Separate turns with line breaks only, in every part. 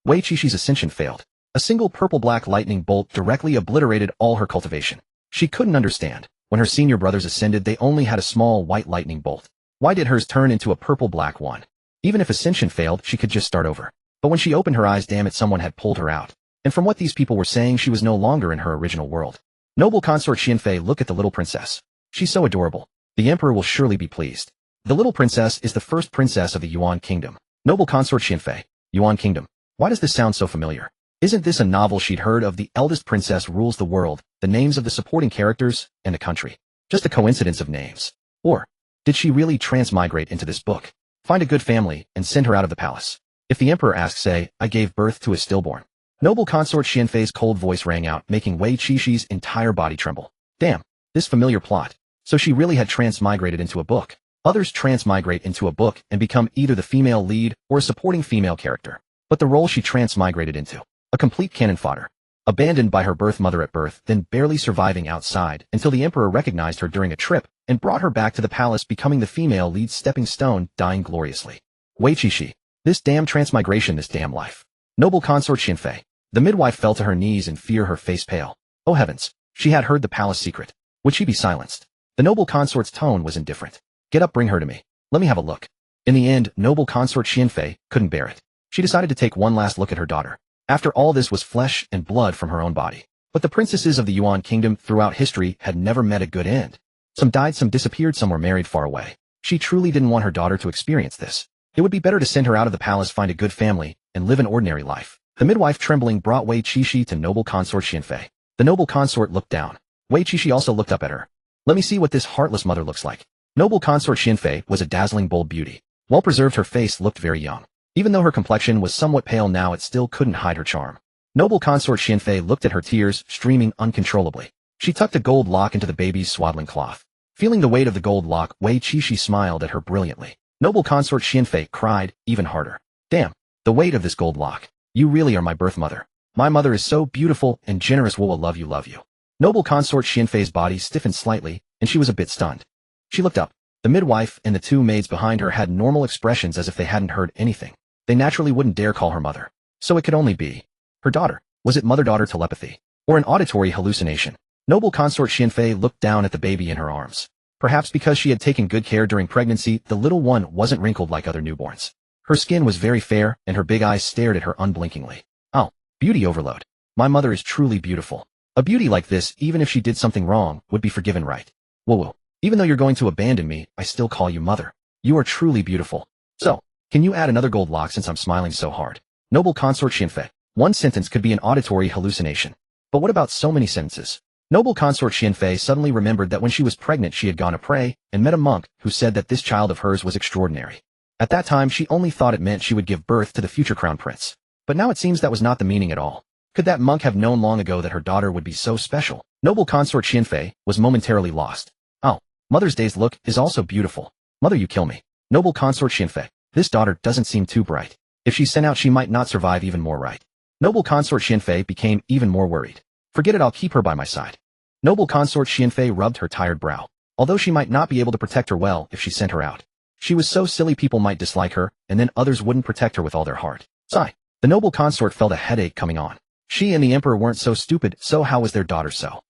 Wei Qixi's ascension failed. A single purple-black lightning bolt directly obliterated all her cultivation. She couldn't understand. When her senior brothers ascended, they only had a small white lightning bolt. Why did hers turn into a purple-black one? Even if ascension failed, she could just start over. But when she opened her eyes, damn it, someone had pulled her out. And from what these people were saying, she was no longer in her original world. Noble consort Xianfei, look at the little princess. She's so adorable. The emperor will surely be pleased. The little princess is the first princess of the Yuan kingdom. Noble consort Xianfei. Yuan kingdom. Why does this sound so familiar? Isn't this a novel she'd heard of? The eldest princess rules the world, the names of the supporting characters, and the country. Just a coincidence of names. Or did she really transmigrate into this book? Find a good family and send her out of the palace. If the emperor asks, say, I gave birth to a stillborn. Noble consort Xianfei's cold voice rang out, making Wei Qixi's entire body tremble. Damn, this familiar plot. So she really had transmigrated into a book. Others transmigrate into a book and become either the female lead or a supporting female character. But the role she transmigrated into, a complete cannon fodder. Abandoned by her birth mother at birth, then barely surviving outside until the emperor recognized her during a trip and brought her back to the palace, becoming the female lead stepping stone, dying gloriously. Wei Qixi. This damn transmigration, this damn life. Noble consort Xianfei. The midwife fell to her knees in fear, her face pale. Oh heavens, she had heard the palace secret. Would she be silenced? The noble consort's tone was indifferent. Get up, bring her to me. Let me have a look. In the end, noble consort Xianfei couldn't bear it. She decided to take one last look at her daughter. After all, this was flesh and blood from her own body. But the princesses of the Yuan kingdom throughout history had never met a good end. Some died, some disappeared, some were married far away. She truly didn't want her daughter to experience this. It would be better to send her out of the palace, find a good family, and live an ordinary life. The midwife, trembling, brought Wei Qixi's to noble consort Xianfei. The noble consort looked down. Wei Qixi's also looked up at her. Let me see what this heartless mother looks like. Noble consort Xianfei was a dazzling, bold beauty. Well-preserved, her face looked very young. Even though her complexion was somewhat pale now, it still couldn't hide her charm. Noble consort Xianfei looked at her, tears streaming uncontrollably. She tucked a gold lock into the baby's swaddling cloth. Feeling the weight of the gold lock, Wei Qixi smiled at her brilliantly. Noble consort Xianfei cried even harder. Damn, the weight of this gold lock. You really are my birth mother. My mother is so beautiful and generous. Will love you, love you. Noble consort Xianfei's body stiffened slightly, and she was a bit stunned. She looked up. The midwife and the two maids behind her had normal expressions, as if they hadn't heard anything. They naturally wouldn't dare call her mother. So it could only be her daughter. Was it mother-daughter telepathy? Or an auditory hallucination? Noble consort Xianfei looked down at the baby in her arms. Perhaps because she had taken good care during pregnancy, the little one wasn't wrinkled like other newborns. Her skin was very fair, and her big eyes stared at her unblinkingly. Oh, beauty overload. My mother is truly beautiful. A beauty like this, even if she did something wrong, would be forgiven, right? Whoa. Even though you're going to abandon me, I still call you mother. You are truly beautiful. So, can you add another gold lock since I'm smiling so hard? Noble consort Xianfei. One sentence could be an auditory hallucination. But what about so many sentences? Noble consort Xianfei suddenly remembered that when she was pregnant she had gone to pray and met a monk who said that this child of hers was extraordinary. At that time she only thought it meant she would give birth to the future crown prince. But now it seems that was not the meaning at all. Could that monk have known long ago that her daughter would be so special? Noble consort Xianfei was momentarily lost. Oh, Mother's Day's look is also beautiful. Mother, you kill me. Noble consort Xianfei. This daughter doesn't seem too bright. If she's sent out she might not survive, even more right. Noble consort Xianfei became even more worried. Forget it, I'll keep her by my side. Noble consort Xianfei rubbed her tired brow. Although she might not be able to protect her well if she sent her out. She was so silly people might dislike her, and then others wouldn't protect her with all their heart. Sigh. The noble consort felt a headache coming on. She and the emperor weren't so stupid, so how was their daughter so?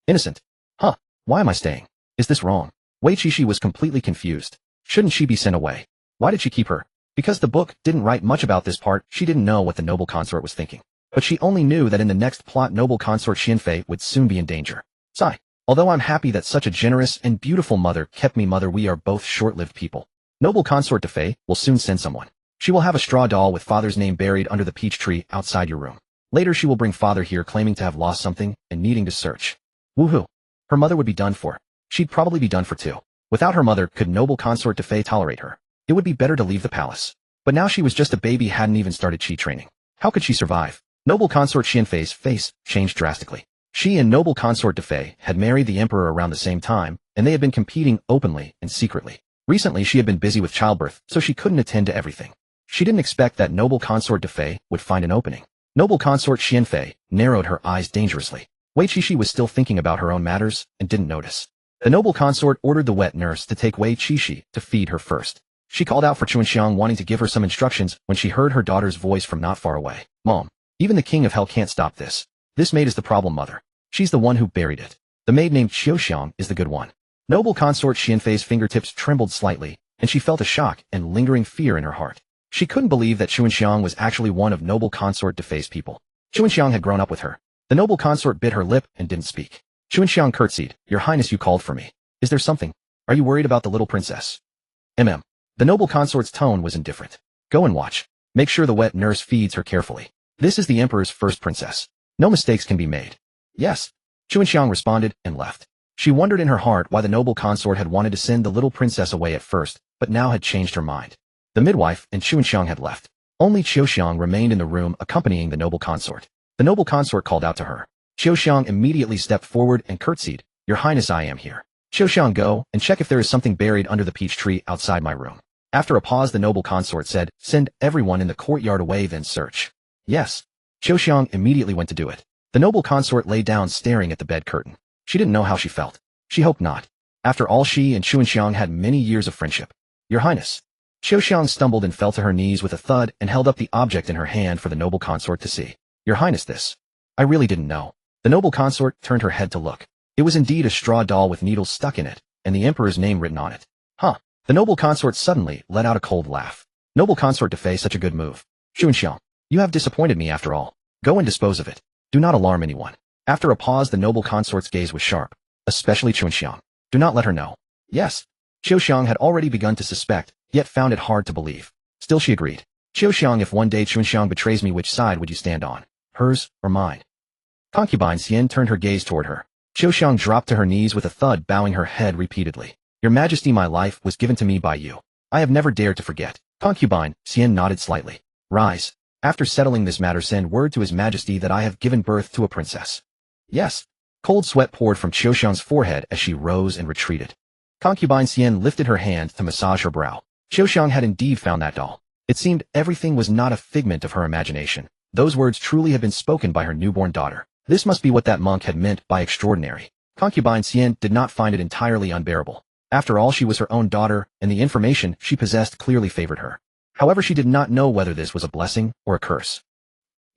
Innocent. Huh, why am I staying? Is this wrong? Wei Qixi's was completely confused. Shouldn't she be sent away? Why did she keep her? Because the book didn't write much about this part, she didn't know what the noble consort was thinking. But she only knew that in the next plot noble consort Xianfei would soon be in danger. Sigh. Although I'm happy that such a generous and beautiful mother kept me, mother, we are both short-lived people. Noble consort Defei will soon send someone. She will have a straw doll with father's name buried under the peach tree outside your room. Later she will bring father here claiming to have lost something and needing to search. Woohoo. Her mother would be done for. She'd probably be done for too. Without her mother, could noble consort Defei tolerate her? It would be better to leave the palace. But now she was just a baby, hadn't even started chi training. How could she survive? Noble consort Xianfei's face changed drastically. She and noble consort Defei had married the emperor around the same time, and they had been competing openly and secretly. Recently she had been busy with childbirth, so she couldn't attend to everything. She didn't expect that noble consort Defei would find an opening. Noble consort Xianfei narrowed her eyes dangerously. Wei Qixi's was still thinking about her own matters and didn't notice. The noble consort ordered the wet nurse to take Wei Qixi's to feed her first. She called out for Chuanxiang, wanting to give her some instructions when she heard her daughter's voice from not far away. Mom, even the king of hell can't stop this. This maid is the problem, mother. She's the one who buried it. The maid named Xiaoxiang is the good one. Noble consort Xianfei's fingertips trembled slightly, and she felt a shock and lingering fear in her heart. She couldn't believe that Chuanxiang was actually one of noble consort Defei's people. Chuanxiang had grown up with her. The noble consort bit her lip and didn't speak. Chuanxiang curtsied. Your Highness, you called for me. Is there something? Are you worried about the little princess? The noble consort's tone was indifferent. Go and watch. Make sure the wet nurse feeds her carefully. This is the emperor's first princess. No mistakes can be made. Yes. Chuanxiang responded and left. She wondered in her heart why the noble consort had wanted to send the little princess away at first, but now had changed her mind. The midwife and Chuanxiang had left. Only Xiaoxiang remained in the room accompanying the noble consort. The noble consort called out to her. Xiaoxiang immediately stepped forward and curtsied. Your Highness, I am here. Xiaoxiang, go and check if there is something buried under the peach tree outside my room. After a pause, the noble consort said, send everyone in the courtyard away, then search. Yes. Xiaoxiang immediately went to do it. The noble consort lay down staring at the bed curtain. She didn't know how she felt. She hoped not. After all, she and Chuanxiang had many years of friendship. Your Highness. Xiaoxiang stumbled and fell to her knees with a thud and held up the object in her hand for the noble consort to see. Your Highness, this. I really didn't know. The noble consort turned her head to look. It was indeed a straw doll with needles stuck in it, and the emperor's name written on it. Huh. The noble consort suddenly let out a cold laugh. Noble consort Defei, such a good move. Chuanxiang, you have disappointed me after all. Go and dispose of it. Do not alarm anyone. After a pause, the noble consort's gaze was sharp. Especially Chuanxiang. Do not let her know. Yes. Xiaoxiang had already begun to suspect, yet found it hard to believe. Still she agreed. Xiaoxiang, if one day Chuanxiang betrays me, which side would you stand on? Hers or mine? Concubine Xian turned her gaze toward her. Xiaoxiang dropped to her knees with a thud, bowing her head repeatedly. Your Majesty, my life was given to me by you. I have never dared to forget. Concubine Xian nodded slightly. Rise. After settling this matter, send word to His Majesty that I have given birth to a princess. Yes. Cold sweat poured from Xiaoxiang's forehead as she rose and retreated. Concubine Xian lifted her hand to massage her brow. Xiaoxiang had indeed found that doll. It seemed everything was not a figment of her imagination. Those words truly had been spoken by her newborn daughter. This must be what that monk had meant by extraordinary. Concubine Xian did not find it entirely unbearable. After all, she was her own daughter, and the information she possessed clearly favored her. However, she did not know whether this was a blessing or a curse.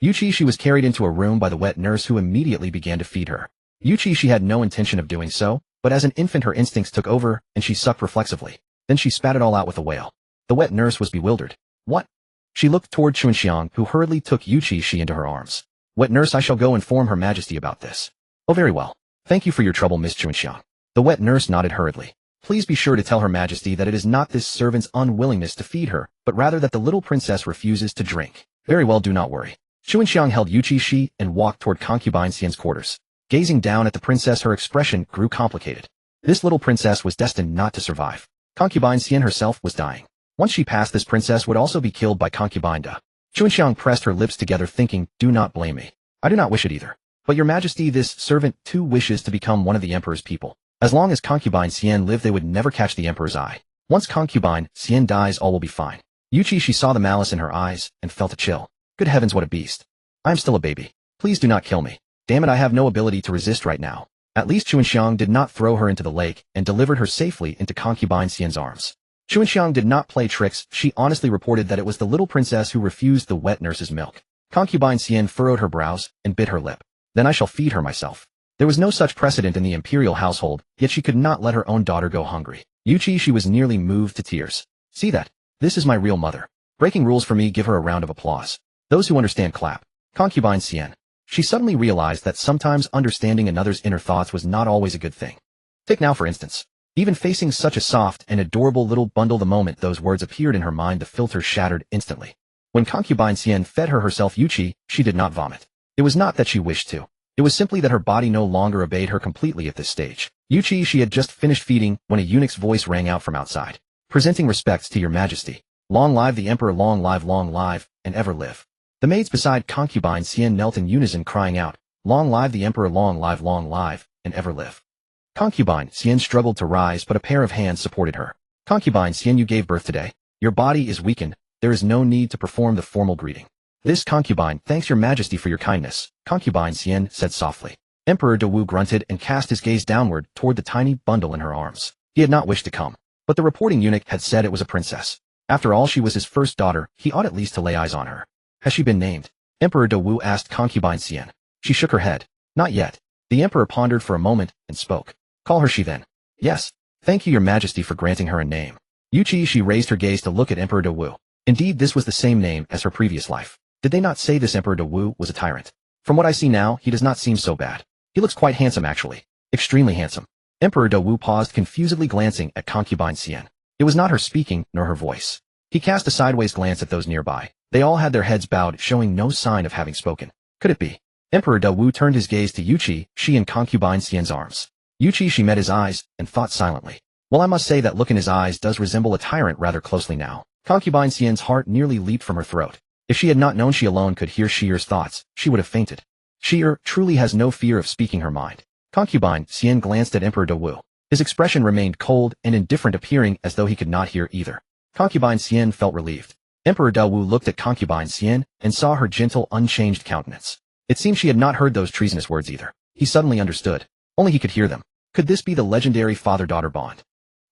Yuchi Xi was carried into a room by the wet nurse, who immediately began to feed her. Yuchi Xi had no intention of doing so, but as an infant her instincts took over, and she sucked reflexively. Then she spat it all out with a wail. The wet nurse was bewildered. What? She looked toward Chuanxiang, who hurriedly took Yuchi Xi into her arms. Wet nurse, I shall go inform Her Majesty about this. Oh, very well. Thank you for your trouble, Miss Chuanxiang. The wet nurse nodded hurriedly. Please be sure to tell Her Majesty that it is not this servant's unwillingness to feed her, but rather that the little princess refuses to drink. Very well, do not worry. Chuanxiang held Yuchi Xi and walked toward Concubine Xian's quarters. Gazing down at the princess, her expression grew complicated. This little princess was destined not to survive. Concubine Xian herself was dying. Once she passed, this princess would also be killed by Concubine Da. Chuanxiang pressed her lips together, thinking, do not blame me. I do not wish it either. But Your Majesty, this servant too wishes to become one of the emperor's people. As long as Concubine Xian lived, they would never catch the emperor's eye. Once Concubine Xian dies, all will be fine. Yuchi Xi saw the malice in her eyes and felt a chill. Good heavens, what a beast. I am still a baby. Please do not kill me. Damn it, I have no ability to resist right now. At least Chuanxiang did not throw her into the lake and delivered her safely into Concubine Xian's arms. Chuanxiang did not play tricks. She honestly reported that it was the little princess who refused the wet nurse's milk. Concubine Xian furrowed her brows and bit her lip. Then I shall feed her myself. There was no such precedent in the imperial household, yet she could not let her own daughter go hungry. Yuchi Xi was nearly moved to tears. See that? This is my real mother. Breaking rules for me, give her a round of applause. Those who understand clap. Concubine Xian. She suddenly realized that sometimes understanding another's inner thoughts was not always a good thing. Take now for instance. Even facing such a soft and adorable little bundle, the moment those words appeared in her mind, the filter shattered instantly. When Concubine Xian fed her herself Yuchi, she did not vomit. It was not that she wished to. It was simply that her body no longer obeyed her completely at this stage. Yuchi Xi had just finished feeding when a eunuch's voice rang out from outside. Presenting respects to Your Majesty. Long live the Emperor, long live, and ever live. The maids beside Concubine Xian knelt in unison, crying out, long live the Emperor, long live, and ever live. Concubine Xian struggled to rise, but a pair of hands supported her. Concubine Xian, you gave birth today. Your body is weakened. There is no need to perform the formal greeting. This concubine thanks Your Majesty for your kindness, Concubine Xian said softly. Emperor Dawu grunted and cast his gaze downward toward the tiny bundle in her arms. He had not wished to come, but the reporting eunuch had said it was a princess. After all, she was his first daughter, he ought at least to lay eyes on her. Has she been named? Emperor De Wu asked concubine Xian. She shook her head. Not yet. The emperor pondered for a moment and spoke. Call her Xi then. Yes. Thank you, your majesty, for granting her a name. Yuchi Xi raised her gaze to look at Emperor De Wu. Indeed, this was the same name as her previous life. Did they not say this Emperor De Wu was a tyrant? From what I see now, he does not seem so bad. He looks quite handsome, actually. Extremely handsome. Emperor De Wu paused, confusedly glancing at concubine Xian. It was not her speaking, nor her voice. He cast a sideways glance at those nearby. They all had their heads bowed, showing no sign of having spoken. Could it be? Emperor De Wu turned his gaze to Yuchi Xi and concubine Xian's arms. Yuchi Xi met his eyes and thought silently. Well, I must say that look in his eyes does resemble a tyrant rather closely now. Concubine Xian's heart nearly leaped from her throat. If she had not known she alone could hear Shi'er's thoughts, she would have fainted. Shi'er truly has no fear of speaking her mind. Concubine Xian glanced at Emperor De Wu. His expression remained cold and indifferent, appearing as though he could not hear either. Concubine Xian felt relieved. Emperor De Wu looked at concubine Xian and saw her gentle, unchanged countenance. It seemed she had not heard those treasonous words either. He suddenly understood. Only he could hear them. Could this be the legendary father-daughter bond?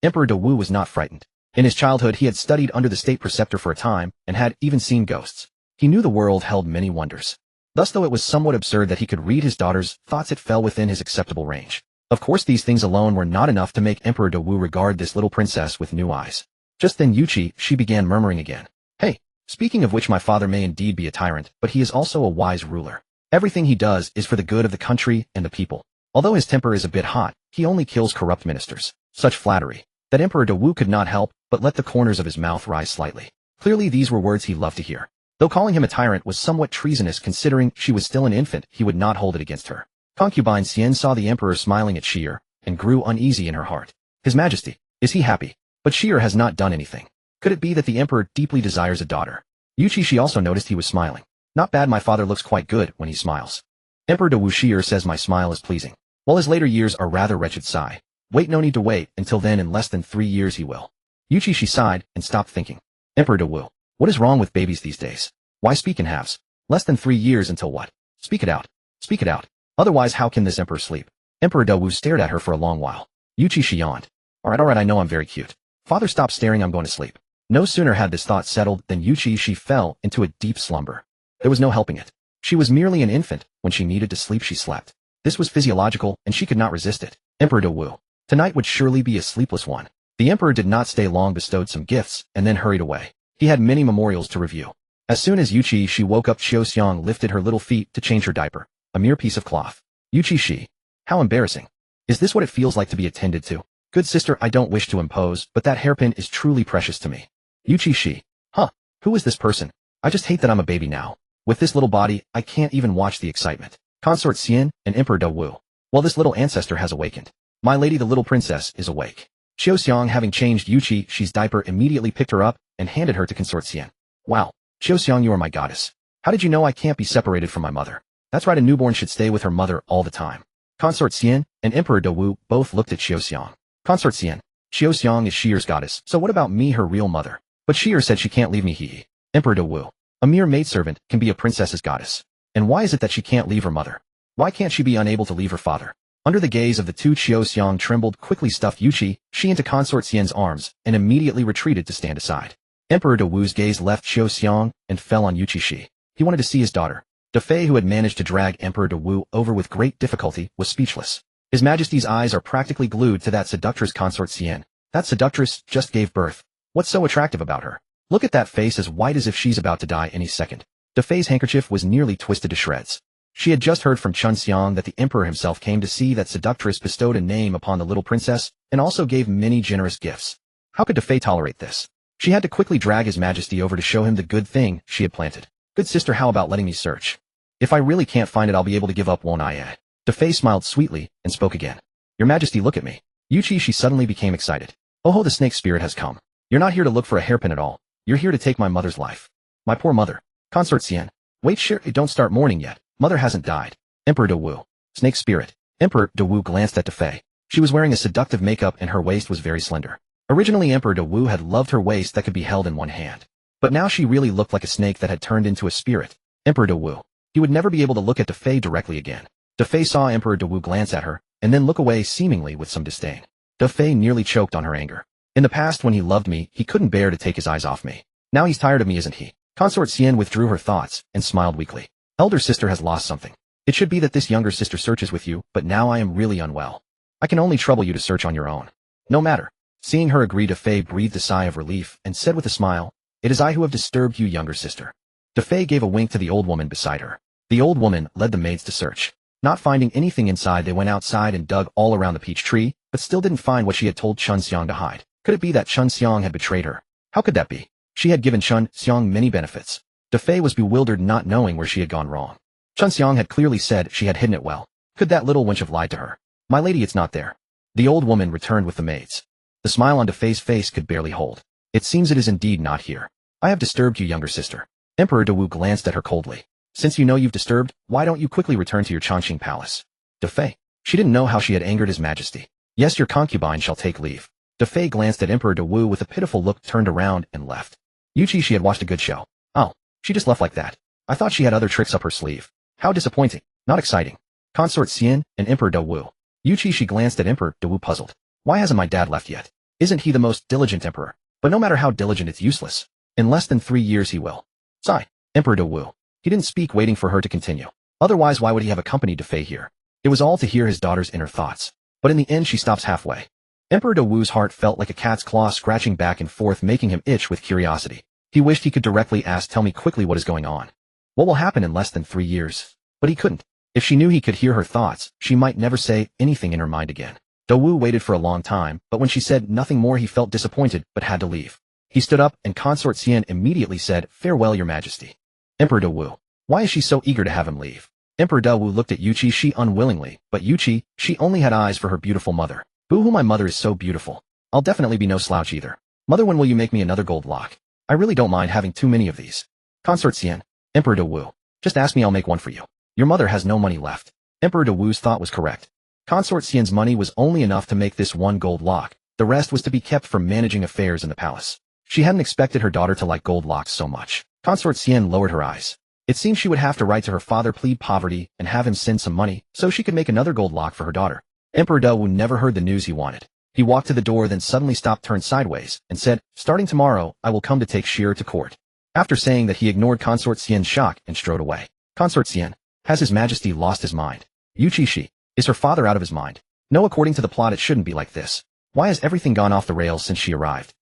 Emperor De Wu was not frightened. In his childhood he had studied under the state preceptor for a time, and had even seen ghosts. He knew the world held many wonders. Thus, though it was somewhat absurd that he could read his daughter's thoughts, it fell within his acceptable range. Of course, these things alone were not enough to make Emperor De Wu regard this little princess with new eyes. Just then Yuchi Xi began murmuring again. Hey, speaking of which, my father may indeed be a tyrant, but he is also a wise ruler. Everything he does is for the good of the country and the people. Although his temper is a bit hot, he only kills corrupt ministers. Such flattery. That Emperor De Wu could not help but let the corners of his mouth rise slightly. Clearly these were words he loved to hear. Though calling him a tyrant was somewhat treasonous considering she was still an infant, he would not hold it against her. Concubine Xian saw the emperor smiling at Shi'er, and grew uneasy in her heart. His Majesty, is he happy? But Shi'er has not done anything. Could it be that the emperor deeply desires a daughter? Yuchi Xi also noticed he was smiling. Not bad, my father looks quite good when he smiles. Emperor De Wu. Shi'er says my smile is pleasing. While his later years are rather wretched, sigh. Wait, no need to wait, until then in less than 3 years he will. Yuchi Xi sighed and stopped thinking. Emperor De Wu, what is wrong with babies these days? Why speak in halves? Less than 3 years until what? Speak it out. Speak it out. Otherwise how can this emperor sleep? Emperor De Wu stared at her for a long while. Yuchi Xi yawned. Alright, I know I'm very cute. Father, stop staring, I'm going to sleep. No sooner had this thought settled than Yuchi Xi fell into a deep slumber. There was no helping it. She was merely an infant. When she needed to sleep, she slept. This was physiological, and she could not resist it. Emperor De Wu. Tonight would surely be a sleepless one. The emperor did not stay long, bestowed some gifts, and then hurried away. He had many memorials to review. As soon as Yuchi Xi woke up, Xiao Xiang lifted her little feet to change her diaper. A mere piece of cloth. Yuchi Xi. How embarrassing. Is this what it feels like to be attended to? Good sister, I don't wish to impose, but that hairpin is truly precious to me. Yuchi Xi. Huh. Who is this person? I just hate that I'm a baby now. With this little body, I can't even watch the excitement. Consort Xian and Emperor De Wu. Well, this little ancestor has awakened. My lady the little princess is awake. Xiao Xiang, having changed Yuchi Xi's diaper, immediately picked her up and handed her to Consort Xian. Wow. Xiao Xiang, you are my goddess. How did you know I can't be separated from my mother? That's right, a newborn should stay with her mother all the time. Consort Xian and Emperor De Wu both looked at Xiao Xiang. Consort Xian. Xiao Xiang is Shi'er's goddess, so what about me, her real mother? But Shi'er said she can't leave me, hee. Emperor De Wu. A mere maidservant can be a princess's goddess. And why is it that she can't leave her mother? Why can't she be unable to leave her father? Under the gaze of the two, Xiao Xiang trembled, quickly stuffed Yuchi Xi into Consort Xian's arms, and immediately retreated to stand aside. Emperor De Wu's gaze left Xiao Xiang and fell on Yuchi Xi. He wanted to see his daughter. De Fei, who had managed to drag Emperor De Wu over with great difficulty, was speechless. His Majesty's eyes are practically glued to that seductress Consort Xian. That seductress just gave birth. What's so attractive about her? Look at that face, as white as if she's about to die any second. De Fei's handkerchief was nearly twisted to shreds. She had just heard from Chun Xiang that the emperor himself came to see that seductress, bestowed a name upon the little princess, and also gave many generous gifts. How could De Fei tolerate this? She had to quickly drag his Majesty over to show him the good thing she had planted. Good sister, how about letting me search? If I really can't find it, I'll be able to give up, won't I? De Fei smiled sweetly and spoke again. Your Majesty, look at me. Yuchi Xi suddenly became excited. Oh, the snake spirit has come. You're not here to look for a hairpin at all. You're here to take my mother's life. My poor mother. Consort Xian. Wait, don't start mourning yet. Mother hasn't died. Emperor De Wu. Snake spirit. Emperor De Wu glanced at De Fei. She was wearing a seductive makeup and her waist was very slender. Originally, Emperor De Wu had loved her waist that could be held in one hand. But now she really looked like a snake that had turned into a spirit. Emperor De Wu. He would never be able to look at De Fei directly again. De Fei saw Emperor De Wu glance at her, and then look away, seemingly with some disdain. De Fei nearly choked on her anger. In the past when he loved me, he couldn't bear to take his eyes off me. Now he's tired of me, isn't he? Consort Xian withdrew her thoughts and smiled weakly. Elder sister has lost something. It should be that this younger sister searches with you, but now I am really unwell. I can only trouble you to search on your own. No matter. Seeing her agree, Defei breathed a sigh of relief and said with a smile, "It is I who have disturbed you, younger sister." Defei gave a wink to the old woman beside her. The old woman led the maids to search. Not finding anything inside, they went outside and dug all around the peach tree, but still didn't find what she had told Chun Xiang to hide. Could it be that Chun Xiang had betrayed her? How could that be? She had given Chun Xiang many benefits. Defei was bewildered, not knowing where she had gone wrong. Chun Xiang had clearly said she had hidden it well. Could that little wench have lied to her? "My lady, it's not there." The old woman returned with the maids. The smile on Defei's face could barely hold. "It seems it is indeed not here. I have disturbed you, younger sister." Emperor Dewu glanced at her coldly. "Since you know you've disturbed, why don't you quickly return to your Chongqing palace?" Defei. She didn't know how she had angered his majesty. "Yes, your concubine shall take leave." Defei glanced at Emperor Dewu with a pitiful look, turned around and left. Yuchi Xi had watched a good show. Oh, she just left like that. I thought she had other tricks up her sleeve. How disappointing. Not exciting. Consort Xian and Emperor Dewu. Yuchi Xi glanced at Emperor Dewu, puzzled. Why hasn't my dad left yet? Isn't he the most diligent emperor? But no matter how diligent, it's useless. In less than 3 years he will. Sigh. Emperor Dewu. He didn't speak, waiting for her to continue. Otherwise, why would he have accompanied Defei here? It was all to hear his daughter's inner thoughts. But in the end she stops halfway. Emperor Dewu's heart felt like a cat's claw scratching back and forth, making him itch with curiosity. He wished he could directly ask, "Tell me quickly what is going on. What will happen in less than 3 years? But he couldn't. If she knew he could hear her thoughts, she might never say anything in her mind again. Dewu waited for a long time, but when she said nothing more he felt disappointed, but had to leave. He stood up and Consort Xian immediately said, "Farewell, your majesty." Emperor Dewu. Why is she so eager to have him leave? Emperor Dewu looked at Yuchi Xi unwillingly, but Yuchi, she only had eyes for her beautiful mother. Boo-hoo, my mother is so beautiful. I'll definitely be no slouch either. Mother, when will you make me another gold lock? I really don't mind having too many of these. Consort Xian. Emperor Dewu. Just ask me, I'll make one for you. Your mother has no money left. Emperor Dewu's thought was correct. Consort Xian's money was only enough to make this one gold lock. The rest was to be kept for managing affairs in the palace. She hadn't expected her daughter to like gold locks so much. Consort Xian lowered her eyes. It seemed she would have to write to her father, plead poverty, and have him send some money, so she could make another gold lock for her daughter. Emperor Dewu never heard the news he wanted. He walked to the door, then suddenly stopped, turned sideways, and said, "Starting tomorrow, I will come to take Shira to court." After saying that, he ignored Consort Xian's shock and strode away. Consort Xian. Has His Majesty lost his mind? Yuchi Xi. Is her father out of his mind? No, according to the plot it shouldn't be like this. Why has everything gone off the rails since she arrived?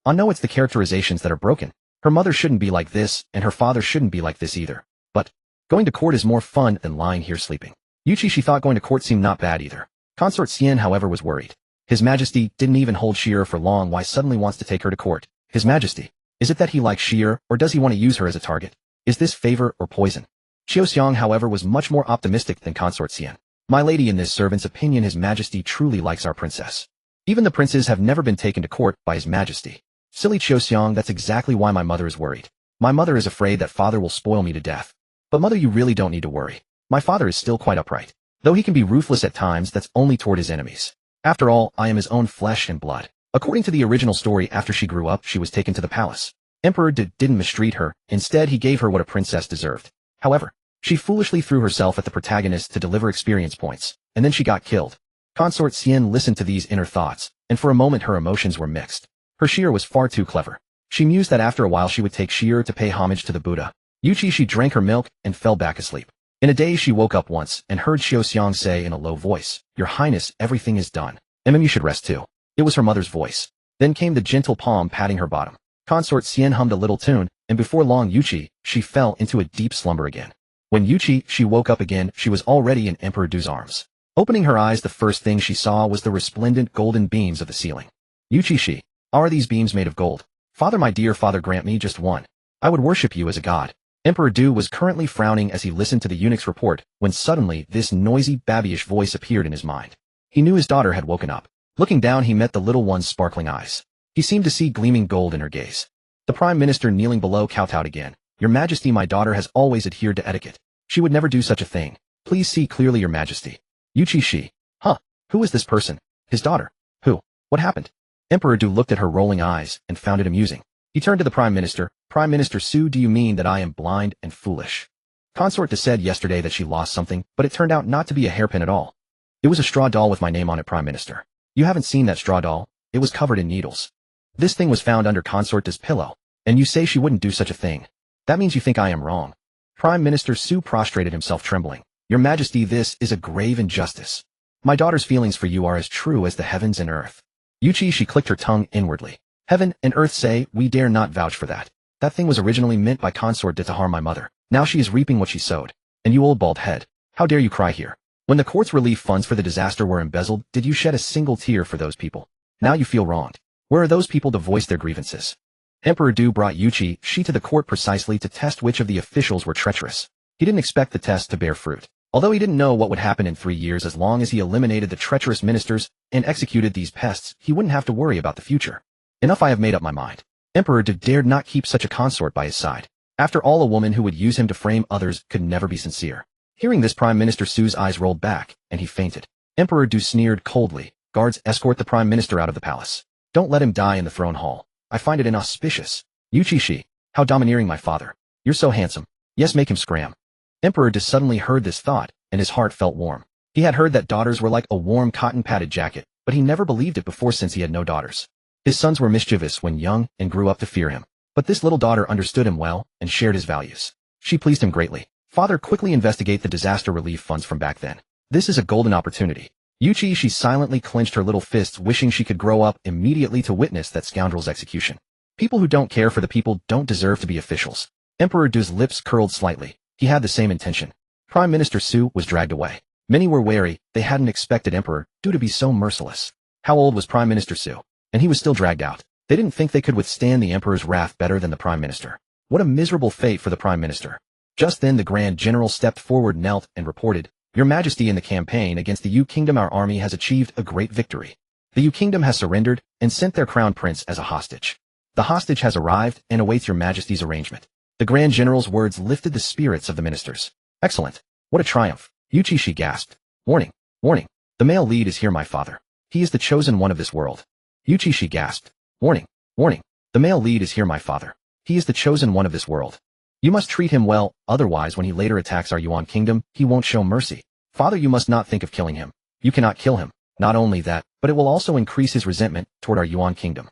No, it's the characterizations that are broken. Her mother shouldn't be like this, and her father shouldn't be like this either. But going to court is more fun than lying here sleeping. Yuchi Xi thought going to court seemed not bad either. Consort Xian, however, was worried. His Majesty didn't even hold Shira for long. Why suddenly wants to take her to court? His Majesty. Is it that he likes Shira, or does he want to use her as a target? Is this favor or poison? Xiao Xiang, however, was much more optimistic than Consort Xian. My lady, in this servant's opinion, His Majesty truly likes our princess. Even the princes have never been taken to court by His Majesty. Silly Xiao Xiang, that's exactly why my mother is worried. My mother is afraid that father will spoil me to death. But mother, you really don't need to worry. My father is still quite upright. Though he can be ruthless at times, that's only toward his enemies. After all, I am his own flesh and blood. According to the original story, after she grew up, she was taken to the palace. Emperor didn't mistreat her. Instead, he gave her what a princess deserved. However, she foolishly threw herself at the protagonist to deliver experience points, and then she got killed. Consort Xian listened to these inner thoughts, and for a moment her emotions were mixed. Her Shira was far too clever. She mused that after a while she would take Shira to pay homage to the Buddha. Yuchi Xi drank her milk and fell back asleep. In a daze she woke up once and heard Xiao Xiang say in a low voice, "Your Highness, everything is done. You should rest too." It was her mother's voice. Then came the gentle palm patting her bottom. Consort Xian hummed a little tune, and before long Yuchi Xi fell into a deep slumber again. When Yuchi Xi woke up again, she was already in Emperor Du's arms. Opening her eyes, the first thing she saw was the resplendent golden beams of the ceiling. Yuchi Xi. Are these beams made of gold? Father, my dear father, grant me just one. I would worship you as a god. Emperor Du was currently frowning as he listened to the eunuch's report, when suddenly this noisy, babyish voice appeared in his mind. He knew his daughter had woken up. Looking down, he met the little one's sparkling eyes. He seemed to see gleaming gold in her gaze. The Prime Minister, kneeling below, kowtowed again. "Your Majesty, my daughter has always adhered to etiquette. She would never do such a thing. Please see clearly, Your Majesty." Yuchi Xi. Huh? Who is this person? His daughter. Who? What happened? Emperor Du looked at her rolling eyes and found it amusing. He turned to the Prime Minister. "Prime Minister Su, do you mean that I am blind and foolish?" Consort Du said yesterday that she lost something, but it turned out not to be a hairpin at all. It was a straw doll with my name on it, Prime Minister. You haven't seen that straw doll? It was covered in needles. This thing was found under Consort De's pillow, and you say she wouldn't do such a thing. That means you think I am wrong. Prime Minister Su prostrated himself trembling. Your Majesty, this is a grave injustice. My daughter's feelings for you are as true as the heavens and earth. Yuchi Xi clicked her tongue inwardly. Heaven and earth say, we dare not vouch for that. That thing was originally meant by Consort De to harm my mother. Now she is reaping what she sowed. And you old bald head, how dare you cry here? When the court's relief funds for the disaster were embezzled, did you shed a single tear for those people? Now you feel wronged. Where are those people to voice their grievances? Emperor Du brought Yuchi Xi to the court precisely to test which of the officials were treacherous. He didn't expect the test to bear fruit. Although he didn't know what would happen in 3 years as long as he eliminated the treacherous ministers and executed these pests, he wouldn't have to worry about the future. Enough, I have made up my mind. Emperor Du dared not keep such a consort by his side. After all, a woman who would use him to frame others could never be sincere. Hearing this, Prime Minister Su's eyes rolled back, and he fainted. Emperor Du sneered coldly. Guards, escort the Prime Minister out of the palace. Don't let him die in the throne hall. I find it inauspicious. Yuchi Xi, how domineering, my father. You're so handsome. Yes, make him scram. Emperor Du suddenly heard this thought, and his heart felt warm. He had heard that daughters were like a warm cotton-padded jacket, but he never believed it before since he had no daughters. His sons were mischievous when young and grew up to fear him. But this little daughter understood him well and shared his values. She pleased him greatly. Father, quickly investigate the disaster relief funds from back then. This is a golden opportunity. Yuchi Xi silently clenched her little fists, wishing she could grow up immediately to witness that scoundrel's execution. People who don't care for the people don't deserve to be officials. Emperor Du's lips curled slightly. He had the same intention. Prime Minister Su was dragged away. Many were wary. They hadn't expected Emperor Du to be so merciless. How old was Prime Minister Su? And he was still dragged out. They didn't think they could withstand the Emperor's wrath better than the Prime Minister. What a miserable fate for the Prime Minister. Just then the Grand General stepped forward, knelt, and reported, Your Majesty, in the campaign against the Yu Kingdom our army has achieved a great victory. The Yu Kingdom has surrendered and sent their crown prince as a hostage. The hostage has arrived and awaits Your Majesty's arrangement. The Grand General's words lifted the spirits of the ministers. Excellent. What a triumph. Yuchi Xi gasped. Warning. Warning. The male lead is here, my father. He is the chosen one of this world. Yuchi Xi gasped. Warning. Warning. The male lead is here, my father. He is the chosen one of this world. You must treat him well, otherwise when he later attacks our Yuan Kingdom, he won't show mercy. Father, you must not think of killing him. You cannot kill him. Not only that, but it will also increase his resentment toward our Yuan Kingdom.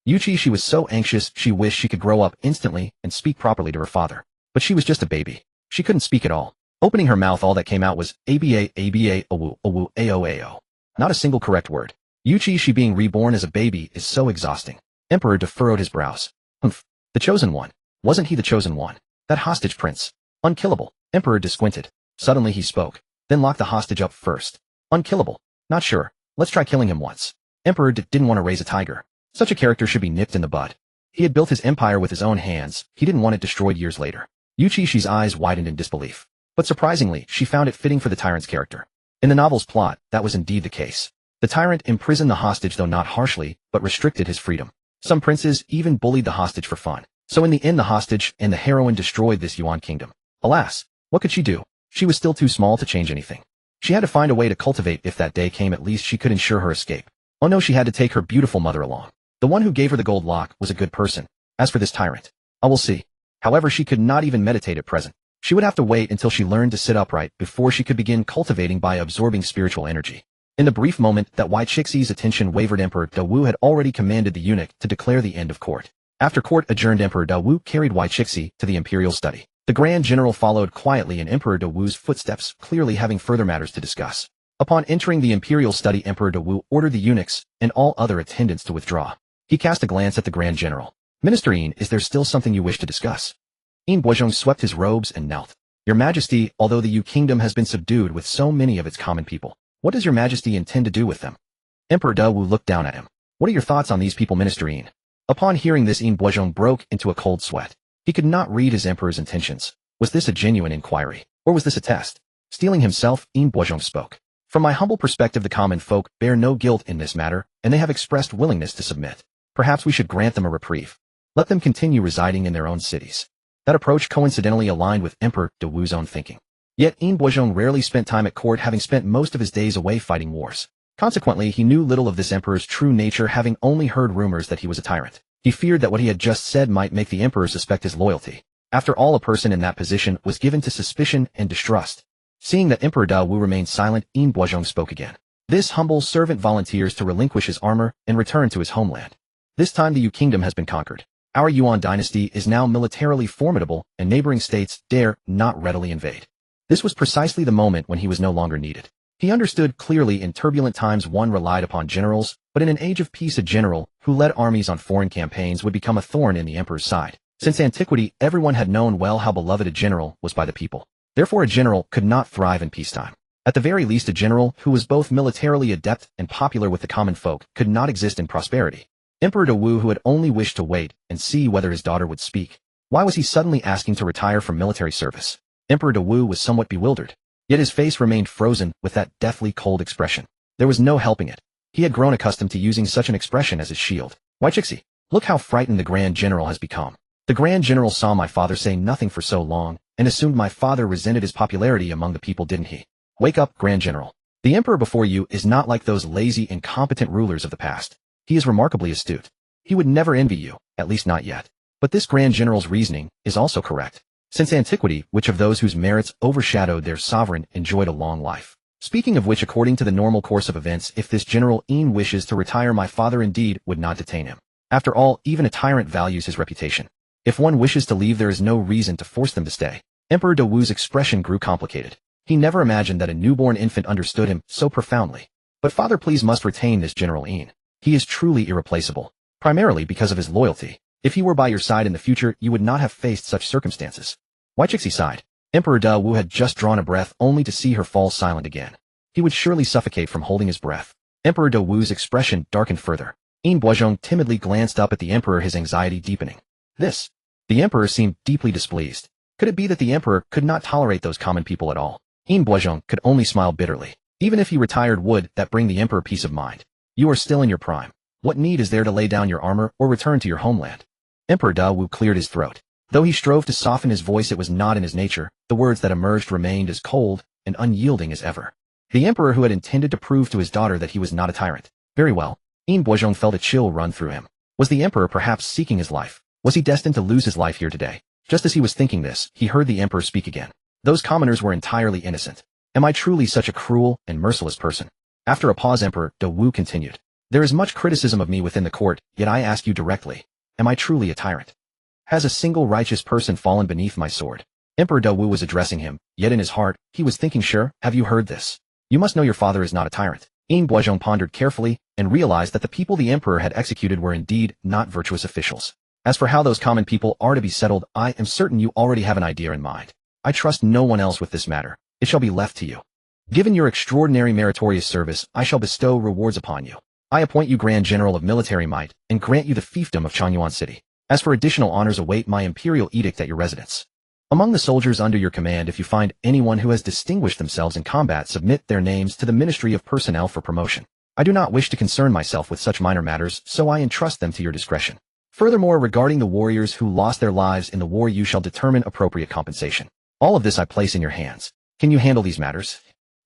Yuchi Xi was so anxious she wished she could grow up instantly and speak properly to her father. But she was just a baby. She couldn't speak at all. Opening her mouth, all that came out was aba, awu, ao. Not a single correct word. Yuchi Xi being reborn as a baby is so exhausting. Emperor Du furrowed his brows. Humph. The chosen one. Wasn't he the chosen one? That hostage prince. Unkillable. Emperor Du squinted. Suddenly he spoke. Then lock the hostage up first. Unkillable. Not sure. Let's try killing him once. Emperor Du didn't want to raise a tiger. Such a character should be nipped in the bud. He had built his empire with his own hands. He didn't want it destroyed years later. Yuchi Xi's eyes widened in disbelief. But surprisingly, she found it fitting for the tyrant's character. In the novel's plot, that was indeed the case. The tyrant imprisoned the hostage, though not harshly, but restricted his freedom. Some princes even bullied the hostage for fun. So in the end, the hostage and the heroine destroyed this Yuan Kingdom. Alas, what could she do? She was still too small to change anything. She had to find a way to cultivate. If that day came, at least she could ensure her escape. Oh no, she had to take her beautiful mother along. The one who gave her the gold lock was a good person. As for this tyrant, I will see. However, she could not even meditate at present. She would have to wait until she learned to sit upright before she could begin cultivating by absorbing spiritual energy. In the brief moment that Yuchi Xi's attention wavered, Emperor Dawu had already commanded the eunuch to declare the end of court. After court adjourned, Emperor Dawu carried Yuchi Xi to the imperial study. The Grand General followed quietly in Emperor Dawu's footsteps, clearly having further matters to discuss. Upon entering the imperial study, Emperor Dawu ordered the eunuchs and all other attendants to withdraw. He cast a glance at the Grand General. Minister Yin, is there still something you wish to discuss? Yin Boizhong swept his robes and knelt. Your Majesty, although the Yu Kingdom has been subdued with so many of its common people, what does Your Majesty intend to do with them? Emperor Dawu looked down at him. What are your thoughts on these people, Minister Yin? Upon hearing this, Yin Boizhong broke into a cold sweat. He could not read his emperor's intentions. Was this a genuine inquiry, or was this a test? Steeling himself, Yin Boizhong spoke. From my humble perspective, the common folk bear no guilt in this matter, and they have expressed willingness to submit. Perhaps we should grant them a reprieve. Let them continue residing in their own cities. That approach coincidentally aligned with Emperor Dawu's own thinking. Yet Yin Boizhong rarely spent time at court, having spent most of his days away fighting wars. Consequently, he knew little of this emperor's true nature, having only heard rumors that he was a tyrant. He feared that what he had just said might make the emperor suspect his loyalty. After all, a person in that position was given to suspicion and distrust. Seeing that Emperor Dawu remained silent, Yin Boizhong spoke again. This humble servant volunteers to relinquish his armor and return to his homeland. This time the Yu kingdom has been conquered. Our Yuan dynasty is now militarily formidable, and neighboring states dare not readily invade. This was precisely the moment when he was no longer needed. He understood clearly in turbulent times one relied upon generals, but in an age of peace a general who led armies on foreign campaigns would become a thorn in the emperor's side. Since antiquity, everyone had known well how beloved a general was by the people. Therefore a general could not thrive in peacetime. At the very least a general who was both militarily adept and popular with the common folk could not exist in prosperity. Emperor Dawu, who had only wished to wait and see whether his daughter would speak. Why was he suddenly asking to retire from military service? Emperor Dawu was somewhat bewildered. Yet his face remained frozen with that deathly cold expression. There was no helping it. He had grown accustomed to using such an expression as his shield. Yuchi Xi, look how frightened the Grand General has become. The Grand General saw my father say nothing for so long, and assumed my father resented his popularity among the people, didn't he? Wake up, Grand General. The emperor before you is not like those lazy, incompetent rulers of the past. He is remarkably astute. He would never envy you, at least not yet. But this Grand General's reasoning is also correct. Since antiquity, which of those whose merits overshadowed their sovereign enjoyed a long life? Speaking of which, according to the normal course of events, if this General Yin wishes to retire, my father indeed would not detain him. After all, even a tyrant values his reputation. If one wishes to leave, there is no reason to force them to stay. Emperor Dawu's expression grew complicated. He never imagined that a newborn infant understood him so profoundly. But father, please must retain this General Yin. He is truly irreplaceable. Primarily because of his loyalty. If he were by your side in the future, you would not have faced such circumstances. Yuchi Xi sighed. Emperor Dawu had just drawn a breath only to see her fall silent again. He would surely suffocate from holding his breath. Emperor Dawu's expression darkened further. Yin Boizhong timidly glanced up at the emperor, his anxiety deepening. This. The emperor seemed deeply displeased. Could it be that the emperor could not tolerate those common people at all? Yin Boizhong could only smile bitterly. Even if he retired, would that bring the emperor peace of mind? You are still in your prime. What need is there to lay down your armor or return to your homeland? Emperor Dawu cleared his throat. Though he strove to soften his voice, it was not in his nature. The words that emerged remained as cold and unyielding as ever. The emperor, who had intended to prove to his daughter that he was not a tyrant. Very well. Yin Boizhong felt a chill run through him. Was the emperor perhaps seeking his life? Was he destined to lose his life here today? Just as he was thinking this, he heard the emperor speak again. Those commoners were entirely innocent. Am I truly such a cruel and merciless person? After a pause, Emperor Dawu continued. There is much criticism of me within the court, yet I ask you directly. Am I truly a tyrant? Has a single righteous person fallen beneath my sword? Emperor Dawu was addressing him, yet in his heart, he was thinking, sure, have you heard this? You must know your father is not a tyrant. Yin Boizhong pondered carefully, and realized that the people the emperor had executed were indeed not virtuous officials. As for how those common people are to be settled, I am certain you already have an idea in mind. I trust no one else with this matter. It shall be left to you. Given your extraordinary meritorious service, I shall bestow rewards upon you. I appoint you Grand General of Military Might, and grant you the fiefdom of Changyuan City. As for additional honors, await my imperial edict at your residence. Among the soldiers under your command, if you find anyone who has distinguished themselves in combat, submit their names to the Ministry of Personnel for promotion. I do not wish to concern myself with such minor matters, so I entrust them to your discretion. Furthermore, regarding the warriors who lost their lives in the war, you shall determine appropriate compensation. All of this I place in your hands. Can you handle these matters?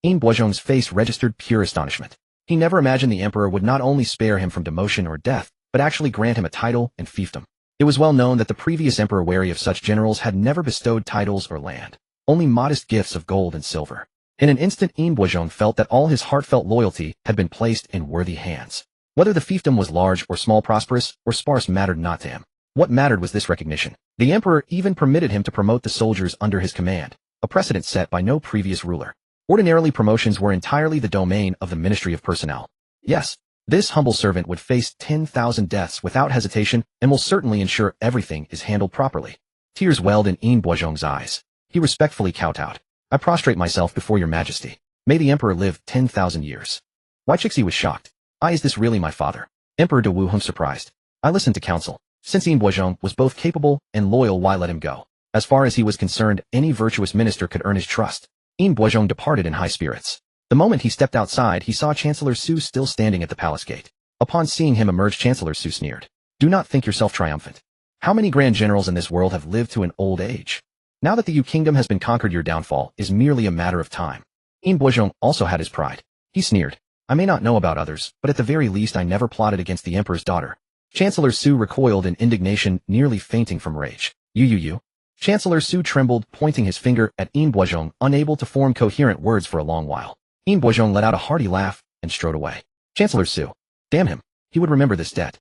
Yin Boizhong's face registered pure astonishment. He never imagined the emperor would not only spare him from demotion or death, but actually grant him a title and fiefdom. It was well known that the previous emperor, wary of such generals, had never bestowed titles or land, only modest gifts of gold and silver. In an instant, Yin Boizhong felt that all his heartfelt loyalty had been placed in worthy hands. Whether the fiefdom was large or small, prosperous or sparse, mattered not to him. What mattered was this recognition. The emperor even permitted him to promote the soldiers under his command, a precedent set by no previous ruler. Ordinarily, promotions were entirely the domain of the Ministry of Personnel. Yes, this humble servant would face 10,000 deaths without hesitation and will certainly ensure everything is handled properly. Tears welled in Yin Boizhong's eyes. He respectfully kowtowed. I prostrate myself before your majesty. May the emperor live 10,000 years. Yuchi Xi was shocked. Is this really my father? Emperor Dawu hung surprised. I listened to counsel. Since Yin Boizhong was both capable and loyal, why let him go? As far as he was concerned, any virtuous minister could earn his trust. Yin Boizhong departed in high spirits. The moment he stepped outside, he saw Chancellor Su still standing at the palace gate. Upon seeing him emerge, Chancellor Su sneered. Do not think yourself triumphant. How many grand generals in this world have lived to an old age? Now that the Yu kingdom has been conquered, your downfall is merely a matter of time. Yin Boizhong also had his pride. He sneered. I may not know about others, but at the very least I never plotted against the emperor's daughter. Chancellor Su recoiled in indignation, nearly fainting from rage. You. Chancellor Su trembled, pointing his finger at Yin Boizhong, unable to form coherent words for a long while. Yin Boizhong let out a hearty laugh and strode away. Chancellor Su. Damn him. He would remember this debt.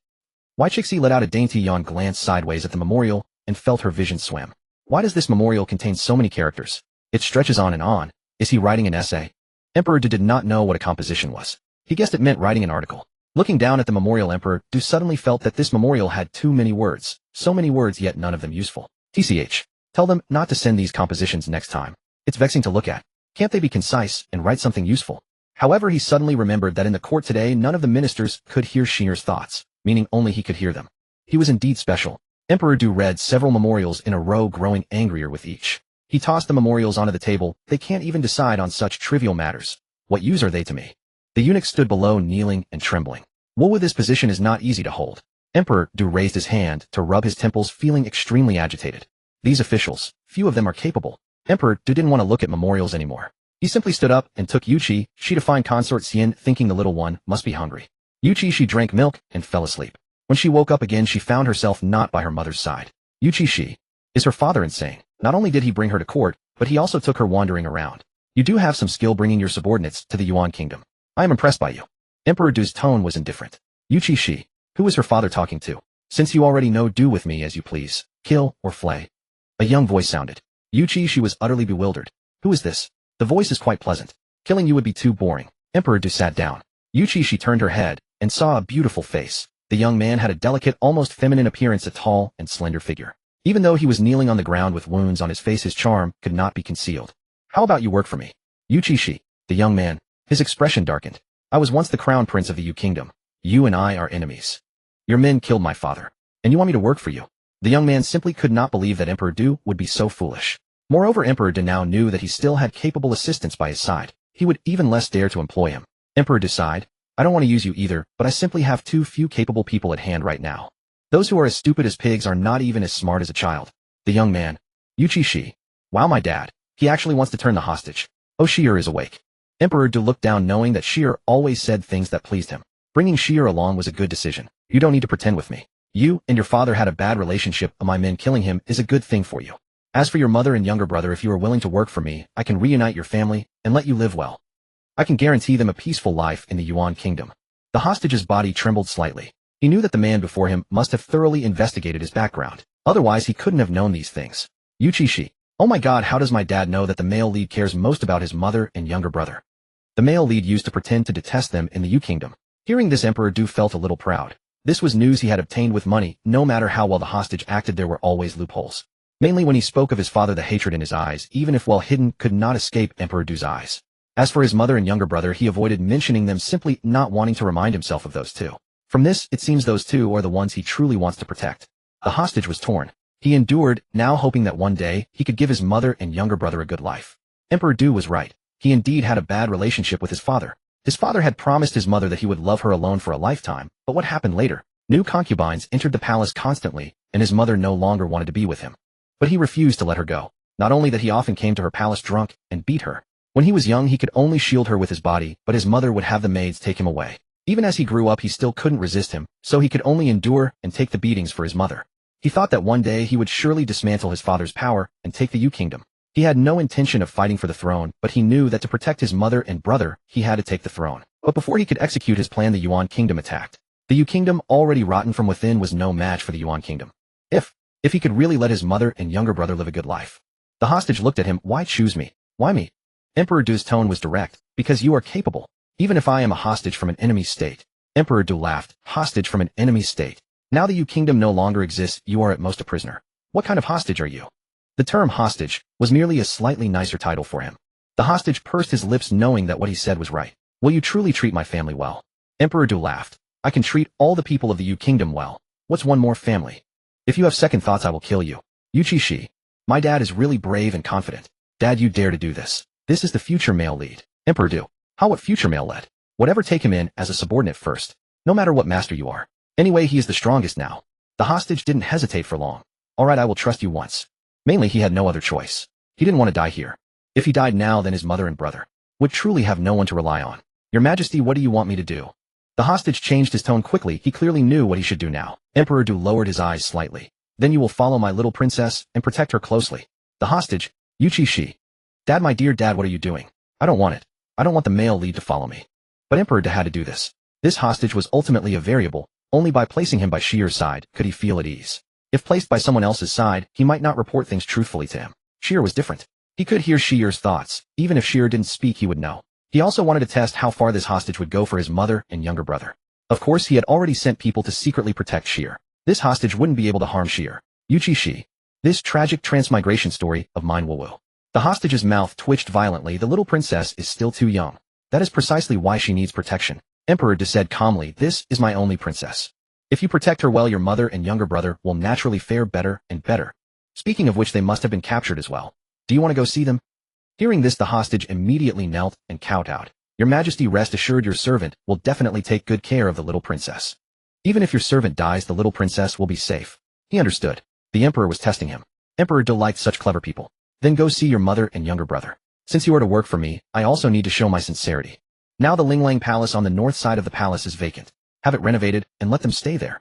Yuchi Xi let out a dainty yawn, glanced sideways at the memorial, and felt her vision swim. Why does this memorial contain so many characters? It stretches on and on. Is he writing an essay? Emperor Du did not know what a composition was. He guessed it meant writing an article. Looking down at the memorial, Emperor Du suddenly felt that this memorial had too many words. So many words, yet none of them useful. TCH. Tell them not to send these compositions next time. It's vexing to look at. Can't they be concise and write something useful? However, he suddenly remembered that in the court today none of the ministers could hear Shir's thoughts, meaning only he could hear them. He was indeed special. Emperor Du read several memorials in a row, growing angrier with each. He tossed the memorials onto the table. They can't even decide on such trivial matters. What use are they to me? The eunuch stood below, kneeling and trembling. Woe with this position is not easy to hold. Emperor Du raised his hand to rub his temples, feeling extremely agitated. These officials, few of them are capable. Emperor Du didn't want to look at memorials anymore. He simply stood up and took Yuchi Xi to find Consort Xian, thinking the little one must be hungry. Yuchi Xi drank milk and fell asleep. When she woke up again, she found herself not by her mother's side. Yuchi Xi. Is her father insane? Not only did he bring her to court, but he also took her wandering around. You do have some skill bringing your subordinates to the Yuan kingdom. I am impressed by you. Emperor Du's tone was indifferent. Yuchi Xi. Who is her father talking to? Since you already know, do with me as you please. Kill or flay. A young voice sounded. Yuchi Xi was utterly bewildered. Who is this? The voice is quite pleasant. Killing you would be too boring. Emperor Du sat down. Yuchi Xi turned her head and saw a beautiful face. The young man had a delicate, almost feminine appearance, a tall and slender figure. Even though he was kneeling on the ground with wounds on his face, his charm could not be concealed. How about you work for me? Yuchi Xi. The young man. His expression darkened. I was once the crown prince of the Yu kingdom. You and I are enemies. Your men killed my father. And you want me to work for you? The young man simply could not believe that Emperor Du would be so foolish. Moreover, Emperor Du now knew that he still had capable assistants by his side. He would even less dare to employ him. Emperor Du sighed. I don't want to use you either, but I simply have too few capable people at hand right now. Those who are as stupid as pigs are not even as smart as a child. The young man. Yuchi Xi. Wow, my dad. He actually wants to turn the hostage. Oh, Shir is awake. Emperor Du looked down, knowing that Shir always said things that pleased him. Bringing Shir along was a good decision. You don't need to pretend with me. You and your father had a bad relationship. My men killing him is a good thing for you. As for your mother and younger brother, if you are willing to work for me, I can reunite your family and let you live well. I can guarantee them a peaceful life in the Yuan kingdom. The hostage's body trembled slightly. He knew that the man before him must have thoroughly investigated his background. Otherwise, he couldn't have known these things. Yuchi Xi. Oh my god, how does my dad know that the male lead cares most about his mother and younger brother? The male lead used to pretend to detest them in the Yu kingdom. Hearing this, Emperor Du felt a little proud. This was news he had obtained with money. No matter how well the hostage acted, there were always loopholes. Mainly when he spoke of his father, the hatred in his eyes, even if well hidden, could not escape Emperor Du's eyes. As for his mother and younger brother, he avoided mentioning them, simply not wanting to remind himself of those two. From this, it seems those two are the ones he truly wants to protect. The hostage was torn. He endured, now hoping that one day he could give his mother and younger brother a good life. Emperor Du was right. He indeed had a bad relationship with his father. His father had promised his mother that he would love her alone for a lifetime, but what happened later? New concubines entered the palace constantly, and his mother no longer wanted to be with him. But he refused to let her go. Not only that, he often came to her palace drunk and beat her. When he was young, he could only shield her with his body, but his mother would have the maids take him away. Even as he grew up, he still couldn't resist him, so he could only endure and take the beatings for his mother. He thought that one day he would surely dismantle his father's power and take the Yu kingdom. He had no intention of fighting for the throne, but he knew that to protect his mother and brother, he had to take the throne. But before he could execute his plan, the Yuan kingdom attacked. The Yu kingdom, already rotten from within, was no match for the Yuan kingdom. If he could really let his mother and younger brother live a good life. The hostage looked at him. Why choose me? Why me? Emperor Du's tone was direct. Because you are capable. Even if I am a hostage from an enemy state. Emperor Du laughed. Hostage from an enemy state. Now the Yu kingdom no longer exists, you are at most a prisoner. What kind of hostage are you? The term hostage was merely a slightly nicer title for him. The hostage pursed his lips, knowing that what he said was right. Will you truly treat my family well? Emperor Du laughed. I can treat all the people of the Yu kingdom well. What's one more family? If you have second thoughts, I will kill you. Yuchi Xi. My dad is really brave and confident. Dad, you dare to do this. This is the future male lead. Emperor Du. How what future male led? Whatever, take him in as a subordinate first. No matter what master you are. Anyway, he is the strongest now. The hostage didn't hesitate for long. Alright, I will trust you once. Mainly, he had no other choice. He didn't want to die here. If he died now, then his mother and brother would truly have no one to rely on. Your Majesty, what do you want me to do? The hostage changed his tone quickly. He clearly knew what he should do now. Emperor Du lowered his eyes slightly. Then you will follow my little princess and protect her closely. The hostage. Yuchi Xi. Dad, my dear dad, what are you doing? I don't want it. I don't want the male lead to follow me. But Emperor Du had to do this. This hostage was ultimately a variable, Only by placing him by Shier's side could he feel at ease. If placed by someone else's side, he might not report things truthfully to him. Shier was different. He could hear Shier's thoughts. Even if Shier didn't speak, he would know. He also wanted to test how far this hostage would go for his mother and younger brother. Of course, he had already sent people to secretly protect Shier. This hostage wouldn't be able to harm Shier. Yuchi Xi. This tragic transmigration story of mine will. The hostage's mouth twitched violently. The little princess is still too young. That is precisely why she needs protection. Emperor De said calmly, this is my only princess. If you protect her well, your mother and younger brother will naturally fare better and better. Speaking of which, they must have been captured as well. Do you want to go see them? Hearing this, the hostage immediately knelt and kowtowed. Your Majesty, rest assured, your servant will definitely take good care of the little princess. Even if your servant dies, the little princess will be safe. He understood. The emperor was testing him. Emperor De liked such clever people. Then go see your mother and younger brother. Since you are to work for me, I also need to show my sincerity. Now the Linglang Palace on the north side of the palace is vacant. Have it renovated and let them stay there.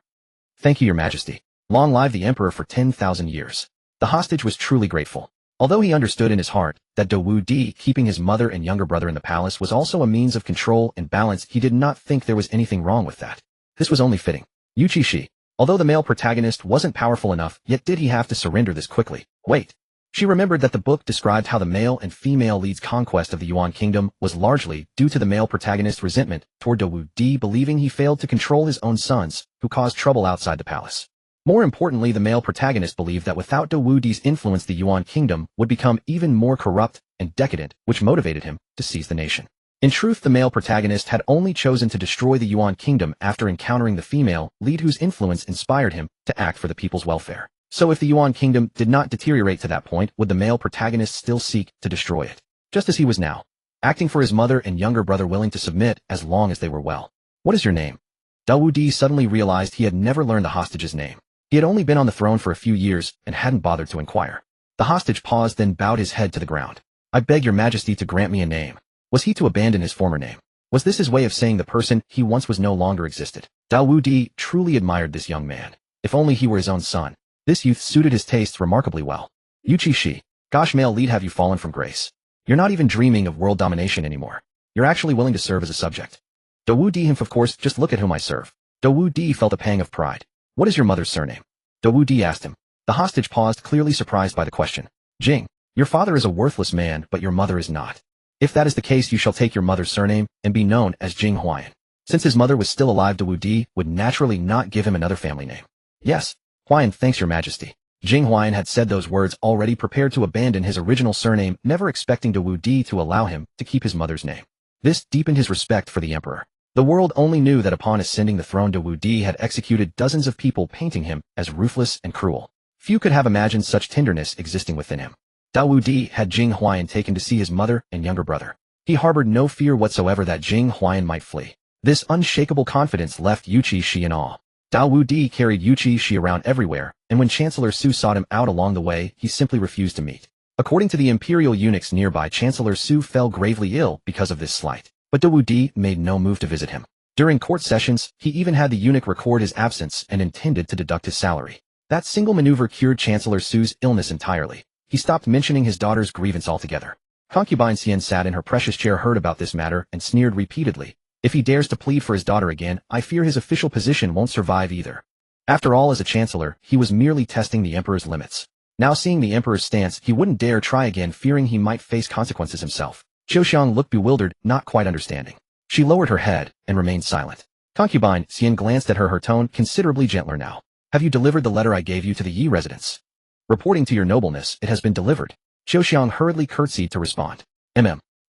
Thank you, your Majesty. Long live the emperor for 10,000 years. The hostage was truly grateful. Although he understood in his heart that Da Wu Di keeping his mother and younger brother in the palace was also a means of control and balance, he did not think there was anything wrong with that. This was only fitting. Yuchi Xi. Although the male protagonist wasn't powerful enough, yet did he have to surrender this quickly? Wait. She remembered that the book described how the male and female lead's conquest of the Yuan kingdom was largely due to the male protagonist's resentment toward Da Wu Di, believing he failed to control his own sons, who caused trouble outside the palace. More importantly, the male protagonist believed that without Da Wu Di's influence, the Yuan kingdom would become even more corrupt and decadent, which motivated him to seize the nation. In truth, the male protagonist had only chosen to destroy the Yuan kingdom after encountering the female lead whose influence inspired him to act for the people's welfare. So if the Yuan kingdom did not deteriorate to that point, would the male protagonist still seek to destroy it? Just as he was now, acting for his mother and younger brother, willing to submit as long as they were well. What is your name? Da Wu Di suddenly realized he had never learned the hostage's name. He had only been on the throne for a few years and hadn't bothered to inquire. The hostage paused, then bowed his head to the ground. I beg your Majesty to grant me a name. Was he to abandon his former name? Was this his way of saying the person he once was no longer existed? Da Wu Di truly admired this young man. If only he were his own son. This youth suited his tastes remarkably well. Yuchi Xi. Gosh, male lead, have you fallen from grace? You're not even dreaming of world domination anymore. You're actually willing to serve as a subject. Da Wu Di, of course, just look at whom I serve. Da Wu Di felt a pang of pride. What is your mother's surname? Da Wu Di asked him. The hostage paused, clearly surprised by the question. Jing. Your father is a worthless man, but your mother is not. If that is the case, you shall take your mother's surname and be known as Jing Huayan. Since his mother was still alive, Da Wu Di would naturally not give him another family name. Yes. Huayan, thanks your Majesty. Jing Huayan had said those words already, prepared to abandon his original surname, never expecting Da Wu Di to allow him to keep his mother's name. This deepened his respect for the emperor. The world only knew that upon ascending the throne, Da Wu Di had executed dozens of people, painting him as ruthless and cruel. Few could have imagined such tenderness existing within him. Da Wu Di had Jing Huayan taken to see his mother and younger brother. He harbored no fear whatsoever that Jing Huayan might flee. This unshakable confidence left Yuchi Xi in awe. Da Wu Di carried Yuchi Xi around everywhere, and when Chancellor Su sought him out along the way, he simply refused to meet. According to the imperial eunuchs nearby, Chancellor Su fell gravely ill because of this slight. But Da Wu Di made no move to visit him. During court sessions, he even had the eunuch record his absence and intended to deduct his salary. That single maneuver cured Chancellor Su's illness entirely. He stopped mentioning his daughter's grievance altogether. Concubine Xian sat in her precious chair, heard about this matter, and sneered repeatedly. If he dares to plead for his daughter again, I fear his official position won't survive either. After all, as a chancellor, he was merely testing the emperor's limits. Now seeing the emperor's stance, he wouldn't dare try again, fearing he might face consequences himself. Xiaoxiang looked bewildered, not quite understanding. She lowered her head and remained silent. Concubine Xian glanced at her, her tone considerably gentler now. Have you delivered the letter I gave you to the Yi residence? Reporting to your nobleness, it has been delivered. Xiaoxiang hurriedly curtsied to respond.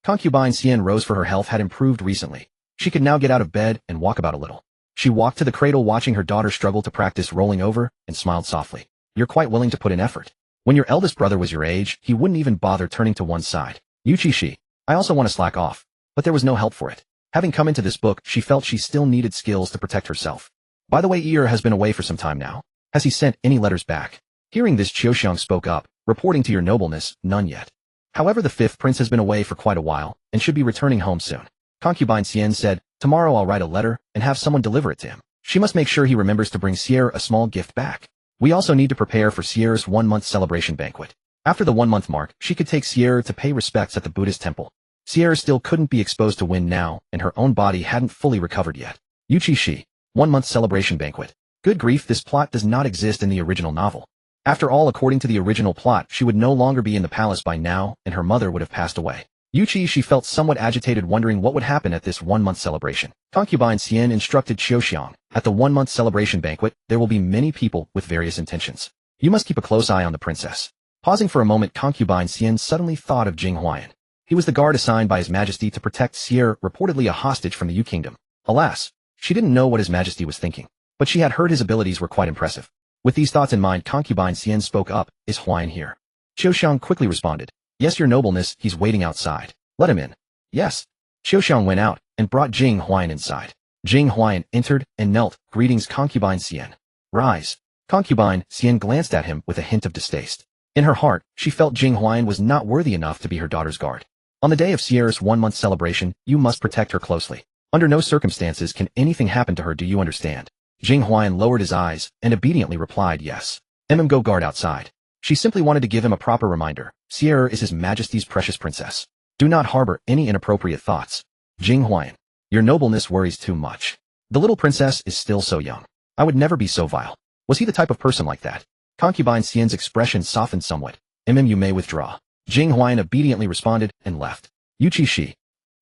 Concubine Xian rose, for her health had improved recently. She could now get out of bed and walk about a little. She walked to the cradle, watching her daughter struggle to practice rolling over, and smiled softly. You're quite willing to put in effort. When your eldest brother was your age, he wouldn't even bother turning to one side. Yuchi Xi. I also want to slack off. But there was no help for it. Having come into this book, she felt she still needed skills to protect herself. By the way, Ear has been away for some time now. Has he sent any letters back? Hearing this, Xiaoxiang spoke up. Reporting to your nobleness, none yet. However, the fifth prince has been away for quite a while, and should be returning home soon. Concubine Xian said, tomorrow I'll write a letter and have someone deliver it to him. She must make sure he remembers to bring Sierra a small gift back. We also need to prepare for Sierra's 1-month celebration banquet. After the 1-month mark, she could take Sierra to pay respects at the Buddhist temple. Sierra still couldn't be exposed to wind now, and her own body hadn't fully recovered yet. Yuchi Xi. 1-month celebration banquet. Good grief, this plot does not exist in the original novel. After all, according to the original plot, she would no longer be in the palace by now, and her mother would have passed away. Yuchi Xi felt somewhat agitated, wondering what would happen at this 1-month celebration. Concubine Xian instructed Xiaoxiang, at the 1-month celebration banquet, there will be many people with various intentions. You must keep a close eye on the princess. Pausing for a moment, Concubine Xian suddenly thought of Jing Huayan. He was the guard assigned by His Majesty to protect Sierra, reportedly a hostage from the Yu Kingdom. Alas, she didn't know what His Majesty was thinking, but she had heard his abilities were quite impressive. With these thoughts in mind, Concubine Xian spoke up, "Is Huayan here?" Xiaoxiang quickly responded, "Yes, your nobleness, he's waiting outside. Let him in." Yes. Xiaoxiang went out and brought Jing Huayan inside. Jing Huayan entered and knelt. "Greetings, Concubine Xian." "Rise." Concubine Xian glanced at him with a hint of distaste. In her heart, she felt Jing Huayan was not worthy enough to be her daughter's guard. On the day of Sierra's 1-month celebration, you must protect her closely. Under no circumstances can anything happen to her, do you understand? Jing Huayan lowered his eyes and obediently replied yes. Go guard outside. She simply wanted to give him a proper reminder. Sierra is His Majesty's precious princess. Do not harbor any inappropriate thoughts. Jing Huayan, your nobleness worries too much. The little princess is still so young. I would never be so vile. Was he the type of person like that? Concubine Xian's expression softened somewhat. You may withdraw. Jing Huayan obediently responded and left. Yuchi Xi.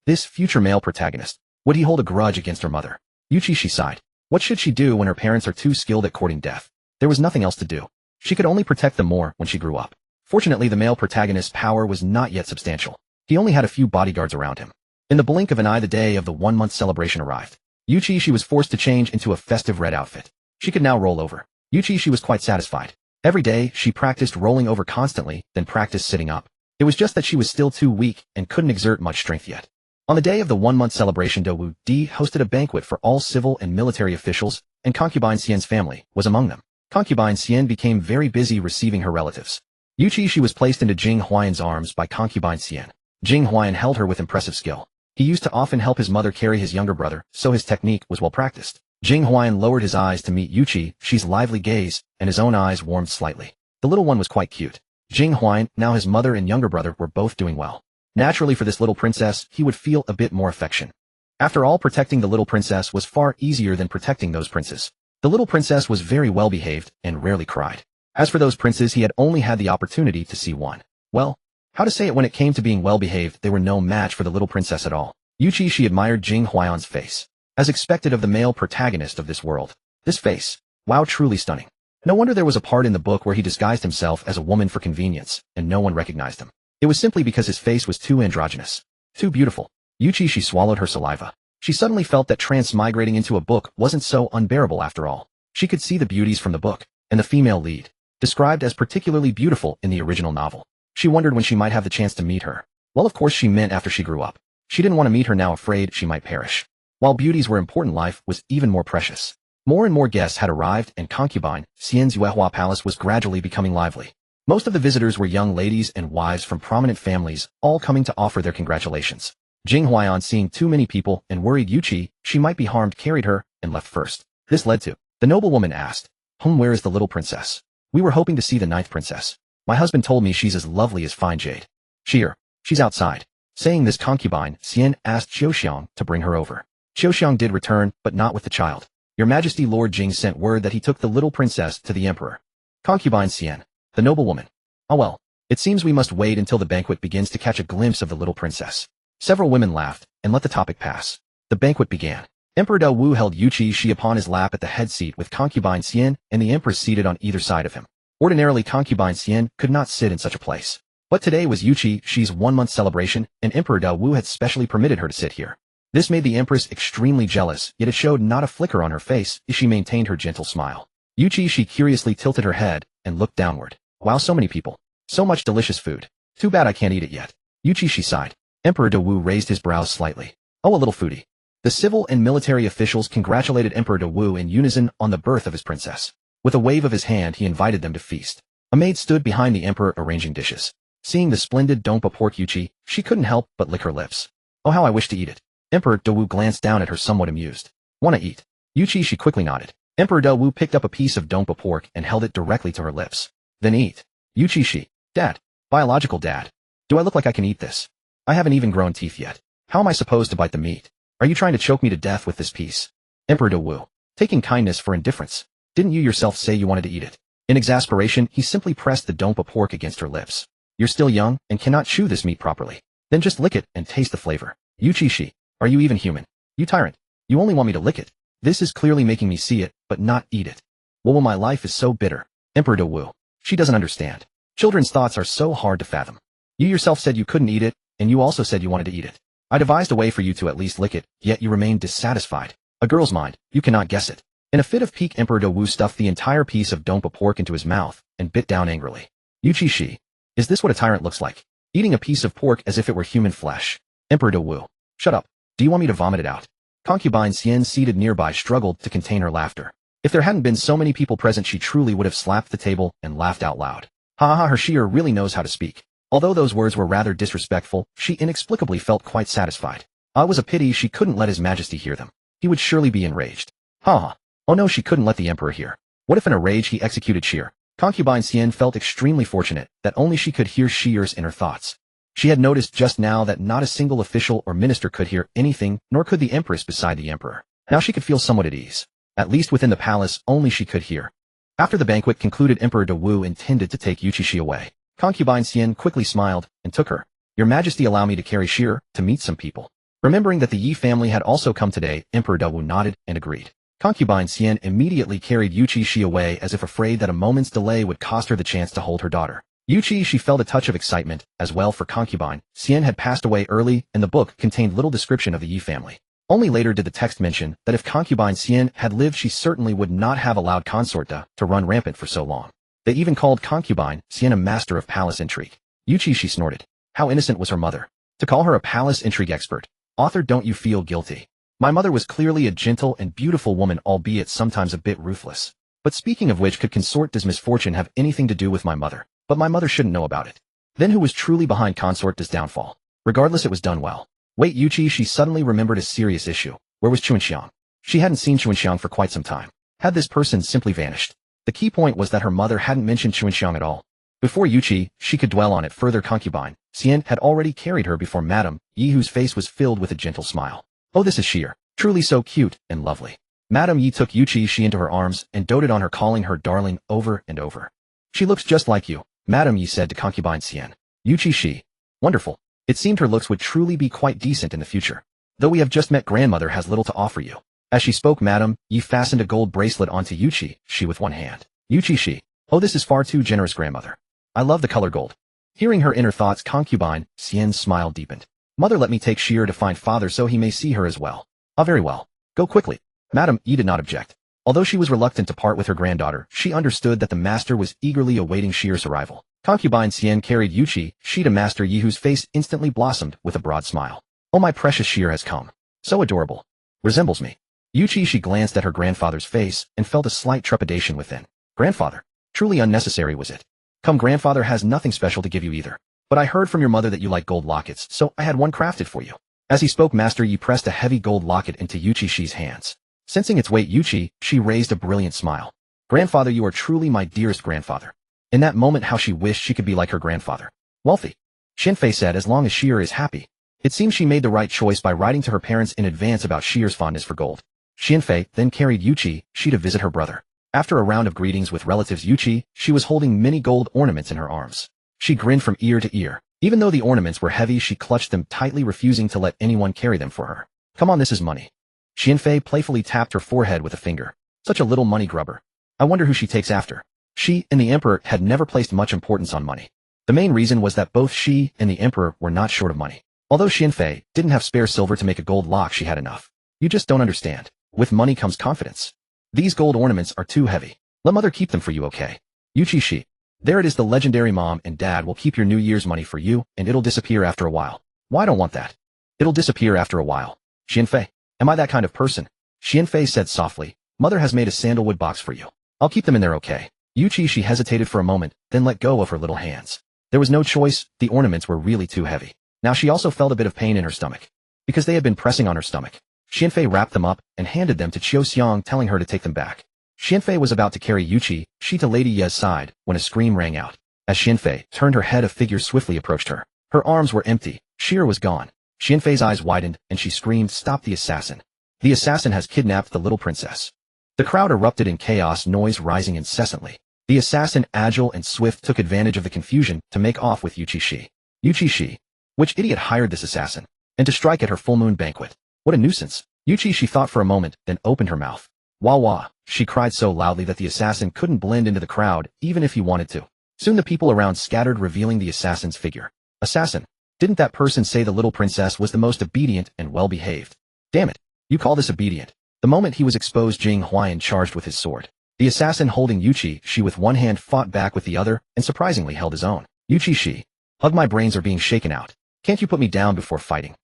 This future male protagonist. Would he hold a grudge against her mother? Yuchi Xi sighed. What should she do when her parents are too skilled at courting death? There was nothing else to do. She could only protect them more when she grew up. Fortunately, the male protagonist's power was not yet substantial. He only had a few bodyguards around him. In the blink of an eye, the day of the 1-month celebration arrived. Yuchi Xi was forced to change into a festive red outfit. She could now roll over. Yuchi Xi was quite satisfied. Every day, she practiced rolling over constantly, then practiced sitting up. It was just that she was still too weak and couldn't exert much strength yet. On the day of the 1-month celebration, Wu Di hosted a banquet for all civil and military officials, and Concubine Xian's family was among them. Concubine Xian became very busy receiving her relatives. Yuchi Xi was placed into Jing Huayan's arms by Concubine Xian. Jing Huayan held her with impressive skill. He used to often help his mother carry his younger brother, so his technique was well practiced. Jing Huayan lowered his eyes to meet Yuchi Xi's lively gaze, and his own eyes warmed slightly. The little one was quite cute. Jing Huayan, now his mother and younger brother, were both doing well. Naturally, for this little princess, he would feel a bit more affection. After all, protecting the little princess was far easier than protecting those princes. The little princess was very well behaved and rarely cried. As for those princes, he had only had the opportunity to see one. Well, how to say it, when it came to being well behaved, they were no match for the little princess at all. Yuchi Xi admired Jing Huayan's face. As expected of the male protagonist of this world. This face. Wow, truly stunning. No wonder there was a part in the book where he disguised himself as a woman for convenience, and no one recognized him. It was simply because his face was too androgynous. Too beautiful. Yuchi Xi swallowed her saliva. She suddenly felt that transmigrating into a book wasn't so unbearable after all. She could see the beauties from the book, and the female lead, described as particularly beautiful in the original novel. She wondered when she might have the chance to meet her. Well, of course she meant after she grew up. She didn't want to meet her now, afraid she might perish. While beauties were important, life was even more precious. More and more guests had arrived, and Concubine Xian's Yuehua Palace was gradually becoming lively. Most of the visitors were young ladies and wives from prominent families, all coming to offer their congratulations. Jing Huayan, seeing too many people and worried Yuchi she might be harmed, carried her and left first. This led to, the noblewoman asked, where is the little princess? We were hoping to see the 9th princess. My husband told me she's as lovely as fine jade. She's outside. Saying this, Concubine Xian asked Xiaoxiang to bring her over. Xiaoxiang did return, but not with the child. Your Majesty, Lord Jing sent word that he took the little princess to the emperor. Concubine Xian, the noblewoman. Oh well, it seems we must wait until the banquet begins to catch a glimpse of the little princess. Several women laughed and let the topic pass. The banquet began. Emperor Wu held Yuchi Xi upon his lap at the head seat with Concubine Xian and the empress seated on either side of him. Ordinarily, Concubine Xian could not sit in such a place. But today was Yuchi Xi's 1-month celebration, and Emperor Wu had specially permitted her to sit here. This made the empress extremely jealous, yet it showed not a flicker on her face as she maintained her gentle smile. Yuchi Xi curiously tilted her head and looked downward. Wow, so many people. So much delicious food. Too bad I can't eat it yet. Yuchi Xi sighed. Emperor Wu raised his brows slightly. Oh, a little foodie. The civil and military officials congratulated Emperor Wu in unison on the birth of his princess. With a wave of his hand, he invited them to feast. A maid stood behind the emperor arranging dishes. Seeing the splendid dompa pork Yuchi, she couldn't help but lick her lips. Oh, how I wish to eat it. Emperor Wu glanced down at her somewhat amused. Wanna eat? Yuchi Xi quickly nodded. Emperor Wu picked up a piece of dompa pork and held it directly to her lips. Then eat. Yuchi Xi. Dad. Biological dad. Do I look like I can eat this? I haven't even grown teeth yet. How am I supposed to bite the meat? Are you trying to choke me to death with this piece? Emperor Wu. taking kindness for indifference. Didn't you yourself say you wanted to eat it? In exasperation, he simply pressed the dompa pork against her lips. You're still young and cannot chew this meat properly. Then just lick it and taste the flavor. Yuchi Xi, are you even human? You tyrant. You only want me to lick it. This is clearly making me see it, but not eat it. Well, my life is so bitter. Emperor De Wu. She doesn't understand. Children's thoughts are so hard to fathom. You yourself said you couldn't eat it, and you also said you wanted to eat it. I devised a way for you to at least lick it, yet you remain dissatisfied. A girl's mind, you cannot guess it. In a fit of pique, Emperor De Wu stuffed the entire piece of dompa pork into his mouth and bit down angrily. Yuchi Xi. Is this what a tyrant looks like? Eating a piece of pork as if it were human flesh. Emperor De Wu. Shut up. Do you want me to vomit it out? Concubine Xian seated nearby struggled to contain her laughter. If there hadn't been so many people present, she truly would have slapped the table and laughed out loud. Ha ha ha, her shear really knows how to speak. Although those words were rather disrespectful, she inexplicably felt quite satisfied. It was a pity she couldn't let His Majesty hear them. He would surely be enraged. Ha ha. Oh no, she couldn't let the Emperor hear. What if in a rage he executed shear? Concubine Xian felt extremely fortunate that only she could hear shear's inner thoughts. She had noticed just now that not a single official or minister could hear anything, nor could the Empress beside the Emperor. Now she could feel somewhat at ease. At least within the palace, only she could hear. After the banquet concluded, Emperor De Wu intended to take Yuchi Xi away. Concubine Xian quickly smiled and took her. Your Majesty, allow me to carry shear to meet some people. Remembering that the Yi family had also come today, Emperor De Wu nodded and agreed. Concubine Xian immediately carried Yuchi Xi away as if afraid that a moment's delay would cost her the chance to hold her daughter. Yuchi Xi felt a touch of excitement as well, for Concubine Xian had passed away early and the book contained little description of the Yi family. Only later did the text mention that if Concubine Xian had lived, she certainly would not have allowed Consort Da to run rampant for so long. They even called Concubine Xian a master of palace intrigue. Yuchi Xi snorted. How innocent was her mother. To call her a palace intrigue expert. Author, don't you feel guilty? My mother was clearly a gentle and beautiful woman, albeit sometimes a bit ruthless. But speaking of which, could Consort Da's misfortune have anything to do with my mother? But my mother shouldn't know about it. Then who was truly behind Consort Da's downfall? Regardless, it was done well. Wait, Yuchi Xi suddenly remembered a serious issue. Where was Chuanxiang? She hadn't seen Chuanxiang for quite some time. Had this person simply vanished? The key point was that her mother hadn't mentioned Chuanxiang at all. Before Yuchi Xi could dwell on it further, Concubine Xian had already carried her before Madame Yi, whose face was filled with a gentle smile. Oh, this is sheer. Truly so cute and lovely. Madame Yi took Yuchi Xi into her arms and doted on her, calling her darling over and over. She looks just like you, Madame Yi said to Concubine Xian. Yuchi Xi. Wonderful. It seemed her looks would truly be quite decent in the future. Though we have just met, grandmother has little to offer you. As she spoke, Madame Yi fastened a gold bracelet onto Yuchi Xi with one hand. Yuchi Xi. Oh, this is far too generous, grandmother. I love the color gold. Hearing her inner thoughts, Concubine Xian's smile deepened. Mother, let me take shear to find father so he may see her as well. Ah, very well. Go quickly. Madame Yi did not object. Although she was reluctant to part with her granddaughter, she understood that the master was eagerly awaiting shear's arrival. Concubine Xian carried Yuchi Xi to Master Yi, whose face instantly blossomed with a broad smile. Oh, my precious shear has come. So adorable. Resembles me. Yuchi Xi glanced at her grandfather's face and felt a slight trepidation within. Grandfather. Truly unnecessary was it? Come, grandfather has nothing special to give you either. But I heard from your mother that you like gold lockets, so I had one crafted for you. As he spoke, Master Yi pressed a heavy gold locket into Yuchi Xi's hands. Sensing its weight, Yuchi Xi raised a brilliant smile. Grandfather, you are truly my dearest grandfather. In that moment, how she wished she could be like her grandfather. Wealthy. Xianfei said, as long as Shear is happy. It seems she made the right choice by writing to her parents in advance about Shear's fondness for gold. Xianfei then carried Yuchi Xi to visit her brother. After a round of greetings with relatives, Yuchi Xi was holding many gold ornaments in her arms. She grinned from ear to ear. Even though the ornaments were heavy, she clutched them tightly, refusing to let anyone carry them for her. Come on, this is money. Xianfei playfully tapped her forehead with a finger. Such a little money grubber. I wonder who she takes after. She and the Emperor had never placed much importance on money. The main reason was that both she and the Emperor were not short of money. Although Xianfei didn't have spare silver to make a gold lock, she had enough. You just don't understand. With money comes confidence. These gold ornaments are too heavy. Let mother keep them for you, okay? Yuchi Xi. There it is. The legendary mom and dad will keep your New Year's money for you, and it'll disappear after a while. Why, I don't want that. It'll disappear after a while. Xianfei. Am I that kind of person? Xianfei said softly. Mother has made a sandalwood box for you. I'll keep them in there, okay? Yuchi Xi hesitated for a moment, then let go of her little hands. There was no choice. The ornaments were really too heavy. Now she also felt a bit of pain in her stomach, because they had been pressing on her stomach. Xianfei wrapped them up and handed them to Qiu Xiang, telling her to take them back. Xianfei was about to carry Yuchi Xi to Lady Ye's side when a scream rang out. As Xianfei turned her head, a figure swiftly approached her. Her arms were empty. Shear was gone. Xianfei's eyes widened and she screamed, "Stop the assassin! The assassin has kidnapped the little princess." The crowd erupted in chaos, noise rising incessantly. The assassin, agile and swift, took advantage of the confusion to make off with Yuchi Xi. Yuchi Xi. Which idiot hired this assassin? And to strike at her full moon banquet. What a nuisance. Yuchi Xi thought for a moment, then opened her mouth. Wah wah, she cried so loudly that the assassin couldn't blend into the crowd, even if he wanted to. Soon the people around scattered, revealing the assassin's figure. Assassin. Didn't that person say the little princess was the most obedient and well-behaved? Damn it. You call this obedient? The moment he was exposed, Jing Huayan charged with his sword. The assassin, holding Yuchi Xi with one hand, fought back with the other, and surprisingly held his own. Yuchi Xi. Hug, my brains are being shaken out. Can't you put me down before fighting?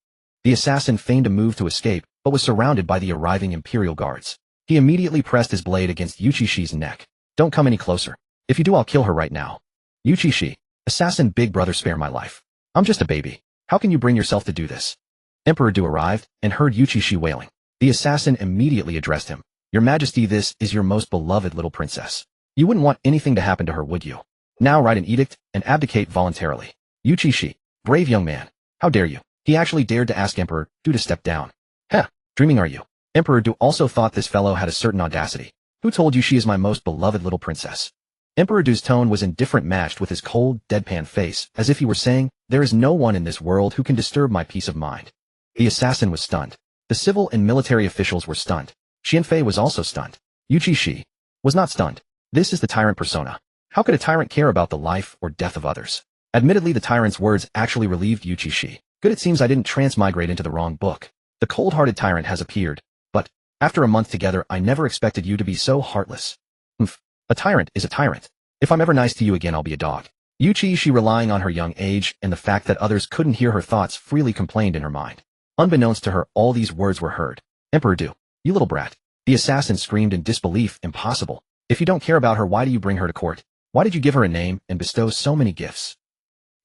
The assassin feigned a move to escape, but was surrounded by the arriving Imperial guards. He immediately pressed his blade against Yuchi Xi's neck. Don't come any closer. If you do, I'll kill her right now. Yuchi Xi. Assassin, big brother, spare my life. I'm just a baby. How can you bring yourself to do this? Emperor Du arrived and heard Yuchi Xi wailing. The assassin immediately addressed him. Your Majesty, this is your most beloved little princess. You wouldn't want anything to happen to her, would you? Now write an edict and abdicate voluntarily. Yuchi Xi. Brave young man. How dare you? He actually dared to ask Emperor Du to step down. Heh, dreaming are you? Emperor Du also thought this fellow had a certain audacity. Who told you she is my most beloved little princess? Emperor Du's tone was indifferent, matched with his cold, deadpan face, as if he were saying, there is no one in this world who can disturb my peace of mind. The assassin was stunned. The civil and military officials were stunned. Xianfei was also stunned. Yuchi Xi was not stunned. This is the tyrant persona. How could a tyrant care about the life or death of others? Admittedly, the tyrant's words actually relieved Yuchi Xi. Good, it seems I didn't transmigrate into the wrong book. The cold-hearted tyrant has appeared, but, after a month together, I never expected you to be so heartless. Humph. A tyrant is a tyrant. If I'm ever nice to you again, I'll be a dog. Yuchi Xi, relying on her young age and the fact that others couldn't hear her thoughts, freely complained in her mind. Unbeknownst to her, all these words were heard. Emperor Du, you little brat. The assassin screamed in disbelief. Impossible. If you don't care about her, why do you bring her to court? Why did you give her a name and bestow so many gifts?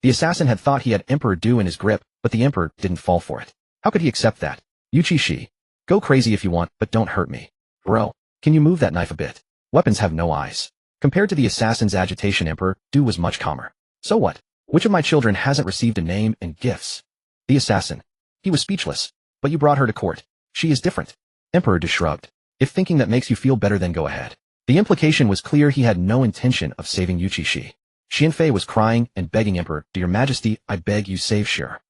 The assassin had thought he had Emperor Du in his grip, but the emperor didn't fall for it. How could he accept that? Yuchi Xi. Go crazy if you want, but don't hurt me. Bro, can you move that knife a bit? Weapons have no eyes. Compared to the assassin's agitation, Emperor Du was much calmer. So what? Which of my children hasn't received a name and gifts? The assassin. He was speechless. But you brought her to court. She is different. Emperor Du shrugged. If thinking that makes you feel better, then go ahead. The implication was clear. He had no intention of saving Yuchi Xi. Xianfei was crying and begging Emperor, "To your Majesty, I beg you, save Shir."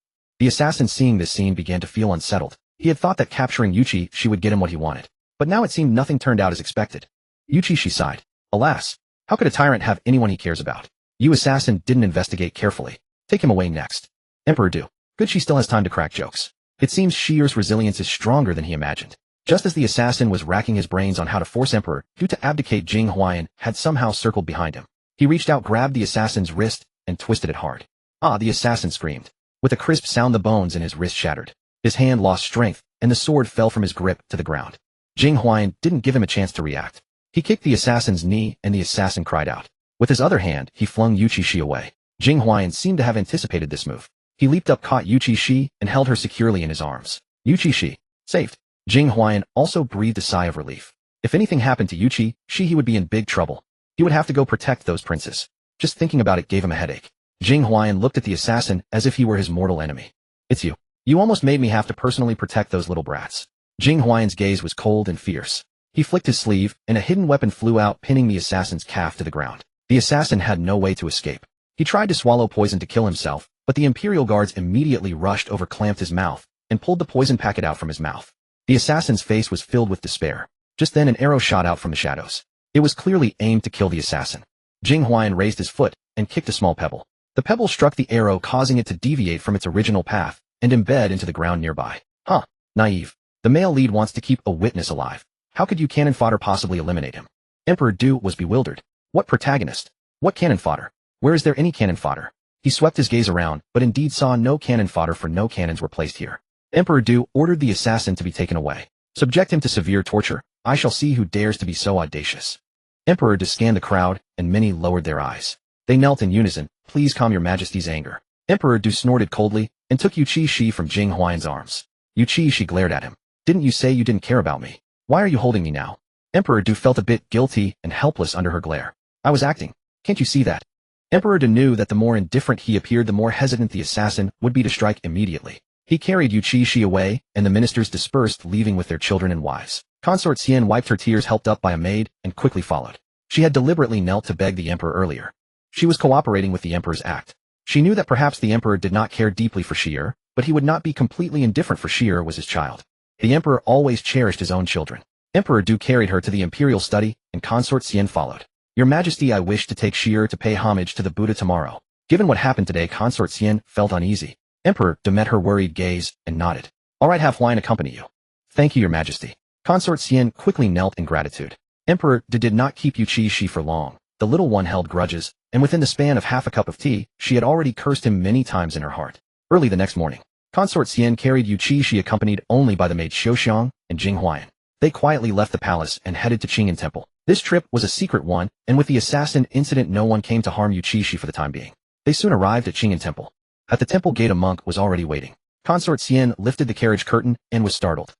The assassin, seeing this scene, began to feel unsettled. He had thought that capturing Yuchi Xi would get him what he wanted. But now it seemed nothing turned out as expected. Yuchi Xi sighed. Alas, how could a tyrant have anyone he cares about? You assassin didn't investigate carefully. Take him away next. Emperor Du. Good, she still has time to crack jokes. It seems Shir's resilience is stronger than he imagined. Just as the assassin was racking his brains on how to force Emperor Du to abdicate, Jing Huayan had somehow circled behind him. He reached out, grabbed the assassin's wrist, and twisted it hard. Ah, the assassin screamed. With a crisp sound, the bones in his wrist shattered. His hand lost strength, and the sword fell from his grip to the ground. Jing Huayan didn't give him a chance to react. He kicked the assassin's knee, and the assassin cried out. With his other hand, he flung Yuchi Xi away. Jing Huayan seemed to have anticipated this move. He leaped up, caught Yuchi Xi, and held her securely in his arms. Yuchi Xi. Saved. Jing Huayan also breathed a sigh of relief. If anything happened to Yuchi Xi, he would be in big trouble. He would have to go protect those princes. Just thinking about it gave him a headache. Jing Huayan looked at the assassin as if he were his mortal enemy. It's you. You almost made me have to personally protect those little brats. Jing Huayan's gaze was cold and fierce. He flicked his sleeve, and a hidden weapon flew out, pinning the assassin's calf to the ground. The assassin had no way to escape. He tried to swallow poison to kill himself, but the Imperial guards immediately rushed over, clamped his mouth, and pulled the poison packet out from his mouth. The assassin's face was filled with despair. Just then an arrow shot out from the shadows. It was clearly aimed to kill the assassin. Jing Huayan raised his foot and kicked a small pebble. The pebble struck the arrow, causing it to deviate from its original path and embed into the ground nearby. Huh. Naive. The male lead wants to keep a witness alive. How could you cannon fodder possibly eliminate him? Emperor Du was bewildered. What protagonist? What cannon fodder? Where is there any cannon fodder? He swept his gaze around, but indeed saw no cannon fodder, for no cannons were placed here. Emperor Du ordered the assassin to be taken away. Subject him to severe torture. I shall see who dares to be so audacious. Emperor Du scanned the crowd, and many lowered their eyes. They knelt in unison. Please calm your Majesty's anger. Emperor Du snorted coldly and took Yuchi Xi from Jing Huayan's arms. Yuchi Xi glared at him. Didn't you say you didn't care about me? Why are you holding me now? Emperor Du felt a bit guilty and helpless under her glare. I was acting. Can't you see that? Emperor Du knew that the more indifferent he appeared, the more hesitant the assassin would be to strike immediately. He carried Yuchi Xi away, and the ministers dispersed, leaving with their children and wives. Consort Xian wiped her tears, helped up by a maid, and quickly followed. She had deliberately knelt to beg the emperor earlier. She was cooperating with the emperor's act. She knew that perhaps the emperor did not care deeply for Xi, but he would not be completely indifferent, for Xi was his child. The emperor always cherished his own children. Emperor Du carried her to the imperial study, and Consort Xian followed. Your Majesty, I wish to take Xi to pay homage to the Buddha tomorrow. Given what happened today, Consort Xian felt uneasy. Emperor Du met her worried gaze and nodded. All right, have Huan accompany you. Thank you, Your Majesty. Consort Xian quickly knelt in gratitude. Emperor Du did not keep Yuchi Xi for long. The little one held grudges, and within the span of half a cup of tea, she had already cursed him many times in her heart. Early the next morning, Consort Xian carried Yuchi Xi accompanied only by the maid Xiaoxiang and Jing Huayan. They quietly left the palace and headed to Qing'an Temple. This trip was a secret one, and with the assassin incident no one came to harm Yuchi Xi for the time being. They soon arrived at Qing'an Temple. At the temple gate a monk was already waiting. Consort Xian lifted the carriage curtain and was startled.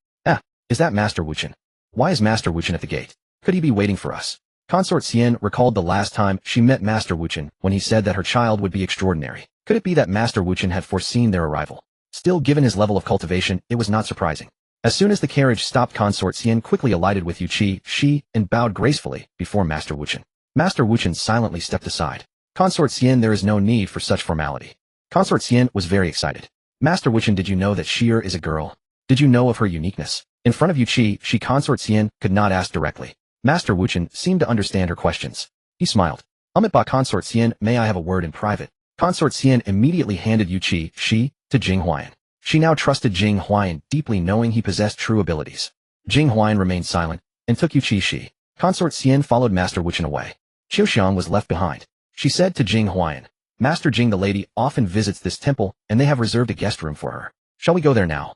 Is that Master Wuchen? Why is Master Wuchen at the gate? Could he be waiting for us? Consort Xian recalled the last time she met Master Wuchen when he said that her child would be extraordinary. Could it be that Master Wuchen had foreseen their arrival? Still, given his level of cultivation, it was not surprising. As soon as the carriage stopped, Consort Xian quickly alighted with Yuchi Xi and bowed gracefully before Master Wuchen. Master Wuchen silently stepped aside. Consort Xian, there is no need for such formality. Consort Xian was very excited. Master Wuchen, did you know that Xi is a girl? Did you know of her uniqueness? In front of Yuchi Xi, Consort Xian could not ask directly. Master Wuchen seemed to understand her questions. He smiled. Ba Consort Xian, may I have a word in private? Consort Xian immediately handed Yuchi Xi to Jing Huayan. She now trusted Jing Huayan deeply, knowing he possessed true abilities. Jing Huayan remained silent and took Yuchi Xi. Consort Xian followed Master Wuchen away. Xiaoxiang was left behind. She said to Jing Huayan, Master Jing, the lady often visits this temple, and they have reserved a guest room for her. Shall we go there now?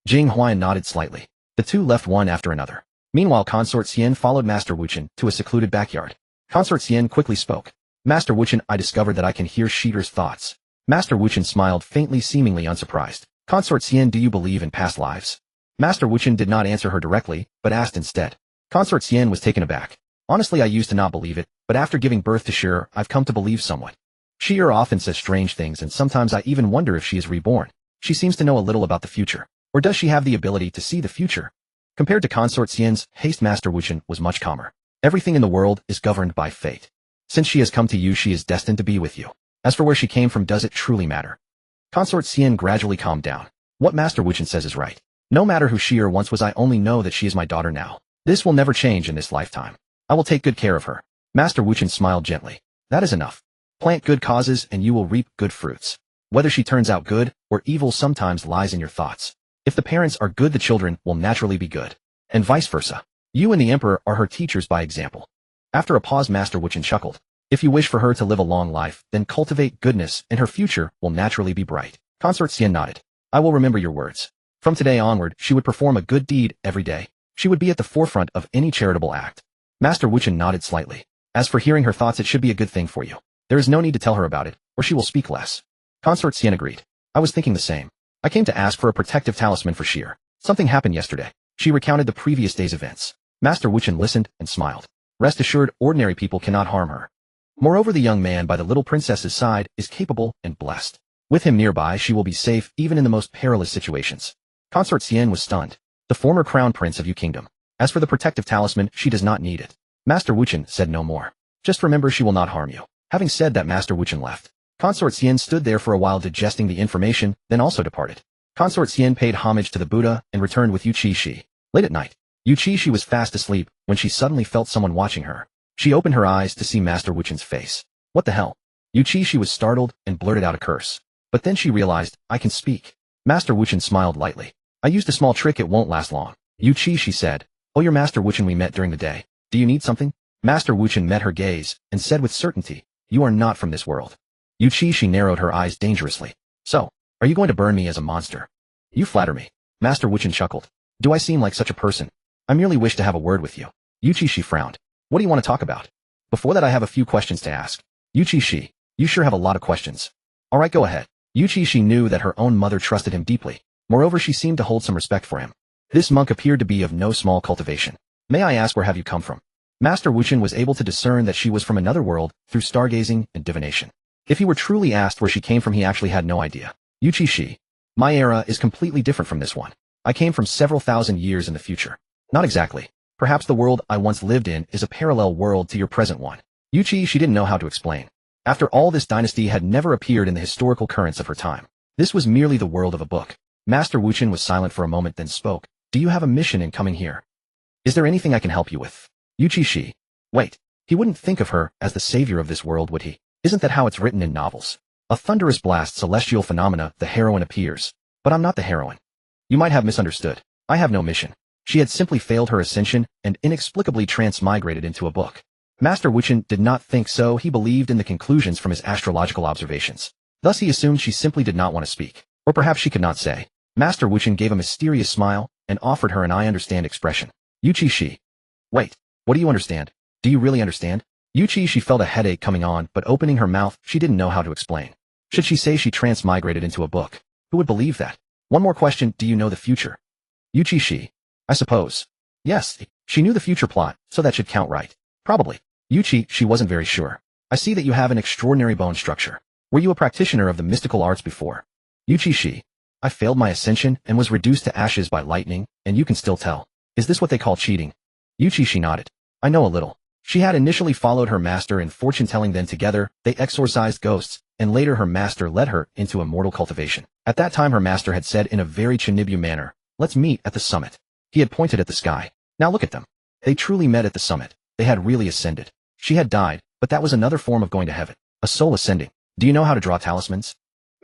Jing Huayan nodded slightly. The two left one after another. Meanwhile, Consort Xian followed Master Wuchen to a secluded backyard. Consort Xian quickly spoke. Master Wuchen, I discovered that I can hear Shi'er's thoughts. Master Wuchen smiled faintly, seemingly unsurprised. Consort Xian, do you believe in past lives? Master Wuchen did not answer her directly, but asked instead. Consort Xian was taken aback. Honestly, I used to not believe it, but after giving birth to Shi, I've come to believe somewhat. Shi often says strange things, and sometimes I even wonder if she is reborn. She seems to know a little about the future. Or does she have the ability to see the future? Compared to Consort Xian's haste, Master Wuchen was much calmer. Everything in the world is governed by fate. Since she has come to you, she is destined to be with you. As for where she came from, does it truly matter? Consort Xian gradually calmed down. What Master Wuchen says is right. No matter who Shi once was, I only know that she is my daughter now. This will never change in this lifetime. I will take good care of her. Master Wuchen smiled gently. That is enough. Plant good causes and you will reap good fruits. Whether she turns out good or evil sometimes lies in your thoughts. If the parents are good, the children will naturally be good. And vice versa. You and the emperor are her teachers by example. After a pause, Master Wuchen chuckled. If you wish for her to live a long life, then cultivate goodness, and her future will naturally be bright. Consort Xian nodded. I will remember your words. From today onward, she would perform a good deed every day. She would be at the forefront of any charitable act. Master Wuchen nodded slightly. As for hearing her thoughts, it should be a good thing for you. There is no need to tell her about it, or she will speak less. Consort Xian agreed. I was thinking the same. I came to ask for a protective talisman for Shi. Something happened yesterday. She recounted the previous day's events. Master Wuchen listened and smiled. Rest assured, ordinary people cannot harm her. Moreover, the young man by the little princess's side is capable and blessed. With him nearby, she will be safe even in the most perilous situations. Consort Xian was stunned. The former crown prince of Yu Kingdom. As for the protective talisman, she does not need it. Master Wuchen said no more. Just remember, she will not harm you. Having said that, Master Wuchen left. Consort Xian stood there for a while digesting the information, then also departed. Consort Xian paid homage to the Buddha and returned with Yuchi Xi. Late at night, Yuchi Xi was fast asleep when she suddenly felt someone watching her. She opened her eyes to see Master Wuchen's face. What the hell? Yuchi Xi was startled and blurted out a curse. But then she realized, I can speak. Master Wuchen smiled lightly. I used a small trick, it won't last long. Yuchi Xi said, Oh, you're Master Wuchen we met during the day. Do you need something? Master Wuchen met her gaze and said with certainty, You are not from this world. Yuchi Xi narrowed her eyes dangerously. So, are you going to burn me as a monster? You flatter me. Master Wuchen chuckled. Do I seem like such a person? I merely wish to have a word with you. Yuchi Xi frowned. What do you want to talk about? Before that, I have a few questions to ask. Yuchi Xi, you sure have a lot of questions. Alright, go ahead. Yuchi Xi knew that her own mother trusted him deeply. Moreover, she seemed to hold some respect for him. This monk appeared to be of no small cultivation. May I ask, where have you come from? Master Wuchen was able to discern that she was from another world through stargazing and divination. If he were truly asked where she came from, he actually had no idea. Yuchi Xi. My era is completely different from this one. I came from several thousand years in the future. Not exactly. Perhaps the world I once lived in is a parallel world to your present one. Yuchi, she didn't know how to explain. After all, this dynasty had never appeared in the historical currents of her time. This was merely the world of a book. Master Wuchen was silent for a moment, then spoke. Do you have a mission in coming here? Is there anything I can help you with? Yuchi Xi. Wait. He wouldn't think of her as the savior of this world, would he? Isn't that how it's written in novels? A thunderous blast, celestial phenomena, the heroine appears. But I'm not the heroine. You might have misunderstood. I have no mission. She had simply failed her ascension and inexplicably transmigrated into a book. Master Wuchen did not think so. He believed in the conclusions from his astrological observations. Thus he assumed she simply did not want to speak. Or perhaps she could not say. Master Wuchen gave a mysterious smile and offered her an I understand expression. Yuchi Xi. Wait, what do you understand? Do you really understand? Yuchi, she felt a headache coming on, but opening her mouth, she didn't know how to explain. Should she say she transmigrated into a book? Who would believe that? One more question, do you know the future? Yuchi Xi. I suppose. Yes, she knew the future plot, so that should count, right? Probably. Yuchi, she wasn't very sure. I see that you have an extraordinary bone structure. Were you a practitioner of the mystical arts before? Yuchi Xi. I failed my ascension and was reduced to ashes by lightning, and you can still tell. Is this what they call cheating? Yuchi, she nodded. I know a little. She had initially followed her master in fortune-telling, then together, they exorcised ghosts, and later her master led her into immortal cultivation. At that time her master had said in a very Chinibyu manner, let's meet at the summit. He had pointed at the sky. Now look at them. They truly met at the summit. They had really ascended. She had died, but that was another form of going to heaven. A soul ascending. Do you know how to draw talismans?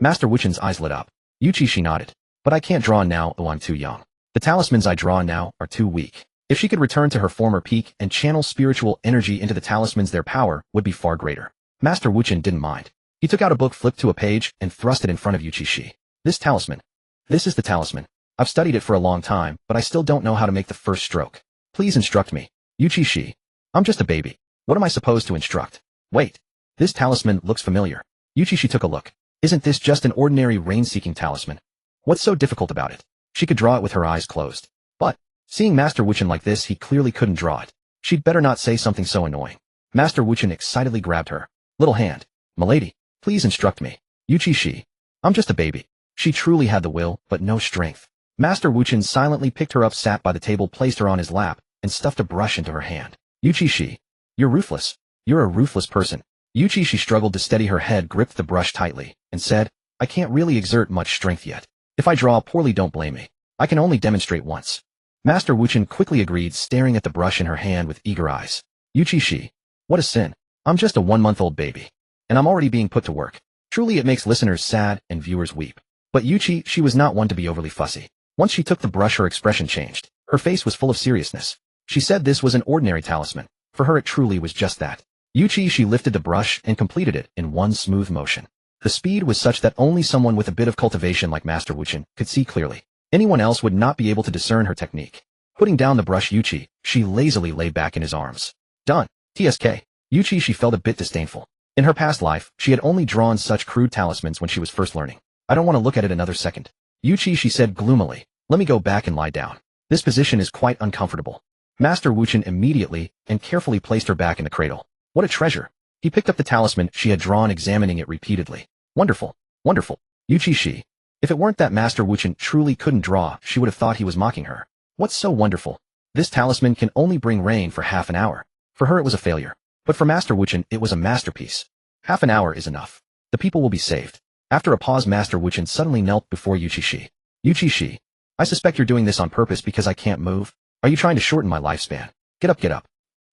Master Wuchen's eyes lit up. Yuchi, she nodded. But I can't draw now, though I'm too young. The talismans I draw now are too weak. If she could return to her former peak and channel spiritual energy into the talismans, their power would be far greater. Master Wuchen didn't mind. He took out a book, flipped to a page, and thrust it in front of Yuchi Xi. This talisman. This is the talisman. I've studied it for a long time, but I still don't know how to make the first stroke. Please instruct me. Yuchi Xi. I'm just a baby. What am I supposed to instruct? Wait. This talisman looks familiar. Yuchi Xi took a look. Isn't this just an ordinary rain-seeking talisman? What's so difficult about it? She could draw it with her eyes closed. But, seeing Master Wuchen like this, he clearly couldn't draw it. She'd better not say something so annoying. Master Wuchen excitedly grabbed her little hand. Milady, please instruct me. Yuchi Xi. I'm just a baby. She truly had the will, but no strength. Master Wuchen silently picked her up, sat by the table, placed her on his lap, and stuffed a brush into her hand. Yuchi Xi. You're ruthless. You're a ruthless person. Yuchi Xi struggled to steady her head, gripped the brush tightly, and said, I can't really exert much strength yet. If I draw poorly, don't blame me. I can only demonstrate once. Master Wuchen quickly agreed, staring at the brush in her hand with eager eyes. Yuchi Xi. What a sin. I'm just a 1-month-old baby. And I'm already being put to work. Truly it makes listeners sad and viewers weep. But Yuchi, she was not one to be overly fussy. Once she took the brush, her expression changed. Her face was full of seriousness. She said this was an ordinary talisman. For her it truly was just that. Yuchi, she lifted the brush and completed it in one smooth motion. The speed was such that only someone with a bit of cultivation like Master Wuchen could see clearly. Anyone else would not be able to discern her technique. Putting down the brush, Yuchi, she lazily lay back in his arms. Done. TSK. Yuchi, she felt a bit disdainful. In her past life, she had only drawn such crude talismans when she was first learning. I don't want to look at it another second. Yuchi, she said gloomily. Let me go back and lie down. This position is quite uncomfortable. Master Wuchen immediately and carefully placed her back in the cradle. What a treasure. He picked up the talisman she had drawn, examining it repeatedly. Wonderful. Wonderful. Yuchi Xi. If it weren't that Master Wuchen truly couldn't draw, she would have thought he was mocking her. What's so wonderful? This talisman can only bring rain for half an hour. For her it was a failure. But for Master Wuchen it was a masterpiece. Half an hour is enough. The people will be saved. After a pause, Master Wuchen suddenly knelt before Yuchi Xi. Yuchi Xi. I suspect you're doing this on purpose because I can't move. Are you trying to shorten my lifespan? Get up, get up.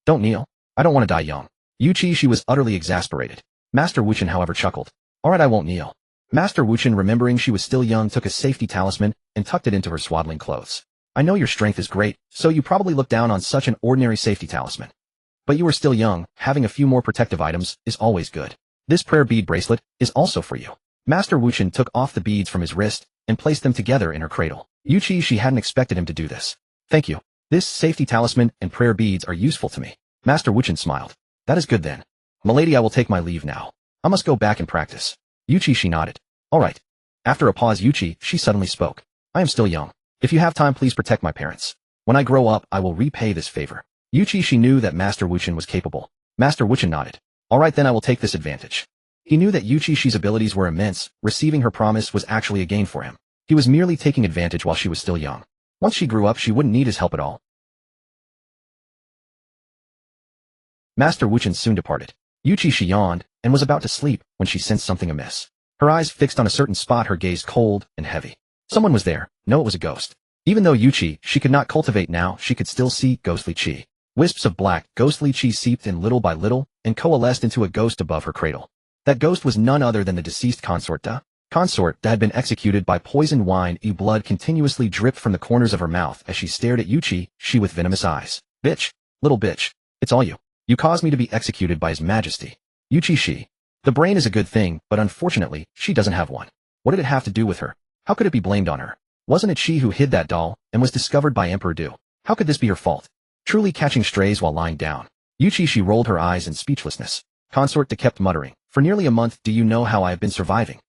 Don't kneel. I don't want to die young. Yuchi, she was utterly exasperated. Master Wuchen, however, chuckled. Alright, I won't kneel. Master Wuchen, remembering she was still young, took a safety talisman and tucked it into her swaddling clothes. I know your strength is great, so you probably look down on such an ordinary safety talisman. But you are still young, having a few more protective items is always good. This prayer bead bracelet is also for you. Master Wuchen took off the beads from his wrist and placed them together in her cradle. Yuchi, she hadn't expected him to do this. Thank you. This safety talisman and prayer beads are useful to me. Master Wuchen smiled. That is good then. Milady, I will take my leave now. I must go back and practice. Yuchi, she nodded. All right. After a pause, Yuchi, she suddenly spoke. I am still young. If you have time, please protect my parents. When I grow up, I will repay this favor. Yuchi, she knew that Master Wuchen was capable. Master Wuchen nodded. All right, then I will take this advantage. He knew that Yuchi Xi's abilities were immense. Receiving her promise was actually a gain for him. He was merely taking advantage while she was still young. Once she grew up, she wouldn't need his help at all. Master Wuchen soon departed. Yuchi Xi yawned and was about to sleep when she sensed something amiss. Her eyes fixed on a certain spot, her gaze cold and heavy. Someone was there. No, it was a ghost. Even though Yuchi she could not cultivate now, she could still see ghostly chi. Wisps of black, ghostly chi seeped in little by little and coalesced into a ghost above her cradle. That ghost was none other than the deceased consort Da. Consort Da had been executed by poisoned wine. Blood continuously dripped from the corners of her mouth as she stared at Yuchi Xi with venomous eyes. Bitch. Little bitch. It's all you. You caused me to be executed by His Majesty. Yuchi Xi. The brain is a good thing, but unfortunately, she doesn't have one. What did it have to do with her? How could it be blamed on her? Wasn't it she who hid that doll and was discovered by Emperor Du? How could this be her fault? Truly catching strays while lying down. Yuchi Xi rolled her eyes in speechlessness. Consort Da kept muttering. For nearly a month, do you know how I have been surviving?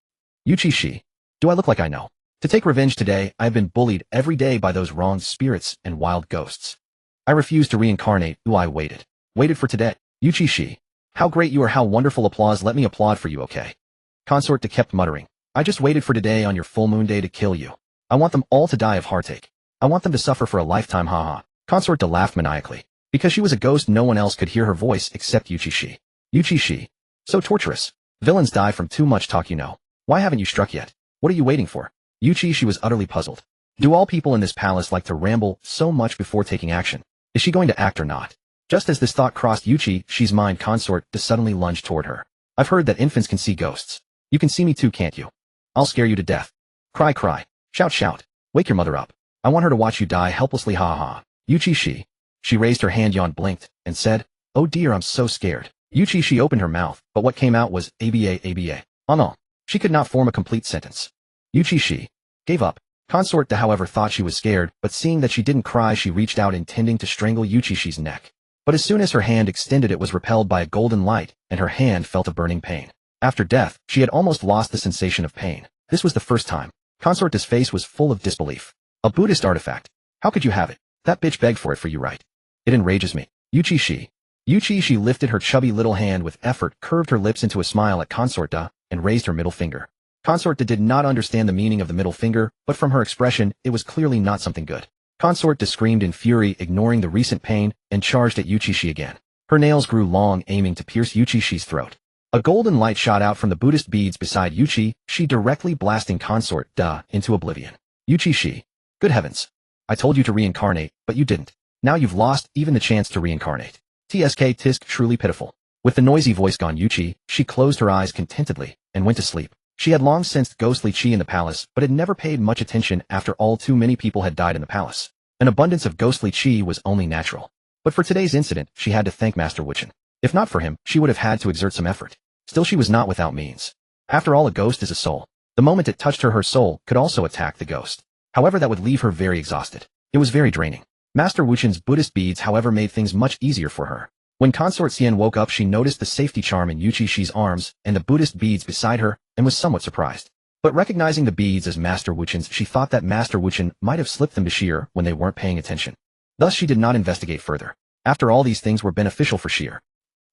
Yuchi Xi. Do I look like I know? To take revenge today, I have been bullied every day by those wronged spirits and wild ghosts. I refuse to reincarnate. I waited. Waited for today. Yuchi Xi. How great you are, how wonderful. Applause. Let me applaud for you, okay? Consort Da kept muttering. I just waited for today on your full moon day to kill you. I want them all to die of heartache. I want them to suffer for a lifetime, haha. Consort Da laughed maniacally. Because she was a ghost, no one else could hear her voice except Yuchi Xi. Yuchi Xi. So torturous. Villains die from too much talk, you know. Why haven't you struck yet? What are you waiting for? Yuchi Xi was utterly puzzled. Do all people in this palace like to ramble so much before taking action? Is she going to act or not? Just as this thought crossed Yuchi Xi's mind, Consort Da suddenly lunged toward her. I've heard that infants can see ghosts. You can see me too, can't you? I'll scare you to death. Cry, cry. Shout, shout. Wake your mother up. I want her to watch you die helplessly, ha ha. Yuchi Xi. She raised her hand, yawned, blinked, and said, oh dear, I'm so scared. Yuchi Xi opened her mouth, but what came out was aba. Oh no. She could not form a complete sentence. Yuchi Xi gave up. Consort Da, however, thought she was scared, but seeing that she didn't cry, she reached out intending to strangle Yuchi Xi's neck. But as soon as her hand extended, it was repelled by a golden light, and her hand felt a burning pain. After death, she had almost lost the sensation of pain. This was the first time. Consort Da's face was full of disbelief. A Buddhist artifact. How could you have it? That bitch begged for it for you, right? It enrages me. Yuchi Xi. Yuchi Xi lifted her chubby little hand with effort, curved her lips into a smile at Consort Da, and raised her middle finger. Consort Da did not understand the meaning of the middle finger, but from her expression, it was clearly not something good. Consort Da screamed in fury, ignoring the recent pain, and charged at Yuchi Xi again. Her nails grew long, aiming to pierce Yuchi Xi's throat. A golden light shot out from the Buddhist beads beside Yuchi Xi, directly blasting Consort Da into oblivion. Yuchi Xi. Good heavens. I told you to reincarnate, but you didn't. Now you've lost even the chance to reincarnate. Tsk tisk, truly pitiful. With the noisy voice gone, Yuchi Xi closed her eyes contentedly and went to sleep. She had long sensed ghostly chi in the palace, but had never paid much attention after all too many people had died in the palace. An abundance of ghostly chi was only natural. But for today's incident, she had to thank Master Wuchen. If not for him, she would have had to exert some effort. Still, she was not without means. After all, a ghost is a soul. The moment it touched her, her soul could also attack the ghost. However, that would leave her very exhausted. It was very draining. Master Wuchen's Buddhist beads, however, made things much easier for her. When Consort Xian woke up, she noticed the safety charm in Yuchi Xi's arms and the Buddhist beads beside her, and was somewhat surprised. But recognizing the beads as Master Wuchen's, she thought that Master Wuchen might have slipped them to Sheer when they weren't paying attention. Thus, she did not investigate further. After all, these things were beneficial for Sheer.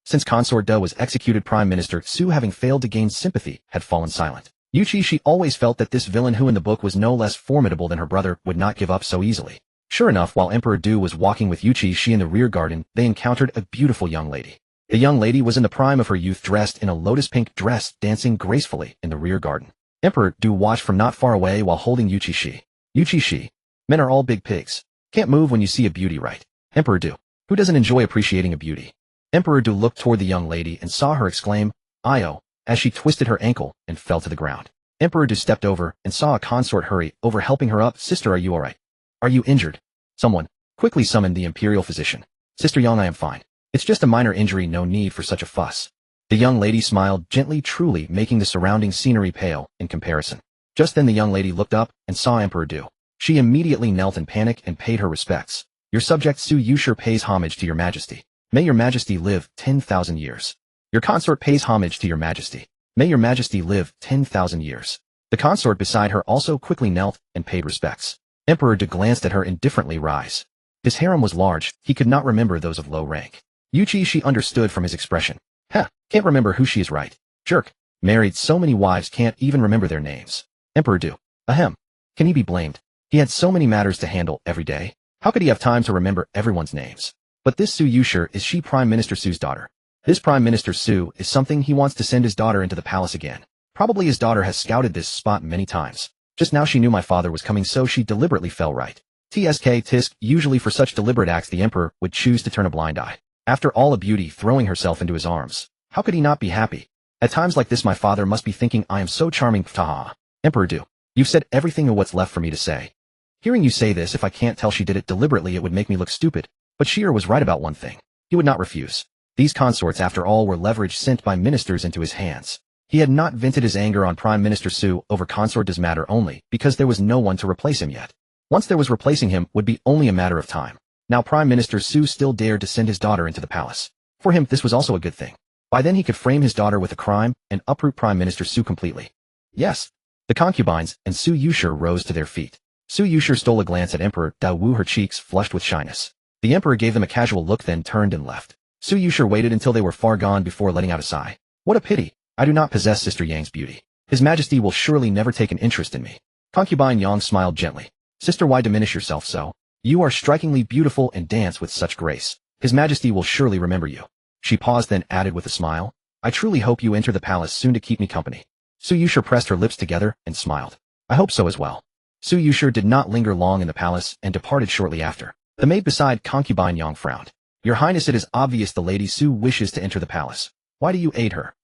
Since Consort Da was executed, Prime Minister Su, having failed to gain sympathy, had fallen silent. Yuchi Xi always felt that this villain, who in the book was no less formidable than her brother, would not give up so easily. Sure enough, while Emperor Du was walking with Yuchi Xi in the rear garden, they encountered a beautiful young lady. The young lady was in the prime of her youth, dressed in a lotus-pink dress, dancing gracefully in the rear garden. Emperor Du watched from not far away while holding Yuchi Xi. Yuchi Xi. Men are all big pigs. Can't move when you see a beauty, right? Emperor Du. Who doesn't enjoy appreciating a beauty? Emperor Du looked toward the young lady and saw her exclaim, "Io," as she twisted her ankle and fell to the ground. Emperor Du stepped over and saw a consort hurry over, helping her up. "Sister, are you alright? Are you injured?" Someone quickly summoned the imperial physician. "Sister Yang, I am fine. It's just a minor injury, no need for such a fuss." The young lady smiled gently, truly making the surrounding scenery pale in comparison. Just then the young lady looked up and saw Emperor Du. She immediately knelt in panic and paid her respects. "Your subject Su Yushur pays homage to your majesty. May your majesty live 10,000 years. Your consort pays homage to your majesty. May your majesty live 10,000 years." The consort beside her also quickly knelt and paid respects. Emperor Du glanced at her indifferently. Rise. His harem was large, he could not remember those of low rank. Yuchi Xi understood from his expression. Can't remember who she is, right? Jerk. Married so many wives, can't even remember their names. Emperor Du. Ahem. Can he be blamed? He had so many matters to handle every day. How could he have time to remember everyone's names? But this Su Yushi, is she Prime Minister Su's daughter? This Prime Minister Su is something he wants to send his daughter into the palace again. Probably his daughter has scouted this spot many times. Just now she knew my father was coming, so she deliberately fell right. Tisk. Usually for such deliberate acts the emperor would choose to turn a blind eye. After all, a beauty throwing herself into his arms. How could he not be happy? At times like this my father must be thinking I am so charming. Taha. Emperor Du. You've said everything of what's left for me to say. Hearing you say this, if I can't tell she did it deliberately it would make me look stupid. But Sheer was right about one thing. He would not refuse. These consorts after all were leverage sent by ministers into his hands. He had not vented his anger on Prime Minister Su over consort does matter only because there was no one to replace him yet. Once there was, replacing him would be only a matter of time. Now Prime Minister Su still dared to send his daughter into the palace. For him this was also a good thing. By then he could frame his daughter with a crime and uproot Prime Minister Su completely. Yes. The concubines and Su Yushi rose to their feet. Su Yushi stole a glance at Emperor Da Wu, her cheeks flushed with shyness. The emperor gave them a casual look, then turned and left. Su Yushi waited until they were far gone before letting out a sigh. What a pity. I do not possess Sister Yang's beauty. His Majesty will surely never take an interest in me. Concubine Yang smiled gently. Sister, why diminish yourself so? You are strikingly beautiful and dance with such grace. His Majesty will surely remember you. She paused, then added with a smile. I truly hope you enter the palace soon to keep me company. Su Yushi pressed her lips together and smiled. I hope so as well. Su Yushi did not linger long in the palace and departed shortly after. The maid beside Concubine Yang frowned. Your Highness, it is obvious the Lady Su wishes to enter the palace. Why do you aid her?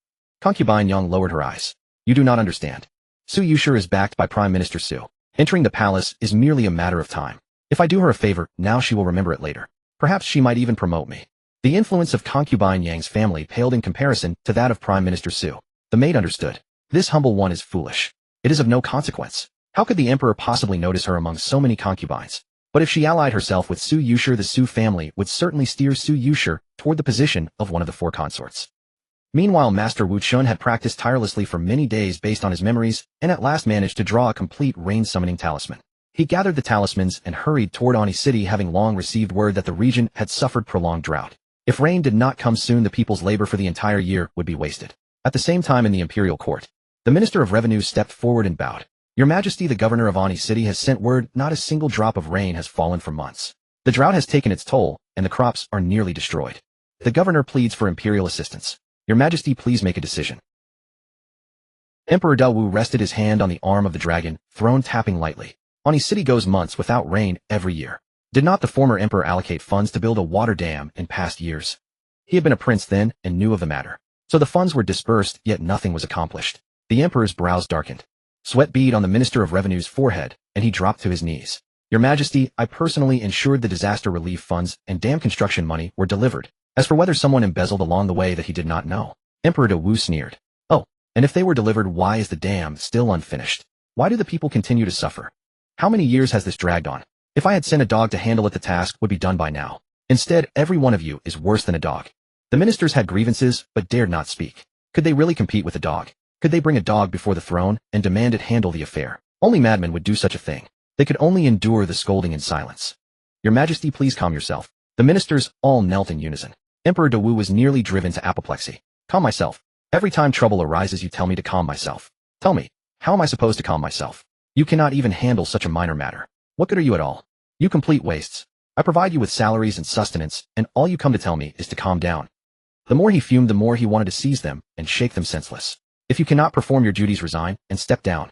Concubine Yang lowered her eyes. You do not understand. Su Yushi is backed by Prime Minister Su. Entering the palace is merely a matter of time. If I do her a favor, now she will remember it later. Perhaps she might even promote me. The influence of Concubine Yang's family paled in comparison to that of Prime Minister Su. The maid understood. This humble one is foolish. It is of no consequence. How could the emperor possibly notice her among so many concubines? But if she allied herself with Su Yushi, the Su family would certainly steer Su Yushi toward the position of one of the four consorts. Meanwhile, Master Wu Chun had practiced tirelessly for many days based on his memories, and at last managed to draw a complete rain-summoning talisman. He gathered the talismans and hurried toward Ani City, having long received word that the region had suffered prolonged drought. If rain did not come soon, the people's labor for the entire year would be wasted. At the same time, in the imperial court, the Minister of Revenue stepped forward and bowed. Your Majesty, the Governor of Ani City has sent word not a single drop of rain has fallen for months. The drought has taken its toll, and the crops are nearly destroyed. The Governor pleads for imperial assistance. Your Majesty, please make a decision. Emperor Da Wu rested his hand on the arm of the dragon, throne tapping lightly. Ani City goes months without rain every year. Did not the former emperor allocate funds to build a water dam in past years? He had been a prince then and knew of the matter. So the funds were dispersed, yet nothing was accomplished. The emperor's brows darkened. Sweat bead on the Minister of Revenue's forehead, and he dropped to his knees. Your Majesty, I personally ensured the disaster relief funds and dam construction money were delivered. As for whether someone embezzled along the way, that he did not know. Emperor Da Wu sneered. Oh, and if they were delivered, why is the dam still unfinished? Why do the people continue to suffer? How many years has this dragged on? If I had sent a dog to handle it, the task would be done by now. Instead, every one of you is worse than a dog. The ministers had grievances, but dared not speak. Could they really compete with a dog? Could they bring a dog before the throne and demand it handle the affair? Only madmen would do such a thing. They could only endure the scolding in silence. Your Majesty, please calm yourself. The ministers all knelt in unison. Emperor Da Wu was nearly driven to apoplexy. Calm myself. Every time trouble arises, you tell me to calm myself. Tell me, how am I supposed to calm myself? You cannot even handle such a minor matter. What good are you at all? You complete wastes. I provide you with salaries and sustenance, and all you come to tell me is to calm down. The more he fumed, the more he wanted to seize them and shake them senseless. If you cannot perform your duties, resign and step down.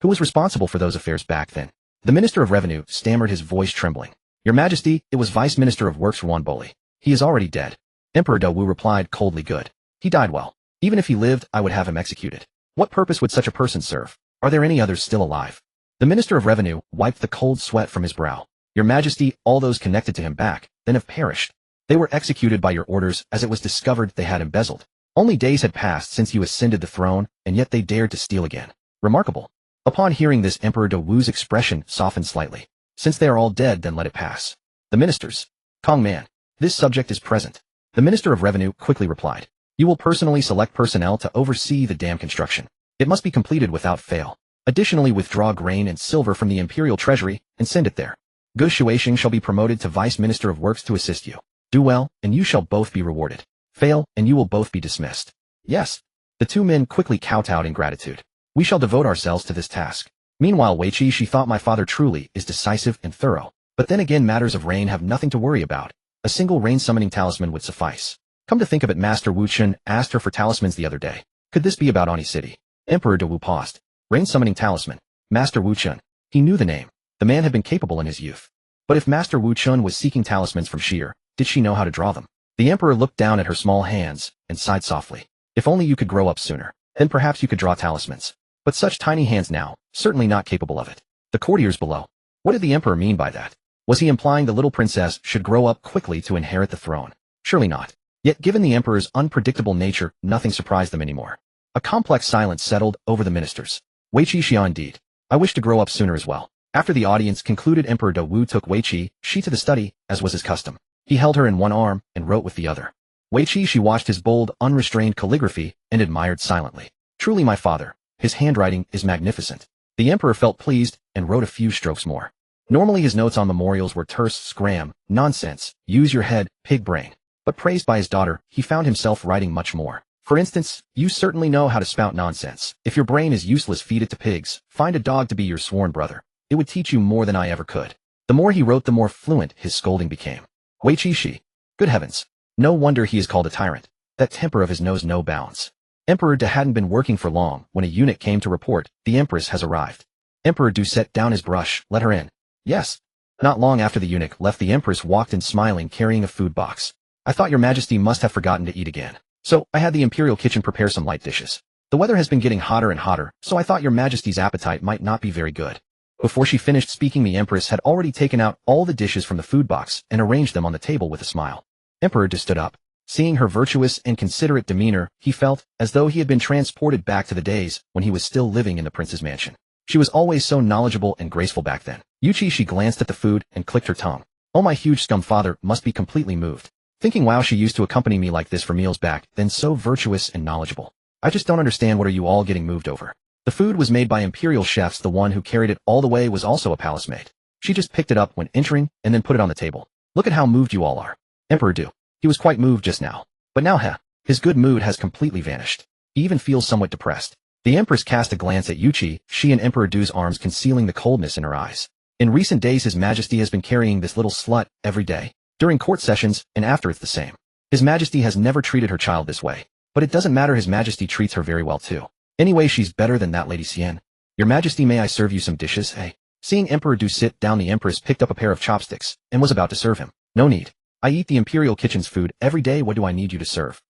Who was responsible for those affairs back then? The Minister of Revenue stammered, his voice trembling. Your Majesty, it was Vice Minister of Works Ruan Boli. He is already dead. Emperor Da Wu replied coldly. Good. He died well. Even if he lived, I would have him executed. What purpose would such a person serve? Are there any others still alive? The Minister of Revenue wiped the cold sweat from his brow. Your Majesty, all those connected to him back then have perished. They were executed by your orders as it was discovered they had embezzled. Only days had passed since you ascended the throne, and yet they dared to steal again. Remarkable. Upon hearing this, Emperor Da Wu's expression softened slightly. Since they are all dead, then let it pass. The ministers. Kong Man. This subject is present. The Minister of Revenue quickly replied. You will personally select personnel to oversee the dam construction. It must be completed without fail. Additionally, withdraw grain and silver from the imperial treasury and send it there. Gu Shuaixing shall be promoted to Vice Minister of Works to assist you. Do well, and you shall both be rewarded. Fail, and you will both be dismissed. Yes. The two men quickly kowtowed in gratitude. We shall devote ourselves to this task. Meanwhile, Yuchi Xi thought my father truly is decisive and thorough. But then again, matters of rain have nothing to worry about. A single rain-summoning talisman would suffice. Come to think of it, Master Wu Chun asked her for talismans the other day. Could this be about Ani City? Emperor De Wu paused. Rain-summoning talisman. Master Wu Chun. He knew the name. The man had been capable in his youth. But if Master Wu Chun was seeking talismans from Sheer, did she know how to draw them? The emperor looked down at her small hands and sighed softly. If only you could grow up sooner. Then perhaps you could draw talismans. But such tiny hands now, certainly not capable of it. The courtiers below. What did the emperor mean by that? Was he implying the little princess should grow up quickly to inherit the throne? Surely not. Yet given the emperor's unpredictable nature, nothing surprised them anymore. A complex silence settled over the ministers. Yuchi Xi indeed. I wish to grow up sooner as well. After the audience concluded, Emperor De Wu took Yuchi Xi to the study, as was his custom. He held her in one arm and wrote with the other. Yuchi Xi watched his bold, unrestrained calligraphy and admired silently. Truly my father. His handwriting is magnificent. The emperor felt pleased and wrote a few strokes more. Normally his notes on memorials were terse, scram, nonsense, use your head, pig brain. But praised by his daughter, he found himself writing much more. For instance, you certainly know how to spout nonsense. If your brain is useless, feed it to pigs. Find a dog to be your sworn brother. It would teach you more than I ever could. The more he wrote, the more fluent his scolding became. Yuchi Xi. Good heavens. No wonder he is called a tyrant. That temper of his knows no bounds. Emperor De hadn't been working for long when a eunuch came to report, the empress has arrived. Emperor Du set down his brush, let her in. Yes. Not long after the eunuch left, the empress walked in smiling, carrying a food box. I thought your majesty must have forgotten to eat again. So, I had the imperial kitchen prepare some light dishes. The weather has been getting hotter and hotter, so I thought your majesty's appetite might not be very good. Before she finished speaking, the empress had already taken out all the dishes from the food box and arranged them on the table with a smile. Emperor De stood up. Seeing her virtuous and considerate demeanor, he felt as though he had been transported back to the days when he was still living in the prince's mansion. She was always so knowledgeable and graceful back then. Yuchi Xi glanced at the food and clicked her tongue. Oh, my huge scum father must be completely moved. Thinking, wow, she used to accompany me like this for meals back then, so virtuous and knowledgeable. I just don't understand, what are you all getting moved over? The food was made by imperial chefs. The one who carried it all the way was also a palace maid. She just picked it up when entering and then put it on the table. Look at how moved you all are. Emperor Du. He was quite moved just now. But now, his good mood has completely vanished. He even feels somewhat depressed. The empress cast a glance at Yuchi Xi and Emperor Du's arms, concealing the coldness in her eyes. In recent days, his majesty has been carrying this little slut every day. During court sessions, and after, it's the same. His majesty has never treated her child this way. But it doesn't matter, his majesty treats her very well too. Anyway, she's better than that lady Xian. Your majesty, may I serve you some dishes, hey? Seeing Emperor Du sit down, the empress picked up a pair of chopsticks and was about to serve him. No need. I eat the imperial kitchen's food every day. What do I need you to serve?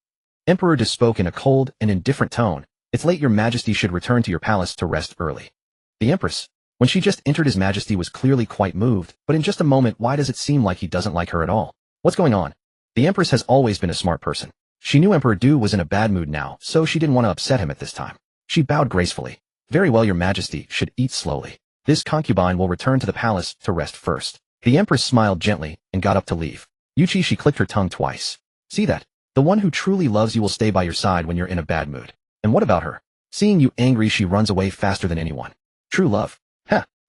Emperor Du spoke in a cold and indifferent tone. It's late, your majesty should return to your palace to rest early. The empress, when she just entered, his majesty was clearly quite moved, but in just a moment, why does it seem like he doesn't like her at all? What's going on? The empress has always been a smart person. She knew Emperor Du was in a bad mood now, so she didn't want to upset him at this time. She bowed gracefully. Very well, your majesty should eat slowly. This concubine will return to the palace to rest first. The empress smiled gently and got up to leave. Yuchi Xi clicked her tongue twice. See that? The one who truly loves you will stay by your side when you're in a bad mood. And what about her? Seeing you angry, she runs away faster than anyone. True love.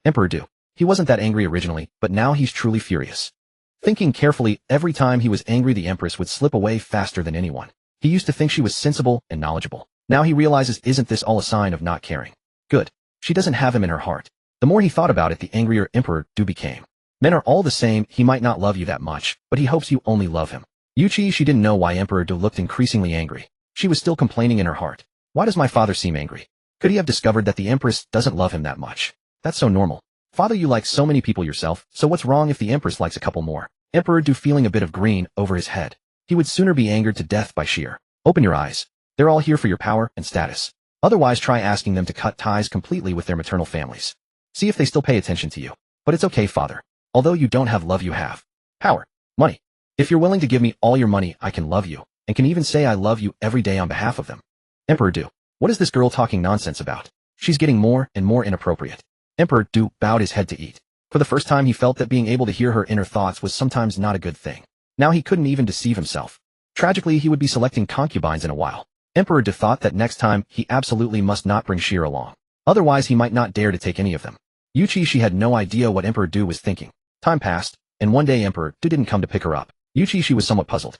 Emperor Du. He wasn't that angry originally, but now he's truly furious. Thinking carefully, every time he was angry, the empress would slip away faster than anyone. He used to think she was sensible and knowledgeable. Now he realizes, isn't this all a sign of not caring? Good. She doesn't have him in her heart. The more he thought about it, the angrier Emperor Du became. Men are all the same. He might not love you that much, but he hopes you only love him. Yuchi, she didn't know why Emperor Du looked increasingly angry. She was still complaining in her heart. Why does my father seem angry? Could he have discovered that the empress doesn't love him that much? That's so normal. Father, you like so many people yourself, so what's wrong if the empress likes a couple more? Emperor Du, feeling a bit of green over his head. He would sooner be angered to death by Sheer. Open your eyes. They're all here for your power and status. Otherwise, try asking them to cut ties completely with their maternal families. See if they still pay attention to you. But it's okay, father. Although you don't have love, you have power, money. If you're willing to give me all your money, I can love you, and can even say I love you every day on behalf of them. Emperor Du. What is this girl talking nonsense about? She's getting more and more inappropriate. Emperor Du bowed his head to eat. For the first time, he felt that being able to hear her inner thoughts was sometimes not a good thing. Now he couldn't even deceive himself. Tragically, he would be selecting concubines in a while. Emperor Du thought that next time, he absolutely must not bring Sheer along. Otherwise, he might not dare to take any of them. Yuchi Xi had no idea what Emperor Du was thinking. Time passed, and one day Emperor Du didn't come to pick her up. Yuchi Xi was somewhat puzzled.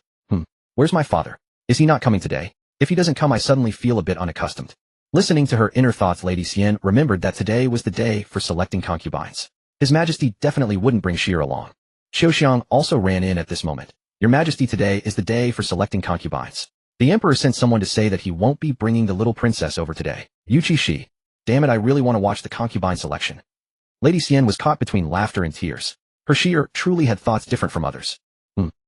Where's my father? Is he not coming today? If he doesn't come, I suddenly feel a bit unaccustomed. Listening to her inner thoughts, Lady Xian remembered that today was the day for selecting concubines. His Majesty definitely wouldn't bring Shir along. Xiaoxiang also ran in at this moment. Your Majesty, today is the day for selecting concubines. The Emperor sent someone to say that he won't be bringing the little princess over today. Yuchi Xi. Damn it, I really want to watch the concubine selection. Lady Xian was caught between laughter and tears. Her Shir truly had thoughts different from others.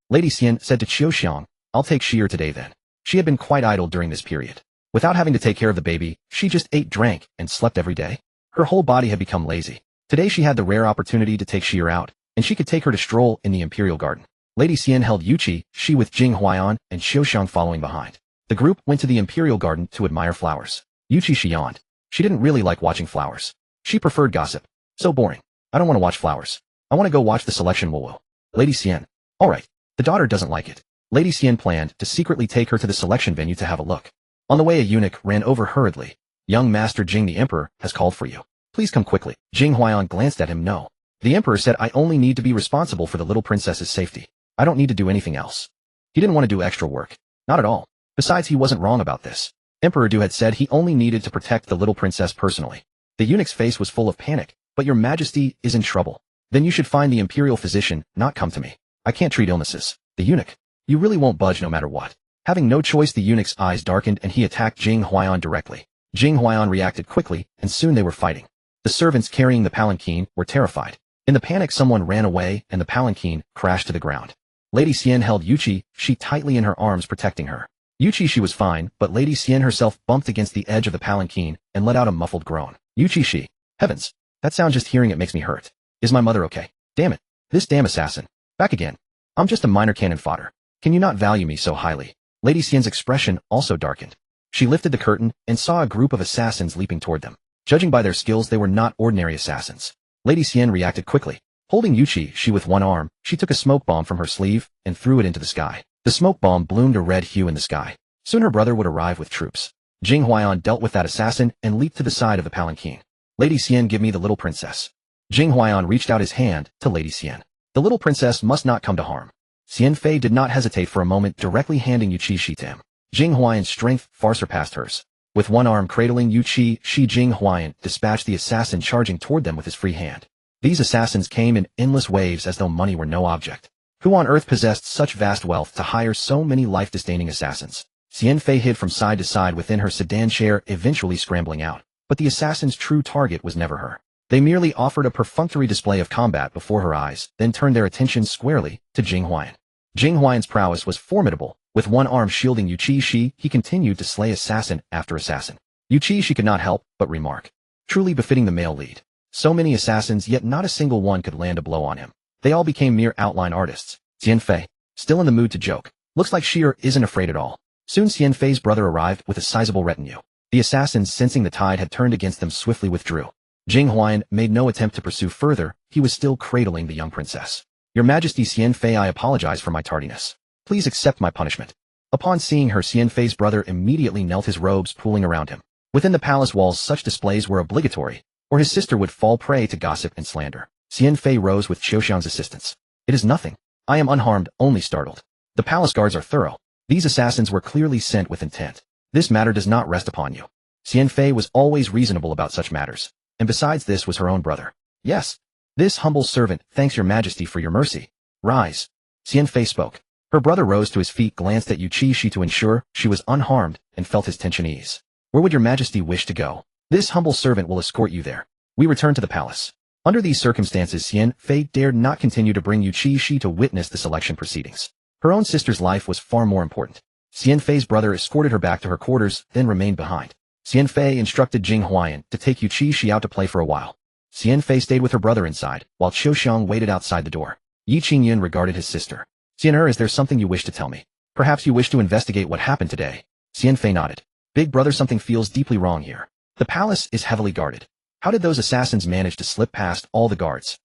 Lady Xian said to Xiaoxiang, I'll take Shir today then. She had been quite idle during this period. Without having to take care of the baby, she just ate, drank, and slept every day. Her whole body had become lazy. Today she had the rare opportunity to take Shir out, and she could take her to stroll in the Imperial Garden. Lady Xian held Yuchi Xi with Jing Huaiyan and Xiaoxiang following behind. The group went to the Imperial Garden to admire flowers. Yuchi Xi yawned. She didn't really like watching flowers. She preferred gossip. So boring. I don't want to watch flowers. I want to go watch the selection woo-woo. Lady Xian. Alright. The daughter doesn't like it. Lady Xian planned to secretly take her to the selection venue to have a look. On the way, a eunuch ran over hurriedly. Young Master Jing, the Emperor has called for you. Please come quickly. Jing Huaiyan glanced at him. No. The Emperor said, I only need to be responsible for the little princess's safety. I don't need to do anything else. He didn't want to do extra work. Not at all. Besides, he wasn't wrong about this. Emperor Du had said he only needed to protect the little princess personally. The eunuch's face was full of panic. But your Majesty is in trouble. Then you should find the imperial physician, not come to me. I can't treat illnesses. The eunuch. You really won't budge no matter what. Having no choice, the eunuch's eyes darkened and he attacked Jing Huaiyan directly. Jing Huaiyan reacted quickly, and soon they were fighting. The servants carrying the palanquin were terrified. In the panic, someone ran away and the palanquin crashed to the ground. Lady Xian held Yuchi Xi tightly in her arms, protecting her. Yuchi Xi was fine, but Lady Xian herself bumped against the edge of the palanquin and let out a muffled groan. Yuchi Xi. Heavens. That sound, just hearing it makes me hurt. Is my mother okay? Damn it. This damn assassin. Back again. I'm just a minor cannon fodder. Can you not value me so highly? Lady Xian's expression also darkened. She lifted the curtain and saw a group of assassins leaping toward them. Judging by their skills, they were not ordinary assassins. Lady Xian reacted quickly. Holding Yuchi Xi with one arm, she took a smoke bomb from her sleeve and threw it into the sky. The smoke bomb bloomed a red hue in the sky. Soon her brother would arrive with troops. Jing Huaiyan dealt with that assassin and leaped to the side of the palanquin. Lady Xian, give me the little princess. Jing Huaiyan reached out his hand to Lady Xian. The little princess must not come to harm. Xian Fei did not hesitate for a moment, directly handing Yuchi Xi to him. Jing Huaiyan's strength far surpassed hers. With one arm cradling Yuchi Xi, Jing Huaiyan dispatched the assassin charging toward them with his free hand. These assassins came in endless waves as though money were no object. Who on earth possessed such vast wealth to hire so many life-disdaining assassins? Xian Fei hid from side to side within her sedan chair, eventually scrambling out. But the assassin's true target was never her. They merely offered a perfunctory display of combat before her eyes, then turned their attention squarely to Jing Huaiyan. Jing Huaiyan's prowess was formidable. With one arm shielding Yuchi Xi, he continued to slay assassin after assassin. Yuchi Xi could not help but remark. Truly befitting the male lead. So many assassins, yet not a single one could land a blow on him. They all became mere outline artists. Xian Fei, still in the mood to joke. Looks like Shir isn't afraid at all. Soon Xian Fei's brother arrived with a sizable retinue. The assassins, sensing the tide had turned against them, swiftly withdrew. Jing Huaiyan made no attempt to pursue further. He was still cradling the young princess. Your Majesty, Xian Fei, I apologize for my tardiness. Please accept my punishment. Upon seeing her, Xian Fei's brother immediately knelt, his robes pooling around him. Within the palace walls, such displays were obligatory, or his sister would fall prey to gossip and slander. Xian Fei rose with Xiaoxiang's assistance. It is nothing. I am unharmed, only startled. The palace guards are thorough. These assassins were clearly sent with intent. This matter does not rest upon you. Xian Fei was always reasonable about such matters. And besides, this was her own brother. Yes. This humble servant thanks your Majesty for your mercy. Rise. Xian Fei spoke. Her brother rose to his feet, glanced at Yuchi Xi to ensure she was unharmed, and felt his tension ease. Where would your Majesty wish to go? This humble servant will escort you there. We return to the palace. Under these circumstances, Xian Fei dared not continue to bring Yuchi Xi to witness the selection proceedings. Her own sister's life was far more important. Xian Fei's brother escorted her back to her quarters, then remained behind. Xian Fei instructed Jing Huaiyan to take Yuchi Xi out to play for a while. Xian Fei stayed with her brother inside, while Xiaoxiang waited outside the door. Yi Qingyun regarded his sister. Xian, is there something you wish to tell me? Perhaps you wish to investigate what happened today. Xian Fei nodded. Big brother, something feels deeply wrong here. The palace is heavily guarded. How did those assassins manage to slip past all the guards?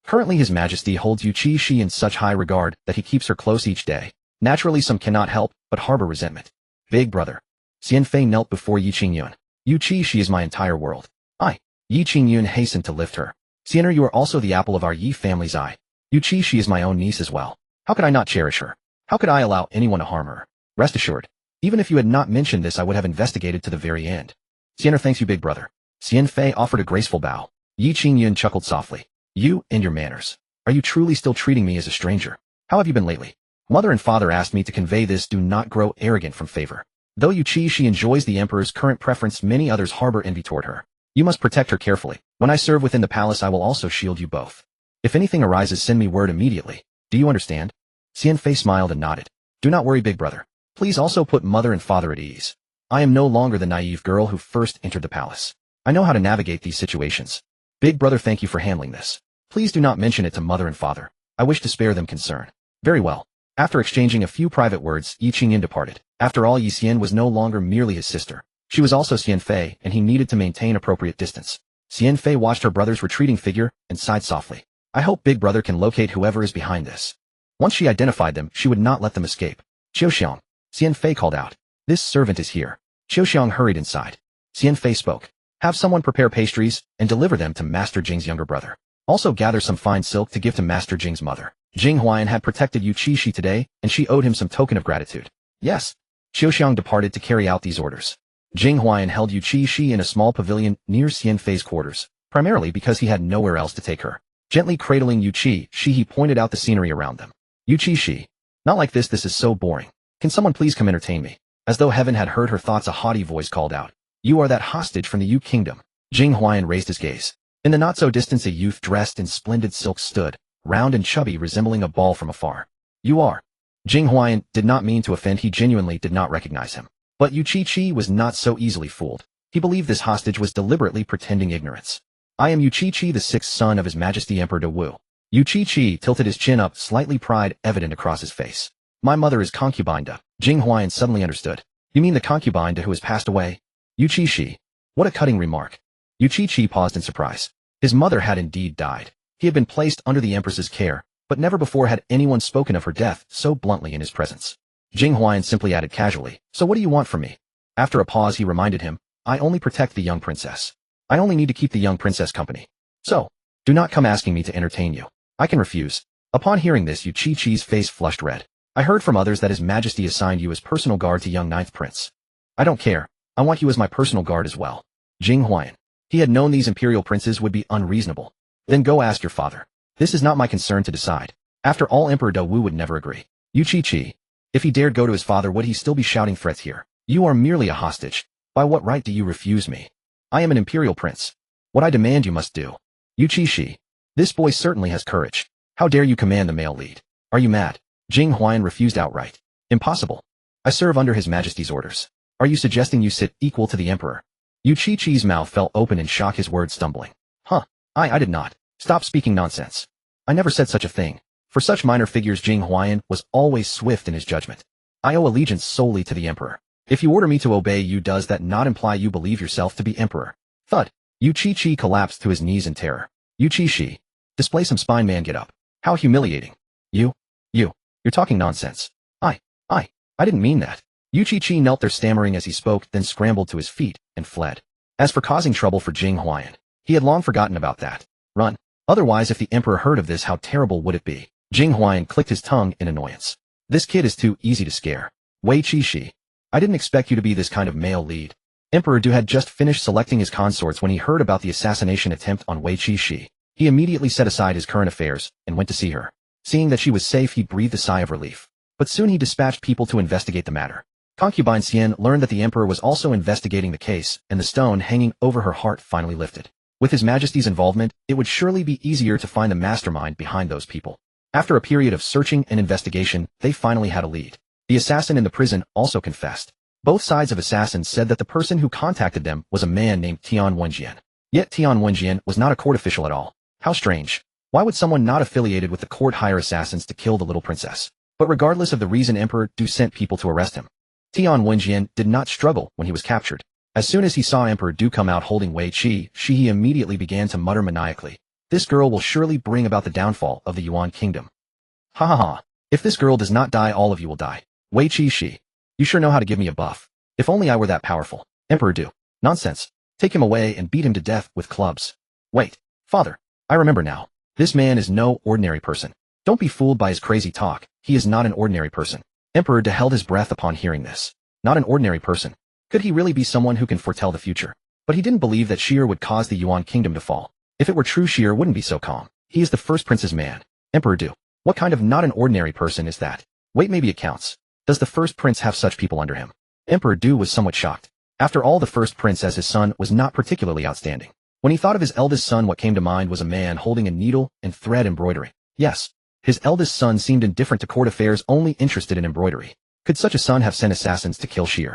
Currently His Majesty holds Yuchi Xi in such high regard that he keeps her close each day. Naturally some cannot help but harbor resentment. Big brother. Xian Fei knelt before Yi Qingyun. Yuchi Xi is my entire world. Yi Qingyun hastened to lift her. Xian, you are also the apple of our Yi family's eye. Yuchi Xi is my own niece as well. How could I not cherish her? How could I allow anyone to harm her? Rest assured. Even if you had not mentioned this, I would have investigated to the very end. Xian thanks you, big brother. Xian Fei offered a graceful bow. Yi Qingyun chuckled softly. You and your manners. Are you truly still treating me as a stranger? How have you been lately? Mother and father asked me to convey this. Do not grow arrogant from favor. Though Yuchi Xi enjoys the emperor's current preference, many others harbor envy toward her. You must protect her carefully. When I serve within the palace, I will also shield you both. If anything arises, send me word immediately. Do you understand? Xian Fei smiled and nodded. Do not worry, big brother. Please also put mother and father at ease. I am no longer the naive girl who first entered the palace. I know how to navigate these situations. Big brother, thank you for handling this. Please do not mention it to mother and father. I wish to spare them concern. Very well. After exchanging a few private words, Yi Qingyan departed. After all, Yi Xian was no longer merely his sister. She was also Xian Fei, and he needed to maintain appropriate distance. Xian Fei watched her brother's retreating figure and sighed softly. I hope big brother can locate whoever is behind this. Once she identified them, she would not let them escape. Qiuxiang. Xian Fei called out. This servant is here. Qiuxiang hurried inside. Xian Fei spoke. Have someone prepare pastries and deliver them to Master Jing's younger brother. Also gather some fine silk to give to Master Jing's mother. Jing Huayan had protected Yuchi Xi today, and she owed him some token of gratitude. Yes. Qiuxiang departed to carry out these orders. Jing Huayan held Yuchi Xi in a small pavilion near Xian Fei's quarters, primarily because he had nowhere else to take her. Gently cradling Yuchi Xi, he pointed out the scenery around them. Yuchi Xi. Not like this is so boring. Can someone please come entertain me? As though heaven had heard her thoughts, a haughty voice called out. You are that hostage from the Yu kingdom. Jing Huayan raised his gaze. In the not-so-distance, a youth dressed in splendid silks stood, round and chubby, resembling a ball from afar. You are. Jing Huayan did not mean to offend. He genuinely did not recognize him. But Yuchi Xi was not so easily fooled. He believed this hostage was deliberately pretending ignorance. I am Yuchi Xi, the sixth son of His Majesty Emperor De Wu. Yuchi Xi tilted his chin up, slightly pride evident across his face. My mother is concubine De. Jing Huayan suddenly understood. You mean the concubine De who has passed away? Yuchi Xi. What a cutting remark. Yuchi Xi paused in surprise. His mother had indeed died. He had been placed under the empress's care, but never before had anyone spoken of her death so bluntly in his presence. Jing Huayan simply added casually, so what do you want from me? After a pause, he reminded him, I only protect the young princess. I only need to keep the young princess company. So, do not come asking me to entertain you. I can refuse. Upon hearing this, Yuchi Qi's face flushed red. I heard from others that His Majesty assigned you as personal guard to young ninth prince. I don't care. I want you as my personal guard as well. Jing Huayan. He had known these imperial princes would be unreasonable. Then go ask your father. This is not my concern to decide. After all, Emperor De Wu would never agree. Yuchi Qi. If he dared go to his father, would he still be shouting threats here? You are merely a hostage. By what right do you refuse me? I am an imperial prince. What I demand you must do. Yuchi Xi. This boy certainly has courage. How dare you command the male lead? Are you mad? Jing Huayan refused outright. Impossible. I serve under His Majesty's orders. Are you suggesting you sit equal to the emperor? Yuchi Qi's mouth fell open in shock, his words stumbling. I did not. Stop speaking nonsense. I never said such a thing. For such minor figures, Jing Huayan was always swift in his judgment. I owe allegiance solely to the emperor. If you order me to obey you, does that not imply you believe yourself to be emperor? Thud. Yuchi Xi collapsed to his knees in terror. Yuchi Xi. Display some spine, man, get up. How humiliating. You're talking nonsense. I didn't mean that. Yuchi Xi knelt there stammering as he spoke, then scrambled to his feet and fled. As for causing trouble for Jing Huayan, he had long forgotten about that. Run. Otherwise, if the emperor heard of this, how terrible would it be? Jing Huayan clicked his tongue in annoyance. This kid is too easy to scare. Wei Qi Shi. I didn't expect you to be this kind of male lead. Emperor Du had just finished selecting his consorts when he heard about the assassination attempt on Wei Qi Shi. He immediately set aside his current affairs and went to see her. Seeing that she was safe, he breathed a sigh of relief. But soon he dispatched people to investigate the matter. Concubine Xian learned that the emperor was also investigating the case, and the stone hanging over her heart finally lifted. With His Majesty's involvement, it would surely be easier to find the mastermind behind those people. After a period of searching and investigation, they finally had a lead. The assassin in the prison also confessed. Both sides of assassins said that the person who contacted them was a man named Tian Wenjian. Yet Tian Wenjian was not a court official at all. How strange. Why would someone not affiliated with the court hire assassins to kill the little princess? But regardless of the reason, Emperor Du sent people to arrest him. Tian Wenjian did not struggle when he was captured. As soon as he saw Emperor Du come out holding Wei Qi Shi, he immediately began to mutter maniacally. This girl will surely bring about the downfall of the Yuan kingdom. Ha ha ha. If this girl does not die, all of you will die. Wei Qi Shi. You sure know how to give me a buff. If only I were that powerful. Emperor Du. Nonsense. Take him away and beat him to death with clubs. Wait. Father. I remember now. This man is no ordinary person. Don't be fooled by his crazy talk. He is not an ordinary person. Emperor Du held his breath upon hearing this. Not an ordinary person. Could he really be someone who can foretell the future? But he didn't believe that Xi would cause the Yuan kingdom to fall. If it were true, Xi wouldn't be so calm. He is the first prince's man. Emperor Du. What kind of not an ordinary person is that? Wait, maybe it counts. Does the first prince have such people under him? Emperor Du was somewhat shocked. After all, the first prince as his son was not particularly outstanding. When he thought of his eldest son, what came to mind was a man holding a needle and thread embroidery. Yes, his eldest son seemed indifferent to court affairs, only interested in embroidery. Could such a son have sent assassins to kill Xi?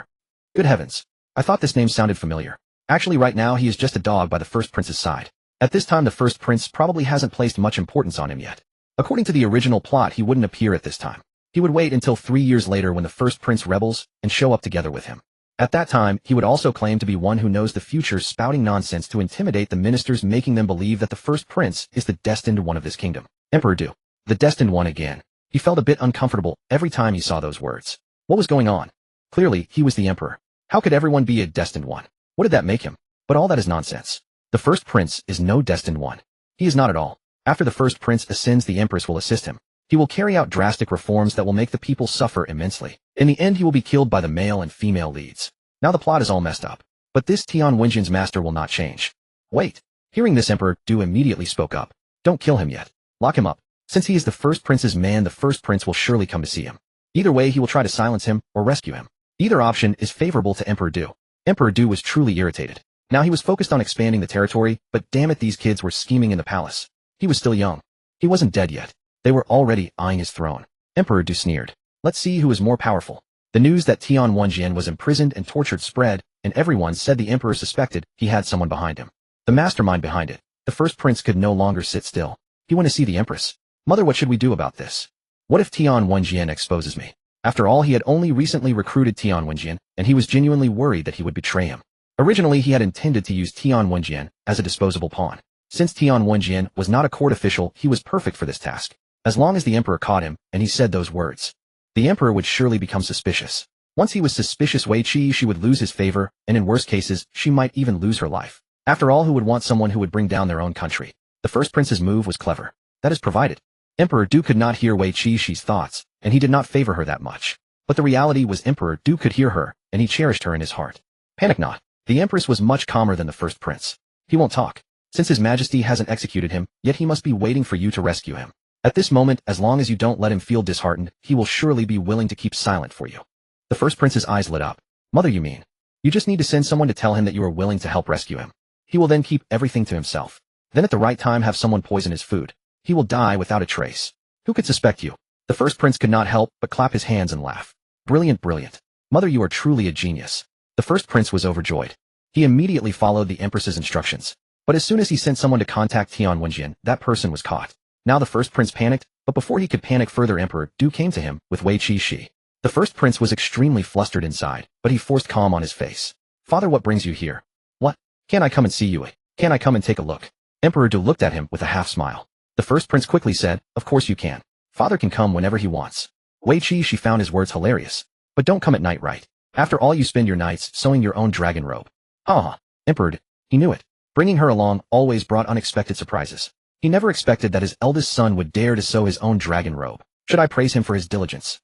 Good heavens. I thought this name sounded familiar. Actually, right now he is just a dog by the first prince's side. At this time, the first prince probably hasn't placed much importance on him yet. According to the original plot, he wouldn't appear at this time. He would wait until 3 years later when the first prince rebels and show up together with him. At that time, he would also claim to be one who knows the future, spouting nonsense to intimidate the ministers, making them believe that the first prince is the destined one of this kingdom. Emperor Du. The destined one again. He felt a bit uncomfortable every time he saw those words. What was going on? Clearly, he was the emperor. How could everyone be a destined one? What did that make him? But all that is nonsense. The first prince is no destined one. He is not at all. After the first prince ascends, the empress will assist him. He will carry out drastic reforms that will make the people suffer immensely. In the end, he will be killed by the male and female leads. Now the plot is all messed up. But this Tian Wenjian's master will not change. Wait. Hearing this, Emperor Du immediately spoke up. Don't kill him yet. Lock him up. Since he is the first prince's man, the first prince will surely come to see him. Either way, he will try to silence him or rescue him. Either option is favorable to Emperor Du. Emperor Du was truly irritated. Now he was focused on expanding the territory, but damn it, these kids were scheming in the palace. He was still young. He wasn't dead yet. They were already eyeing his throne. Emperor Du sneered. Let's see who is more powerful. The news that Tian Wenjian was imprisoned and tortured spread, and everyone said the emperor suspected he had someone behind him. The mastermind behind it. The first prince could no longer sit still. He went to see the empress. Mother, what should we do about this? What if Tian Wenjian exposes me? After all, he had only recently recruited Tian Wenjian, and he was genuinely worried that he would betray him. Originally, he had intended to use Tian Wenjian as a disposable pawn. Since Tian Wenjian was not a court official, he was perfect for this task. As long as the emperor caught him, and he said those words, the emperor would surely become suspicious. Once he was suspicious, Yuchi Xi would lose his favor, and in worst cases, she might even lose her life. After all, who would want someone who would bring down their own country? The first prince's move was clever. That is provided. Emperor Du could not hear Yuchi Xi's thoughts, and he did not favor her that much. But the reality was Emperor Du could hear her, and he cherished her in his heart. Panic not. The empress was much calmer than the first prince. He won't talk. Since his majesty hasn't executed him, yet he must be waiting for you to rescue him. At this moment, as long as you don't let him feel disheartened, he will surely be willing to keep silent for you. The first prince's eyes lit up. Mother, you mean? You just need to send someone to tell him that you are willing to help rescue him. He will then keep everything to himself. Then at the right time have someone poison his food. He will die without a trace. Who could suspect you? The first prince could not help but clap his hands and laugh. Brilliant, brilliant. Mother, you are truly a genius. The first prince was overjoyed. He immediately followed the empress's instructions. But as soon as he sent someone to contact Tian Wenjian, that person was caught. Now the first prince panicked, but before he could panic further, Emperor Du came to him with Yuchi Xi. The first prince was extremely flustered inside, but he forced calm on his face. Father, what brings you here? What? Can't I come and see you? Can't I come and take a look? Emperor Du looked at him with a half smile. The first prince quickly said, of course you can. Father can come whenever he wants. Yuchi Xi found his words hilarious. But don't come at night, right? After all, you spend your nights sewing your own dragon robe. Ha! Emperor Du, he knew it. Bringing her along always brought unexpected surprises. He never expected that his eldest son would dare to sew his own dragon robe. Should I praise him for his diligence?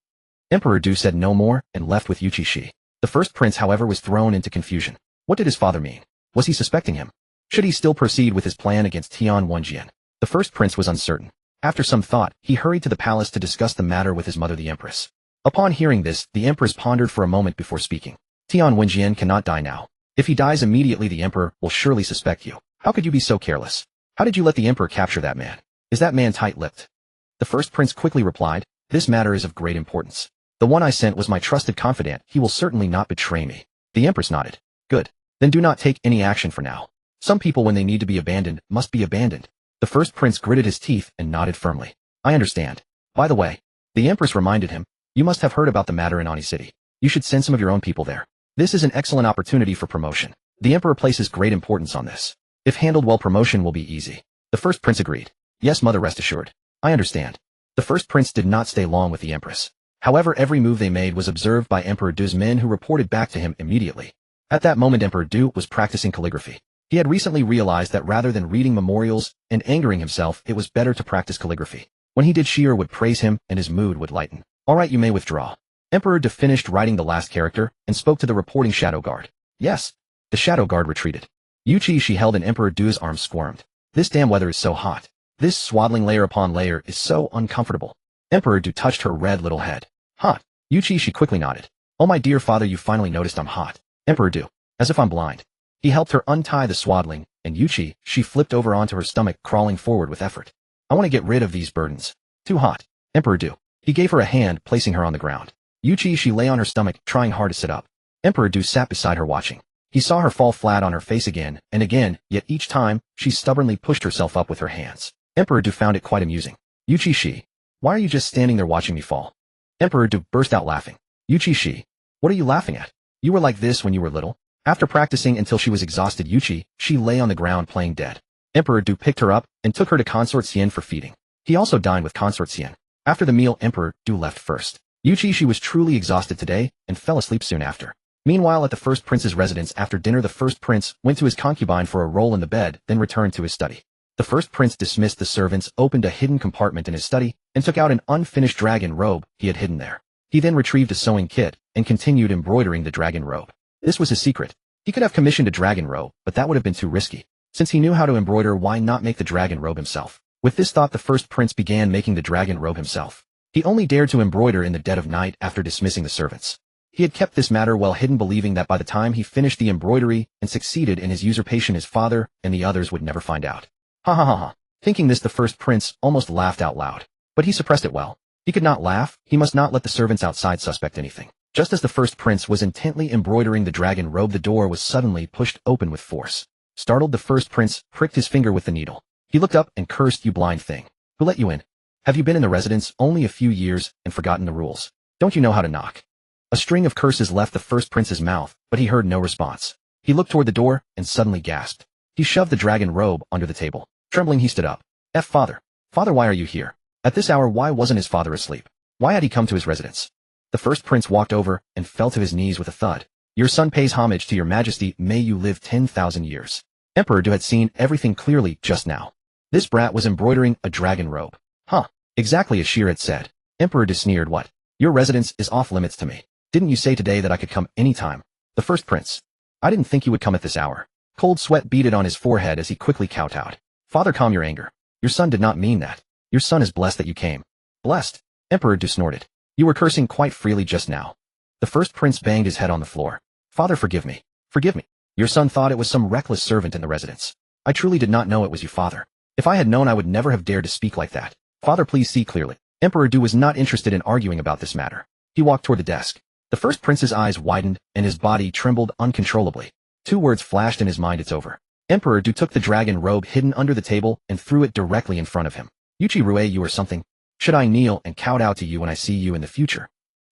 Emperor Du said no more and left with Yuchi Xi. The first prince, however, was thrown into confusion. What did his father mean? Was he suspecting him? Should he still proceed with his plan against Tian Wenjian? The first prince was uncertain. After some thought, he hurried to the palace to discuss the matter with his mother, the empress. Upon hearing this, the empress pondered for a moment before speaking. Tian Wenjian cannot die now. If he dies immediately, the emperor will surely suspect you. How could you be so careless? How did you let the emperor capture that man? Is that man tight-lipped? The first prince quickly replied, this matter is of great importance. The one I sent was my trusted confidant. He will certainly not betray me. The empress nodded. Good. Then do not take any action for now. Some people, when they need to be abandoned, must be abandoned. The first prince gritted his teeth and nodded firmly. I understand. By the way, the empress reminded him, you must have heard about the matter in Ani City. You should send some of your own people there. This is an excellent opportunity for promotion. The emperor places great importance on this. If handled well, promotion will be easy. The first prince agreed. Yes, mother, rest assured. I understand. The first prince did not stay long with the empress. However, every move they made was observed by Emperor Du's men, who reported back to him immediately. At that moment, Emperor Du was practicing calligraphy. He had recently realized that rather than reading memorials and angering himself, it was better to practice calligraphy. When he did, Xi would praise him and his mood would lighten. All right, you may withdraw. Emperor Du finished writing the last character and spoke to the reporting shadow guard. Yes. The shadow guard retreated. Yuchi Xi held, and Emperor Du's arm squirmed. This damn weather is so hot. This swaddling layer upon layer is so uncomfortable. Emperor Du touched her red little head. Hot. Yuchi Xi quickly nodded. Oh my dear father, you finally noticed I'm hot. Emperor Du. As if I'm blind. He helped her untie the swaddling, and Yuchi Xi flipped over onto her stomach, crawling forward with effort. I want to get rid of these burdens. Too hot. Emperor Du. He gave her a hand, placing her on the ground. Yuchi Xi lay on her stomach, trying hard to sit up. Emperor Du sat beside her watching. He saw her fall flat on her face again and again, yet each time, she stubbornly pushed herself up with her hands. Emperor Du found it quite amusing. Yuchi Xi. Why are you just standing there watching me fall? Emperor Du burst out laughing. Yuchi Xi. What are you laughing at? You were like this when you were little? After practicing until she was exhausted, Yuchi Xi lay on the ground playing dead. Emperor Du picked her up and took her to Consort Xian for feeding. He also dined with Consort Xian. After the meal, Emperor Du left first. Yuchi Xi was truly exhausted today and fell asleep soon after. Meanwhile, at the first prince's residence after dinner, the first prince went to his concubine for a roll in the bed, then returned to his study. The first prince dismissed the servants, opened a hidden compartment in his study, and took out an unfinished dragon robe he had hidden there. He then retrieved a sewing kit and continued embroidering the dragon robe. This was his secret. He could have commissioned a dragon robe, but that would have been too risky. Since he knew how to embroider, why not make the dragon robe himself? With this thought, the first prince began making the dragon robe himself. He only dared to embroider in the dead of night after dismissing the servants. He had kept this matter well hidden, believing that by the time he finished the embroidery and succeeded in his usurpation, his father and the others would never find out. Ha ha ha ha. Thinking this, the first prince almost laughed out loud. But he suppressed it well. He could not laugh. He must not let the servants outside suspect anything. Just as the first prince was intently embroidering the dragon robe, the door was suddenly pushed open with force. Startled, the first prince pricked his finger with the needle. He looked up and cursed, "You blind thing. Who let you in? Have you been in the residence only a few years and forgotten the rules? Don't you know how to knock?" A string of curses left the first prince's mouth, but he heard no response. He looked toward the door and suddenly gasped. He shoved the dragon robe under the table. Trembling, he stood up. Father. Father, why are you here? At this hour, why wasn't his father asleep? Why had he come to his residence? The first prince walked over and fell to his knees with a thud. Your son pays homage to your majesty. May you live 10,000 years. Emperor Du had seen everything clearly just now. This brat was embroidering a dragon robe. Huh. Exactly as Shir had said. Emperor Du sneered. What? Your residence is off limits to me. Didn't you say today that I could come any time? The first prince. I didn't think you would come at this hour. Cold sweat beaded on his forehead as he quickly kowtowed. Father, calm your anger. Your son did not mean that. Your son is blessed that you came. Blessed? Emperor Du snorted. You were cursing quite freely just now. The first prince banged his head on the floor. Father, forgive me. Forgive me. Your son thought it was some reckless servant in the residence. I truly did not know it was you, father. If I had known, I would never have dared to speak like that. Father, please see clearly. Emperor Du was not interested in arguing about this matter. He walked toward the desk. The first prince's eyes widened, and his body trembled uncontrollably. Two words flashed in his mind: it's over. Emperor Du took the dragon robe hidden under the table and threw it directly in front of him. Yuchi Rue, you are something. Should I kneel and kowtow to you when I see you in the future?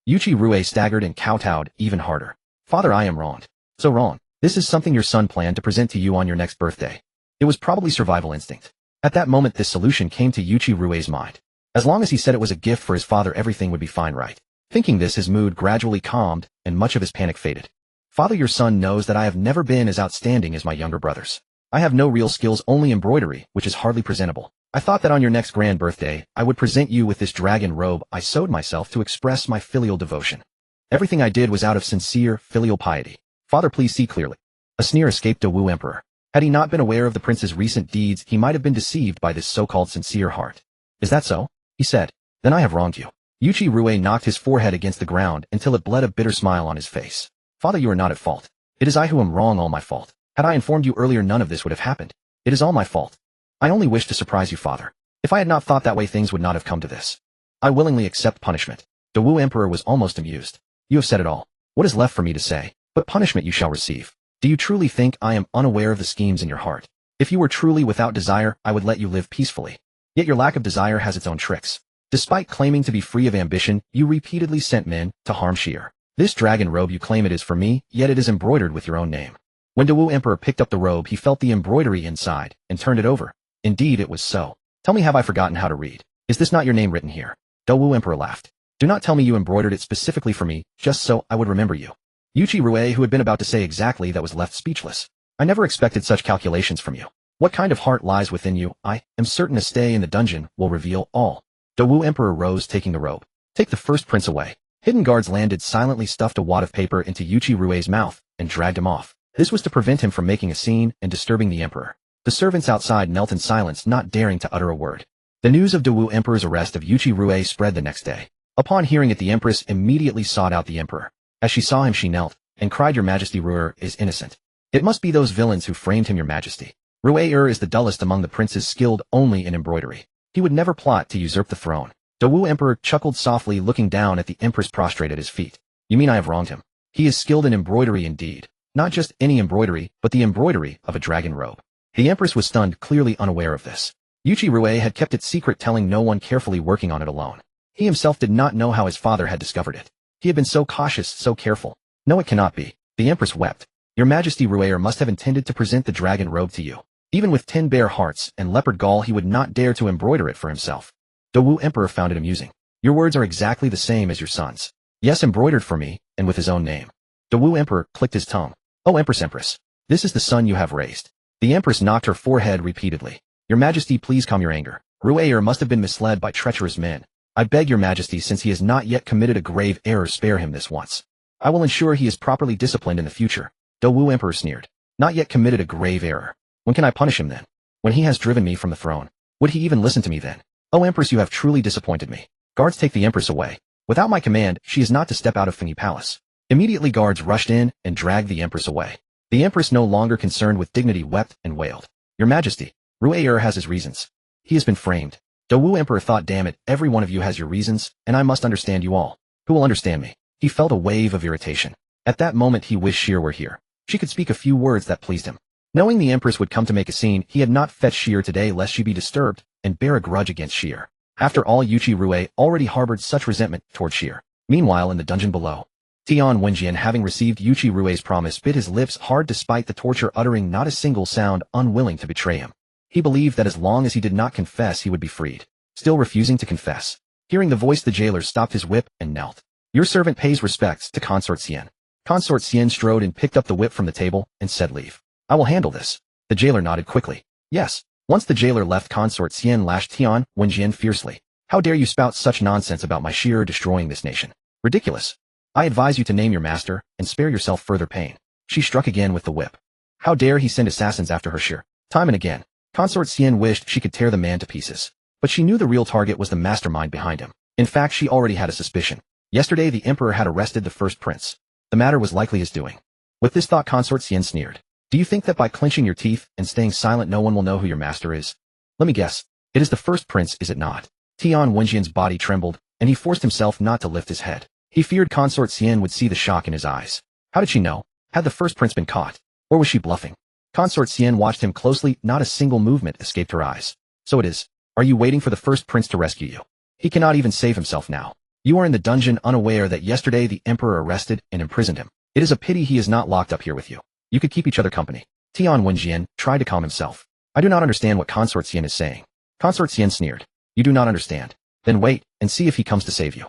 Yuchi Rue staggered and kowtowed even harder. Father, I am wronged. So wrong. This is something your son planned to present to you on your next birthday. It was probably survival instinct. At that moment, this solution came to Yuchi Rue's mind. As long as he said it was a gift for his father, everything would be fine, right? Thinking this, his mood gradually calmed, and much of his panic faded. Father, your son knows that I have never been as outstanding as my younger brothers. I have no real skills, only embroidery, which is hardly presentable. I thought that on your next grand birthday, I would present you with this dragon robe I sewed myself to express my filial devotion. Everything I did was out of sincere, filial piety. Father, please see clearly. A sneer escaped the Wu Emperor. Had he not been aware of the prince's recent deeds, he might have been deceived by this so-called sincere heart. Is that so? He said. Then I have wronged you. Yuchi Rue knocked his forehead against the ground until it bled, a bitter smile on his face. Father, you are not at fault. It is I who am wrong, all my fault. Had I informed you earlier, none of this would have happened. It is all my fault. I only wished to surprise you, father. If I had not thought that way, things would not have come to this. I willingly accept punishment. The Wu Emperor was almost amused. You have said it all. What is left for me to say? But punishment you shall receive. Do you truly think I am unaware of the schemes in your heart? If you were truly without desire, I would let you live peacefully. Yet your lack of desire has its own tricks. Despite claiming to be free of ambition, you repeatedly sent men to harm Shir. This dragon robe, you claim it is for me, yet it is embroidered with your own name. When the Wu Emperor picked up the robe, he felt the embroidery inside and turned it over. Indeed, it was so. Tell me, have I forgotten how to read? Is this not your name written here? The Wu Emperor laughed. Do not tell me you embroidered it specifically for me, just so I would remember you. Yuchi Rue, who had been about to say exactly that, was left speechless. I never expected such calculations from you. What kind of heart lies within you? I am certain a stay in the dungeon will reveal all. The Wu Emperor rose, taking the robe. Take the first prince away. Hidden guards landed, silently stuffed a wad of paper into Yuchi Rue's mouth and dragged him off. This was to prevent him from making a scene and disturbing the emperor. The servants outside knelt in silence, not daring to utter a word. The news of Dawu Emperor's arrest of Yuchi Rui spread the next day. Upon hearing it, the empress immediately sought out the emperor. As she saw him, she knelt and cried, "Your Majesty, Ruer is innocent. It must be those villains who framed him, Your Majesty. Ruer is the dullest among the princes, skilled only in embroidery. He would never plot to usurp the throne." Dawu Emperor chuckled softly, looking down at the empress prostrate at his feet. "You mean I have wronged him? He is skilled in embroidery indeed. Not just any embroidery, but the embroidery of a dragon robe." The empress was stunned, clearly unaware of this. Yuchi Rui had kept it secret, telling no one, carefully working on it alone. He himself did not know how his father had discovered it. He had been so cautious, so careful. "No, it cannot be." The empress wept. "Your Majesty, Ruer must have intended to present the dragon robe to you. Even with 10 bear hearts and leopard gall, he would not dare to embroider it for himself." Dawu Emperor found it amusing. "Your words are exactly the same as your son's." "Yes, embroidered for me, and with his own name." Dawu Emperor clicked his tongue. "Oh, Empress, this is the son you have raised." The empress knocked her forehead repeatedly. "Your Majesty, please calm your anger. Ruer must have been misled by treacherous men. I beg Your Majesty, since he has not yet committed a grave error, spare him this once. I will ensure he is properly disciplined in the future." Dawu Emperor sneered. "Not yet committed a grave error? When can I punish him then? When he has driven me from the throne? Would he even listen to me then? Oh, Empress, you have truly disappointed me. Guards, take the empress away. Without my command, she is not to step out of Fengyi Palace." Immediately guards rushed in and dragged the empress away. The empress, no longer concerned with dignity, wept and wailed. "Your Majesty, Ruer has his reasons. He has been framed." Dawu Emperor thought, "Damn it, every one of you has your reasons, and I must understand you all. Who will understand me?" He felt a wave of irritation. At that moment he wished Shir were here. She could speak a few words that pleased him. Knowing the empress would come to make a scene, he had not fetched Shir today lest she be disturbed and bear a grudge against Shir. After all, Yuchi Rui already harbored such resentment toward Shir. Meanwhile, in the dungeon below, Tian Wenjian, having received Yuchi Rui's promise, bit his lips hard despite the torture, uttering not a single sound, unwilling to betray him. He believed that as long as he did not confess, he would be freed. Still refusing to confess. Hearing the voice, the jailer stopped his whip and knelt. "Your servant pays respects to Consort Xian." Consort Xian strode and picked up the whip from the table and said, "Leave. I will handle this." The jailer nodded quickly. "Yes." Once the jailer left, Consort Xian lashed Tian Wenjian fiercely. "How dare you spout such nonsense about my Shir destroying this nation? Ridiculous. I advise you to name your master and spare yourself further pain." She struck again with the whip. How dare he send assassins after her Shir? Time and again, Consort Xian wished she could tear the man to pieces. But she knew the real target was the mastermind behind him. In fact, she already had a suspicion. Yesterday, the emperor had arrested the first prince. The matter was likely his doing. With this thought, Consort Xian sneered. "Do you think that by clenching your teeth and staying silent, no one will know who your master is? Let me guess. It is the first prince, is it not?" Tian Wenjian's body trembled, and he forced himself not to lift his head. He feared Consort Xian would see the shock in his eyes. How did she know? Had the first prince been caught? Or was she bluffing? Consort Xian watched him closely, not a single movement escaped her eyes. "So it is. Are you waiting for the first prince to rescue you? He cannot even save himself now. You are in the dungeon, unaware that yesterday the emperor arrested and imprisoned him. It is a pity he is not locked up here with you. You could keep each other company." Tian Wenjian tried to calm himself. "I do not understand what Consort Xian is saying." Consort Xian sneered. "You do not understand? Then wait and see if he comes to save you."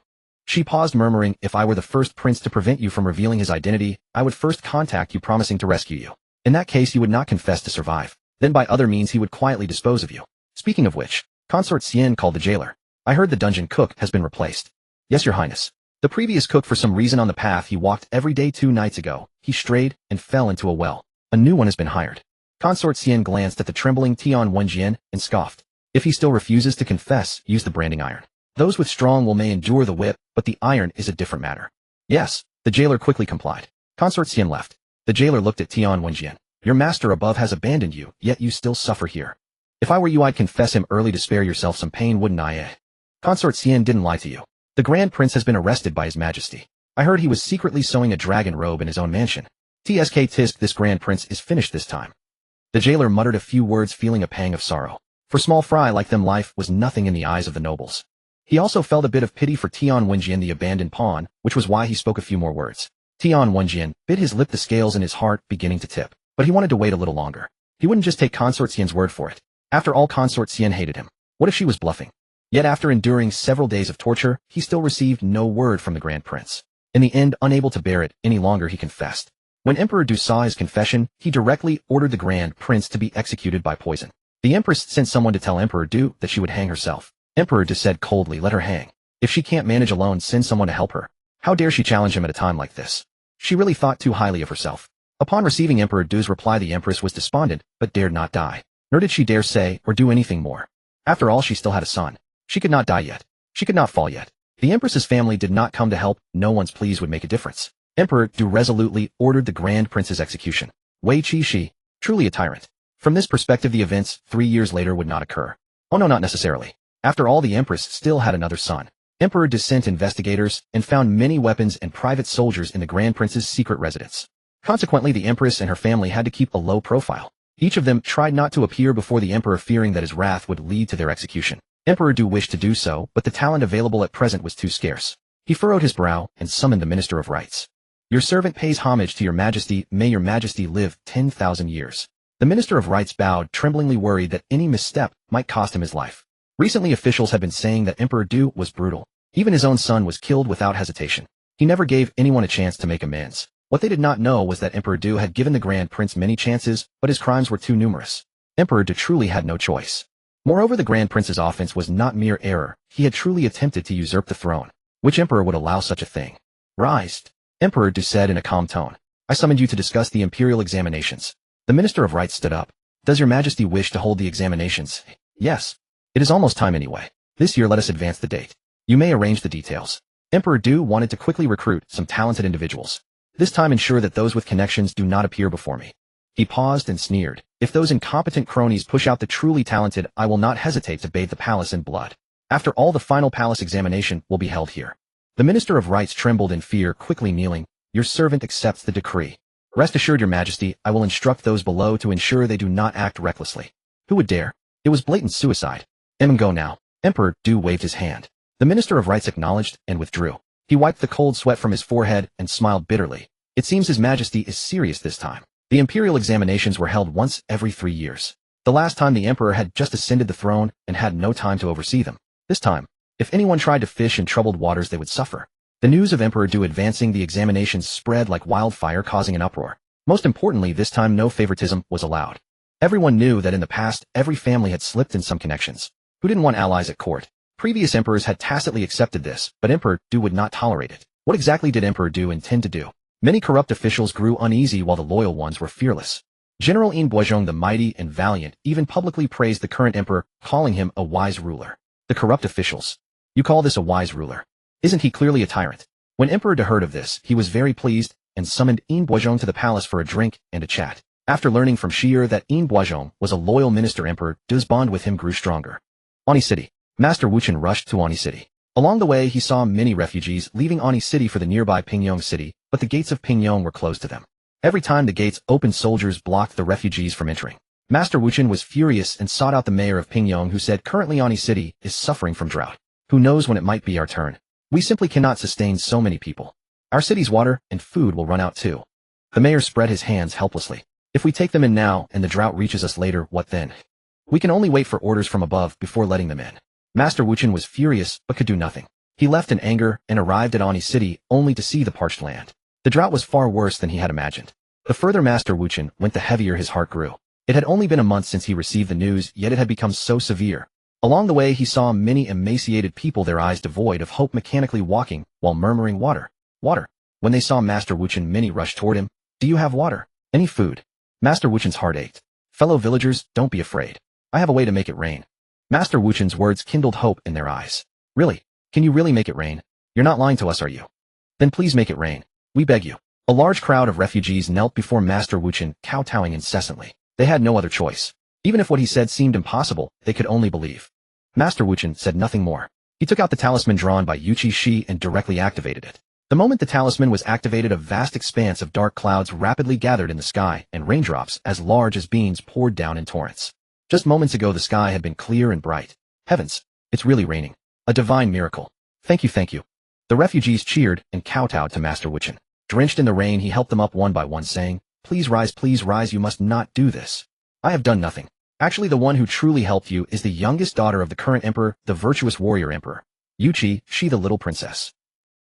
She paused, murmuring, "If I were the first prince to prevent you from revealing his identity, I would first contact you, promising to rescue you. In that case, you would not confess to survive. Then by other means he would quietly dispose of you." Speaking of which, Consort Xian called the jailer. "I heard the dungeon cook has been replaced." "Yes, Your Highness. The previous cook, for some reason on the path he walked every day 2 nights ago, he strayed and fell into a well. A new one has been hired." Consort Xian glanced at the trembling Tian Wenjian and scoffed. "If he still refuses to confess, use the branding iron. Those with strong will may endure the whip, but the iron is a different matter." "Yes." The jailer quickly complied. Consort Xian left. The jailer looked at Tian Wenjian. "Your master above has abandoned you, yet you still suffer here. If I were you, I'd confess him early to spare yourself some pain, wouldn't I, eh?" Consort Xian didn't lie to you. The Grand Prince has been arrested by His Majesty. I heard he was secretly sewing a dragon robe in his own mansion. Tisk, this Grand Prince is finished this time." The jailer muttered a few words, feeling a pang of sorrow. For small fry like them, life was nothing in the eyes of the nobles. He also felt a bit of pity for Tian Wenjian, the abandoned pawn, which was why he spoke a few more words. Tian Wenjian bit his lip, the scales in his heart beginning to tip. But he wanted to wait a little longer. He wouldn't just take Consort Xian's word for it. After all, Consort Xian hated him. What if she was bluffing? Yet after enduring several days of torture, he still received no word from the Grand Prince. In the end, unable to bear it any longer, he confessed. When Emperor Du saw his confession, he directly ordered the Grand Prince to be executed by poison. The Empress sent someone to tell Emperor Du that she would hang herself. Emperor Du said coldly, "Let her hang. If she can't manage alone, send someone to help her." How dare she challenge him at a time like this? She really thought too highly of herself. Upon receiving Emperor Du's reply, the Empress was despondent, but dared not die. Nor did she dare say or do anything more. After all, she still had a son. She could not die yet. She could not fall yet. The Empress's family did not come to help. No one's pleas would make a difference. Emperor Du resolutely ordered the Grand Prince's execution. Yuchi Xi, truly a tyrant. From this perspective, the events 3 years later would not occur. Oh no, not necessarily. After all, the Empress still had another son. Emperor Du sent investigators and found many weapons and private soldiers in the Grand Prince's secret residence. Consequently, the Empress and her family had to keep a low profile. Each of them tried not to appear before the Emperor, fearing that his wrath would lead to their execution. Emperor Du wished to do so, but the talent available at present was too scarce. He furrowed his brow and summoned the Minister of Rights. Your servant pays homage to your majesty. May your majesty live 10,000 years. The Minister of Rights bowed, tremblingly worried that any misstep might cost him his life. Recently, officials had been saying that Emperor Du was brutal. Even his own son was killed without hesitation. He never gave anyone a chance to make amends. What they did not know was that Emperor Du had given the Grand Prince many chances, but his crimes were too numerous. Emperor Du truly had no choice. Moreover, the Grand Prince's offense was not mere error. He had truly attempted to usurp the throne. Which emperor would allow such a thing? Rise. Emperor Du said in a calm tone. I summoned you to discuss the imperial examinations. The Minister of Rights stood up. Does your majesty wish to hold the examinations? Yes. It is almost time anyway. This year let us advance the date. You may arrange the details. Emperor Du wanted to quickly recruit some talented individuals. This time ensure that those with connections do not appear before me. He paused and sneered. If those incompetent cronies push out the truly talented, I will not hesitate to bathe the palace in blood. After all, the final palace examination will be held here. The Minister of Rights trembled in fear, quickly kneeling. Your servant accepts the decree. Rest assured, your majesty, I will instruct those below to ensure they do not act recklessly. Who would dare? It was blatant suicide. Go now. Emperor Du waved his hand. The Minister of Rights acknowledged and withdrew. He wiped the cold sweat from his forehead and smiled bitterly. It seems His Majesty is serious this time. The imperial examinations were held once every 3 years. The last time the emperor had just ascended the throne and had no time to oversee them. This time, if anyone tried to fish in troubled waters, they would suffer. The news of Emperor Du advancing the examinations spread like wildfire, causing an uproar. Most importantly, this time no favoritism was allowed. Everyone knew that in the past, every family had slipped in some connections. Who didn't want allies at court? Previous emperors had tacitly accepted this, but Emperor Du would not tolerate it. What exactly did Emperor Du intend to do? Many corrupt officials grew uneasy while the loyal ones were fearless. General Yin Boizhong the mighty and valiant even publicly praised the current emperor, calling him a wise ruler. The corrupt officials. You call this a wise ruler? Isn't he clearly a tyrant? When Emperor Du heard of this, he was very pleased and summoned Yin Boizhong to the palace for a drink and a chat. After learning from Shi'er that Yin Boizhong was a loyal minister, Emperor Du's bond with him grew stronger. Ani City. Master Wuchen rushed to Ani City. Along the way, he saw many refugees leaving Ani City for the nearby Pingyong City, but the gates of Pingyong were closed to them. Every time the gates opened, soldiers blocked the refugees from entering. Master Wuchen was furious and sought out the mayor of Pingyong, who said currently Ani City is suffering from drought. Who knows when it might be our turn? We simply cannot sustain so many people. Our city's water and food will run out too. The mayor spread his hands helplessly. If we take them in now and the drought reaches us later, what then? We can only wait for orders from above before letting them in. Master Wuchen was furious but could do nothing. He left in anger and arrived at Ani City only to see the parched land. The drought was far worse than he had imagined. The further Master Wuchen went, the heavier his heart grew. It had only been a month since he received the news, yet it had become so severe. Along the way, he saw many emaciated people, their eyes devoid of hope, mechanically walking while murmuring, water, water. When they saw Master Wuchen, many rushed toward him. Do you have water? Any food? Master Wuchen's heart ached. Fellow villagers, don't be afraid. I have a way to make it rain. Master Wuchen's words kindled hope in their eyes. Really? Can you really make it rain? You're not lying to us, are you? Then please make it rain. We beg you. A large crowd of refugees knelt before Master Wuchen, kowtowing incessantly. They had no other choice. Even if what he said seemed impossible, they could only believe. Master Wuchen said nothing more. He took out the talisman drawn by Yuchi Xi and directly activated it. The moment the talisman was activated, a vast expanse of dark clouds rapidly gathered in the sky, and raindrops as large as beans poured down in torrents. Just moments ago, the sky had been clear and bright. Heavens, it's really raining. A divine miracle. Thank you, thank you. The refugees cheered and kowtowed to Master Wuchen. Drenched in the rain, he helped them up one by one, saying, please rise, you must not do this. I have done nothing. Actually, the one who truly helped you is the youngest daughter of the current emperor, the virtuous warrior emperor. Yuchi Xi, the little princess.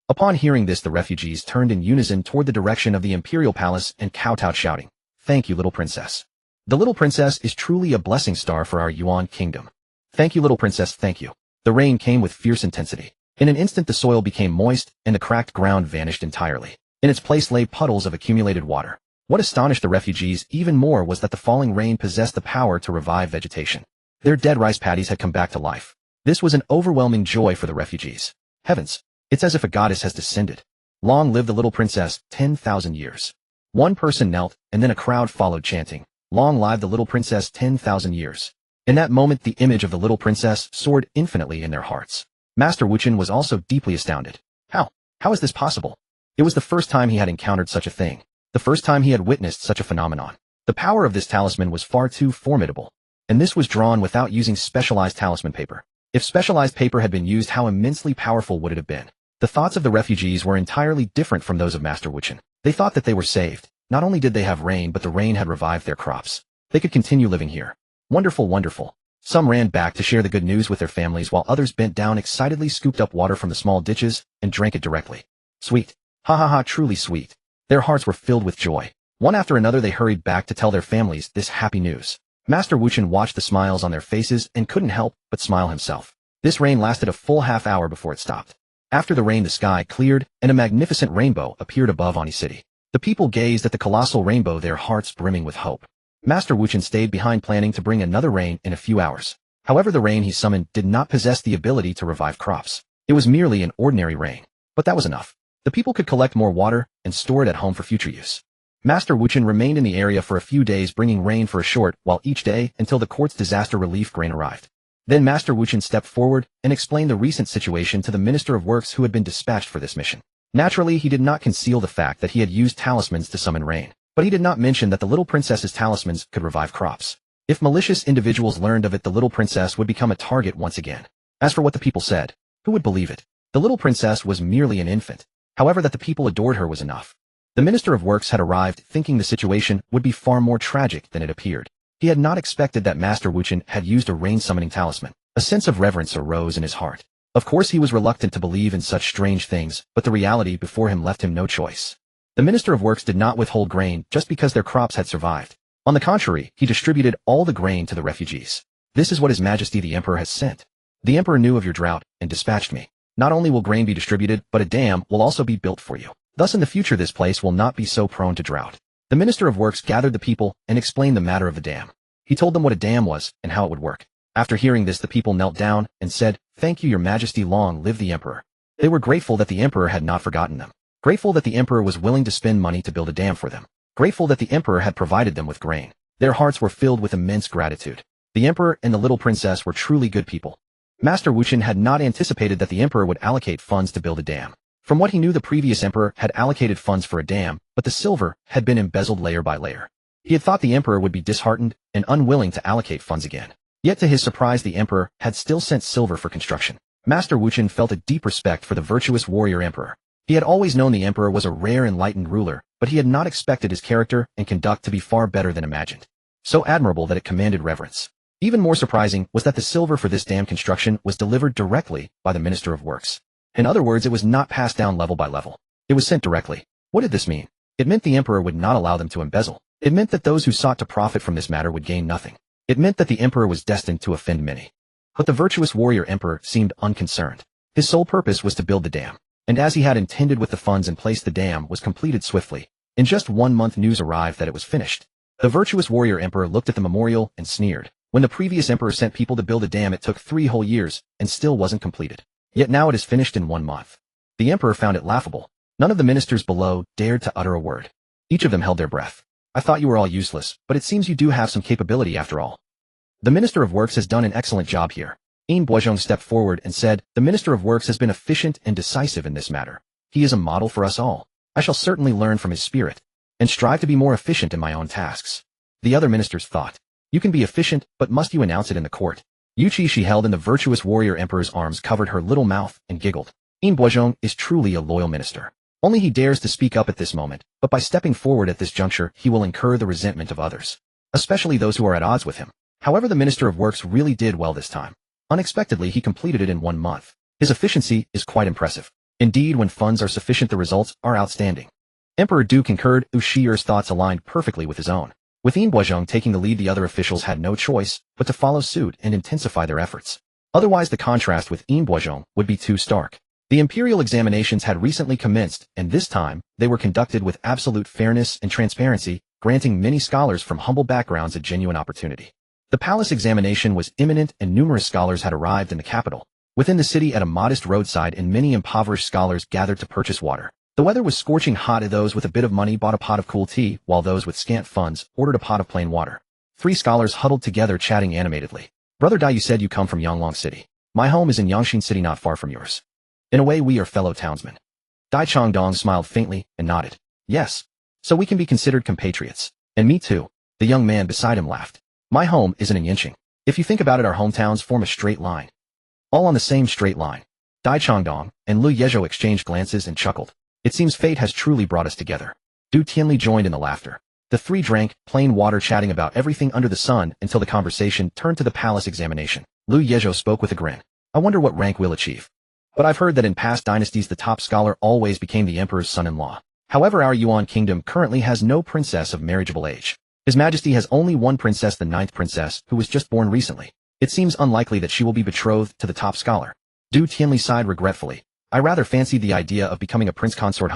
Upon hearing this, the refugees turned in unison toward the direction of the imperial palace and kowtowed, shouting, thank you, little princess. The little princess is truly a blessing star for our Yuan kingdom. Thank you, little princess, thank you. The rain came with fierce intensity. In an instant, the soil became moist, and the cracked ground vanished entirely. In its place lay puddles of accumulated water. What astonished the refugees even more was that the falling rain possessed the power to revive vegetation. Their dead rice paddies had come back to life. This was an overwhelming joy for the refugees. Heavens, it's as if a goddess has descended. Long live the little princess, 10,000 years. One person knelt, and then a crowd followed chanting, Long live the little princess, 10,000 years. In that moment the image of the little princess soared infinitely in their hearts. Master Wuchen was also deeply astounded. How is this possible? It was the first time he had encountered such a thing. The first time he had witnessed such a phenomenon. The power of this talisman was far too formidable. And this was drawn without using specialized talisman paper. If specialized paper had been used, how immensely powerful would it have been? The thoughts of the refugees were entirely different from those of Master Wuchen. They thought that they were saved. Not only did they have rain, but the rain had revived their crops. They could continue living here. Wonderful, wonderful. Some ran back to share the good news with their families, while others bent down excitedly, scooped up water from the small ditches, and drank it directly. Sweet. Ha ha ha, truly sweet. Their hearts were filled with joy. One after another they hurried back to tell their families this happy news. Master Wuchen watched the smiles on their faces and couldn't help but smile himself. This rain lasted a full half-hour before it stopped. After the rain the sky cleared, and a magnificent rainbow appeared above Ani City. The people gazed at the colossal rainbow, their hearts brimming with hope. Master Wuchen stayed behind, planning to bring another rain in a few hours. However, the rain he summoned did not possess the ability to revive crops. It was merely an ordinary rain. But that was enough. The people could collect more water and store it at home for future use. Master Wuchen remained in the area for a few days, bringing rain for a short while each day until the court's disaster relief grain arrived. Then Master Wuchen stepped forward and explained the recent situation to the Minister of Works, who had been dispatched for this mission. Naturally, he did not conceal the fact that he had used talismans to summon rain. But he did not mention that the little princess's talismans could revive crops. If malicious individuals learned of it, the little princess would become a target once again. As for what the people said, who would believe it? The little princess was merely an infant. However, that the people adored her was enough. The Minister of Works had arrived thinking the situation would be far more tragic than it appeared. He had not expected that Master Wuchen had used a rain-summoning talisman. A sense of reverence arose in his heart. Of course he was reluctant to believe in such strange things, but the reality before him left him no choice. The Minister of Works did not withhold grain just because their crops had survived. On the contrary, he distributed all the grain to the refugees. This is what His Majesty the Emperor has sent. The Emperor knew of your drought and dispatched me. Not only will grain be distributed, but a dam will also be built for you. Thus in the future this place will not be so prone to drought. The Minister of Works gathered the people and explained the matter of the dam. He told them what a dam was and how it would work. After hearing this, the people knelt down and said, "Thank you, Your Majesty, long live the Emperor." They were grateful that the Emperor had not forgotten them. Grateful that the Emperor was willing to spend money to build a dam for them. Grateful that the Emperor had provided them with grain. Their hearts were filled with immense gratitude. The Emperor and the little princess were truly good people. Master Wuchen had not anticipated that the Emperor would allocate funds to build a dam. From what he knew, the previous Emperor had allocated funds for a dam, but the silver had been embezzled layer by layer. He had thought the Emperor would be disheartened and unwilling to allocate funds again. Yet to his surprise, the Emperor had still sent silver for construction. Master Wuchen felt a deep respect for the virtuous warrior Emperor. He had always known the Emperor was a rare enlightened ruler, but he had not expected his character and conduct to be far better than imagined. So admirable that it commanded reverence. Even more surprising was that the silver for this dam construction was delivered directly by the Minister of Works. In other words, it was not passed down level by level. It was sent directly. What did this mean? It meant the Emperor would not allow them to embezzle. It meant that those who sought to profit from this matter would gain nothing. It meant that the Emperor was destined to offend many. But the virtuous warrior Emperor seemed unconcerned. His sole purpose was to build the dam. And as he had intended with the funds in place, the dam was completed swiftly. In just 1 month, news arrived that it was finished. The virtuous warrior Emperor looked at the memorial and sneered. When the previous Emperor sent people to build a dam, it took 3 whole years and still wasn't completed. Yet now it is finished in 1 month. The Emperor found it laughable. None of the ministers below dared to utter a word. Each of them held their breath. I thought you were all useless, but it seems you do have some capability after all. The Minister of Works has done an excellent job here. Yin Boizhong stepped forward and said, the Minister of Works has been efficient and decisive in this matter. He is a model for us all. I shall certainly learn from his spirit and strive to be more efficient in my own tasks. The other ministers thought, you can be efficient, but must you announce it in the court? Yuchi Xi held in the virtuous warrior Emperor's arms, covered her little mouth, and giggled. Yin Boizhong is truly a loyal minister. Only he dares to speak up at this moment, but by stepping forward at this juncture, he will incur the resentment of others, especially those who are at odds with him. However, the Minister of Works really did well this time. Unexpectedly, he completed it in 1 month. His efficiency is quite impressive. Indeed, when funds are sufficient, the results are outstanding. Emperor Du concurred. Ushier's thoughts aligned perfectly with his own. With Yin Boizhong taking the lead, the other officials had no choice but to follow suit and intensify their efforts. Otherwise, the contrast with Yin Boizhong would be too stark. The imperial examinations had recently commenced, and this time, they were conducted with absolute fairness and transparency, granting many scholars from humble backgrounds a genuine opportunity. The palace examination was imminent and numerous scholars had arrived in the capital. Within the city at a modest roadside and many impoverished scholars gathered to purchase water. The weather was scorching hot, and those with a bit of money bought a pot of cool tea, while those with scant funds ordered a pot of plain water. 3 scholars huddled together chatting animatedly. Brother Dai, you said you come from Yonglong City. My home is in Yangshin City, not far from yours. In a way, we are fellow townsmen. Dai Changdong smiled faintly and nodded. Yes. So we can be considered compatriots. And me too. The young man beside him laughed. My home isn't in Yinqing. If you think about it, our hometowns form a straight line. All on the same straight line. Dai Changdong and Lu Yezhou exchanged glances and chuckled. It seems fate has truly brought us together. Du Tianli joined in the laughter. The 3 drank plain water, chatting about everything under the sun until the conversation turned to the palace examination. Lu Yezhou spoke with a grin. I wonder what rank we'll achieve. But I've heard that in past dynasties the top scholar always became the emperor's son-in-law. However, our Yuan kingdom currently has no princess of marriageable age. His Majesty has only one princess, the 9th princess, who was just born recently. It seems unlikely that she will be betrothed to the top scholar. Du Tianli sighed regretfully. I rather fancied the idea of becoming a prince consort.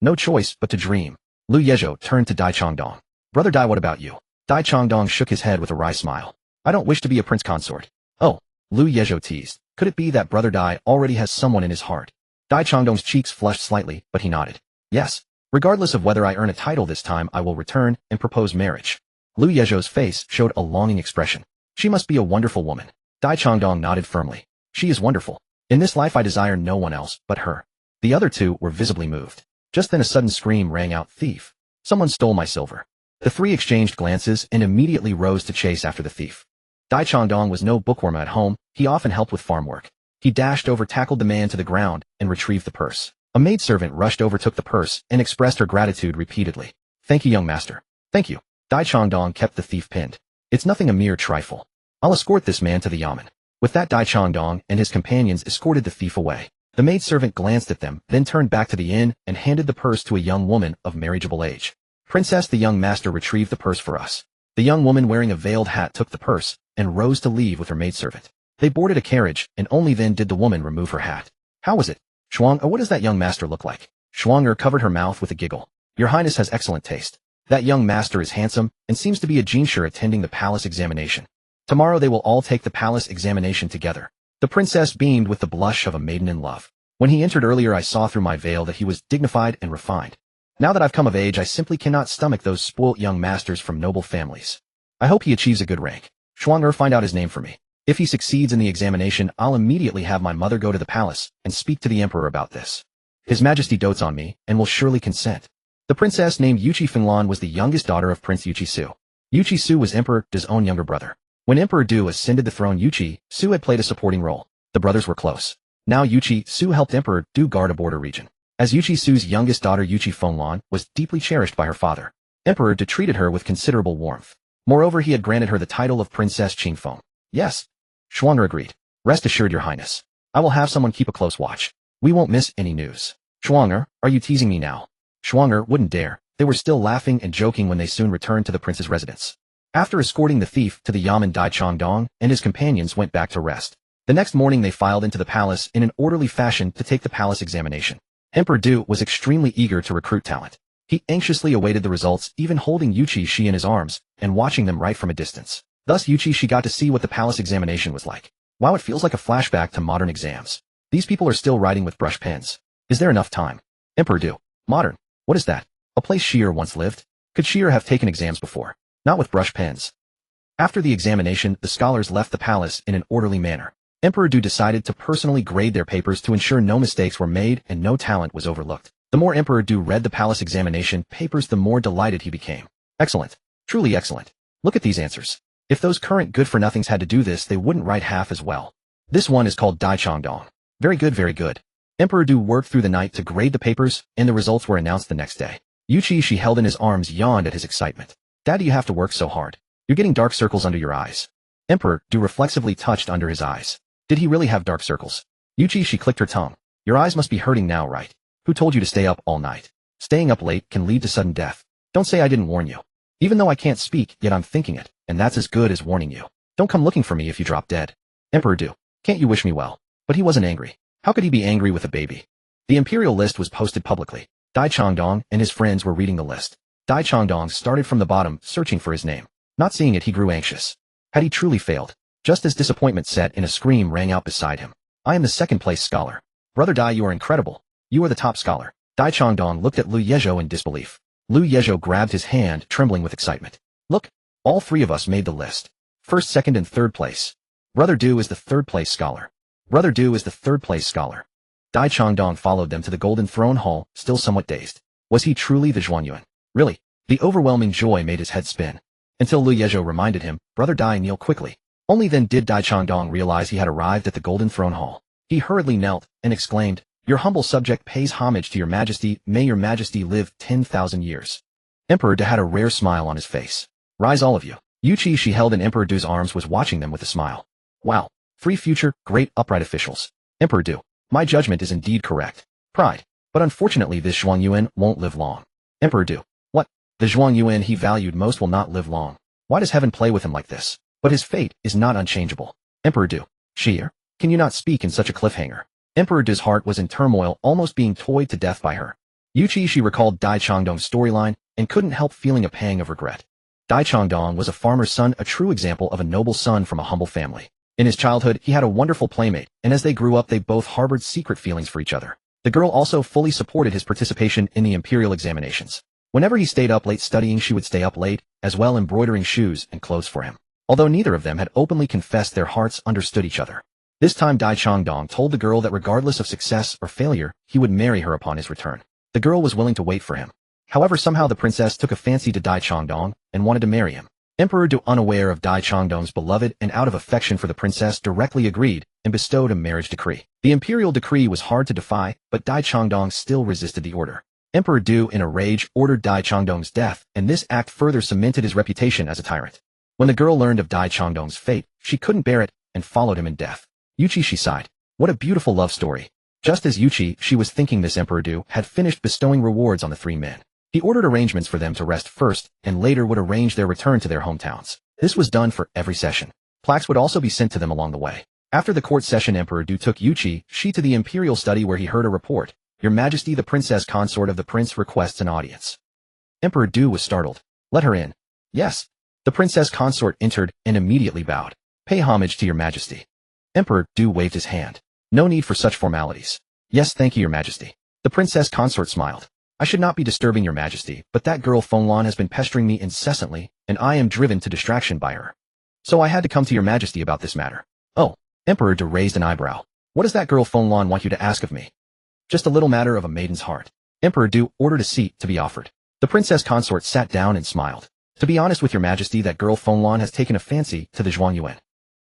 No choice but to dream. Lu Yezhou turned to Dai Changdong. Brother Dai, what about you? Dai Changdong shook his head with a wry smile. I don't wish to be a prince consort. Oh, Lu Yezhou teased. Could it be that Brother Dai already has someone in his heart? Dai Changdong's cheeks flushed slightly, but he nodded. Yes. Regardless of whether I earn a title this time, I will return and propose marriage. Lu Yezhou's face showed a longing expression. She must be a wonderful woman. Dai Changdong nodded firmly. She is wonderful. In this life I desire no one else but her. The other 2 were visibly moved. Just then a sudden scream rang out. Thief! Someone stole my silver. The 3 exchanged glances and immediately rose to chase after the thief. Dai Changdong was no bookworm at home. He often helped with farm work. He dashed over, tackled the man to the ground, and retrieved the purse. A maidservant rushed over, took the purse, and expressed her gratitude repeatedly. Thank you, young master. Thank you. Dai Changdong kept the thief pinned. It's nothing, a mere trifle. I'll escort this man to the yamen. With that, Dai Changdong and his companions escorted the thief away. The maidservant glanced at them, then turned back to the inn and handed the purse to a young woman of marriageable age. Princess, the young master retrieved the purse for us. The young woman wearing a veiled hat took the purse and rose to leave with her maidservant. They boarded a carriage, and only then did the woman remove her hat. How was it? Shuang, what does that young master look like? Shuang covered her mouth with a giggle. Your Highness has excellent taste. That young master is handsome, and seems to be a jinshi attending the palace examination. Tomorrow they will all take the palace examination together. The princess beamed with the blush of a maiden in love. When he entered earlier, I saw through my veil that he was dignified and refined. Now that I've come of age, I simply cannot stomach those spoilt young masters from noble families. I hope he achieves a good rank. Shuang, find out his name for me. If he succeeds in the examination, I'll immediately have my mother go to the palace and speak to the emperor about this. His Majesty dotes on me and will surely consent. The princess named Yuchi Xi was the youngest daughter of Prince Yuchi Xi. Yuchi Xi was Emperor Du's own younger brother. When Emperor Du ascended the throne, Yuchi Xi had played a supporting role. The brothers were close. Now Yuchi Xi helped Emperor Du guard a border region. As Yuchi Xi's youngest daughter, Yuchi Fenglan was deeply cherished by her father. Emperor Du treated her with considerable warmth. Moreover, he had granted her the title of Princess Qingfeng. Yes. Shuang agreed. Rest assured, Your Highness. I will have someone keep a close watch. We won't miss any news. Shuang, are you teasing me now? Shuang wouldn't dare. They were still laughing and joking when they soon returned to the prince's residence. After escorting the thief to the yamen, Dai Changdong and his companions went back to rest. The next morning they filed into the palace in an orderly fashion to take the palace examination. Emperor Du was extremely eager to recruit talent. He anxiously awaited the results, even holding Yuchi Xi in his arms and watching them right from a distance. Thus Yuchi Xi got to see what the palace examination was like. Wow, it feels like a flashback to modern exams. These people are still writing with brush pens. Is there enough time? Emperor Du. Modern. What is that? A place Shi'er once lived? Could Shi'er have taken exams before? Not with brush pens. After the examination, the scholars left the palace in an orderly manner. Emperor Du decided to personally grade their papers to ensure no mistakes were made and no talent was overlooked. The more Emperor Du read the palace examination papers, the more delighted he became. Excellent. Truly excellent. Look at these answers. If those current good-for-nothings had to do this, they wouldn't write half as well. This one is called Dai Changdong. Very good, very good. Emperor Du worked through the night to grade the papers, and the results were announced the next day. Yuchi Xi held in his arms yawned at his excitement. Daddy, you have to work so hard. You're getting dark circles under your eyes. Emperor Du reflexively touched under his eyes. Did he really have dark circles? Yuchi Xi clicked her tongue. Your eyes must be hurting now, right? Who told you to stay up all night? Staying up late can lead to sudden death. Don't say I didn't warn you. Even though I can't speak, yet I'm thinking it, and that's as good as warning you. Don't come looking for me if you drop dead. Emperor Du, can't you wish me well? But he wasn't angry. How could he be angry with a baby? The imperial list was posted publicly. Dai Changdong and his friends were reading the list. Dai Changdong started from the bottom, searching for his name. Not seeing it, he grew anxious. Had he truly failed? Just as disappointment set in, a scream rang out beside him. I am the second-place scholar. Brother Dai, you are incredible. You are the top scholar. Dai Changdong looked at Lu Yezhou in disbelief. Lu Yezhou grabbed his hand, trembling with excitement. Look, all three of us made the list. First, second, and third place. Brother Du is the third-place scholar. Brother Du is the third-place scholar. Dai Changdong followed them to the Golden Throne Hall, still somewhat dazed. Was he truly the Zhuanyuan? Really? The overwhelming joy made his head spin. Until Lu Yezhou reminded him, Brother Dai, kneel quickly. Only then did Dai Changdong realize he had arrived at the Golden Throne Hall. He hurriedly knelt and exclaimed, Your humble subject pays homage to your majesty. May your majesty live 10,000 years. Emperor Du had a rare smile on his face. Rise all of you. Yuchi Xi held in Emperor Du's arms was watching them with a smile. Wow. Free future, great upright officials. Emperor Du. My judgment is indeed correct. Pride. But unfortunately this Zhuanyuan won't live long. Emperor Du. What? The Zhuanyuan he valued most will not live long. Why does heaven play with him like this? But his fate is not unchangeable. Emperor Du. Shir, can you not speak in such a cliffhanger? Emperor Du's heart was in turmoil, almost being toyed to death by her. Yuchi Xi recalled Dai Changdong's storyline and couldn't help feeling a pang of regret. Dai Changdong was a farmer's son, a true example of a noble son from a humble family. In his childhood, he had a wonderful playmate, and as they grew up they both harbored secret feelings for each other. The girl also fully supported his participation in the imperial examinations. Whenever he stayed up late studying, she would stay up late, as well embroidering shoes and clothes for him. Although neither of them had openly confessed, their hearts understood each other. This time Dai Changdong told the girl that regardless of success or failure, he would marry her upon his return. The girl was willing to wait for him. However, somehow the princess took a fancy to Dai Changdong and wanted to marry him. Emperor Du, unaware of Dai Changdong's beloved and out of affection for the princess, directly agreed and bestowed a marriage decree. The imperial decree was hard to defy, but Dai Changdong still resisted the order. Emperor Du, in a rage, ordered Dai Changdong's death, and this act further cemented his reputation as a tyrant. When the girl learned of Dai Changdong's fate, she couldn't bear it and followed him in death. Yuchi Xi sighed. What a beautiful love story. Just as Yuchi Xi was thinking this, Emperor Du had finished bestowing rewards on the three men. He ordered arrangements for them to rest first, and later would arrange their return to their hometowns. This was done for every session. Plaques would also be sent to them along the way. After the court session, Emperor Du took Yuchi Xi to the imperial study, where he heard a report. Your Majesty, the princess consort of the prince requests an audience. Emperor Du was startled. Let her in. Yes. The princess consort entered and immediately bowed. Pay homage to your Majesty. Emperor Du waved his hand. No need for such formalities. Yes, thank you, your Majesty. The princess consort smiled. I should not be disturbing your Majesty, but that girl Fenglan has been pestering me incessantly, and I am driven to distraction by her. So I had to come to your Majesty about this matter. Oh. Emperor Du raised an eyebrow. What does that girl Fenglan want you to ask of me? Just a little matter of a maiden's heart. Emperor Du ordered a seat to be offered. The princess consort sat down and smiled. To be honest with your Majesty, that girl Fenglan has taken a fancy to the Zhuanyuan.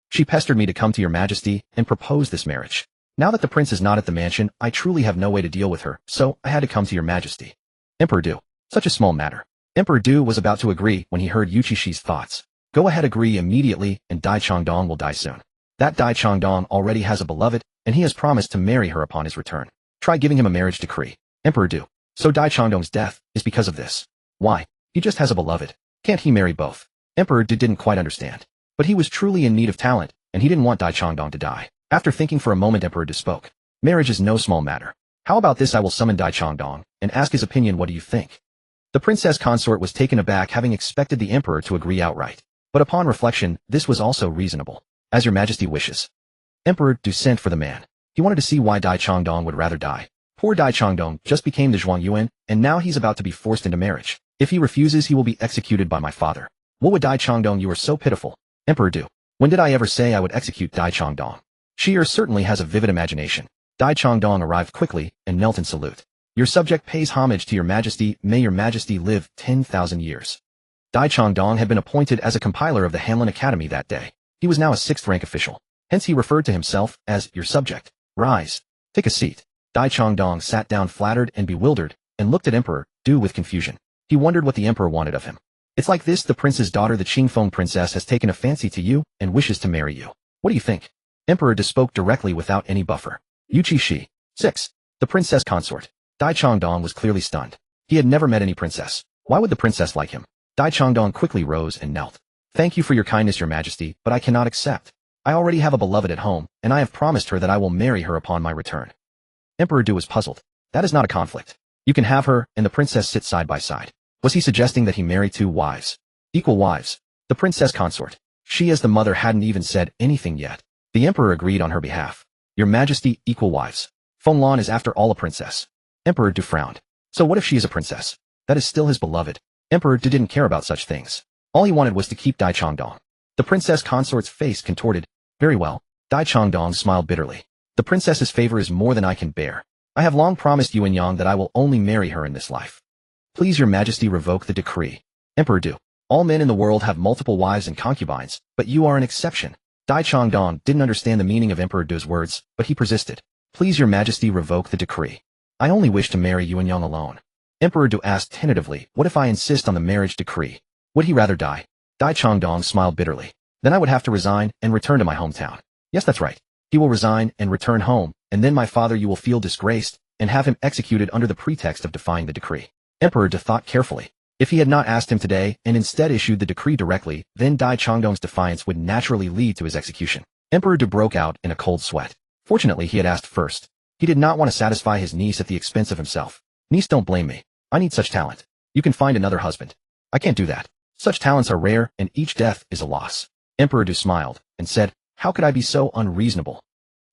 She pestered me to come to your Majesty and propose this marriage. Now that the prince is not at the mansion, I truly have no way to deal with her, so I had to come to your Majesty. Emperor Du. Such a small matter. Emperor Du was about to agree when he heard Yuchi Xi's thoughts. Go ahead, agree immediately, and Dai Changdong will die soon. That Dai Changdong already has a beloved, and he has promised to marry her upon his return. Try giving him a marriage decree. Emperor Du. So Dai Changdong's death is because of this. Why? He just has a beloved. Can't he marry both? Emperor Du didn't quite understand. But he was truly in need of talent, and he didn't want Dai Changdong to die. After thinking for a moment, Emperor Du spoke. Marriage is no small matter. How about this? I will summon Dai Changdong and ask his opinion. What do you think? The princess consort was taken aback, having expected the emperor to agree outright. But upon reflection, this was also reasonable. As your Majesty wishes. Emperor Du sent for the man. He wanted to see why Dai Changdong would rather die. Poor Dai Changdong just became the Zhuanyuan, and now he's about to be forced into marriage. If he refuses, he will be executed by my father. What would Dai Changdong? You are so pitiful. Emperor Du. When did I ever say I would execute Dai Changdong? Shir certainly has a vivid imagination. Dai Changdong arrived quickly and knelt in salute. Your subject pays homage to your Majesty. May your Majesty live 10,000 years. Dai Changdong had been appointed as a compiler of the Hanlin Academy that day. He was now a 6th rank official. Hence he referred to himself as your subject. Rise. Take a seat. Dai Changdong sat down, flattered and bewildered, and looked at Emperor Du with confusion. He wondered what the emperor wanted of him. It's like this: the prince's daughter, the Qingfeng princess, has taken a fancy to you and wishes to marry you. What do you think? Emperor Du spoke directly without any buffer. Yuchi Xi. 6. The princess consort. Dai Changdong was clearly stunned. He had never met any princess. Why would the princess like him? Dai Changdong quickly rose and knelt. Thank you for your kindness, your Majesty, but I cannot accept. I already have a beloved at home, and I have promised her that I will marry her upon my return. Emperor Du was puzzled. That is not a conflict. You can have her and the princess sit side by side. Was he suggesting that he marry 2 wives? Equal wives. The princess consort. She as the mother hadn't even said anything yet. The emperor agreed on her behalf. Your Majesty, equal wives. Fenglan is after all a princess. Emperor Du frowned. So what if she is a princess? That is still his beloved. Emperor Du didn't care about such things. All he wanted was to keep Dai Changdong. The princess consort's face contorted. Very well. Dai Changdong smiled bitterly. The princess's favor is more than I can bear. I have long promised Yuan Yang that I will only marry her in this life. Please your Majesty revoke the decree. Emperor Du. All men in the world have multiple wives and concubines, but you are an exception. Dai Changdong didn't understand the meaning of Emperor Du's words, but he persisted. Please your Majesty revoke the decree. I only wish to marry Yuan Yang alone. Emperor Du asked tentatively, what if I insist on the marriage decree? Would he rather die? Dai Changdong smiled bitterly. Then I would have to resign and return to my hometown. Yes, that's right. He will resign and return home, and then my father you will feel disgraced, and have him executed under the pretext of defying the decree. Emperor Du thought carefully. If he had not asked him today, and instead issued the decree directly, then Dai Changdong's defiance would naturally lead to his execution. Emperor Du broke out in a cold sweat. Fortunately, he had asked first. He did not want to satisfy his niece at the expense of himself. Niece, don't blame me. I need such talent. You can find another husband. I can't do that. Such talents are rare, and each death is a loss. Emperor Du smiled, and said, how could I be so unreasonable?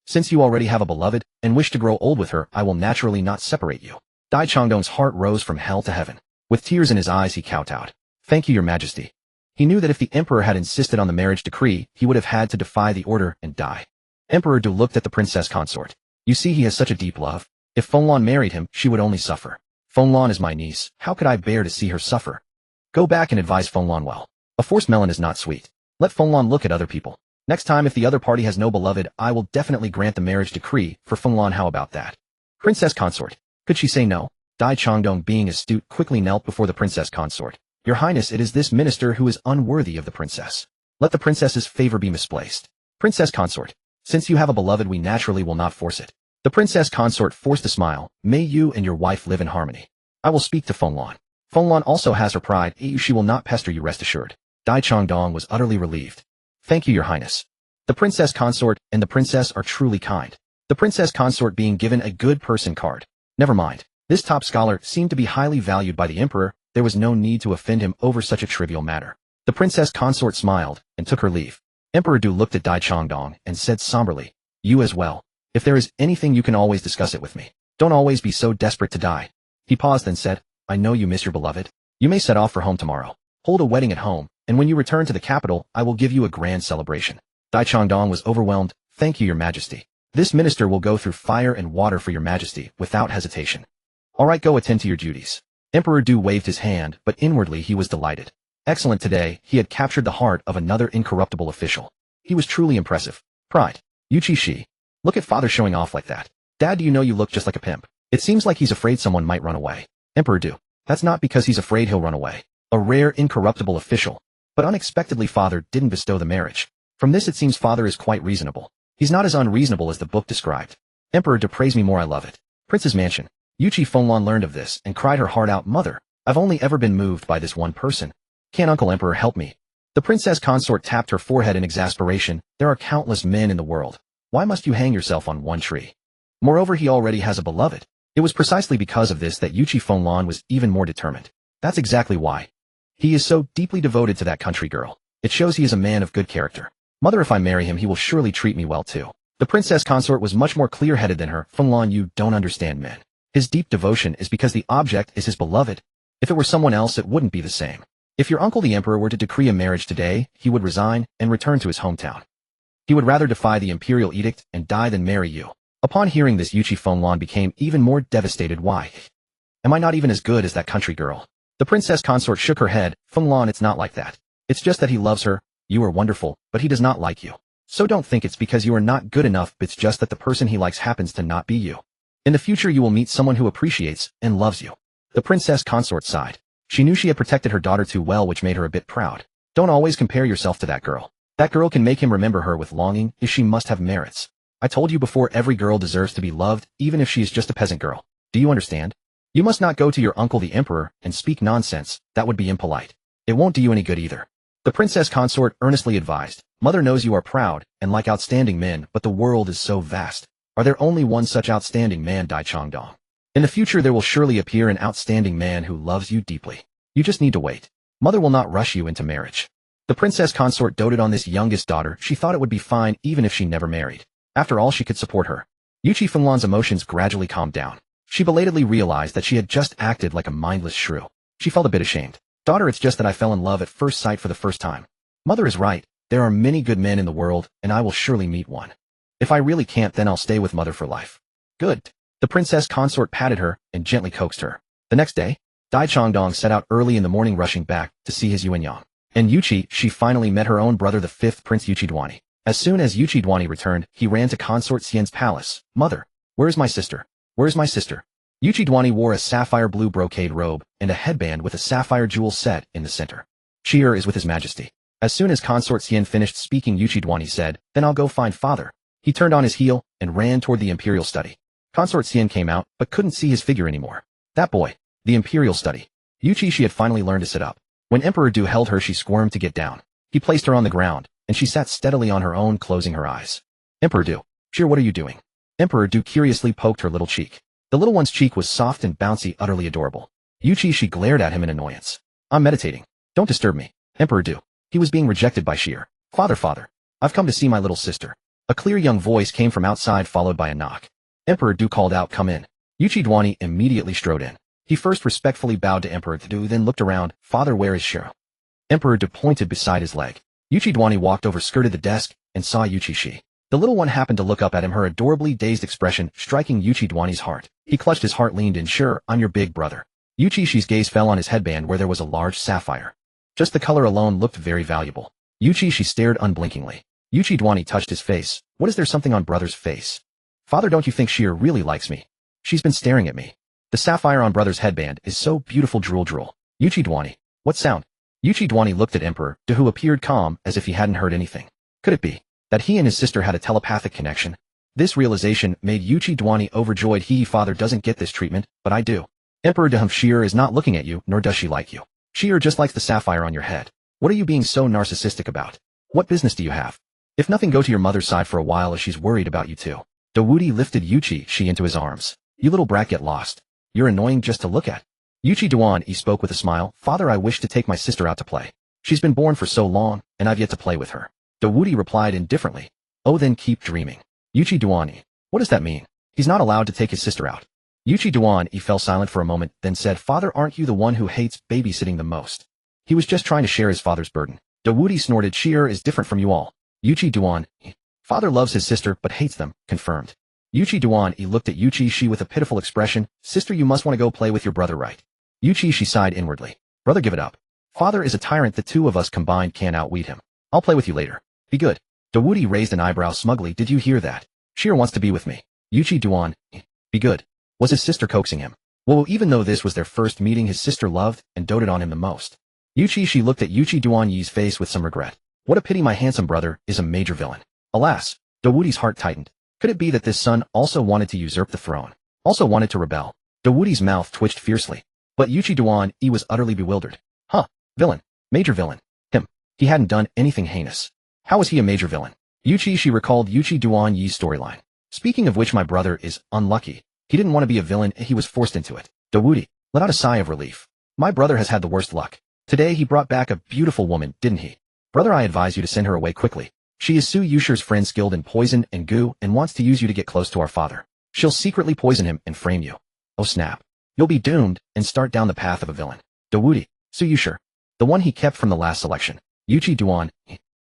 Since you already have a beloved, and wish to grow old with her, I will naturally not separate you. Dai Changdong's heart rose from hell to heaven. With tears in his eyes he kowtowed. Thank you, your Majesty. He knew that if the emperor had insisted on the marriage decree, he would have had to defy the order and die. Emperor Du looked at the princess consort. You see, he has such a deep love. If Fenglan married him, she would only suffer. Fenglan is my niece. How could I bear to see her suffer? Go back and advise Fenglan well. A forced melon is not sweet. Let Fenglan look at other people. Next time if the other party has no beloved, I will definitely grant the marriage decree for Fenglan. How about that? Princess consort. Could she say no? Dai Changdong, being astute, quickly knelt before the princess consort. Your Highness, it is this minister who is unworthy of the princess. Let the princess's favor be misplaced. Princess consort. Since you have a beloved, we naturally will not force it. The princess consort forced a smile. May you and your wife live in harmony. I will speak to Fenglan. Fenglan also has her pride. She will not pester you, rest assured. Dai Changdong was utterly relieved. Thank you, your Highness. The princess consort and the princess are truly kind. The princess consort being given a good person card. Never mind. This top scholar seemed to be highly valued by the emperor. There was no need to offend him over such a trivial matter. The princess consort smiled and took her leave. Emperor Du looked at Dai Changdong and said somberly, you as well. If there is anything you can always discuss it with me. Don't always be so desperate to die. He paused and said, I know you miss your beloved. You may set off for home tomorrow. Hold a wedding at home, and when you return to the capital, I will give you a grand celebration. Dai Changdong was overwhelmed. Thank you, your Majesty. This minister will go through fire and water for your Majesty without hesitation. All right, go attend to your duties. Emperor Du waved his hand, but inwardly he was delighted. Excellent, today he had captured the heart of another incorruptible official. He was truly impressive. Pride. Yuchi Xi. Look at father showing off like that. Dad, do you know you look just like a pimp? It seems like he's afraid someone might run away. Emperor Du. That's not because he's afraid he'll run away. A rare incorruptible official. But unexpectedly father didn't bestow the marriage. From this it seems father is quite reasonable. He's not as unreasonable as the book described. Emperor Du, praise me more, I love it. Prince's mansion. Yuchi Fenglan learned of this and cried her heart out. Mother, I've only ever been moved by this one person. Can Uncle Emperor help me? The princess consort tapped her forehead in exasperation. There are countless men in the world. Why must you hang yourself on one tree? Moreover, he already has a beloved. It was precisely because of this that Yuchi Fenglan was even more determined. That's exactly why. He is so deeply devoted to that country girl. It shows he is a man of good character. Mother, if I marry him, he will surely treat me well too. The princess consort was much more clear-headed than her. Fenglan, you don't understand men. His deep devotion is because the object is his beloved. If it were someone else, it wouldn't be the same. If your uncle the emperor were to decree a marriage today, he would resign and return to his hometown. He would rather defy the imperial edict and die than marry you. Upon hearing this, Yuchi Fenglan became even more devastated. Why? Am I not even as good as that country girl? The princess consort shook her head. Fenglan, it's not like that. It's just that he loves her. You are wonderful, but he does not like you. So don't think it's because you are not good enough. It's just that the person he likes happens to not be you. In the future you will meet someone who appreciates and loves you. The princess consort sighed. She knew she had protected her daughter too well, which made her a bit proud. Don't always compare yourself to that girl. That girl can make him remember her with longing, if she must have merits. I told you before, every girl deserves to be loved, even if she is just a peasant girl. Do you understand? You must not go to your uncle the emperor and speak nonsense. That would be impolite. It won't do you any good either. The princess consort earnestly advised. Mother knows you are proud and like outstanding men, but the world is so vast. Are there only one such outstanding man, Dai Changdong? In the future there will surely appear an outstanding man who loves you deeply. You just need to wait. Mother will not rush you into marriage. The princess consort doted on this youngest daughter. She thought it would be fine even if she never married. After all, she could support her. Yuchi Fenglan's emotions gradually calmed down. She belatedly realized that she had just acted like a mindless shrew. She felt a bit ashamed. Daughter, it's just that I fell in love at first sight for the first time. Mother is right. There are many good men in the world, and I will surely meet one. If I really can't, then I'll stay with Mother for life. Good. The princess consort patted her and gently coaxed her. The next day, Dai Changdong set out early in the morning, rushing back to see his Yuanyang. And Yuchi, she finally met her own brother, the fifth Prince Yuchi Duani. As soon as Yuchi Duani returned, he ran to Consort Xian's palace. Mother, where is my sister? Where is my sister? Yuchi Duani wore a sapphire blue brocade robe and a headband with a sapphire jewel set in the center. Cheer is with His Majesty. As soon as Consort Xian finished speaking, Yuchi Duani said, then I'll go find father. He turned on his heel and ran toward the imperial study. Consort Xian came out, but couldn't see his figure anymore. That boy. The imperial study. Yuchi Xi had finally learned to sit up. When Emperor Du held her, she squirmed to get down. He placed her on the ground, and she sat steadily on her own, closing her eyes. Emperor Du, Cheer, what are you doing? Emperor Du curiously poked her little cheek. The little one's cheek was soft and bouncy, utterly adorable. Yuchi Xi glared at him in annoyance. I'm meditating. Don't disturb me. Emperor Du. He was being rejected by Sheer. Father, I've come to see my little sister. A clear young voice came from outside, followed by a knock. Emperor Du called out, come in. Yuchi Duani immediately strode in. He first respectfully bowed to Emperor Du, then looked around. Father, where is Sheer? Emperor Du pointed beside his leg. Yuchi Duani walked over, skirted the desk, and saw Yuchi Xi. The little one happened to look up at him, her adorably dazed expression striking Yuchi Duani's heart. He clutched his heart, leaned in. Sure, I'm your big brother. Yuchi Xi's gaze fell on his headband, where there was a large sapphire. Just the color alone looked very valuable. Yuchi Xi stared unblinkingly. Yuchi Duani touched his face. What is there something on brother's face? Father, don't you think Sheer really likes me? She's been staring at me. The sapphire on brother's headband is so beautiful. Drool. Yuchi Duani. What sound? Yuchi Duani looked at Emperor Du, who appeared calm, as if he hadn't heard anything. Could it be that he and his sister had a telepathic connection? This realization made Yuchi Duani overjoyed. Father doesn't get this treatment, but I do. Emperor Du, Sheer is not looking at you, nor does she like you. Sheer just likes the sapphire on your head. What are you being so narcissistic about? What business do you have? If nothing, go to your mother's side for a while, as she's worried about you too. Dawudi lifted Yuchi Xi into his arms. You little brat, get lost. You're annoying just to look at. Yuchi Duani spoke with a smile. Father, I wish to take my sister out to play. She's been born for so long, and I've yet to play with her. Dawudi replied indifferently. Oh, then keep dreaming. Yuchi Duani. What does that mean? He's not allowed to take his sister out. Yuchi Duani fell silent for a moment, then said, Father, aren't you the one who hates babysitting the most? He was just trying to share his father's burden. Dawudi snorted. Sheer is different from you all. Yuchi Duani. Father loves his sister, but hates them, confirmed. Yuchi Duani looked at Yuchi Xi with a pitiful expression. Sister, you must want to go play with your brother, right? Yuchi Xi sighed inwardly. Brother, give it up. Father is a tyrant. The two of us combined can't outwit him. I'll play with you later. Be good. Dawudi raised an eyebrow smugly. Did you hear that? Sheer wants to be with me. Yuchi Duani. Be good. Was his sister coaxing him? Well, even though this was their first meeting, his sister loved and doted on him the most. Yuchi Xi looked at Yuchi Duani's face with some regret. What a pity my handsome brother is a major villain. Alas, Dawudi's heart tightened. Could it be that this son also wanted to usurp the throne? Also wanted to rebel? Dawudi's mouth twitched fiercely. But Yuchi Duani was utterly bewildered. Huh, villain. Major villain. Him. He hadn't done anything heinous. How was he a major villain? Yuchi Xi recalled Yuchi Duani's storyline. Speaking of which, my brother is unlucky. He didn't want to be a villain, he was forced into it. Dawudi let out a sigh of relief. My brother has had the worst luck. Today he brought back a beautiful woman, didn't he? Brother, I advise you to send her away quickly. She is Su Yusher's friend, skilled in poison and goo, and wants to use you to get close to our father. She'll secretly poison him and frame you. Oh snap. You'll be doomed and start down the path of a villain. Dawudi, Su Yusher. The one he kept from the last selection. Yuchi Duani.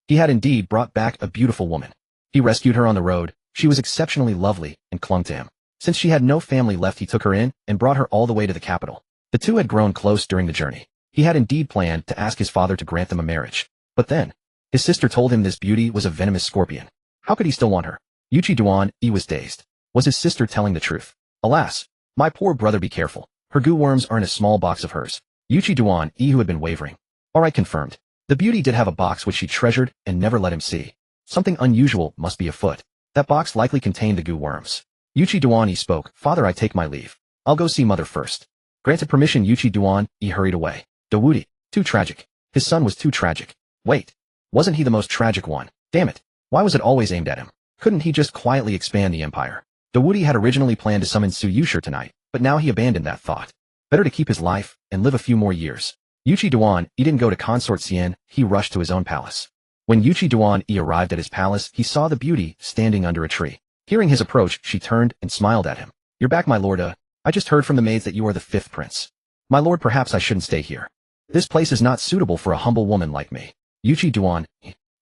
He had indeed brought back a beautiful woman. He rescued her on the road. She was exceptionally lovely and clung to him. Since she had no family left, he took her in and brought her all the way to the capital. The two had grown close during the journey. He had indeed planned to ask his father to grant them a marriage. But then, his sister told him this beauty was a venomous scorpion. How could he still want her? Yuchi Duani was dazed. Was his sister telling the truth? Alas, my poor brother, be careful. Her goo worms are in a small box of hers. Yuchi Duani, who had been wavering. Alright, confirmed. The beauty did have a box which she treasured and never let him see. Something unusual must be afoot. That box likely contained the goo worms. Yuchi Duani spoke. Father, I take my leave. I'll go see mother first. Granted permission, Yuchi Duani hurried away. Dawudi, too tragic. His son was too tragic. Wait. Wasn't he the most tragic one? Damn it. Why was it always aimed at him? Couldn't he just quietly expand the empire? Dawudi had originally planned to summon Su Yushi tonight, but now he abandoned that thought. Better to keep his life and live a few more years. Yuchi Duan, he didn't go to Consort Xian, he rushed to his own palace. When Yuchi Duan arrived at his palace, he saw the beauty standing under a tree. Hearing his approach, she turned and smiled at him. You're back, my lord. I just heard from the maids that you are the 5th prince. My lord, perhaps I shouldn't stay here. This place is not suitable for a humble woman like me. Yuchi Duan,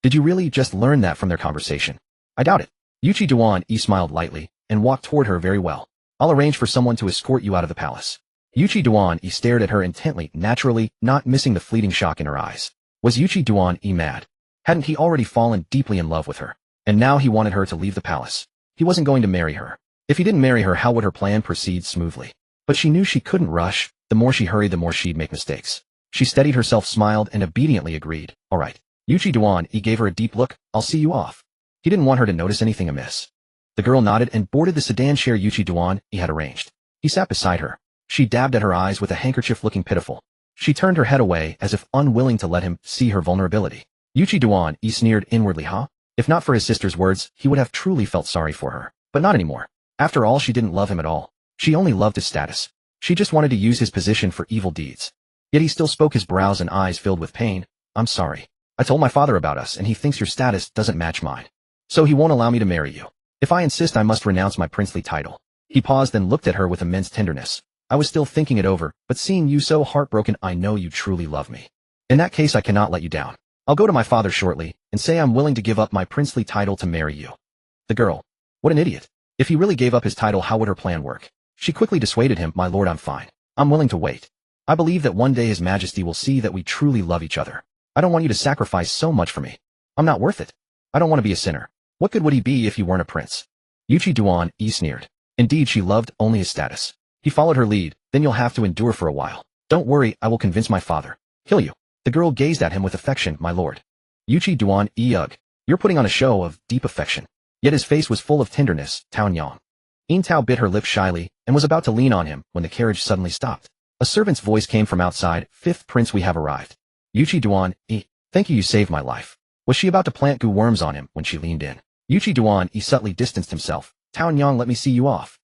did you really just learn that from their conversation? I doubt it. Yuchi Duan smiled lightly and walked toward her. Very well. I'll arrange for someone to escort you out of the palace. Yuchi Duan stared at her intently, naturally, not missing the fleeting shock in her eyes. Was Yuchi Duan mad? Hadn't he already fallen deeply in love with her? And now he wanted her to leave the palace. He wasn't going to marry her. If he didn't marry her, how would her plan proceed smoothly? But she knew she couldn't rush. The more she hurried, the more she'd make mistakes. She steadied herself, smiled, and obediently agreed. All right. Yuchi Duan, he gave her a deep look. I'll see you off. He didn't want her to notice anything amiss. The girl nodded and boarded the sedan chair Yuchi Duan he had arranged. He sat beside her. She dabbed at her eyes with a handkerchief, looking pitiful. She turned her head away as if unwilling to let him see her vulnerability. Yuchi Duan sneered inwardly. If not for his sister's words, he would have truly felt sorry for her. But not anymore. After all, she didn't love him at all. She only loved his status. She just wanted to use his position for evil deeds. Yet he still spoke, his brows and eyes filled with pain. I'm sorry. I told my father about us and he thinks your status doesn't match mine. So he won't allow me to marry you. If I insist, I must renounce my princely title. He paused and looked at her with immense tenderness. I was still thinking it over, but seeing you so heartbroken, I know you truly love me. In that case, I cannot let you down. I'll go to my father shortly and say I'm willing to give up my princely title to marry you. The girl. What an idiot. If he really gave up his title, how would her plan work? She quickly dissuaded him. My lord, I'm fine. I'm willing to wait. I believe that one day His Majesty will see that we truly love each other. I don't want you to sacrifice so much for me. I'm not worth it. I don't want to be a sinner. What good would he be if he weren't a prince? Yuchi Duan sneered. Indeed, she loved only his status. He followed her lead. Then you'll have to endure for a while. Don't worry, I will convince my father. Kill you. The girl gazed at him with affection. My lord. Yuchi Duan, ugh. You're putting on a show of deep affection. Yet his face was full of tenderness. Tao Nyang. Yin Tao bit her lip shyly and was about to lean on him when the carriage suddenly stopped. A servant's voice came from outside. 5th prince, we have arrived. Yuchi Duan, thank you, you saved my life. Was she about to plant goo worms on him when she leaned in? Yuchi Duan subtly distanced himself. Tao Nyang, let me see you off.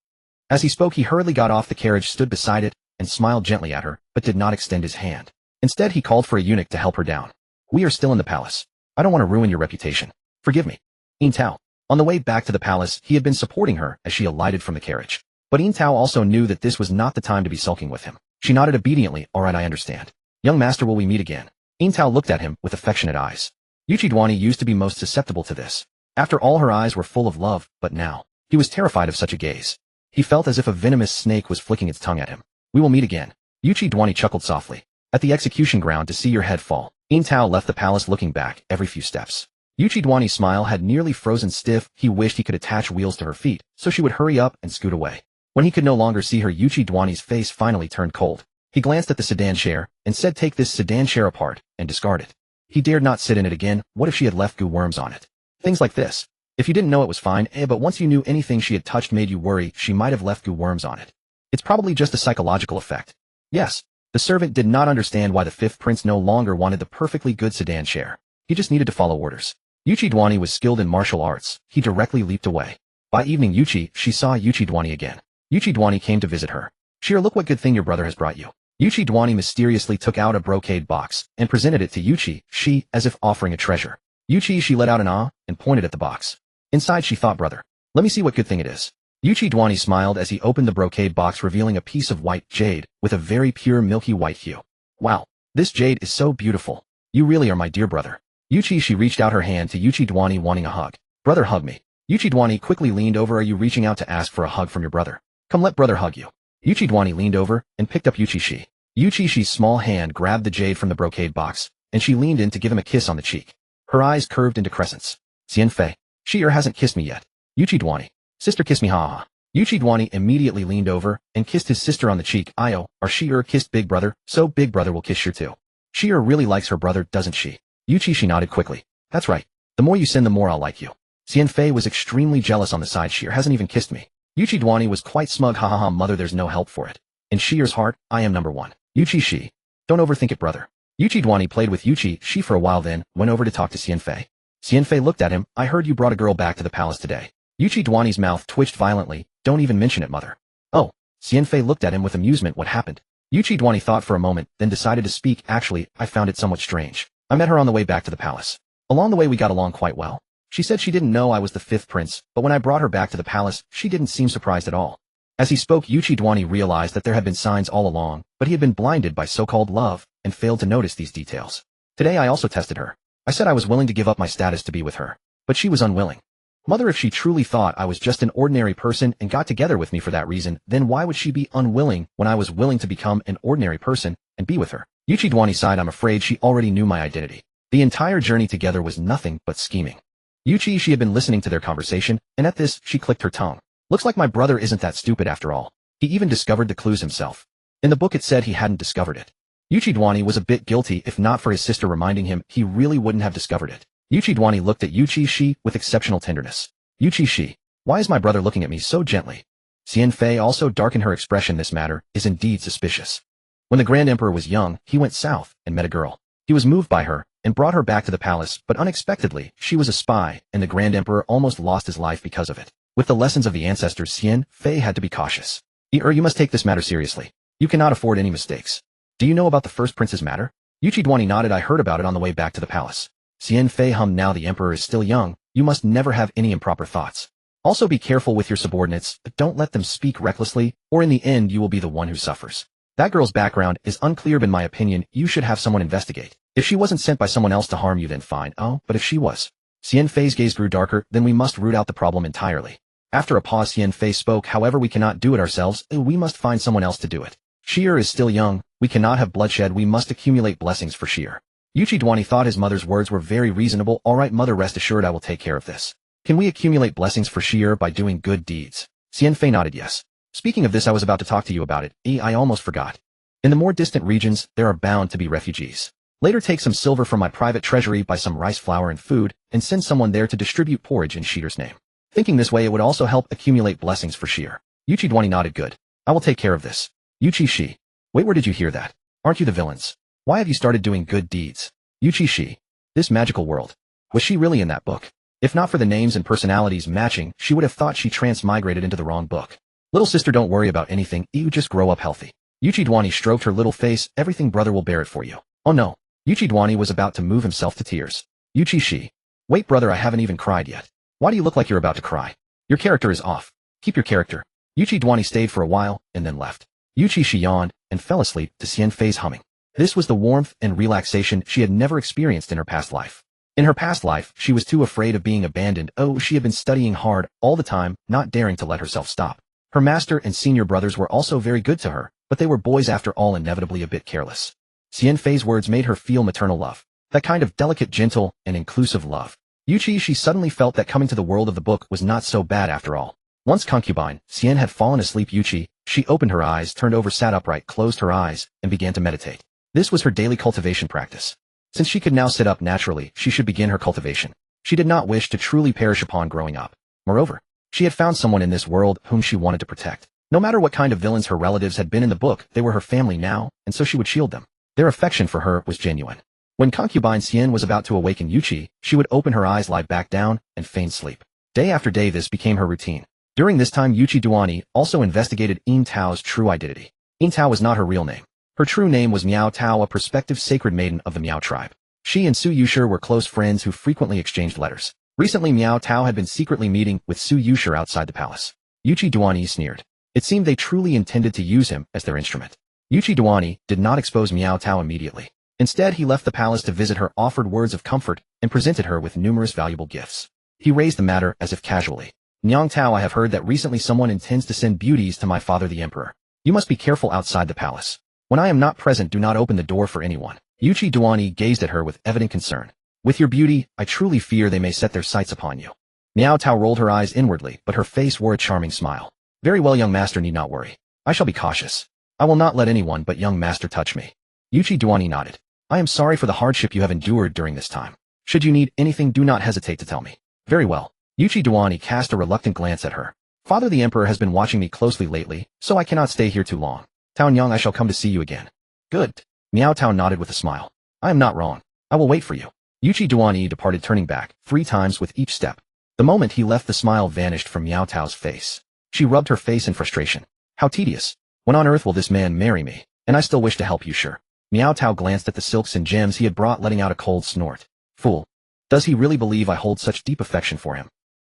As he spoke, he hurriedly got off the carriage, stood beside it, and smiled gently at her, but did not extend his hand. Instead, he called for a eunuch to help her down. We are still in the palace. I don't want to ruin your reputation. Forgive me. Yin Tao. On the way back to the palace, he had been supporting her as she alighted from the carriage. But Yin Tao also knew that this was not the time to be sulking with him. She nodded obediently. All right, I understand. Young master, will we meet again? Yin Tao looked at him with affectionate eyes. Yuchi Duan used to be most susceptible to this. After all, her eyes were full of love, but now, he was terrified of such a gaze. He felt as if a venomous snake was flicking its tongue at him. We will meet again. Yuchi Duan chuckled softly. At the execution ground, to see your head fall. Yin Tao left the palace, looking back every few steps. Yuchi Duan's smile had nearly frozen stiff. He wished he could attach wheels to her feet, so she would hurry up and scoot away. When he could no longer see her, Yuchi Duan's face finally turned cold. He glanced at the sedan chair and said, take this sedan chair apart and discard it. He dared not sit in it again. What if she had left goo worms on it? Things like this. If you didn't know, it was fine, but once you knew anything she had touched made you worry, she might have left goo worms on it. It's probably just a psychological effect. Yes. The servant did not understand why the 5th prince no longer wanted the perfectly good sedan chair. He just needed to follow orders. Yuchi Duan was skilled in martial arts. He directly leaped away. By evening, she saw Yuchi Duan again. Yuchi Duan came to visit her. Shir, look what good thing your brother has brought you. Yuchi Duan mysteriously took out a brocade box and presented it to Yuchi Xi as if offering a treasure. Yuchi Xi let out an ah and pointed at the box. Inside, she thought, brother. Let me see what good thing it is. Yuchi Duan smiled as he opened the brocade box, revealing a piece of white jade with a very pure milky white hue. Wow, this jade is so beautiful. You really are my dear brother. Yuchi Xi reached out her hand to Yuchi Duan, wanting a hug. Brother, hug me. Yuchi Duan quickly leaned over. Are you reaching out to ask for a hug from your brother? Come, let brother hug you. Yuchi Duan leaned over and picked up Yuchi Xi. Yuchi Xi's small hand grabbed the jade from the brocade box, and she leaned in to give him a kiss on the cheek. Her eyes curved into crescents. Xian Fei. Shir hasn't kissed me yet. Yuchi Duan. Sister, kiss me, ha ha. Yuchi Duan immediately leaned over and kissed his sister on the cheek. Io, or Shir kissed big brother, so big brother will kiss Shir too. Shir really likes her brother, doesn't she? Yuchi Xi nodded quickly. That's right. The more you sin, the more I'll like you. Xian Fei was extremely jealous on the side. Shir hasn't even kissed me. Yuchi Duan was quite smug. Ha ha ha, mother, there's no help for it. In Shir's heart, I am number one. Yuchi Xi. Don't overthink it, brother. Yuchi Duan played with Yuchi Xi for a while, then went over to talk to Xian Fei. Xianfei looked at him. I heard you brought a girl back to the palace today. Yuchi Duani's mouth twitched violently. Don't even mention it, mother. Oh. Xianfei looked at him with amusement. What happened? Yuchi Duani thought for a moment, then decided to speak. Actually, I found it somewhat strange. I met her on the way back to the palace. Along the way we got along quite well. She said she didn't know I was the fifth prince, but when I brought her back to the palace, she didn't seem surprised at all. As he spoke, Yuchi Duani realized that there had been signs all along, but he had been blinded by so-called love, and failed to notice these details. Today I also tested her. I said I was willing to give up my status to be with her, but she was unwilling. Mother, if she truly thought I was just an ordinary person and got together with me for that reason, then why would she be unwilling when I was willing to become an ordinary person and be with her? Yuchi Duani sighed. I'm afraid she already knew my identity. The entire journey together was nothing but scheming. Yuchi Xi had been listening to their conversation, and at this, she clicked her tongue. Looks like my brother isn't that stupid after all. He even discovered the clues himself. In the book it said he hadn't discovered it. Yuchi Duani was a bit guilty. If not for his sister reminding him, he really wouldn't have discovered it. Yuchi Duani looked at Yuchi Xi with exceptional tenderness. Yuchi Xi, why is my brother looking at me so gently? Xianfei also darkened her expression. This matter is indeed suspicious. When the Grand Emperor was young, he went south and met a girl. He was moved by her and brought her back to the palace, but unexpectedly, she was a spy, and the Grand Emperor almost lost his life because of it. With the lessons of the ancestors, Xianfei had to be cautious. You must take this matter seriously. You cannot afford any mistakes. Do you know about the first prince's matter? Yuchi Duani nodded. I heard about it on the way back to the palace. Xianfei hummed. Now the emperor is still young. You must never have any improper thoughts. Also be careful with your subordinates, but don't let them speak recklessly, or in the end you will be the one who suffers. That girl's background is unclear, but in my opinion, you should have someone investigate. If she wasn't sent by someone else to harm you, then fine. Oh, but if she was? Xianfei's gaze grew darker. Then we must root out the problem entirely. After a pause, Xianfei spoke. However, we cannot do it ourselves. We must find someone else to do it. Shir is still young. We cannot have bloodshed. We must accumulate blessings for Shir. Yuchi Duani thought his mother's words were very reasonable. All right, mother, rest assured I will take care of this. Can we accumulate blessings for Shir by doing good deeds? Xianfei nodded yes. Speaking of this, I was about to talk to you about it. I almost forgot. In the more distant regions, there are bound to be refugees. Later take some silver from my private treasury, buy some rice flour and food, and send someone there to distribute porridge in Shir's name. Thinking this way, it would also help accumulate blessings for Shir. Yuchi Duani nodded. Good. I will take care of this. Yuchi Xi. Wait, where did you hear that? Aren't you the villains? Why have you started doing good deeds? Yuchi Xi. This magical world. Was she really in that book? If not for the names and personalities matching, she would have thought she transmigrated into the wrong book. Little sister, don't worry about anything. You just grow up healthy. Yuchi Duani stroked her little face. Everything, brother will bear it for you. Oh no. Yuchi Duani was about to move himself to tears. Yuchi Xi. Wait, brother, I haven't even cried yet. Why do you look like you're about to cry? Your character is off. Keep your character. Yuchi Duani stayed for a while, and then left. Yuchi Xi yawned, and fell asleep to Xianfei's humming. This was the warmth and relaxation she had never experienced in her past life. In her past life, she was too afraid of being abandoned. Oh, she had been studying hard all the time, not daring to let herself stop. Her master and senior brothers were also very good to her, but they were boys after all, inevitably a bit careless. Xianfei's words made her feel maternal love. That kind of delicate, gentle, and inclusive love. Yuchi Xi suddenly felt that coming to the world of the book was not so bad after all. Once concubine, Xian had fallen asleep. Yuchi, she opened her eyes, turned over, sat upright, closed her eyes, and began to meditate. This was her daily cultivation practice. Since she could now sit up naturally, she should begin her cultivation. She did not wish to truly perish upon growing up. Moreover, she had found someone in this world whom she wanted to protect. No matter what kind of villains her relatives had been in the book, they were her family now, and so she would shield them. Their affection for her was genuine. When concubine Xian was about to awaken Yuchi, she would open her eyes, lie back down, and feign sleep. Day after day this became her routine. During this time, Yuchi Duani also investigated Yin Tao's true identity. Yin Tao was not her real name. Her true name was Miao Tao, a prospective sacred maiden of the Miao tribe. She and Su Yushir were close friends who frequently exchanged letters. Recently, Miao Tao had been secretly meeting with Su Yushir outside the palace. Yuchi Duani sneered. It seemed they truly intended to use him as their instrument. Yuchi Duani did not expose Miao Tao immediately. Instead, he left the palace to visit her, offered words of comfort, and presented her with numerous valuable gifts. He raised the matter as if casually. Nyang Tao, I have heard that recently someone intends to send beauties to my father the emperor. You must be careful outside the palace. When I am not present, do not open the door for anyone. Yuchi Duani gazed at her with evident concern. With your beauty, I truly fear they may set their sights upon you. Miao Tao rolled her eyes inwardly, but her face wore a charming smile. Very well, young master, need not worry. I shall be cautious. I will not let anyone but young master touch me. Yuchi Duani nodded. I am sorry for the hardship you have endured during this time. Should you need anything, do not hesitate to tell me. Very well. Yuchi Duani cast a reluctant glance at her. Father the emperor has been watching me closely lately, so I cannot stay here too long. Tao Nyang, I shall come to see you again. Good. Miao Tao nodded with a smile. I am not wrong. I will wait for you. Yuchi Duan departed, turning back 3 times with each step. The moment he left, the smile vanished from Miao Tao's face. She rubbed her face in frustration. How tedious. When on earth will this man marry me? And I still wish to help you, sure. Miao Tao glanced at the silks and gems he had brought, letting out a cold snort. Fool. Does he really believe I hold such deep affection for him?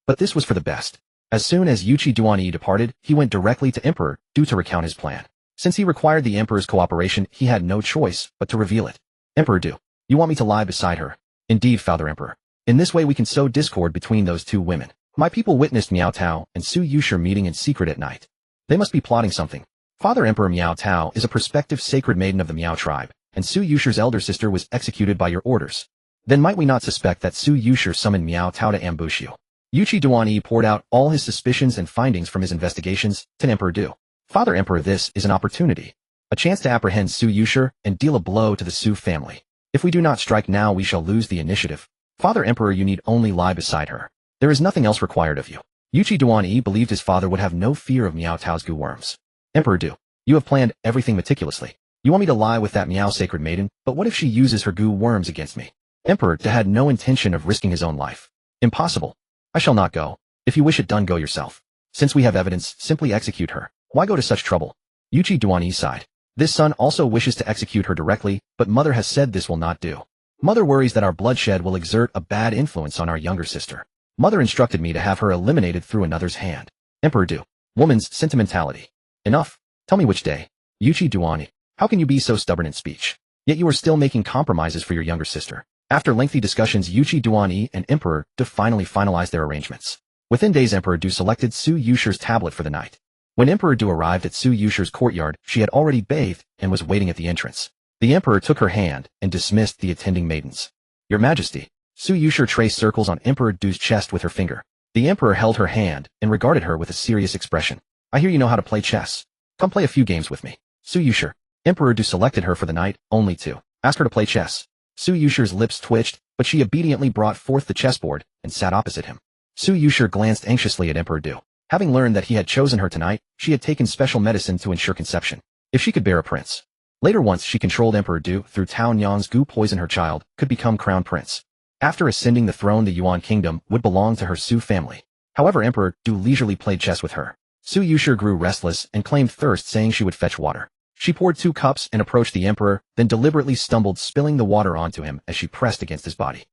But this was for the best. As soon as Yuchi Duan departed, he went directly to Emperor Du to recount his plan. Since he required the Emperor's cooperation, he had no choice but to reveal it. Emperor Du, you want me to lie beside her? Indeed, Father Emperor. In this way we can sow discord between those 2 women. My people witnessed Miao Tao and Su Yushi meeting in secret at night. They must be plotting something. Father Emperor Miao Tao is a prospective sacred maiden of the Miao tribe, and Su Yushi's elder sister was executed by your orders. Then might we not suspect that Su Yushi summoned Miao Tao to ambush you? Yuchi Duan poured out all his suspicions and findings from his investigations to Emperor Du. Father Emperor, this is an opportunity. A chance to apprehend Su Yushi and deal a blow to the Su family. If we do not strike now, we shall lose the initiative. Father Emperor, you need only lie beside her. There is nothing else required of you. Yuchi Duan believed his father would have no fear of Miao Tao's goo worms. Emperor Du, you have planned everything meticulously. You want me to lie with that Miao sacred maiden, but what if she uses her goo worms against me? Emperor Du had no intention of risking his own life. Impossible. I shall not go. If you wish it done, go yourself. Since we have evidence, simply execute her. Why go to such trouble? Yuchi Duan sighed. This son also wishes to execute her directly, but mother has said this will not do. Mother worries that our bloodshed will exert a bad influence on our younger sister. Mother instructed me to have her eliminated through another's hand. Emperor Du, woman's sentimentality. Enough. Tell me which day. Yuchi Duan, how can you be so stubborn in speech? Yet you are still making compromises for your younger sister. After lengthy discussions, Yuchi Duan and Emperor Du finally finalized their arrangements. Within days, Emperor Du selected Su Yushi's tablet for the night. When Emperor Du arrived at Su Yushi's courtyard, she had already bathed and was waiting at the entrance. The Emperor took her hand and dismissed the attending maidens. Your Majesty. Su Yushi traced circles on Emperor Du's chest with her finger. The Emperor held her hand and regarded her with a serious expression. I hear you know how to play chess. Come play a few games with me. Su Yushi. Emperor Du selected her for the night, only to ask her to play chess. Su Yushi's lips twitched, but she obediently brought forth the chessboard and sat opposite him. Su Yushi glanced anxiously at Emperor Du. Having learned that he had chosen her tonight, she had taken special medicine to ensure conception. If she could bear a prince. Later, once she controlled Emperor Du through Tao Nyang's goo poison, her child could become crown prince. After ascending the throne, the Yuan kingdom would belong to her Su family. However, Emperor Du leisurely played chess with her. Su Yushi grew restless and claimed thirst, saying she would fetch water. She poured 2 cups and approached the Emperor, then deliberately stumbled, spilling the water onto him as she pressed against his body.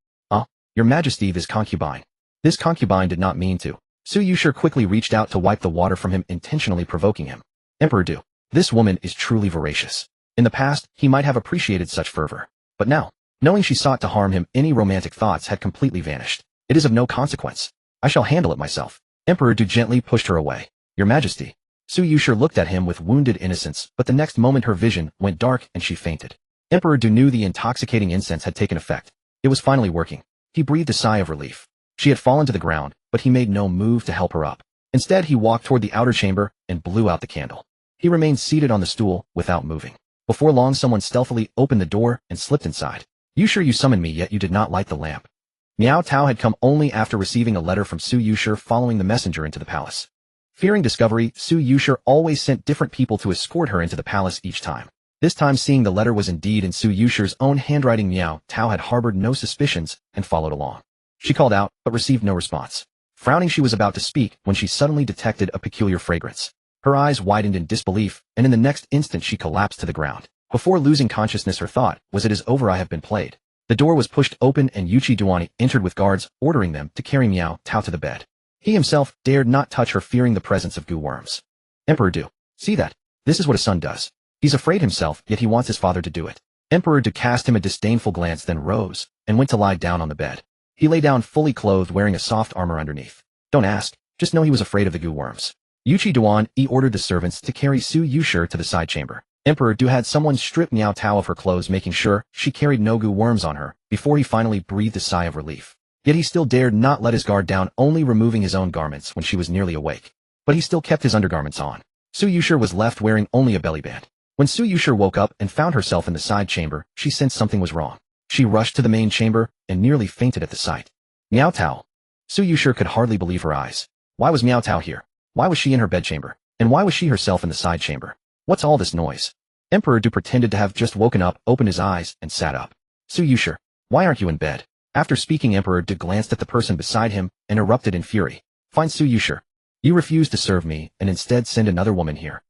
Your Majesty, this concubine. This concubine did not mean to. Su Yushi quickly reached out to wipe the water from him, intentionally provoking him. Emperor Du, this woman is truly voracious. In the past, he might have appreciated such fervor. But now, knowing she sought to harm him, any romantic thoughts had completely vanished. It is of no consequence. I shall handle it myself. Emperor Du gently pushed her away. Your Majesty. Su Yushi looked at him with wounded innocence, but the next moment her vision went dark and she fainted. Emperor Du knew the intoxicating incense had taken effect. It was finally working. He breathed a sigh of relief. She had fallen to the ground, but he made no move to help her up. Instead, he walked toward the outer chamber and blew out the candle. He remained seated on the stool without moving. Before long, someone stealthily opened the door and slipped inside. You sure you summoned me, yet you did not light the lamp? Miao Tao had come only after receiving a letter from Su Yushi following the messenger into the palace. Fearing discovery, Su Yushi always sent different people to escort her into the palace each time. This time, seeing the letter was indeed in Su Yushi's own handwriting, Miao Tao had harbored no suspicions and followed along. She called out, but received no response. Frowning, she was about to speak when she suddenly detected a peculiar fragrance. Her eyes widened in disbelief, and in the next instant she collapsed to the ground. Before losing consciousness, her thought was, it is over, I have been played. The door was pushed open and Yuchi Duan entered with guards, ordering them to carry Miao Tao to the bed. He himself dared not touch her, fearing the presence of goo worms. Emperor Du, see that? This is what a son does. He's afraid himself, yet he wants his father to do it. Emperor Du cast him a disdainful glance, then rose and went to lie down on the bed. He lay down fully clothed, wearing a soft armor underneath. Don't ask, just know he was afraid of the goo worms. Yuchi Duan ordered the servants to carry Su Yushi to the side chamber. Emperor Du had someone strip Miao Tao of her clothes, making sure she carried no goo worms on her, before he finally breathed a sigh of relief. Yet he still dared not let his guard down, only removing his own garments when she was nearly awake. But he still kept his undergarments on. Su Yushi was left wearing only a belly band. When Su Yushi woke up and found herself in the side chamber, she sensed something was wrong. She rushed to the main chamber and nearly fainted at the sight. Miao Tao. Su Yushi could hardly believe her eyes. Why was Miao Tao here? Why was she in her bedchamber? And why was she herself in the side chamber? What's all this noise? Emperor Du pretended to have just woken up, opened his eyes, and sat up. Su Yushi, why aren't you in bed? After speaking, Emperor Du glanced at the person beside him and erupted in fury. Fine, Su Yushi. You refuse to serve me and instead send another woman here.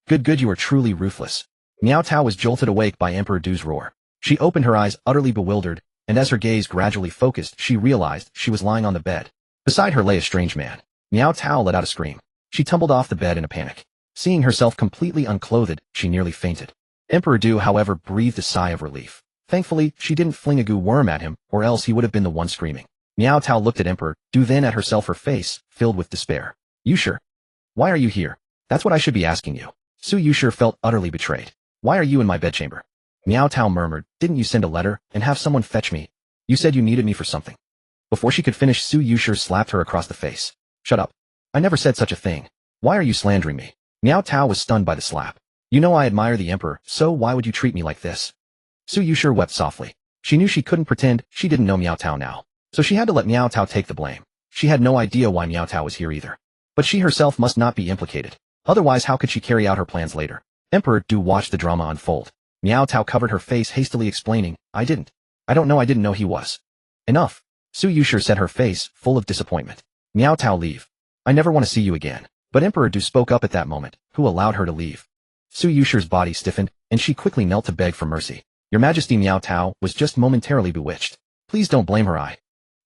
Good, you are truly ruthless. Miao Tao was jolted awake by Emperor Du's roar. She opened her eyes utterly bewildered, and as her gaze gradually focused, she realized she was lying on the bed. Beside her lay a strange man. Miao Tao let out a scream. She tumbled off the bed in a panic. Seeing herself completely unclothed, she nearly fainted. Emperor Du, however, breathed a sigh of relief. Thankfully, she didn't fling a goo worm at him, or else he would have been the one screaming. Miao Tao looked at Emperor Du, then at herself, her face filled with despair. Yushi, why are you here? That's what I should be asking you. Su Yushi felt utterly betrayed. Why are you in my bedchamber? Miao Tao murmured, didn't you send a letter and have someone fetch me? You said you needed me for something. Before she could finish, Su Yushi slapped her across the face. Shut up. I never said such a thing. Why are you slandering me? Miao Tao was stunned by the slap. You know I admire the emperor, so why would you treat me like this? Su Yushi wept softly. She knew she couldn't pretend she didn't know Miao Tao now, so she had to let Miao Tao take the blame. She had no idea why Miao Tao was here either. But she herself must not be implicated. Otherwise, how could she carry out her plans later? Emperor Du watched the drama unfold. Miao Tao covered her face, hastily explaining, I didn't know he was. Enough. Su Yushi said, her face full of disappointment. Miao Tao, leave. I never want to see you again. But Emperor Du spoke up at that moment, who allowed her to leave. Su Yushi's body stiffened, and she quickly knelt to beg for mercy. Your Majesty, Miao Tao was just momentarily bewitched. Please don't blame her.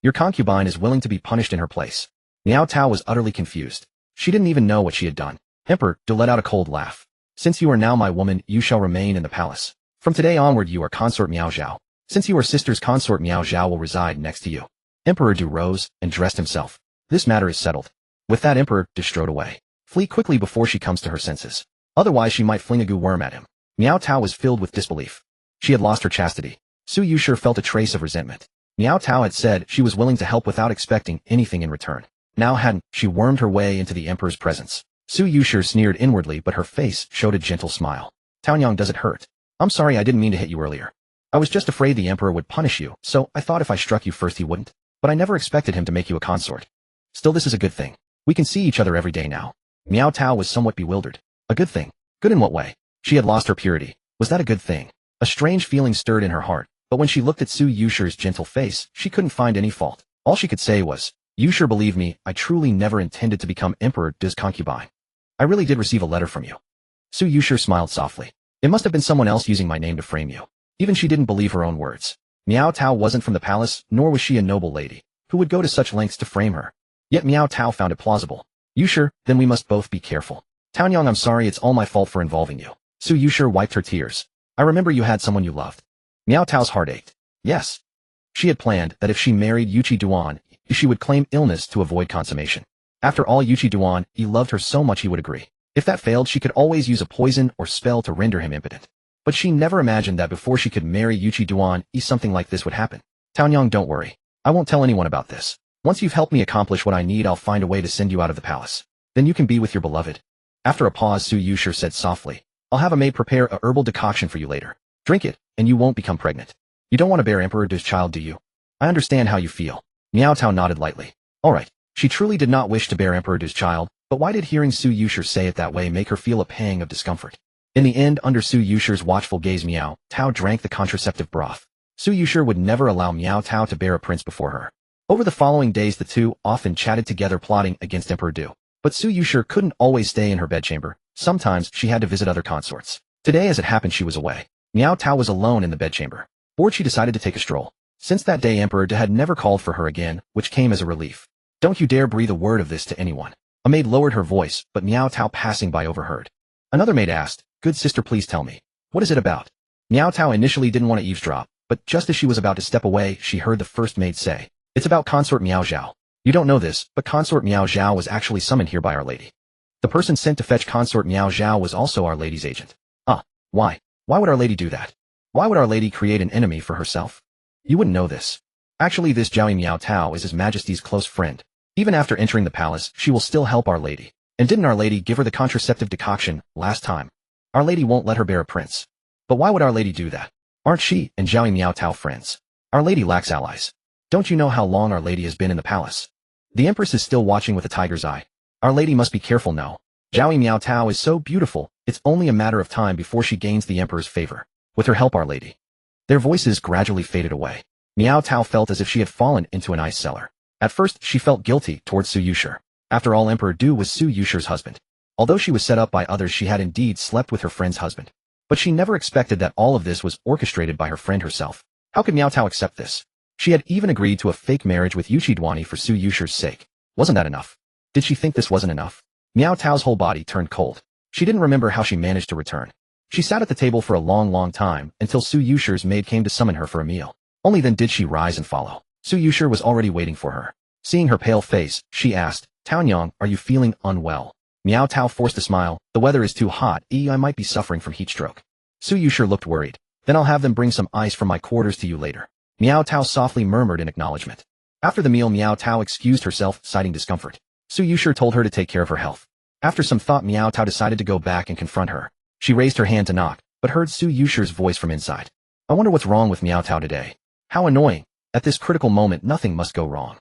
Your concubine is willing to be punished in her place. Miao Tao was utterly confused. She didn't even know what she had done. Emperor Du let out a cold laugh. Since you are now my woman, you shall remain in the palace. From today onward you are consort Miao Zhao. Since you are sister's consort, Miao Zhao will reside next to you. Emperor Du rose and dressed himself. This matter is settled. With that, Emperor Du strode away. Flee quickly before she comes to her senses. Otherwise she might fling a goo worm at him. Miao Tao was filled with disbelief. She had lost her chastity. Su Yushi felt a trace of resentment. Miao Tao had said she was willing to help without expecting anything in return. Now hadn't she wormed her way into the emperor's presence? Su Yushi sneered inwardly, but her face showed a gentle smile. Taonyang, does it hurt? I'm sorry, I didn't mean to hit you earlier. I was just afraid the emperor would punish you, so I thought if I struck you first he wouldn't. But I never expected him to make you a consort. Still, this is a good thing. We can see each other every day now. Miao Tao was somewhat bewildered. A good thing? Good in what way? She had lost her purity. Was that a good thing? A strange feeling stirred in her heart, but when she looked at Su Yushi's gentle face, she couldn't find any fault. All she could say was, Yushi, believe me, I truly never intended to become Emperor Du's concubine. I really did receive a letter from you. Su Yushi smiled softly. It must have been someone else using my name to frame you. Even she didn't believe her own words. Miao Tao wasn't from the palace, nor was she a noble lady, who would go to such lengths to frame her. Yet Miao Tao found it plausible. Yushi, then we must both be careful. Taonyang, I'm sorry, it's all my fault for involving you. Su Yushi wiped her tears. I remember you had someone you loved. Miao Tao's heart ached. Yes. She had planned that if she married Yuchi Duan, she would claim illness to avoid consummation. After all, Yuchi Duan, he loved her so much he would agree. If that failed, she could always use a poison or spell to render him impotent. But she never imagined that before she could marry Yuchi Duan, something like this would happen. Taonyang, don't worry. I won't tell anyone about this. Once you've helped me accomplish what I need, I'll find a way to send you out of the palace. Then you can be with your beloved. After a pause, Su Yushi said softly, I'll have a maid prepare a herbal decoction for you later. Drink it, and you won't become pregnant. You don't want to bear Emperor Du's child, do you? I understand how you feel. Miao Tao nodded lightly. All right. She truly did not wish to bear Emperor Du's child, but why did hearing Su Yushi say it that way make her feel a pang of discomfort? In the end, under Su Yushi's watchful gaze, Miao Tao drank the contraceptive broth. Su Yushi would never allow Miao Tao to bear a prince before her. Over the following days, the two often chatted together, plotting against Emperor Du. But Su Yushi couldn't always stay in her bedchamber. Sometimes she had to visit other consorts. Today, as it happened, she was away. Miao Tao was alone in the bedchamber. Bored, she decided to take a stroll. Since that day, Emperor Du had never called for her again, which came as a relief. Don't you dare breathe a word of this to anyone. A maid lowered her voice, but Miao Tao passing by overheard. Another maid asked, Good sister, please tell me. What is it about? Miao Tao initially didn't want to eavesdrop, but just as she was about to step away, she heard the first maid say, It's about consort Miao Zhao. You don't know this, but consort Miao Zhao was actually summoned here by Our Lady. The person sent to fetch consort Miao Zhao was also Our Lady's agent. Why? Why would Our Lady do that? Why would Our Lady create an enemy for herself? You wouldn't know this. Actually, this Zhao Miao Tao is His Majesty's close friend. Even after entering the palace, she will still help Our Lady. And didn't Our Lady give her the contraceptive decoction last time? Our Lady won't let her bear a prince. But why would Our Lady do that? Aren't she and Zhao Miao Tao friends? Our Lady lacks allies. Don't you know how long Our Lady has been in the palace? The Empress is still watching with a tiger's eye. Our Lady must be careful now. Zhao Miao Tao is so beautiful, it's only a matter of time before she gains the Emperor's favor. With her help, Our Lady. Their voices gradually faded away. Miao Tao felt as if she had fallen into an ice cellar. At first, she felt guilty towards Su Yushi. After all, Emperor Du was Su Yushi's husband. Although she was set up by others, she had indeed slept with her friend's husband. But she never expected that all of this was orchestrated by her friend herself. How could Miao Tao accept this? She had even agreed to a fake marriage with Yuchi Xi for Su Yushi's sake. Wasn't that enough? Did she think this wasn't enough? Miao Tao's whole body turned cold. She didn't remember how she managed to return. She sat at the table for a long time until Su Yushi's maid came to summon her for a meal. Only then did she rise and follow. Su Yushi was already waiting for her. Seeing her pale face, she asked, "Taonyang, are you feeling unwell?" Miao Tao forced a smile. "The weather is too hot. I might be suffering from heat stroke." Su Yushi looked worried. "Then I'll have them bring some ice from my quarters to you later." Miao Tao softly murmured in acknowledgement. After the meal, Miao Tao excused herself, citing discomfort. Su Yushi told her to take care of her health. After some thought, Miao Tao decided to go back and confront her. She raised her hand to knock, but heard Su Yushi's voice from inside. "I wonder what's wrong with Miao Tao today. How annoying. At this critical moment, nothing must go wrong.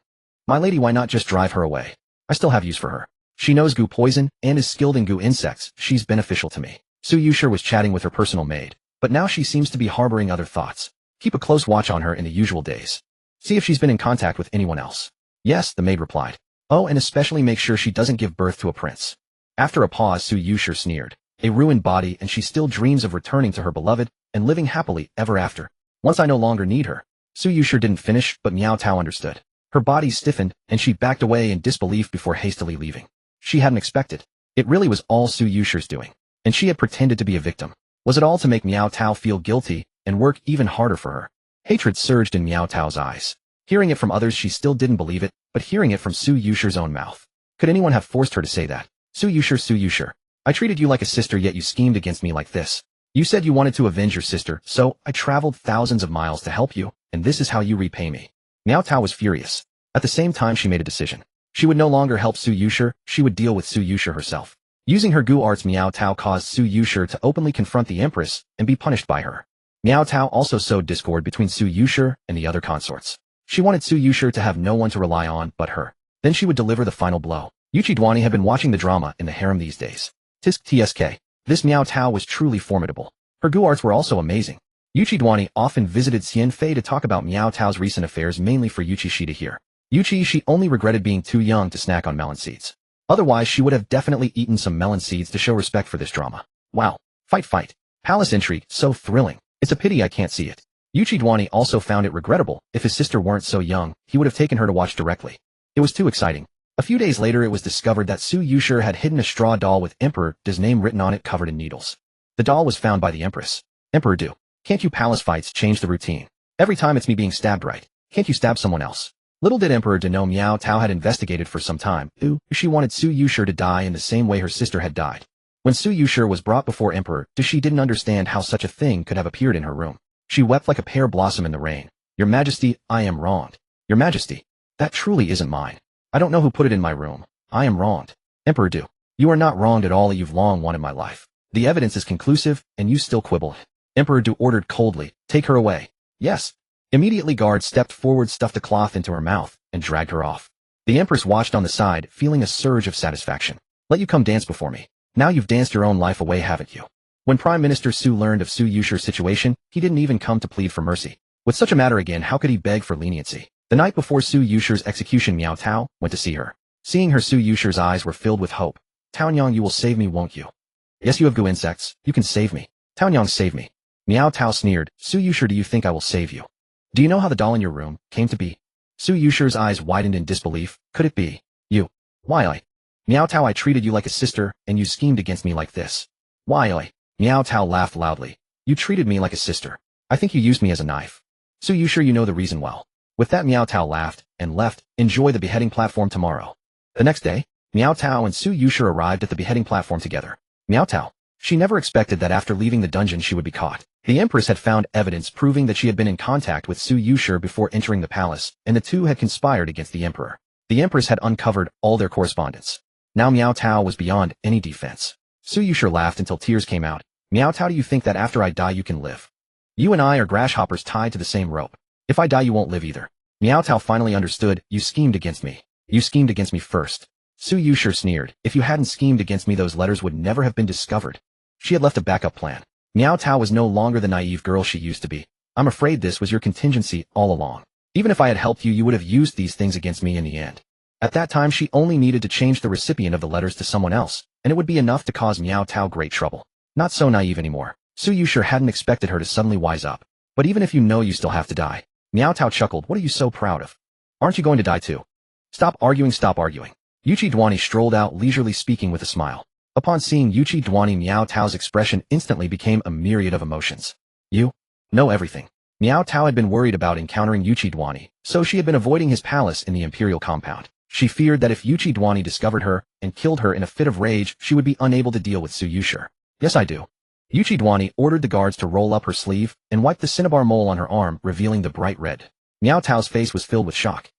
My lady, why not just drive her away? I still have use for her. She knows goo poison and is skilled in goo insects. She's beneficial to me." Su Yushi was chatting with her personal maid, but now she seems to be harboring other thoughts. Keep a close watch on her in the usual days. See if she's been in contact with anyone else. "Yes," the maid replied. "Oh, and especially make sure she doesn't give birth to a prince." After a pause, Su Yushi sneered. "A ruined body, and she still dreams of returning to her beloved and living happily ever after. Once I no longer need her." Su Yushi didn't finish, but Miao Tao understood. Her body stiffened, and she backed away in disbelief before hastily leaving. She hadn't expected. It really was all Su Yushi's doing, and she had pretended to be a victim. Was it all to make Miao Tao feel guilty and work even harder for her? Hatred surged in Miao Tao's eyes. Hearing it from others, she still didn't believe it, but hearing it from Su Yushi's own mouth. Could anyone have forced her to say that? Su Yushi, I treated you like a sister, yet you schemed against me like this. You said you wanted to avenge your sister, so I traveled thousands of miles to help you, and this is how you repay me." Miao Tao was furious. At the same time, she made a decision. She would no longer help Su Yushi, she would deal with Su Yushi herself. Using her goo arts, Miao Tao caused Su Yushi to openly confront the empress and be punished by her. Miao Tao also sowed discord between Su Yushi and the other consorts. She wanted Su Yushi to have no one to rely on but her. Then she would deliver the final blow. Yuchi Xi had been watching the drama in the harem these days. Tsk. This Miao Tao was truly formidable. Her goo arts were also amazing. Yuchi Xi often visited Xian Fei to talk about Miao Tao's recent affairs, mainly for Yuchi Xi to hear. Yuchi Xi only regretted being too young to snack on melon seeds. Otherwise, she would have definitely eaten some melon seeds to show respect for this drama. Wow. Fight. Palace intrigue, so thrilling. It's a pity I can't see it. Yuchi Xi also found it regrettable. If his sister weren't so young, he would have taken her to watch directly. It was too exciting. A few days later, it was discovered that Su Yushi had hidden a straw doll with Emperor Du's name written on it, covered in needles. The doll was found by the Empress. "Emperor Du, can't you palace fights change the routine? Every time it's me being stabbed, right? Can't you stab someone else?" Little did Emperor Du know Miao Tao had investigated for some time. She wanted Su Yushi to die in the same way her sister had died. When Su Yushi was brought before Emperor Du, she didn't understand how such a thing could have appeared in her room. She wept like a pear blossom in the rain. "Your Majesty, I am wronged. Your Majesty, that truly isn't mine. I don't know who put it in my room. I am wronged." "Emperor Du, you are not wronged at all. You've long wanted my life. The evidence is conclusive, and you still quibble." Emperor Du ordered coldly, "Take her away." "Yes." Immediately, guards stepped forward, stuffed a cloth into her mouth, and dragged her off. The Empress watched on the side, feeling a surge of satisfaction. "Let you come dance before me. Now you've danced your own life away, haven't you?" When Prime Minister Su learned of Su Yushi's situation, he didn't even come to plead for mercy. With such a matter again, how could he beg for leniency? The night before Su Yushi's execution, Miao Tao went to see her. Seeing her, Su Yushi's eyes were filled with hope. "Taonyang, you will save me, won't you?" "Yes, you have goo insects. You can save me. Taonyang, save me." Miao Tao sneered. "Su Yushi, do you think I will save you? Do you know how the doll in your room came to be?" Su Yushi's eyes widened in disbelief. "Could it be you? Why, Miao Tao, I treated you like a sister, and you schemed against me like this. Why, Miao Tao laughed loudly. "You treated me like a sister. I think you used me as a knife. Su Yushi, you know the reason well." With that, Miao Tao laughed and left. "Enjoy the beheading platform tomorrow." The next day, Miao Tao and Su Yushi arrived at the beheading platform together. Miao Tao. She never expected that after leaving the dungeon she would be caught. The Empress had found evidence proving that she had been in contact with Su Yushi before entering the palace, and the two had conspired against the Emperor. The Empress had uncovered all their correspondence. Now Miao Tao was beyond any defense. Su Yushi laughed until tears came out. "Miao Tao, do you think that after I die you can live? You and I are grasshoppers tied to the same rope. If I die you won't live either." Miao Tao finally understood. "You schemed against me. You schemed against me first." Su Yushi sneered. "If you hadn't schemed against me, those letters would never have been discovered." She had left a backup plan. Miao Tao was no longer the naive girl she used to be. "I'm afraid this was your contingency all along." Even if I had helped you, you would have used these things against me in the end. At that time, she only needed to change the recipient of the letters to someone else, and it would be enough to cause Miao Tao great trouble. Not so naive anymore. Su Yushi hadn't expected her to suddenly wise up. But even if you know you still have to die. Miao Tao chuckled. What are you so proud of? Aren't you going to die too? Stop arguing, stop arguing. Yuchi Duani strolled out, leisurely speaking with a smile. Upon seeing Yuchi Duani, Miao Tao's expression instantly became a myriad of emotions. You know everything. Miao Tao had been worried about encountering Yuchi Duani, so she had been avoiding his palace in the imperial compound. She feared that if Yuchi Duani discovered her and killed her in a fit of rage, she would be unable to deal with Su Yushi. Yes, I do. Yuchi Duani ordered the guards to roll up her sleeve and wipe the cinnabar mole on her arm, revealing the bright red. Miao Tao's face was filled with shock.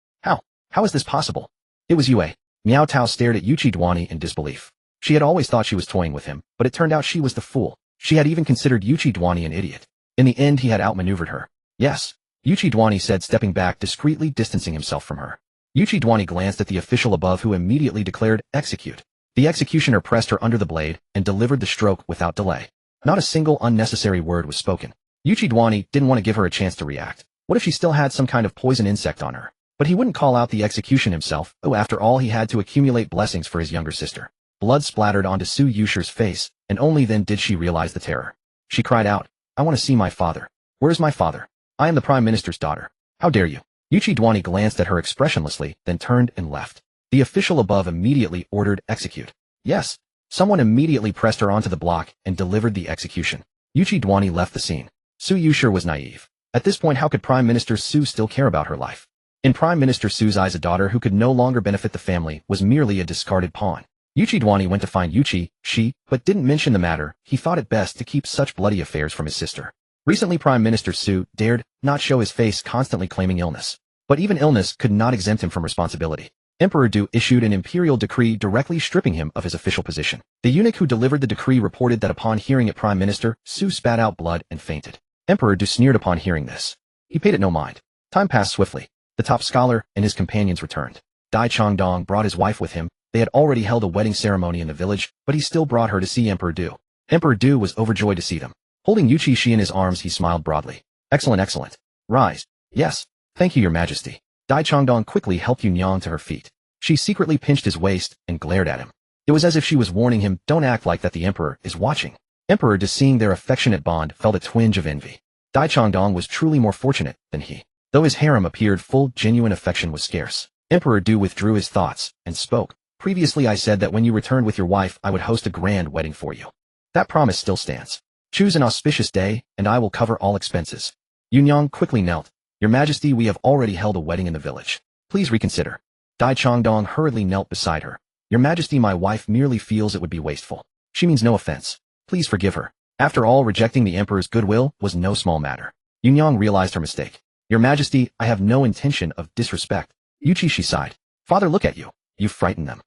How is this possible? It was Yue. Miao Tao stared at Yuchi Duani in disbelief. She had always thought she was toying with him, but it turned out she was the fool. She had even considered Yuchi Duani an idiot. In the end, he had outmaneuvered her. Yes, Yuchi Duani said, stepping back, discreetly distancing himself from her. Yuchi Duani glanced at the official above, who immediately declared, execute. The executioner pressed her under the blade and delivered the stroke without delay. Not a single unnecessary word was spoken. Yuchi Duani didn't want to give her a chance to react. What if she still had some kind of poison insect on her? But he wouldn't call out the execution himself. Oh, after all, he had to accumulate blessings for his younger sister. Blood splattered onto Su Yushi's face, and only then did she realize the terror. She cried out, I want to see my father. Where's my father? I am the Prime Minister's daughter. How dare you? Yuchi Duani glanced at her expressionlessly, then turned and left. The official above immediately ordered execute. Yes, someone immediately pressed her onto the block and delivered the execution. Yuchi Duani left the scene. Su Yushi was naive. At this point, how could Prime Minister Su still care about her life? In Prime Minister Su's eyes, a daughter who could no longer benefit the family was merely a discarded pawn. Yuchi Duani went to find Yuchi Xi, but didn't mention the matter. He thought it best to keep such bloody affairs from his sister. Recently, Prime Minister Su dared not show his face, constantly claiming illness. But even illness could not exempt him from responsibility. Emperor Du issued an imperial decree directly stripping him of his official position. The eunuch who delivered the decree reported that upon hearing it, Prime Minister Su spat out blood and fainted. Emperor Du sneered upon hearing this. He paid it no mind. Time passed swiftly. The top scholar and his companions returned. Dai Changdong brought his wife with him. They had already held a wedding ceremony in the village, but he still brought her to see Emperor Du. Emperor Du was overjoyed to see them. Holding Yuchi Xi in his arms, he smiled broadly. Excellent, excellent. Rise. Yes. Thank you, Your Majesty. Dai Changdong quickly helped Yunyang to her feet. She secretly pinched his waist and glared at him. It was as if she was warning him, don't act like that, the Emperor is watching. Emperor Du, seeing their affectionate bond, felt a twinge of envy. Dai Changdong was truly more fortunate than he. Though his harem appeared full, genuine affection was scarce. Emperor Du withdrew his thoughts and spoke. Previously I said that when you returned with your wife, I would host a grand wedding for you. That promise still stands. Choose an auspicious day, and I will cover all expenses. Yunyang quickly knelt. Your Majesty, we have already held a wedding in the village. Please reconsider. Dai Changdong hurriedly knelt beside her. Your Majesty, my wife merely feels it would be wasteful. She means no offense. Please forgive her. After all, rejecting the Emperor's goodwill was no small matter. Yunyang realized her mistake. Your Majesty, I have no intention of disrespect. Yuchi Xi sighed. Father, look at you. You frightened them.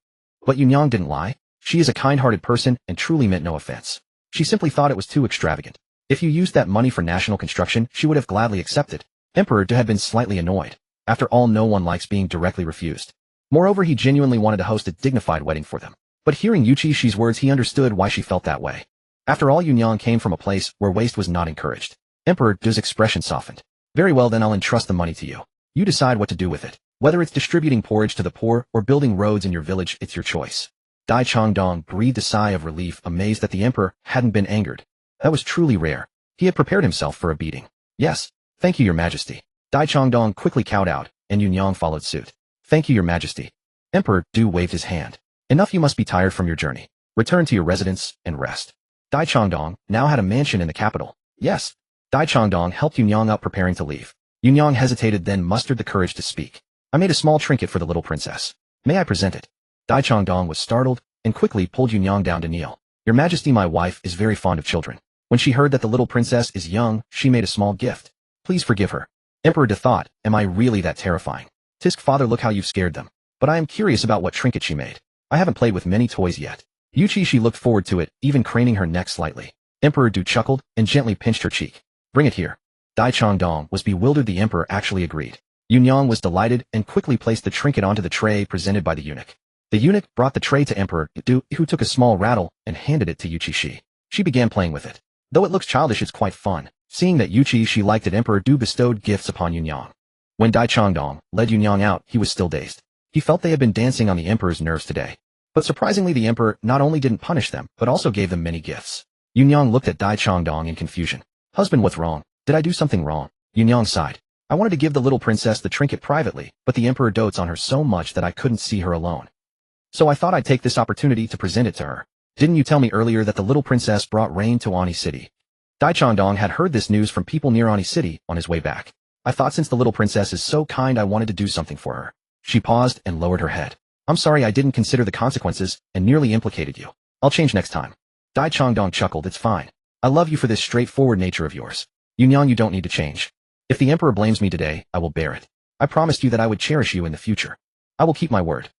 But Yunyang didn't lie. She is a kind-hearted person and truly meant no offense. She simply thought it was too extravagant. If you used that money for national construction, she would have gladly accepted. Emperor Du had been slightly annoyed. After all, no one likes being directly refused. Moreover, he genuinely wanted to host a dignified wedding for them. But hearing Yuchi Xi's words, he understood why she felt that way. After all, Yunyang came from a place where waste was not encouraged. Emperor Du's expression softened. Very well, then I'll entrust the money to you. You decide what to do with it. Whether it's distributing porridge to the poor or building roads in your village, it's your choice. Dai Changdong breathed a sigh of relief, amazed that the Emperor hadn't been angered. That was truly rare. He had prepared himself for a beating. Yes, thank you, Your Majesty. Dai Changdong quickly kowed out, and Yunyang followed suit. Thank you, Your Majesty. Emperor Du waved his hand. Enough, you must be tired from your journey. Return to your residence and rest. Dai Changdong now had a mansion in the capital. Yes. Dai Changdong helped Yunyang up, preparing to leave. Yunyang hesitated, then mustered the courage to speak. I made a small trinket for the little princess. May I present it? Dai Changdong was startled and quickly pulled Yunyang down to kneel. Your Majesty, my wife is very fond of children. When she heard that the little princess is young, she made a small gift. Please forgive her. Emperor Du thought, am I really that terrifying? Tisk, father, look how you've scared them. But I am curious about what trinket she made. I haven't played with many toys yet. Yuchi Xi looked forward to it, even craning her neck slightly. Emperor Du chuckled and gently pinched her cheek. Bring it here. Dai Changdong was bewildered. The Emperor actually agreed. Yunyang was delighted and quickly placed the trinket onto the tray presented by the eunuch. The eunuch brought the tray to Emperor Du, who took a small rattle and handed it to Yuchi Xi. She began playing with it. Though it looks childish, it's quite fun. Seeing that Yuchi Xi liked it, Emperor Du bestowed gifts upon Yunyang. When Dai Changdong led Yunyang out, he was still dazed. He felt they had been dancing on the emperor's nerves today. But surprisingly, the emperor not only didn't punish them, but also gave them many gifts. Yunyang looked at Dai Changdong in confusion. Husband, what's wrong? Did I do something wrong? Yunyang sighed. I wanted to give the little princess the trinket privately, but the emperor dotes on her so much that I couldn't see her alone. So I thought I'd take this opportunity to present it to her. Didn't you tell me earlier that the little princess brought rain to Ani City? Dai Changdong had heard this news from people near Ani City on his way back. I thought since the little princess is so kind, I wanted to do something for her. She paused and lowered her head. I'm sorry I didn't consider the consequences and nearly implicated you. I'll change next time. Dai Changdong chuckled. It's fine. I love you for this straightforward nature of yours. Yunyang, you don't need to change. If the emperor blames me today, I will bear it. I promised you that I would cherish you in the future. I will keep my word.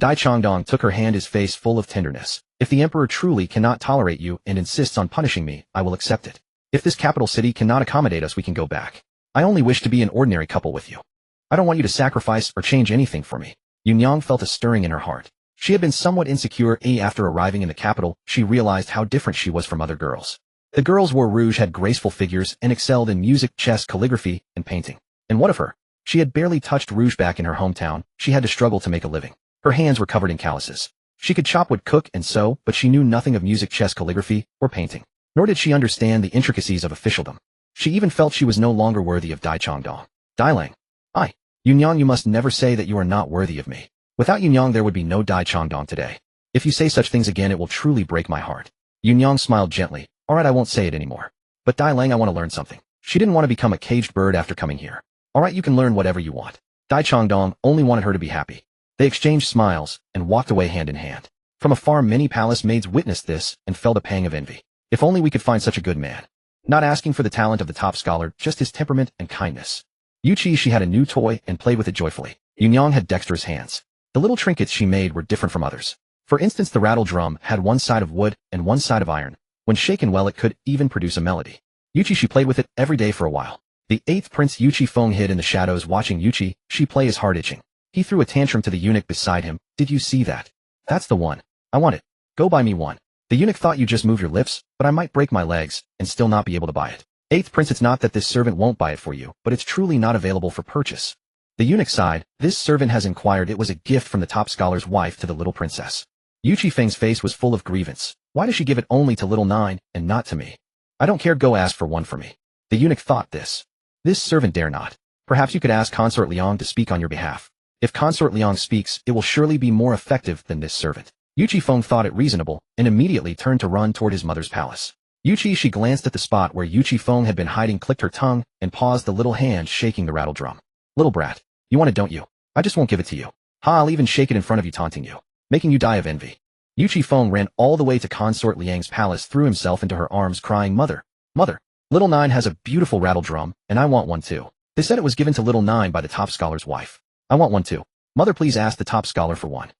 Dai Changdong took her hand, his face full of tenderness. If the emperor truly cannot tolerate you and insists on punishing me, I will accept it. If this capital city cannot accommodate us, we can go back. I only wish to be an ordinary couple with you. I don't want you to sacrifice or change anything for me. Yunyang felt a stirring in her heart. She had been somewhat insecure after arriving in the capital. She realized how different she was from other girls. The girls wore rouge, had graceful figures, and excelled in music, chess, calligraphy, and painting. And what of her? She had barely touched rouge back in her hometown. She had to struggle to make a living. Her hands were covered in calluses. She could chop wood, cook, and sew, but she knew nothing of music, chess, calligraphy, or painting. Nor did she understand the intricacies of officialdom. She even felt she was no longer worthy of Dai Changdong. Dai Lang. Yunyang, you must never say that you are not worthy of me. Without Yunyang, there would be no Dai Changdong today. If you say such things again, it will truly break my heart. Yunyang smiled gently. Alright, I won't say it anymore. But Dai Lang, I want to learn something. She didn't want to become a caged bird after coming here. Alright, you can learn whatever you want. Dai Changdong only wanted her to be happy. They exchanged smiles and walked away hand in hand. From afar, many palace maids witnessed this and felt a pang of envy. If only we could find such a good man. Not asking for the talent of the top scholar, just his temperament and kindness. Yuchi Xi had a new toy and played with it joyfully. Yunyang had dexterous hands. The little trinkets she made were different from others. For instance, the rattle drum had one side of wood and one side of iron. When shaken well, it could even produce a melody. Yuchi Xi played with it every day for a while. The 8th Prince Yuchi Feng hid in the shadows watching Yuchi Xi play, his heart itching. He threw a tantrum to the eunuch beside him. Did you see that? That's the one. I want it. Go buy me one. The eunuch thought you just move your lips, but I might break my legs and still not be able to buy it. 8th Prince, it's not that this servant won't buy it for you, but it's truly not available for purchase. The eunuch sighed. This servant has inquired. It was a gift from the top scholar's wife to the little princess. Yuchi Feng's face was full of grievance. Why does she give it only to little Nine and not to me? I don't care, go ask for one for me. The eunuch thought this. This servant dare not. Perhaps you could ask Consort Liang to speak on your behalf. If Consort Liang speaks, it will surely be more effective than this servant. Yuchi Feng thought it reasonable and immediately turned to run toward his mother's palace. Yuchi Xi glanced at the spot where Yuchi Feng had been hiding, clicked her tongue, and paused, the little hand shaking the rattle drum. Little brat. You want it, don't you? I just won't give it to you. Ha, I'll even shake it in front of you, taunting you. Making you die of envy. Yuchi Feng ran all the way to Consort Liang's palace, threw himself into her arms, crying, Mother, Mother, little Nine has a beautiful rattle drum, and I want one too. They said it was given to little Nine by the top scholar's wife. I want one too. Mother, please ask the top scholar for one.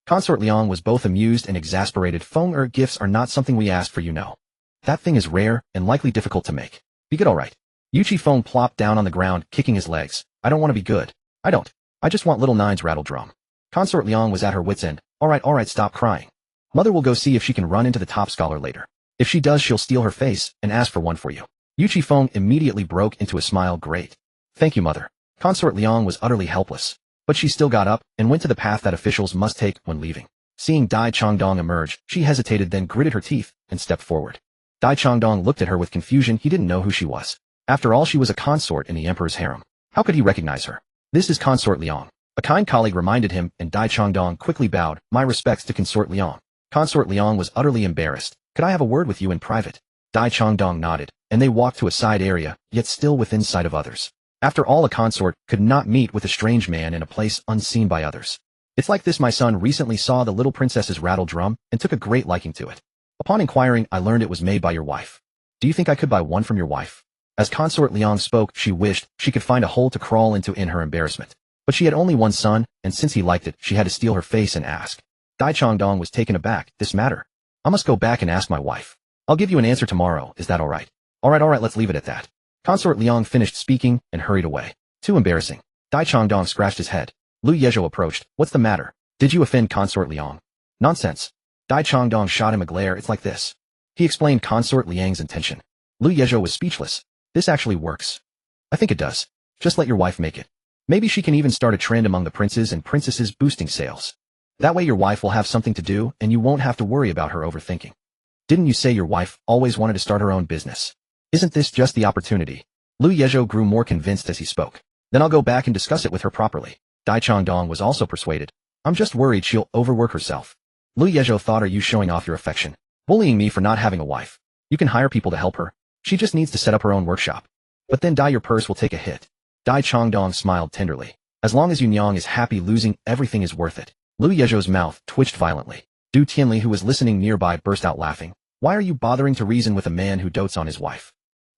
Consort Liang was both amused and exasperated. Feng gifts are not something we asked for, you know. That thing is rare and likely difficult to make. Be good, alright. Yuchi Feng plopped down on the ground, kicking his legs. I don't want to be good. I don't. I just want little Nine's rattle drum. Consort Liang was at her wit's end. Alright, stop crying. Mother will go see if she can run into the top scholar later. If she does, she'll steal her face and ask for one for you. Yuchi Feng immediately broke into a smile. Great. Thank you, Mother. Consort Liang was utterly helpless. But she still got up and went to the path that officials must take when leaving. Seeing Dai Changdong emerge, she hesitated, then gritted her teeth and stepped forward. Dai Changdong looked at her with confusion. He didn't know who she was. After all, she was a consort in the emperor's harem. How could he recognize her? This is Consort Liang. A kind colleague reminded him, and Dai Changdong quickly bowed. My respects to Consort Liang. Consort Liang was utterly embarrassed. Could I have a word with you in private? Dai Changdong nodded, and they walked to a side area, yet still within sight of others. After all, a consort could not meet with a strange man in a place unseen by others. It's like this. My son recently saw the little princess's rattle drum and took a great liking to it. Upon inquiring, I learned it was made by your wife. Do you think I could buy one from your wife? As Consort Liang spoke, she wished she could find a hole to crawl into in her embarrassment. But she had only one son, and since he liked it, she had to steal her face and ask. Dai Changdong was taken aback. This matter? I must go back and ask my wife. I'll give you an answer tomorrow. Is that alright? Alright, let's leave it at that. Consort Liang finished speaking and hurried away. Too embarrassing. Dai Changdong scratched his head. Lu Yezhou approached. What's the matter? Did you offend Consort Liang? Nonsense. Dai Changdong shot him a glare. It's like this. He explained Consort Liang's intention. Lu Yezhou was speechless. This actually works. I think it does. Just let your wife make it. Maybe she can even start a trend among the princes and princesses boosting sales. That way your wife will have something to do and you won't have to worry about her overthinking. Didn't you say your wife always wanted to start her own business? Isn't this just the opportunity? Lu Yezhou grew more convinced as he spoke. Then I'll go back and discuss it with her properly. Dai Changdong was also persuaded. I'm just worried she'll overwork herself. Lu Yezhou thought, are you showing off your affection? Bullying me for not having a wife? You can hire people to help her. She just needs to set up her own workshop. But then your purse will take a hit. Dai Changdong smiled tenderly. As long as Yunyang is happy, losing everything is worth it. Lu Yezhou's mouth twitched violently. Du Tianli, who was listening nearby, burst out laughing. Why are you bothering to reason with a man who dotes on his wife?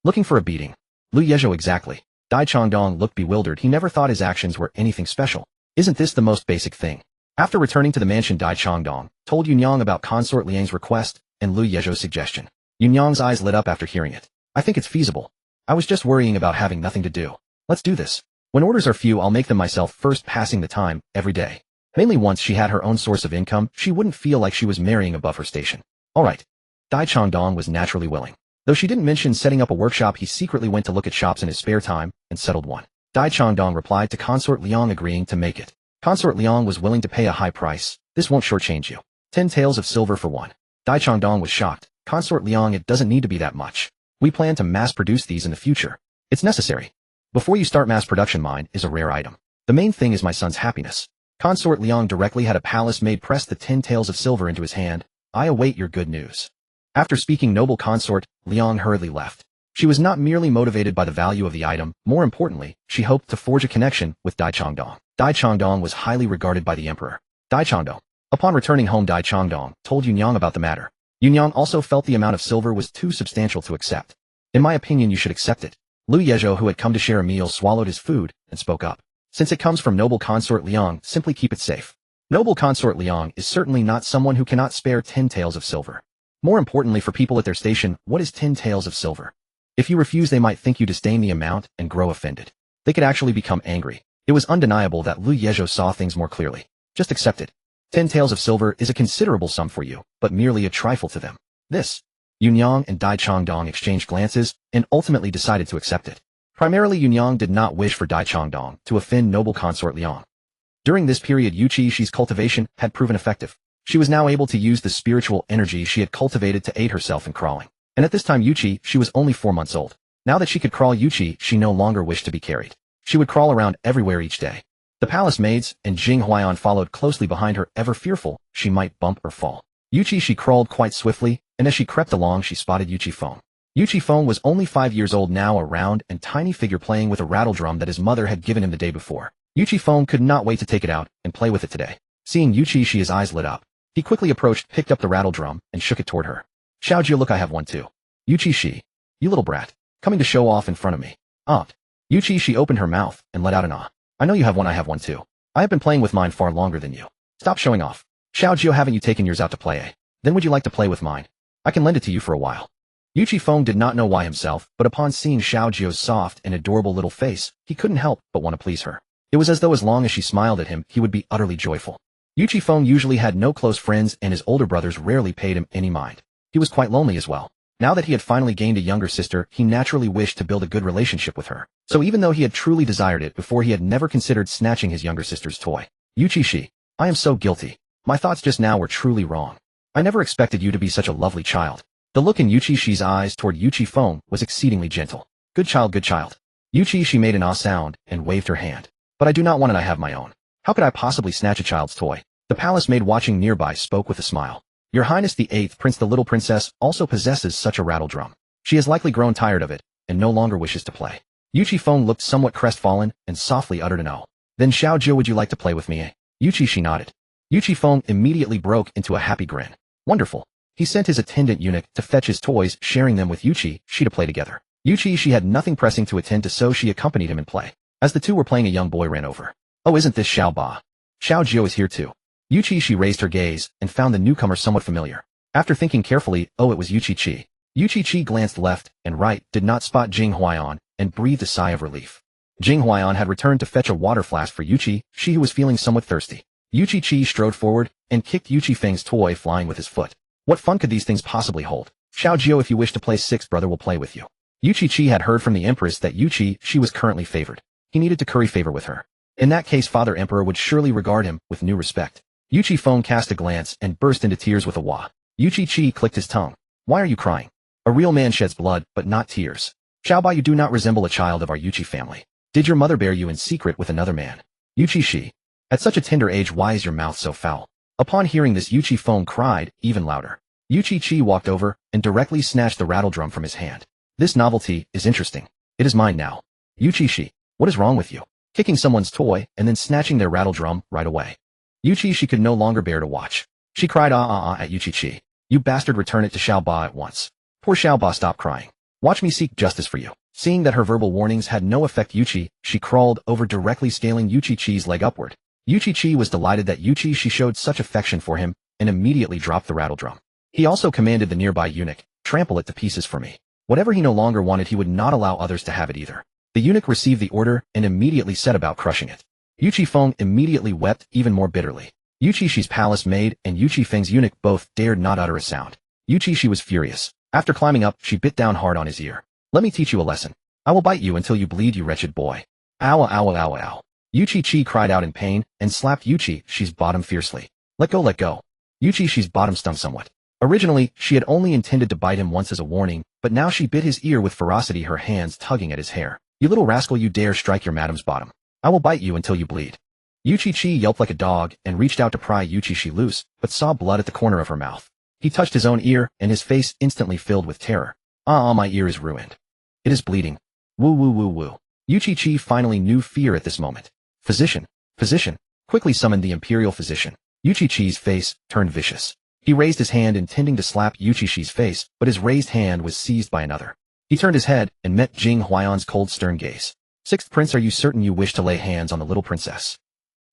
Looking for a beating. Lu Yezhou, exactly. Dai Changdong looked bewildered. He never thought his actions were anything special. Isn't this the most basic thing? After returning to the mansion, Dai Changdong told Yunyang about Consort Liang's request and Lu Yezhou's suggestion. Yunyang's eyes lit up after hearing it. I think it's feasible. I was just worrying about having nothing to do. Let's do this. When orders are few, I'll make them myself, first passing the time every day. Mainly once she had her own source of income, she wouldn't feel like she was marrying above her station. All right. Dai Changdong was naturally willing. Though she didn't mention setting up a workshop, he secretly went to look at shops in his spare time and settled one. Dai Changdong replied to Consort Liang, agreeing to make it. Consort Liang was willing to pay a high price. This won't shortchange you. 10 taels of silver for one. Dai Changdong was shocked. Consort Liang, it doesn't need to be that much. We plan to mass produce these in the future. It's necessary. Before you start mass production, mine is a rare item. The main thing is my son's happiness. Consort Liang directly had a palace maid press the 10 taels of silver into his hand. I await your good news. After speaking, noble consort, Liang hurriedly left. She was not merely motivated by the value of the item, more importantly, she hoped to forge a connection with Dai Changdong. Dai Changdong was highly regarded by the emperor. Dai Changdong. Upon returning home, Dai Changdong told Yunyang about the matter. Yunyang also felt the amount of silver was too substantial to accept. In my opinion, you should accept it. Lu Yezhou, who had come to share a meal, swallowed his food and spoke up. Since it comes from noble consort Liang, simply keep it safe. Noble consort Liang is certainly not someone who cannot spare 10 taels of silver. More importantly, for people at their station, what is 10 taels of silver? If you refuse, they might think you disdain the amount and grow offended. They could actually become angry. It was undeniable that Lu Yezhou saw things more clearly. Just accept it. 10 taels of silver is a considerable sum for you, but merely a trifle to them. This. Yunyang and Dai Changdong exchanged glances and ultimately decided to accept it. Primarily, Yunyang did not wish for Dai Changdong to offend noble consort Liang. During this period, Yuchi Xi's cultivation had proven effective. She was now able to use the spiritual energy she had cultivated to aid herself in crawling. And at this time, Yuchi Xi was only 4 months old. Now that she could crawl, Yuchi Xi no longer wished to be carried. She would crawl around everywhere each day. The palace maids and Jing Huaiyan followed closely behind her, ever fearful she might bump or fall. Yuchi Xi crawled quite swiftly, and as she crept along, she spotted Yuchi Feng. Yuchi Feng was only 5 years old now, a round and tiny figure playing with a rattledrum that his mother had given him the day before. Yuchi Feng could not wait to take it out and play with it today. Seeing Yuchi Xi, his eyes lit up. He quickly approached, picked up the rattledrum, and shook it toward her. Xiaojia, look, I have one too. Yuchi Xi. You little brat. Coming to show off in front of me. Aunt. Yuchi Xi opened her mouth and let out an ah. I know you have one, I have one too. I have been playing with mine far longer than you. Stop showing off. Xiaojia, haven't you taken yours out to play, eh? Then would you like to play with mine? I can lend it to you for a while. Yuchi Feng did not know why himself, but upon seeing Xiaojio's soft and adorable little face, he couldn't help but want to please her. It was as though as long as she smiled at him, he would be utterly joyful. Yuchi Feng usually had no close friends, and his older brothers rarely paid him any mind. He was quite lonely as well. Now that he had finally gained a younger sister, he naturally wished to build a good relationship with her. So even though he had truly desired it before, he had never considered snatching his younger sister's toy. Yuchi Xi. I am so guilty. My thoughts just now were truly wrong. I never expected you to be such a lovely child. The look in Yuchi Xi's eyes toward Yuchi Feng was exceedingly gentle. Good child, good child. Yuchi Xi made an ah sound and waved her hand. But I do not want it, I have my own. How could I possibly snatch a child's toy? The palace maid watching nearby spoke with a smile. Your Highness the 8th Prince, the little princess, also possesses such a rattledrum. She has likely grown tired of it, and no longer wishes to play. Yuchi Feng looked somewhat crestfallen, and softly uttered an oh. Then Xiaojia, would you like to play with me, eh? Yuchi Xi nodded. Yuchi Feng immediately broke into a happy grin. Wonderful. He sent his attendant eunuch to fetch his toys, sharing them with Yuchi Xi to play together. Yuchi Xi had nothing pressing to attend to, so she accompanied him in play. As the two were playing, a young boy ran over. Oh, isn't this Xiao Ba? Xiaojia is here too. Yuchi Xi raised her gaze and found the newcomer somewhat familiar. After thinking carefully, oh, it was Yuchi Xi. Yuchi Xi glanced left and right, did not spot Jing Huaiyan, and breathed a sigh of relief. Jing Huaiyan had returned to fetch a water flask for Yuchi Xi, who was feeling somewhat thirsty. Yuchi Xi strode forward and kicked Yuchi Feng's toy flying with his foot. What fun could these things possibly hold? Xiaojia, if you wish to play sixth, brother will play with you. Yuchi Xi had heard from the empress that Yuchi Xi was currently favored. He needed to curry favor with her. In that case, Father Emperor would surely regard him with new respect. Yuchi Feng cast a glance and burst into tears with a wah. Yuchi Xi clicked his tongue. Why are you crying? A real man sheds blood, but not tears. Xiaobai, you do not resemble a child of our Yuchi family. Did your mother bear you in secret with another man? Yuchi Xi. At such a tender age, why is your mouth so foul? Upon hearing this, Yuchi Feng cried, even louder. Yuchi Xi walked over and directly snatched the rattledrum from his hand. This novelty is interesting. It is mine now. Yuchi Xi. What is wrong with you? Kicking someone's toy and then snatching their rattledrum right away. Yuchi Xi could no longer bear to watch. She cried at Yuchi Xi. You bastard, return it to Xiaoba at once. Poor Xiaoba, stop crying. Watch me seek justice for you. Seeing that her verbal warnings had no effect, Yuchi Xi crawled over, directly scaling Yuchi Xi's leg upward. Yuchi Xi was delighted that Yuchi Xi showed such affection for him and immediately dropped the rattledrum. He also commanded the nearby eunuch, trample it to pieces for me. Whatever he no longer wanted, he would not allow others to have it either. The eunuch received the order and immediately set about crushing it. Yuchi Feng immediately wept even more bitterly. Yuchi Xi's palace maid and Yuchi Feng's eunuch both dared not utter a sound. Yuchi Xi was furious. After climbing up, she bit down hard on his ear. Let me teach you a lesson. I will bite you until you bleed, you wretched boy. Ow, ow, ow, ow. Yuchi Xi cried out in pain and slapped Yuchi Xi's bottom fiercely. Let go, let go. Yuchi Xi's bottom stung somewhat. Originally, she had only intended to bite him once as a warning, but now she bit his ear with ferocity, her hands tugging at his hair. You little rascal, you dare strike your madam's bottom. I will bite you until you bleed. Yuchi Xi yelped like a dog and reached out to pry Yuchi Xi loose, but saw blood at the corner of her mouth. He touched his own ear, and his face instantly filled with terror. My ear is ruined. It is bleeding. Woo woo woo woo. Yuchi Xi finally knew fear at this moment. Physician, physician, quickly summoned the imperial physician. Yuchi Xi's face turned vicious. He raised his hand intending to slap Yuchi Xi's face, but his raised hand was seized by another. He turned his head and met Jing Huayan's cold, stern gaze. Sixth Prince, are you certain you wish to lay hands on the little princess?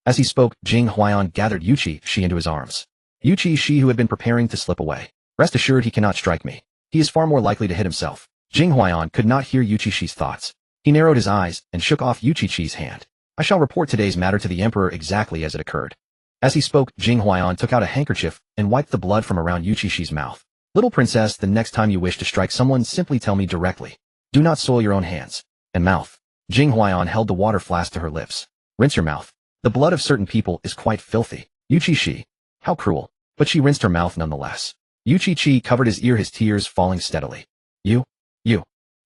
As he spoke, Jing Huayan gathered Yuchi Xi into his arms. Yuchi Xi, who had been preparing to slip away. Rest assured, he cannot strike me. He is far more likely to hit himself. Jing Huayan could not hear Yuchi Xi's thoughts. He narrowed his eyes and shook off Yuchi Xi's hand. I shall report today's matter to the emperor exactly as it occurred. As he spoke, Jing Huayan took out a handkerchief and wiped the blood from around Yuchi Xi's mouth. Little princess, the next time you wish to strike someone, simply tell me directly. Do not soil your own hands and mouth. Jing Huayan held the water flask to her lips. Rinse your mouth. The blood of certain people is quite filthy. Yuchi Xi. How cruel. But she rinsed her mouth nonetheless. Yuchi Xi covered his ear, his tears falling steadily.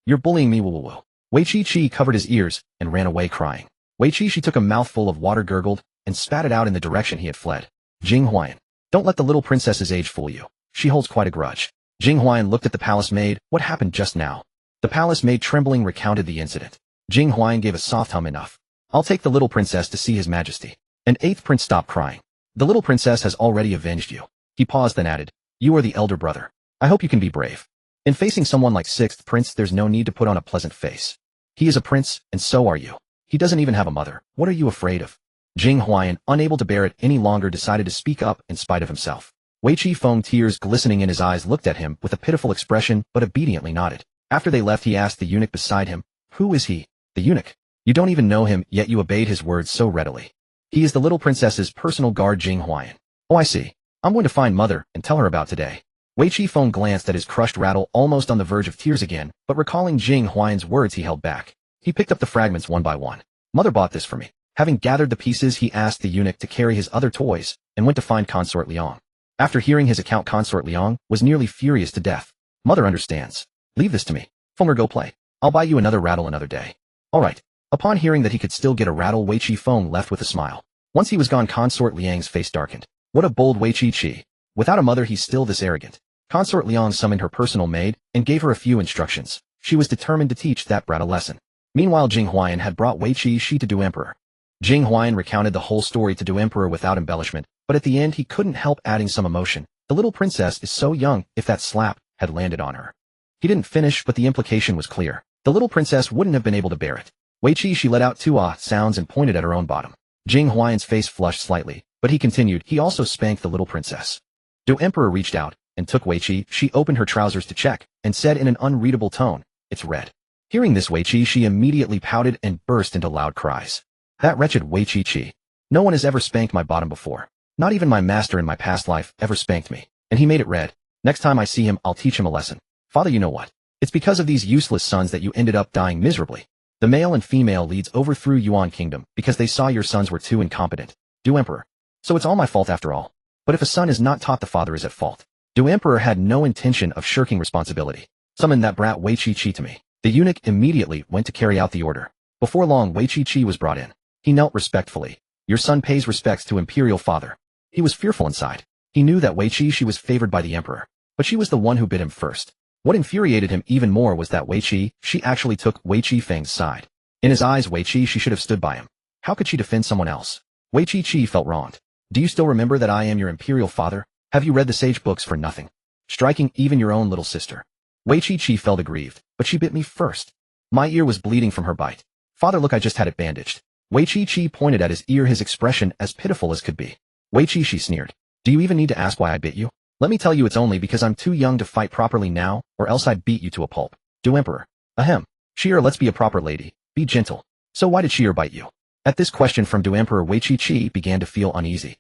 You're bullying me, woo woo woo. Yuchi Xi covered his ears and ran away crying. Yuchi Xi took a mouthful of water, gurgled, and spat it out in the direction he had fled. Jing Huayan. Don't let the little princess's age fool you. She holds quite a grudge. Jing Huayan looked at the palace maid. What happened just now? The palace maid, trembling, recounted the incident. Jing Huayan gave a soft hum. Enough. I'll take the little princess to see his majesty. And eighth prince, stop crying. The little princess has already avenged you. He paused, then added, you are the elder brother. I hope you can be brave. In facing someone like sixth prince, there's no need to put on a pleasant face. He is a prince, and so are you. He doesn't even have a mother. What are you afraid of? Jing Huayan, unable to bear it any longer, decided to speak up in spite of himself. Yuchi Feng, tears glistening in his eyes, looked at him with a pitiful expression but obediently nodded. After they left, he asked the eunuch beside him, who is he? The eunuch. You don't even know him, yet you obeyed his words so readily. He is the little princess's personal guard, Jing Huayan. Oh, I see. I'm going to find mother and tell her about today. Yuchi Feng glanced at his crushed rattle, almost on the verge of tears again, but recalling Jing Huayan's words, he held back. He picked up the fragments one by one. Mother bought this for me. Having gathered the pieces, he asked the eunuch to carry his other toys and went to find Consort Liang. After hearing his account, Consort Liang was nearly furious to death. Mother understands. Leave this to me. Fenger, go play. I'll buy you another rattle another day. All right. Upon hearing that he could still get a rattle, Yuchi Feng left with a smile. Once he was gone, Consort Liang's face darkened. What a bold Yuchi Xi. Without a mother, he's still this arrogant. Consort Liang summoned her personal maid and gave her a few instructions. She was determined to teach that brat a lesson. Meanwhile, Jing Huayan had brought Yuchi Xi to Do Emperor. Jing Huayan recounted the whole story to Do Emperor without embellishment, but at the end he couldn't help adding some emotion. The little princess is so young, if that slap had landed on her. He didn't finish, but the implication was clear. The little princess wouldn't have been able to bear it. Yuchi Xi let out two sounds and pointed at her own bottom. Jing Huayan's face flushed slightly, but he continued. He also spanked the little princess. Do Emperor reached out and took Yuchi. She opened her trousers to check and said in an unreadable tone, it's red. Hearing this, Yuchi Xi immediately pouted and burst into loud cries. That wretched Yuchi Xi. No one has ever spanked my bottom before. Not even my master in my past life ever spanked me. And he made it red. Next time I see him, I'll teach him a lesson. Father, you know what? It's because of these useless sons that you ended up dying miserably. The male and female leads overthrew Yuan Kingdom because they saw your sons were too incompetent. Du Emperor. So it's all my fault after all. But if a son is not taught, the father is at fault. Du Emperor had no intention of shirking responsibility. Summon that brat Yuchi Xi to me. The eunuch immediately went to carry out the order. Before long, Yuchi Xi was brought in. He knelt respectfully. Your son pays respects to imperial father. He was fearful inside. He knew that Yuchi Xi was favored by the emperor, but she was the one who bid him first. What infuriated him even more was that Yuchi Xi actually took Yuchi Feng's side. In his eyes, Yuchi Xi should have stood by him. How could she defend someone else? Yuchi Xi felt wronged. Do you still remember that I am your imperial father? Have you read the sage books for nothing? Striking even your own little sister. Yuchi Xi felt aggrieved, but she bit me first. My ear was bleeding from her bite. Father, look, I just had it bandaged. Yuchi Xi pointed at his ear, his expression as pitiful as could be. Yuchi Xi sneered. Do you even need to ask why I bit you? Let me tell you, it's only because I'm too young to fight properly now, or else I'd beat you to a pulp. Du Emperor. Ahem. Shi'er, let's be a proper lady. Be gentle. So why did Shi'er bite you? At this question from Du Emperor, Yuchi Xi began to feel uneasy.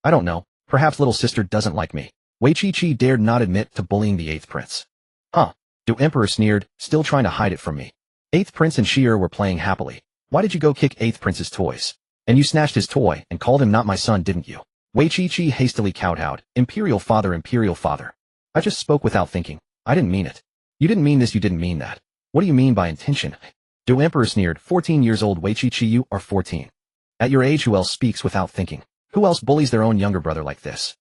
I don't know. Perhaps little sister doesn't like me. Yuchi Xi dared not admit to bullying the 8th prince. Huh. Du Emperor sneered, still trying to hide it from me. 8th prince and Shi'er were playing happily. Why did you go kick 8th prince's toys? And you snatched his toy and called him not my son, didn't you? Yuchi Xi hastily kowtowed. Imperial father, imperial father. I just spoke without thinking. I didn't mean it. You didn't mean this, you didn't mean that. What do you mean by intention? Du Emperor sneered. 14 years old, Yuchi Xi, you are 14. At your age, who else speaks without thinking? Who else bullies their own younger brother like this?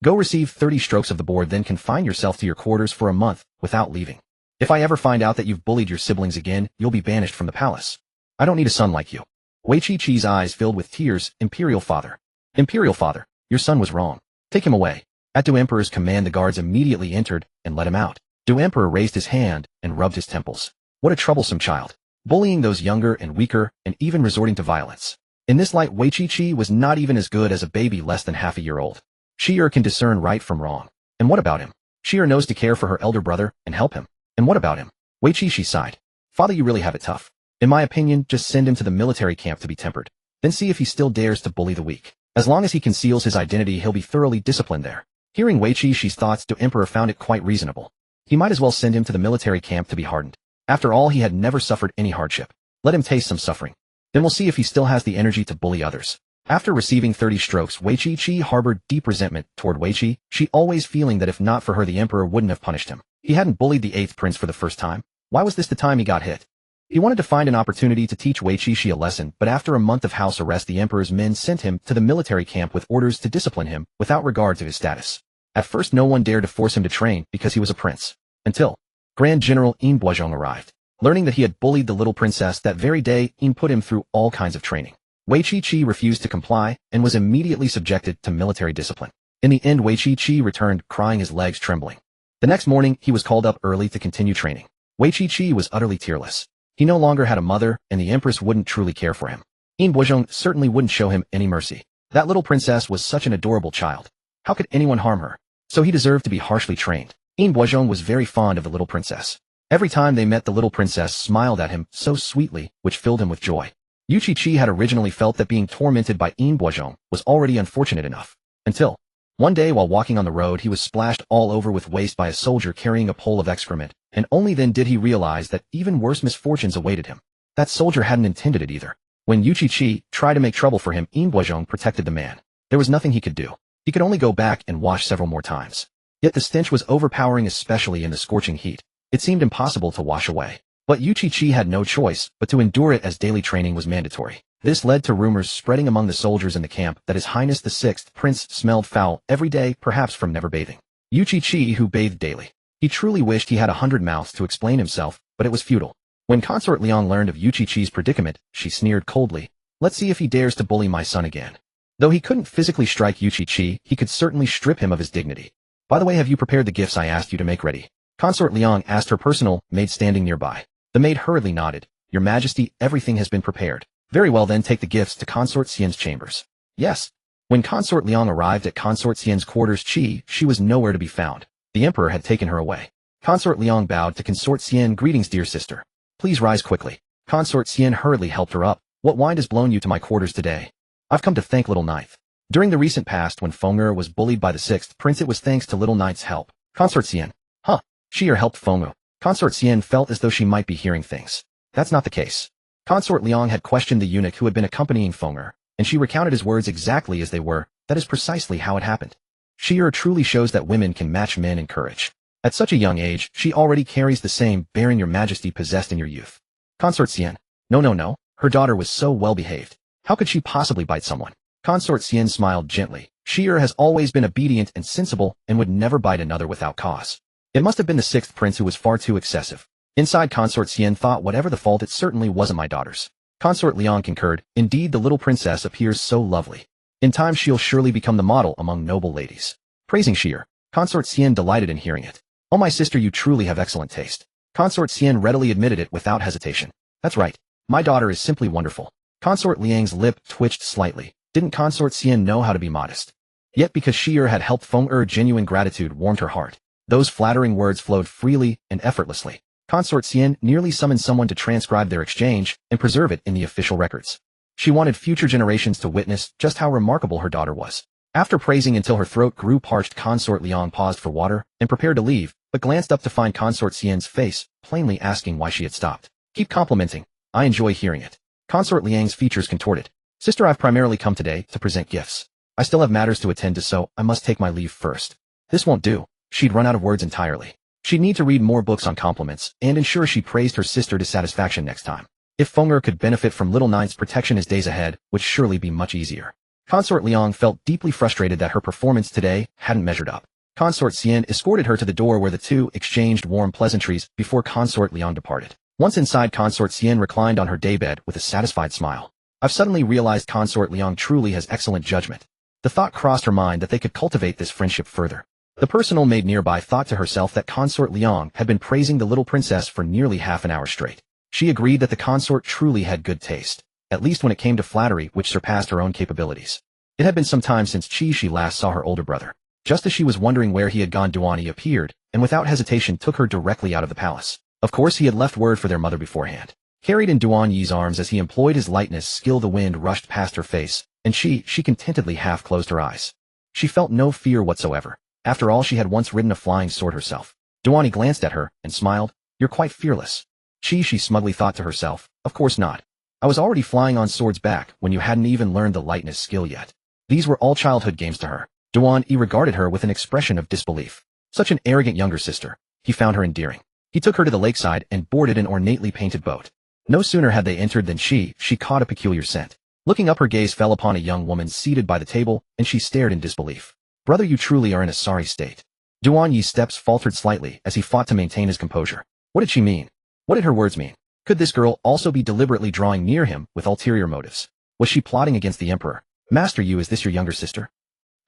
Go receive 30 strokes of the board, then confine yourself to your quarters for a month, without leaving. If I ever find out that you've bullied your siblings again, you'll be banished from the palace. I don't need a son like you. Yuchi Xi's eyes filled with tears. Imperial father. Imperial father, your son was wrong. Take him away. At Du Emperor's command, the guards immediately entered and let him out. Du Emperor raised his hand and rubbed his temples. What a troublesome child. Bullying those younger and weaker, and even resorting to violence. In this light, Yuchi Xi was not even as good as a baby less than half a year old. Shi'er can discern right from wrong. And what about him? Shi'er knows to care for her elder brother and help him. And what about him? Yuchi Xi sighed. Father, you really have it tough. In my opinion, just send him to the military camp to be tempered. Then see if he still dares to bully the weak. As long as he conceals his identity, he'll be thoroughly disciplined there. Hearing Yuchi Xi's thoughts, Du Emperor found it quite reasonable. He might as well send him to the military camp to be hardened. After all, he had never suffered any hardship. Let him taste some suffering. Then we'll see if he still has the energy to bully others. After receiving 30 strokes, Yuchi Xi harbored deep resentment toward Yuchi Xi, always feeling that if not for her, the emperor wouldn't have punished him. He hadn't bullied the 8th prince for the first time. Why was this the time he got hit? He wanted to find an opportunity to teach Yuchi Xi a lesson, but after a month of house arrest, the emperor's men sent him to the military camp with orders to discipline him without regard to his status. At first, no one dared to force him to train because he was a prince. Until Grand General Yin Buozhong arrived. Learning that he had bullied the little princess that very day, Yin put him through all kinds of training. Yuchi Xi refused to comply and was immediately subjected to military discipline. In the end, Yuchi Xi returned, crying, his legs trembling. The next morning, he was called up early to continue training. Yuchi Xi was utterly tearless. He no longer had a mother, and the empress wouldn't truly care for him. Yin Buozhong certainly wouldn't show him any mercy. That little princess was such an adorable child. How could anyone harm her? So he deserved to be harshly trained. Yin Buozhong was very fond of the little princess. Every time they met, the little princess smiled at him so sweetly, which filled him with joy. Yuchi Xi had originally felt that being tormented by Yin Buozhong was already unfortunate enough. Until one day, while walking on the road, he was splashed all over with waste by a soldier carrying a pole of excrement, and only then did he realize that even worse misfortunes awaited him. That soldier hadn't intended it either. When Yuchi Xi tried to make trouble for him, Yin Buozhong protected the man. There was nothing he could do. He could only go back and wash several more times. Yet the stench was overpowering, especially in the scorching heat. It seemed impossible to wash away. But Yuchi Xi had no choice but to endure it, as daily training was mandatory. This led to rumors spreading among the soldiers in the camp that His Highness the 6th Prince smelled foul every day, perhaps from never bathing. Yuchi Xi, who bathed daily. He truly wished he had 100 mouths to explain himself, but it was futile. When Consort Liang learned of Yuchi Xi's predicament, she sneered coldly. Let's see if he dares to bully my son again. Though he couldn't physically strike Yuchi Xi, he could certainly strip him of his dignity. By the way, have you prepared the gifts I asked you to make ready? Consort Liang asked her personal maid standing nearby. The maid hurriedly nodded. Your Majesty, everything has been prepared. Very well, then take the gifts to Consort Xian's chambers. Yes. When Consort Liang arrived at Consort Xian's quarters, she was nowhere to be found. The emperor had taken her away. Consort Liang bowed to Consort Xian. Greetings, dear sister. Please rise quickly. Consort Xian hurriedly helped her up. What wind has blown you to my quarters today? I've come to thank Little Ninth. During the recent past, when Feng'er was bullied by the 6th Prince, it was thanks to Little Ninth's help. Consort Xian. Huh. Shi'er helped Feng'er. Consort Xian felt as though she might be hearing things. That's not the case. Consort Liang had questioned the eunuch who had been accompanying Feng, and she recounted his words exactly as they were. That is precisely how it happened. Xi truly shows that women can match men in courage. At such a young age, she already carries the same bearing your majesty possessed in your youth. Consort Xian. No. Her daughter was so well behaved. How could she possibly bite someone? Consort Xian smiled gently. Xi has always been obedient and sensible and would never bite another without cause. It must have been the sixth prince who was far too excessive. Inside, Consort Xian thought, whatever the fault, it certainly wasn't my daughter's. Consort Liang concurred. Indeed, the little princess appears so lovely. In time she'll surely become the model among noble ladies. Praising Xi, Consort Xian delighted in hearing it. Oh, my sister, you truly have excellent taste. Consort Xian readily admitted it without hesitation. That's right. My daughter is simply wonderful. Consort Liang's lip twitched slightly. Didn't Consort Xian know how to be modest? Yet because Xi had helped Feng, genuine gratitude warmed her heart. Those flattering words flowed freely and effortlessly. Consort Xian nearly summoned someone to transcribe their exchange and preserve it in the official records. She wanted future generations to witness just how remarkable her daughter was. After praising until her throat grew parched, Consort Liang paused for water and prepared to leave, but glanced up to find Consort Xian's face, plainly asking why she had stopped. Keep complimenting. I enjoy hearing it. Consort Liang's features contorted. Sister, I've primarily come today to present gifts. I still have matters to attend to, so I must take my leave first. This won't do. She'd run out of words entirely. She'd need to read more books on compliments and ensure she praised her sister to satisfaction next time. If Feng could benefit from Little Ninth's protection, his days ahead would surely be much easier. Consort Liang felt deeply frustrated that her performance today hadn't measured up. Consort Xian escorted her to the door where the two exchanged warm pleasantries before Consort Liang departed. Once inside, Consort Xian reclined on her daybed with a satisfied smile. I've suddenly realized Consort Liang truly has excellent judgment. The thought crossed her mind that they could cultivate this friendship further. The personal maid nearby thought to herself that Consort Liang had been praising the little princess for nearly half an hour straight. She agreed that the consort truly had good taste, at least when it came to flattery, which surpassed her own capabilities. It had been some time since Yuchi Xi last saw her older brother. Just as she was wondering where he had gone, Duan appeared, and without hesitation took her directly out of the palace. Of course, he had left word for their mother beforehand. Carried in Duan Yi's arms as he employed his lightness skill, the wind rushed past her face, and she contentedly half closed her eyes. She felt no fear whatsoever. After all, she had once ridden a flying sword herself. Duan glanced at her and smiled. You're quite fearless. She smugly thought to herself, of course not. I was already flying on sword's back when you hadn't even learned the lightness skill yet. These were all childhood games to her. Duan regarded her with an expression of disbelief. Such an arrogant younger sister. He found her endearing. He took her to the lakeside and boarded an ornately painted boat. No sooner had they entered than she caught a peculiar scent. Looking up, her gaze fell upon a young woman seated by the table, and she stared in disbelief. Brother, you truly are in a sorry state. Duan Yi's steps faltered slightly as he fought to maintain his composure. What did she mean? What did her words mean? Could this girl also be deliberately drawing near him with ulterior motives? Was she plotting against the emperor? Master Yu, is this your younger sister?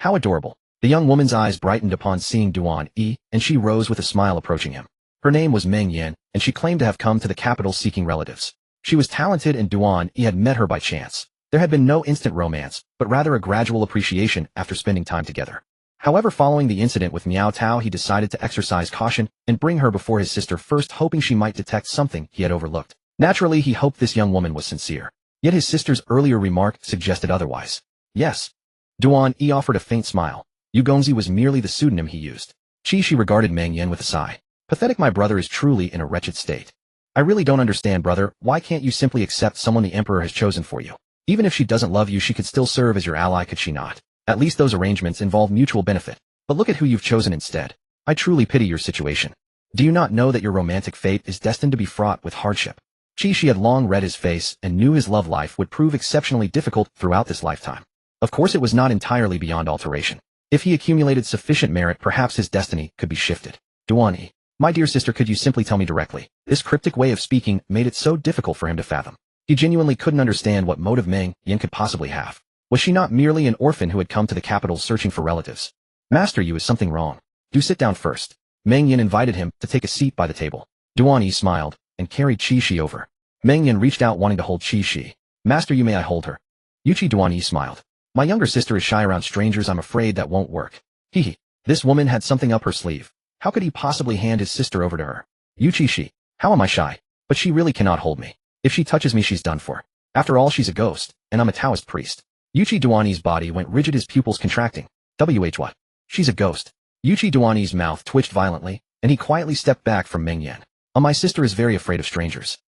How adorable. The young woman's eyes brightened upon seeing Duan Yi, and she rose with a smile approaching him. Her name was Meng Yan, and she claimed to have come to the capital seeking relatives. She was talented, and Duan Yi had met her by chance. There had been no instant romance, but rather a gradual appreciation after spending time together. However, following the incident with Miao Tao, he decided to exercise caution and bring her before his sister first, hoping she might detect something he had overlooked. Naturally, he hoped this young woman was sincere. Yet his sister's earlier remark suggested otherwise. Yes. Duan Yi offered a faint smile. Yu Gongzi was merely the pseudonym he used. She regarded Meng Yan with a sigh. Pathetic, my brother is truly in a wretched state. I really don't understand, brother. Why can't you simply accept someone the emperor has chosen for you? Even if she doesn't love you, she could still serve as your ally, could she not? At least those arrangements involve mutual benefit. But look at who you've chosen instead. I truly pity your situation. Do you not know that your romantic fate is destined to be fraught with hardship? She had long read his face and knew his love life would prove exceptionally difficult throughout this lifetime. Of course, it was not entirely beyond alteration. If he accumulated sufficient merit, perhaps his destiny could be shifted. Duan Yi, my dear sister, could you simply tell me directly? This cryptic way of speaking made it so difficult for him to fathom. He genuinely couldn't understand what motive Meng Yan could possibly have. Was she not merely an orphan who had come to the capital searching for relatives? Master Yu, is something wrong. Do sit down first. Meng Yan invited him to take a seat by the table. Duan Yi smiled and carried Yuchi over. Meng Yan reached out wanting to hold Yuchi. Master Yu, may I hold her? Yuchi. Duan Yi smiled. My younger sister is shy around strangers. I'm afraid that won't work. This woman had something up her sleeve. How could he possibly hand his sister over to her? Yuchi Xi, how am I shy? But she really cannot hold me. If she touches me, she's done for. After all, she's a ghost, and I'm a Taoist priest. Yuchi. Duan Yi's body went rigid, his pupils contracting. What? She's a ghost. Yuchi. Duan Yi's mouth twitched violently, and he quietly stepped back from Meng Yan. My sister is very afraid of strangers.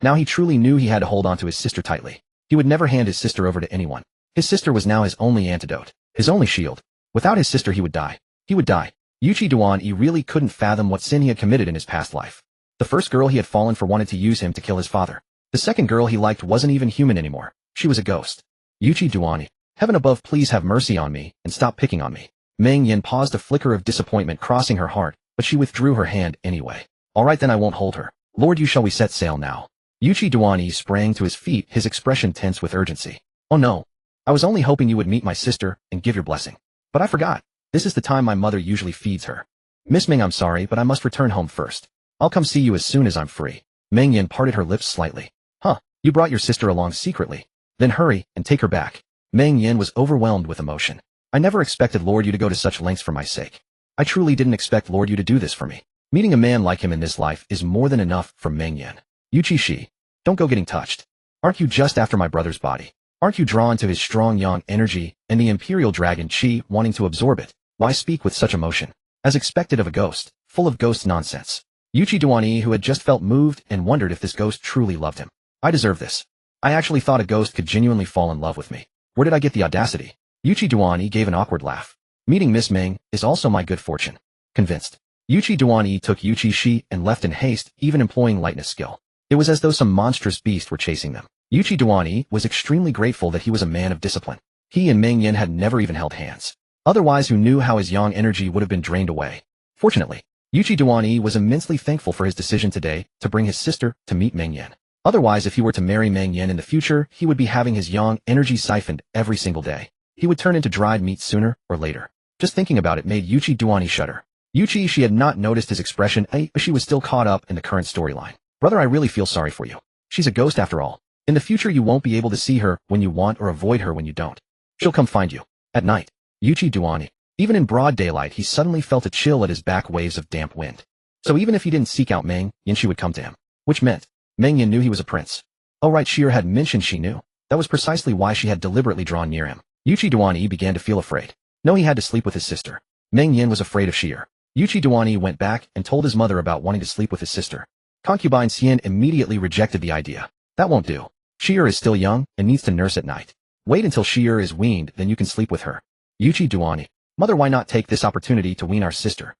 Now he truly knew he had to hold on to his sister tightly. He would never hand his sister over to anyone. His sister was now his only antidote, his only shield. Without his sister he would die. He would die. Yuchi Xi really couldn't fathom what sin he had committed in his past life. The first girl he had fallen for wanted to use him to kill his father. The second girl he liked wasn't even human anymore. She was a ghost. Yuchi Xi, heaven above, please have mercy on me and stop picking on me. Meng Yan paused, a flicker of disappointment crossing her heart, but she withdrew her hand anyway. All right then, I won't hold her. Lord, you shall we set sail now? Yuchi Xi sprang to his feet, his expression tense with urgency. Oh no. I was only hoping you would meet my sister and give your blessing. But I forgot. This is the time my mother usually feeds her. Miss Ming, I'm sorry, but I must return home first. I'll come see you as soon as I'm free. Meng Yan parted her lips slightly. Huh, you brought your sister along secretly. Then hurry and take her back. Meng Yan was overwhelmed with emotion. I never expected Lord you to go to such lengths for my sake. I truly didn't expect Lord you to do this for me. Meeting a man like him in this life is more than enough for Meng Yan. Yuchi Xi, don't go getting touched. Aren't you just after my brother's body? Aren't you drawn to his strong yang energy and the imperial dragon Qi wanting to absorb it? Why speak with such emotion? As expected of a ghost, full of ghost nonsense. Yuchi Xi, who had just felt moved and wondered if this ghost truly loved him. I deserve this. I actually thought a ghost could genuinely fall in love with me. Where did I get the audacity? Yuchi Xi gave an awkward laugh. Meeting Miss Ming is also my good fortune. Convinced. Yuchi Xi took Yuchi Xi and left in haste, even employing lightness skill. It was as though some monstrous beast were chasing them. Yuchi Xi was extremely grateful that he was a man of discipline. He and Meng Yan had never even held hands. Otherwise, who knew how his yang energy would have been drained away? Fortunately, Yuchi Xi was immensely thankful for his decision today to bring his sister to meet Meng Yan. Otherwise, if he were to marry Meng Yan in the future, he would be having his yang energy siphoned every single day. He would turn into dried meat sooner or later. Just thinking about it made Yuchi Xi shudder. Yuchi Xi had not noticed his expression, but she was still caught up in the current storyline. Brother, I really feel sorry for you. She's a ghost after all. In the future you won't be able to see her when you want or avoid her when you don't. She'll come find you. At night. Yuchi Xi. Even in broad daylight he suddenly felt a chill at his back, waves of damp wind. So even if he didn't seek out Meng Yan, she would come to him. Which meant, Meng Yan knew he was a prince. Oh right, Sheer had mentioned she knew. That was precisely why she had deliberately drawn near him. Yuchi Xi began to feel afraid. No, he had to sleep with his sister. Meng Yan was afraid of Sheer. Yuchi Xi went back and told his mother about wanting to sleep with his sister. Concubine Xian immediately rejected the idea. That won't do. Sheer is still young and needs to nurse at night. Wait until Sheer is weaned, then you can sleep with her. Yuchi Xi. Mother, why not take this opportunity to wean our sister?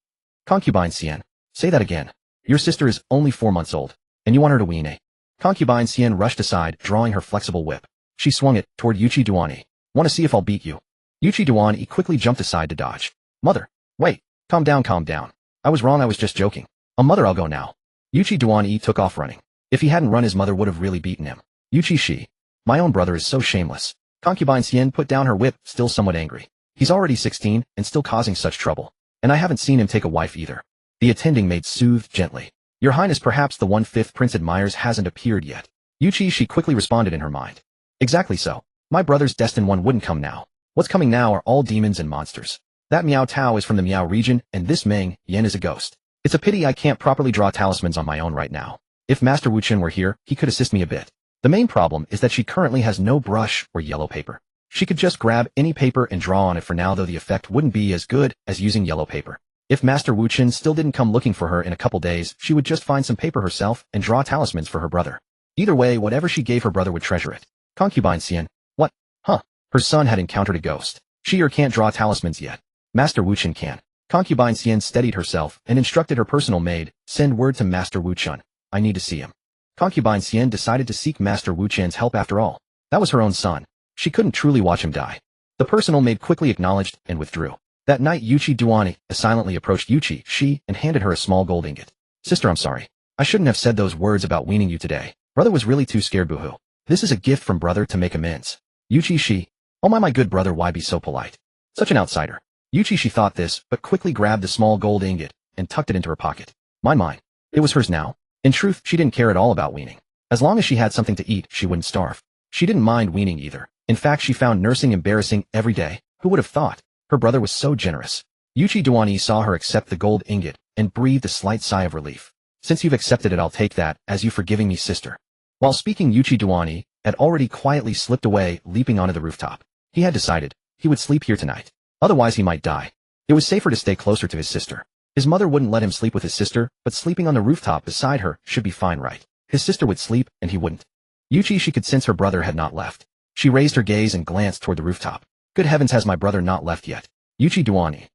Concubine Xian. Say that again. Your sister is only 4 months old, and you want her to wean, eh? Concubine Xian rushed aside, drawing her flexible whip. She swung it toward Yuchi Xi. Want to see if I'll beat you? Yuchi Xi quickly jumped aside to dodge. Mother, wait. Calm down, calm down. I was wrong, I was just joking. Mother, I'll go now. Yuchi Xi took off running. If he hadn't run, his mother would have really beaten him. Yuchi Xi. My own brother is so shameless. Concubine Xian put down her whip, still somewhat angry. He's already 16 and still causing such trouble. And I haven't seen him take a wife either. The attending maid soothed gently. Your Highness, perhaps the 1/5 Prince admires hasn't appeared yet. Yuchi Xi quickly responded in her mind. Exactly so. My brother's destined one wouldn't come now. What's coming now are all demons and monsters. That Miao Tao is from the Miao region, and this Meng Yan is a ghost. It's a pity I can't properly draw talismans on my own right now. If Master Wu Chen were here, he could assist me a bit. The main problem is that she currently has no brush or yellow paper. She could just grab any paper and draw on it for now, though the effect wouldn't be as good as using yellow paper. If Master Wu Chen still didn't come looking for her in a couple days, she would just find some paper herself and draw talismans for her brother. Either way, whatever she gave her brother would treasure it. Concubine Xian. What? Huh. Her son had encountered a ghost. She can't draw talismans yet. Master Wu Chen can. Concubine Xian steadied herself and instructed her personal maid, send word to Master Wu Chen. I need to see him. Concubine Xian decided to seek Master Wu Chen's help after all. That was her own son. She couldn't truly watch him die. The personal maid quickly acknowledged and withdrew. That night Yuchi Xi silently approached Yuchi Xi and handed her a small gold ingot. Sister, I'm sorry. I shouldn't have said those words about weaning you today. Brother was really too scared, boohoo. This is a gift from brother to make amends. Yuchi Xi. Oh my good brother, why be so polite? Such an outsider. Yuchi Xi thought this, but quickly grabbed the small gold ingot and tucked it into her pocket. Mine. It was hers now. In truth, she didn't care at all about weaning. As long as she had something to eat, she wouldn't starve. She didn't mind weaning either. In fact, she found nursing embarrassing every day. Who would have thought? Her brother was so generous. Yuchi Xi saw her accept the gold ingot and breathed a slight sigh of relief. Since you've accepted it, I'll take that as you forgiving me, sister. While speaking, Yuchi Xi had already quietly slipped away, leaping onto the rooftop. He had decided he would sleep here tonight. Otherwise he might die. It was safer to stay closer to his sister. His mother wouldn't let him sleep with his sister, but sleeping on the rooftop beside her should be fine, right? His sister would sleep, and he wouldn't. Yuchi Xi could sense her brother had not left. She raised her gaze and glanced toward the rooftop. Good heavens, has my brother not left yet? Yuchi Duani.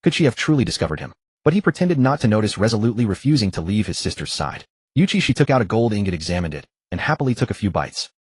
Could she have truly discovered him? But he pretended not to notice, resolutely refusing to leave his sister's side. Yuchi Xi took out a gold ingot, examined it, and happily took a few bites.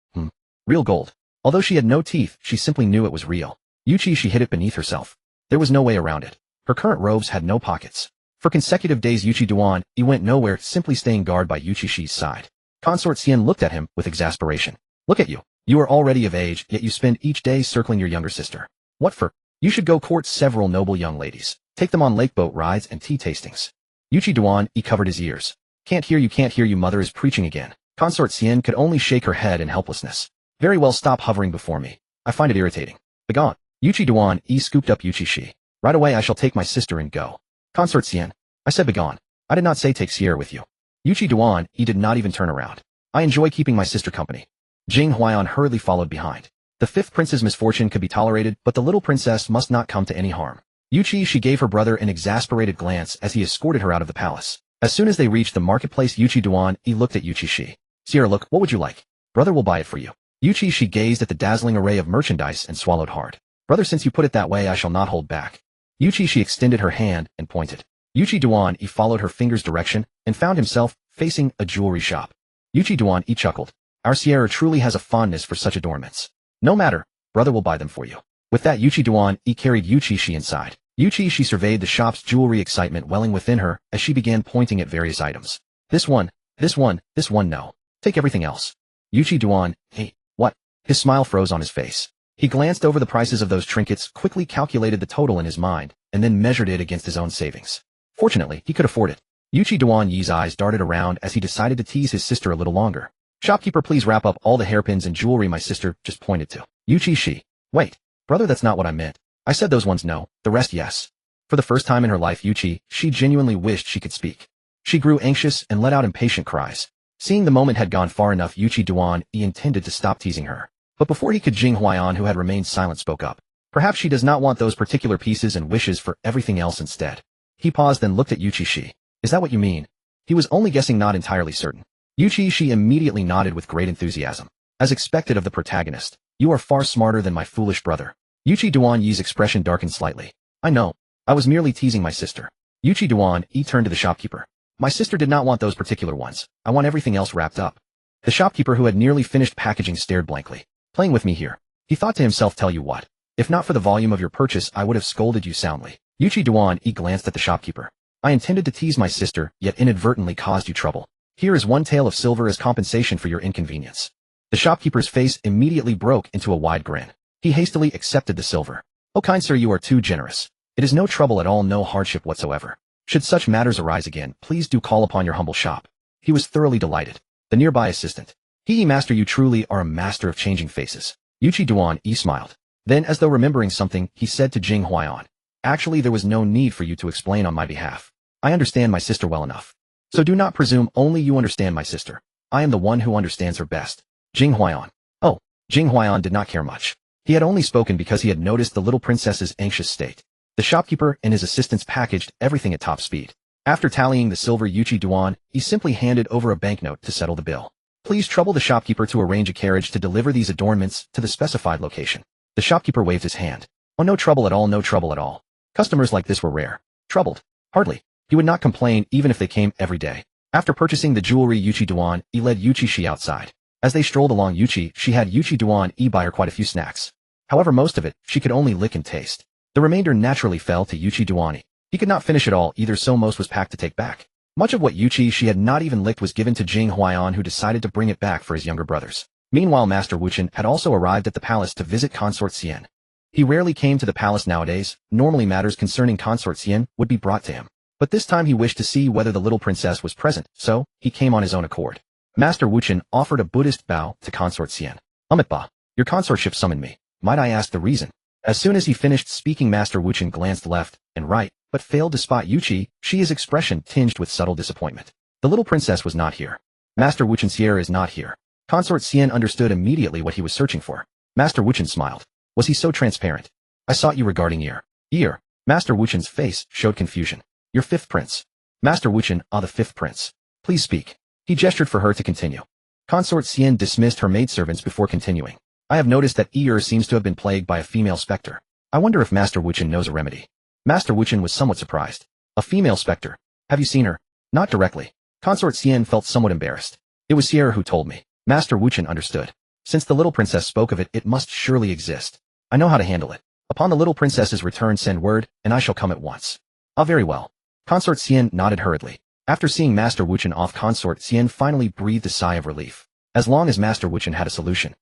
Real gold. Although she had no teeth, she simply knew it was real. Yuchi Xi hid it beneath herself. There was no way around it. Her current robes had no pockets. For consecutive days Yuchi Duan, he went nowhere, simply staying guard by Yuchi Xi's side. Consort Xian looked at him with exasperation. Look at you. You are already of age, yet you spend each day circling your younger sister. What for? You should go court several noble young ladies. Take them on lake boat rides and tea tastings. Yuchi Duan, he covered his ears. Can't hear you, mother is preaching again. Consort Xian could only shake her head in helplessness. Very well, stop hovering before me. I find it irritating. Begone. Yuchi Duan, he scooped up Yuchi Xi. Right away I shall take my sister and go. Consort Xian. I said begone. I did not say take Sierra with you. Yuchi Duan, he did not even turn around. I enjoy keeping my sister company. Jing Huaiyan hurriedly followed behind. The fifth prince's misfortune could be tolerated, but the little princess must not come to any harm. Yuchi Xi gave her brother an exasperated glance as he escorted her out of the palace. As soon as they reached the marketplace, Yuchi Duan, he looked at Yuchi Xi. Sierra, look, what would you like? Brother will buy it for you. Yuchi Xi gazed at the dazzling array of merchandise and swallowed hard. Brother, since you put it that way, I shall not hold back. Yuchi Xi extended her hand and pointed. Yuchi Duan, he followed her finger's direction and found himself facing a jewelry shop. Yuchi Duan, he chuckled. Our Sierra truly has a fondness for such adornments. No matter, brother will buy them for you. With that, Yuchi Duan, he carried Yuchi Xi inside. Yuchi Xi surveyed the shop's jewelry, excitement welling within her as she began pointing at various items. This one, no. Take everything else. Yuchi Duan, hey, what? His smile froze on his face. He glanced over the prices of those trinkets, quickly calculated the total in his mind, and then measured it against his own savings. Fortunately, he could afford it. Yuchi Duan Yi's eyes darted around as he decided to tease his sister a little longer. Shopkeeper, please wrap up all the hairpins and jewelry my sister just pointed to. Yuchi Xi. Wait, brother, that's not what I meant. I said those ones no, the rest yes. For the first time in her life, Yuchi Xi genuinely wished she could speak. She grew anxious and let out impatient cries. Seeing the moment had gone far enough, Yuchi Duan, he intended to stop teasing her. But before he could, Jing Huaiyan, who had remained silent, spoke up. Perhaps she does not want those particular pieces and wishes for everything else instead. He paused, then looked at Yuchi Xi. Is that what you mean? He was only guessing, not entirely certain. Yuchi Xi immediately nodded with great enthusiasm. As expected of the protagonist, you are far smarter than my foolish brother. Yuchi Duan Yi's expression darkened slightly. I know. I was merely teasing my sister. Yuchi Duan, he turned to the shopkeeper. My sister did not want those particular ones. I want everything else wrapped up. The shopkeeper, who had nearly finished packaging, stared blankly. Playing with me here. He thought to himself, tell you what. If not for the volume of your purchase, I would have scolded you soundly. Yuchi Duan, he glanced at the shopkeeper. I intended to tease my sister, yet inadvertently caused you trouble. Here is one tael of silver as compensation for your inconvenience. The shopkeeper's face immediately broke into a wide grin. He hastily accepted the silver. Oh, kind sir, you are too generous. It is no trouble at all, no hardship whatsoever. Should such matters arise again, please do call upon your humble shop. He was thoroughly delighted. The nearby assistant. Master, you truly are a master of changing faces. Yuchi Duan, he smiled. Then, as though remembering something, he said to Jing Huaiyan. Actually, there was no need for you to explain on my behalf. I understand my sister well enough. So do not presume only you understand my sister. I am the one who understands her best. Jing Huaiyan. Oh, Jing Huaiyan did not care much. He had only spoken because he had noticed the little princess's anxious state. The shopkeeper and his assistants packaged everything at top speed. After tallying the silver, Yuchi Duan, he simply handed over a banknote to settle the bill. Please trouble the shopkeeper to arrange a carriage to deliver these adornments to the specified location. The shopkeeper waved his hand. Oh, no trouble at all, no trouble at all. Customers like this were rare. Troubled? Hardly. He would not complain even if they came every day. After purchasing the jewelry, Yuchi Duan, he led Yuchi Xi outside. As they strolled along, Yuchi Xi had Yuchi Duan buy her quite a few snacks. However, most of it she could only lick and taste. The remainder naturally fell to Yuchi Duan. He could not finish it all either, so most was packed to take back. Much of what Yuchi Xi had not even licked was given to Jing Huaiyan, who decided to bring it back for his younger brothers. Meanwhile, Master Wuchen had also arrived at the palace to visit Consort Xian. He rarely came to the palace nowadays. Normally matters concerning Consort Xian would be brought to him. But this time he wished to see whether the little princess was present, so he came on his own accord. Master Wuchen offered a Buddhist bow to Consort Xian. Amitba, your consortship summoned me. Might I ask the reason? As soon as he finished speaking, Master Wuchen glanced left and right, but failed to spot Yuchi Xi's expression tinged with subtle disappointment. The little princess was not here. Master Wuchen, Sierra is not here. Consort Xian understood immediately what he was searching for. Master Wuchen smiled. Was he so transparent? I sought you regarding ear. Master Wuchen's face showed confusion. Your fifth prince. Master Wuchen, the fifth prince. Please speak. He gestured for her to continue. Consort Xian dismissed her maidservants before continuing. I have noticed that Yi seems to have been plagued by a female specter. I wonder if Master Wuchen knows a remedy. Master Wuchen was somewhat surprised. A female specter? Have you seen her? Not directly. Consort Xian felt somewhat embarrassed. It was Sierra who told me. Master Wuchen understood. Since the little princess spoke of it, it must surely exist. I know how to handle it. Upon the little princess's return, send word, and I shall come at once. Ah, very well. Consort Xian nodded hurriedly. After seeing Master Wuchen off, Consort Xian finally breathed a sigh of relief. As long as Master Wuchen had a solution.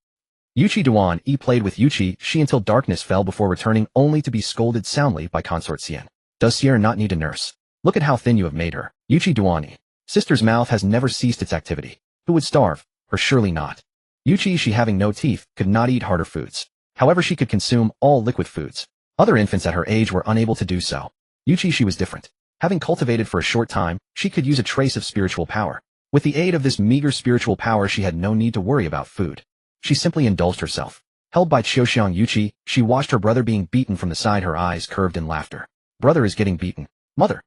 Yuchi Duan played with Yuchi Xi until darkness fell before returning only to be scolded soundly by Consort Xian. Does Sierra not need a nurse? Look at how thin you have made her. Yuchi Duan. Sister's mouth has never ceased its activity. Who would starve? Her surely not. Yuchi Xi, having no teeth, could not eat harder foods. However, she could consume all liquid foods. Other infants at her age were unable to do so. Yuchi Xi was different. Having cultivated for a short time, she could use a trace of spiritual power. With the aid of this meager spiritual power, she had no need to worry about food. She simply indulged herself. Held by Qiuxiang Yuchi, she watched her brother being beaten from the side, her eyes curved in laughter. Brother is getting beaten. Mother,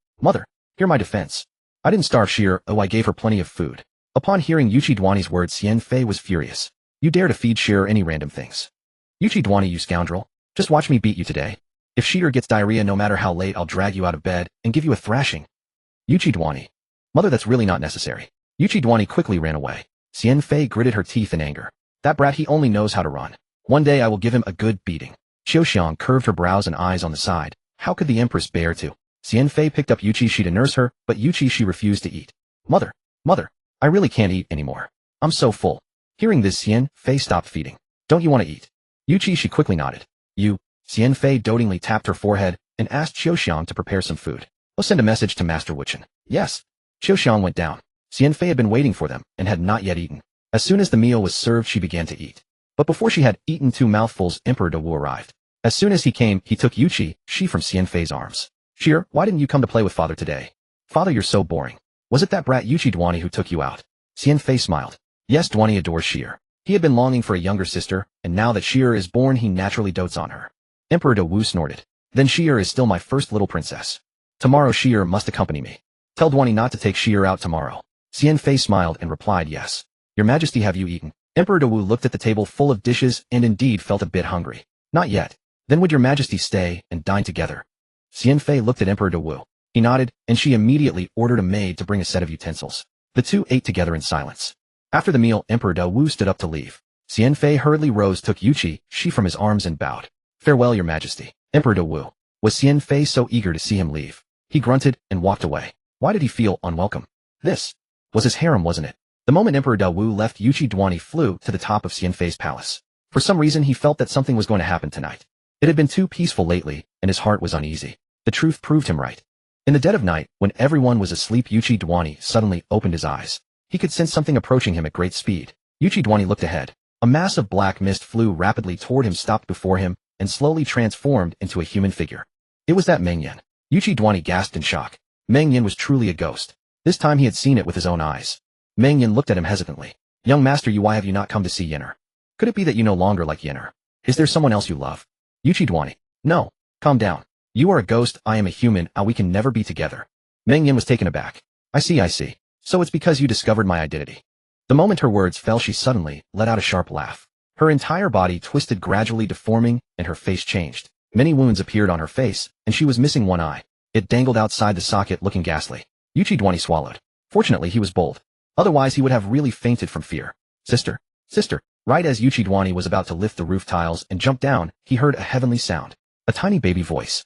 hear my defense. I didn't starve Sheer, oh, I gave her plenty of food. Upon hearing Yuchi Duani's words, Xian Fei was furious. You dare to feed Sheer any random things. Yuchi Duani, you scoundrel. Just watch me beat you today. If Sheer gets diarrhea, no matter how late, I'll drag you out of bed and give you a thrashing. Yuchi Duani. Mother, that's really not necessary. Yuchi Duani quickly ran away. Xian Fei gritted her teeth in anger. That brat, he only knows how to run. One day I will give him a good beating. Qiuxiang curved her brows and eyes on the side. How could the empress bear to? Xian Fei picked up Yuchi Xi to nurse her, but Yuchi Xi refused to eat. Mother, I really can't eat anymore. I'm so full. Hearing this, Xian Fei stopped feeding. Don't you want to eat? Yuchi Xi quickly nodded. Xian Fei dotingly tapped her forehead and asked Qiuxiang to prepare some food. I'll send a message to Master Wuchen. Yes. Qiuxiang went down. Xian Fei had been waiting for them and had not yet eaten. As soon as the meal was served, she began to eat. But before she had eaten 2 mouthfuls, Emperor Dawu arrived. As soon as he came, he took Yuchi Xi from Xian Fei's arms. Sheer, why didn't you come to play with Father today? Father, you're so boring. Was it that brat Yuchi Duani who took you out? Xian Fei smiled. Yes, Duani adores Sheer. He had been longing for a younger sister, and now that Sheer is born, he naturally dotes on her. Emperor Dawu snorted. Then Sheer is still my first little princess. Tomorrow Sheer must accompany me. Tell Duani not to take Sheer out tomorrow. Xian Fei smiled and replied, yes. Your Majesty, have you eaten? Emperor Dawu looked at the table full of dishes and indeed felt a bit hungry. Not yet. Then would your Majesty stay and dine together? Xian Fei looked at Emperor Dawu. He nodded, and she immediately ordered a maid to bring a set of utensils. The two ate together in silence. After the meal, Emperor Dawu stood up to leave. Xian Fei hurriedly rose, took Yuchi Xi from his arms and bowed. Farewell, your Majesty. Emperor Dawu. Was Xian Fei so eager to see him leave? He grunted and walked away. Why did he feel unwelcome? This was his harem, wasn't it? The moment Emperor Dawu left, Yuchi Duani flew to the top of Xian Fei's palace. For some reason, he felt that something was going to happen tonight. It had been too peaceful lately, and his heart was uneasy. The truth proved him right. In the dead of night, when everyone was asleep, Yuchi Duani suddenly opened his eyes. He could sense something approaching him at great speed. Yuchi Duani looked ahead. A mass of black mist flew rapidly toward him, stopped before him, and slowly transformed into a human figure. It was that Meng Yan. Yuchi Duani gasped in shock. Meng Yan was truly a ghost. This time he had seen it with his own eyes. Meng Yan looked at him hesitantly. Young master, why have you not come to see Yenner? Could it be that you no longer like Yenner? Is there someone else you love? Yuchi Duani. No. Calm down. You are a ghost, I am a human, we can never be together. Meng Yan was taken aback. I see. So it's because you discovered my identity. The moment her words fell, she suddenly let out a sharp laugh. Her entire body twisted, gradually deforming, and her face changed. Many wounds appeared on her face, and she was missing one eye. It dangled outside the socket, looking ghastly. Yuchi Duani swallowed. Fortunately, he was bold. Otherwise, he would have really fainted from fear. Sister. Right as Yuchi Duani was about to lift the roof tiles and jump down, he heard a heavenly sound. A tiny baby voice.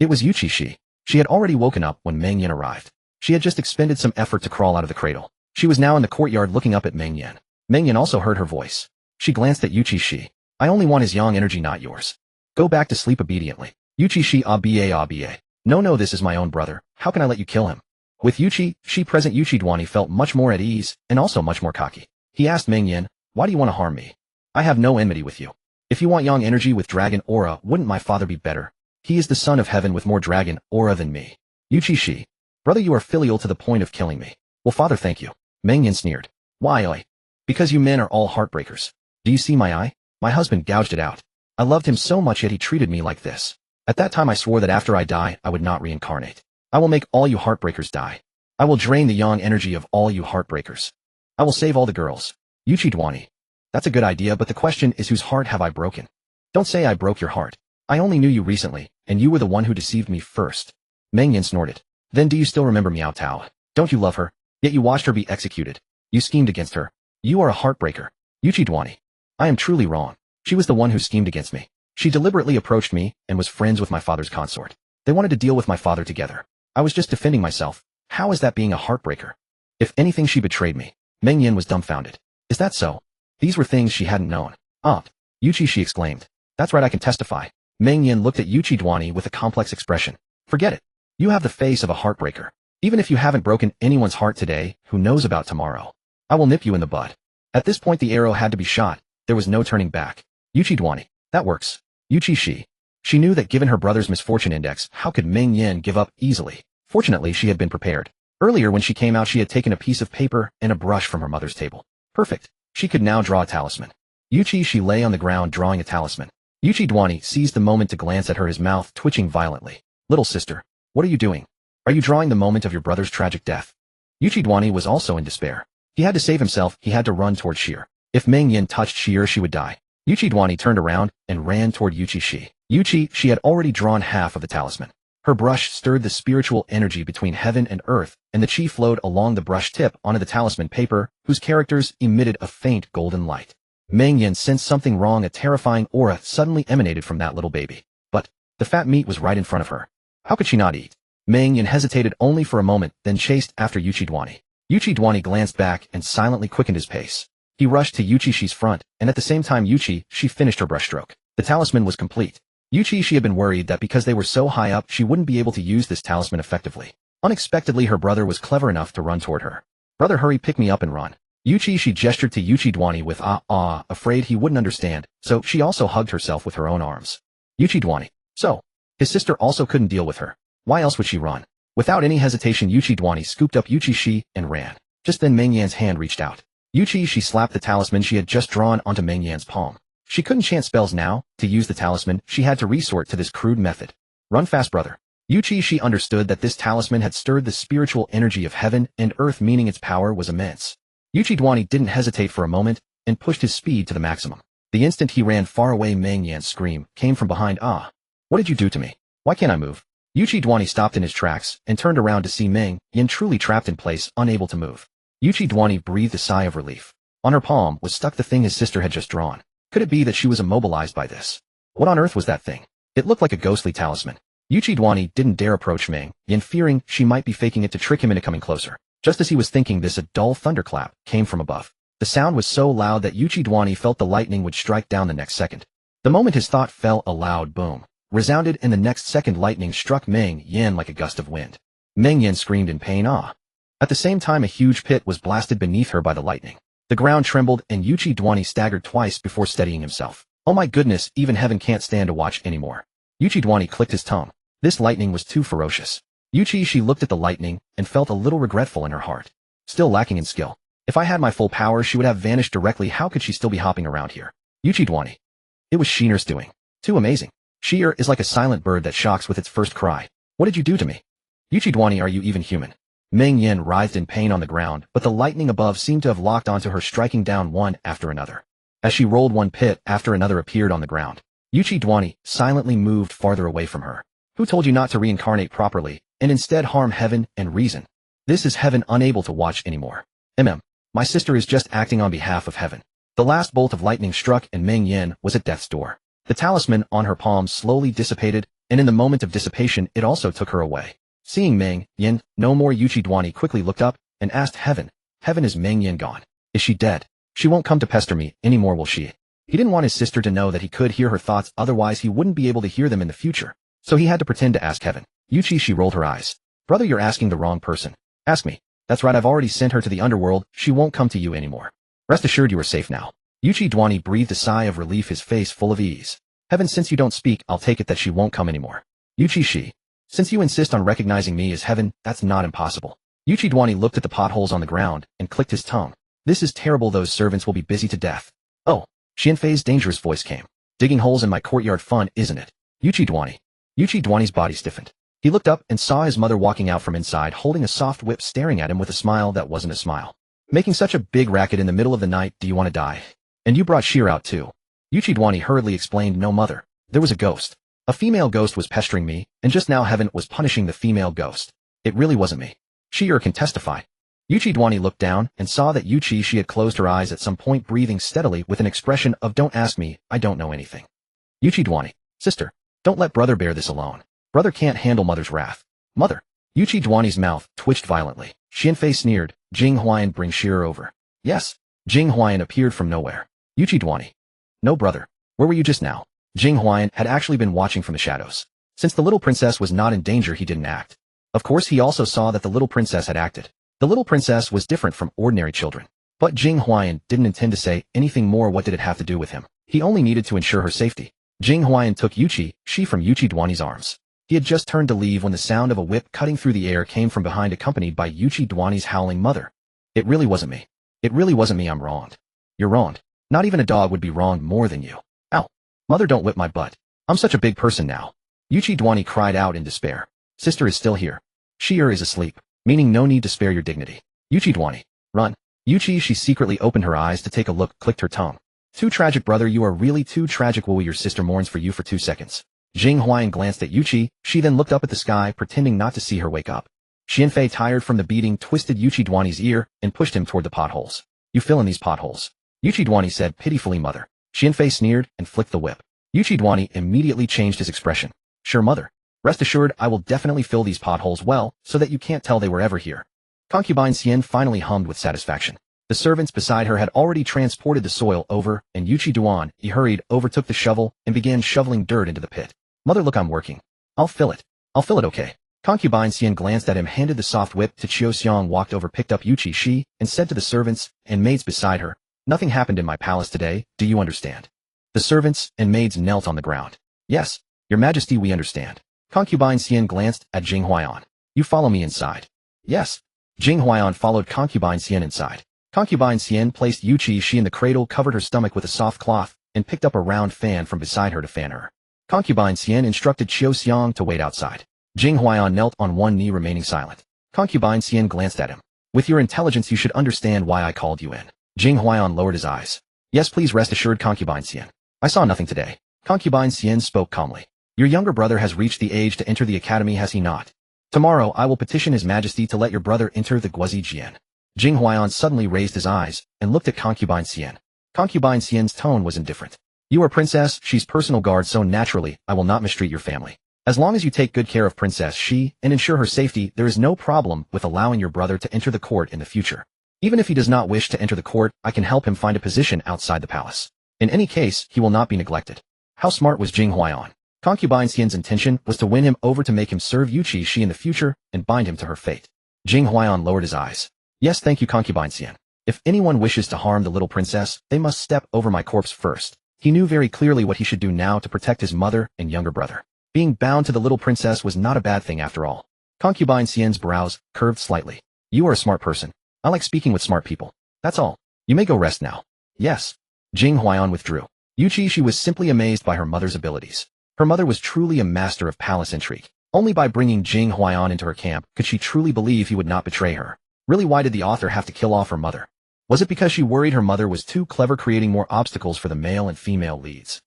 It was Yuchi Xi. She had already woken up when Meng Yan arrived. She had just expended some effort to crawl out of the cradle. She was now in the courtyard looking up at Meng Yan. Meng Yan also heard her voice. She glanced at Yuchi Xi. I only want his yang energy, not yours. Go back to sleep obediently. Yuchi Xi ba. No, this is my own brother. How can I let you kill him? With Yuchi Xi present, Yuchi Duani felt much more at ease and also much more cocky. He asked Meng Yan, why do you want to harm me? I have no enmity with you. If you want yang energy with dragon aura, wouldn't my father be better? He is the son of heaven with more dragon aura than me. Yuchi Xi. Brother, you are filial to the point of killing me. Well, father, thank you. Meng Yan sneered. Why? Because you men are all heartbreakers. Do you see my eye? My husband gouged it out. I loved him so much, yet he treated me like this. At that time I swore that after I die, I would not reincarnate. I will make all you heartbreakers die. I will drain the yang energy of all you heartbreakers. I will save all the girls. Yuchi Xi. That's a good idea, but the question is, whose heart have I broken? Don't say I broke your heart. I only knew you recently, and you were the one who deceived me first. Meng Yan snorted. Then do you still remember Miao Tao? Don't you love her? Yet you watched her be executed. You schemed against her. You are a heartbreaker. Yuchi Xi. I am truly wrong. She was the one who schemed against me. She deliberately approached me and was friends with my father's consort. They wanted to deal with my father together. I was just defending myself. How is that being a heartbreaker? If anything, she betrayed me. Meng Yan was dumbfounded. Is that so? These were things she hadn't known. Yuchi Xi exclaimed. That's right, I can testify. Meng Yan looked at Yuchi Xi with a complex expression. Forget it. You have the face of a heartbreaker. Even if you haven't broken anyone's heart today, who knows about tomorrow? I will nip you in the bud. At this point the arrow had to be shot. There was no turning back. Yuchi Xi. That works. Yuchi Xi. She knew that given her brother's misfortune index, how could Meng Yan give up easily? Fortunately, she had been prepared. Earlier when she came out, she had taken a piece of paper and a brush from her mother's table. Perfect. She could now draw a talisman. Yuchi Xi lay on the ground drawing a talisman. Yuchi Xi seized the moment to glance at her, his mouth twitching violently. Little sister, what are you doing? Are you drawing the moment of your brother's tragic death? Yuchi Xi was also in despair. He had to save himself. He had to run toward Sheer. If Meng Yan touched Sheer, she would die. Yuchi Xi turned around and ran toward Yuchi Xi. Yuchi Xi had already drawn half of the talisman. Her brush stirred the spiritual energy between heaven and earth, and the chi flowed along the brush tip onto the talisman paper, whose characters emitted a faint golden light. Meng Yan sensed something wrong. A terrifying aura suddenly emanated from that little baby. But the fat meat was right in front of her. How could she not eat? Meng Yan hesitated only for a moment, then chased after Yuchi Xi. Yuchi Xi glanced back and silently quickened his pace. He rushed to Yuchi Xi's front, and at the same time Yuchi Xi finished her brushstroke. The talisman was complete. Yuchi Xi had been worried that because they were so high up, she wouldn't be able to use this talisman effectively. Unexpectedly, her brother was clever enough to run toward her. Brother, hurry, pick me up and run. Yuchi Xi gestured to Yuchi Xi with afraid he wouldn't understand, so she also hugged herself with her own arms. Yuchi Xi. So, his sister also couldn't deal with her. Why else would she run? Without any hesitation, Yuchi Xi scooped up Yuchi Xi and ran. Just then Meng Yan's hand reached out. Yuchi Xi slapped the talisman she had just drawn onto Meng Yan's palm. She couldn't chant spells now. To use the talisman, she had to resort to this crude method. Run fast, brother. Yuchi Xi understood that this talisman had stirred the spiritual energy of heaven and earth, meaning its power was immense. Yuchi Xi didn't hesitate for a moment and pushed his speed to the maximum. The instant he ran far away, Meng Yan's scream came from behind. What did you do to me? Why can't I move? Yuchi Xi stopped in his tracks and turned around to see Meng Yan truly trapped in place, unable to move. Yuchi Xi breathed a sigh of relief. On her palm was stuck the thing his sister had just drawn. Could it be that she was immobilized by this? What on earth was that thing? It looked like a ghostly talisman. Yuchi Xi didn't dare approach Meng Yan, fearing she might be faking it to trick him into coming closer. Just as he was thinking this, a dull thunderclap came from above. The sound was so loud that Yuchi Xi felt the lightning would strike down the next second. The moment his thought fell, a loud boom resounded, and the next second lightning struck Meng Yan like a gust of wind. Meng Yan screamed in pain. At the same time, a huge pit was blasted beneath her by the lightning. The ground trembled, and Yuchi Xi staggered twice before steadying himself. Oh my goodness, even heaven can't stand to watch anymore. Yuchi Xi clicked his tongue. This lightning was too ferocious. Yuchi Xi looked at the lightning and felt a little regretful in her heart. Still lacking in skill. If I had my full power, she would have vanished directly. How could she still be hopping around here? Yuchi Xi. It was Sheener's doing. Too amazing. Sheer is like a silent bird that shocks with its first cry. What did you do to me? Yuchi Xi, are you even human? Meng Yan writhed in pain on the ground, but the lightning above seemed to have locked onto her, striking down one after another. As she rolled, one pit after another appeared on the ground. Yuchi Xi silently moved farther away from her. Who told you not to reincarnate properly, and instead harm heaven and reason? This is heaven unable to watch anymore. My sister is just acting on behalf of heaven. The last bolt of lightning struck, and Meng Yan was at death's door. The talisman on her palm slowly dissipated, and in the moment of dissipation, it also took her away. Seeing Meng Yan no more, Yuchi Xi quickly looked up and asked Heaven, is Meng Yan gone? Is she dead? She won't come to pester me anymore, will she? He didn't want his sister to know that he could hear her thoughts, otherwise he wouldn't be able to hear them in the future. So he had to pretend to ask Heaven. Yuchi Xi rolled her eyes. Brother, you're asking the wrong person. Ask me. That's right, I've already sent her to the underworld. She won't come to you anymore. Rest assured you are safe now. Yuchi Xi breathed a sigh of relief, his face full of ease. Heaven, since you don't speak, I'll take it that she won't come anymore. Yuchi Xi. Since you insist on recognizing me as Heaven, that's not impossible. Yuchi Xi looked at the potholes on the ground and clicked his tongue. This is terrible, those servants will be busy to death. Oh, Xianfei's dangerous voice came. Digging holes in my courtyard, fun, isn't it? Yuchi Xi. Yuchi X's body stiffened. He looked up and saw his mother walking out from inside holding a soft whip staring at him with a smile that wasn't a smile. Making such a big racket in the middle of the night, do you want to die? And you brought Sheer out too. Yuchi Xi hurriedly explained, no mother. There was a ghost. A female ghost was pestering me, and just now heaven was punishing the female ghost. It really wasn't me. Sheer can testify. Yuchi Xi looked down and saw that Yuchi Xi had closed her eyes at some point, breathing steadily with an expression of don't ask me, I don't know anything. Yuchi Xi, sister, don't let brother bear this alone. Brother can't handle mother's wrath. Mother. Yuchi X's mouth twitched violently. Xianfei sneered, Jing Huayan, bring Sheer over. Yes. Jing Huayan appeared from nowhere. Yuchi Xi. No brother. Where were you just now? Jing Huayan had actually been watching from the shadows. Since the little princess was not in danger, he didn't act. Of course, he also saw that the little princess had acted. The little princess was different from ordinary children. But Jing Huayan didn't intend to say anything more. What did it have to do with him? He only needed to ensure her safety. Jing Huayan took Yuchi Xi from Yuchi X's arms. He had just turned to leave when the sound of a whip cutting through the air came from behind, accompanied by Yuchi X's howling mother. It really wasn't me. It really wasn't me. I'm wronged. You're wronged. Not even a dog would be wronged more than you. Ow. Mother, don't whip my butt. I'm such a big person now. Yuchi Xi cried out in despair. Sister is still here. Sheer is asleep, meaning no need to spare your dignity. Yuchi Xi. Run. Yuchi Xi secretly opened her eyes to take a look, clicked her tongue. Too tragic, brother, you are really too tragic. Will your sister mourns for you for 2 seconds. Jing Huayan glanced at Yuchi. She then looked up at the sky, pretending not to see her wake up. Xianfei, tired from the beating, twisted Yuchi X's ear and pushed him toward the potholes. You fill in these potholes. Yuchi Xi said pitifully, mother. Xianfei sneered and flicked the whip. Yuchi Xi immediately changed his expression. Sure, mother. Rest assured, I will definitely fill these potholes well, so that you can't tell they were ever here. Concubine Xian finally hummed with satisfaction. The servants beside her had already transported the soil over, and Yuchi Xi hurried, overtook the shovel, and began shoveling dirt into the pit. Mother, look, I'm working. I'll fill it. I'll fill it, okay. Concubine Xian glanced at him, handed the soft whip to Qiu Xiang, walked over, picked up Yuchi Xi, and said to the servants and maids beside her, nothing happened in my palace today, do you understand? The servants and maids knelt on the ground. Yes, your majesty, we understand. Concubine Xian glanced at Jing Huayan. You follow me inside. Yes. Jing Huayan followed Concubine Xian inside. Concubine Xian placed Yuchi Xi in the cradle, covered her stomach with a soft cloth, and picked up a round fan from beside her to fan her. Concubine Xian instructed Qiu Xiang to wait outside. Jing Huayan knelt on one knee, remaining silent. Concubine Xian glanced at him. With your intelligence, you should understand why I called you in. Jing Huayan lowered his eyes. Yes, please rest assured, Concubine Xian. I saw nothing today. Concubine Xian spoke calmly. Your younger brother has reached the age to enter the academy, has he not? Tomorrow I will petition his majesty to let your brother enter the Guozi Jian. Jing Huayan suddenly raised his eyes and looked at Concubine Xian. Concubine Xian's tone was indifferent. You are Princess Xi's personal guard, so naturally I will not mistreat your family. As long as you take good care of Princess Xi and ensure her safety, there is no problem with allowing your brother to enter the court in the future. Even if he does not wish to enter the court, I can help him find a position outside the palace. In any case, he will not be neglected. How smart was Jing Huayan? Concubine Xian's intention was to win him over to make him serve Yuchi Xi in the future and bind him to her fate. Jing Huayan lowered his eyes. Yes, thank you, Concubine Xian. If anyone wishes to harm the little princess, they must step over my corpse first. He knew very clearly what he should do now to protect his mother and younger brother. Being bound to the little princess was not a bad thing after all. Concubine Xian's brows curved slightly. You are a smart person. I like speaking with smart people. That's all. You may go rest now. Yes. Jing Huayan withdrew. Yuchi Xi was simply amazed by her mother's abilities. Her mother was truly a master of palace intrigue. Only by bringing Jing Huayan into her camp could she truly believe he would not betray her. Really, why did the author have to kill off her mother? Was it because she worried her mother was too clever, creating more obstacles for the male and female leads?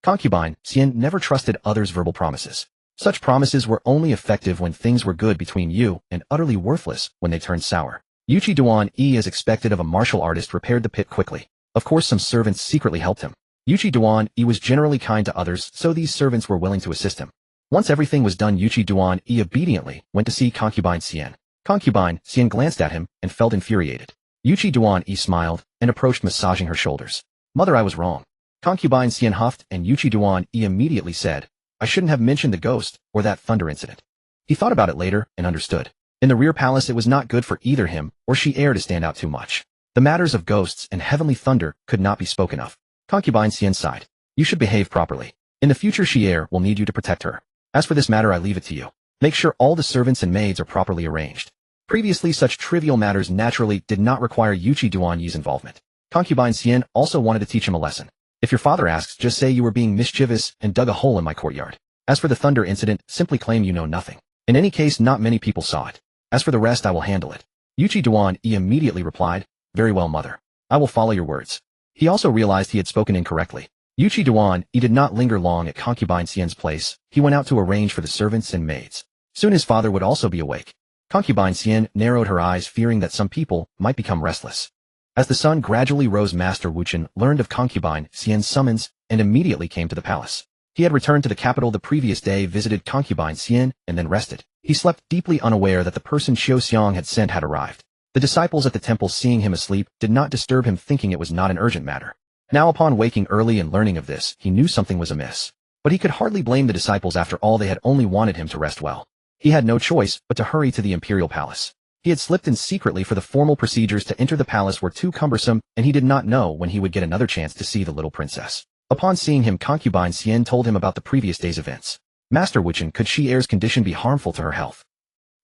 Concubine Xian never trusted others' verbal promises. Such promises were only effective when things were good between you, and utterly worthless when they turned sour. Yuchi Xi, as expected of a martial artist, repaired the pit quickly. Of course, some servants secretly helped him. Yuchi Xi was generally kind to others, so these servants were willing to assist him. Once everything was done, Yuchi Xi obediently went to see Concubine Xian. Concubine Xian glanced at him and felt infuriated. Yuchi Xi smiled and approached, massaging her shoulders. Mother, I was wrong. Concubine Xian huffed, and Yuchi Xi immediately said, I shouldn't have mentioned the ghost or that thunder incident. He thought about it later and understood. In the rear palace, it was not good for either him or Xi heir to stand out too much. The matters of ghosts and heavenly thunder could not be spoken of. Concubine Xian sighed. You should behave properly. In the future, Xi heir will need you to protect her. As for this matter, I leave it to you. Make sure all the servants and maids are properly arranged. Previously, such trivial matters naturally did not require Yuchi Xi's involvement. Concubine Xian also wanted to teach him a lesson. If your father asks, just say you were being mischievous and dug a hole in my courtyard. As for the thunder incident, simply claim you know nothing. In any case, not many people saw it. As for the rest, I will handle it. Yuchi Xi immediately replied, very well, mother. I will follow your words. He also realized he had spoken incorrectly. Yuchi Xi did not linger long at concubine Xian's place. He went out to arrange for the servants and maids. Soon his father would also be awake. Concubine Xian narrowed her eyes, fearing that some people might become restless. As the sun gradually rose, Master Wuchen learned of concubine Xian's summons and immediately came to the palace. He had returned to the capital the previous day, visited concubine Xian, and then rested. He slept deeply unaware that the person Xiao had sent had arrived. The disciples at the temple, seeing him asleep, did not disturb him, thinking it was not an urgent matter. Now, upon waking early and learning of this, he knew something was amiss. But he could hardly blame the disciples. After all, they had only wanted him to rest well. He had no choice but to hurry to the imperial palace. He had slipped in secretly, for the formal procedures to enter the palace were too cumbersome, and he did not know when he would get another chance to see the little princess. Upon seeing him, concubine Xian told him about the previous day's events. Master Wuchen, could Xi Er's condition be harmful to her health?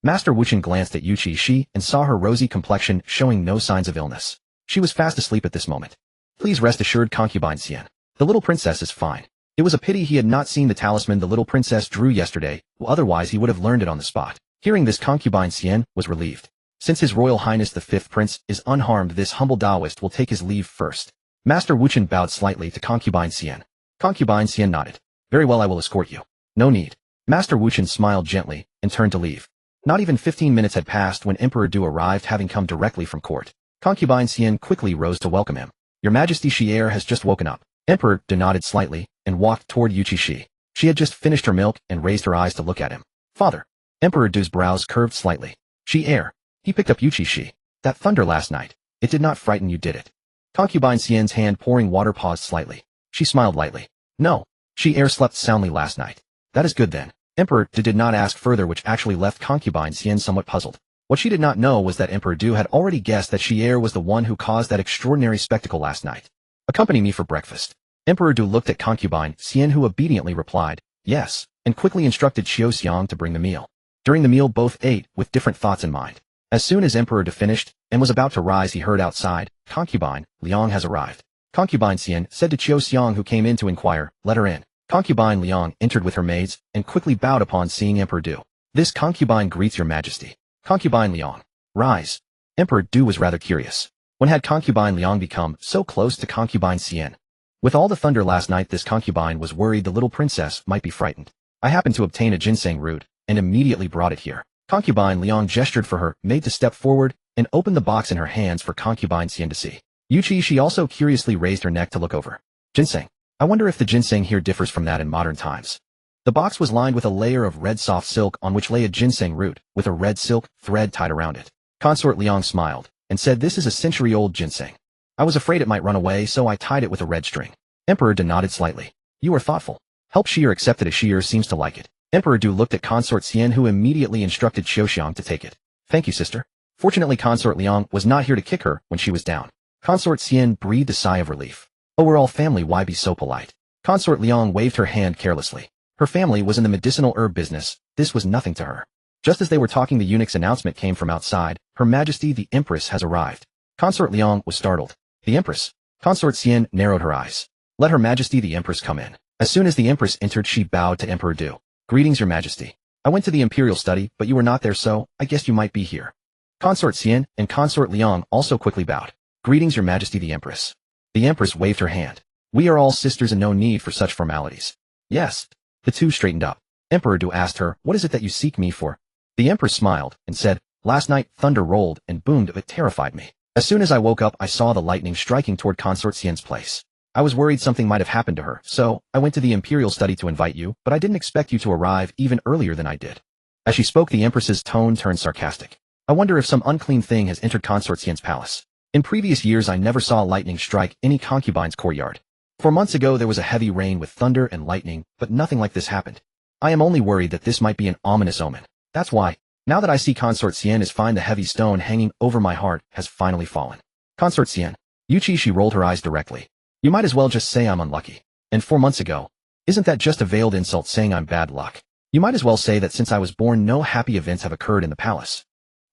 Master Wuchen glanced at Yuchi Xi and saw her rosy complexion showing no signs of illness. She was fast asleep at this moment. Please rest assured, concubine Xian. The little princess is fine. It was a pity he had not seen the talisman the little princess drew yesterday, otherwise he would have learned it on the spot. Hearing this, concubine Xian was relieved. Since His Royal Highness the Fifth Prince is unharmed, this humble Taoist will take his leave first. Master Wuchen bowed slightly to concubine Xian. Concubine Xian nodded. Very well, I will escort you. No need. Master Wuchen smiled gently and turned to leave. Not even 15 minutes had passed when Emperor Du arrived, having come directly from court. Concubine Xian quickly rose to welcome him. Your Majesty, Xi Er has just woken up. Emperor Du nodded slightly and walked toward Yuchi Xi. She had just finished her milk and raised her eyes to look at him. Father. Emperor Du's brows curved slightly. Xi Er. He picked up Yuchi Xi. That thunder last night. It did not frighten you, did it? Concubine Xian's hand pouring water paused slightly. She smiled lightly. No. Xi Er slept soundly last night. That is good then. Emperor Du did not ask further, which actually left concubine Xian somewhat puzzled. What she did not know was that Emperor Du had already guessed that Xi Er was the one who caused that extraordinary spectacle last night. Accompany me for breakfast. Emperor Du looked at concubine Xian, who obediently replied, yes, and quickly instructed Xiao to bring the meal. During the meal, both ate with different thoughts in mind. As soon as Emperor Du finished and was about to rise, he heard outside, concubine Liang has arrived. Concubine Xian said to Xiao, who came in to inquire, let her in. Concubine Liang entered with her maids and quickly bowed upon seeing Emperor Du. This concubine greets your majesty. Concubine Liang. Rise. Emperor Du was rather curious. When had concubine Liang become so close to concubine Xian? With all the thunder last night, this concubine was worried the little princess might be frightened. I happened to obtain a ginseng root and immediately brought it here. Concubine Liang gestured for her maid to step forward and opened the box in her hands for concubine Xian to see. Yuchi Xi also curiously raised her neck to look over. Ginseng. I wonder if the ginseng here differs from that in modern times. The box was lined with a layer of red soft silk on which lay a ginseng root with a red silk thread tied around it. Consort Liang smiled and said, this is a century-old ginseng. I was afraid it might run away, so I tied it with a red string. Emperor Du nodded slightly. You are thoughtful. Help Xi Er accept it, as Xi Er seems to like it. Emperor Du looked at Consort Xian, who immediately instructed Xiao to take it. Thank you, sister. Fortunately, Consort Liang was not here to kick her when she was down. Consort Xian breathed a sigh of relief. Oh, we're all family, why be so polite? Consort Liang waved her hand carelessly. Her family was in the medicinal herb business. This was nothing to her. Just as they were talking, the eunuch's announcement came from outside. Her Majesty the Empress has arrived. Consort Liang was startled. The Empress? Consort Xian narrowed her eyes. Let Her Majesty the Empress come in. As soon as the Empress entered, she bowed to Emperor Du. Greetings, Your Majesty. I went to the imperial study, but you were not there, so I guessed you might be here. Consort Xian and Consort Liang also quickly bowed. Greetings, Your Majesty the Empress. The Empress waved her hand. We are all sisters and no need for such formalities. Yes. The two straightened up. Emperor Du asked her, what is it that you seek me for? The Empress smiled and said, last night thunder rolled and boomed, it terrified me. As soon as I woke up, I saw the lightning striking toward Consort Xian's place. I was worried something might have happened to her, so I went to the imperial study to invite you, but I didn't expect you to arrive even earlier than I did. As she spoke, the Empress's tone turned sarcastic. I wonder if some unclean thing has entered Consort Xian's palace. In previous years, I never saw lightning strike any concubine's courtyard. 4 months ago, there was a heavy rain with thunder and lightning, but nothing like this happened. I am only worried that this might be an ominous omen. That's why, now that I see Consort Xian is fine, the heavy stone hanging over my heart has finally fallen. Consort Xian. Yuchi Xi rolled her eyes directly. You might as well just say I'm unlucky. And 4 months ago, isn't that just a veiled insult saying I'm bad luck? You might as well say that since I was born, no happy events have occurred in the palace.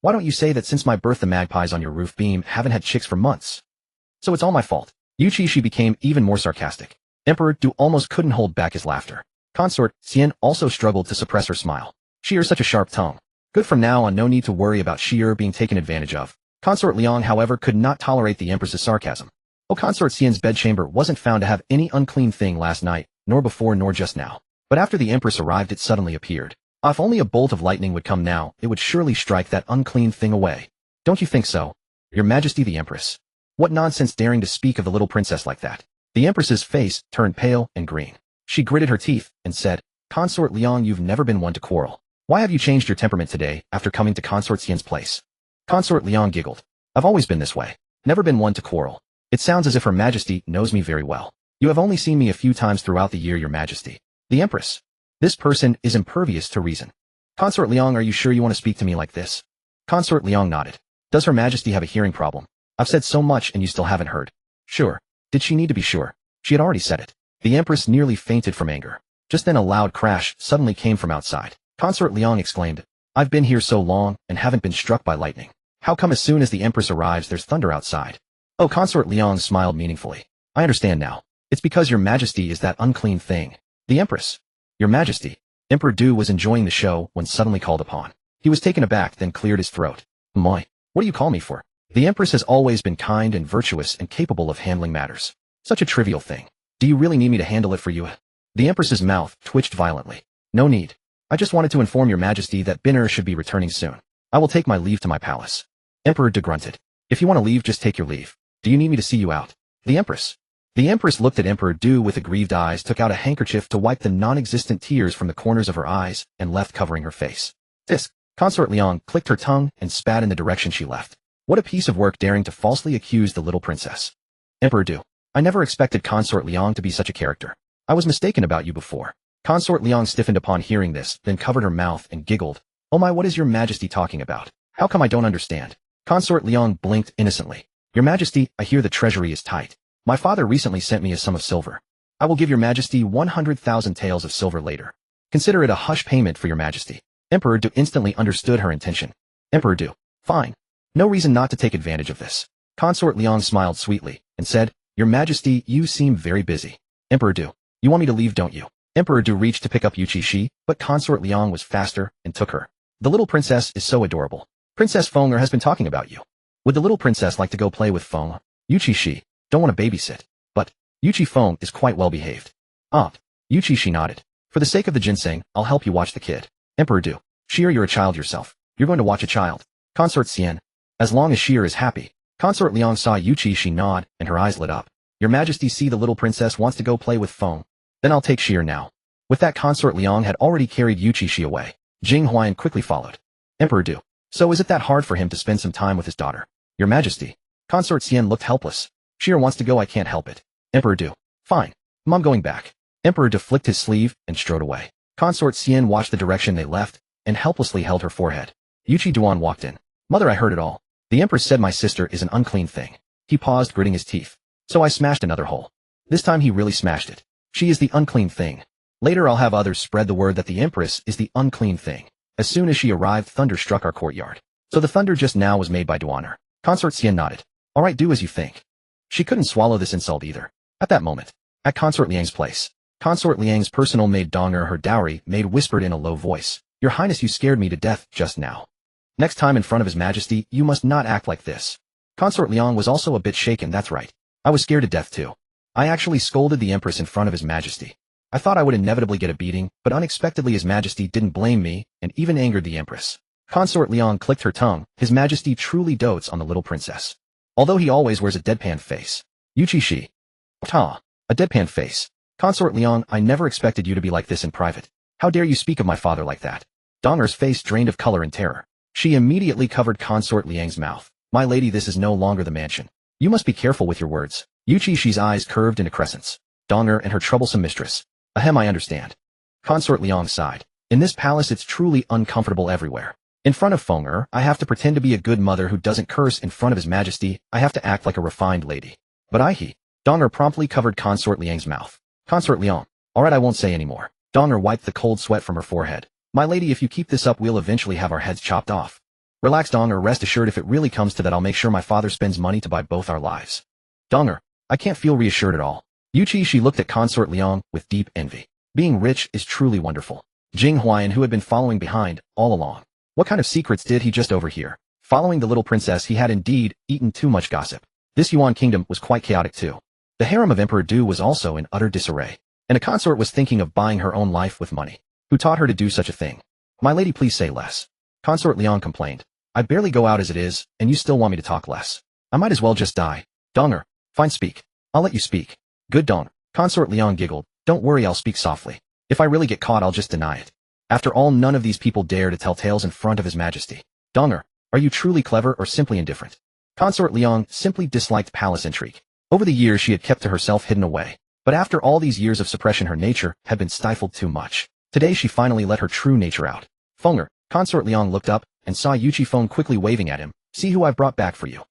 Why don't you say that since my birth, the magpies on your roof beam haven't had chicks for months? So it's all my fault. Yuchi Xi became even more sarcastic. Emperor Du almost couldn't hold back his laughter. Consort Xian also struggled to suppress her smile. Shi'er's such a sharp tongue. Good, from now on no need to worry about Shi'er being taken advantage of. Consort Liang, however, could not tolerate the Empress's sarcasm. Oh, Consort Xian's bedchamber wasn't found to have any unclean thing last night, nor before nor just now. But after the Empress arrived it suddenly appeared. If only a bolt of lightning would come now, it would surely strike that unclean thing away. Don't you think so? Your Majesty the Empress. What nonsense, daring to speak of the little princess like that. The Empress's face turned pale and green. She gritted her teeth and said, Consort Liang, you've never been one to quarrel. Why have you changed your temperament today after coming to Consort Xian's place? Consort Liang giggled. I've always been this way. Never been one to quarrel. It sounds as if Her Majesty knows me very well. You have only seen me a few times throughout the year, Your Majesty. The Empress. This person is impervious to reason. Consort Liang, are you sure you want to speak to me like this? Consort Liang nodded. Does Her Majesty have a hearing problem? I've said so much and you still haven't heard. Sure. Did she need to be sure? She had already said it. The Empress nearly fainted from anger. Just then a loud crash suddenly came from outside. Consort Liang exclaimed, I've been here so long and haven't been struck by lightning. How come as soon as the Empress arrives there's thunder outside? Oh, Consort Liang smiled meaningfully. I understand now. It's because Your Majesty is that unclean thing. The Empress. Your Majesty. Emperor Du was enjoying the show when suddenly called upon. He was taken aback, then cleared his throat. Moi. What do you call me for? The Empress has always been kind and virtuous and capable of handling matters. Such a trivial thing. Do you really need me to handle it for you? The Empress's mouth twitched violently. No need. I just wanted to inform Your Majesty that Binner should be returning soon. I will take my leave to my palace. Emperor Du grunted. If you want to leave, just take your leave. Do you need me to see you out? The Empress. The Empress looked at Emperor Du with aggrieved eyes, took out a handkerchief to wipe the non-existent tears from the corners of her eyes, and left covering her face. Tisk. Consort Liang clicked her tongue and spat in the direction she left. What a piece of work, daring to falsely accuse the little princess. Emperor Du. I never expected Consort Liang to be such a character. I was mistaken about you before. Consort Liang stiffened upon hearing this, then covered her mouth and giggled. Oh my, what is Your Majesty talking about? How come I don't understand? Consort Liang blinked innocently. Your Majesty, I hear the treasury is tight. My father recently sent me a sum of silver. I will give Your Majesty 100,000 taels of silver later. Consider it a hush payment for Your Majesty. Emperor Du instantly understood her intention. Emperor Du. Fine. No reason not to take advantage of this. Consort Liang smiled sweetly and said, Your Majesty, you seem very busy. Emperor Du. You want me to leave, don't you? Emperor Du reached to pick up Yuchi Xi, but Consort Liang was faster and took her. The little princess is so adorable. Princess Feng'er has been talking about you. Would the little princess like to go play with Feng? Yuchi Xi. Don't want to babysit. But Yuchi Feng is quite well behaved. Yuchi Xi nodded. For the sake of the ginseng, I'll help you watch the kid. Emperor Du. Shi'er, you're a child yourself. You're going to watch a child. Consort Xian. As long as Shi'er is happy. Consort Liang saw Yuchi Xi nod, and her eyes lit up. Your Majesty, see, the little princess wants to go play with Feng. Then I'll take Shi'er now. With that, Consort Liang had already carried Yuchi Xi away. Jing Huayan quickly followed. Emperor Du. So is it that hard for him to spend some time with his daughter? Your Majesty. Consort Xian looked helpless. Shi'er wants to go, I can't help it. Emperor Du. Fine. I'm going back. Emperor Du flicked his sleeve and strode away. Consort Xian watched the direction they left and helplessly held her forehead. Yuchi Duan walked in. Mother, I heard it all. The Empress said my sister is an unclean thing. He paused, gritting his teeth. So I smashed another hole. This time he really smashed it. She is the unclean thing. Later I'll have others spread the word that the Empress is the unclean thing. As soon as she arrived, thunder struck our courtyard. So the thunder just now was made by Duaner. Consort Xian nodded. All right, do as you think. She couldn't swallow this insult either. At that moment, at Consort Liang's place, Consort Liang's personal maid Donger, her dowry maid, whispered in a low voice, Your Highness, you scared me to death just now. Next time in front of His Majesty, you must not act like this. Consort Liang was also a bit shaken. That's right. I was scared to death too. I actually scolded the Empress in front of His Majesty. I thought I would inevitably get a beating, but unexpectedly His Majesty didn't blame me and even angered the Empress. Consort Liang clicked her tongue. His Majesty truly dotes on the little princess. Although he always wears a deadpan face. Yuchi Xi. A deadpan face. Consort Liang, I never expected you to be like this in private. How dare you speak of my father like that? Donger's face drained of color and terror. She immediately covered Consort Liang's mouth. My lady, this is no longer the mansion. You must be careful with your words. Yuchi Xi's eyes curved into crescents. Donger and her troublesome mistress. Ahem, I understand. Consort Liang sighed. In this palace it's truly uncomfortable everywhere. In front of Feng'er, I have to pretend to be a good mother who doesn't curse. In front of His Majesty, I have to act like a refined lady. But Donger promptly covered Consort Liang's mouth. Consort Liang. Alright, I won't say any more. Donger wiped the cold sweat from her forehead. My lady, if you keep this up, we'll eventually have our heads chopped off. Relax, Donger. Rest assured, if it really comes to that, I'll make sure my father spends money to buy both our lives. Donger. I can't feel reassured at all. Yuchi Xi looked at Consort Liang with deep envy. Being rich is truly wonderful. Jing Huayan, who had been following behind all along. What kind of secrets did he just overhear? Following the little princess, he had indeed eaten too much gossip. This Yuan kingdom was quite chaotic too. The harem of Emperor Du was also in utter disarray, and a consort was thinking of buying her own life with money. Who taught her to do such a thing? My lady, please say less. Consort Liang complained. I barely go out as it is, and you still want me to talk less. I might as well just die. Donger, fine, speak. I'll let you speak. Good, Dong. Consort Liang giggled. Don't worry, I'll speak softly. If I really get caught, I'll just deny it. After all, none of these people dare to tell tales in front of His Majesty. Donger, are you truly clever or simply indifferent? Consort Liang simply disliked palace intrigue. Over the years she had kept to herself, hidden away. But after all these years of suppression, her nature had been stifled too much. Today she finally let her true nature out. Fenger, Consort Liang looked up and saw Yuchi Feng quickly waving at him. See who I've brought back for you.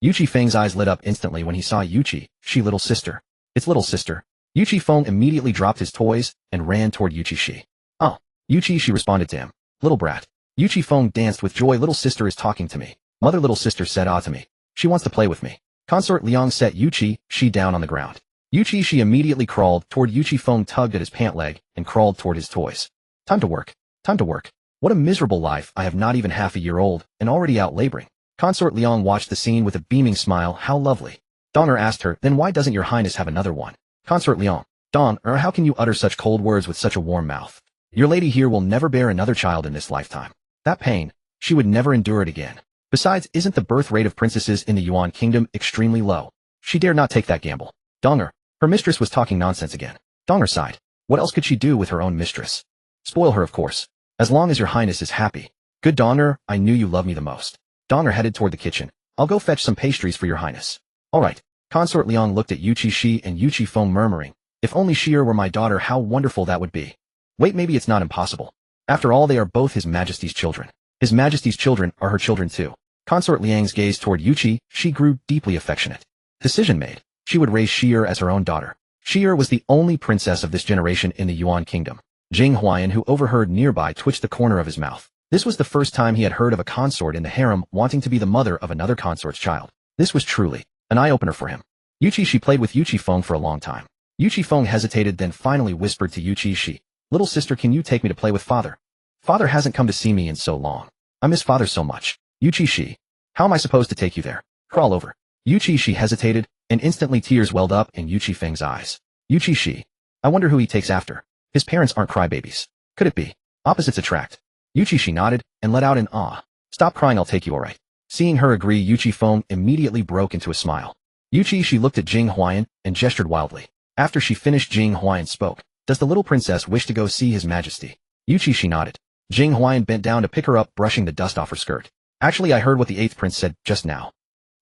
Yuchi Feng's eyes lit up instantly when he saw Yuchi Xi, little sister. It's little sister. Yuchi Feng immediately dropped his toys and ran toward Yuchi Xi. Oh, Yuchi Xi responded to him. Little brat. Yuchi Feng danced with joy. Little sister is talking to me. Mother, little sister said ah to me. She wants to play with me. Consort Liang set Yuchi Xi down on the ground. Yuchi Xi immediately crawled toward Yuchi Feng, tugged at his pant leg, and crawled toward his toys. Time to work. Time to work. What a miserable life. I have not even half a year old, and already out laboring. Consort Liang watched the scene with a beaming smile. How lovely. Donner asked her, then why doesn't your highness have another one? Consort Liang. Donner, how can you utter such cold words with such a warm mouth? Your lady here will never bear another child in this lifetime. That pain, she would never endure it again. Besides, isn't the birth rate of princesses in the Yuan kingdom extremely low? She dared not take that gamble. Donner, her mistress was talking nonsense again. Donner sighed. What else could she do with her own mistress? Spoil her, of course. As long as your highness is happy. Good Donner, I knew you loved me the most. Donner headed toward the kitchen. I'll go fetch some pastries for your highness. All right. Consort Liang looked at Yuchi Xi and Yuchi Feng, murmuring, if only Xi'er were my daughter, how wonderful that would be. Wait, maybe it's not impossible. After all, they are both His Majesty's children. His Majesty's children are her children too. Consort Liang's gaze toward Yuchi Xi grew deeply affectionate. Decision made. She would raise Xi'er as her own daughter. Xi'er was the only princess of this generation in the Yuan kingdom. Jing Huayan, who overheard nearby, twitched the corner of his mouth. This was the first time he had heard of a consort in the harem wanting to be the mother of another consort's child. This was truly an eye-opener for him. Yuchi Xi played with Yuchi Feng for a long time. Yuchi Feng hesitated, then finally whispered to Yuchi Xi, little sister, can you take me to play with father? Father hasn't come to see me in so long. I miss father so much. Yuchi Xi, how am I supposed to take you there? Crawl over. Yuchi Xi hesitated, and instantly tears welled up in Yuchi Feng's eyes. Yuchi Xi, I wonder who he takes after. His parents aren't crybabies. Could it be? Opposites attract. Yuchi Xi nodded and let out an ah. Stop crying, I'll take you, all right. Seeing her agree, Yuchi Feng immediately broke into a smile. Yuchi Xi looked at Jing Huayan and gestured wildly. After she finished, Jing Huayan spoke. Does the little princess wish to go see His Majesty? Yuchi Xi nodded. Jing Huayan bent down to pick her up, brushing the dust off her skirt. Actually, I heard what the 8th prince said just now.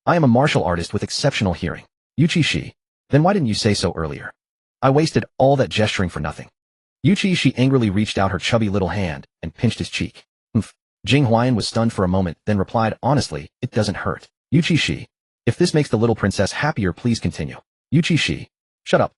I am a martial artist with exceptional hearing. Yuchi Xi, then why didn't you say so earlier? I wasted all that gesturing for nothing. Yuchi Xi angrily reached out her chubby little hand and pinched his cheek. Humph. Jing Huayan was stunned for a moment, then replied, honestly, it doesn't hurt. Yuchi Xi, if this makes the little princess happier, please continue. Yuchi Xi, shut up.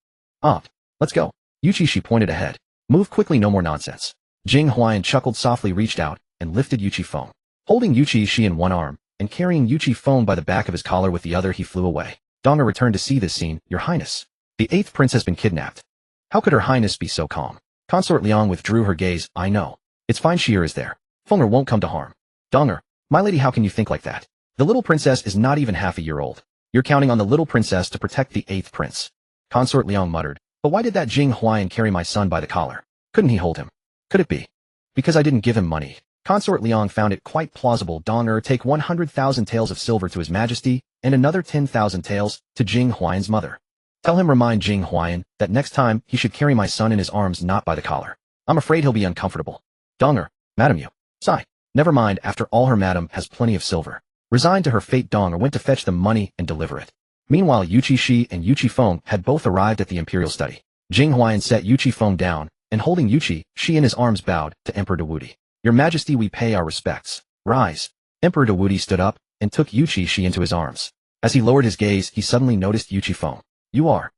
Let's go. Yuchi Xi pointed ahead. Move quickly, no more nonsense. Jing Huayan chuckled softly, reached out, and lifted Yuchi Feng. Holding Yuchi Xi in one arm, and carrying Yuchi Feng by the back of his collar with the other, he flew away. Donner returned to see this scene. Your Highness, the 8th prince has been kidnapped. How could her Highness be so calm? Consort Liang withdrew her gaze. I know. It's fine, Xi'er is there. Fenger won't come to harm. Donner, my lady, how can you think like that? The little princess is not even half a year old. You're counting on the little princess to protect the 8th prince. Consort Liang muttered. But why did that Jing Huayan carry my son by the collar? Couldn't he hold him? Could it be? Because I didn't give him money. Consort Liang found it quite plausible. Donner, take 100,000 taels of silver to His Majesty, and another 10,000 taels to Jing Huayan's mother. Tell him, remind Jing Huayan, that next time he should carry my son in his arms, not by the collar. I'm afraid he'll be uncomfortable. Donner, madam, you. Sigh. Never mind, after all, her madam has plenty of silver. Resigned to her fate, Donner went to fetch the money and deliver it. Meanwhile, Yuchi Xi and Yuchi Feng had both arrived at the imperial study. Jing Huayan set Yuchi Feng down, and holding Yuchi Xi in his arms, bowed to Emperor Dawudi. Your Majesty, we pay our respects. Rise. Emperor Dawudi stood up and took Yuchi Xi into his arms. As he lowered his gaze, he suddenly noticed Yuchi Feng. You are.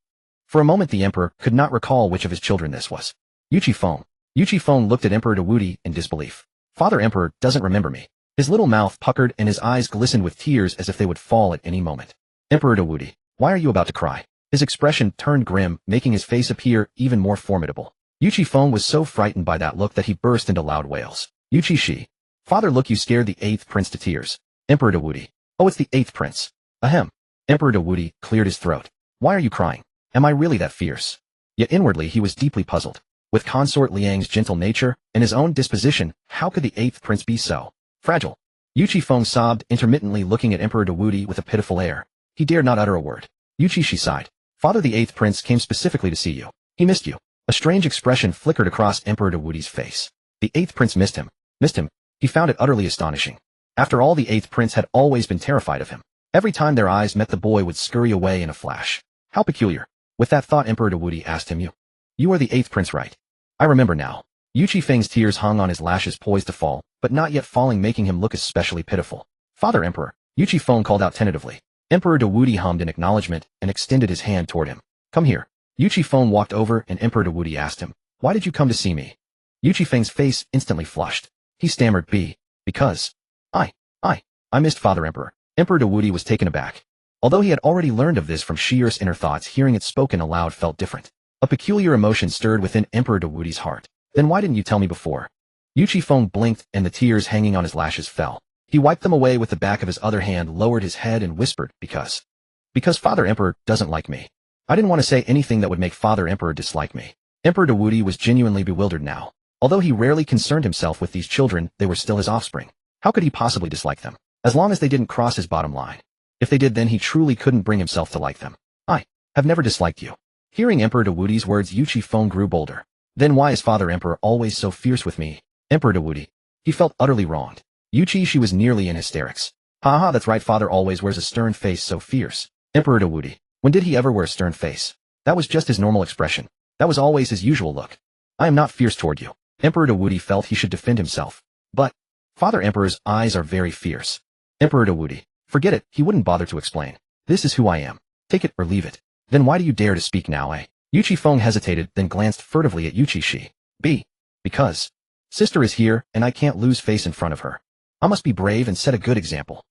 For a moment, the emperor could not recall which of his children this was. Yuchi Feng. Yuchi Feng looked at Emperor Dawudi in disbelief. Father Emperor doesn't remember me. His little mouth puckered and his eyes glistened with tears as if they would fall at any moment. Emperor Dawudi, why are you about to cry? His expression turned grim, making his face appear even more formidable. Yuchi Feng was so frightened by that look that he burst into loud wails. Yuchi Xi. Father, look, you scared the 8th prince to tears. Emperor Dawudi. Oh, it's the 8th prince. Ahem. Emperor Dawudi cleared his throat. Why are you crying? Am I really that fierce? Yet inwardly he was deeply puzzled. With consort Liang's gentle nature and his own disposition, how could the 8th prince be so fragile? Yuchi Feng sobbed, intermittently looking at Emperor Dawudi with a pitiful air. He dared not utter a word. Yuchi Xi sighed. Father, the 8th prince came specifically to see you. He missed you. A strange expression flickered across Emperor Dawudi's face. The 8th prince missed him. Missed him? He found it utterly astonishing. After all, the 8th prince had always been terrified of him. Every time their eyes met, the boy would scurry away in a flash. How peculiar. With that thought, Emperor Dawudi asked him, You are the 8th prince, right? I remember now. Yuchi Feng's tears hung on his lashes, poised to fall, but not yet falling, making him look especially pitiful. Father Emperor, Yuchi Feng called out tentatively. Emperor Dawudi hummed in acknowledgement and extended his hand toward him. Come here. Yuchi Feng walked over and Emperor Dawudi asked him, Why did you come to see me? Yuchi Feng's face instantly flushed. He stammered, Because I missed Father Emperor. Emperor Dawudi was taken aback. Although he had already learned of this from Shir's inner thoughts, hearing it spoken aloud felt different. A peculiar emotion stirred within Emperor Dawudi's heart. Then why didn't you tell me before? Yuchi Feng blinked and the tears hanging on his lashes fell. He wiped them away with the back of his other hand, lowered his head and whispered, Because Father Emperor doesn't like me. I didn't want to say anything that would make Father Emperor dislike me. Emperor Dawudi was genuinely bewildered now. Although he rarely concerned himself with these children, they were still his offspring. How could he possibly dislike them? As long as they didn't cross his bottom line. If they did, then he truly couldn't bring himself to like them. I have never disliked you. Hearing Emperor Dawudi's words, Yuchi Feng grew bolder. Then why is Father Emperor always so fierce with me? Emperor Dawudi. He felt utterly wronged. Yuchi Xi was nearly in hysterics. Haha, that's right, Father always wears a stern face, so fierce. Emperor Dawudi. When did he ever wear a stern face? That was just his normal expression. That was always his usual look. I am not fierce toward you. Emperor Dawudi felt he should defend himself. But Father Emperor's eyes are very fierce. Emperor Dawudi. Forget it, he wouldn't bother to explain. This is who I am. Take it or leave it. Then why do you dare to speak now, eh? Yuchi Feng hesitated, then glanced furtively at Yuchi Xi. Because sister is here, and I can't lose face in front of her. I must be brave and set a good example.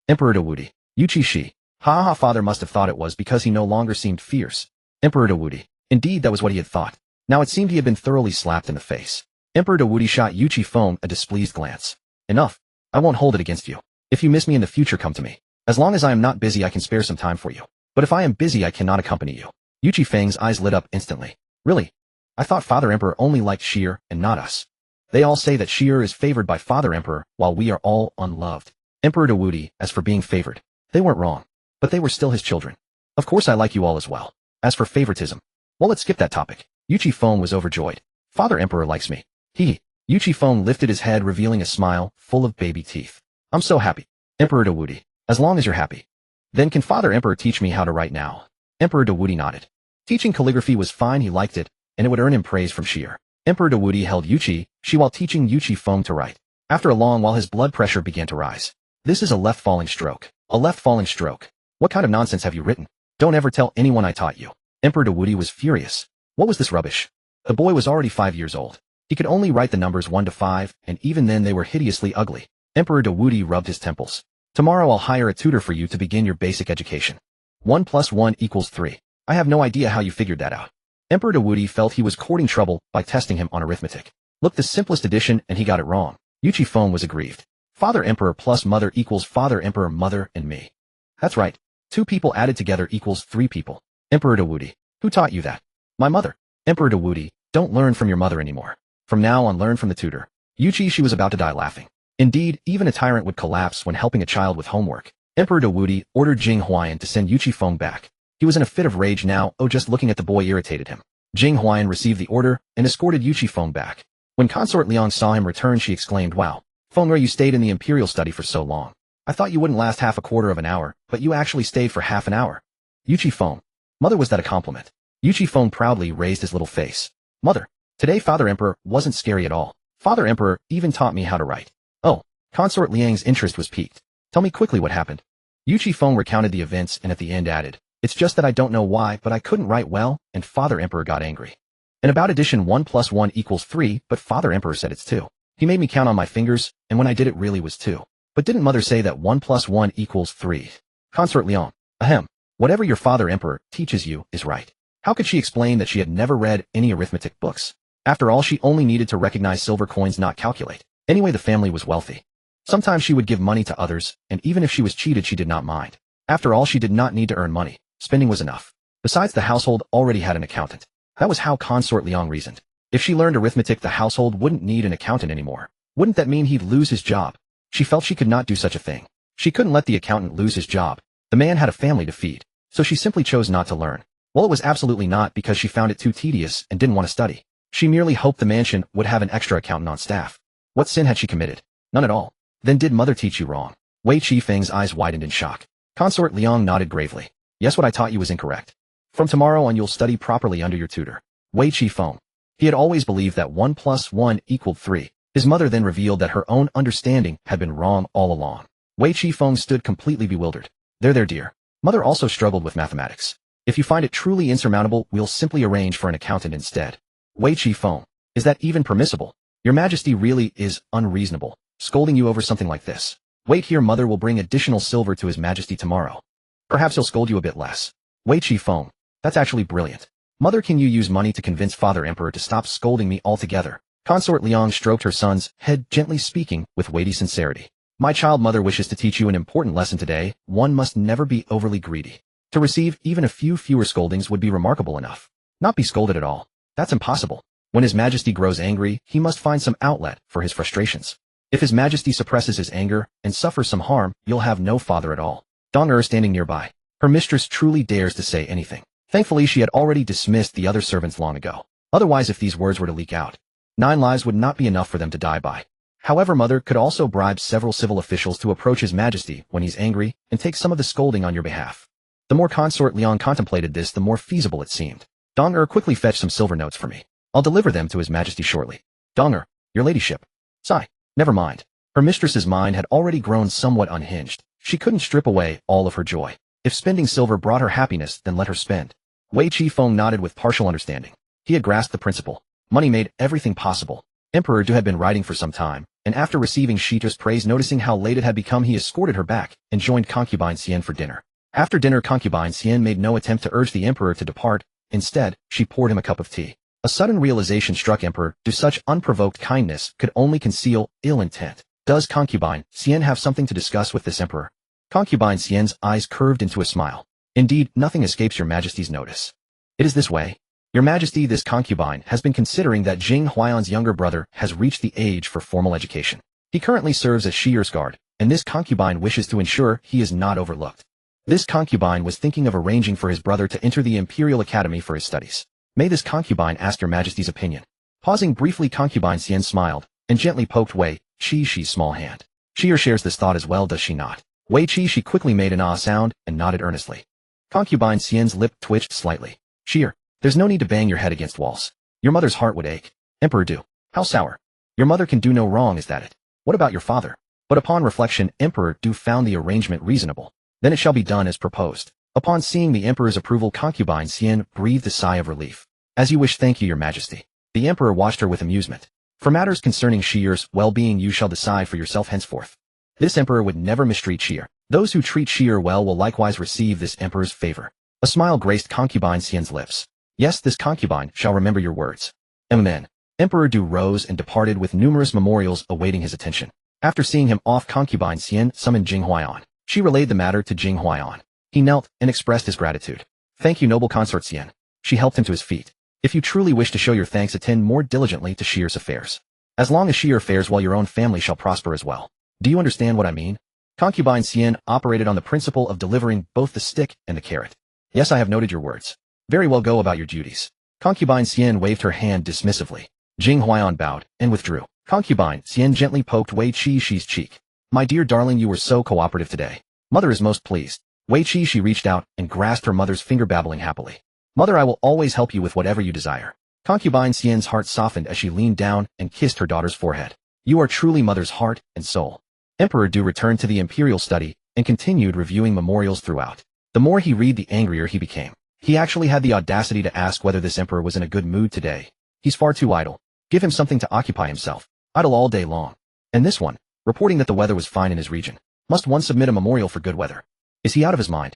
Emperor Dawudi. Yuchi Xi. Ha, Father must have thought it was because he no longer seemed fierce. Emperor Dawudi. Indeed, that was what he had thought. Now it seemed he had been thoroughly slapped in the face. Emperor Dawudi shot Yuchi Feng a displeased glance. Enough. I won't hold it against you. If you miss me in the future, come to me. As long as I am not busy, I can spare some time for you. But if I am busy, I cannot accompany you. Yuchi Feng's eyes lit up instantly. Really? I thought Father Emperor only liked Shir and not us. They all say that Shir is favored by Father Emperor, while we are all unloved. Emperor Dawudi, as for being favored, they weren't wrong. But they were still his children. Of course I like you all as well. As for favoritism, well, let's skip that topic. Yuchi Feng was overjoyed. Father Emperor likes me. Yuchi Feng lifted his head, revealing a smile full of baby teeth. I'm so happy. Emperor Dawudi. As long as you're happy. Then can Father Emperor teach me how to write now? Emperor Dawudi nodded. Teaching calligraphy was fine, he liked it, and it would earn him praise from Shir. Emperor Dawudi held Yuchi Xi while teaching Yuchi Feng to write. After a long while, his blood pressure began to rise. This is a left falling stroke. A left falling stroke. What kind of nonsense have you written? Don't ever tell anyone I taught you. Emperor Dawudi was furious. What was this rubbish? The boy was already 5 years old. He could only write the numbers 1 to 5, and even then they were hideously ugly. Emperor Dawudi rubbed his temples. Tomorrow I'll hire a tutor for you to begin your basic education. 1 + 1 = 3. I have no idea how you figured that out. Emperor Dawudi felt he was courting trouble by testing him on arithmetic. Look, the simplest addition, and he got it wrong. Yuchi Feng was aggrieved. Father Emperor plus mother equals Father Emperor, mother, and me. That's right. 2 people added together equals 3 people. Emperor Dawudi. Who taught you that? My mother. Emperor Dawudi. Don't learn from your mother anymore. From now on, learn from the tutor. Yuchi Xi was about to die laughing. Indeed, even a tyrant would collapse when helping a child with homework. Emperor Dawudi ordered Jing Huayan to send Yuchi Feng back. He was in a fit of rage now. Just looking at the boy irritated him. Jing Huayan received the order and escorted Yuchi Feng back. When Consort Liang saw him return, she exclaimed, Wow, Feng, you stayed in the imperial study for so long. I thought you wouldn't last half a quarter of an hour, but you actually stayed for half an hour. Yuchi Feng. Mother, was that a compliment? Yuchi Feng proudly raised his little face. Mother, today Father Emperor wasn't scary at all. Father Emperor even taught me how to write. Oh, Consort Liang's interest was piqued. Tell me quickly what happened. Yuchi Feng recounted the events and at the end added, It's just that I don't know why, but I couldn't write well, and Father Emperor got angry. And about addition 1 + 1 = 3, but Father Emperor said it's 2. He made me count on my fingers, and when I did it really was 2. But didn't Mother say that 1 + 1 = 3? Consort Liang. Ahem. Whatever your Father Emperor teaches you is right. How could she explain that she had never read any arithmetic books? After all, she only needed to recognize silver coins, not calculate. Anyway, the family was wealthy. Sometimes she would give money to others, and even if she was cheated, she did not mind. After all, she did not need to earn money. Spending was enough. Besides, the household already had an accountant. That was how Consort Liang reasoned. If she learned arithmetic, the household wouldn't need an accountant anymore. Wouldn't that mean he'd lose his job? She felt she could not do such a thing. She couldn't let the accountant lose his job. The man had a family to feed. So she simply chose not to learn. Well, it was absolutely not because she found it too tedious and didn't want to study. She merely hoped the mansion would have an extra accountant on staff. What sin had she committed? None at all. Then did mother teach you wrong? Wei Qifeng's eyes widened in shock. Consort Liang nodded gravely. Yes, what I taught you was incorrect. From tomorrow on you'll study properly under your tutor, Wei Qifeng. He had always believed that 1 + 1 = 3. His mother then revealed that her own understanding had been wrong all along. Wei Qifeng stood completely bewildered. There, dear. Mother also struggled with mathematics. If you find it truly insurmountable, we'll simply arrange for an accountant instead. Wei Qifeng. Is that even permissible? Your Majesty really is unreasonable, scolding you over something like this. Wait here, mother will bring additional silver to His Majesty tomorrow. Perhaps he'll scold you a bit less. Wei Qifeng. That's actually brilliant. Mother, can you use money to convince Father Emperor to stop scolding me altogether? Consort Liang stroked her son's head, gently speaking with weighty sincerity. My child, mother wishes to teach you an important lesson today. One must never be overly greedy. To receive even a few fewer scoldings would be remarkable enough. Not be scolded at all. That's impossible. When His Majesty grows angry, he must find some outlet for his frustrations. If His Majesty suppresses his anger and suffers some harm, you'll have no father at all. Dong standing nearby. Her mistress truly dares to say anything. Thankfully, she had already dismissed the other servants long ago. Otherwise, if these words were to leak out, 9 lives would not be enough for them to die by. However, mother could also bribe several civil officials to approach His Majesty when he's angry and take some of the scolding on your behalf. The more Consort Liang contemplated this, the more feasible it seemed. Dong quickly fetch some silver notes for me. I'll deliver them to His Majesty shortly. Dong your ladyship. Sigh. Never mind. Her mistress's mind had already grown somewhat unhinged. She couldn't strip away all of her joy. If spending silver brought her happiness, then let her spend. Wei Qifeng nodded with partial understanding. He had grasped the principle. Money made everything possible. Emperor Du had been writing for some time, and after receiving Shita's praise, noticing how late it had become, he escorted her back and joined concubine Xian for dinner. After dinner, concubine Xian made no attempt to urge the emperor to depart. Instead, she poured him a cup of tea. A sudden realization struck Emperor Du. Such unprovoked kindness could only conceal ill intent. Does concubine Xian have something to discuss with this emperor? Concubine Xian's eyes curved into a smile. Indeed, nothing escapes your Majesty's notice. It is this way. Your Majesty, this concubine has been considering that Jing Huayan's younger brother has reached the age for formal education. He currently serves as Shier's guard, and this concubine wishes to ensure he is not overlooked. This concubine was thinking of arranging for his brother to enter the Imperial Academy for his studies. May this concubine ask your Majesty's opinion? Pausing briefly, concubine Xian smiled and gently poked Wei Qi's small hand. Shier shares this thought as well, does she not? Wei Qi quickly made an ah sound and nodded earnestly. Concubine Xian's lip twitched slightly. Shier, there's no need to bang your head against walls. Your mother's heart would ache. Emperor Du. How sour. Your mother can do no wrong, is that it? What about your father? But upon reflection, Emperor Du found the arrangement reasonable. Then it shall be done as proposed. Upon seeing the emperor's approval, concubine Xian breathed a sigh of relief. As you wish, thank you, your Majesty. The emperor watched her with amusement. For matters concerning Shier's well-being you shall decide for yourself henceforth. This emperor would never mistreat Shier. Those who treat Shier well will likewise receive this emperor's favor. A smile graced concubine Xian's lips. Yes, this concubine shall remember your words. Amen. Emperor Du rose and departed with numerous memorials awaiting his attention. After seeing him off, concubine Xian summoned Jing Huayan. She relayed the matter to Jing Huayan. He knelt and expressed his gratitude. Thank you, noble consort Xian. She helped him to his feet. If you truly wish to show your thanks, attend more diligently to Shier's affairs. As long as Shier fares well, your own family shall prosper as well. Do you understand what I mean? Concubine Xian operated on the principle of delivering both the stick and the carrot. Yes, I have noted your words. Very well, go about your duties. Concubine Xian waved her hand dismissively. Jing Huayan bowed and withdrew. Concubine Xian gently poked Wei Qi's cheek. My dear darling, you were so cooperative today. Mother is most pleased. Wei Qi reached out and grasped her mother's finger, babbling happily. Mother, I will always help you with whatever you desire. Concubine Xian's heart softened as she leaned down and kissed her daughter's forehead. You are truly mother's heart and soul. Emperor Du returned to the imperial study and continued reviewing memorials throughout. The more he read, the angrier he became. He actually had the audacity to ask whether this emperor was in a good mood today. He's far too idle. Give him something to occupy himself. Idle all day long. And this one, reporting that the weather was fine in his region. Must one submit a memorial for good weather? Is he out of his mind?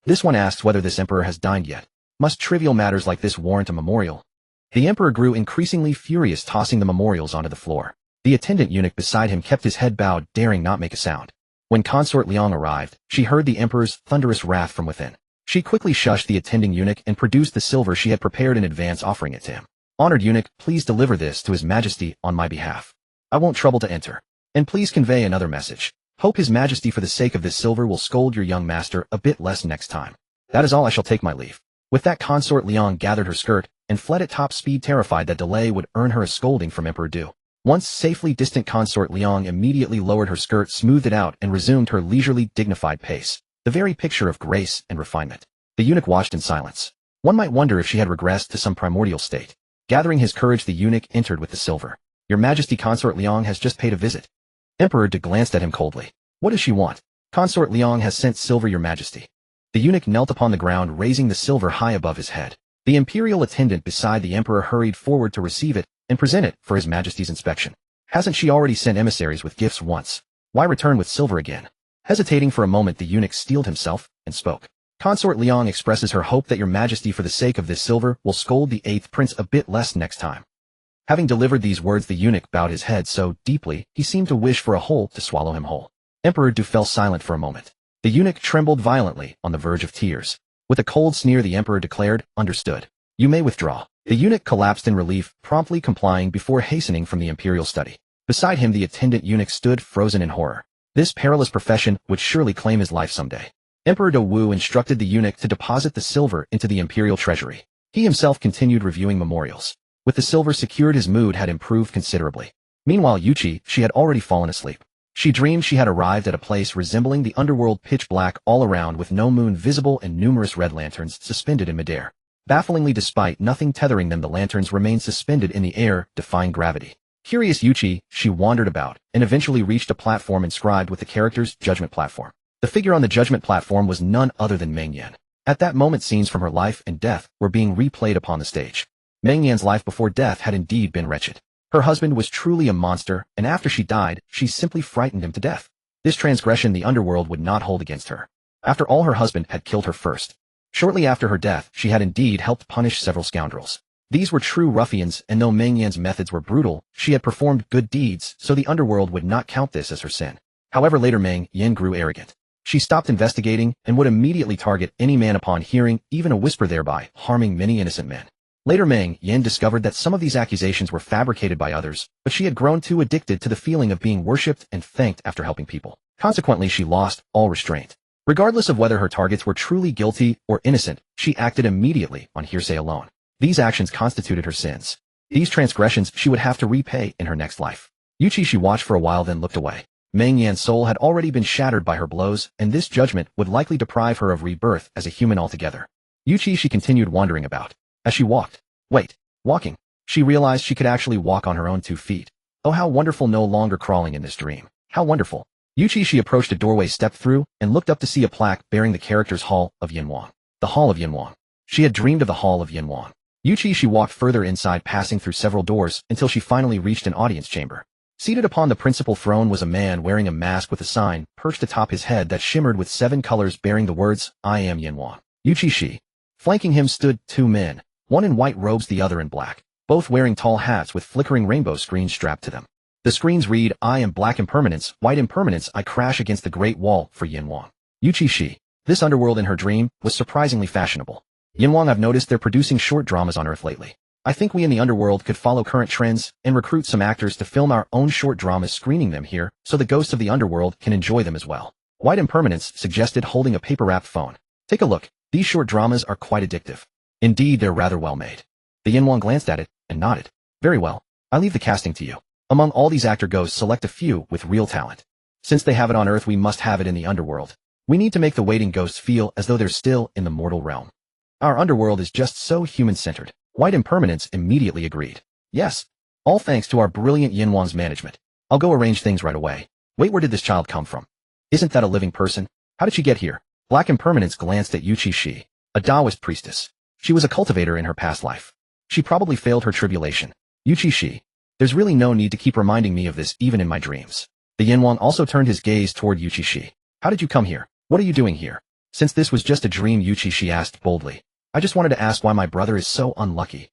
This one asks whether this emperor has dined yet. Must trivial matters like this warrant a memorial? The emperor grew increasingly furious, tossing the memorials onto the floor. The attendant eunuch beside him kept his head bowed, daring not make a sound. When consort Liang arrived, she heard the emperor's thunderous wrath from within. She quickly shushed the attending eunuch and produced the silver she had prepared in advance, offering it to him. Honored eunuch, please deliver this to His Majesty on my behalf. I won't trouble to enter. And please convey another message. Hope His Majesty for the sake of this silver will scold your young master a bit less next time. That is all. I shall take my leave. With that, consort Liang gathered her skirt and fled at top speed, terrified that delay would earn her a scolding from Emperor Du. Once safely distant, consort Liang immediately lowered her skirt, smoothed it out, and resumed her leisurely, dignified pace, the very picture of grace and refinement. The eunuch watched in silence. One might wonder if she had regressed to some primordial state. Gathering his courage, the eunuch entered with the silver. Your Majesty, consort Liang has just paid a visit. Emperor Du glanced at him coldly. What does she want? Consort Liang has sent silver, Your Majesty. The eunuch knelt upon the ground, raising the silver high above his head. The imperial attendant beside the emperor hurried forward to receive it and present it for His Majesty's inspection. Hasn't she already sent emissaries with gifts once? Why return with silver again? Hesitating for a moment, the eunuch steeled himself and spoke. Consort Liang expresses her hope that Your Majesty for the sake of this silver will scold the 8th prince a bit less next time. Having delivered these words, the eunuch bowed his head so deeply he seemed to wish for a hole to swallow him whole. Emperor Du fell silent for a moment. The eunuch trembled violently, on the verge of tears. With a cold sneer, the emperor declared, Understood. You may withdraw. The eunuch collapsed in relief, promptly complying before hastening from the imperial study. Beside him, the attendant eunuch stood, frozen in horror. This perilous profession would surely claim his life someday. Emperor Du Wu instructed the eunuch to deposit the silver into the imperial treasury. He himself continued reviewing memorials. With the silver secured, his mood had improved considerably. Meanwhile, Yuchi Xi had already fallen asleep. She dreamed she had arrived at a place resembling the underworld, pitch black all around with no moon visible and numerous red lanterns suspended in midair. Bafflingly, despite nothing tethering them, the lanterns remained suspended in the air, defying gravity. Curious, Yuchi Xi wandered about and eventually reached a platform inscribed with the characters Judgment Platform. The figure on the Judgment Platform was none other than Meng Yan. At that moment, scenes from her life and death were being replayed upon the stage. Meng Yan's life before death had indeed been wretched. Her husband was truly a monster, and after she died, she simply frightened him to death. This transgression the underworld would not hold against her. After all, her husband had killed her first. Shortly after her death, she had indeed helped punish several scoundrels. These were true ruffians, and though Meng Yan's methods were brutal, she had performed good deeds, so the underworld would not count this as her sin. However, later Meng Yan grew arrogant. She stopped investigating and would immediately target any man upon hearing even a whisper, thereby harming many innocent men. Later, Meng Yan discovered that some of these accusations were fabricated by others, but she had grown too addicted to the feeling of being worshipped and thanked after helping people. Consequently, she lost all restraint. Regardless of whether her targets were truly guilty or innocent, she acted immediately on hearsay alone. These actions constituted her sins. These transgressions she would have to repay in her next life. Yuchi Xi watched for a while, then looked away. Meng Yan's soul had already been shattered by her blows, and this judgment would likely deprive her of rebirth as a human altogether. Yuchi Xi continued wandering about. As she walking, she realized she could actually walk on her own 2 feet. Oh, how wonderful, no longer crawling in this dream. How wonderful. Yuchi Xi approached a doorway, stepped through, and looked up to see a plaque bearing the characters Hall of Yinwang. The Hall of Yinwang. She had dreamed of the Hall of Yinwang. Yuchi Xi walked further inside, passing through several doors, until she finally reached an audience chamber. Seated upon the principal throne was a man wearing a mask with a sign perched atop his head that shimmered with 7 colors bearing the words, I am Yinwang. Yuchi Xi. Flanking him stood 2 men. One in white robes, the other in black, both wearing tall hats with flickering rainbow screens strapped to them. The screens read, I am black impermanence, white impermanence, I crash against the Great Wall for Yinwang. Yuchi Xi. This underworld in her dream was surprisingly fashionable. Yinwang, I've noticed they're producing short dramas on Earth lately. I think we in the underworld could follow current trends and recruit some actors to film our own short dramas, screening them here so the ghosts of the underworld can enjoy them as well. White impermanence suggested, holding a paper-wrapped phone. Take a look. These short dramas are quite addictive. Indeed, they're rather well made. The Yinwang glanced at it and nodded. Very well. I leave the casting to you. Among all these actor ghosts, select a few with real talent. Since they have it on Earth, we must have it in the underworld. We need to make the waiting ghosts feel as though they're still in the mortal realm. Our underworld is just so human-centered. White impermanence immediately agreed. Yes. All thanks to our brilliant Yinwang's management. I'll go arrange things right away. Wait, where did this child come from? Isn't that a living person? How did she get here? Black impermanence glanced at Yuchi Xi, a Taoist priestess. She was a cultivator in her past life. She probably failed her tribulation. Yuchi Xi. There's really no need to keep reminding me of this even in my dreams. The Yinwang also turned his gaze toward Yuchi Xi. How did you come here? What are you doing here? Since this was just a dream, Yuchi Xi asked boldly. I just wanted to ask why my brother is so unlucky.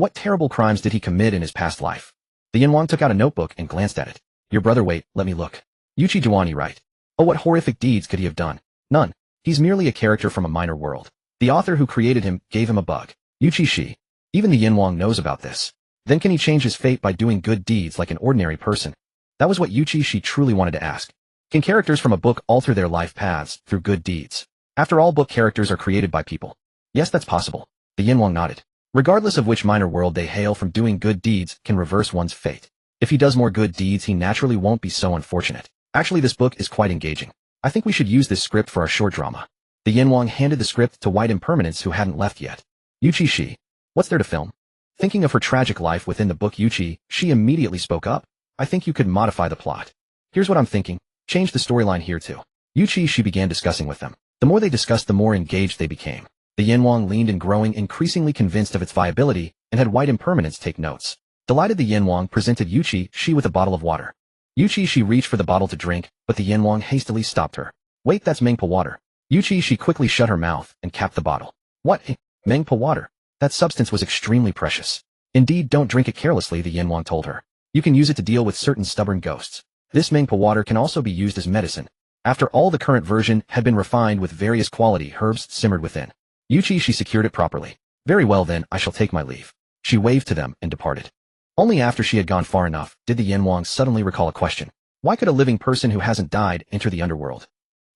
What terrible crimes did he commit in his past life? The Yinhuang took out a notebook and glanced at it. Your brother, wait, let me look. Yuchi Xi, right? Oh, what horrific deeds could he have done? None. He's merely a character from a minor world. The author who created him gave him a bug. Yuchi Xi. Even the Yinhuang knows about this. Then can he change his fate by doing good deeds like an ordinary person? That was what Yuchi Xi truly wanted to ask. Can characters from a book alter their life paths through good deeds? After all, book characters are created by people. Yes, that's possible. The Yinhuang nodded. Regardless of which minor world they hail from, doing good deeds can reverse one's fate. If he does more good deeds, he naturally won't be so unfortunate. Actually, this book is quite engaging. I think we should use this script for our short drama. The Yinhuang handed the script to White Impermanence, who hadn't left yet. Yuchi Xi. What's there to film? Thinking of her tragic life within the book, Yuchi Xi immediately spoke up. I think you could modify the plot. Here's what I'm thinking. Change the storyline here too. Yuchi Xi began discussing with them. The more they discussed, the more engaged they became. The Yinhuang leaned in, growing increasingly convinced of its viability, and had White Impermanence take notes. Delighted, the Yinhuang presented Yuchi Xi with a bottle of water. Yuchi Xi reached for the bottle to drink, but the Yinhuang hastily stopped her. Wait, that's Mengpa water. Yuchi Xi quickly shut her mouth and capped the bottle. What? Mengpa water? That substance was extremely precious. Indeed, don't drink it carelessly, the Yinhuang told her. You can use it to deal with certain stubborn ghosts. This Mengpa water can also be used as medicine. After all, the current version had been refined with various quality herbs simmered within. Yuchi Xi secured it properly. Very well then, I shall take my leave. She waved to them and departed. Only after she had gone far enough did the Yinhuang suddenly recall a question. Why could a living person who hasn't died enter the underworld?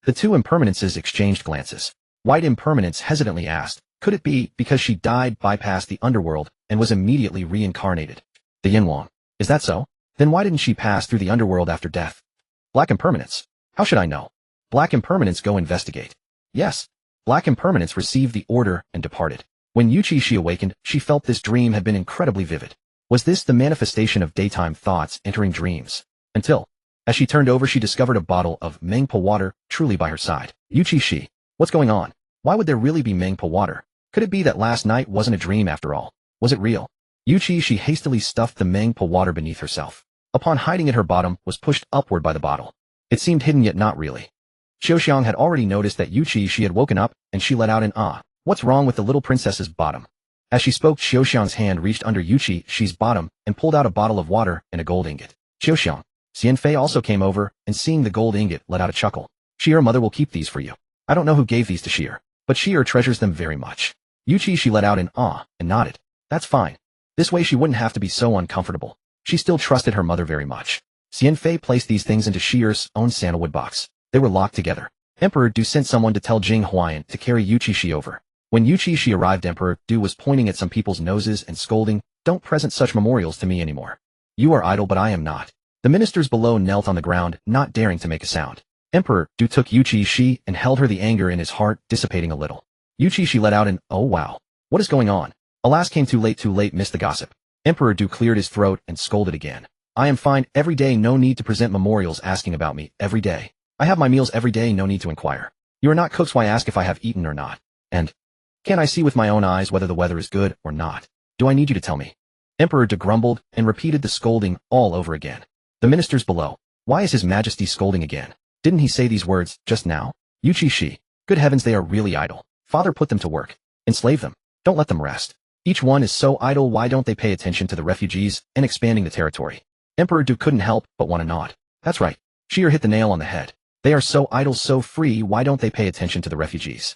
The two impermanences exchanged glances. White Impermanence hesitantly asked, could it be because she died, bypassed the underworld, and was immediately reincarnated? The Yinhuang. Is that so? Then why didn't she pass through the underworld after death? Black Impermanence. How should I know? Black Impermanence, go investigate. Yes. Black Impermanence received the order and departed. When Yuchi Xi awakened, she felt this dream had been incredibly vivid. Was this the manifestation of daytime thoughts entering dreams? Until, as she turned over, she discovered a bottle of Mengpa water truly by her side. Yuchi Xi. What's going on? Why would there really be Mengpa water? Could it be that last night wasn't a dream after all? Was it real? Yuchi Xi hastily stuffed the Mengpa water beneath herself. Upon hiding it, her bottom was pushed upward by the bottle. It seemed hidden, yet not really. Xiaoxiang had already noticed that Yuchi Xi had woken up, and she let out an ah. What's wrong with the little princess's bottom? As she spoke, Xiaoxiang's hand reached under Yuchi Xi's bottom and pulled out a bottle of water and a gold ingot. Xiaoxiang. Xianfei also came over, and seeing the gold ingot, let out a chuckle. Shi'er, mother will keep these for you. I don't know who gave these to Shi'er, but Shi'er treasures them very much. Yuchi Xi let out an ah and nodded. That's fine. This way she wouldn't have to be so uncomfortable. She still trusted her mother very much. Xianfei placed these things into Shi'er's own sandalwood box. They were locked together. Emperor Du sent someone to tell Jing Huayan to carry Yuchi Xi over. When Yuchi Xi arrived, Emperor Du was pointing at some people's noses and scolding, don't present such memorials to me anymore. You are idle, but I am not. The ministers below knelt on the ground, not daring to make a sound. Emperor Du took Yuchi Xi and held her, the anger in his heart dissipating a little. Yuchi Xi let out an, oh wow. What is going on? Alas, came too late, missed the gossip. Emperor Du cleared his throat and scolded again. I am fine every day, no need to present memorials asking about me every day. I have my meals every day, no need to inquire. You are not cooks, why ask if I have eaten or not? And can I see with my own eyes whether the weather is good or not? Do I need you to tell me? Emperor Du grumbled and repeated the scolding all over again. The ministers below. Why is His Majesty scolding again? Didn't he say these words just now? Yuchi Xi. Good heavens, they are really idle. Father, put them to work. Enslave them. Don't let them rest. Each one is so idle, why don't they pay attention to the refugees and expanding the territory? Emperor Du couldn't help but want to nod. That's right. Shi'er hit the nail on the head. They are so idle, so free, why don't they pay attention to the refugees?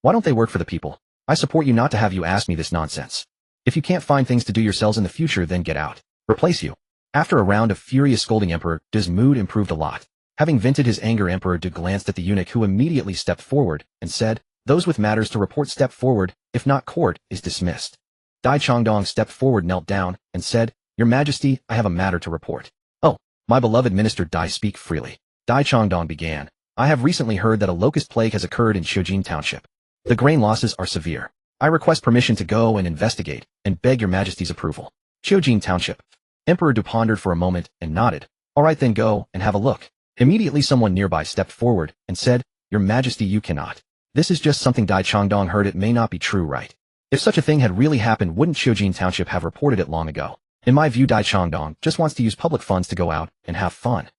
Why don't they work for the people? I support you not to have you ask me this nonsense. If you can't find things to do yourselves in the future, then get out. Replace you. After a round of furious scolding, Emperor Du's mood improved a lot. Having vented his anger, Emperor Du glanced at the eunuch, who immediately stepped forward and said, those with matters to report step forward, if not, court is dismissed. Dai Changdong stepped forward, knelt down, and said, Your Majesty, I have a matter to report. Oh, my beloved Minister Dai, speak freely. Dai Changdong began. I have recently heard that a locust plague has occurred in Xiujin Township. The grain losses are severe. I request permission to go and investigate, and beg Your Majesty's approval. Xiujin Township. Emperor Du pondered for a moment and nodded. All right, then go and have a look. Immediately someone nearby stepped forward and said, Your Majesty, you cannot. This is just something Dai Changdong heard. It may not be true, right? If such a thing had really happened, wouldn't Xiujin Township have reported it long ago? In my view, Dai Changdong just wants to use public funds to go out and have fun.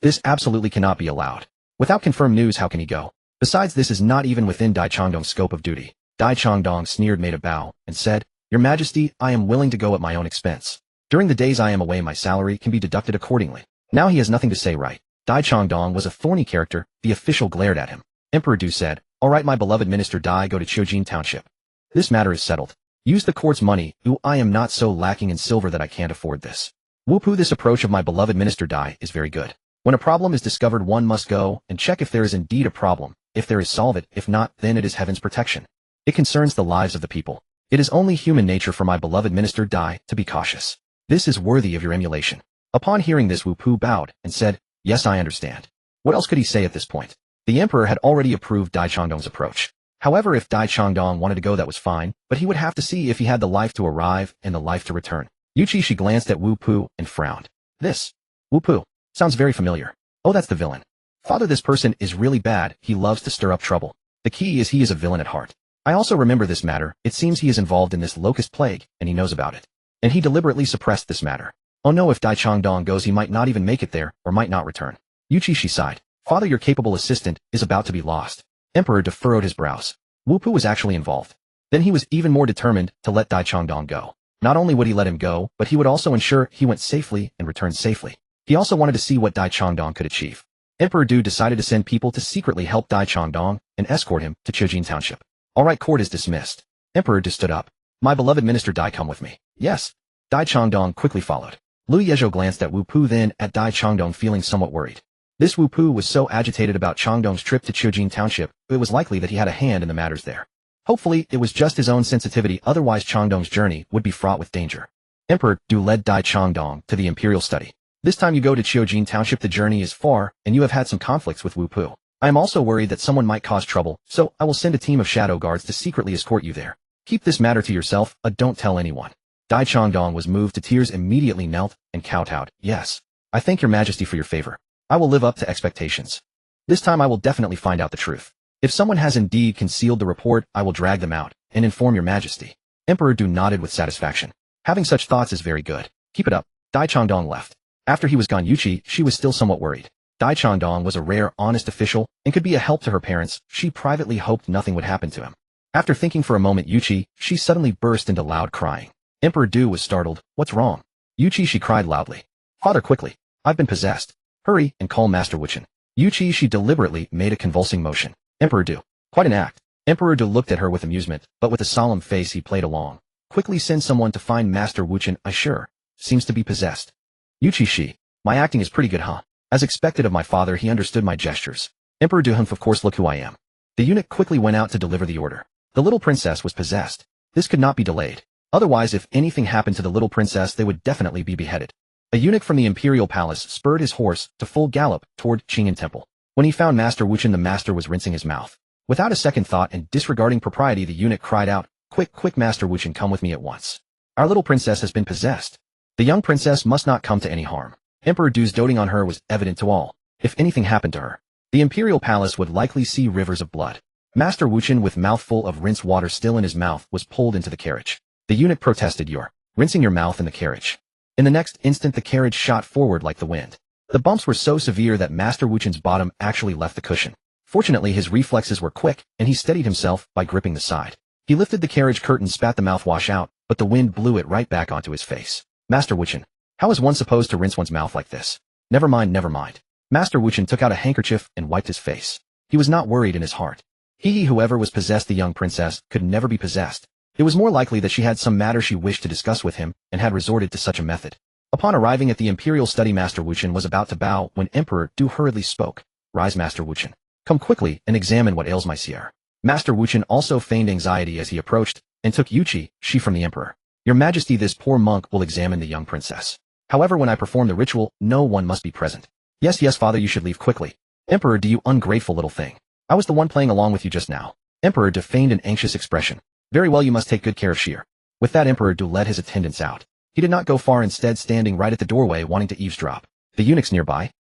This absolutely cannot be allowed. Without confirmed news, how can he go? Besides, this is not even within Dai Changdong's scope of duty. Dai Changdong sneered, made a bow, and said, Your Majesty, I am willing to go at my own expense. During the days I am away my salary can be deducted accordingly. Now he has nothing to say right. Dai Changdong was a thorny character. The official glared at him. Emperor Du said, "All right, my beloved Minister Dai, go to Chiojin Township. This matter is settled. Use the court's money. Ooh, I am not so lacking in silver that I can't afford this." Whoopoo, this approach of my beloved Minister Dai is very good. When a problem is discovered, one must go and check if there is indeed a problem. If there is, solve it. If not, then it is heaven's protection. It concerns the lives of the people. It is only human nature for my beloved Minister Dai to be cautious. This is worthy of your emulation. Upon hearing this, Whoopoo bowed and said, "Yes, I understand." What else could he say at this point? The emperor had already approved Dai Changdong's approach. However, if Dai Changdong wanted to go, that was fine, but he would have to see if he had the life to arrive and the life to return. Yuchi Xi glanced at Whoopoo and frowned. This Whoopoo sounds very familiar. Oh, that's the villain. Father, this person is really bad. He loves to stir up trouble. The key is he is a villain at heart. I also remember this matter. It seems he is involved in this locust plague, and he knows about it. And he deliberately suppressed this matter. Oh no, if Dai Changdong goes, he might not even make it there, or might not return. Yuchi Xi sighed. Father, your capable assistant is about to be lost. Emperor Du furrowed his brows. Whoopoo was actually involved. Then he was even more determined to let Dai Changdong go. Not only would he let him go, but he would also ensure he went safely and returned safely. He also wanted to see what Dai Changdong could achieve. Emperor Du decided to send people to secretly help Dai Changdong and escort him to Chiojin Township. All right, court is dismissed. Emperor Du stood up. My beloved Minister Dai, come with me. Yes. Dai Changdong quickly followed. Lu Yezhou glanced at Whoopoo, then at Dai Changdong, feeling somewhat worried. This Whoopoo was so agitated about Changdong's trip to Chiojin Township, it was likely that he had a hand in the matters there. Hopefully, it was just his own sensitivity, otherwise Changdong's journey would be fraught with danger. Emperor Du led Dai Changdong to the imperial study. This time you go to Chiojin Township, the journey is far, and you have had some conflicts with Whoopoo. I am also worried that someone might cause trouble, so I will send a team of shadow guards to secretly escort you there. Keep this matter to yourself, don't tell anyone. Dai Changdong was moved to tears, immediately knelt and kowtowed. Yes. I thank your Majesty for your favor. I will live up to expectations. This time I will definitely find out the truth. If someone has indeed concealed the report, I will drag them out and inform your Majesty. Emperor Du nodded with satisfaction. Having such thoughts is very good. Keep it up. Dai Changdong left. After he was gone, Yuchi Xi was still somewhat worried. Dai Changdong was a rare, honest official and could be a help to her parents. She privately hoped nothing would happen to him. After thinking for a moment, Yuchi Xi suddenly burst into loud crying. Emperor Du was startled. What's wrong? Yuchi Xi cried loudly. Father, quickly. I've been possessed. Hurry and call Master Wuchen. Yuchi Xi deliberately made a convulsing motion. Emperor Du. Quite an act. Emperor Du looked at her with amusement, but with a solemn face he played along. Quickly send someone to find Master Wuchen. I sure. Seems to be possessed. Yuchi Xi. My acting is pretty good, huh? As expected of my father, he understood my gestures. Emperor Du, of course, look who I am. The eunuch quickly went out to deliver the order. The little princess was possessed. This could not be delayed. Otherwise, if anything happened to the little princess, they would definitely be beheaded. A eunuch from the imperial palace spurred his horse to full gallop toward Qingyan Temple. When he found Master Wuchen, the master was rinsing his mouth. Without a second thought and disregarding propriety, the eunuch cried out, Quick, quick, Master Wuchen, come with me at once. Our little princess has been possessed. The young princess must not come to any harm. Emperor Du's doting on her was evident to all. If anything happened to her, the imperial palace would likely see rivers of blood. Master Wuchen, with mouthful of rinsed water still in his mouth, was pulled into the carriage. The eunuch protested, You're rinsing your mouth in the carriage. In the next instant, the carriage shot forward like the wind. The bumps were so severe that Master Wuchen's bottom actually left the cushion. Fortunately, his reflexes were quick, and he steadied himself by gripping the side. He lifted the carriage curtain, spat the mouthwash out, but the wind blew it right back onto his face. Master Wuchen, how is one supposed to rinse one's mouth like this? Never mind, never mind. Master Wuchen took out a handkerchief and wiped his face. He was not worried in his heart. Whoever was possessed, the young princess, could never be possessed. It was more likely that she had some matter she wished to discuss with him, and had resorted to such a method. Upon arriving at the imperial study, Master Wuchen was about to bow when Emperor Du hurriedly spoke. Rise, Master Wuchen. Come quickly and examine what ails my sire. Master Wuchen also feigned anxiety as he approached, and took Yuchi Xi from the emperor. Your Majesty, this poor monk will examine the young princess. However, when I perform the ritual, no one must be present. Yes, yes, father, you should leave quickly. Emperor Du, you ungrateful little thing. I was the one playing along with you just now. Emperor Du feigned an anxious expression. Very well, you must take good care of Shir. With that, Emperor Du led his attendants out. He did not go far, instead standing right at the doorway wanting to eavesdrop. The eunuchs nearby.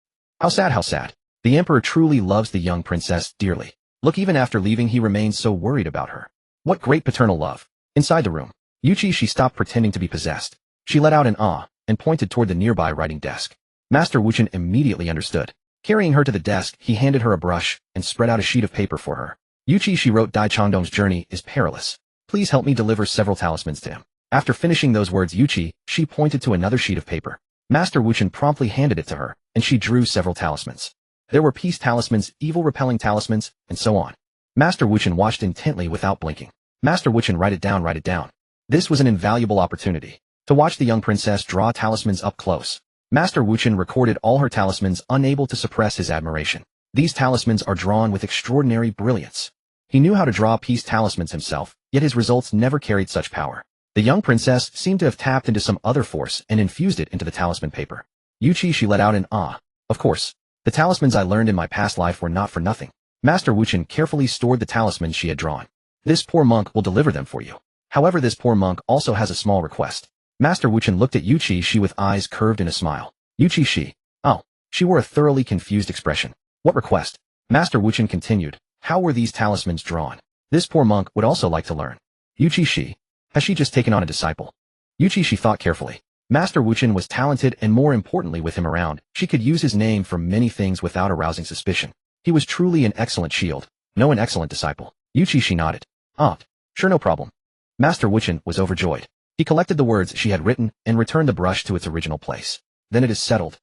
How sad, how sad. The emperor truly loves the young princess dearly. Look, even after leaving he remains so worried about her. What great paternal love. Inside the room, Yuchi Xi stopped pretending to be possessed. She let out an ah, and pointed toward the nearby writing desk. Master Wuchen immediately understood. Carrying her to the desk, he handed her a brush, and spread out a sheet of paper for her. Yuchi Xi wrote, Dai Changdong's journey is perilous. Please help me deliver several talismans to him. After finishing those words Yuchi, she pointed to another sheet of paper. Master Wuchen promptly handed it to her, and she drew several talismans. There were peace talismans, evil-repelling talismans, and so on. Master Wuchen watched intently without blinking. Master Wuchen, write it down, write it down. This was an invaluable opportunity to watch the young princess draw talismans up close. Master Wuchen recorded all her talismans, unable to suppress his admiration. These talismans are drawn with extraordinary brilliance. He knew how to draw peace talismans himself, yet his results never carried such power. The young princess seemed to have tapped into some other force and infused it into the talisman paper. Yuchi Xi let out an ah. Of course, the talismans I learned in my past life were not for nothing. Master Wuchen carefully stored the talismans she had drawn. This poor monk will deliver them for you. However, this poor monk also has a small request. Master Wuchen looked at Yuchi Xi with eyes curved in a smile. Yuchi Xi. Oh. She wore a thoroughly confused expression. What request? Master Wuchen continued. How were these talismans drawn? This poor monk would also like to learn. Yuchi Xi. Has she just taken on a disciple? Yuchi Xi thought carefully. Master Wuchen was talented, and more importantly, with him around, she could use his name for many things without arousing suspicion. He was truly an excellent shield. No, an excellent disciple. Yuchi Xi nodded. Ah, sure, no problem. Master Wuchen was overjoyed. He collected the words she had written and returned the brush to its original place. Then it is settled.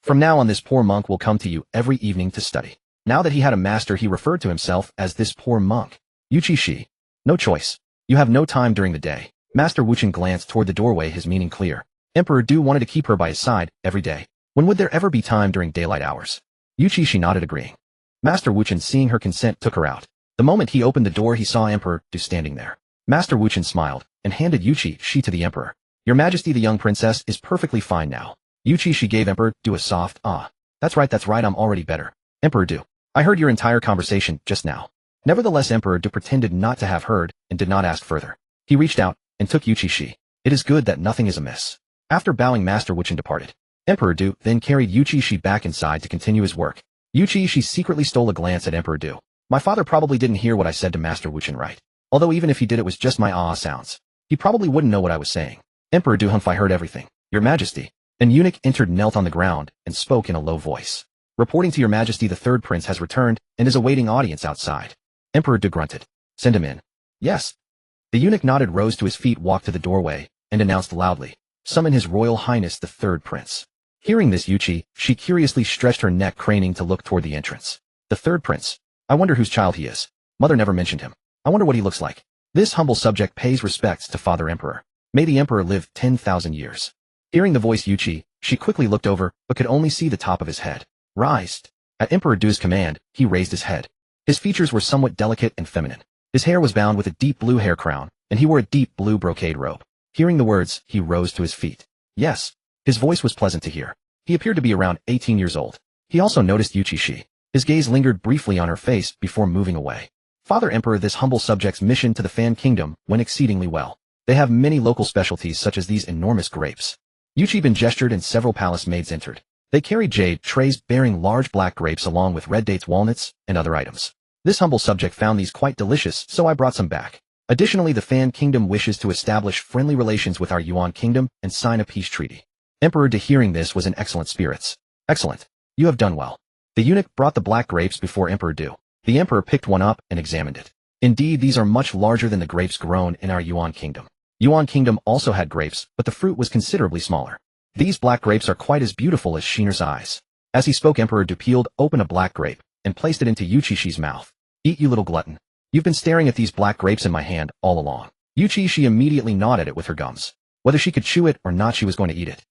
From now on, this poor monk will come to you every evening to study. Now that he had a master, he referred to himself as this poor monk. Yuchi Xi. No choice. You have no time during the day. Master Wuchen glanced toward the doorway, his meaning clear. Emperor Du wanted to keep her by his side every day. When would there ever be time during daylight hours? Yuchi Xi nodded, agreeing. Master Wuchen, seeing her consent, took her out. The moment he opened the door, he saw Emperor Du standing there. Master Wuchen smiled and handed Yuchi Xi to the Emperor. Your Majesty, the young princess is perfectly fine now. Yuchi Xi gave Emperor Du a soft ah. That's right, I'm already better. Emperor Du. I heard your entire conversation just now. Nevertheless, Emperor Du pretended not to have heard and did not ask further. He reached out and took Yuchi Xi. It is good that nothing is amiss. After bowing, Master Wuchen departed. Emperor Du then carried Yuchi Xi back inside to continue his work. Yuchi Xi secretly stole a glance at Emperor Du. My father probably didn't hear what I said to Master Wuchen, right? Although even if he did, it was just my ah sounds. He probably wouldn't know what I was saying. Emperor Du, humph, I heard everything. Your Majesty. An eunuch entered, knelt on the ground, and spoke in a low voice. Reporting to your Majesty, the third prince has returned and is awaiting audience outside. Emperor Du grunted. Send him in. Yes. The eunuch nodded, rose to his feet, walked to the doorway, and announced loudly. Summon His Royal Highness the third prince. Hearing this, Yuchi, she curiously stretched her neck, craning to look toward the entrance. The third prince. I wonder whose child he is. Mother never mentioned him. I wonder what he looks like. This humble subject pays respects to Father Emperor. May the Emperor live 10,000 years. Hearing the voice Yuchi, she quickly looked over, but could only see the top of his head. Rise. At Emperor Du's command, he raised his head. His features were somewhat delicate and feminine. His hair was bound with a deep blue hair crown, and he wore a deep blue brocade robe. Hearing the words, he rose to his feet. Yes. His voice was pleasant to hear. He appeared to be around 18 years old. He also noticed Yuchi Xi. His gaze lingered briefly on her face before moving away. Father Emperor, this humble subject's mission to the Fan Kingdom went exceedingly well. They have many local specialties such as these enormous grapes. Yuchi Bin gestured and several palace maids entered. They carried jade trays bearing large black grapes along with red dates, walnuts, and other items. This humble subject found these quite delicious, so I brought some back. Additionally, the Fan Kingdom wishes to establish friendly relations with our Yuan Kingdom and sign a peace treaty. Emperor Du, hearing this, was in excellent spirits. Excellent. You have done well. The eunuch brought the black grapes before Emperor Du. The Emperor picked one up and examined it. Indeed, these are much larger than the grapes grown in our Yuan Kingdom. Yuan Kingdom also had grapes, but the fruit was considerably smaller. These black grapes are quite as beautiful as Sheener's eyes. As he spoke, Emperor Du peeled open a black grape and placed it into Yuchi Xi's mouth. Eat, you little glutton. You've been staring at these black grapes in my hand all along. Yuchi Xi immediately gnawed at it with her gums. Whether she could chew it or not, she was going to eat it.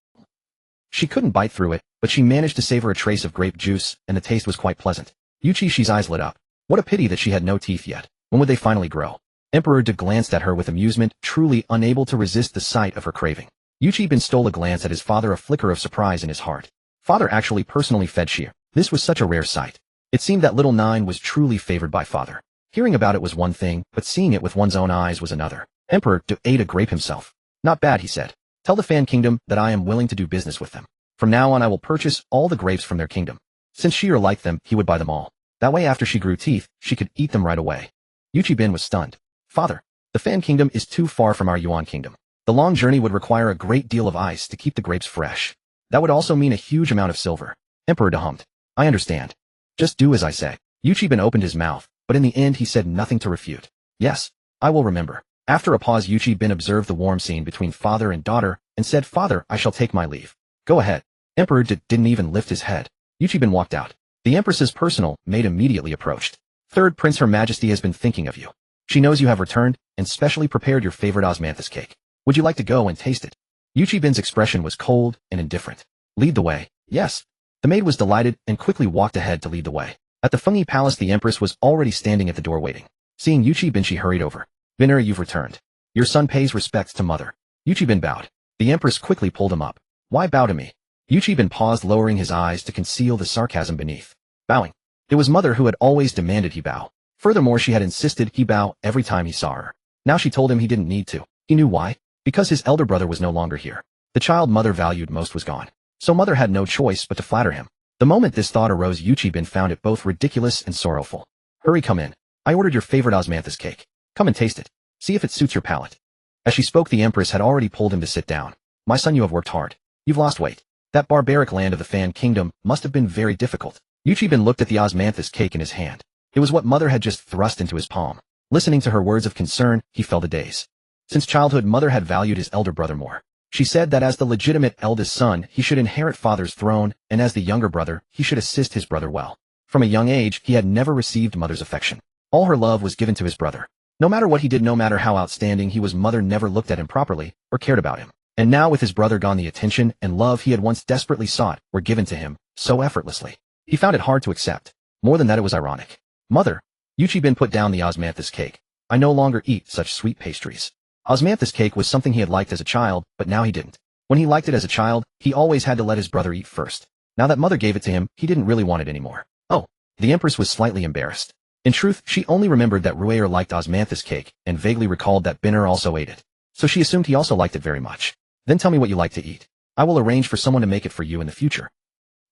She couldn't bite through it, but she managed to savor a trace of grape juice, and the taste was quite pleasant. Yuchi Xi's eyes lit up. What a pity that she had no teeth yet. When would they finally grow? Emperor Du glanced at her with amusement, truly unable to resist the sight of her craving. Yuchi Bin stole a glance at his father, a flicker of surprise in his heart. Father actually personally fed Xi. This was such a rare sight. It seemed that little Nine was truly favored by father. Hearing about it was one thing, but seeing it with one's own eyes was another. Emperor Du ate a grape himself. Not bad, he said. Tell the Fan Kingdom that I am willing to do business with them. From now on, I will purchase all the grapes from their kingdom. Since Xi liked them, he would buy them all. That way, after she grew teeth, she could eat them right away. Yuchi Bin was stunned. Father, the Fan Kingdom is too far from our Yuan Kingdom. The long journey would require a great deal of ice to keep the grapes fresh. That would also mean a huge amount of silver. Emperor Du hummed. I understand. Just do as I say. Yuchi Bin opened his mouth, but in the end he said nothing to refute. Yes, I will remember. After a pause, Yuchi Bin observed the warm scene between father and daughter and said, "Father, I shall take my leave." "Go ahead." Emperor didn't even lift his head. Yuchi Bin walked out. The Empress's personal maid immediately approached. "Third Prince, Her Majesty has been thinking of you. She knows you have returned and specially prepared your favorite osmanthus cake. Would you like to go and taste it?" Yuchi Bin's expression was cold and indifferent. "Lead the way." "Yes." The maid was delighted and quickly walked ahead to lead the way. At the Fengyi Palace, the Empress was already standing at the door waiting. Seeing Yuchi Bin, she hurried over. "Binner, you've returned. Your son pays respects to mother." Yuchi Bin bowed. The Empress quickly pulled him up. "Why bow to me?" Yuchi Bin paused, lowering his eyes to conceal the sarcasm beneath. Bowing. It was mother who had always demanded he bow. Furthermore, she had insisted he bow every time he saw her. Now she told him he didn't need to. He knew why. Because his elder brother was no longer here. The child mother valued most was gone. So mother had no choice but to flatter him. The moment this thought arose, Yuchi Bin found it both ridiculous and sorrowful. "Hurry, come in. I ordered your favorite osmanthus cake. Come and taste it. See if it suits your palate." As she spoke, the Empress had already pulled him to sit down. "My son, you have worked hard. You've lost weight. That barbaric land of the Fan Kingdom must have been very difficult." Yuchi Bin looked at the osmanthus cake in his hand. It was what mother had just thrust into his palm. Listening to her words of concern, he fell to daze. Since childhood, mother had valued his elder brother more. She said that as the legitimate eldest son, he should inherit father's throne, and as the younger brother, he should assist his brother well. From a young age, he had never received mother's affection. All her love was given to his brother. No matter what he did, no matter how outstanding he was, mother never looked at him properly or cared about him. And now with his brother gone, the attention and love he had once desperately sought were given to him so effortlessly. He found it hard to accept. More than that, it was ironic. "Mother." Yuchi Bin put down the osmanthus cake. "I no longer eat such sweet pastries." Osmanthus cake was something he had liked as a child, but now he didn't. When he liked it as a child, he always had to let his brother eat first. Now that mother gave it to him, he didn't really want it anymore. "Oh." The Empress was slightly embarrassed. In truth, she only remembered that Rueer liked osmanthus cake and vaguely recalled that Binner also ate it. So she assumed he also liked it very much. "Then tell me what you like to eat. I will arrange for someone to make it for you in the future."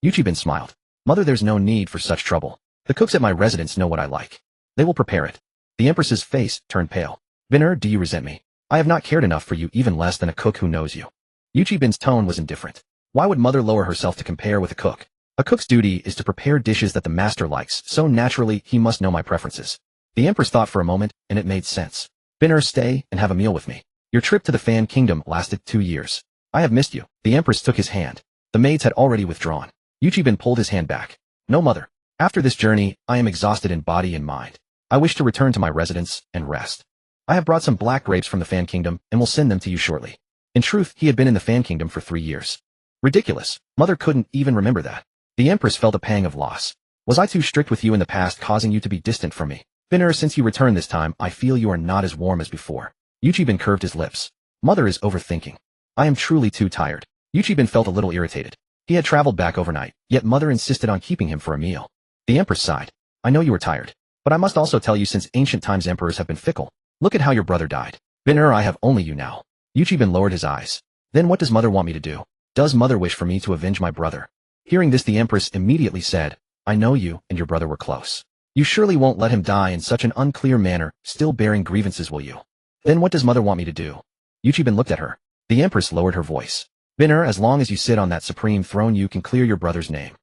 Yuchi Bin smiled. "Mother, there's no need for such trouble. The cooks at my residence know what I like. They will prepare it." The Empress's face turned pale. "Binner, do you resent me? I have not cared enough for you, even less than a cook who knows you." Yuchi Bin's tone was indifferent. Why would mother lower herself to compare with a cook? A cook's duty is to prepare dishes that the master likes, so naturally he must know my preferences. The Empress thought for a moment, and it made sense. "Binner, stay and have a meal with me. Your trip to the Fan Kingdom lasted 2 years. I have missed you." The Empress took his hand. The maids had already withdrawn. Yuchi Bin pulled his hand back. "No, mother. After this journey, I am exhausted in body and mind. I wish to return to my residence and rest. I have brought some black grapes from the Fan Kingdom and will send them to you shortly." In truth, he had been in the Fan Kingdom for 3 years. Ridiculous. Mother couldn't even remember that. The Empress felt a pang of loss. "Was I too strict with you in the past, causing you to be distant from me? Binner, since you returned this time, I feel you are not as warm as before." Yuchi Bin curved his lips. "Mother is overthinking. I am truly too tired." Yuchi Bin felt a little irritated. He had traveled back overnight, yet mother insisted on keeping him for a meal. The Empress sighed. "I know you are tired. But I must also tell you, since ancient times emperors have been fickle. Look at how your brother died. Binner, I have only you now." Yuchi Bin lowered his eyes. "Then what does mother want me to do? Does mother wish for me to avenge my brother?" Hearing this, the Empress immediately said, "I know you and your brother were close. You surely won't let him die in such an unclear manner, still bearing grievances, will you?" "Then what does mother want me to do?" Yuchi Bin looked at her. The Empress lowered her voice. "Binner, as long as you sit on that supreme throne, you can clear your brother's name.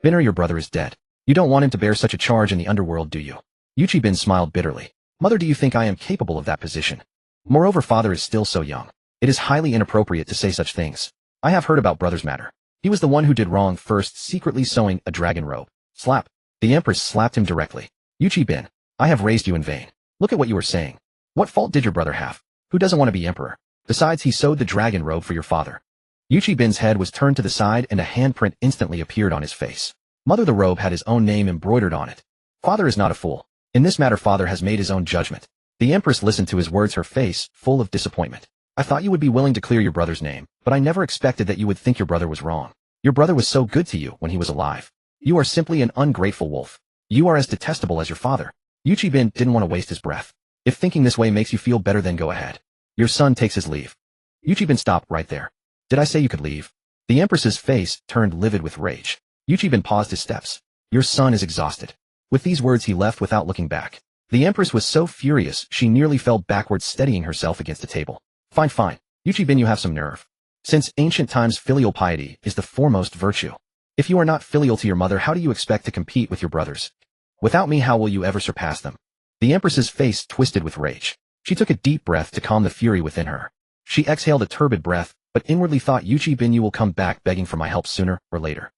Binner, your brother is dead. You don't want him to bear such a charge in the underworld, do you?" Yuchi Bin smiled bitterly. "Mother, do you think I am capable of that position? Moreover, father is still so young. It is highly inappropriate to say such things. I have heard about brother's matter. He was the one who did wrong first, secretly sewing a dragon robe." Slap. The Empress slapped him directly. "Yuchi Bin, I have raised you in vain. Look at what you are saying. What fault did your brother have? Who doesn't want to be emperor? Besides, he sewed the dragon robe for your father." Yuchi Bin's head was turned to the side and a handprint instantly appeared on his face. "Mother, the robe had his own name embroidered on it. Father is not a fool. In this matter, father has made his own judgment." The Empress listened to his words, her face full of disappointment. "I thought you would be willing to clear your brother's name, but I never expected that you would think your brother was wrong. Your brother was so good to you when he was alive. You are simply an ungrateful wolf. You are as detestable as your father." Yuchi Bin didn't want to waste his breath. "If thinking this way makes you feel better, then go ahead. Your son takes his leave." Yuchi Bin stopped right there. "Did I say you could leave?" The Empress's face turned livid with rage. Yuchi Bin paused his steps. "Your son is exhausted." With these words, he left without looking back. The Empress was so furious she nearly fell backwards, steadying herself against the table. Fine, fine. Yuchi Bin, you have some nerve. Since ancient times, filial piety is the foremost virtue. If you are not filial to your mother, how do you expect to compete with your brothers? Without me, how will you ever surpass them?" The Empress's face twisted with rage. She took a deep breath to calm the fury within her. She exhaled a turbid breath, but inwardly thought, Yuchi Bin, you will come back begging for my help sooner or later.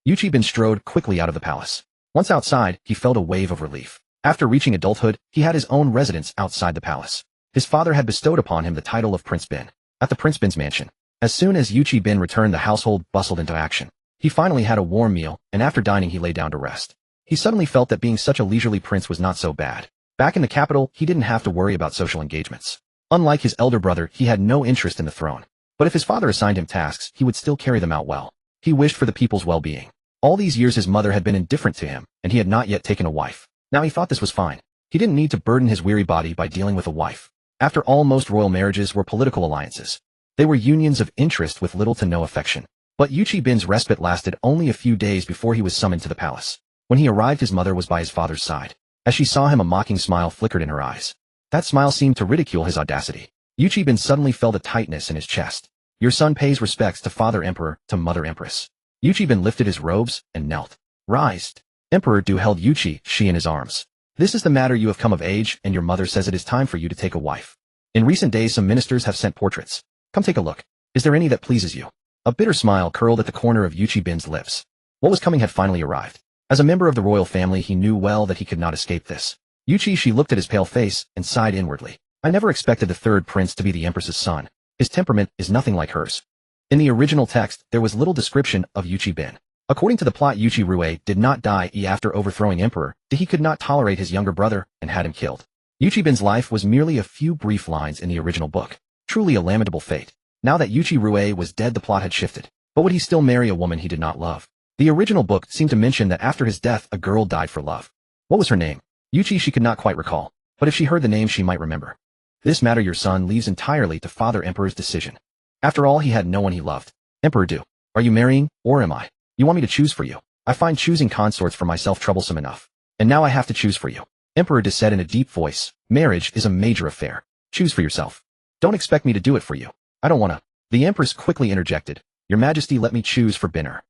Yuchi Bin strode quickly out of the palace. Once outside, he felt a wave of relief. After reaching adulthood, he had his own residence outside the palace. His father had bestowed upon him the title of Prince Bin. At the Prince Bin's mansion. As soon as Yuchi Bin returned, the household bustled into action. He finally had a warm meal, and after dining he lay down to rest. He suddenly felt that being such a leisurely prince was not so bad. Back in the capital, he didn't have to worry about social engagements. Unlike his elder brother, he had no interest in the throne. But if his father assigned him tasks, he would still carry them out well. He wished for the people's well-being. All these years his mother had been indifferent to him, and he had not yet taken a wife. Now he thought this was fine. He didn't need to burden his weary body by dealing with a wife. After all, most royal marriages were political alliances. They were unions of interest with little to no affection. But Yuchi Bin's respite lasted only a few days before he was summoned to the palace. When he arrived, his mother was by his father's side. As she saw him, a mocking smile flickered in her eyes. That smile seemed to ridicule his audacity. Yuchi Bin suddenly felt a tightness in his chest. Your son pays respects to Father Emperor, to Mother Empress. Yuchi Bin lifted his robes and knelt. Rised. Emperor Du held Yuchi Xi in his arms. This is the matter: you have come of age, and your mother says it is time for you to take a wife. In recent days some ministers have sent portraits. Come take a look. Is there any that pleases you? A bitter smile curled at the corner of Yuchi Bin's lips. What was coming had finally arrived. As a member of the royal family, he knew well that he could not escape this. Yuchi Xi looked at his pale face and sighed inwardly. I never expected the third prince to be the empress's son. His temperament is nothing like hers. In the original text, there was little description of Yuchi Bin. According to the plot, Yuchi Rue did not die after overthrowing Emperor. He could not tolerate his younger brother and had him killed. Yuchi Bin's life was merely a few brief lines in the original book. Truly a lamentable fate. Now that Yuchi Rue was dead, the plot had shifted. But would he still marry a woman he did not love? The original book seemed to mention that after his death, a girl died for love. What was her name? Yuchi Xi could not quite recall, but if she heard the name she might remember. This matter your son leaves entirely to Father Emperor's decision. After all, he had no one he loved. Emperor Du, are you marrying, or am I? You want me to choose for you? I find choosing consorts for myself troublesome enough. And now I have to choose for you. Emperor Du said in a deep voice, marriage is a major affair. Choose for yourself. Don't expect me to do it for you. I don't wanna. The Empress quickly interjected. Your Majesty, let me choose for Binner.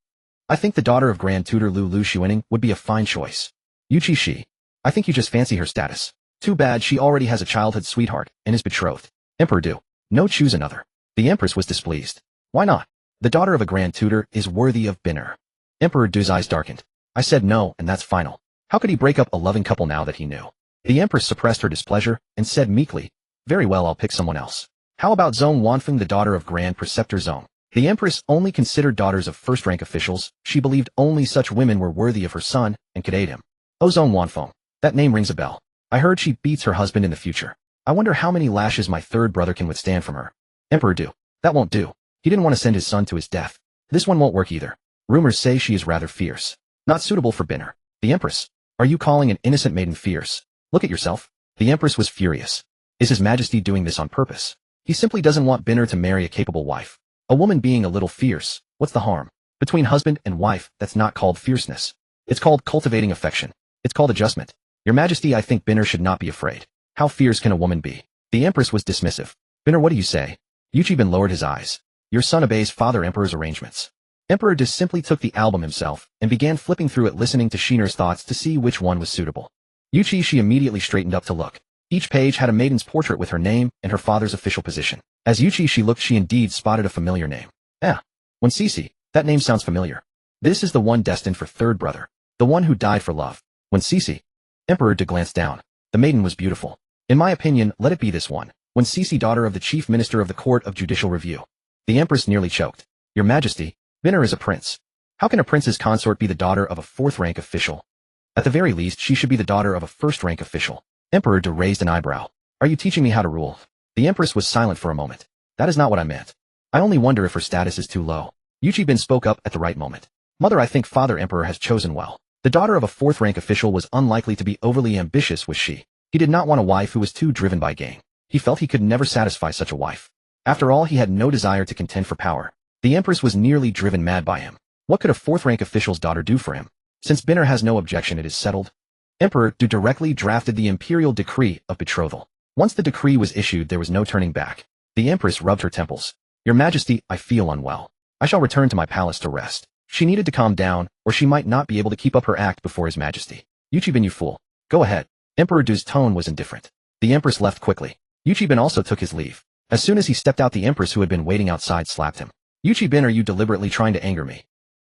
I think the daughter of Grand Tutor Lu Xuening would be a fine choice. Yuchi Xi. I think you just fancy her status. Too bad she already has a childhood sweetheart and is betrothed. Emperor Du. No, choose another. The Empress was displeased. Why not? The daughter of a Grand Tutor is worthy of Binner. Emperor Du's eyes darkened. I said no, and that's final. How could he break up a loving couple now that he knew? The Empress suppressed her displeasure and said meekly, very well, I'll pick someone else. How about Zhong Wanfeng, the daughter of Grand Preceptor Zhong? The Empress only considered daughters of first-rank officials. She believed only such women were worthy of her son and could aid him. Oh, Zhong Wanfeng. That name rings a bell. I heard she beats her husband in the future. I wonder how many lashes my third brother can withstand from her. Emperor Du. That won't do. He didn't want to send his son to his death. This one won't work either. Rumors say she is rather fierce. Not suitable for Binner. The Empress. Are you calling an innocent maiden fierce? Look at yourself. The Empress was furious. Is His Majesty doing this on purpose? He simply doesn't want Binner to marry a capable wife. A woman being a little fierce, what's the harm? Between husband and wife, that's not called fierceness. It's called cultivating affection. It's called adjustment. Your Majesty, I think Binner should not be afraid. How fierce can a woman be? The Empress was dismissive. Binner, what do you say? Yuchi Bin lowered his eyes. Your son obeys Father Emperor's arrangements. Emperor Du simply took the album himself and began flipping through it, listening to Shiner's thoughts to see which one was suitable. Yuchi Xi immediately straightened up to look. Each page had a maiden's portrait with her name and her father's official position. As Yuchi Xi looked, she indeed spotted a familiar name. Wen Cixi. That name sounds familiar. This is the one destined for third brother. The one who died for love. Wen Cixi. Emperor Du glanced down. The maiden was beautiful. In my opinion, let it be this one. Wen Cixi, daughter of the chief minister of the Court of Judicial Review. The Empress nearly choked. Your Majesty, Binner is a prince. How can a prince's consort be the daughter of a fourth-rank official? At the very least, she should be the daughter of a first-rank official. Emperor Du raised an eyebrow. Are you teaching me how to rule? The Empress was silent for a moment. That is not what I meant. I only wonder if her status is too low. Yuchi Bin spoke up at the right moment. Mother, I think Father Emperor has chosen well. The daughter of a fourth-rank official was unlikely to be overly ambitious, was she? He did not want a wife who was too driven by gain. He felt he could never satisfy such a wife. After all, he had no desire to contend for power. The Empress was nearly driven mad by him. What could a fourth-rank official's daughter do for him? Since Binner has no objection, it is settled. Emperor Du directly drafted the imperial decree of betrothal. Once the decree was issued, there was no turning back. The Empress rubbed her temples. Your Majesty, I feel unwell. I shall return to my palace to rest. She needed to calm down, or she might not be able to keep up her act before His Majesty. Yuchi Bin, you fool. Go ahead. Emperor Du's tone was indifferent. The Empress left quickly. Yuchi Bin also took his leave. As soon as he stepped out, the empress who had been waiting outside slapped him. Yuchi Bin, are you deliberately trying to anger me?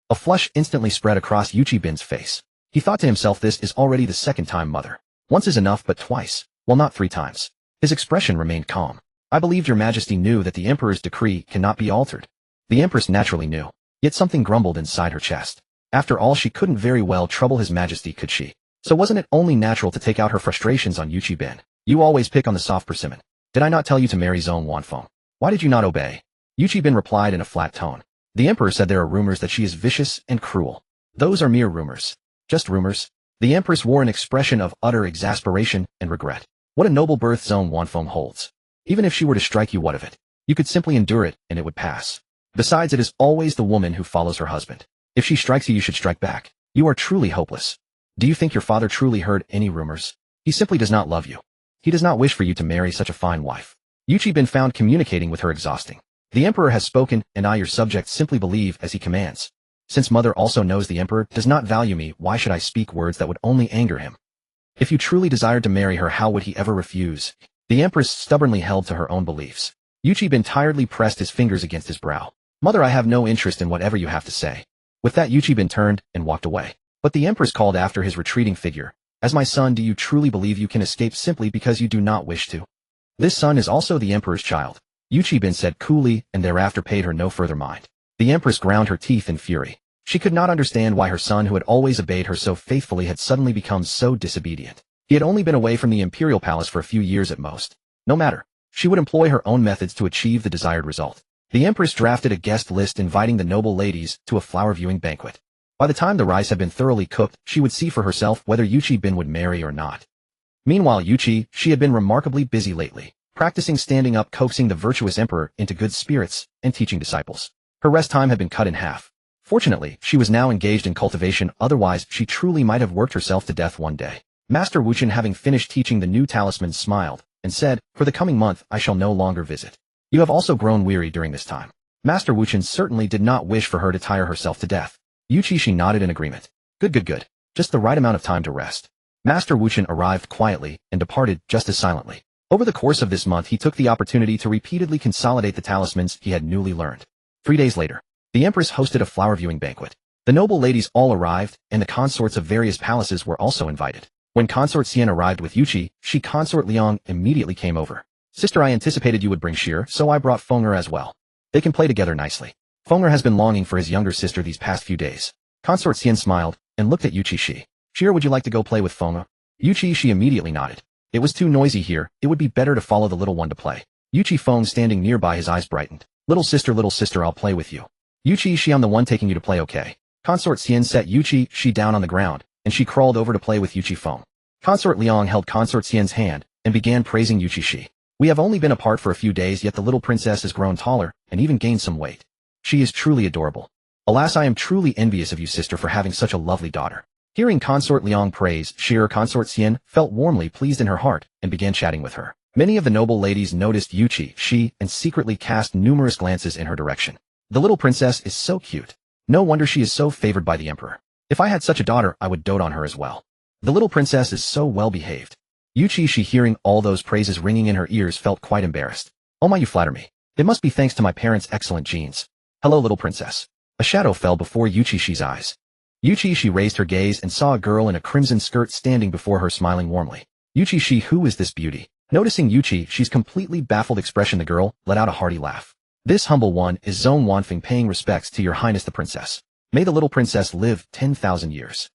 A flush instantly spread across Yuchi Bin's face. He thought to himself, this is already the second time, mother. Once is enough, but twice. Well, not 3 times. His expression remained calm. I believed your majesty knew that the emperor's decree cannot be altered. The empress naturally knew. Yet something grumbled inside her chest. After all, she couldn't very well trouble his majesty, could she? So wasn't it only natural to take out her frustrations on Yuchi Bin? You always pick on the soft persimmon. Did I not tell you to marry Zhong Wanfeng? Why did you not obey? Yuchi Bin replied in a flat tone. The emperor said there are rumors that she is vicious and cruel. Those are mere rumors. Just rumors. The empress wore an expression of utter exasperation and regret. What a noble birth Zhong Wanfeng holds. Even if she were to strike you, what of it? You could simply endure it, and it would pass. Besides, it is always the woman who follows her husband. If she strikes you, you should strike back. You are truly hopeless. Do you think your father truly heard any rumors? He simply does not love you. He does not wish for you to marry such a fine wife. Yuchi Bin found communicating with her exhausting. The emperor has spoken, and I, your subject, simply believe as he commands. Since mother also knows the emperor does not value me, why should I speak words that would only anger him? If you truly desired to marry her, how would he ever refuse? The empress stubbornly held to her own beliefs. Yuchi Bin tiredly pressed his fingers against his brow. Mother, I have no interest in whatever you have to say. With that, Yuchi Bin turned and walked away. But the empress called after his retreating figure. As my son, do you truly believe you can escape simply because you do not wish to? This son is also the emperor's child. Yuchi Bin said coolly, and thereafter paid her no further mind. The empress ground her teeth in fury. She could not understand why her son, who had always obeyed her so faithfully, had suddenly become so disobedient. He had only been away from the imperial palace for a few years at most. No matter. She would employ her own methods to achieve the desired result. The empress drafted a guest list inviting the noble ladies to a flower viewing banquet. By the time the rice had been thoroughly cooked, she would see for herself whether Yuchi Bin would marry or not. Meanwhile, Yuchi Xi had been remarkably busy lately, practicing standing up, coaxing the virtuous emperor into good spirits, and teaching disciples. Her rest time had been cut in half. Fortunately, she was now engaged in cultivation, otherwise she truly might have worked herself to death one day. Master Wuchen, having finished teaching the new talisman, smiled, and said, for the coming month I shall no longer visit. You have also grown weary during this time. Master Wuchen certainly did not wish for her to tire herself to death. Yuchi Xi nodded in agreement. Good. Just the right amount of time to rest. Master Wuchen arrived quietly and departed just as silently. Over the course of this month, he took the opportunity to repeatedly consolidate the talismans he had newly learned. 3 days later, the empress hosted a flower viewing banquet. The noble ladies all arrived, and the consorts of various palaces were also invited. When Consort Xian arrived with Yuchi Xi, Consort Liang immediately came over. Sister, I anticipated you would bring Sheer, so I brought Fenger as well. They can play together nicely. Fenger has been longing for his younger sister these past few days. Consort Xian smiled and looked at Yuchi Xi. Sheer, would you like to go play with Fenger? Yuchi Xi immediately nodded. It was too noisy here. It would be better to follow the little one to play. Yuchi Feng, standing nearby, his eyes brightened. Little sister, I'll play with you. Yuchi Xi, I'm the one taking you to play, okay? Consort Xian set Yuchi Xi down on the ground, and she crawled over to play with Yuchi Feng. Consort Liang held Consort Xian's hand and began praising Yuchi Xi. We have only been apart for a few days, yet the little princess has grown taller and even gained some weight. She is truly adorable. Alas, I am truly envious of you, sister, for having such a lovely daughter. Hearing Consort Liang praise Sheer, Consort Xian felt warmly pleased in her heart and began chatting with her. Many of the noble ladies noticed Yuchi Xi and secretly cast numerous glances in her direction. The little princess is so cute. No wonder she is so favored by the emperor. If I had such a daughter, I would dote on her as well. The little princess is so well behaved. Yuchi Xi, hearing all those praises ringing in her ears, felt quite embarrassed. Oh my, you flatter me. It must be thanks to my parents' excellent genes. Hello, little princess. A shadow fell before Yuchi Xi's eyes. Yuchi Xi raised her gaze and saw a girl in a crimson skirt standing before her, smiling warmly. Yuchi Xi, who is this beauty? Noticing Yuchi Xi's completely baffled expression, the girl let out a hearty laugh. This humble one is Zhong Wanfeng, paying respects to your highness the princess. May the little princess live 10,000 years.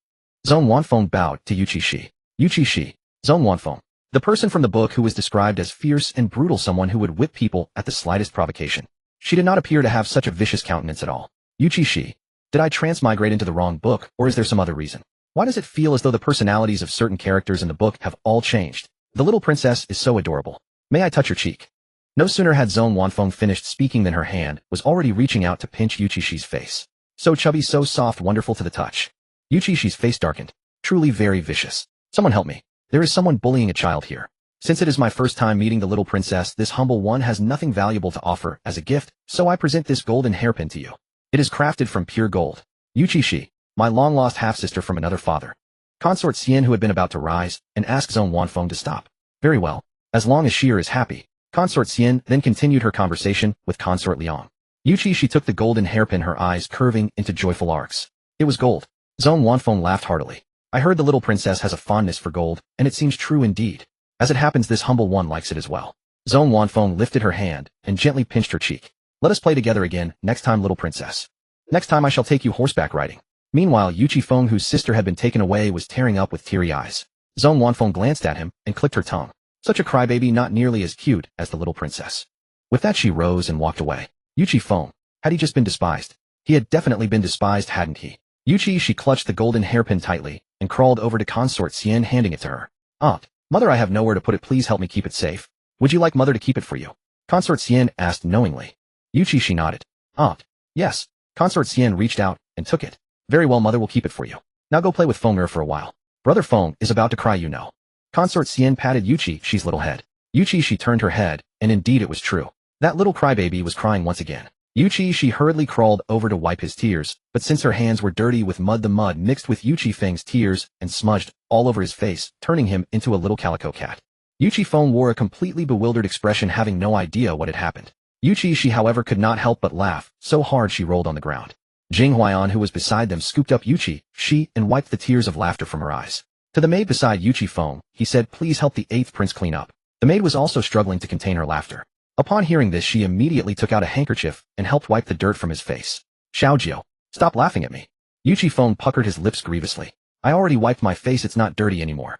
Zhong Wanfeng bowed to Yuchi Xi. Yuchi Xi, Zhong Wanfeng, the person from the book who was described as fierce and brutal, someone who would whip people at the slightest provocation. She did not appear to have such a vicious countenance at all. Yuchi Xi, did I transmigrate into the wrong book, or is there some other reason? Why does it feel as though the personalities of certain characters in the book have all changed? The little princess is so adorable. May I touch your cheek? No sooner had Zhong Wanfeng finished speaking than her hand was already reaching out to pinch Yuchi Xi's face. So chubby, so soft, wonderful to the touch. Yuchi Xi's face darkened. Truly very vicious. Someone help me. There is someone bullying a child here. Since it is my first time meeting the little princess, this humble one has nothing valuable to offer as a gift, so I present this golden hairpin to you. It is crafted from pure gold. Yuchi Xi, my long-lost half-sister from another father. Consort Xian, who had been about to rise, and asked Zhong Wanfeng to stop. Very well. As long as Sheer is happy, Consort Xian then continued her conversation with Consort Liang. Yuchi Xi took the golden hairpin, her eyes curving into joyful arcs. It was gold. Zhong Wanfeng laughed heartily. I heard the little princess has a fondness for gold, and it seems true indeed. As it happens, this humble one likes it as well. Zhong Wanfeng lifted her hand and gently pinched her cheek. Let us play together again, next time, little princess. Next time I shall take you horseback riding. Meanwhile, Yuchi Feng, whose sister had been taken away, was tearing up with teary eyes. Zhong Wanfeng glanced at him and clicked her tongue. Such a crybaby, not nearly as cute as the little princess. With that, she rose and walked away. Yuchi Feng, had he just been despised? He had definitely been despised, hadn't he? Yuchi Xi clutched the golden hairpin tightly and crawled over to Consort Xian, handing it to her. Aunt, Mother, I have nowhere to put it. Please help me keep it safe. Would you like Mother to keep it for you? Consort Xian asked knowingly. Yuchi Xi nodded. Aunt, yes. Consort Xian reached out and took it. Very well, Mother will keep it for you. Now go play with Feng for a while. Brother Feng is about to cry, you know. Consort Xian patted Yuchi Xi's little head. Yuchi Xi turned her head, and indeed it was true. That little crybaby was crying once again. Yuchi Xi hurriedly crawled over to wipe his tears, but since her hands were dirty with mud, the mud mixed with Yuchi Feng's tears and smudged all over his face, turning him into a little calico cat. Yuchi Feng wore a completely bewildered expression, having no idea what had happened. Yuchi Xi, however, could not help but laugh, so hard she rolled on the ground. Jing Huaian, who was beside them, scooped up Yuchi Xi and wiped the tears of laughter from her eyes. To the maid beside Yuchi Feng, he said, please help the 8th prince clean up. The maid was also struggling to contain her laughter. Upon hearing this, she immediately took out a handkerchief and helped wipe the dirt from his face. Xiaojiu, stop laughing at me. Yuchi Feng puckered his lips grievously. I already wiped my face, it's not dirty anymore.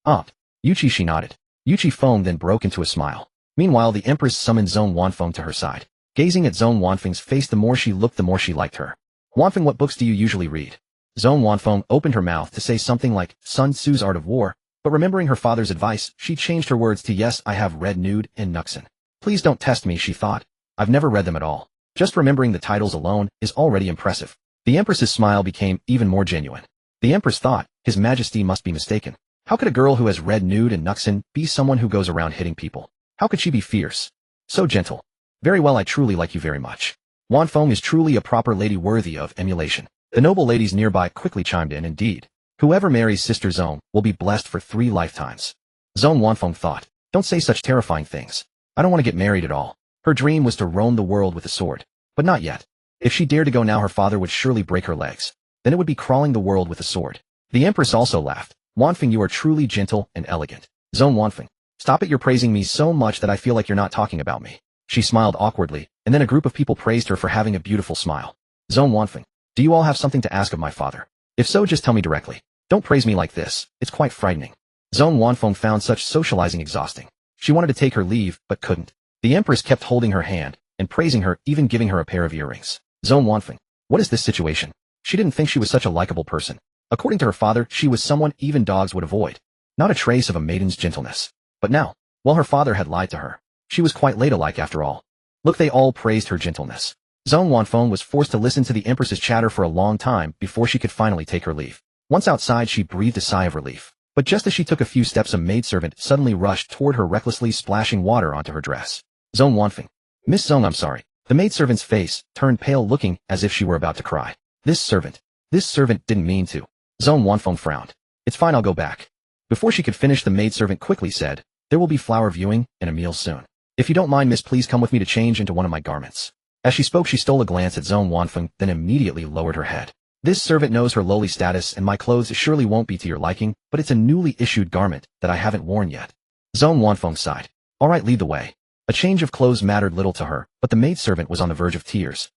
Aunt. Yuchi Xi nodded. Yuchi Feng then broke into a smile. Meanwhile, the empress summoned Zhong Wanfeng to her side. Gazing at Zhong Wanfeng's face, the more she looked, the more she liked her. Wanfeng, what books do you usually read? Zhong Wanfeng opened her mouth to say something like Sun Tzu's Art of War, but remembering her father's advice, she changed her words to yes, I have read Nude and Nuxin. Please don't test me, she thought. I've never read them at all. Just remembering the titles alone is already impressive. The empress's smile became even more genuine. The empress thought, His Majesty must be mistaken. How could a girl who has read Nude and Nuxin be someone who goes around hitting people? How could she be fierce? So gentle. Very well, I truly like you very much. Wanfeng is truly a proper lady worthy of emulation. The noble ladies nearby quickly chimed in. Indeed. Whoever marries Sister Zhong will be blessed for 3 lifetimes. Zhong Wanfeng thought, don't say such terrifying things. I don't want to get married at all. Her dream was to roam the world with a sword. But not yet. If she dared to go now, her father would surely break her legs. Then it would be crawling the world with a sword. The empress also laughed. Wanfeng, you are truly gentle and elegant. Zhong Wanfeng, stop it, you're praising me so much that I feel like you're not talking about me. She smiled awkwardly, and then a group of people praised her for having a beautiful smile. Zhong Wanfeng, do you all have something to ask of my father? If so, just tell me directly. Don't praise me like this, it's quite frightening. Zhong Wanfeng found such socializing exhausting. She wanted to take her leave, but couldn't. The empress kept holding her hand and praising her, even giving her a pair of earrings. Zhong Wanfeng, what is this situation? She didn't think she was such a likable person. According to her father, she was someone even dogs would avoid. Not a trace of a maiden's gentleness. But now, well, her father had lied to her. She was quite ladylike after all. Look, they all praised her gentleness. Zhong Wanfeng was forced to listen to the empress's chatter for a long time before she could finally take her leave. Once outside, she breathed a sigh of relief. But just as she took a few steps, a maidservant suddenly rushed toward her, recklessly splashing water onto her dress. Zhong Wanfeng. Miss Zhong, I'm sorry. The maidservant's face turned pale, looking as if she were about to cry. This servant didn't mean to. Zhong Wanfeng frowned. It's fine, I'll go back. Before she could finish, the maidservant quickly said, there will be flower viewing and a meal soon. If you don't mind, miss, please come with me to change into one of my garments. As she spoke, she stole a glance at Zhong Wanfeng, then immediately lowered her head. This servant knows her lowly status, and my clothes surely won't be to your liking, but it's a newly issued garment that I haven't worn yet. Zhong Wanfeng sighed. All right, lead the way. A change of clothes mattered little to her, but the maidservant was on the verge of tears.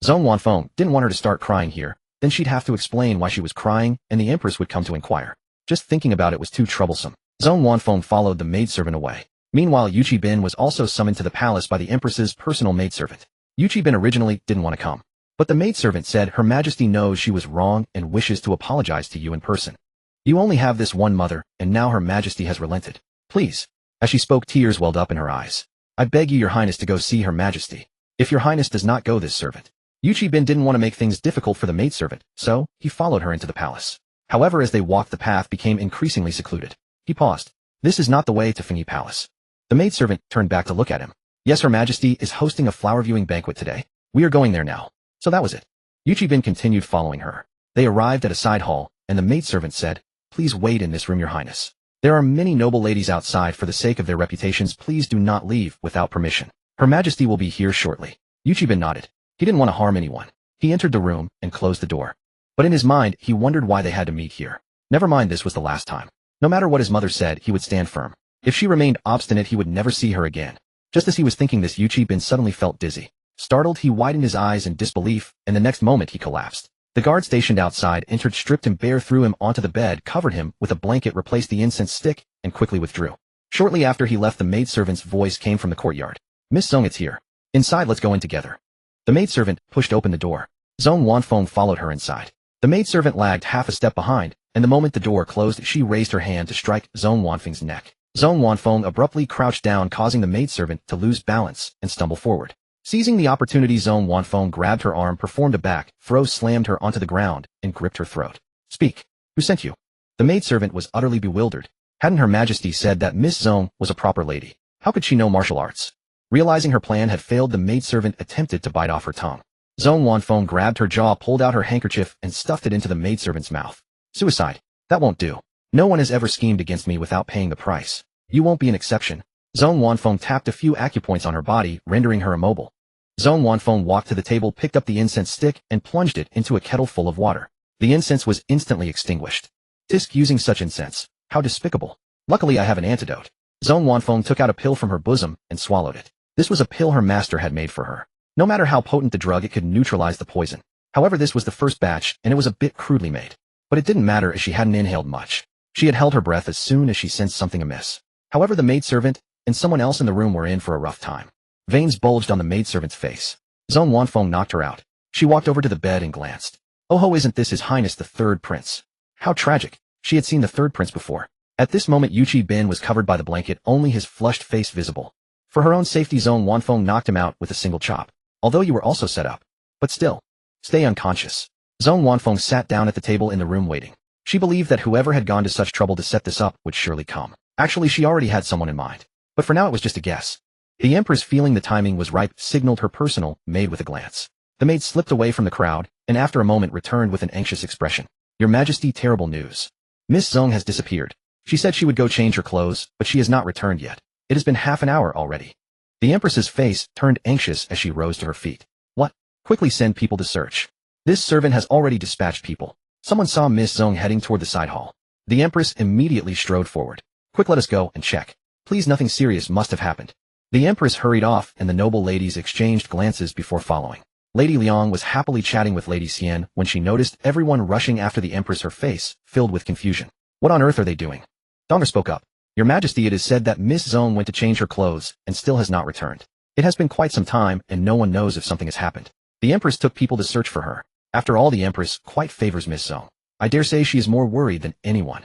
Zhong Wanfeng didn't want her to start crying here. Then she'd have to explain why she was crying, and the empress would come to inquire. Just thinking about it was too troublesome. Zhong Wanfeng followed the maidservant away. Meanwhile, Yuchi Bin was also summoned to the palace by the empress's personal maidservant. Yuchi Bin originally didn't want to come. But the maidservant said, Her Majesty knows she was wrong and wishes to apologize to you in person. You only have this one mother, and now Her Majesty has relented. Please. As she spoke, tears welled up in her eyes. I beg you, Your Highness, to go see Her Majesty. If Your Highness does not go, this servant. Yuchi Bin didn't want to make things difficult for the maidservant, so he followed her into the palace. However, as they walked, the path became increasingly secluded. He paused. This is not the way to Fengyi Palace. The maidservant turned back to look at him. Yes, Her Majesty is hosting a flower viewing banquet today. We are going there now. So that was it. Yuchi Bin continued following her. They arrived at a side hall, and the maidservant said, Please wait in this room, Your Highness. There are many noble ladies outside. For the sake of their reputations, please do not leave without permission. Her Majesty will be here shortly. Yuchi Bin nodded. He didn't want to harm anyone. He entered the room and closed the door. But in his mind, he wondered why they had to meet here. Never mind, this was the last time. No matter what his mother said, he would stand firm. If she remained obstinate, he would never see her again. Just as he was thinking this, Yuchi Bin suddenly felt dizzy. Startled, he widened his eyes in disbelief, and the next moment he collapsed. The guard stationed outside entered, stripped him bare, threw him onto the bed, covered him with a blanket, replaced the incense stick, and quickly withdrew. Shortly after he left, the maidservant's voice came from the courtyard. Miss Zong, it's here. Inside, let's go in together. The maidservant pushed open the door. Zong Wanfeng followed her inside. The maidservant lagged half a step behind, and the moment the door closed, she raised her hand to strike Zong Wanfeng's neck. Zong Wanfeng abruptly crouched down, causing the maidservant to lose balance and stumble forward. Seizing the opportunity, Zong Wanfeng grabbed her arm, performed a back throw, slammed her onto the ground, and gripped her throat. Speak. Who sent you? The maidservant was utterly bewildered. Hadn't Her Majesty said that Miss Zong was a proper lady? How could she know martial arts? Realizing her plan had failed, the maidservant attempted to bite off her tongue. Zong Wanfeng grabbed her jaw, pulled out her handkerchief, and stuffed it into the maidservant's mouth. Suicide. That won't do. No one has ever schemed against me without paying the price. You won't be an exception. Zong Wanfeng tapped a few acupoints on her body, rendering her immobile. Zong Wanfeng walked to the table, picked up the incense stick, and plunged it into a kettle full of water. The incense was instantly extinguished. Tisk, using such incense. How despicable. Luckily, I have an antidote. Zong Wanfeng took out a pill from her bosom and swallowed it. This was a pill her master had made for her. No matter how potent the drug, it could neutralize the poison. However, this was the first batch, and it was a bit crudely made. But it didn't matter, as she hadn't inhaled much. She had held her breath as soon as she sensed something amiss. However, the maidservant and someone else in the room were in for a rough time. Veins bulged on the maidservant's face. Zong Wanfeng knocked her out. She walked over to the bed and glanced. Oh ho, isn't this His Highness the Third Prince? How tragic. She had seen the third prince before. At this moment, Yuchi Bin was covered by the blanket, only his flushed face visible. For her own safety, Zong Wanfeng knocked him out with a single chop. Although you were also set up. But still. Stay unconscious. Zong Wanfeng sat down at the table in the room waiting. She believed that whoever had gone to such trouble to set this up would surely come. Actually, she already had someone in mind. But for now it was just a guess. The Empress, feeling the timing was ripe, signaled her personal maid with a glance. The maid slipped away from the crowd, and after a moment returned with an anxious expression. Your Majesty, terrible news. Miss Zong has disappeared. She said she would go change her clothes, but she has not returned yet. It has been half an hour already. The Empress's face turned anxious as she rose to her feet. What? Quickly send people to search. This servant has already dispatched people. Someone saw Miss Zong heading toward the side hall. The Empress immediately strode forward. Quick, let us go and check. Please, nothing serious must have happened. The Empress hurried off, and the noble ladies exchanged glances before following. Lady Liang was happily chatting with Lady Xian when she noticed everyone rushing after the Empress, her face filled with confusion. What on earth are they doing? Donger spoke up. Your Majesty, it is said that Miss Zong went to change her clothes and still has not returned. It has been quite some time, and no one knows if something has happened. The Empress took people to search for her. After all, the Empress quite favors Miss Zong. I dare say she is more worried than anyone.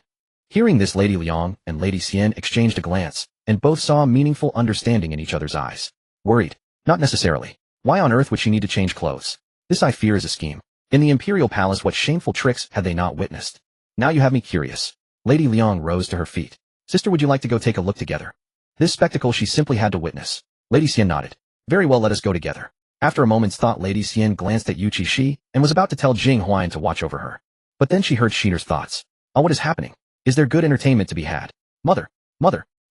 Hearing this, Lady Liang and Lady Xian exchanged a glance, and both saw meaningful understanding in each other's eyes. Worried? Not necessarily. Why on earth would she need to change clothes? This, I fear, is a scheme. In the Imperial Palace, what shameful tricks had they not witnessed? Now you have me curious. Lady Liang rose to her feet. Sister, would you like to go take a look together? This spectacle she simply had to witness. Lady Xian nodded. Very well, let us go together. After a moment's thought, Lady Xian glanced at Yuchi Xi and was about to tell Jing Huayan to watch over her. But then she heard Shiner's thoughts. Oh, what is happening? Is there good entertainment to be had? Mother,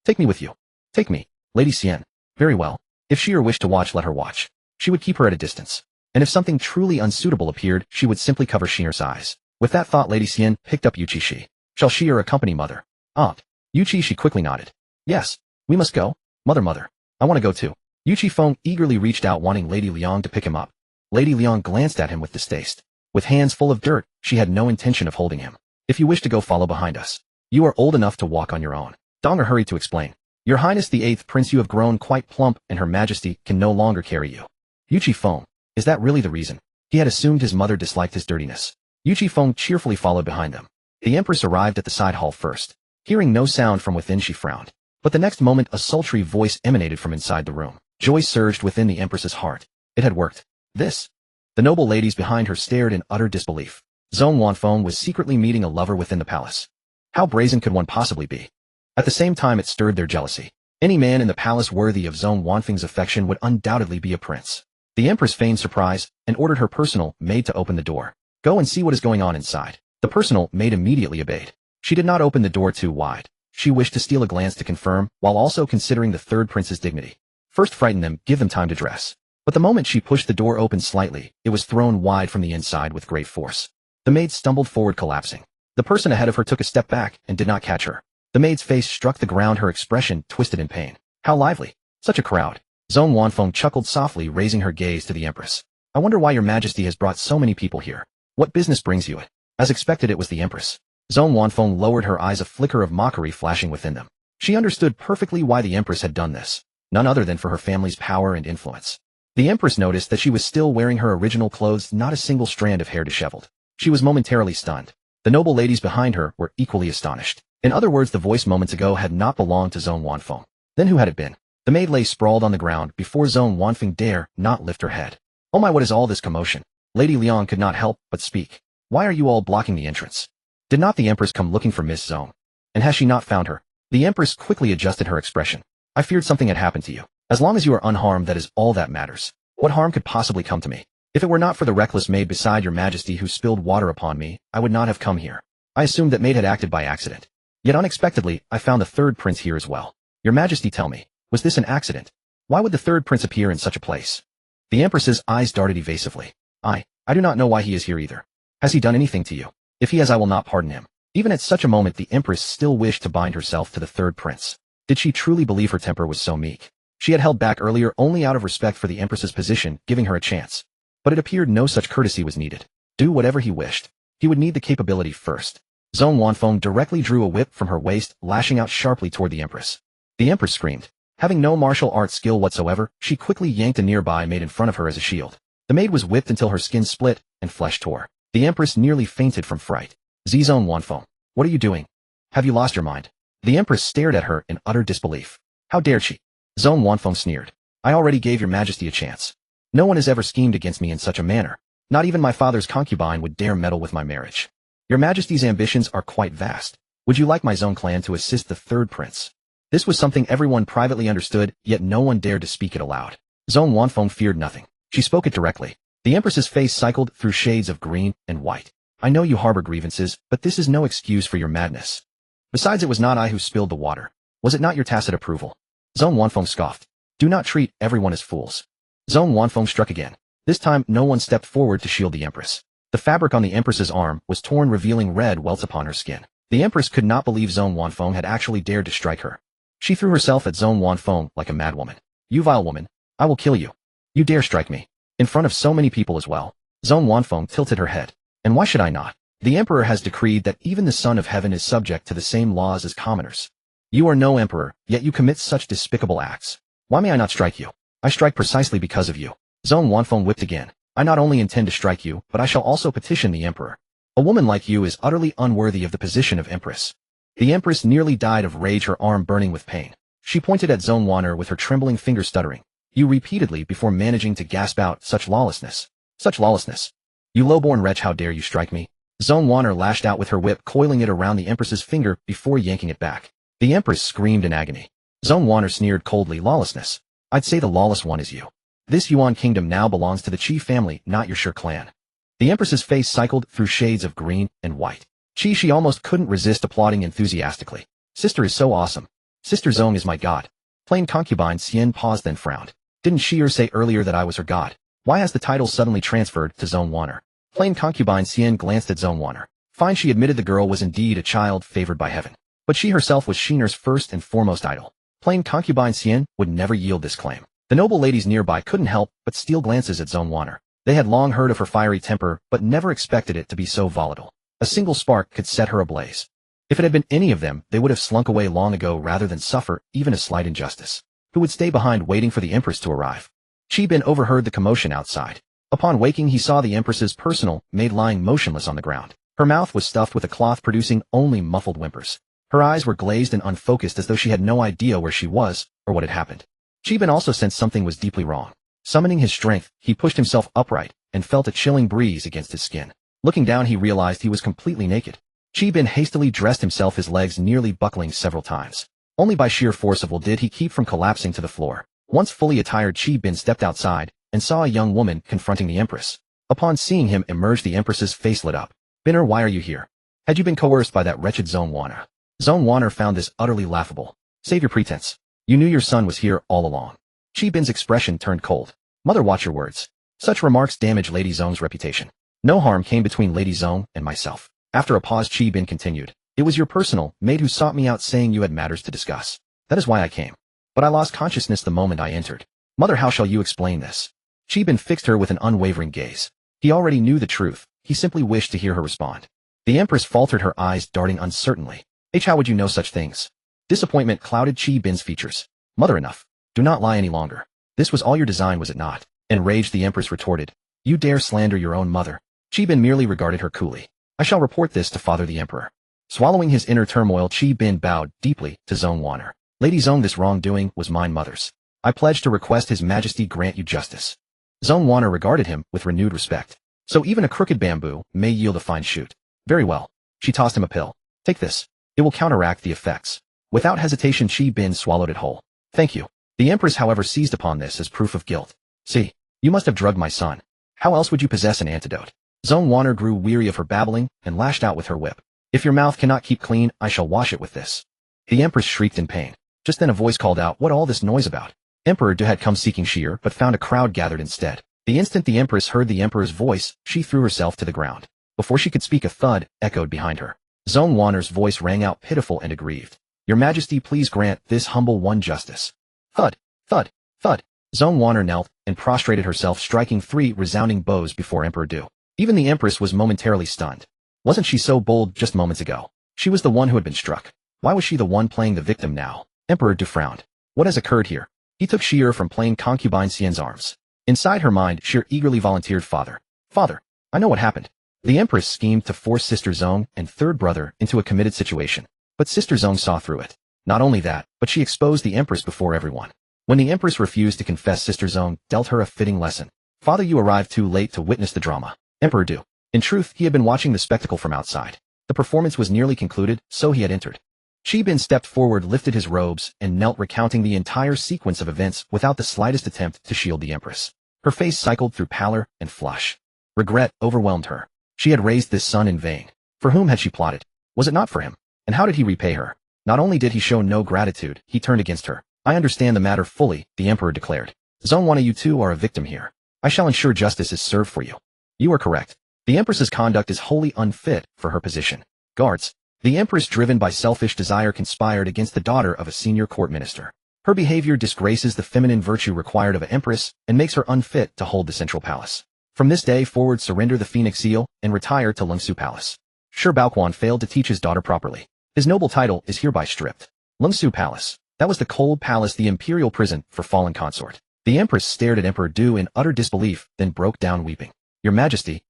take me with you. Take me. Lady Xian. Very well. If Shier wished to watch, let her watch. She would keep her at a distance. And if something truly unsuitable appeared, she would simply cover Shiner's eyes. With that thought, Lady Xian picked up Yuchi Xi. Shall Shier accompany Mother? Aunt. Yuchi Xi quickly nodded. Yes. We must go. Mother. I want to go too. Yuchi Feng eagerly reached out, wanting Lady Liang to pick him up. Lady Liang glanced at him with distaste. With hands full of dirt, she had no intention of holding him. If you wish to go, follow behind us. You are old enough to walk on your own. Donger hurried to explain. Your Highness the Eighth Prince, you have grown quite plump, and Her Majesty can no longer carry you. Yuchi Feng. Is that really the reason? He had assumed his mother disliked his dirtiness. Yuchi Feng cheerfully followed behind them. The Empress arrived at the side hall first. Hearing no sound from within, she frowned. But the next moment, a sultry voice emanated from inside the room. Joy surged within the Empress's heart. It had worked. This. The noble ladies behind her stared in utter disbelief. Zong Wanfeng was secretly meeting a lover within the palace. How brazen could one possibly be? At the same time, it stirred their jealousy. Any man in the palace worthy of Zong Wanfeng's affection would undoubtedly be a prince. The Empress feigned surprise and ordered her personal maid to open the door. Go and see what is going on inside. The personal maid immediately obeyed. She did not open the door too wide. She wished to steal a glance to confirm, while also considering the third prince's dignity. First frighten them, give them time to dress. But the moment she pushed the door open slightly, it was thrown wide from the inside with great force. The maid stumbled forward, collapsing. The person ahead of her took a step back and did not catch her. The maid's face struck the ground, her expression twisted in pain. How lively. Such a crowd. Zhong Wanfeng chuckled softly, raising her gaze to the empress. I wonder why your majesty has brought so many people here. What business brings you it? As expected, it was the empress. Zhong Wanfeng lowered her eyes, a flicker of mockery flashing within them. She understood perfectly why the empress had done this, none other than for her family's power and influence. The empress noticed that she was still wearing her original clothes, not a single strand of hair disheveled. She was momentarily stunned. The noble ladies behind her were equally astonished. In other words, the voice moments ago had not belonged to Zhong Wanfeng. Then who had it been? The maid lay sprawled on the ground before Zhong Wanfeng dare not lift her head. Oh my, what is all this commotion? Lady Liang could not help but speak. Why are you all blocking the entrance? Did not the empress come looking for Miss Zhong? And has she not found her? The empress quickly adjusted her expression. I feared something had happened to you. As long as you are unharmed, that is all that matters. What harm could possibly come to me? If it were not for the reckless maid beside your majesty who spilled water upon me, I would not have come here. I assumed that maid had acted by accident. Yet unexpectedly, I found the third prince here as well. Your majesty, tell me, was this an accident? Why would the third prince appear in such a place? The empress's eyes darted evasively. I do not know why he is here either. Has he done anything to you? If he has, I will not pardon him. Even at such a moment, the empress still wished to bind herself to the third prince. Did she truly believe her temper was so meek? She had held back earlier only out of respect for the empress's position, giving her a chance. But it appeared no such courtesy was needed. Do whatever he wished. He would need the capability first. Zhong Wanfeng directly drew a whip from her waist, lashing out sharply toward the empress. The empress screamed. Having no martial arts skill whatsoever, she quickly yanked a nearby maid in front of her as a shield. The maid was whipped until her skin split and flesh tore. The empress nearly fainted from fright. Zhong Wanfeng, what are you doing? Have you lost your mind? The empress stared at her in utter disbelief. How dared she? Zhong Wanfeng sneered. I already gave your majesty a chance. No one has ever schemed against me in such a manner. Not even my father's concubine would dare meddle with my marriage. Your majesty's ambitions are quite vast. Would you like my Zhong clan to assist the third prince? This was something everyone privately understood, yet no one dared to speak it aloud. Zhong Wanfeng feared nothing. She spoke it directly. The empress's face cycled through shades of green and white. I know you harbor grievances, but this is no excuse for your madness. Besides, it was not I who spilled the water. Was it not your tacit approval? Zhong Wanfeng scoffed. Do not treat everyone as fools. Zhong Wanfeng struck again. This time, no one stepped forward to shield the empress. The fabric on the empress's arm was torn, revealing red welts upon her skin. The empress could not believe Zhong Wanfeng had actually dared to strike her. She threw herself at Zhong Wanfeng like a madwoman. You vile woman, I will kill you. You dare strike me. In front of so many people as well. Zhong Wanfeng tilted her head. And why should I not? The emperor has decreed that even the son of heaven is subject to the same laws as commoners. You are no emperor, yet you commit such despicable acts. Why may I not strike you? I strike precisely because of you. Zhong Wanfeng whipped again. I not only intend to strike you, but I shall also petition the emperor. A woman like you is utterly unworthy of the position of empress. The empress nearly died of rage, her arm burning with pain. She pointed at Zhong Wanner with her trembling finger, stuttering. You repeatedly before managing to gasp out, such lawlessness. Such lawlessness. You low-born wretch, how dare you strike me? Zhong Wanner lashed out with her whip, coiling it around the empress's finger before yanking it back. The empress screamed in agony. Zhong Wanner sneered coldly. Lawlessness. I'd say the lawless one is you. This Yuan kingdom now belongs to the Qi family, not your Shi clan. The empress's face cycled through shades of green and white. Qi Shi almost couldn't resist applauding enthusiastically. Sister is so awesome. Sister Zhong is my god. Plain concubine Xian paused, then frowned. Didn't she say earlier that I was her god? Why has the title suddenly transferred to Zhong Wanner? Plain concubine Xian glanced at Zhong Wanner. Fine, she admitted the girl was indeed a child favored by heaven. But she herself was Shiner's first and foremost idol. Plain concubine Xian would never yield this claim. The noble ladies nearby couldn't help but steal glances at Zhong Wanner. They had long heard of her fiery temper, but never expected it to be so volatile. A single spark could set her ablaze. If it had been any of them, they would have slunk away long ago rather than suffer even a slight injustice. Who would stay behind waiting for the empress to arrive? Qi Bin overheard the commotion outside. Upon waking, he saw the empress's personal maid lying motionless on the ground. Her mouth was stuffed with a cloth, producing only muffled whimpers. Her eyes were glazed and unfocused, as though she had no idea where she was or what had happened. Qi Bin also sensed something was deeply wrong. Summoning his strength, he pushed himself upright and felt a chilling breeze against his skin. Looking down, he realized he was completely naked. Qi Bin hastily dressed himself, his legs nearly buckling several times. Only by sheer force of will did he keep from collapsing to the floor. Once fully attired, Qi Bin stepped outside and saw a young woman confronting the empress. Upon seeing him emerge, the empress's face lit up. Binner, why are you here? Had you been coerced by that wretched Zhong Wanner? Zone Wanner found this utterly laughable. Save your pretense. You knew your son was here all along. Qi Bin's expression turned cold. Mother, watch your words. Such remarks damage Lady Zong's reputation. No harm came between Lady Zong and myself. After a pause, Qi Bin continued. It was your personal maid who sought me out saying you had matters to discuss. That is why I came. But I lost consciousness the moment I entered. Mother, how shall you explain this? Qi Bin fixed her with an unwavering gaze. He already knew the truth. He simply wished to hear her respond. The Empress faltered, her eyes darting uncertainly. How would you know such things? Disappointment clouded Qi Bin's features. Mother, enough. Do not lie any longer. This was all your design, was it not? Enraged, the Empress retorted. You dare slander your own mother? Qi Bin merely regarded her coolly. I shall report this to Father the Emperor. Swallowing his inner turmoil, Qi Bin bowed deeply to Zone Wanner. Lady Zong, this wrongdoing was mine mother's. I pledge to request His Majesty grant you justice. Zone Wanner regarded him with renewed respect. So even a crooked bamboo may yield a fine shoot. Very well. She tossed him a pill. Take this. It will counteract the effects. Without hesitation, Qi Bin swallowed it whole. Thank you. The Empress, however, seized upon this as proof of guilt. See, you must have drugged my son. How else would you possess an antidote? Zone Wanner grew weary of her babbling and lashed out with her whip. If your mouth cannot keep clean, I shall wash it with this. The Empress shrieked in pain. Just then a voice called out, what all this noise about? Emperor Du had come seeking Sheer, but found a crowd gathered instead. The instant the Empress heard the Emperor's voice, she threw herself to the ground. Before she could speak, a thud echoed behind her. Zone Wanner's voice rang out pitiful and aggrieved. Your Majesty, please grant this humble one justice. Thud, thud, thud. Zone Wanner knelt and prostrated herself, striking 3 resounding blows before Emperor Du. Even the Empress was momentarily stunned. Wasn't she so bold just moments ago? She was the one who had been struck. Why was she the one playing the victim now? Emperor Du frowned. What has occurred here? He took Sheer from plain concubine Xian's arms. Inside her mind, Sheer eagerly volunteered, Father. Father, I know what happened. The Empress schemed to force Sister Zong and third brother into a committed situation. But Sister Zong saw through it. Not only that, but she exposed the Empress before everyone. When the Empress refused to confess, Sister Zong dealt her a fitting lesson. Father, you arrived too late to witness the drama. Emperor Du. In truth, he had been watching the spectacle from outside. The performance was nearly concluded, so he had entered. Qi Bin stepped forward, lifted his robes, and knelt, recounting the entire sequence of events without the slightest attempt to shield the Empress. Her face cycled through pallor and flush. Regret overwhelmed her. She had raised this son in vain. For whom had she plotted? Was it not for him? And how did he repay her? Not only did he show no gratitude, he turned against her. I understand the matter fully, the Emperor declared. Zone Wanner, you too are a victim here. I shall ensure justice is served for you. You are correct. The Empress's conduct is wholly unfit for her position. Guards. The Empress, driven by selfish desire, conspired against the daughter of a senior court minister. Her behavior disgraces the feminine virtue required of an empress and makes her unfit to hold the central palace. From this day forward, surrender the Phoenix Seal and retire to Lungsu Palace. Shi Baoquan failed to teach his daughter properly. His noble title is hereby stripped. Lungsu Palace. That was the cold palace, the imperial prison for fallen consort. The Empress stared at Emperor Du in utter disbelief, then broke down weeping. Your Majesty,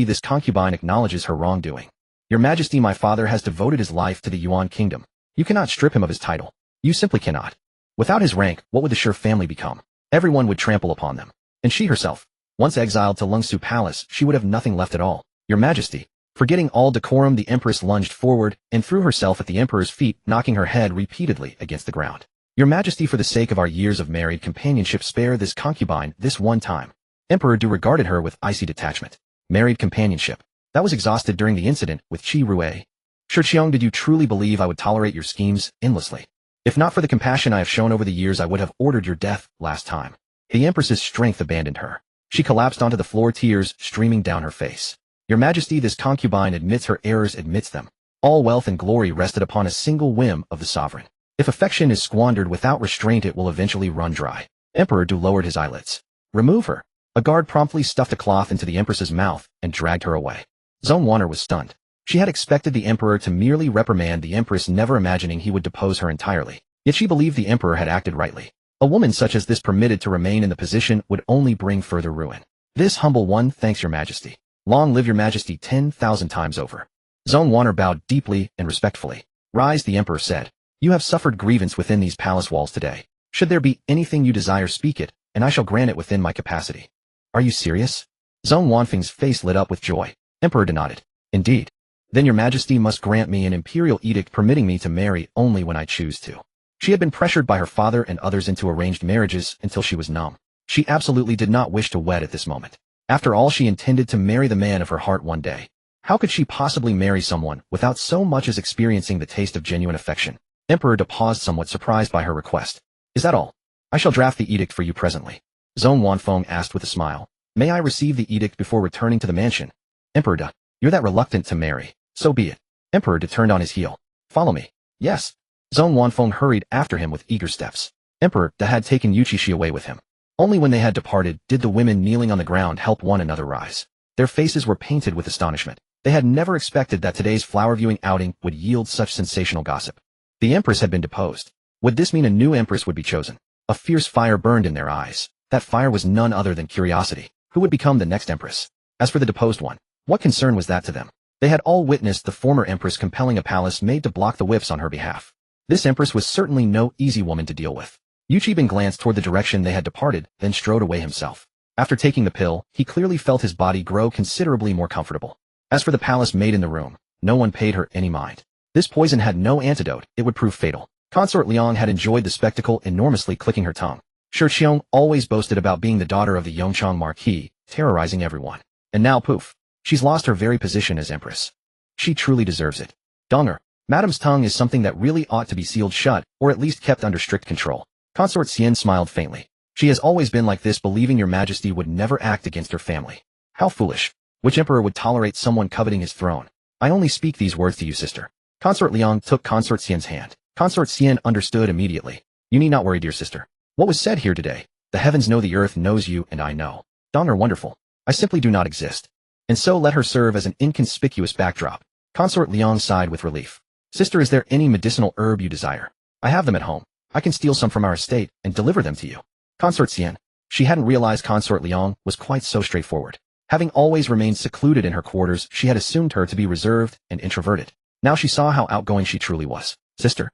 this concubine acknowledges her wrongdoing. Your Majesty, my father has devoted his life to the Yuan kingdom. You cannot strip him of his title. You simply cannot. Without his rank, what would the Shi family become? Everyone would trample upon them. And she herself, once exiled to Lungsu Palace, she would have nothing left at all. Your Majesty. Forgetting all decorum, the Empress lunged forward and threw herself at the Emperor's feet, knocking her head repeatedly against the ground. Your Majesty, for the sake of our years of married companionship, spare this concubine this one time. Emperor Du regarded her with icy detachment. Married companionship. That was exhausted during the incident with Qi Rue. Shi Qiong, did you truly believe I would tolerate your schemes endlessly? If not for the compassion I have shown over the years, I would have ordered your death last time. The Empress's strength abandoned her. She collapsed onto the floor, tears streaming down her face. Your Majesty, this concubine admits her errors, admits them. All wealth and glory rested upon a single whim of the sovereign. If affection is squandered without restraint, it will eventually run dry. Emperor Du lowered his eyelids. Remove her. A guard promptly stuffed a cloth into the Empress's mouth and dragged her away. Zone Wanner was stunned. She had expected the Emperor to merely reprimand the Empress, never imagining he would depose her entirely. Yet she believed the Emperor had acted rightly. A woman such as this permitted to remain in the position would only bring further ruin. This humble one thanks your Majesty. Long live your Majesty 10,000 times over. Zone Wanner bowed deeply and respectfully. Rise, the Emperor said. You have suffered grievance within these palace walls today. Should there be anything you desire, speak it, and I shall grant it within my capacity. Are you serious? Zone Wanfeng's face lit up with joy. Emperor Du nodded. Indeed. Then your Majesty must grant me an imperial edict permitting me to marry only when I choose to. She had been pressured by her father and others into arranged marriages until she was numb. She absolutely did not wish to wed at this moment. After all, she intended to marry the man of her heart one day. How could she possibly marry someone without so much as experiencing the taste of genuine affection? Emperor De paused, somewhat surprised by her request. Is that all? I shall draft the edict for you presently. Zhong Wanfeng asked with a smile. May I receive the edict before returning to the mansion? Emperor De, you're that reluctant to marry. So be it. Emperor De turned on his heel. Follow me. Yes. Zhong Wanfeng hurried after him with eager steps. Emperor De had taken Yuchi Xi away with him. Only when they had departed did the women kneeling on the ground help one another rise. Their faces were painted with astonishment. They had never expected that today's flower-viewing outing would yield such sensational gossip. The empress had been deposed. Would this mean a new empress would be chosen? A fierce fire burned in their eyes. That fire was none other than curiosity. Who would become the next empress? As for the deposed one, what concern was that to them? They had all witnessed the former empress compelling a palace maid to block the whips on her behalf. This empress was certainly no easy woman to deal with. Yuchi Bin glanced toward the direction they had departed, then strode away himself. After taking the pill, he clearly felt his body grow considerably more comfortable. As for the palace maid in the room, no one paid her any mind. This poison had no antidote, it would prove fatal. Consort Liang had enjoyed the spectacle enormously, clicking her tongue. Shi Qiong always boasted about being the daughter of the Yongchang Marquis, terrorizing everyone. And now poof. She's lost her very position as empress. She truly deserves it. Donger, Madame's tongue is something that really ought to be sealed shut, or at least kept under strict control. Consort Xian smiled faintly. She has always been like this, believing your majesty would never act against her family. How foolish. Which emperor would tolerate someone coveting his throne? I only speak these words to you, sister. Consort Liang took Consort Xian's hand. Consort Xian understood immediately. You need not worry, dear sister. What was said here today? The heavens know, the earth knows you, and I know. Dong are wonderful. I simply do not exist. And so let her serve as an inconspicuous backdrop. Consort Liang sighed with relief. Sister, is there any medicinal herb you desire? I have them at home. I can steal some from our estate and deliver them to you. Consort Xian. She hadn't realized Consort Liang was quite so straightforward. Having always remained secluded in her quarters, she had assumed her to be reserved and introverted. Now she saw how outgoing she truly was. Sister.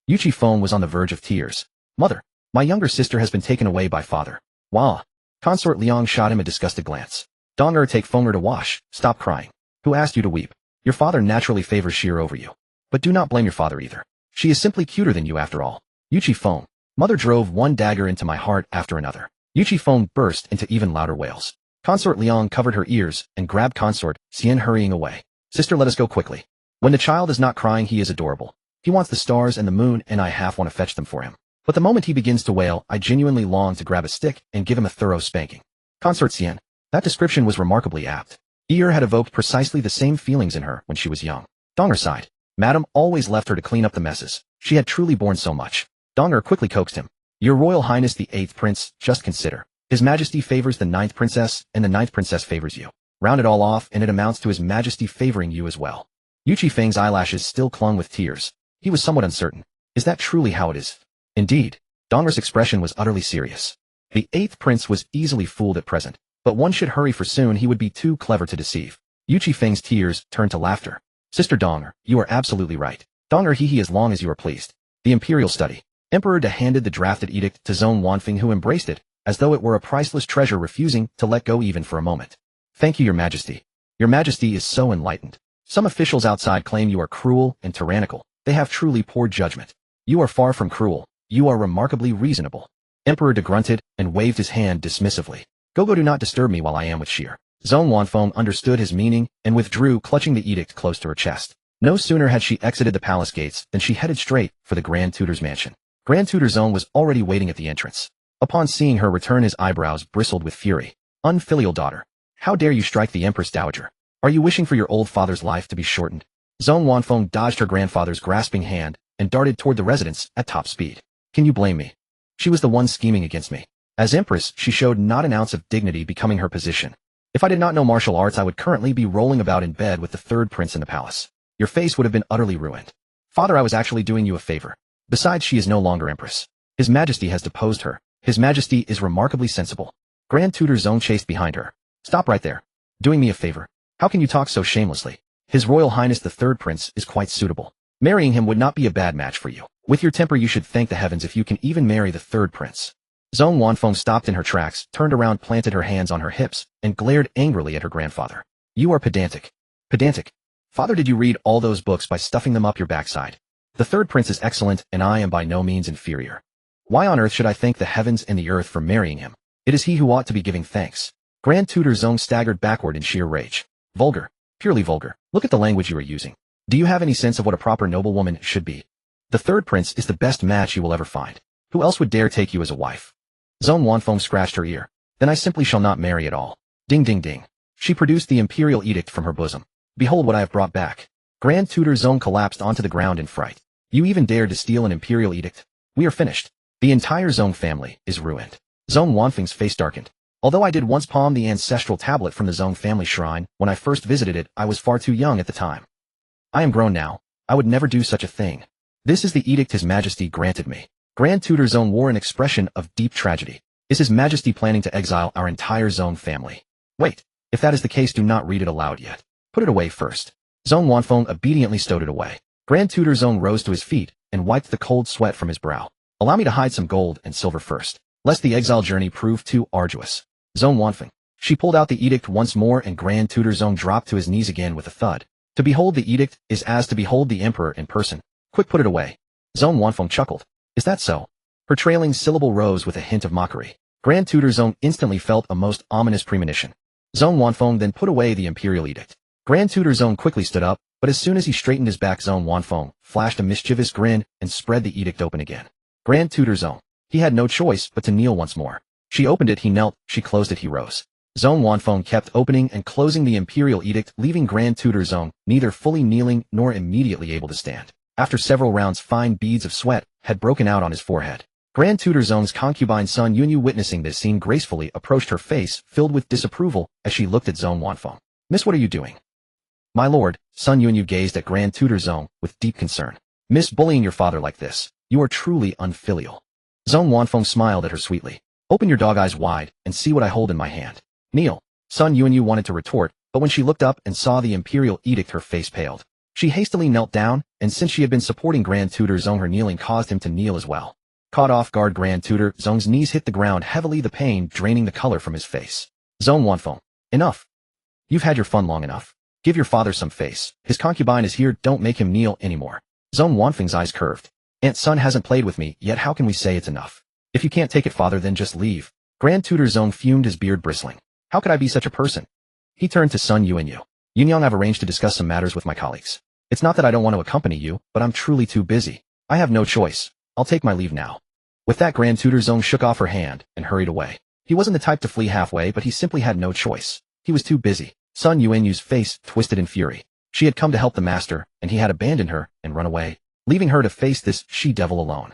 Yuchi Feng was on the verge of tears. Mother. My younger sister has been taken away by father. Wah. Consort Liang shot him a disgusted glance. Donger, take Fenger to wash. Stop crying. Who asked you to weep? Your father naturally favors Sheer over you. But do not blame your father either. She is simply cuter than you after all. Yuchi Feng. Mother drove one dagger into my heart after another. Yuchi Feng burst into even louder wails. Consort Liang covered her ears and grabbed Consort Xian, hurrying away. Sister, let us go quickly. When the child is not crying, he is adorable. He wants the stars and the moon, and I half want to fetch them for him. But the moment he begins to wail, I genuinely long to grab a stick and give him a thorough spanking. Consort Xian. That description was remarkably apt. Ear had evoked precisely the same feelings in her when she was young. Donger sighed. Madame always left her to clean up the messes. She had truly borne so much. Donger quickly coaxed him. Your Royal Highness the 8th Prince, just consider. His Majesty favors the 9th Princess, and the 9th Princess favors you. Round it all off, and it amounts to His Majesty favoring you as well. Yuchi Feng's eyelashes still clung with tears. He was somewhat uncertain. Is that truly how it is? Indeed. Donger's expression was utterly serious. The 8th Prince was easily fooled at present, but one should hurry, for soon he would be too clever to deceive. Yuchi Feng's tears turned to laughter. Sister Donger, you are absolutely right. Donger, he as long as you are pleased. The Imperial Study. Emperor De handed the drafted edict to Zhong Wanfeng, who embraced it, as though it were a priceless treasure, refusing to let go even for a moment. Thank you, Your Majesty. Your Majesty is so enlightened. Some officials outside claim you are cruel and tyrannical. They have truly poor judgment. You are far from cruel. You are remarkably reasonable. Emperor De grunted and waved his hand dismissively. Go, do not disturb me while I am with Sheer. Zhong Wanfeng understood his meaning and withdrew, clutching the edict close to her chest. No sooner had she exited the palace gates than she headed straight for the Grand Tutor's mansion. Grand Tutor Zhong was already waiting at the entrance. Upon seeing her return, his eyebrows bristled with fury. Unfilial daughter. How dare you strike the Empress Dowager? Are you wishing for your old father's life to be shortened? Zhong Wanfeng dodged her grandfather's grasping hand and darted toward the residence at top speed. Can you blame me? She was the one scheming against me. As Empress, she showed not an ounce of dignity becoming her position. If I did not know martial arts, I would currently be rolling about in bed with the 3rd Prince in the palace. Your face would have been utterly ruined. Father, I was actually doing you a favor. Besides, she is no longer Empress. His Majesty has deposed her. His Majesty is remarkably sensible. Grand Tutor Zhong chased behind her. Stop right there. Doing me a favor. How can you talk so shamelessly? His Royal Highness the 3rd Prince is quite suitable. Marrying him would not be a bad match for you. With your temper, you should thank the heavens if you can even marry the 3rd Prince. Zhong Wanfeng stopped in her tracks, turned around, planted her hands on her hips, and glared angrily at her grandfather. You are pedantic. Pedantic. Father, did you read all those books by stuffing them up your backside? The 3rd Prince is excellent, and I am by no means inferior. Why on earth should I thank the heavens and the earth for marrying him? It is he who ought to be giving thanks. Grand Tutor Zhong staggered backward in sheer rage. Vulgar. Purely vulgar. Look at the language you are using. Do you have any sense of what a proper noblewoman should be? The third prince is the best match you will ever find. Who else would dare take you as a wife? Zhong Wanfeng scratched her ear. Then I simply shall not marry at all. Ding ding ding. She produced the imperial edict from her bosom. Behold what I have brought back. Grand Tutor Zhong collapsed onto the ground in fright. You even dared to steal an imperial edict? We are finished. The entire Zhong family is ruined. Zhong Wanfeng's face darkened. Although I did once palm the ancestral tablet from the Zhong family shrine, when I first visited it, I was far too young at the time. I am grown now. I would never do such a thing. This is the edict His Majesty granted me. Grand Tutor Zhong wore an expression of deep tragedy. Is His Majesty planning to exile our entire Zhong family? Wait. If that is the case, do not read it aloud yet. Put it away first. Zhong Wanfeng obediently stowed it away. Grand Tutor Zhong rose to his feet and wiped the cold sweat from his brow. Allow me to hide some gold and silver first, lest the exile journey prove too arduous. Zhong Wanfeng. She pulled out the edict once more and Grand Tutor Zhong dropped to his knees again with a thud. To behold the edict is as to behold the emperor in person. Quick, put it away. Zhong Wanfeng chuckled. Is that so? Her trailing syllable rose with a hint of mockery. Grand Tutor Zhong instantly felt a most ominous premonition. Zhong Wanfeng then put away the imperial edict. Grand Tutor Zhong quickly stood up, but as soon as he straightened his back, Zhong Wanfeng flashed a mischievous grin and spread the edict open again. Grand Tutor Zhong. He had no choice but to kneel once more. She opened it, he knelt, she closed it, he rose. Zhong Wanfeng kept opening and closing the imperial edict, leaving Grand Tutor Zhong neither fully kneeling nor immediately able to stand. After several rounds, fine beads of sweat had broken out on his forehead. Grand Tutor Zhong's concubine Sun Yunyu, witnessing this scene, gracefully approached, her face filled with disapproval as she looked at Zhong Wanfeng. Miss, what are you doing? My lord, Sun Yunyu gazed at Grand Tutor Zhong with deep concern. Miss, bullying your father like this. You are truly unfilial. Zhong Wanfeng smiled at her sweetly. Open your dog eyes wide and see what I hold in my hand. Kneel. Sun Yunyu wanted to retort, but when she looked up and saw the imperial edict, her face paled. She hastily knelt down, and since she had been supporting Grand Tutor Zhong, her kneeling caused him to kneel as well. Caught off guard, Grand Tutor Zhong's knees hit the ground heavily, the pain draining the color from his face. Zhong Wanfeng. Enough. You've had your fun long enough. Give your father some face. His concubine is here, don't make him kneel anymore. Zhong Wanfeng's eyes curved. Aunt Sun hasn't played with me yet, how can we say it's enough? If you can't take it, father, then just leave. Grand Tutor Zhong fumed, his beard bristling. How could I be such a person? He turned to Sun Yuanyu. Yunyang, I've arranged to discuss some matters with my colleagues. It's not that I don't want to accompany you, but I'm truly too busy. I have no choice. I'll take my leave now. With that, Grand Tutor Zhong shook off her hand and hurried away. He wasn't the type to flee halfway, but he simply had no choice. He was too busy. Sun Yuanyu's face twisted in fury. She had come to help the master, and he had abandoned her and run away, leaving her to face this she-devil alone.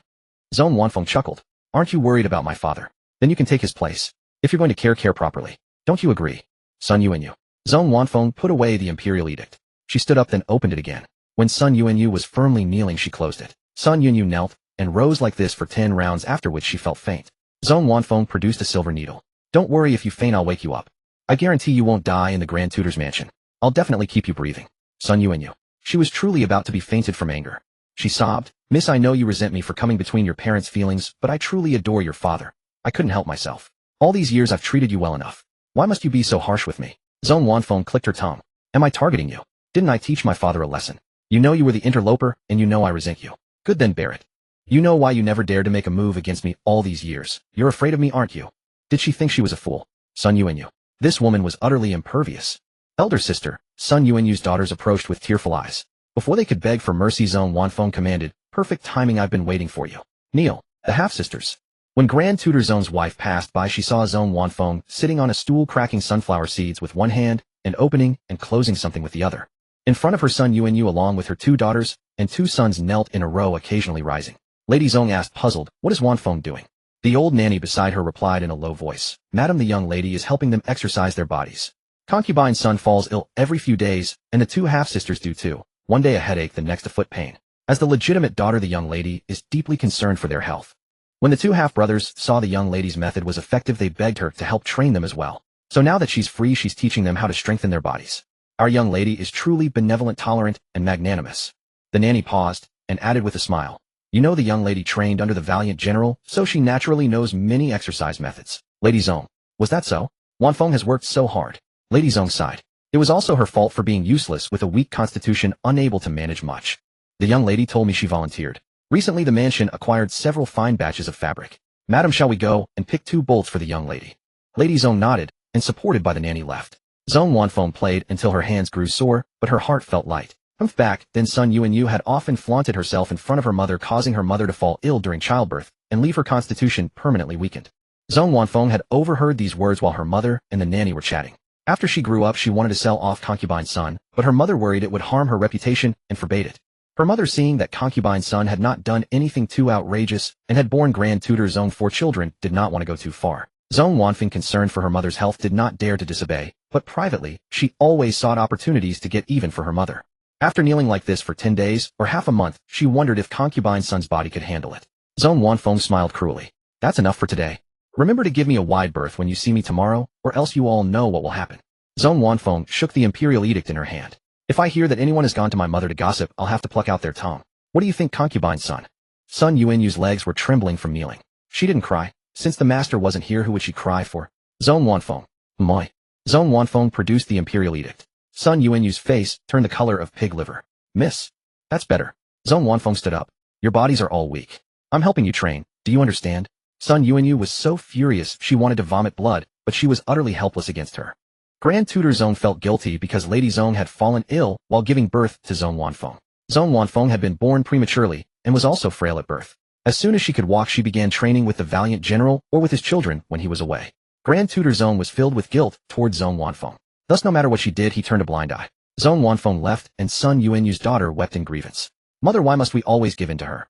Zhong Wanfeng chuckled. Aren't you worried about my father? Then you can take his place. If you're going to care properly. Don't you agree? Sun Yuanyu. Zhong Wanfeng put away the imperial edict. She stood up, then opened it again. When Sun Yuanyu was firmly kneeling, she closed it. Sun Yuanyu knelt and rose like this for 10 rounds, after which she felt faint. Zhong Wanfeng produced a silver needle. Don't worry, if you faint, I'll wake you up. I guarantee you won't die in the Grand Tutor's mansion. I'll definitely keep you breathing. Sun Yuanyu. She was truly about to be fainted from anger. She sobbed. Miss, I know you resent me for coming between your parents' feelings, but I truly adore your father. I couldn't help myself. All these years I've treated you well enough. Why must you be so harsh with me? Zhong Wanfeng clicked her tongue. Am I targeting you? Didn't I teach my father a lesson? You know you were the interloper, and you know I resent you. Good, then bear it. You know why you never dared to make a move against me all these years. You're afraid of me, aren't you? Did she think she was a fool? Sun Yuanyu. This woman was utterly impervious. Elder sister, Sun Yuanyu's daughters approached with tearful eyes. Before they could beg for mercy, Zhong Wanfeng commanded, perfect timing, I've been waiting for you. Kneel. The half-sisters. When Grand Tutor Zhong's wife passed by, she saw Zhong Wanfeng sitting on a stool cracking sunflower seeds with one hand and opening and closing something with the other. In front of her, Sun Yuanyu along with her 2 daughters and 2 sons knelt in a row, occasionally rising. Lady Zhong asked, puzzled, what is Wanfeng doing? The old nanny beside her replied in a low voice, Madam, the young lady is helping them exercise their bodies. Concubine's son falls ill every few days, and the 2 half-sisters do too. One day a headache, the next a foot pain. As the legitimate daughter, the young lady is deeply concerned for their health. When the 2 half-brothers saw the young lady's method was effective, they begged her to help train them as well. So now that she's free, she's teaching them how to strengthen their bodies. Our young lady is truly benevolent, tolerant, and magnanimous. The nanny paused and added with a smile. You know, the young lady trained under the valiant general, so she naturally knows many exercise methods. Lady Zhong. Was that so? Wanfeng has worked so hard. Lady Zhong sighed. It was also her fault for being useless with a weak constitution, unable to manage much. The young lady told me she volunteered. Recently the mansion acquired several fine batches of fabric. Madam, shall we go and pick 2 bolts for the young lady? Lady Zhong nodded, and supported by the nanny left. Zhong Wanfeng played until her hands grew sore, but her heart felt light. Back then Sun Yuanyu had often flaunted herself in front of her mother, causing her mother to fall ill during childbirth and leave her constitution permanently weakened. Zhong Wanfeng had overheard these words while her mother and the nanny were chatting. After she grew up, she wanted to sell off concubine Sun, but her mother worried it would harm her reputation and forbade it. Her mother, seeing that concubine Sun had not done anything too outrageous and had borne Grand Tutor's own 4 children, did not want to go too far. Zhong Wanfeng, concerned for her mother's health, did not dare to disobey, but privately, she always sought opportunities to get even for her mother. After kneeling like this for 10 days or half a month, she wondered if concubine Sun's body could handle it. Zhong Wanfeng smiled cruelly. That's enough for today. Remember to give me a wide berth when you see me tomorrow, or else you all know what will happen. Zhong Wanfeng shook the imperial edict in her hand. If I hear that anyone has gone to my mother to gossip, I'll have to pluck out their tongue. What do you think, concubine Sun? Sun Yuanyu's legs were trembling from kneeling. She didn't cry. Since the master wasn't here, who would she cry for? Zhong Wanfeng. Moi. Zhong Wanfeng produced the imperial edict. Sun Yuanyu's face turned the color of pig liver. Miss. That's better. Zhong Wanfeng stood up. Your bodies are all weak. I'm helping you train. Do you understand? Sun Yuanyu was so furious she wanted to vomit blood, but she was utterly helpless against her. Grand Tutor Zhong felt guilty because Lady Zhong had fallen ill while giving birth to Zhong Wanfeng. Zhong Wanfeng had been born prematurely and was also frail at birth. As soon as she could walk, she began training with the valiant general or with his children when he was away. Grand Tutor Zhong was filled with guilt toward Zhong Wanfeng. Thus, no matter what she did, he turned a blind eye. Zhong Wanfeng left, and Sun Yuanyu's daughter wept in grievance. Mother, why must we always give in to her?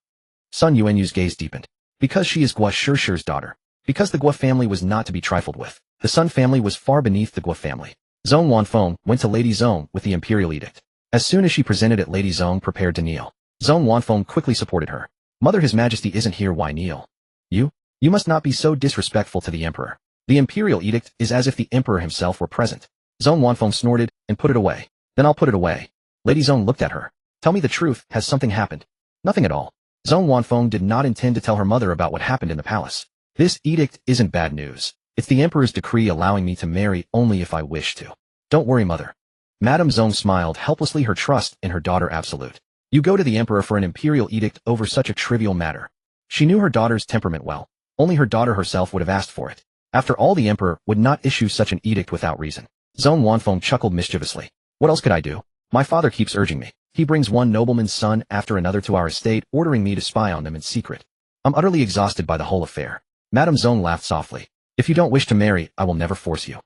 Sun Yuanyu's gaze deepened. Because she is Gua Shishir's daughter. Because the Gua family was not to be trifled with. The Sun family was far beneath the Gua family. Zhong Wanfeng went to Lady Zhong with the imperial edict. As soon as she presented it, Lady Zhong prepared to kneel. Zhong Wanfeng quickly supported her. Mother, His Majesty isn't here, why kneel? You must not be so disrespectful to the emperor. The imperial edict is as if the emperor himself were present. Zhong Wanfeng snorted and put it away. Then I'll put it away. Lady Zhong looked at her. Tell me the truth, has something happened? Nothing at all. Zhong Wanfeng did not intend to tell her mother about what happened in the palace. This edict isn't bad news. It's the emperor's decree allowing me to marry only if I wish to. Don't worry, mother. Madame Zhong smiled helplessly, her trust in her daughter absolute. You go to the emperor for an imperial edict over such a trivial matter. She knew her daughter's temperament well. Only her daughter herself would have asked for it. After all, the emperor would not issue such an edict without reason. Zhong Wanfeng chuckled mischievously. What else could I do? My father keeps urging me. He brings one nobleman's son after another to our estate, ordering me to spy on them in secret. I'm utterly exhausted by the whole affair. Madame Zhong laughed softly. If you don't wish to marry, I will never force you.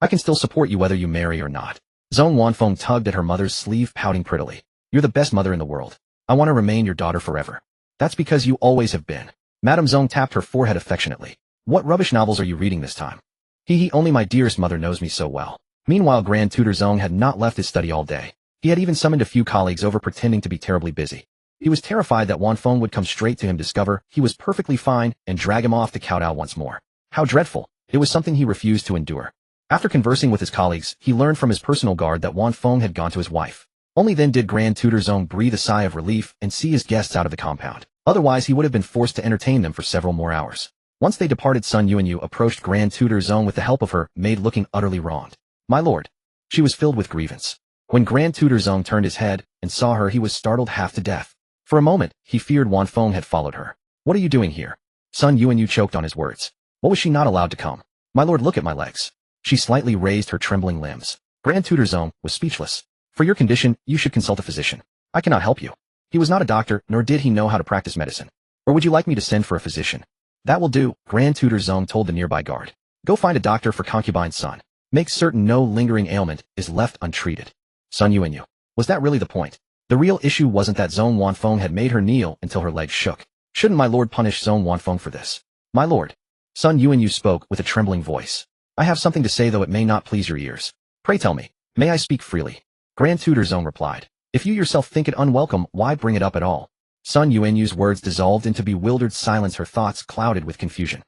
I can still support you whether you marry or not. Zhong Wanfeng tugged at her mother's sleeve, pouting prettily. You're the best mother in the world. I want to remain your daughter forever. That's because you always have been. Madame Zhong tapped her forehead affectionately. What rubbish novels are you reading this time? Only my dearest mother knows me so well. Meanwhile, Grand Tutor Zhong had not left his study all day. He had even summoned a few colleagues over, pretending to be terribly busy. He was terrified that Wanfeng would come straight to him, discover he was perfectly fine, and drag him off to kowtow once more. How dreadful. It was something he refused to endure. After conversing with his colleagues, he learned from his personal guard that Wanfeng had gone to his wife. Only then did Grand Tutor Zhong breathe a sigh of relief and see his guests out of the compound. Otherwise, he would have been forced to entertain them for several more hours. Once they departed, Sun Yuanyu approached Grand Tutor Zhong with the help of her maid, looking utterly wronged. My lord. She was filled with grievance. When Grand Tutor Zhong turned his head and saw her, he was startled half to death. For a moment, he feared Wanfeng had followed her. What are you doing here? Sun Yuanyu choked on his words. What was she not allowed to come? My lord, look at my legs. She slightly raised her trembling limbs. Grand Tutor Zhong was speechless. For your condition, you should consult a physician. I cannot help you. He was not a doctor, nor did he know how to practice medicine. Or would you like me to send for a physician? That will do, Grand Tutor Zhong told the nearby guard. Go find a doctor for concubine's son. Make certain no lingering ailment is left untreated. Sun Yuanyu. Was that really the point? The real issue wasn't that Zhong Wanfeng had made her kneel until her legs shook. Shouldn't my lord punish Zhong Wanfeng for this? My lord. Sun Yuanyu spoke with a trembling voice. I have something to say, though it may not please your ears. Pray tell me, may I speak freely? Grand Tutor Zhong replied. If you yourself think it unwelcome, why bring it up at all? Sun Yuanyu's words dissolved into bewildered silence, her thoughts clouded with confusion.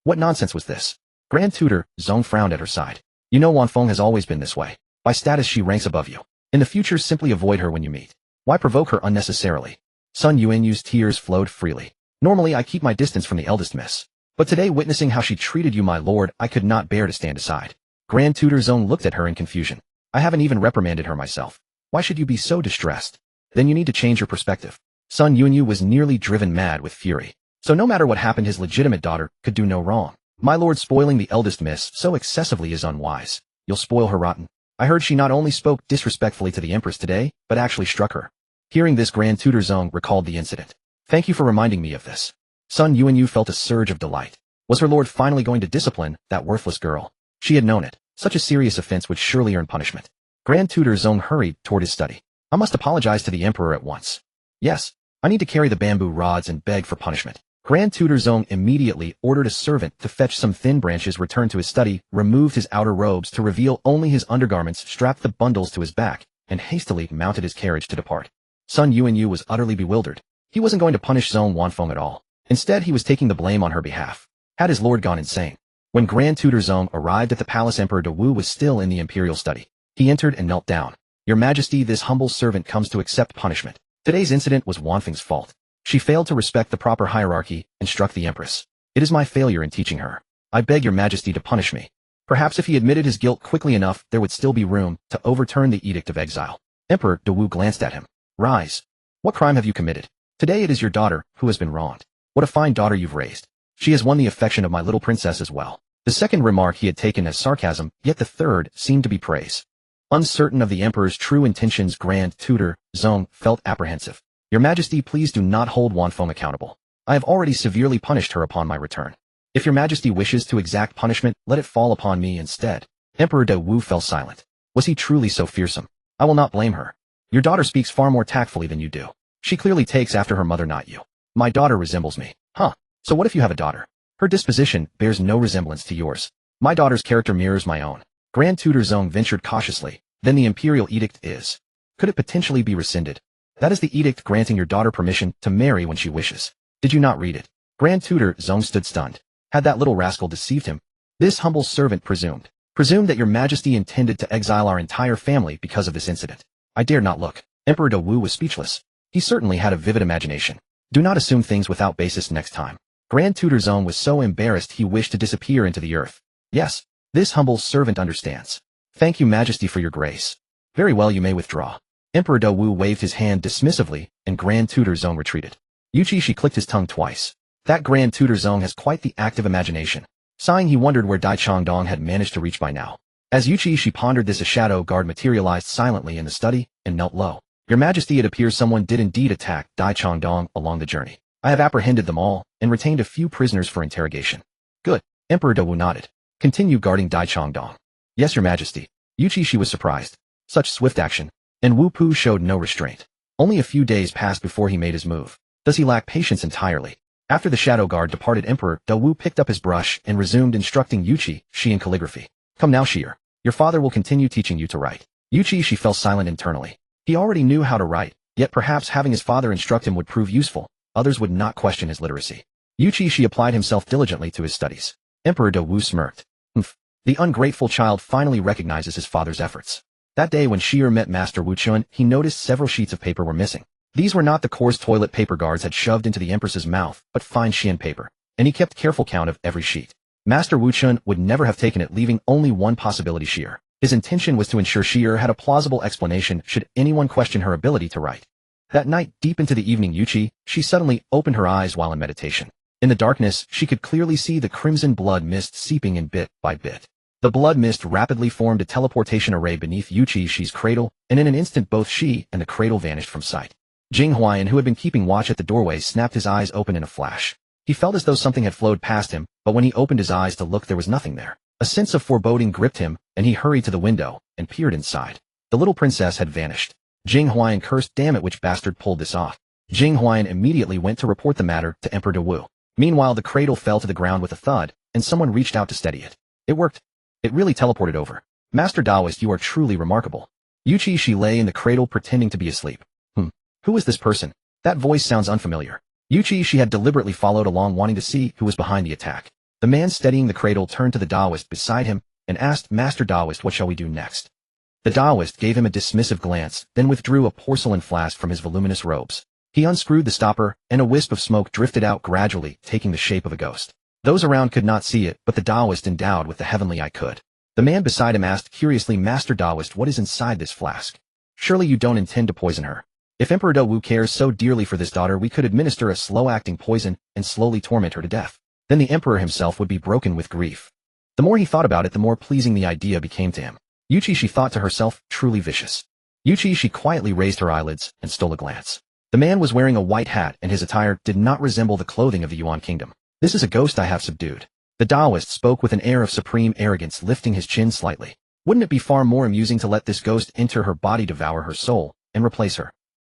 What nonsense was this? Grand Tutor Zhong frowned at her side. You know Wanfeng has always been this way. By status she ranks above you. In the future, simply avoid her when you meet. Why provoke her unnecessarily? Sun Yuanyu's tears flowed freely. Normally I keep my distance from the eldest miss. But today, witnessing how she treated you, my lord, I could not bear to stand aside. Grand Tutor Zhong looked at her in confusion. I haven't even reprimanded her myself. Why should you be so distressed? Then you need to change your perspective. Sun Yuanyu was nearly driven mad with fury. So no matter what happened, his legitimate daughter could do no wrong. My lord, spoiling the eldest miss so excessively is unwise. You'll spoil her rotten. I heard she not only spoke disrespectfully to the Empress today, but actually struck her. Hearing this, Grand Tutor Zong recalled the incident. Thank you for reminding me of this. Sun Yuanyu felt a surge of delight. Was her lord finally going to discipline that worthless girl? She had known it. Such a serious offense would surely earn punishment. Grand Tutor Zong hurried toward his study. I must apologize to the Emperor at once. Yes, I need to carry the bamboo rods and beg for punishment. Grand Tutor Zong immediately ordered a servant to fetch some thin branches, returned to his study, removed his outer robes to reveal only his undergarments, strapped the bundles to his back, and hastily mounted his carriage to depart. Sun Yuanyu was utterly bewildered. He wasn't going to punish Zong Wanfeng at all. Instead, he was taking the blame on her behalf. Had his lord gone insane? When Grand Tutor Zong arrived at the palace, Emperor Dawu was still in the imperial study. He entered and knelt down. Your Majesty, this humble servant comes to accept punishment. Today's incident was Wanfeng's fault. She failed to respect the proper hierarchy and struck the Empress. It is my failure in teaching her. I beg your Majesty to punish me. Perhaps if he admitted his guilt quickly enough, there would still be room to overturn the Edict of Exile. Emperor Dawu glanced at him. Rise. What crime have you committed? Today it is your daughter who has been wronged. What a fine daughter you've raised. She has won the affection of my little princess as well. The second remark he had taken as sarcasm, yet the third seemed to be praise. Uncertain of the Emperor's true intentions, Grand Tutor Zong felt apprehensive. Your Majesty, please do not hold Wanfeng accountable. I have already severely punished her upon my return. If your Majesty wishes to exact punishment, let it fall upon me instead. Emperor Dawu fell silent. Was he truly so fearsome? I will not blame her. Your daughter speaks far more tactfully than you do. She clearly takes after her mother, not you. My daughter resembles me. Huh. So what if you have a daughter? Her disposition bears no resemblance to yours. My daughter's character mirrors my own. Grand Tutor Zong ventured cautiously. Then the imperial edict is. Could it potentially be rescinded? That is the edict granting your daughter permission to marry when she wishes. Did you not read it? Grand Tutor Zong stood stunned. Had that little rascal deceived him? This humble servant presumed that your Majesty intended to exile our entire family because of this incident. I dared not look. Emperor Dawu was speechless. He certainly had a vivid imagination. Do not assume things without basis next time. Grand Tutor Zong was so embarrassed he wished to disappear into the earth. Yes, this humble servant understands. Thank you, Majesty, for your grace. Very well, you may withdraw. Emperor Dawu waved his hand dismissively, and Grand Tutor Zong retreated. Yuchi Xi clicked his tongue twice. That Grand Tutor Zong has quite the active imagination. Sighing, he wondered where Dai Changdong had managed to reach by now. As Yuchi Xi pondered this, a shadow guard materialized silently in the study and knelt low. Your Majesty, it appears someone did indeed attack Dai Changdong along the journey. I have apprehended them all and retained a few prisoners for interrogation. Good. Emperor Dawu nodded. Continue guarding Dai Changdong. Yes, your Majesty. Yuchi Xi was surprised. Such swift action. And Wu Pu showed no restraint. Only a few days passed before he made his move. Does he lack patience entirely? After the shadow guard departed, Emperor Dawu picked up his brush and resumed instructing Yuchi Xi in calligraphy. Come now, Shi'er. Your father will continue teaching you to write. Yuchi Xi fell silent internally. He already knew how to write, yet perhaps having his father instruct him would prove useful. Others would not question his literacy. Yuchi Xi applied himself diligently to his studies. Emperor Dawu smirked. Humph. The ungrateful child finally recognizes his father's efforts. That day when Shi'er met Master Wu Chun, he noticed several sheets of paper were missing. These were not the coarse toilet paper guards had shoved into the Empress's mouth, but fine Xian paper, and he kept careful count of every sheet. Master Wu Chun would never have taken it, leaving only one possibility: Shi'er. His intention was to ensure Shi'er had a plausible explanation should anyone question her ability to write. That night, deep into the evening, Yuchi Xi suddenly opened her eyes while in meditation. In the darkness, she could clearly see the crimson blood mist seeping in bit by bit. The blood mist rapidly formed a teleportation array beneath Yuchi Xi's cradle, and in an instant both she and the cradle vanished from sight. Jing Huayan, who had been keeping watch at the doorway, snapped his eyes open in a flash. He felt as though something had flowed past him, but when he opened his eyes to look, there was nothing there. A sense of foreboding gripped him, and he hurried to the window and peered inside. The little princess had vanished. Jing Huayan cursed, "Damn it, which bastard pulled this off?" Jing Huayan immediately went to report the matter to Emperor Dawu. Meanwhile, the cradle fell to the ground with a thud, and someone reached out to steady it. It worked. It really teleported over. Master Taoist, you are truly remarkable. Yuchi Xi lay in the cradle pretending to be asleep. Who is this person? That voice sounds unfamiliar. Yuchi Xi had deliberately followed along, wanting to see who was behind the attack. The man steadying the cradle turned to the Taoist beside him and asked, "Master Taoist, what shall we do next?" The Taoist gave him a dismissive glance, then withdrew a porcelain flask from his voluminous robes. He unscrewed the stopper, and a wisp of smoke drifted out gradually, taking the shape of a ghost. Those around could not see it, but the Taoist endowed with the heavenly eye could. The man beside him asked curiously, "Master Taoist, what is inside this flask? Surely you don't intend to poison her? If Emperor Dawu cares so dearly for this daughter, we could administer a slow-acting poison and slowly torment her to death. Then the emperor himself would be broken with grief." The more he thought about it, the more pleasing the idea became to him. Yuchi Xi thought to herself, truly vicious. Yuchi Xi quietly raised her eyelids and stole a glance. The man was wearing a white hat and his attire did not resemble the clothing of the Yuan kingdom. This is a ghost I have subdued. The Taoist spoke with an air of supreme arrogance, lifting his chin slightly. Wouldn't it be far more amusing to let this ghost enter her body, devour her soul, and replace her?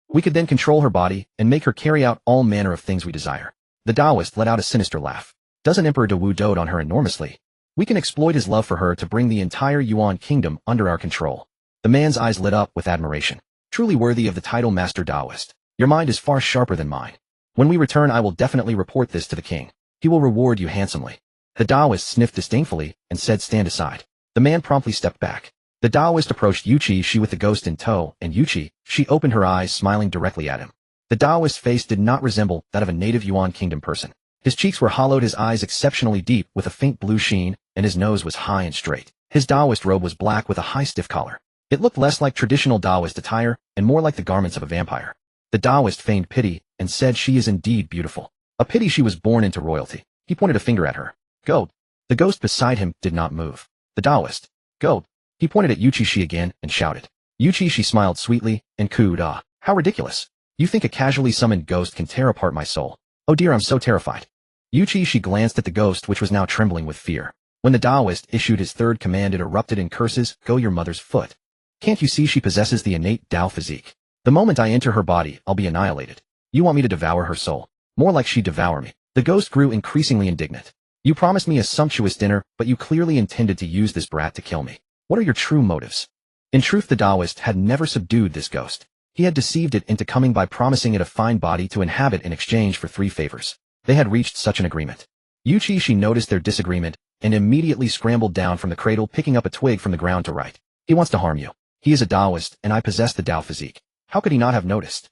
We could then control her body and make her carry out all manner of things we desire. The Taoist let out a sinister laugh. Doesn't Emperor De Wu dote on her enormously? We can exploit his love for her to bring the entire Yuan kingdom under our control. The man's eyes lit up with admiration. Truly worthy of the title Master Taoist. Your mind is far sharper than mine. When we return, I will definitely report this to the king. He will reward you handsomely. The Taoist sniffed disdainfully and said, stand aside. The man promptly stepped back. The Taoist approached Yuchi Xi with the ghost in tow, and Yuchi Xi opened her eyes, smiling directly at him. The Taoist's face did not resemble that of a native Yuan kingdom person. His cheeks were hollowed, his eyes exceptionally deep with a faint blue sheen, and his nose was high and straight. His Taoist robe was black with a high stiff collar. It looked less like traditional Taoist attire and more like the garments of a vampire. The Taoist feigned pity and said, she is indeed beautiful. A pity she was born into royalty. He pointed a finger at her. Go. The ghost beside him did not move. The Taoist. Go. He pointed at Yuchi Xi again and shouted. Yuchi Xi smiled sweetly and cooed, ah, how ridiculous. You think a casually summoned ghost can tear apart my soul? Oh dear, I'm so terrified. Yuchi Xi glanced at the ghost, which was now trembling with fear. When the Taoist issued his third command, it erupted in curses, go your mother's foot. Can't you see she possesses the innate Tao physique? The moment I enter her body, I'll be annihilated. You want me to devour her soul? More like she devour me. The ghost grew increasingly indignant. You promised me a sumptuous dinner, but you clearly intended to use this brat to kill me. What are your true motives? In truth, the Taoist had never subdued this ghost. He had deceived it into coming by promising it a fine body to inhabit in exchange for 3 favors. They had reached such an agreement. Yuchi Xi noticed their disagreement and immediately scrambled down from the cradle, picking up a twig from the ground to write. He wants to harm you. He is a Taoist, and I possess the Tao physique. How could he not have noticed?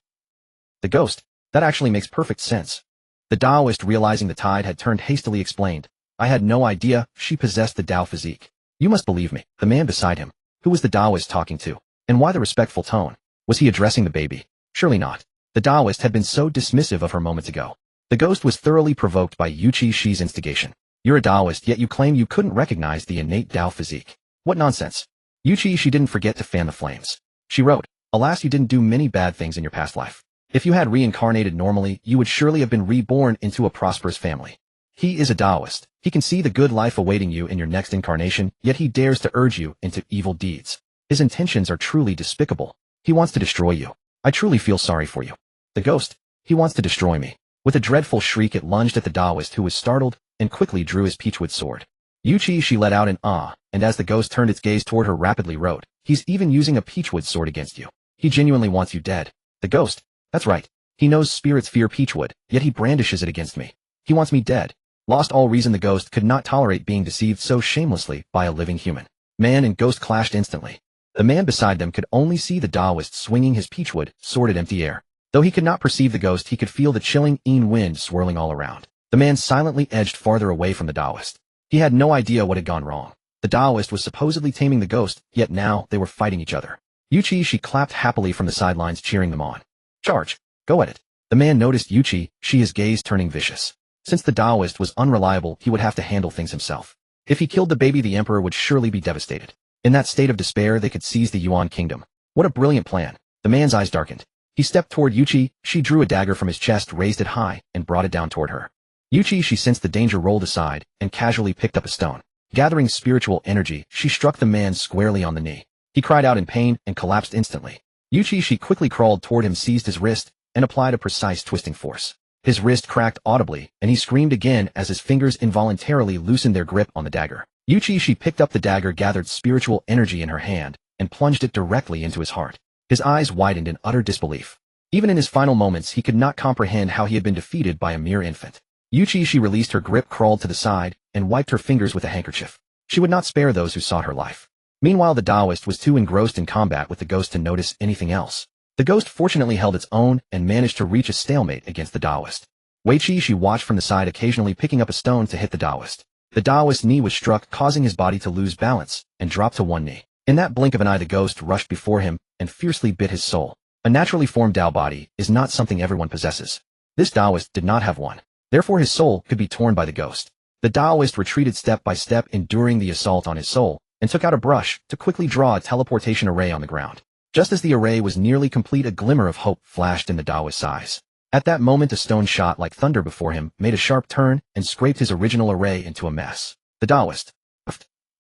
The ghost. That actually makes perfect sense. The Taoist, realizing the tide had turned, hastily explained. I had no idea she possessed the Tao physique. You must believe me. The man beside him. Who was the Taoist talking to? And why the respectful tone? Was he addressing the baby? Surely not. The Taoist had been so dismissive of her moments ago. The ghost was thoroughly provoked by Yuchi Xi's instigation. You're a Taoist, yet you claim you couldn't recognize the innate Tao physique. What nonsense. Yuchi Xi didn't forget to fan the flames. She wrote, alas, you didn't do many bad things in your past life. If you had reincarnated normally, you would surely have been reborn into a prosperous family. He is a Taoist. He can see the good life awaiting you in your next incarnation, yet he dares to urge you into evil deeds. His intentions are truly despicable. He wants to destroy you. I truly feel sorry for you. The ghost. He wants to destroy me. With a dreadful shriek, it lunged at the Taoist, who was startled and quickly drew his peachwood sword. Yuchi Xi let out an ah, and as the ghost turned its gaze toward her, rapidly wrote, he's even using a peachwood sword against you. He genuinely wants you dead. The ghost. That's right. He knows spirits fear peachwood, yet he brandishes it against me. He wants me dead. Lost all reason, the ghost could not tolerate being deceived so shamelessly by a living human. Man and ghost clashed instantly. The man beside them could only see the Taoist swinging his peachwood sword at empty air. Though he could not perceive the ghost, he could feel the chilling wind swirling all around. The man silently edged farther away from the Taoist. He had no idea what had gone wrong. The Taoist was supposedly taming the ghost, yet now they were fighting each other. Yuchi Xi clapped happily from the sidelines, cheering them on. Charge. Go at it. The man noticed Yuchi Xi, his gaze turning vicious. Since the Taoist was unreliable, he would have to handle things himself. If he killed the baby, the emperor would surely be devastated. In that state of despair, they could seize the Yuan kingdom. What a brilliant plan. The man's eyes darkened. He stepped toward Yuchi Xi, drew a dagger from his chest, raised it high, and brought it down toward her. Yuchi Xi sensed the danger, rolled aside, and casually picked up a stone. Gathering spiritual energy, she struck the man squarely on the knee. He cried out in pain and collapsed instantly. Yuchi Xi quickly crawled toward him, seized his wrist, and applied a precise twisting force. His wrist cracked audibly, and he screamed again as his fingers involuntarily loosened their grip on the dagger. Yuchi Xi picked up the dagger, gathered spiritual energy in her hand, and plunged it directly into his heart. His eyes widened in utter disbelief. Even in his final moments, he could not comprehend how he had been defeated by a mere infant. Yuchi Xi released her grip, crawled to the side, and wiped her fingers with a handkerchief. She would not spare those who sought her life. Meanwhile, the Taoist was too engrossed in combat with the ghost to notice anything else. The ghost fortunately held its own and managed to reach a stalemate against the Taoist. Yuchi Xi watched from the side, occasionally picking up a stone to hit the Taoist. The Taoist's knee was struck, causing his body to lose balance and drop to one knee. In that blink of an eye, the ghost rushed before him and fiercely bit his soul. A naturally formed Tao body is not something everyone possesses. This Taoist did not have one. Therefore, his soul could be torn by the ghost. The Taoist retreated step by step, enduring the assault on his soul, and took out a brush to quickly draw a teleportation array on the ground. Just as the array was nearly complete, a glimmer of hope flashed in the Taoist's eyes. At that moment, a stone shot like thunder before him, made a sharp turn, and scraped his original array into a mess. The Taoist.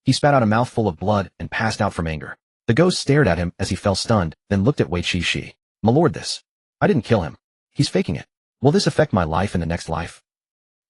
He spat out a mouthful of blood and passed out from anger. The ghost stared at him as he fell stunned, then looked at Yuchi Xi. My lord, this. I didn't kill him. He's faking it. Will this affect my life in the next life?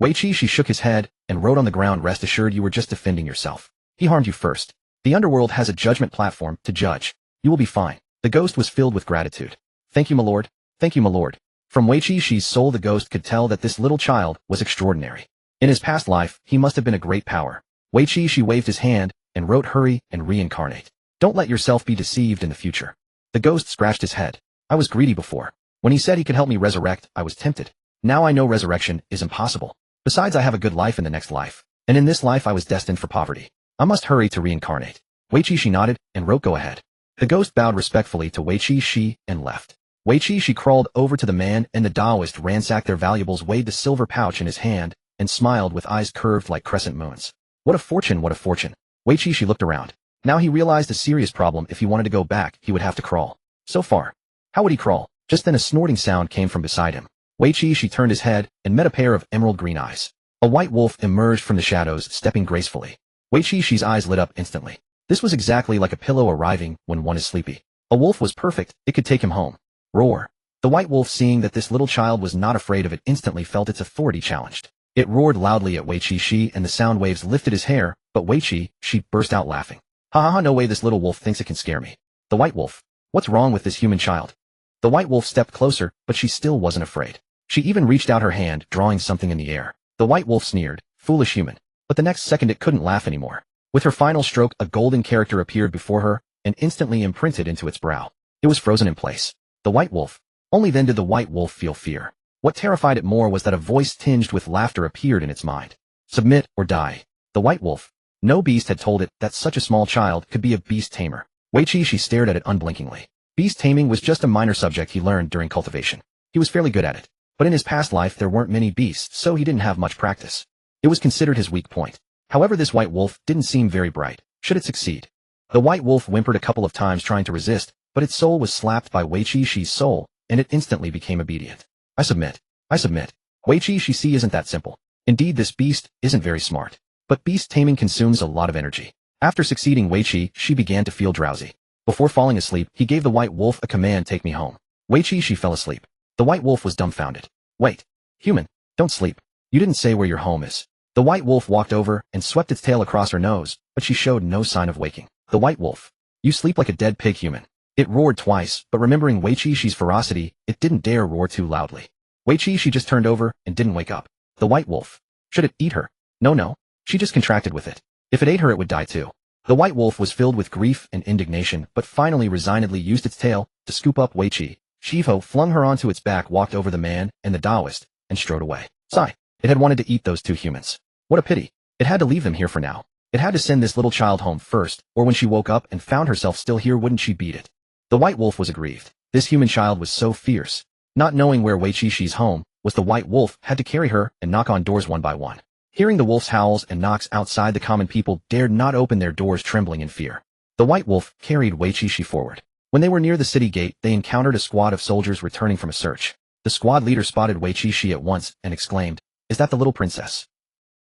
Yuchi Xi shook his head and wrote on the ground, rest assured you were just defending yourself. He harmed you first. The underworld has a judgment platform to judge. You will be fine. The ghost was filled with gratitude. Thank you, my lord. Thank you, my lord. From Yuchi Xi's soul, the ghost could tell that this little child was extraordinary. In his past life, he must have been a great power. Yuchi Xi waved his hand and wrote, hurry and reincarnate. Don't let yourself be deceived in the future. The ghost scratched his head. I was greedy before. When he said he could help me resurrect, I was tempted. Now I know resurrection is impossible. Besides, I have a good life in the next life. And in this life I was destined for poverty. I must hurry to reincarnate. Yuchi Xi nodded and wrote, go ahead. The ghost bowed respectfully to Yuchi Xi and left. Yuchi Xi crawled over to the man, and the Taoist ransacked their valuables, weighed the silver pouch in his hand, and smiled with eyes curved like crescent moons. What a fortune, what a fortune. Yuchi Xi looked around. Now he realized a serious problem. If he wanted to go back, he would have to crawl. So far. How would he crawl? Just then a snorting sound came from beside him. Yuchi Xi turned his head and met a pair of emerald green eyes. A white wolf emerged from the shadows, stepping gracefully. Yuchi Xi's eyes lit up instantly. This was exactly like a pillow arriving when one is sleepy. A wolf was perfect, it could take him home. Roar. The white wolf, seeing that this little child was not afraid of it, instantly felt its authority challenged. It roared loudly at Yuchi Xi, and the sound waves lifted his hair, but Yuchi Xi burst out laughing. Ha ha ha, no way, this little wolf thinks it can scare me. The white wolf. What's wrong with this human child? The white wolf stepped closer, but she still wasn't afraid. She even reached out her hand, drawing something in the air. The white wolf sneered, foolish human. But the next second it couldn't laugh anymore. With her final stroke, a golden character appeared before her, and instantly imprinted into its brow. It was frozen in place. The white wolf. Only then did the white wolf feel fear. What terrified it more was that a voice tinged with laughter appeared in its mind. Submit or die. The white wolf. No beast had told it that such a small child could be a beast tamer. Yuchi Xi stared at it unblinkingly. Beast taming was just a minor subject he learned during cultivation. He was fairly good at it. But in his past life there weren't many beasts, so he didn't have much practice. It was considered his weak point. However, this white wolf didn't seem very bright. Should it succeed? The white wolf whimpered a couple of times, trying to resist, but its soul was slapped by Yuchi Xi's soul, and it instantly became obedient. I submit. I submit. Yuchi Xi isn't that simple. Indeed, this beast isn't very smart. But beast taming consumes a lot of energy. After succeeding, Yuchi Xi began to feel drowsy. Before falling asleep, he gave the white wolf a command, take me home. Yuchi Xi fell asleep. The white wolf was dumbfounded. Wait. Human. Don't sleep. You didn't say where your home is. The white wolf walked over and swept its tail across her nose, but she showed no sign of waking. The white wolf. You sleep like a dead pig, human. It roared twice, but remembering Yuchi Xi's ferocity, it didn't dare roar too loudly. Yuchi Xi just turned over and didn't wake up. The white wolf. Should it eat her? No. She just contracted with it. If it ate her, it would die too. The white wolf was filled with grief and indignation, but finally resignedly used its tail to scoop up Yuchi. Shivo flung her onto its back, walked over the man and the Taoist, and strode away. Sigh. It had wanted to eat those two humans. What a pity. It had to leave them here for now. It had to send this little child home first, or when she woke up and found herself still here, wouldn't she beat it? The white wolf was aggrieved. This human child was so fierce. Not knowing where Yuchi Xi's home was, the white wolf had to carry her and knock on doors one by one. Hearing the wolf's howls and knocks outside, the common people dared not open their doors, trembling in fear. The white wolf carried Yuchi Xi forward. When they were near the city gate, they encountered a squad of soldiers returning from a search. The squad leader spotted Yuchi Xi at once and exclaimed, "Is that the little princess?"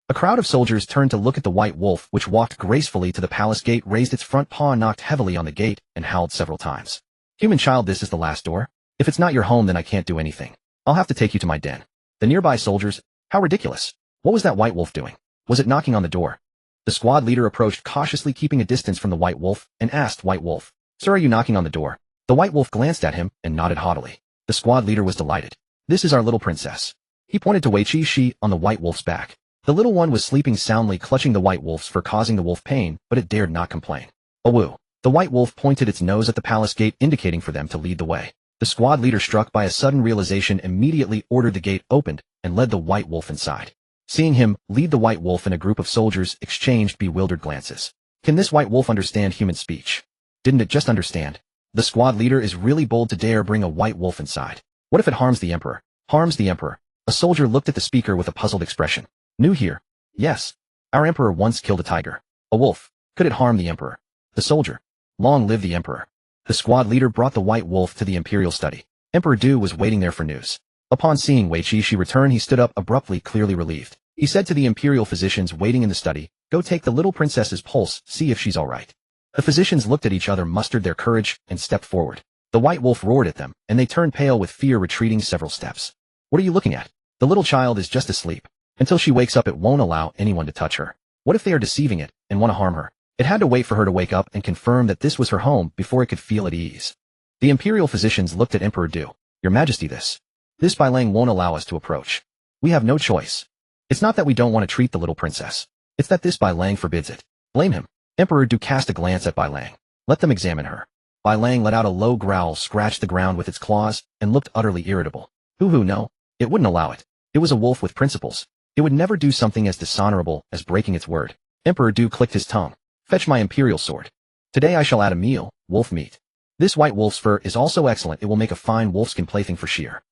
A crowd of soldiers turned to look at the white wolf, which walked gracefully to the palace gate, raised its front paw, knocked heavily on the gate, and howled several times. Human child, this is the last door. If it's not your home, then I can't do anything. I'll have to take you to my den. The nearby soldiers. How ridiculous. What was that white wolf doing? Was it knocking on the door? The squad leader approached cautiously, keeping a distance from the white wolf, and asked, "White wolf, sir, are you knocking on the door?" The white wolf glanced at him and nodded haughtily. The squad leader was delighted. This is our little princess. He pointed to Yuchi Xi on the white wolf's back. The little one was sleeping soundly, clutching the white wolf's fur, causing the wolf pain, but it dared not complain. Awoo. The white wolf pointed its nose at the palace gate, indicating for them to lead the way. The squad leader, struck by a sudden realization, immediately ordered the gate opened and led the white wolf inside. Seeing him lead, the white wolf and a group of soldiers exchanged bewildered glances. Can this white wolf understand human speech? Didn't it just understand? The squad leader is really bold to dare bring a white wolf inside. What if it harms the emperor? Harms the emperor? A soldier looked at the speaker with a puzzled expression. New here. Yes. Our emperor once killed a tiger. A wolf. Could it harm the emperor? The soldier. Long live the emperor. The squad leader brought the white wolf to the imperial study. Emperor Du was waiting there for news. Upon seeing Yuchi Xi return, he stood up abruptly, clearly relieved. He said to the imperial physicians waiting in the study, "Go take the little princess's pulse, see if she's all right." The physicians looked at each other, mustered their courage, and stepped forward. The white wolf roared at them, and they turned pale with fear, retreating several steps. "What are you looking at? The little child is just asleep. Until she wakes up, it won't allow anyone to touch her. What if they are deceiving it and want to harm her?" It had to wait for her to wake up and confirm that this was her home before it could feel at ease. The imperial physicians looked at Emperor Du. "Your Majesty, this Bai Lang won't allow us to approach. We have no choice. It's not that we don't want to treat the little princess. It's that this Bai Lang forbids it." "Blame him." Emperor Du cast a glance at Bai Lang. "Let them examine her." Bai Lang let out a low growl, scratched the ground with its claws, and looked utterly irritable. No. It wouldn't allow it. It was a wolf with principles. It would never do something as dishonorable as breaking its word. Emperor Du clicked his tongue. "Fetch my imperial sword. Today I shall add a meal, wolf meat. This white wolf's fur is also excellent. It will make a fine wolfskin plaything for shear."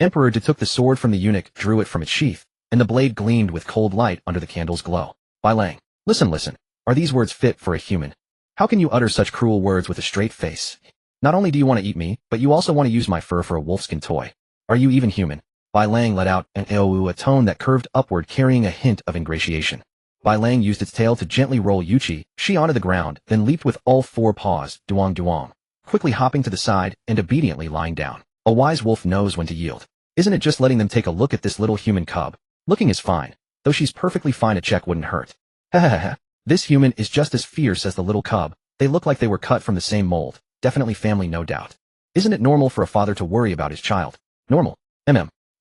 Emperor Du took the sword from the eunuch, drew it from its sheath, and the blade gleamed with cold light under the candle's glow. "Bai Lang, listen. Are these words fit for a human? How can you utter such cruel words with a straight face? Not only do you want to eat me, but you also want to use my fur for a wolfskin toy. Are you even human?" Bai Lang let out an "aou," a tone that curved upward, carrying a hint of ingratiation. Bai Lang used its tail to gently roll Yuchi Xi onto the ground, then leaped with all four paws, duong, quickly hopping to the side and obediently lying down. A wise wolf knows when to yield. Isn't it just letting them take a look at this little human cub? Looking is fine. Though she's perfectly fine, a check wouldn't hurt. Ha. This human is just as fierce as the little cub. They look like they were cut from the same mold. Definitely family, no doubt. Isn't it normal for a father to worry about his child? Normal.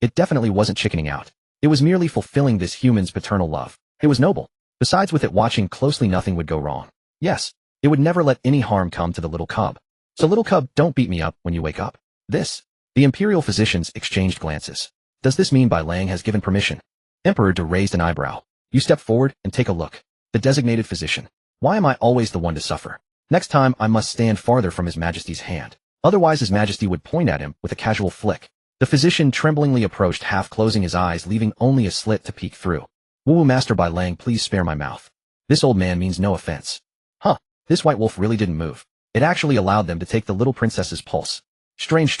It definitely wasn't chickening out. It was merely fulfilling this human's paternal love. It was noble. Besides, with it watching closely, nothing would go wrong. Yes, it would never let any harm come to the little cub. So little cub, don't beat me up when you wake up. The imperial physicians exchanged glances. Does this mean Bai Lang has given permission? Emperor Du raised an eyebrow. "You step forward and take a look." The designated physician. "Why am I always the one to suffer? Next time I must stand farther from His Majesty's hand. Otherwise His Majesty would point at him with a casual flick." The physician tremblingly approached, half closing his eyes, leaving only a slit to peek through. "Woo, Master Bai Lang, please spare my mouth. This old man means no offense." This white wolf really didn't move. It actually allowed them to take the little princess's pulse. Strange.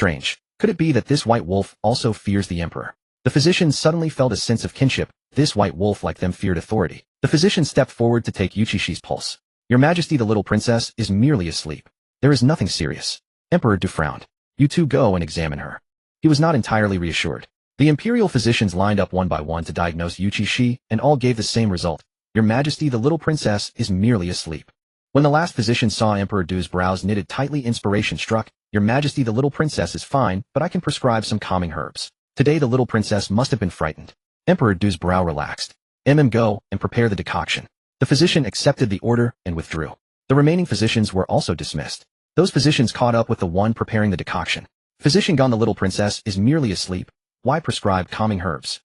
Could it be that this white wolf also fears the emperor? The physician suddenly felt a sense of kinship. This white wolf, like them, feared authority. The physician stepped forward to take Yuchi Xi's pulse. "Your Majesty, the little princess is merely asleep. There is nothing serious." Emperor Du frowned. "You two go and examine her." He was not entirely reassured. The imperial physicians lined up one by one to diagnose Yuchi Xi, and all gave the same result. "Your Majesty, the little princess is merely asleep." When the last physician saw Emperor Du's brows knitted tightly, inspiration struck. "Your Majesty, the little princess is fine, but I can prescribe some calming herbs. Today the little princess must have been frightened." Emperor Du's brow relaxed. Go and prepare the decoction." The physician accepted the order and withdrew. The remaining physicians were also dismissed. Those physicians caught up with the one preparing the decoction. "Physician Gon, the little princess is merely asleep. Why prescribe calming herbs?"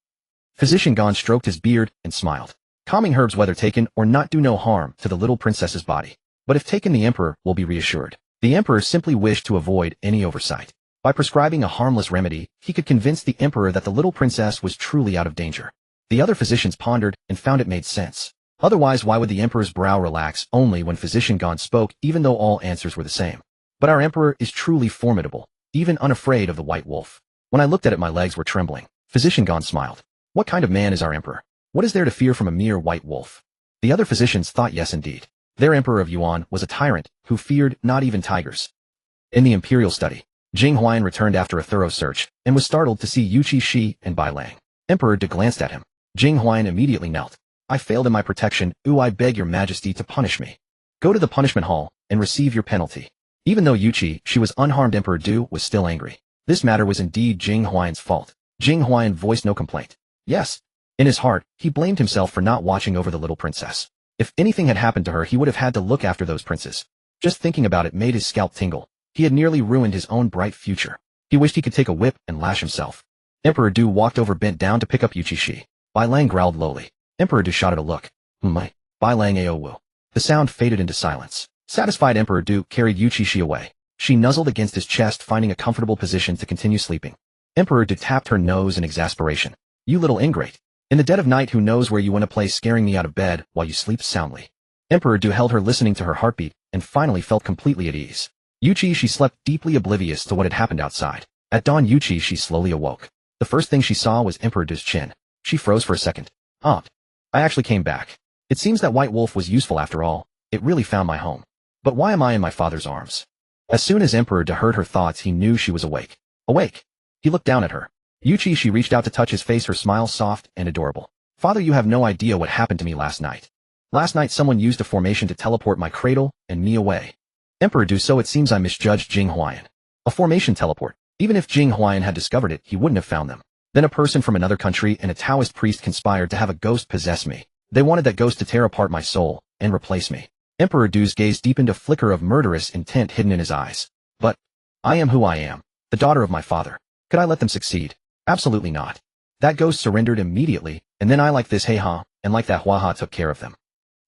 Physician Gon stroked his beard and smiled. "Calming herbs, whether taken or not, do no harm to the little princess's body. But if taken, the emperor will be reassured." The emperor simply wished to avoid any oversight. By prescribing a harmless remedy, he could convince the emperor that the little princess was truly out of danger. The other physicians pondered and found it made sense. Otherwise, why would the emperor's brow relax only when Physician Gon spoke, even though all answers were the same? "But our emperor is truly formidable, even unafraid of the white wolf. When I looked at it, my legs were trembling." Physician Gon smiled. "What kind of man is our emperor? What is there to fear from a mere white wolf?" The other physicians thought yes indeed. Their emperor of Yuan was a tyrant who feared not even tigers. In the imperial study, Jing Huayan returned after a thorough search and was startled to see Yuchi Xi and Bai Lang. Emperor Du glanced at him. Jing Huayan immediately knelt. "I failed in my protection. I beg your Majesty to punish me. Go to the punishment hall and receive your penalty." Even though Yuchi Xi was unharmed, Emperor Du was still angry. This matter was indeed Jing Huayan's fault. Jing Huayan voiced no complaint. Yes, in his heart, he blamed himself for not watching over the little princess. If anything had happened to her, he would have had to look after those princes. Just thinking about it made his scalp tingle. He had nearly ruined his own bright future. He wished he could take a whip and lash himself. Emperor Du walked over, bent down to pick up Yuchi Xi. Bai Lang growled lowly. Emperor Du shot at a look. "My." Bai Lang aou. The sound faded into silence. Satisfied, Emperor Du carried Yuchi Xi away. She nuzzled against his chest, finding a comfortable position to continue sleeping. Emperor Du tapped her nose in exasperation. "You little ingrate. In the dead of night, who knows where you want to play, scaring me out of bed while you sleep soundly. Emperor Du held her, listening to her heartbeat, and finally felt completely at ease. Yuchi Xi slept deeply oblivious to what had happened outside. At dawn, Yuchi Xi slowly awoke. The first thing she saw was Emperor Du's chin. She froze for a second. I actually came back. It seems that White Wolf was useful after all. It really found my home. But why am I in my father's arms? As soon as Emperor Du heard her thoughts, he knew she was awake. Awake! He looked down at her. Yuchi Xi reached out to touch his face, her smile soft and adorable. Father, you have no idea what happened to me last night. Last night someone used a formation to teleport my cradle and me away. Emperor Du, so it seems I misjudged Jing Huayan. A formation teleport. Even if Jing Huayan had discovered it, he wouldn't have found them. Then a person from another country and a Taoist priest conspired to have a ghost possess me. They wanted that ghost to tear apart my soul and replace me. Emperor Du's gaze deepened, a flicker of murderous intent hidden in his eyes. But I am who I am, the daughter of my father. Could I let them succeed? Absolutely not. That ghost surrendered immediately, and then I, like this hey-ha, and like that hua-ha, took care of them.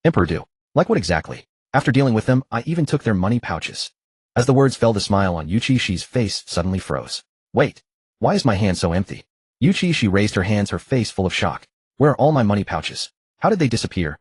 Emperor Du. Like what exactly? After dealing with them, I even took their money pouches. As the words fell, the smile on Yuchi Xi's face suddenly froze. Wait. Why is my hand so empty? Yuchi Xi raised her hands, her face full of shock. Where are all my money pouches? How did they disappear?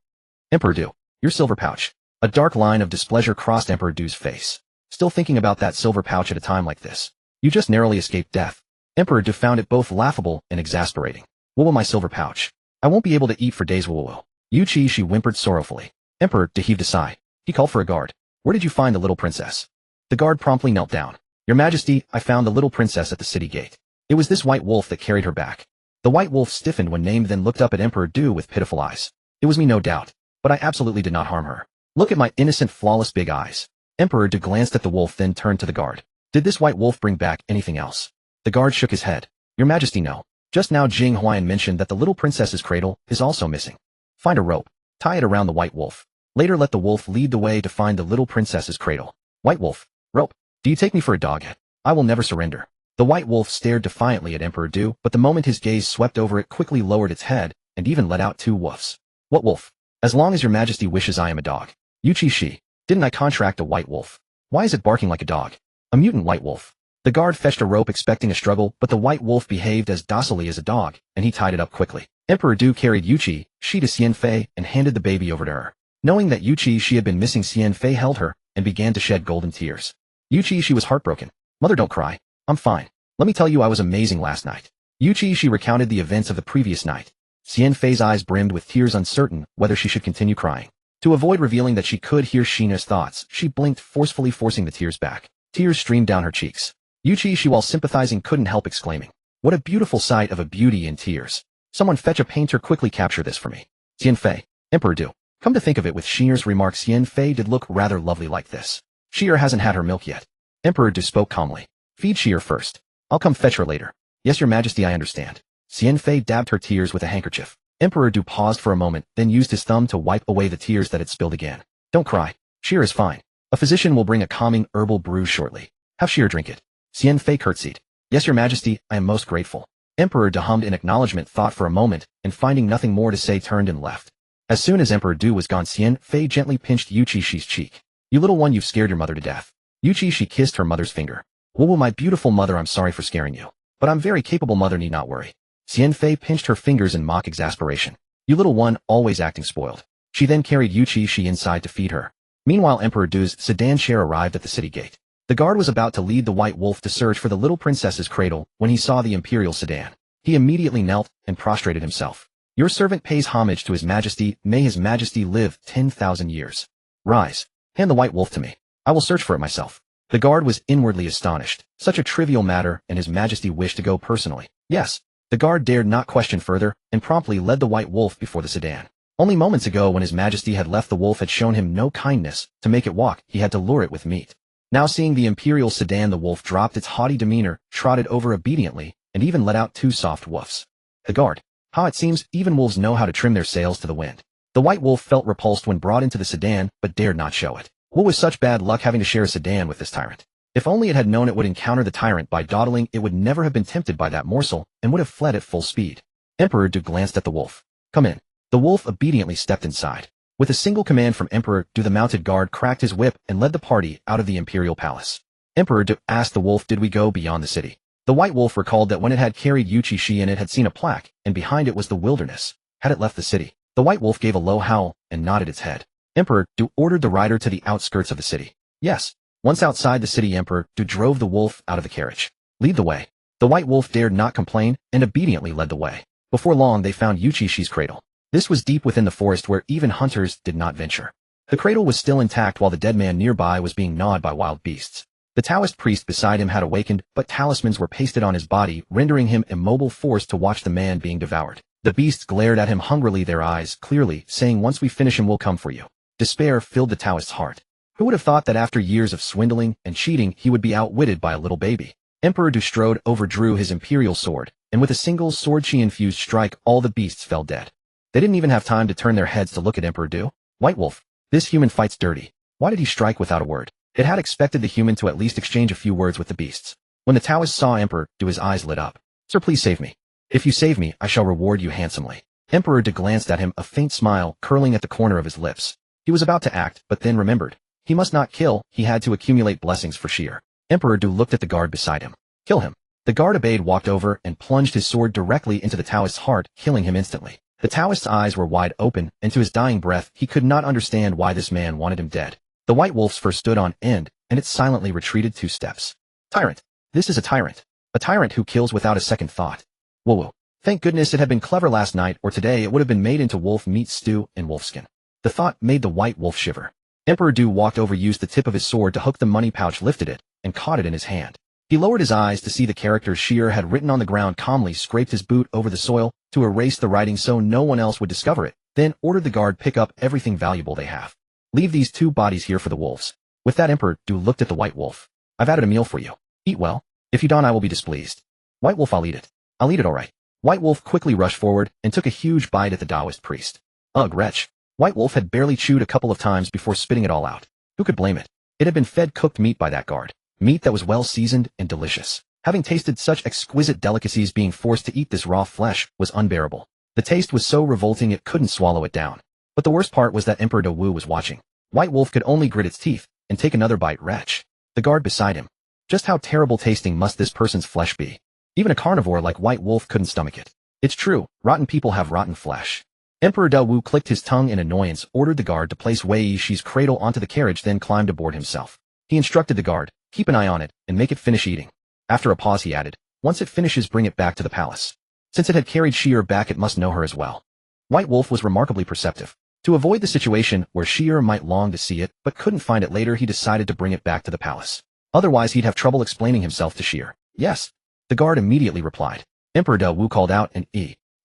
Emperor Du. Your silver pouch. A dark line of displeasure crossed Emperor Du's face. Still thinking about that silver pouch at a time like this? You just narrowly escaped death. Emperor Du found it both laughable and exasperating. What will my silver pouch? I won't be able to eat for days. Whoa. Yuchi Xi whimpered sorrowfully. Emperor Du heaved a sigh. He called for a guard. Where did you find the little princess? The guard promptly knelt down. Your Majesty, I found the little princess at the city gate. It was this white wolf that carried her back. The white wolf stiffened when named, then looked up at Emperor Du with pitiful eyes. It was me, no doubt. But I absolutely did not harm her. Look at my innocent, flawless big eyes. Emperor Du glanced at the wolf, then turned to the guard. Did this white wolf bring back anything else? The guard shook his head. Your Majesty, no. Just now Jing Huayan mentioned that the little princess's cradle is also missing. Find a rope. Tie it around the white wolf. Later let the wolf lead the way to find the little princess's cradle. White wolf. Rope. Do you take me for a dog yet? I will never surrender. The white wolf stared defiantly at Emperor Du, but the moment his gaze swept over it, quickly lowered its head, and even let out 2 woofs. What wolf? As long as your Majesty wishes, I am a dog. Yuchi Xi. Didn't I contract a white wolf? Why is it barking like a dog? A mutant white wolf. The guard fetched a rope, expecting a struggle, but the white wolf behaved as docilely as a dog, and he tied it up quickly. Emperor Du carried Yuchi Xi to Xian Fei and handed the baby over to her. Knowing that Yuchi Xi had been missing, Xian Fei held her and began to shed golden tears. Yuchi Xi was heartbroken. Mother, don't cry. I'm fine. Let me tell you, I was amazing last night. Yuchi Xi recounted the events of the previous night. Xian Fei's eyes brimmed with tears, uncertain whether she should continue crying. To avoid revealing that she could hear Shina's thoughts, she blinked, forcefully forcing the tears back. Tears streamed down her cheeks. Yuchi Xi, while sympathizing, couldn't help exclaiming. What a beautiful sight of a beauty in tears. Someone fetch a painter, quickly capture this for me. Xian Fei. Emperor Du. Come to think of it, with Shina's remark, Xian Fei did look rather lovely like this. Shir hasn't had her milk yet. Emperor Du spoke calmly. Feed Shir first. I'll come fetch her later. Yes, your Majesty, I understand. Xian Fei dabbed her tears with a handkerchief. Emperor Du paused for a moment, then used his thumb to wipe away the tears that had spilled again. Don't cry. Shir is fine. A physician will bring a calming herbal brew shortly. Have Shir drink it. Xian Fei curtsied. Yes, your Majesty, I am most grateful. Emperor Du hummed in acknowledgement, thought for a moment, and finding nothing more to say, turned and left. As soon as Emperor Du was gone, Xian Fei gently pinched Yuchi Xi's cheek. You little one, you've scared your mother to death. Yuchi Xi kissed her mother's finger. Whoa, my beautiful mother, I'm sorry for scaring you. But I'm very capable, mother, need not worry. Xian Fei pinched her fingers in mock exasperation. You little one, always acting spoiled. She then carried Yuchi Xi inside to feed her. Meanwhile, Emperor Du's sedan chair arrived at the city gate. The guard was about to lead the white wolf to search for the little princess's cradle when he saw the imperial sedan. He immediately knelt and prostrated himself. Your servant pays homage to His Majesty. May His Majesty live 10,000 years. Rise. Hand the white wolf to me. I will search for it myself. The guard was inwardly astonished. Such a trivial matter, and His Majesty wished to go personally. Yes. The guard dared not question further, and promptly led the white wolf before the sedan. Only moments ago, when His Majesty had left, the wolf had shown him no kindness. To make it walk, he had to lure it with meat. Now seeing the imperial sedan, the wolf dropped its haughty demeanor, trotted over obediently, and even let out 2 soft woofs. The guard. How it seems even wolves know how to trim their sails to the wind. The white wolf felt repulsed when brought into the sedan, but dared not show it. What was such bad luck having to share a sedan with this tyrant? If only it had known it would encounter the tyrant by dawdling, it would never have been tempted by that morsel, and would have fled at full speed. Emperor Du glanced at the wolf. Come in. The wolf obediently stepped inside. With a single command from Emperor Du, the mounted guard cracked his whip and led the party out of the imperial palace. Emperor Du asked the wolf, did we go beyond the city? The white wolf recalled that when it had carried Yuchi Xi in it had seen a plaque, and behind it was the wilderness. Had it left the city? The white wolf gave a low howl and nodded its head. Emperor Du ordered the rider to the outskirts of the city. Yes. Once outside the city, Emperor Du drove the wolf out of the carriage. Lead the way. The white wolf dared not complain and obediently led the way. Before long they found Yuchi Xi's cradle. This was deep within the forest where even hunters did not venture. The cradle was still intact while the dead man nearby was being gnawed by wild beasts. The Taoist priest beside him had awakened, but talismans were pasted on his body, rendering him immobile, forced to watch the man being devoured. The beasts glared at him hungrily, their eyes clearly saying, "Once we finish him, we'll come for you." Despair filled the Taoist's heart. Who would have thought that after years of swindling and cheating he would be outwitted by a little baby? Emperor Du strode over, drew his imperial sword, and with a single sword-chi-infused strike all the beasts fell dead. They didn't even have time to turn their heads to look at Emperor Du. White wolf, this human fights dirty. Why did he strike without a word? It had expected the human to at least exchange a few words with the beasts. When the Taoist saw Emperor Du, his eyes lit up. "Sir, please save me. If you save me, I shall reward you handsomely." Emperor Du glanced at him, a faint smile curling at the corner of his lips. He was about to act, but then remembered. He must not kill, he had to accumulate blessings for Sheer. Emperor Du looked at the guard beside him. "Kill him." The guard obeyed, walked over, and plunged his sword directly into the Taoist's heart, killing him instantly. The Taoist's eyes were wide open, and to his dying breath he could not understand why this man wanted him dead. The white wolf's fur stood on end, and it silently retreated 2 steps. "Tyrant. This is a tyrant. A tyrant who kills without a second thought. Whoa. Thank goodness it had been clever last night, or today it would have been made into wolf meat stew and wolfskin." The thought made the white wolf shiver. Emperor Du walked over, used the tip of his sword to hook the money pouch, lifted it, and caught it in his hand. He lowered his eyes to see the characters Sheer had written on the ground, calmly scraped his boot over the soil to erase the writing so no one else would discover it, then ordered the guard pick up everything valuable they have. "Leave these 2 bodies here for the wolves." With that, Emperor Du looked at the white wolf. "I've added a meal for you. Eat well. If you don't, I will be displeased." "White wolf, I'll eat it. I'll eat it all right." White wolf quickly rushed forward and took a huge bite at the Taoist priest. Ugh, wretch. White wolf had barely chewed a couple of times before spitting it all out. Who could blame it? It had been fed cooked meat by that guard. Meat that was well seasoned and delicious. Having tasted such exquisite delicacies, being forced to eat this raw flesh was unbearable. The taste was so revolting it couldn't swallow it down. But the worst part was that Emperor Du was watching. White wolf could only grit its teeth and take another bite. Wretch. The guard beside him. Just how terrible tasting must this person's flesh be? Even a carnivore like White wolf couldn't stomach it. It's true, rotten people have rotten flesh. Emperor Du clicked his tongue in annoyance, ordered the guard to place Wei Yixi's cradle onto the carriage, then climbed aboard himself. He instructed the guard, "Keep an eye on it, and make it finish eating." After a pause he added, "Once it finishes, bring it back to the palace." Since it had carried Sheer back, it must know her as well. White wolf was remarkably perceptive. To avoid the situation where Sheer might long to see it, but couldn't find it later, he decided to bring it back to the palace. Otherwise he'd have trouble explaining himself to Sheer. "Yes." The guard immediately replied. Emperor Du called out, and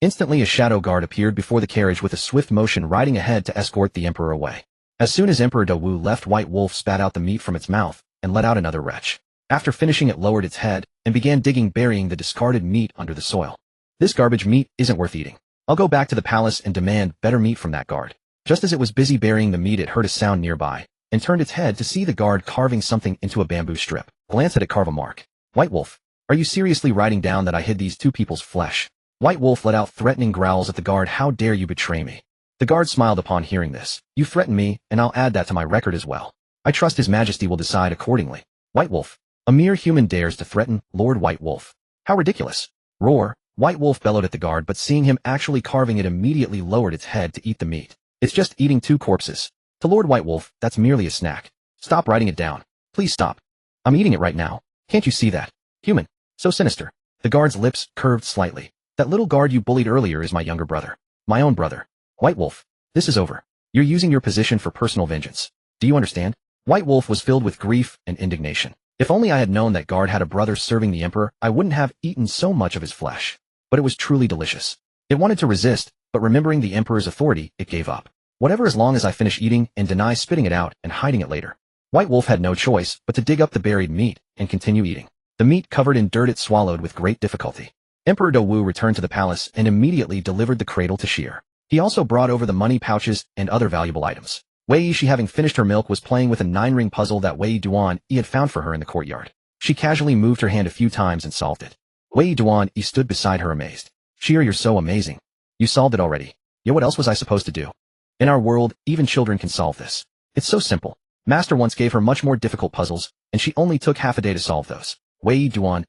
instantly a shadow guard appeared before the carriage with a swift motion, riding ahead to escort the emperor away. As soon as Emperor Du left, White wolf spat out the meat from its mouth and let out another retch. After finishing, it lowered its head and began digging, burying the discarded meat under the soil. "This garbage meat isn't worth eating. I'll go back to the palace and demand better meat from that guard." Just as it was busy burying the meat, it heard a sound nearby and turned its head to see the guard carving something into a bamboo strip. Glance at it, carve a mark. "White wolf, are you seriously writing down that I hid these 2 people's flesh?" White wolf let out threatening growls at the guard. "How dare you betray me?" The guard smiled upon hearing this. "You threaten me, and I'll add that to my record as well. I trust His Majesty will decide accordingly." White wolf, a mere human dares to threaten Lord White wolf. How ridiculous. Roar. White wolf bellowed at the guard, but seeing him actually carving it, immediately lowered its head to eat the meat. "It's just eating 2 corpses. To Lord White wolf, that's merely a snack. Stop writing it down. Please stop. I'm eating it right now. Can't you see that? Human. So sinister." The guard's lips curved slightly. "That little guard you bullied earlier is my younger brother. My own brother. White wolf, this is over. You're using your position for personal vengeance. Do you understand?" White wolf was filled with grief and indignation. "If only I had known that guard had a brother serving the emperor, I wouldn't have eaten so much of his flesh." But it was truly delicious. It wanted to resist, but remembering the emperor's authority, it gave up. "Whatever, as long as I finish eating and deny spitting it out and hiding it later." White wolf had no choice but to dig up the buried meat and continue eating. The meat covered in dirt it swallowed with great difficulty. Emperor Du returned to the palace and immediately delivered the cradle to Sheer. He also brought over the money pouches and other valuable items. Wei Yishi, having finished her milk, was playing with a 9-ring puzzle that Wei Duan had found for her in the courtyard. She casually moved her hand a few times and solved it. Wei Duan stood beside her amazed. "Sheer, you're so amazing. You solved it already. Yeah, what else was I supposed to do? In our world, even children can solve this. It's so simple. Master once gave her much more difficult puzzles, and she only took half a day to solve those." Wei Duan,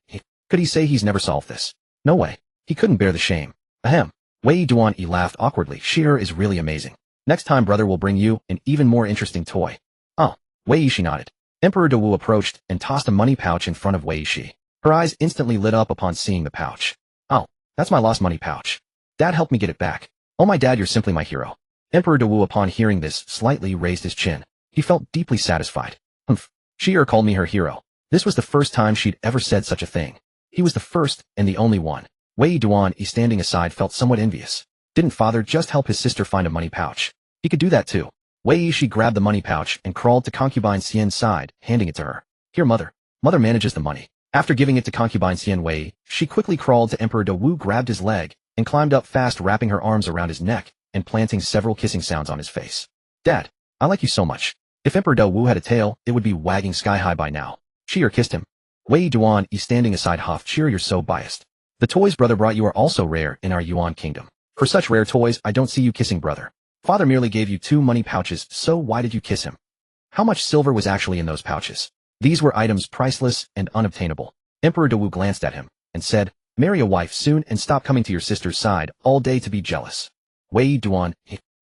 Could he say he's never solved this? No way. He couldn't bear the shame. Ahem. Wei Duan laughed awkwardly. Sheer is really amazing. Next time brother will bring you an even more interesting toy. Oh. Wei Shi nodded. Emperor Dawu approached and tossed a money pouch in front of Wei Shi. Her eyes instantly lit up upon seeing the pouch. Oh, that's my lost money pouch. Dad helped me get it back. Oh my dad, you're simply my hero. Emperor Dawu upon hearing this slightly raised his chin. He felt deeply satisfied. Humph. She called me her hero. This was the first time she'd ever said such a thing. He was the first and the only one. Wei Duan standing aside felt somewhat envious. Didn't father just help his sister find a money pouch? He could do that too. Wei Shi grabbed the money pouch and crawled to concubine Xian's side, handing it to her. Here mother. Mother manages the money. After giving it to concubine Xian Wei, she quickly crawled to Emperor Dawu, grabbed his leg, and climbed up fast, wrapping her arms around his neck and planting several kissing sounds on his face. Dad, I like you so much. If Emperor Dawu had a tail, it would be wagging sky high by now. She kissed him. Wei Duan standing aside huffed. Cheer, you're so biased. The toys brother brought you are also rare in our Yuan kingdom. For such rare toys, I don't see you kissing brother. Father merely gave you 2 money pouches, so why did you kiss him? How much silver was actually in those pouches? These were items priceless and unobtainable. Emperor Dawu glanced at him and said, marry a wife soon and stop coming to your sister's side all day to be jealous. Wei Duan,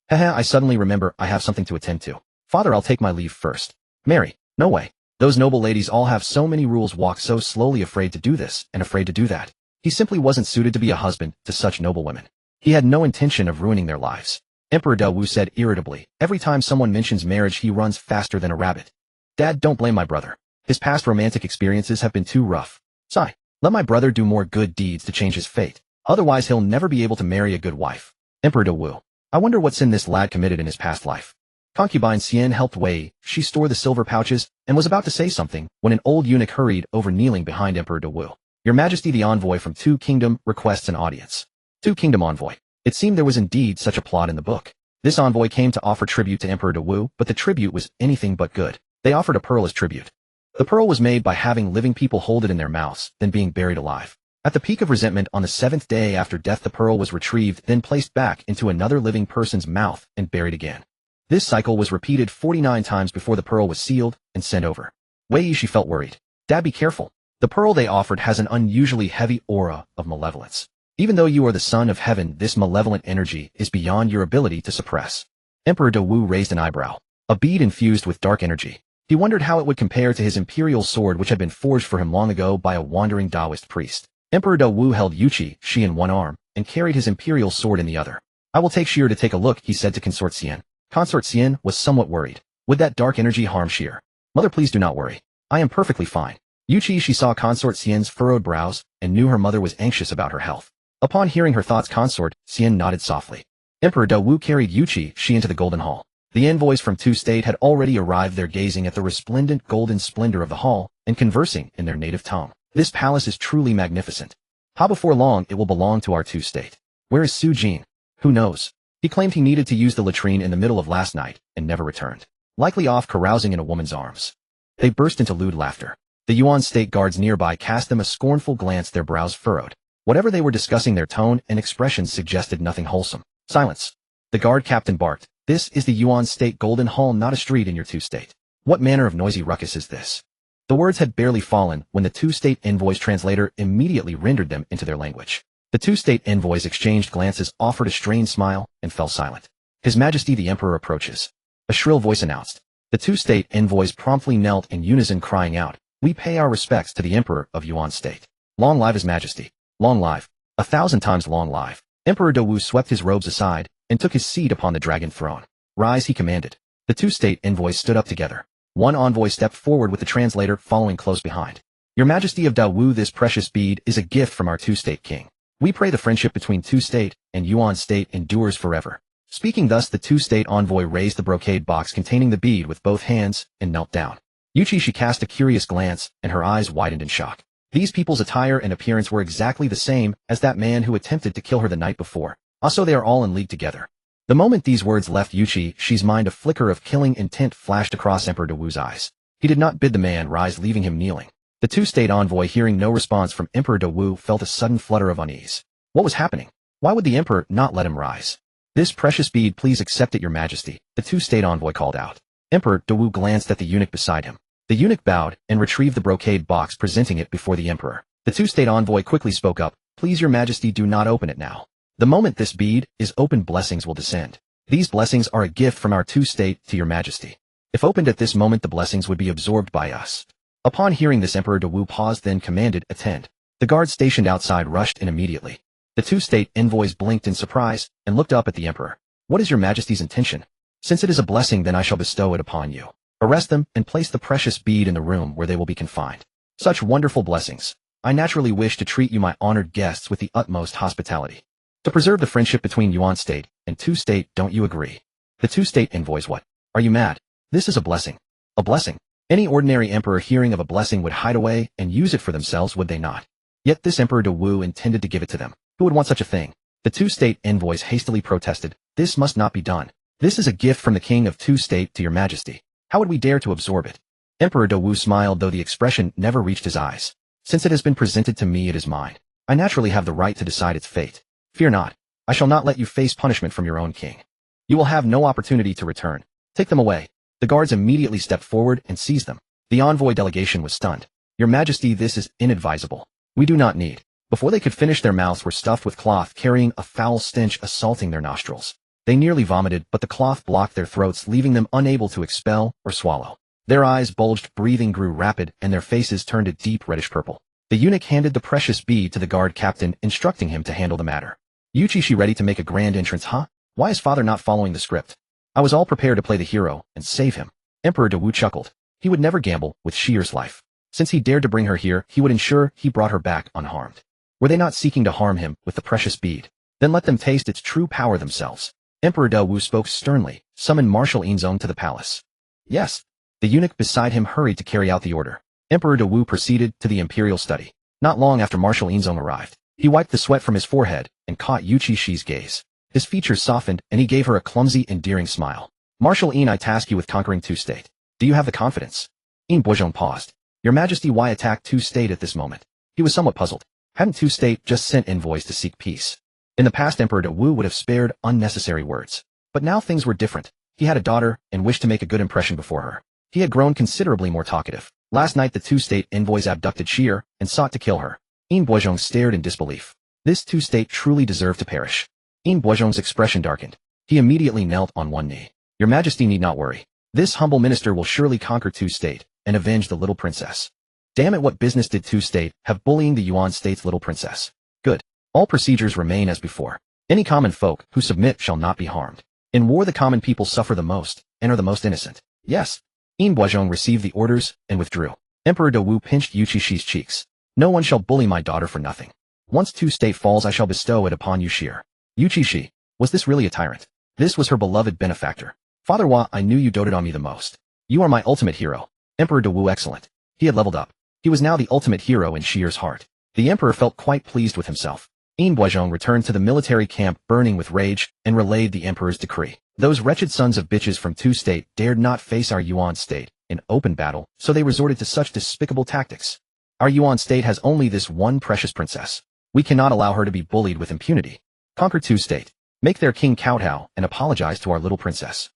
haha, I suddenly remember I have something to attend to. Father, I'll take my leave first. Mary, no way. Those noble ladies all have so many rules, walk so slowly, afraid to do this and afraid to do that. He simply wasn't suited to be a husband to such noble women. He had no intention of ruining their lives. Emperor Dawu said irritably, every time someone mentions marriage he runs faster than a rabbit. Dad, don't blame my brother. His past romantic experiences have been too rough. Sigh. Let my brother do more good deeds to change his fate. Otherwise he'll never be able to marry a good wife. Emperor Dawu. I wonder what sin this lad committed in his past life. Concubine Xian helped Wei Shi store the silver pouches and was about to say something when an old eunuch hurried over, kneeling behind Emperor Dawu. Your Majesty, the envoy from Two Kingdom requests an audience. Two Kingdom envoy. It seemed there was indeed such a plot in the book. This envoy came to offer tribute to Emperor Dawu, but the tribute was anything but good. They offered a pearl as tribute. The pearl was made by having living people hold it in their mouths, then being buried alive. At the peak of resentment on the 7th day after death, the pearl was retrieved, then placed back into another living person's mouth and buried again. This cycle was repeated 49 times before the pearl was sealed and sent over. Wei Shi felt worried. Dad, be careful. The pearl they offered has an unusually heavy aura of malevolence. Even though you are the son of heaven, this malevolent energy is beyond your ability to suppress. Emperor Dawu raised an eyebrow. A bead infused with dark energy. He wondered how it would compare to his imperial sword, which had been forged for him long ago by a wandering Taoist priest. Emperor Dawu held Yuchi Xi in one arm and carried his imperial sword in the other. I will take Sheer to take a look, he said to Consort Xian. Consort Xian was somewhat worried. Would that dark energy harm Sheer? Mother, please do not worry. I am perfectly fine. Yuchi Xi saw Consort Xian's furrowed brows and knew her mother was anxious about her health. Upon hearing her thoughts, Consort Xian nodded softly. Emperor Dawu carried Yuchi Xi into the Golden Hall. The envoys from Two State had already arrived there, gazing at the resplendent golden splendor of the hall and conversing in their native tongue. This palace is truly magnificent. How before long it will belong to our Two State. Where is Su Jin? Who knows? He claimed he needed to use the latrine in the middle of last night and never returned. Likely off carousing in a woman's arms. They burst into lewd laughter. The Yuan state guards nearby cast them a scornful glance, their brows furrowed. Whatever they were discussing, their tone and expressions suggested nothing wholesome. Silence. The guard captain barked. This is the Yuan State Golden Hall, not a street in your Two State. What manner of noisy ruckus is this? The words had barely fallen when the Two State envoy's translator immediately rendered them into their language. The Two State envoys exchanged glances, offered a strained smile, and fell silent. His Majesty the Emperor approaches. A shrill voice announced. The Two State envoys promptly knelt in unison, crying out, we pay our respects to the Emperor of Yuan State. Long live His Majesty. Long live. 1,000 times long live. Emperor Dawu swept his robes aside and took his seat upon the dragon throne. Rise, he commanded. The Two State envoys stood up together. One envoy stepped forward with the translator following close behind. Your Majesty of Dawu, this precious bead is a gift from our Two State king. We pray the friendship between Two State and Yuan State endures forever. Speaking thus, the Two State envoy raised the brocade box containing the bead with both hands and knelt down. Yuchi Xi cast a curious glance and her eyes widened in shock. These people's attire and appearance were exactly the same as that man who attempted to kill her the night before. Also, they are all in league together. The moment these words left Yuchi Xi's mind, a flicker of killing intent flashed across Emperor Dawu's eyes. He did not bid the man rise, leaving him kneeling. The Two State envoy, hearing no response from Emperor Dawu, felt a sudden flutter of unease. What was happening? Why would the Emperor not let him rise? This precious bead, please accept it, Your Majesty, the Two State envoy called out. Emperor Dawu glanced at the eunuch beside him. The eunuch bowed and retrieved the brocade box, presenting it before the Emperor. The two-state envoy quickly spoke up, "Please your majesty, do not open it now. The moment this bead is opened, blessings will descend. These blessings are a gift from our two-state to your majesty. If opened at this moment, the blessings would be absorbed by us." Upon hearing this, Emperor Dawu paused, then commanded, "Attend." The guards stationed outside rushed in immediately. The two-state envoys blinked in surprise and looked up at the emperor. "What is your majesty's intention?" "Since it is a blessing, then I shall bestow it upon you. Arrest them and place the precious bead in the room where they will be confined. Such wonderful blessings. I naturally wish to treat you, my honored guests, with the utmost hospitality. To preserve the friendship between Yuan state and two-state, don't you agree?" The two-state envoys, "What? Are you mad? This is a blessing." "A blessing? Any ordinary emperor hearing of a blessing would hide away and use it for themselves, would they not? Yet this Emperor Dawu intended to give it to them. Who would want such a thing?" The two-state envoys hastily protested, "This must not be done. This is a gift from the king of two-state to your majesty. How would we dare to absorb it?" Emperor Dawu smiled, though the expression never reached his eyes. "Since it has been presented to me, it is mine. I naturally have the right to decide its fate. Fear not. I shall not let you face punishment from your own king. You will have no opportunity to return. Take them away." The guards immediately stepped forward and seized them. The envoy delegation was stunned. "Your majesty, this is inadvisable. We do not need." Before they could finish, their mouths were stuffed with cloth carrying a foul stench assaulting their nostrils. They nearly vomited, but the cloth blocked their throats, leaving them unable to expel or swallow. Their eyes bulged, breathing grew rapid, and their faces turned a deep reddish purple. The eunuch handed the precious bead to the guard captain, instructing him to handle the matter. "Yuchi Xi ready to make a grand entrance, huh? Why is father not following the script? I was all prepared to play the hero and save him." Emperor Dawu chuckled. He would never gamble with Shier's life. Since he dared to bring her here, he would ensure he brought her back unharmed. Were they not seeking to harm him with the precious bead? Then let them taste its true power themselves. Emperor Dawu spoke sternly, "Summon Marshal Inzong to the palace." "Yes." The eunuch beside him hurried to carry out the order. Emperor Dawu proceeded to the imperial study. Not long after Marshal Inzong arrived, he wiped the sweat from his forehead and caught Yuchi Xi's gaze. His features softened, and he gave her a clumsy, endearing smile. "Marshal In, I task you with conquering two-state. Do you have the confidence?" In Boizhong paused. "Your majesty, why attack two-state at this moment?" He was somewhat puzzled. Hadn't two-state just sent envoys to seek peace? In the past, Emperor Dawu would have spared unnecessary words. But now things were different. He had a daughter and wished to make a good impression before her. He had grown considerably more talkative. Last night, the two-state envoys abducted Shier and sought to kill her. In Boizhong stared in disbelief. This two-state truly deserved to perish. In Boizhong's expression darkened. He immediately knelt on one knee. "Your majesty need not worry. This humble minister will surely conquer two-state and avenge the little princess." Damn it, what business did two-state have bullying the Yuan state's little princess? Good. All procedures remain as before. Any common folk who submit shall not be harmed. In war, the common people suffer the most and are the most innocent. Yes. In Boizhong received the orders and withdrew. Emperor Dawu pinched Yuchi Xi's cheeks. "No one shall bully my daughter for nothing. Once two-state falls, I shall bestow it upon you, Shier." Yuchi Xi, was this really a tyrant? This was her beloved benefactor. "Father Hua, I knew you doted on me the most. You are my ultimate hero." Emperor Dawu excellent. He had leveled up. He was now the ultimate hero in Shier's heart. The emperor felt quite pleased with himself. In Boizhong returned to the military camp burning with rage and relayed the emperor's decree. "Those wretched sons of bitches from two-state dared not face our Yuan state in open battle, so they resorted to such despicable tactics. Our Yuan state has only this one precious princess. We cannot allow her to be bullied with impunity. Conquer two-state. Make their king kowtow and apologize to our little princess.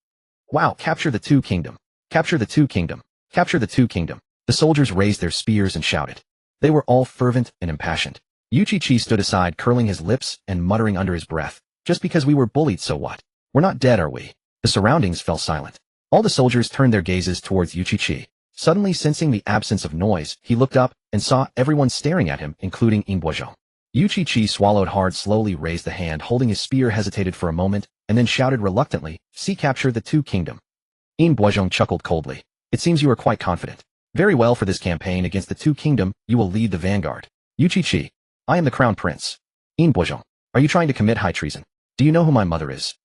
Wow, capture the two-kingdom. Capture the two-kingdom. Capture the two-kingdom." The soldiers raised their spears and shouted. They were all fervent and impassioned. Yuchi Xi stood aside, curling his lips and muttering under his breath, "Just because we were bullied, so what? We're not dead, are we?" The surroundings fell silent. All the soldiers turned their gazes towards Yuchi Xi. Suddenly sensing the absence of noise, he looked up and saw everyone staring at him, including In Boizhong. Yuchi Xi swallowed hard, slowly raised the hand holding his spear, hesitated for a moment, and then shouted reluctantly, "See, capture the two-kingdom." In Boizhong chuckled coldly. "It seems you are quite confident. Very well, for this campaign against the two-kingdom, you will lead the vanguard. Yuchi Xi, I am the crown prince." In Boizhong, "Are you trying to commit high treason? Do you know who my mother is?"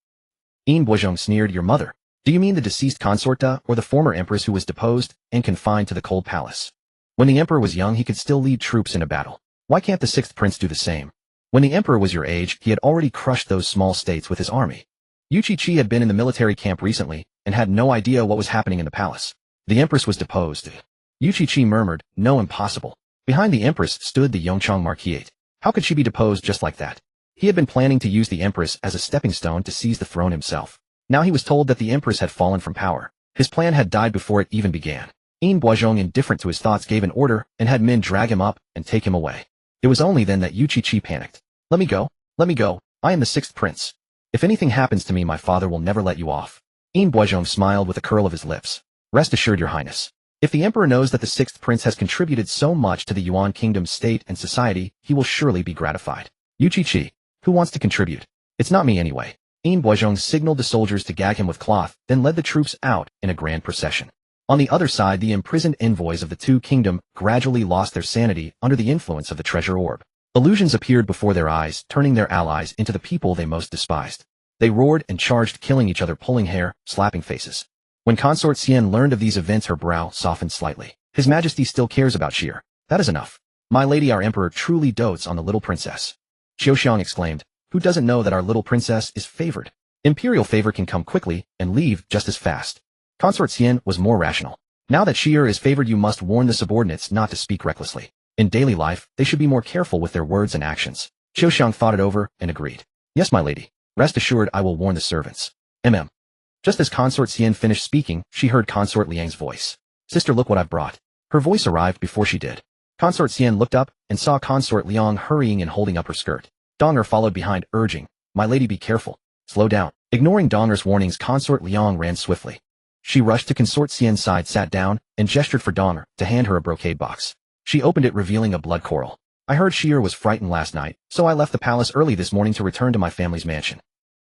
In Boizhong sneered, "Your mother? Do you mean the deceased consorta or the former empress who was deposed and confined to the cold palace? When the emperor was young, he could still lead troops in a battle. Why can't the sixth prince do the same? When the emperor was your age, he had already crushed those small states with his army." Yuchi Xi had been in the military camp recently and had no idea what was happening in the palace. The empress was deposed. Yuchi Xi murmured, "No, impossible." Behind the empress stood the Yongchang Marquisate. How could she be deposed just like that? He had been planning to use the empress as a stepping stone to seize the throne himself. Now he was told that the empress had fallen from power. His plan had died before it even began. In Boizhong, indifferent to his thoughts, gave an order and had men drag him up and take him away. It was only then that Yuchi Xi panicked. Let me go. Let me go. I am the sixth prince. If anything happens to me, my father will never let you off. Yin Boizhong smiled with a curl of his lips. Rest assured, your highness. If the emperor knows that the sixth prince has contributed so much to the Yuan kingdom's state and society, he will surely be gratified. Yuchi Xi, who wants to contribute? It's not me anyway. Yin Boizhong signaled the soldiers to gag him with cloth, then led the troops out in a grand procession. On the other side, the imprisoned envoys of the two kingdoms gradually lost their sanity under the influence of the treasure orb. Illusions appeared before their eyes, turning their allies into the people they most despised. They roared and charged, killing each other, pulling hair, slapping faces. When Consort Xian learned of these events, her brow softened slightly. His Majesty still cares about Sheer. That is enough. My lady, our emperor truly dotes on the little princess. Xiaoxiang exclaimed. Who doesn't know that our little princess is favored? Imperial favor can come quickly and leave just as fast. Consort Xian was more rational. Now that Sheer is favored, you must warn the subordinates not to speak recklessly. In daily life, they should be more careful with their words and actions. Xiaoxiang thought it over and agreed. Yes, my lady. Rest assured, I will warn the servants. Just as Consort Xian finished speaking, she heard Consort Liang's voice. Sister, look what I've brought. Her voice arrived before she did. Consort Xian looked up and saw Consort Liang hurrying and holding up her skirt. Donger followed behind, urging, My lady, be careful. Slow down. Ignoring Donger's warnings, Consort Liang ran swiftly. She rushed to Consort Xian's side, sat down, and gestured for Donger to hand her a brocade box. She opened it, revealing a blood coral. I heard Sheer was frightened last night, so I left the palace early this morning to return to my family's mansion.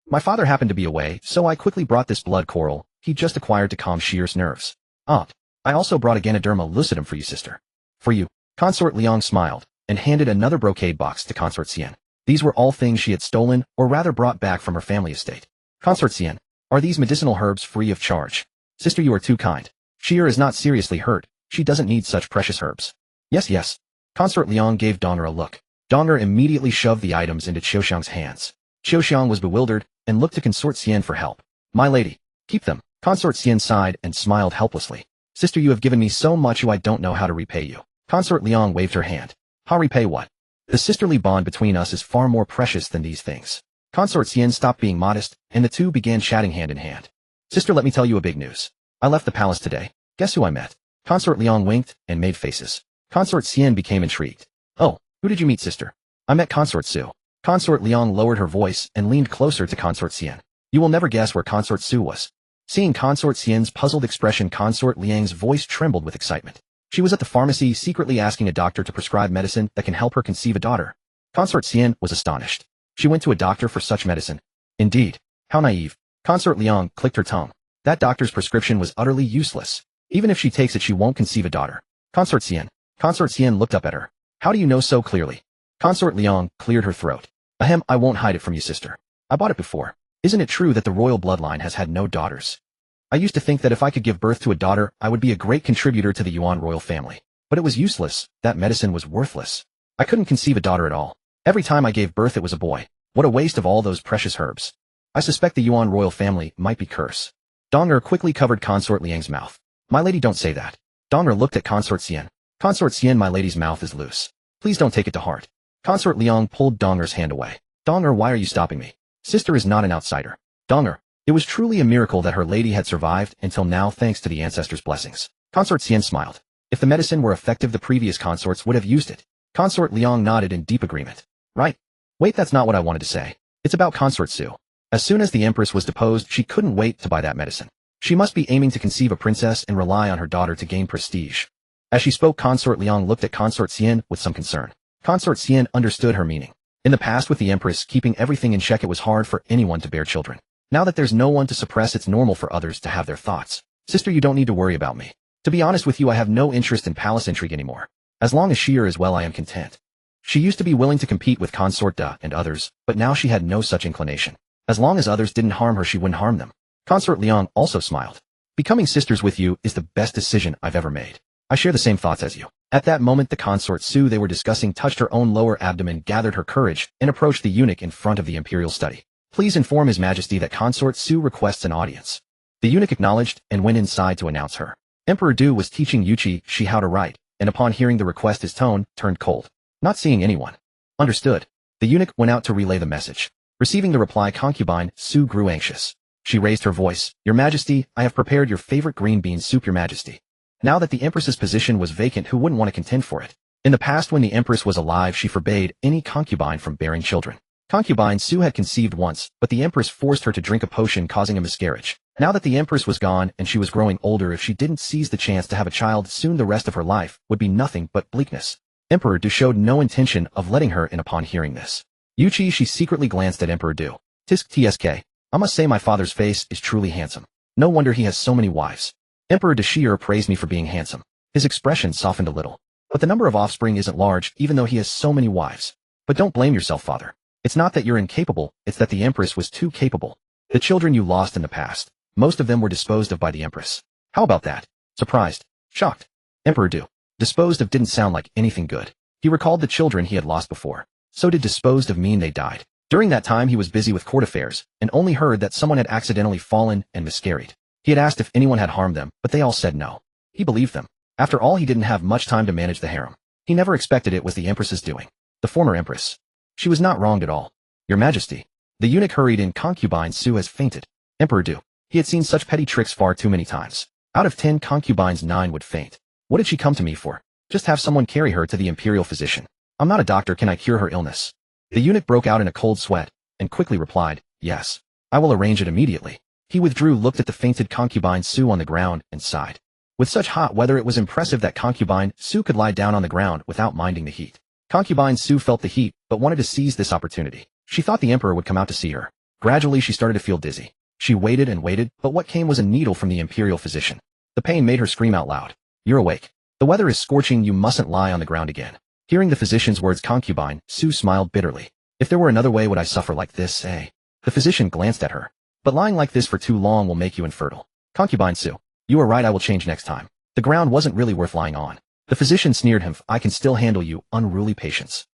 My father happened to be away, so I quickly brought this blood coral he just acquired to calm Sheer's nerves. Aunt, I also brought a Ganoderma lucidum for you, sister. For you. Consort Liang smiled, and handed another brocade box to Consort Xian. These were all things she had stolen, or rather brought back from her family estate. Consort Xian, are these medicinal herbs free of charge? Sister, you are too kind. Sheer is not seriously hurt. She doesn't need such precious herbs. Yes. Consort Liang gave Donger a look. Donger immediately shoved the items into Xiaoxiang's hands. Xiaoxiang was bewildered and looked to Consort Xian for help. My lady, keep them. Consort Xian sighed and smiled helplessly. Sister, you have given me so much I don't know how to repay you. Consort Liang waved her hand. How repay what? The sisterly bond between us is far more precious than these things. Consort Xian stopped being modest, and the two began chatting hand in hand. Sister, let me tell you a big news. I left the palace today. Guess who I met? Consort Liang winked and made faces. Consort Xian became intrigued. Oh, who did you meet, sister? I met Consort Su. Consort Liang lowered her voice and leaned closer to Consort Xian. You will never guess where Consort Su was. Seeing Consort Xian's puzzled expression, Consort Liang's voice trembled with excitement. She was at the pharmacy secretly asking a doctor to prescribe medicine that can help her conceive a daughter. Consort Xian was astonished. She went to a doctor for such medicine. Indeed. How naive. Consort Liang clicked her tongue. That doctor's prescription was utterly useless. Even if she takes it, she won't conceive a daughter. Consort Xian looked up at her. How do you know so clearly? Consort Liang cleared her throat. Ahem, I won't hide it from you, sister. I bought it before. Isn't it true that the royal bloodline has had no daughters? I used to think that if I could give birth to a daughter, I would be a great contributor to the Yuan royal family. But it was useless. That medicine was worthless. I couldn't conceive a daughter at all. Every time I gave birth, it was a boy. What a waste of all those precious herbs. I suspect the Yuan royal family might be cursed. Donger quickly covered Consort Liang's mouth. My lady, don't say that. Donger looked at Consort Xian. Consort Xian, my lady's mouth is loose. Please don't take it to heart. Consort Liang pulled Donger's hand away. Donger, why are you stopping me? Sister is not an outsider. Donger, it was truly a miracle that her lady had survived until now, thanks to the ancestors' blessings. Consort Xian smiled. If the medicine were effective, the previous consorts would have used it. Consort Liang nodded in deep agreement. Right. Wait, that's not what I wanted to say. It's about Consort Su. As soon as the empress was deposed, she couldn't wait to buy that medicine. She must be aiming to conceive a princess and rely on her daughter to gain prestige. As she spoke, Consort Liang looked at Consort Xian with some concern. Consort Xian understood her meaning. In the past, with the empress keeping everything in check, it was hard for anyone to bear children. Now that there's no one to suppress, it's normal for others to have their thoughts. Sister, you don't need to worry about me. To be honest with you, I have no interest in palace intrigue anymore. As long as Sheer is well, I am content. She used to be willing to compete with Consort Da and others, but now she had no such inclination. As long as others didn't harm her, she wouldn't harm them. Consort Liang also smiled. Becoming sisters with you is the best decision I've ever made. I share the same thoughts as you. At that moment, the Consort Su they were discussing touched her own lower abdomen, gathered her courage, and approached the eunuch in front of the imperial study. Please inform His Majesty that Consort Su requests an audience. The eunuch acknowledged and went inside to announce her. Emperor Du was teaching Yuchi Xi how to write, and upon hearing the request, his tone turned cold. Not seeing anyone. Understood. The eunuch went out to relay the message. Receiving the reply, concubine Su grew anxious. She raised her voice. Your Majesty, I have prepared your favorite green bean soup, Your Majesty. Now that the Empress's position was vacant, who wouldn't want to contend for it? In the past when the empress was alive she forbade any concubine from bearing children. Concubine Su had conceived once, but the empress forced her to drink a potion causing a miscarriage. Now that the empress was gone and she was growing older, if she didn't seize the chance to have a child soon, the rest of her life would be nothing but bleakness. Emperor Du showed no intention of letting her in upon hearing this. Yuchi Xi secretly glanced at Emperor Du. Tisk tsk. I must say my father's face is truly handsome. No wonder he has so many wives. Emperor Du Shi'er praised me for being handsome. His expression softened a little. But the number of offspring isn't large even though he has so many wives. But don't blame yourself, father. It's not that you're incapable, it's that the empress was too capable. The children you lost in the past, most of them were disposed of by the empress. How about that? Surprised? Shocked? Emperor Du. Disposed of didn't sound like anything good. He recalled the children he had lost before. So did disposed of mean they died? During that time he was busy with court affairs, and only heard that someone had accidentally fallen and miscarried. He had asked if anyone had harmed them, but they all said no. He believed them. After all, he didn't have much time to manage the harem. He never expected it was the empress's doing. The former empress. She was not wronged at all. Your Majesty. The eunuch hurried in. Concubine Su has fainted. Emperor Du. He had seen such petty tricks far too many times. Out of 10 concubines 9 would faint. What did she come to me for? Just have someone carry her to the imperial physician. I'm not a doctor, can I cure her illness? The eunuch broke out in a cold sweat, and quickly replied, yes. I will arrange it immediately. He withdrew, looked at the fainted concubine Su on the ground, and sighed. With such hot weather it was impressive that concubine Su could lie down on the ground without minding the heat. Concubine Su felt the heat, but wanted to seize this opportunity. She thought the emperor would come out to see her. Gradually she started to feel dizzy. She waited and waited, but what came was a needle from the imperial physician. The pain made her scream out loud. You're awake. The weather is scorching, you mustn't lie on the ground again. Hearing the physician's words, concubine Su smiled bitterly. If there were another way, would I suffer like this, eh? The physician glanced at her. But lying like this for too long will make you infertile. Concubine Su. You are right, I will change next time. The ground wasn't really worth lying on. The physician sneered him. I can still handle you, unruly patience.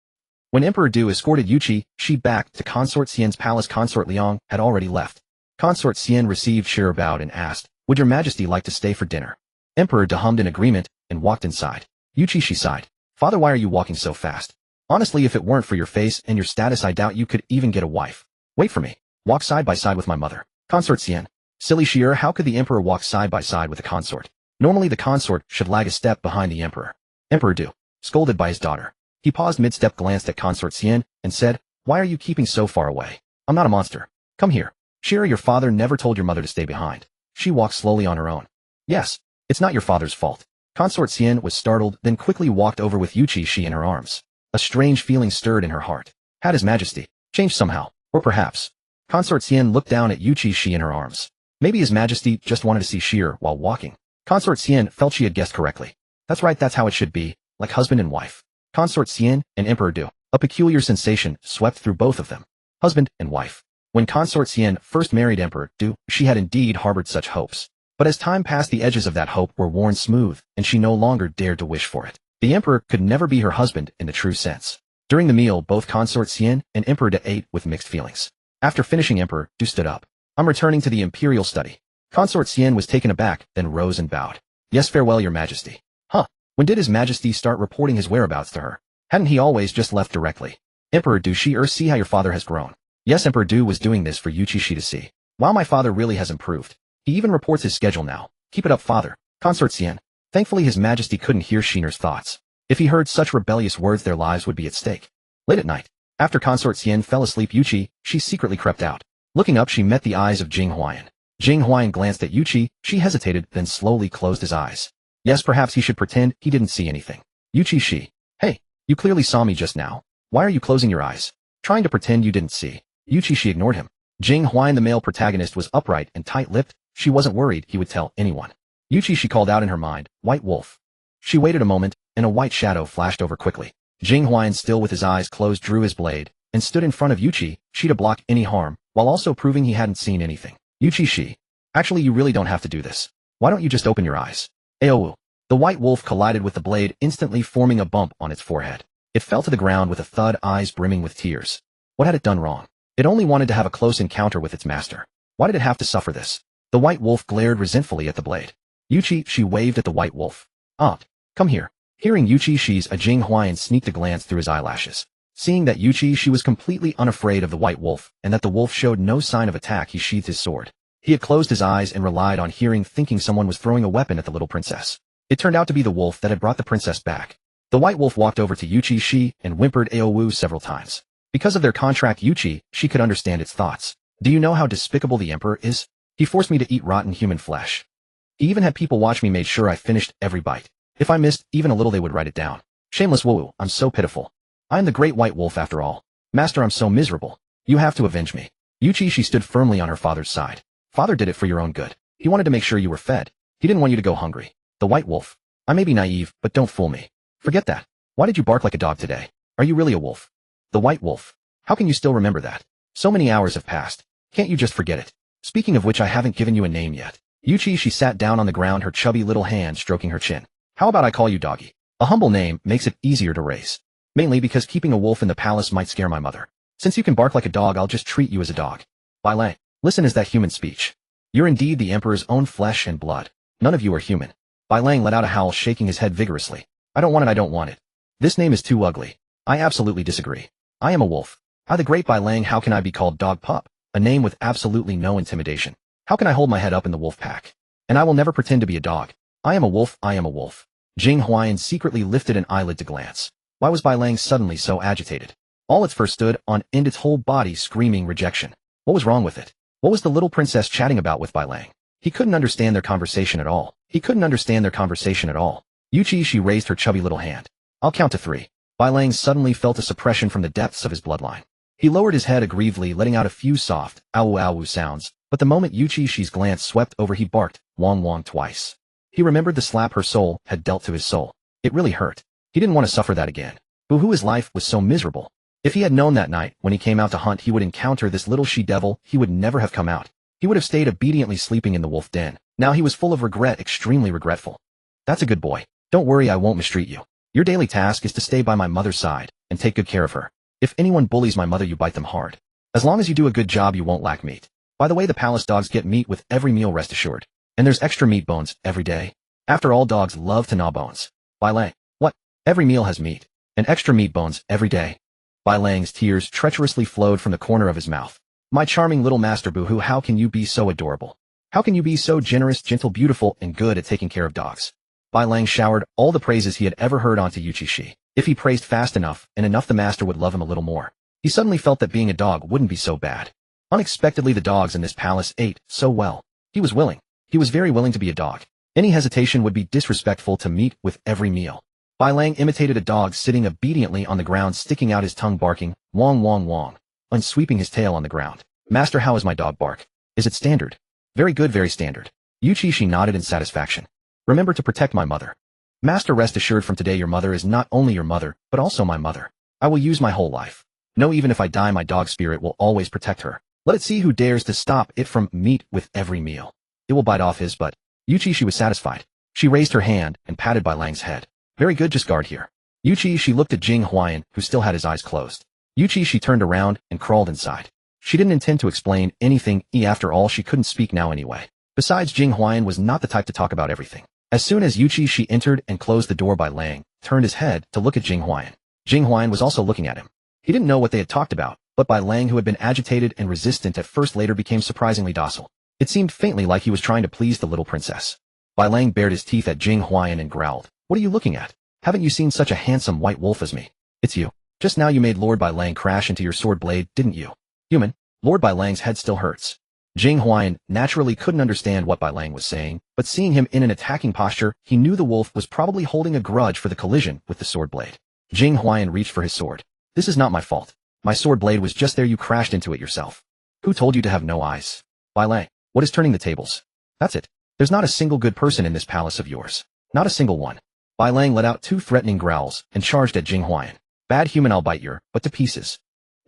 When Emperor Du escorted Yuchi Xi back to Consort Xian's palace, Consort Liang had already left. Consort Xian received Shi'er, bowed and asked, would your majesty like to stay for dinner? Emperor Du hummed in agreement and walked inside. Yuchi Xi sighed. Father, why are you walking so fast? Honestly, if it weren't for your face and your status, I doubt you could even get a wife. Wait for me. Walk side by side with my mother. Consort Xian. Silly Shi'er, how could the emperor walk side by side with a consort? Normally the consort should lag a step behind the emperor. Emperor Du, scolded by his daughter. He paused mid-step, glanced at Consort Xian, and said, why are you keeping so far away? I'm not a monster. Come here. Shi'er, your father never told your mother to stay behind. She walked slowly on her own. Yes, it's not your father's fault. Consort Xian was startled, then quickly walked over with Yuchi Xi in her arms. A strange feeling stirred in her heart. Had his majesty changed somehow? Or perhaps. Consort Xian looked down at Yuchi Xi in her arms. Maybe his majesty just wanted to see Shi'er while walking. Consort Xian felt she had guessed correctly. That's right, that's how it should be, like husband and wife. Consort Xian and Emperor Du. A peculiar sensation swept through both of them. Husband and wife. When Consort Xian first married Emperor Du, she had indeed harbored such hopes. But as time passed, the edges of that hope were worn smooth, and she no longer dared to wish for it. The emperor could never be her husband in the true sense. During the meal, both Consort Xian and Emperor Du ate with mixed feelings. After finishing, Emperor Du stood up. I'm returning to the imperial study. Consort Xian was taken aback, then rose and bowed. Yes, farewell, your majesty. Huh? When did his majesty start reporting his whereabouts to her? Hadn't he always just left directly? Emperor Du, Shi'er, see how your father has grown. Yes, Emperor Du was doing this for Yuchi Xi to see. Wow, my father really has improved. He even reports his schedule now. Keep it up, father. Consort Xian. Thankfully his majesty couldn't hear Shiner's thoughts. If he heard such rebellious words, their lives would be at stake. Late at night, after Consort Xian fell asleep, Yuchi Xi secretly crept out. Looking up, she met the eyes of Jing Huayan. Jing Huayan glanced at Yuchi Xi, hesitated, then slowly closed his eyes. Yes, perhaps he should pretend he didn't see anything. Yuchi Xi. Hey, you clearly saw me just now. Why are you closing your eyes? Trying to pretend you didn't see. Yuchi Xi ignored him. Jing Huayan, the male protagonist, was upright and tight-lipped. She wasn't worried he would tell anyone. Yuchi Xi called out in her mind, White Wolf. She waited a moment, and a white shadow flashed over quickly. Jing Huayan, still with his eyes closed, drew his blade, and stood in front of Yuchi Xi to block any harm, while also proving he hadn't seen anything. Yuchi Xi. Actually, you really don't have to do this. Why don't you just open your eyes? Aowu. The white wolf collided with the blade, instantly forming a bump on its forehead. It fell to the ground with a thud, eyes brimming with tears. What had it done wrong? It only wanted to have a close encounter with its master. Why did it have to suffer this? The white wolf glared resentfully at the blade. Yuchi Xi waved at the white wolf. Come here. Hearing Yuchi Xi's, Jing Huayan sneaked a glance through his eyelashes. Seeing that Yuchi Xi was completely unafraid of the white wolf, and that the wolf showed no sign of attack, he sheathed his sword. He had closed his eyes and relied on hearing, thinking someone was throwing a weapon at the little princess. It turned out to be the wolf that had brought the princess back. The white wolf walked over to Yuchi Xi and whimpered "Aowu" several times. Because of their contract, Yuchi, she could understand its thoughts. Do you know how despicable the emperor is? He forced me to eat rotten human flesh. He even had people watch me, made sure I finished every bite. If I missed even a little, they would write it down. Shameless woo, I'm so pitiful. I am the great white wolf after all. Master, I'm so miserable. You have to avenge me. Yuchi Xi stood firmly on her father's side. Father did it for your own good. He wanted to make sure you were fed. He didn't want you to go hungry. The white wolf. I may be naive, but don't fool me. Forget that. Why did you bark like a dog today? Are you really a wolf? The white wolf. How can you still remember that? So many hours have passed. Can't you just forget it? Speaking of which, I haven't given you a name yet. Yuchi, she sat down on the ground, her chubby little hand stroking her chin. How about I call you Doggy? A humble name makes it easier to raise. Mainly because keeping a wolf in the palace might scare my mother. Since you can bark like a dog, I'll just treat you as a dog. Bai Lang, listen, is that human speech? You're indeed the emperor's own flesh and blood. None of you are human. Bai Lang let out a howl, shaking his head vigorously. I don't want it, I don't want it. This name is too ugly. I absolutely disagree. I am a wolf. I, the great Bai Lang, how can I be called Dog Pup? A name with absolutely no intimidation. How can I hold my head up in the wolf pack? And I will never pretend to be a dog. I am a wolf, I am a wolf. Jing Huayan secretly lifted an eyelid to glance. Why was Bai Lang suddenly so agitated? All its fur stood on end, its whole body screaming rejection. What was wrong with it? What was the little princess chatting about with Bai Lang? He couldn't understand their conversation at all. Yuchi, she raised her chubby little hand. I'll count to 3. Bai Lang suddenly felt a suppression from the depths of his bloodline. He lowered his head aggrievedly, letting out a few soft, ow-ow sounds, but the moment Yuchi Xi's glance swept over, he barked, wong wong, twice. He remembered the slap her soul had dealt to his soul. It really hurt. He didn't want to suffer that again. Boo-hoo, his life was so miserable. If he had known that night, when he came out to hunt, he would encounter this little she-devil, he would never have come out. He would have stayed obediently sleeping in the wolf den. Now he was full of regret, extremely regretful. That's a good boy. Don't worry, I won't mistreat you. Your daily task is to stay by my mother's side and take good care of her. If anyone bullies my mother, you bite them hard. As long as you do a good job, you won't lack meat. By the way, the palace dogs get meat with every meal, rest assured. And there's extra meat bones every day. After all, dogs love to gnaw bones. Bai Lang, what? Every meal has meat. And extra meat bones every day. Bai Lang's tears treacherously flowed from the corner of his mouth. My charming little master Boo-hoo, how can you be so adorable? How can you be so generous, gentle, beautiful, and good at taking care of dogs? Bai Lang showered all the praises he had ever heard onto Yuchi Xi. If he praised fast enough, and enough, the master would love him a little more. He suddenly felt that being a dog wouldn't be so bad. Unexpectedly, the dogs in this palace ate so well. He was willing. He was very willing to be a dog. Any hesitation would be disrespectful to meat with every meal. Bai Lang imitated a dog sitting obediently on the ground, sticking out his tongue, barking, wong wong wong, and sweeping his tail on the ground. Master, how is my dog bark? Is it standard? Very good, very standard. Yuchi Xi nodded in satisfaction. Remember to protect my mother. Master, rest assured, from today your mother is not only your mother, but also my mother. I will use my whole life. No, even if I die, my dog spirit will always protect her. Let it see who dares to stop it from meat with every meal. It will bite off his butt. Yuchi Xi was satisfied. She raised her hand and patted Bai Lang's head. Very good, just guard here. Yuchi Xi looked at Jing Huayan, who still had his eyes closed. Yuchi Xi turned around and crawled inside. She didn't intend to explain anything, after all, she couldn't speak now anyway. Besides, Jing Huayan was not the type to talk about everything. As soon as Yuchi Xi entered and closed the door, Bai Lang turned his head to look at Jing Huayan. Jing Huayan was also looking at him. He didn't know what they had talked about, but Bai Lang, who had been agitated and resistant at first, later became surprisingly docile. It seemed faintly like he was trying to please the little princess. Bai Lang bared his teeth at Jing Huayan and growled. What are you looking at? Haven't you seen such a handsome white wolf as me? It's you. Just now you made Lord Bai Lang crash into your sword blade, didn't you? Human. Lord Bai Lang's head still hurts. Jing Huayan naturally couldn't understand what Bai Lang was saying, but seeing him in an attacking posture, he knew the wolf was probably holding a grudge for the collision with the sword blade. Jing Huayan reached for his sword. This is not my fault. My sword blade was just there, you crashed into it yourself. Who told you to have no eyes? Bai Lang, what is turning the tables? That's it. There's not a single good person in this palace of yours. Not a single one. Bai Lang let out 2 threatening growls and charged at Jing Huayan. Bad human, I'll bite your butt to pieces.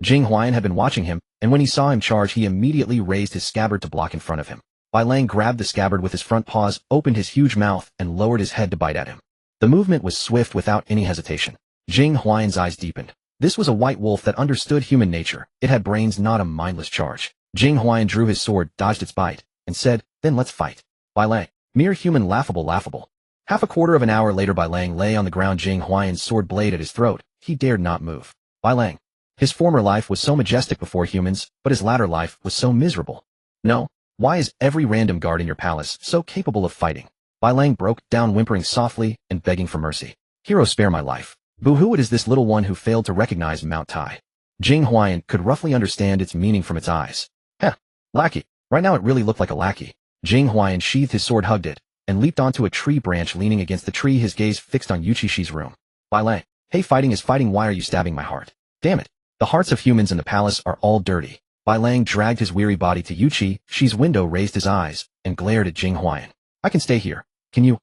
Jing Huayan had been watching him, and when he saw him charge, he immediately raised his scabbard to block in front of him. Bai Lang grabbed the scabbard with his front paws, opened his huge mouth, and lowered his head to bite at him. The movement was swift without any hesitation. Jing Huayan's eyes deepened. This was a white wolf that understood human nature. It had brains, not a mindless charge. Jing Huayan drew his sword, dodged its bite, and said, then let's fight. Bai Lang, mere human, laughable, laughable. Half a quarter of an hour later, Bai Lang lay on the ground, Jing Huayan's sword blade at his throat. He dared not move. Bai Lang. His former life was so majestic before humans, but his latter life was so miserable. No, why is every random guard in your palace so capable of fighting? Bai Lang broke down, whimpering softly and begging for mercy. Hero, spare my life. Boo-hoo, it is this little one who failed to recognize Mount Tai. Jing Huayan could roughly understand its meaning from its eyes. Heh, lackey. Right now it really looked like a lackey. Jing Huayan sheathed his sword, hugged it, and leaped onto a tree branch, leaning against the tree, his gaze fixed on Yuchi Xi's room. Bai Lang. Hey, fighting is fighting, why are you stabbing my heart? Damn it. The hearts of humans in the palace are all dirty. Bai Lang dragged his weary body to Yuchi Xi's window, raised his eyes, and glared at Jing Huayan. I can stay here. Can you?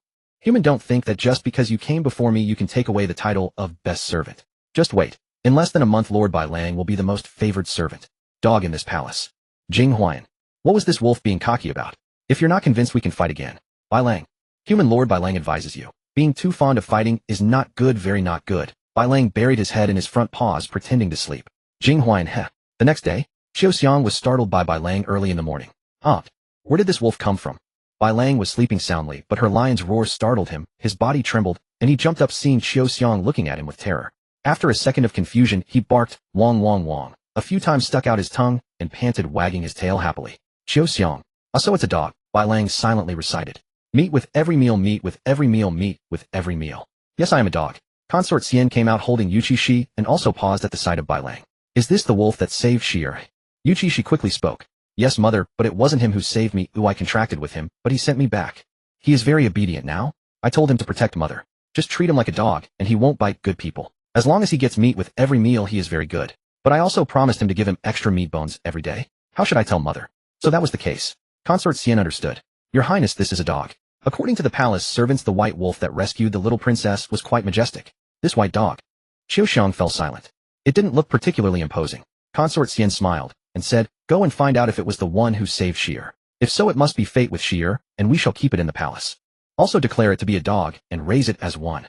Human, don't think that just because you came before me you can take away the title of best servant. Just wait. In less than a month Lord Bai Lang will be the most favored servant dog in this palace. Jing Huayan. What was this wolf being cocky about? If you're not convinced, we can fight again. Bai Lang. Human, Lord Bai Lang advises you. Being too fond of fighting is not good, very not good. Bai Lang buried his head in his front paws, pretending to sleep. Jing Huayan. Heh. The next day, Xiao Xiang was startled by Bai Lang early in the morning. Aunt, where did this wolf come from? Bai Lang was sleeping soundly, but her lion's roar startled him, his body trembled, and he jumped up, seeing Xiao Xiang looking at him with terror. After a second of confusion, he barked, wong wong wong, a few times, stuck out his tongue, and panted, wagging his tail happily. Xiao Xiang. So it's a dog, Bai Lang silently recited. Meat with every meal, meat with every meal, meat with every meal. Yes, I am a dog. Consort Xian came out holding Yuchi Xi and also paused at the sight of Bai Lang. Is this the wolf that saved Xi? Yuchi Xi quickly spoke. Yes, mother, but it wasn't him who saved me. I contracted with him, but he sent me back. He is very obedient now. I told him to protect mother. Just treat him like a dog, and he won't bite good people. As long as he gets meat with every meal, he is very good. But I also promised him to give him extra meat bones every day. How should I tell mother? So that was the case. Consort Xian understood. Your Highness, this is a dog. According to the palace servants, the white wolf that rescued the little princess was quite majestic. This white dog. Xiao Xiang fell silent. It didn't look particularly imposing. Consort Xian smiled and said, go and find out if it was the one who saved Xi'er. If so, it must be fate with Xi'er, and we shall keep it in the palace. Also declare it to be a dog and raise it as one.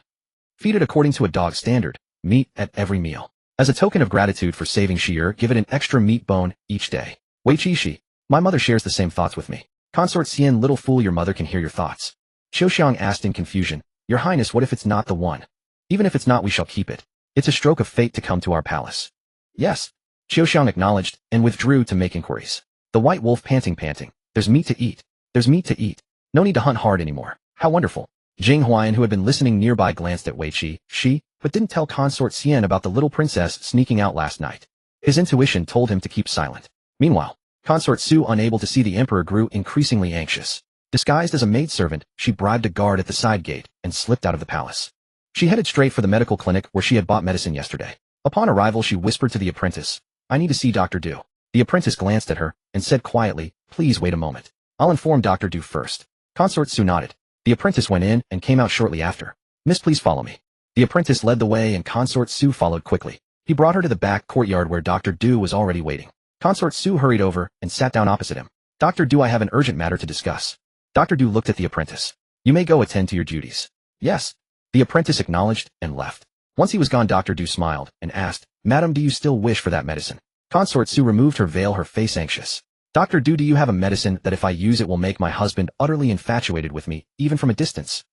Feed it according to a dog standard, meat at every meal. As a token of gratitude for saving Xi'er, give it an extra meat bone each day. Yuchi Xi. My mother shares the same thoughts with me. Consort Xian, little fool, your mother can hear your thoughts. Xiao Xiang asked in confusion, Your Highness, what if it's not the one? Even if it's not, we shall keep it. It's a stroke of fate to come to our palace. Yes. Xiao Xiang acknowledged and withdrew to make inquiries. The white wolf panting. There's meat to eat. There's meat to eat. No need to hunt hard anymore. How wonderful. Jing Huayan, who had been listening nearby, glanced at Yuchi Xi, but didn't tell Consort Xian about the little princess sneaking out last night. His intuition told him to keep silent. Meanwhile, Consort Su, unable to see the emperor, grew increasingly anxious. Disguised as a maidservant, she bribed a guard at the side gate and slipped out of the palace. She headed straight for the medical clinic where she had bought medicine yesterday. Upon arrival, she whispered to the apprentice, I need to see Dr. Du. The apprentice glanced at her and said quietly, Please wait a moment. I'll inform Dr. Du first. Consort Su nodded. The apprentice went in and came out shortly after. Miss, please follow me. The apprentice led the way and Consort Su followed quickly. He brought her to the back courtyard where Dr. Du was already waiting. Consort Su hurried over and sat down opposite him. Dr. Du, I have an urgent matter to discuss. Dr. Du looked at the apprentice. You may go attend to your duties. Yes. The apprentice acknowledged and left. Once he was gone, Dr. Du smiled and asked, Madam, do you still wish for that medicine? Consort Su removed her veil, her face anxious. Dr. Du, do you have a medicine that if I use it will make my husband utterly infatuated with me, even from a distance?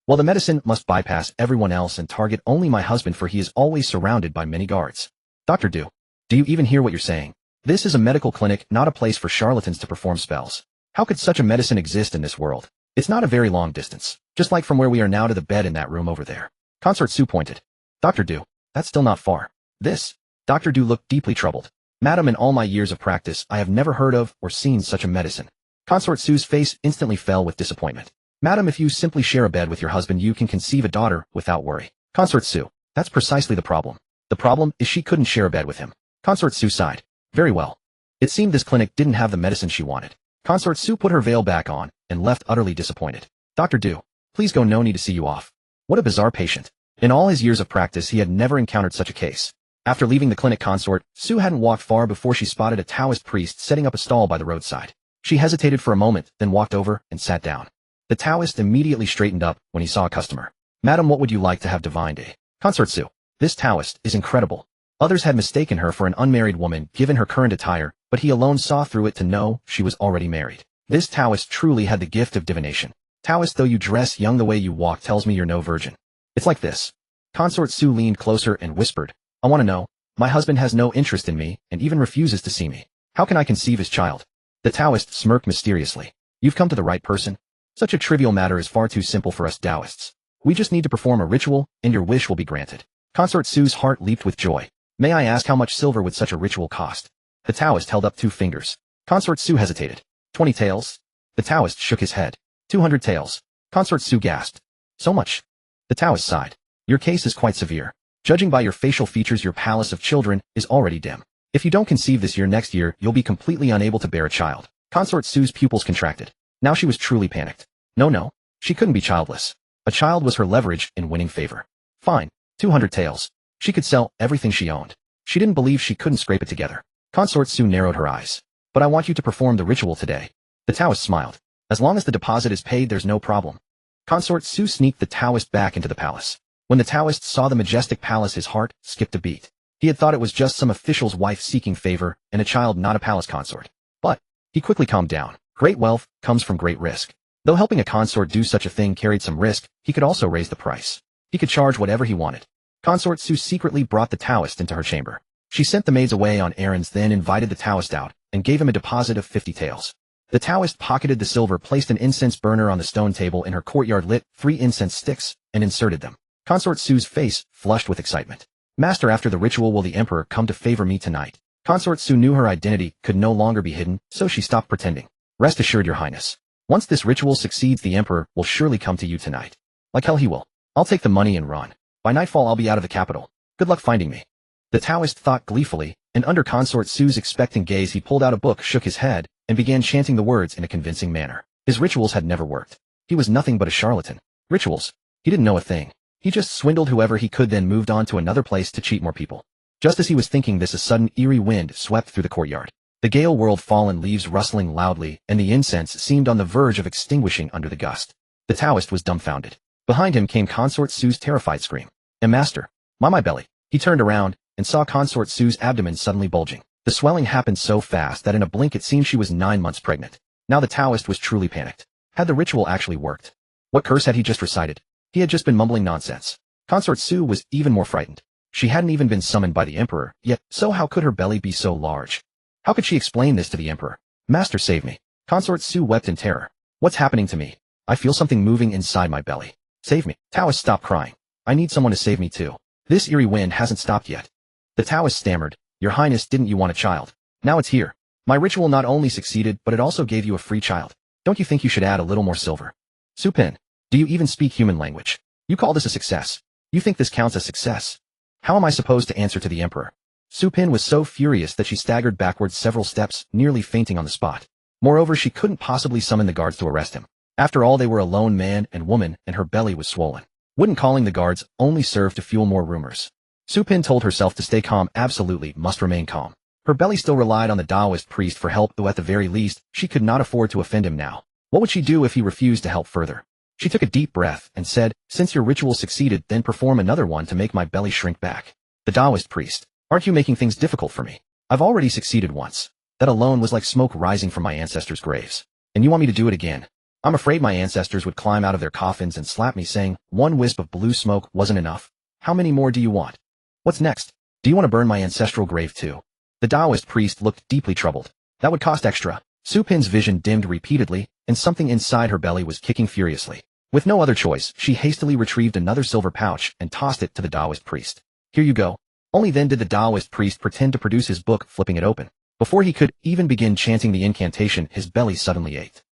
Well, the medicine must bypass everyone else and target only my husband, for he is always surrounded by many guards. Dr. Du, do you even hear what you're saying? This is a medical clinic, not a place for charlatans to perform spells. How could such a medicine exist in this world? It's not a very long distance, just like from where we are now to the bed in that room over there. Consort Su pointed. Dr. Du, that's still not far. This. Dr. Du looked deeply troubled. Madam, in all my years of practice, I have never heard of or seen such a medicine. Consort Su's face instantly fell with disappointment. Madam, if you simply share a bed with your husband, you can conceive a daughter without worry. Consort Su, that's precisely the problem. The problem is she couldn't share a bed with him. Consort Su sighed. Very well. It seemed this clinic didn't have the medicine she wanted. Consort Su put her veil back on and left utterly disappointed. Dr. Du, please go, no need to see you off. What a bizarre patient. In all his years of practice, he had never encountered such a case. After leaving the clinic, Consort Su hadn't walked far before she spotted a Taoist priest setting up a stall by the roadside. She hesitated for a moment, then walked over and sat down. The Taoist immediately straightened up when he saw a customer. Madam, what would you like to have divined? Consort Su, this Taoist is incredible. Others had mistaken her for an unmarried woman given her current attire, but he alone saw through it to know she was already married. This Taoist truly had the gift of divination. Taoist, though you dress young, the way you walk tells me you're no virgin. It's like this. Consort Su leaned closer and whispered, I want to know. My husband has no interest in me and even refuses to see me. How can I conceive his child? The Taoist smirked mysteriously. You've come to the right person. Such a trivial matter is far too simple for us Taoists. We just need to perform a ritual, and your wish will be granted. Consort Su's heart leaped with joy. May I ask how much silver would such a ritual cost? The Taoist held up 2 fingers. Consort Su hesitated. 20 taels? The Taoist shook his head. 200 taels. Consort Su gasped. So much? The Taoist sighed. Your case is quite severe. Judging by your facial features, your palace of children is already dim. If you don't conceive this year, next year, you'll be completely unable to bear a child. Consort Su's pupils contracted. Now she was truly panicked. No. She couldn't be childless. A child was her leverage in winning favor. Fine. 200 taels. She could sell everything she owned. She didn't believe she couldn't scrape it together. Consort Su narrowed her eyes. But I want you to perform the ritual today. The Taoist smiled. As long as the deposit is paid, there's no problem. Consort Su sneaked the Taoist back into the palace. When the Taoist saw the majestic palace, his heart skipped a beat. He had thought it was just some official's wife seeking favor and a child, not a palace consort. But he quickly calmed down. Great wealth comes from great risk. Though helping a consort do such a thing carried some risk, he could also raise the price. He could charge whatever he wanted. Consort Su secretly brought the Taoist into her chamber. She sent the maids away on errands, then invited the Taoist out and gave him a deposit of 50 taels. The Taoist pocketed the silver, placed an incense burner on the stone table in her courtyard, lit 3 incense sticks, and inserted them. Consort Su's face flushed with excitement. Master, after the ritual, will the emperor come to favor me tonight? Consort Su knew her identity could no longer be hidden, so she stopped pretending. Rest assured, your highness. Once this ritual succeeds, the emperor will surely come to you tonight. Like hell he will. I'll take the money and run. By nightfall I'll be out of the capital. Good luck finding me. The Taoist thought gleefully, and under Consort Su's expectant gaze he pulled out a book, shook his head, and began chanting the words in a convincing manner. His rituals had never worked. He was nothing but a charlatan. Rituals? He didn't know a thing. He just swindled whoever he could, then moved on to another place to cheat more people. Just as he was thinking this, a sudden eerie wind swept through the courtyard. The gale whirled fallen leaves rustling loudly, and the incense seemed on the verge of extinguishing under the gust. The Taoist was dumbfounded. Behind him came Consort Su's terrified scream. Master, my belly. He turned around and saw Consort Su's abdomen suddenly bulging. The swelling happened so fast that in a blink it seemed she was 9 months pregnant. Now the Taoist was truly panicked. Had the ritual actually worked? What curse had he just recited? He had just been mumbling nonsense. Consort Su was even more frightened. She hadn't even been summoned by the emperor, yet so how could her belly be so large? How could she explain this to the emperor? Master, save me. Consort Su wept in terror. What's happening to me? I feel something moving inside my belly. Save me. Taoist, stop crying. I need someone to save me too. This eerie wind hasn't stopped yet. The Taoist stammered. Your Highness, didn't you want a child? Now it's here. My ritual not only succeeded, but it also gave you a free child. Don't you think you should add a little more silver? Su Pin, do you even speak human language? You call this a success? You think this counts as success? How am I supposed to answer to the emperor? Su Pin was so furious that she staggered backwards several steps, nearly fainting on the spot. Moreover, she couldn't possibly summon the guards to arrest him. After all, they were a lone man and woman, and her belly was swollen. Wouldn't calling the guards only serve to fuel more rumors? Su Pin told herself to stay calm, absolutely must remain calm. Her belly still relied on the Taoist priest for help, though at the very least, she could not afford to offend him now. What would she do if he refused to help further? She took a deep breath and said, since your ritual succeeded, then perform another one to make my belly shrink back. The Taoist priest, aren't you making things difficult for me? I've already succeeded once. That alone was like smoke rising from my ancestors' graves. And you want me to do it again? I'm afraid my ancestors would climb out of their coffins and slap me, saying, one wisp of blue smoke wasn't enough. How many more do you want? What's next? Do you want to burn my ancestral grave too? The Taoist priest looked deeply troubled. That would cost extra. Su Pin's vision dimmed repeatedly, and something inside her belly was kicking furiously. With no other choice, she hastily retrieved another silver pouch and tossed it to the Taoist priest. Here you go. Only then did the Taoist priest pretend to produce his book, flipping it open. Before he could even begin chanting the incantation, his belly suddenly ached.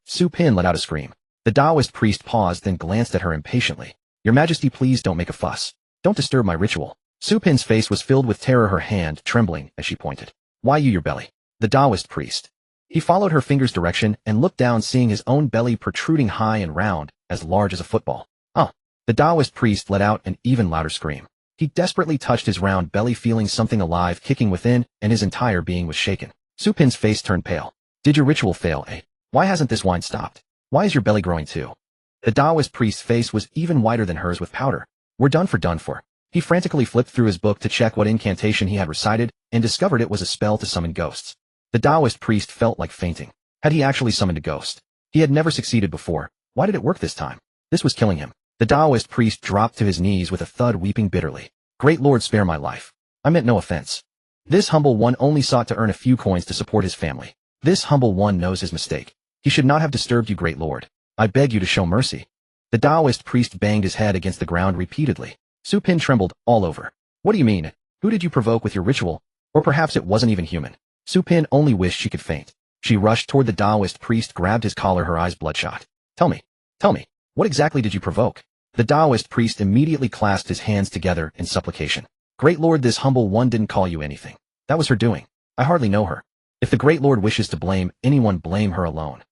Su Pin let out a scream. The Taoist priest paused, then glanced at her impatiently. Your Majesty, please don't make a fuss. Don't disturb my ritual. Su Pin's face was filled with terror, her hand trembling as she pointed. Why your belly? The Taoist priest. He followed her finger's direction and looked down, seeing his own belly protruding high and round, as large as a football. The Taoist priest let out an even louder scream. He desperately touched his round belly, feeling something alive kicking within, and his entire being was shaken. Su Pin's face turned pale. Did your ritual fail, eh? Why hasn't this wine stopped? Why is your belly growing too? The Taoist priest's face was even whiter than hers with powder. We're done for. He frantically flipped through his book to check what incantation he had recited, and discovered it was a spell to summon ghosts. The Taoist priest felt like fainting. Had he actually summoned a ghost? He had never succeeded before. Why did it work this time? This was killing him. The Taoist priest dropped to his knees with a thud, weeping bitterly. Great Lord, spare my life. I meant no offense. This humble one only sought to earn a few coins to support his family. This humble one knows his mistake. He should not have disturbed you, Great Lord. I beg you to show mercy. The Taoist priest banged his head against the ground repeatedly. Su Pin trembled all over. What do you mean? Who did you provoke with your ritual? Or perhaps it wasn't even human. Su Pin only wished she could faint. She rushed toward the Taoist priest, grabbed his collar, her eyes bloodshot. Tell me, what exactly did you provoke? The Taoist priest immediately clasped his hands together in supplication. Great Lord, this humble one didn't call you anything. That was her doing. I hardly know her. If the Great Lord wishes to blame anyone, blame her alone.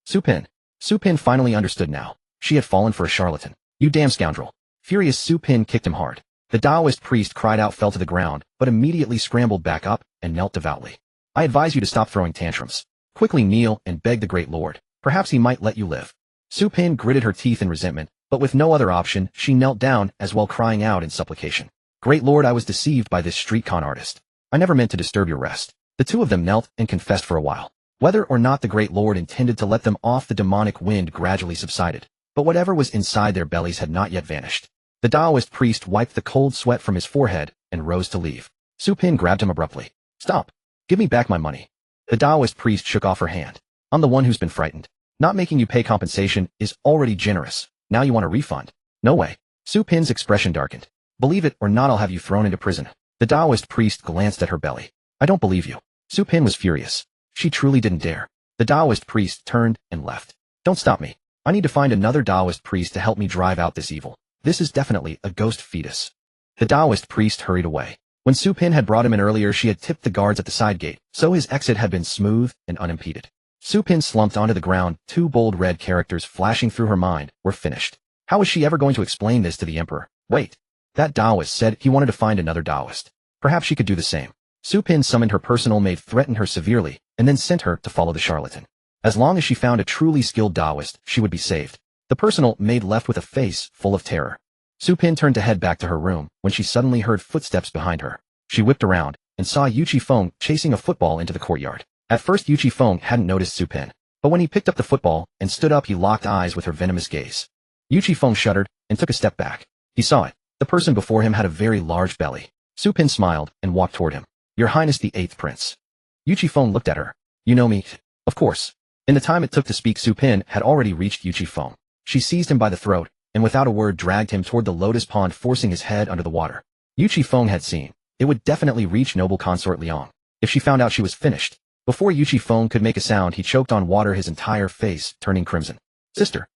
Su Pin finally understood now. She had fallen for a charlatan. You damn scoundrel. Furious, Su Pin kicked him hard. The Taoist priest cried out, fell to the ground, but immediately scrambled back up and knelt devoutly. I advise you to stop throwing tantrums. Quickly kneel and beg the Great Lord. Perhaps he might let you live. Su Pin gritted her teeth in resentment, but with no other option, she knelt down as well, crying out in supplication. Great Lord, I was deceived by this street con artist. I never meant to disturb your rest. The two of them knelt and confessed for a while. Whether or not the Great Lord intended to let them off, the demonic wind gradually subsided, but whatever was inside their bellies had not yet vanished. The Taoist priest wiped the cold sweat from his forehead and rose to leave. Su Pin grabbed him abruptly. Stop. Give me back my money. The Taoist priest shook off her hand. I'm the one who's been frightened. Not making you pay compensation is already generous. Now you want a refund? No way. Su Pin's expression darkened. Believe it or not, I'll have you thrown into prison. The Taoist priest glanced at her belly. I don't believe you. Su Pin was furious. She truly didn't dare. The Taoist priest turned and left. Don't stop me. I need to find another Taoist priest to help me drive out this evil. This is definitely a ghost fetus. The Taoist priest hurried away. When Su Pin had brought him in earlier, she had tipped the guards at the side gate, so his exit had been smooth and unimpeded. Su Pin slumped onto the ground. Two bold red characters flashing through her mind were finished. How was she ever going to explain this to the emperor? Wait. That Taoist said he wanted to find another Taoist. Perhaps she could do the same. Su Pin summoned her personal maid, threatened her severely, and then sent her to follow the charlatan. As long as she found a truly skilled Taoist, she would be saved. The personal maid left with a face full of terror. Su Pin turned to head back to her room when she suddenly heard footsteps behind her. She whipped around and saw Yuchi Feng chasing a football into the courtyard. At first, Yuchi Feng hadn't noticed Su Pin, but when he picked up the football and stood up, he locked eyes with her venomous gaze. Yuchi Feng shuddered and took a step back. He saw it. The person before him had a very large belly. Su Pin smiled and walked toward him. Your Highness, the 8th Prince. Yuchi Feng looked at her. You know me? Of course. In the time it took to speak, Su Pin had already reached Yuchi Feng. She seized him by the throat and without a word dragged him toward the lotus pond, forcing his head under the water. Yuchi Feng had seen. It would definitely reach noble consort Liang. If she found out, she was finished. Before Yuchi Feng could make a sound, he choked on water, his entire face turning crimson. Sister,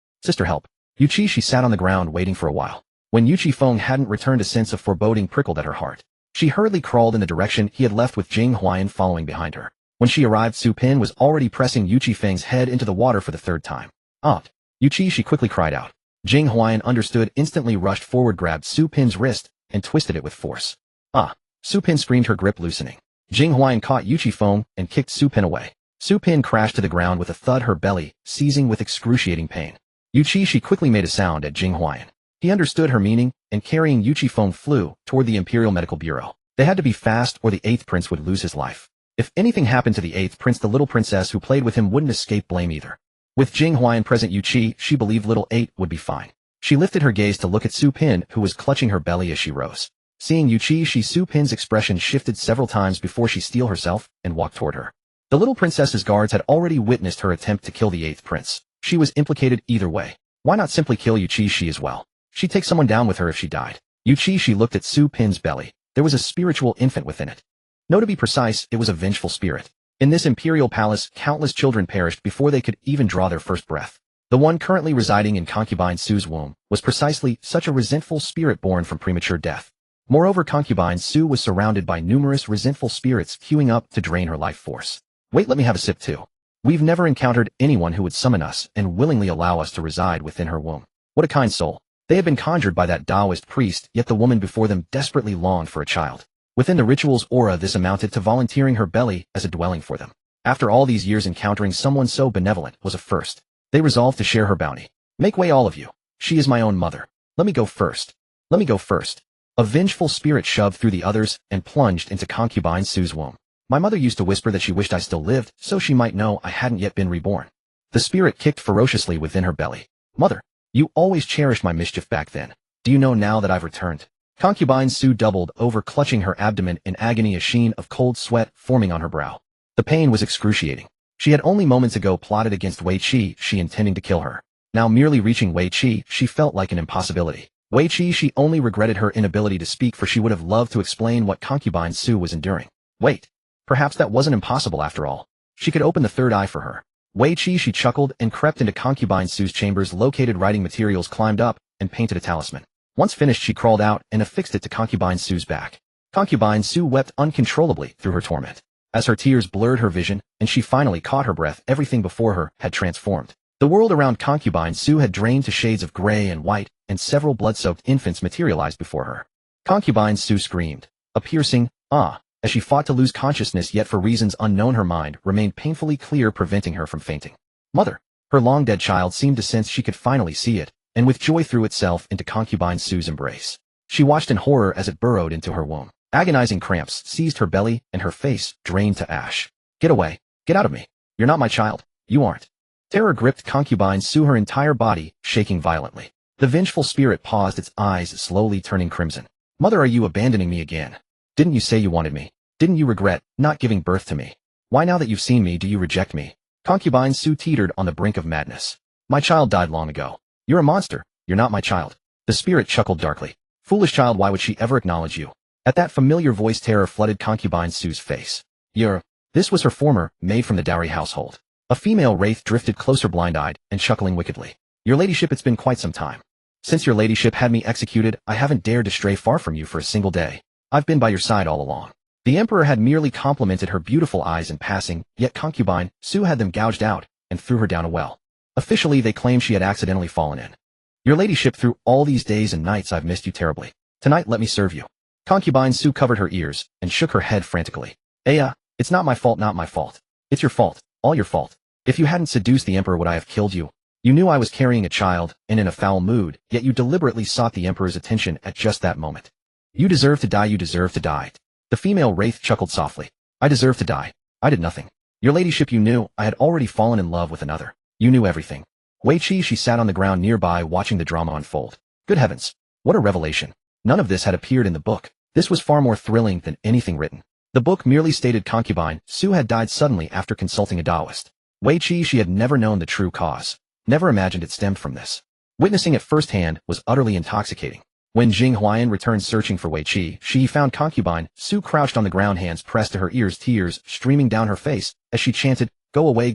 help. Yuchi Xi sat on the ground waiting for a while. When Yuchi Feng hadn't returned, a sense of foreboding prickled at her heart. She hurriedly crawled in the direction he had left with Jing Huayan following behind her. When she arrived, Su Pin was already pressing Yuchi Feng's head into the water for the 3rd time. Aunt! Yuchi Xi quickly cried out. Jing Huayan understood, instantly rushed forward, grabbed Su Pin's wrist, and twisted it with force. Ah! Su Pin screamed, her grip loosening. Jing Huayan caught Yuchi Feng and kicked Su Pin away. Su Pin crashed to the ground with a thud, her belly seizing with excruciating pain. Yuchi Xi quickly made a sound at Jing Huayan. He understood her meaning, and carrying Yuchi Feng flew toward the Imperial Medical Bureau. They had to be fast or the 8th Prince would lose his life. If anything happened to the 8th Prince, the little princess who played with him wouldn't escape blame either. With Jing Huayan present, Yuchi, she believed little 8 would be fine. She lifted her gaze to look at Su Pin, who was clutching her belly as she rose. Seeing Yuchi Xi, Su Pin's expression shifted several times before she steeled herself and walked toward her. The little princess's guards had already witnessed her attempt to kill the 8th Prince. She was implicated either way. Why not simply kill Yuchi Xi as well? She'd take someone down with her if she died. Yuchi Xi looked at Su Pin's belly. There was a spiritual infant within it. No, to be precise, it was a vengeful spirit. In this imperial palace, countless children perished before they could even draw their first breath. The one currently residing in concubine Su's womb was precisely such a resentful spirit born from premature death. Moreover, concubine Su was surrounded by numerous resentful spirits queuing up to drain her life force. Wait, let me have a sip too. We've never encountered anyone who would summon us and willingly allow us to reside within her womb. What a kind soul. They had been conjured by that Taoist priest, yet the woman before them desperately longed for a child. Within the ritual's aura, this amounted to volunteering her belly as a dwelling for them. After all these years, encountering someone so benevolent was a first. They resolved to share her bounty. Make way, all of you. She is my own mother. Let me go first. Let me go first. A vengeful spirit shoved through the others and plunged into concubine Su's womb. My mother used to whisper that she wished I still lived, so she might know I hadn't yet been reborn. The spirit kicked ferociously within her belly. Mother, you always cherished my mischief back then. Do you know now that I've returned? Concubine Su doubled over, clutching her abdomen in agony, a sheen of cold sweat forming on her brow. The pain was excruciating. She had only moments ago plotted against Yuchi Xi, intending to kill her. Now merely reaching Yuchi, she felt like an impossibility. Yuchi, she only regretted her inability to speak, for she would have loved to explain what concubine Su was enduring. Wait. Perhaps that wasn't impossible after all. She could open the third eye for her. Yuchi, she chuckled and crept into concubine Su's chambers, located writing materials, climbed up, and painted a talisman. Once finished, she crawled out and affixed it to concubine Su's back. Concubine Su wept uncontrollably through her torment. As her tears blurred her vision, and she finally caught her breath, everything before her had transformed. The world around concubine Su had drained to shades of gray and white, and several blood-soaked infants materialized before her. Concubine Su screamed. A piercing, ah, as she fought to lose consciousness, yet for reasons unknown her mind remained painfully clear, preventing her from fainting. Mother! Her long-dead child seemed to sense she could finally see it, and with joy threw itself into concubine Su's embrace. She watched in horror as it burrowed into her womb. Agonizing cramps seized her belly, and her face drained to ash. Get away! Get out of me! You're not my child! You aren't! Terror gripped concubine Su, her entire body shaking violently. The vengeful spirit paused, its eyes slowly turning crimson. Mother, are you abandoning me again? Didn't you say you wanted me? Didn't you regret not giving birth to me? Why, now that you've seen me, do you reject me? Concubine Su teetered on the brink of madness. My child died long ago. You're a monster. You're not my child. The spirit chuckled darkly. Foolish child, why would she ever acknowledge you? At that familiar voice, terror flooded concubine Su's face. This was her former maid from the dowry household. A female wraith drifted closer, blind-eyed and chuckling wickedly. Your ladyship, it's been quite some time. Since your ladyship had me executed, I haven't dared to stray far from you for a single day. I've been by your side all along. The emperor had merely complimented her beautiful eyes in passing, yet concubine Su had them gouged out and threw her down a well. Officially, they claimed she had accidentally fallen in. Your ladyship, through all these days and nights I've missed you terribly. Tonight let me serve you. Concubine Su covered her ears and shook her head frantically. It's not my fault, not my fault. It's your fault, all your fault. If you hadn't seduced the emperor, would I have killed you? You knew I was carrying a child and in a foul mood, yet you deliberately sought the emperor's attention at just that moment. You deserve to die, you deserve to die. The female wraith chuckled softly. I deserve to die. I did nothing. Your ladyship, you knew I had already fallen in love with another. You knew everything. Yuchi, she sat on the ground nearby watching the drama unfold. Good heavens. What a revelation. None of this had appeared in the book. This was far more thrilling than anything written. The book merely stated concubine Su had died suddenly after consulting a Taoist. Yuchi, she had never known the true cause. Never imagined it stemmed from this. Witnessing it firsthand was utterly intoxicating. When Jing Huayan returned searching for Yuchi, she found concubine Su crouched on the ground, hands pressed to her ears, tears streaming down her face as she chanted, go away,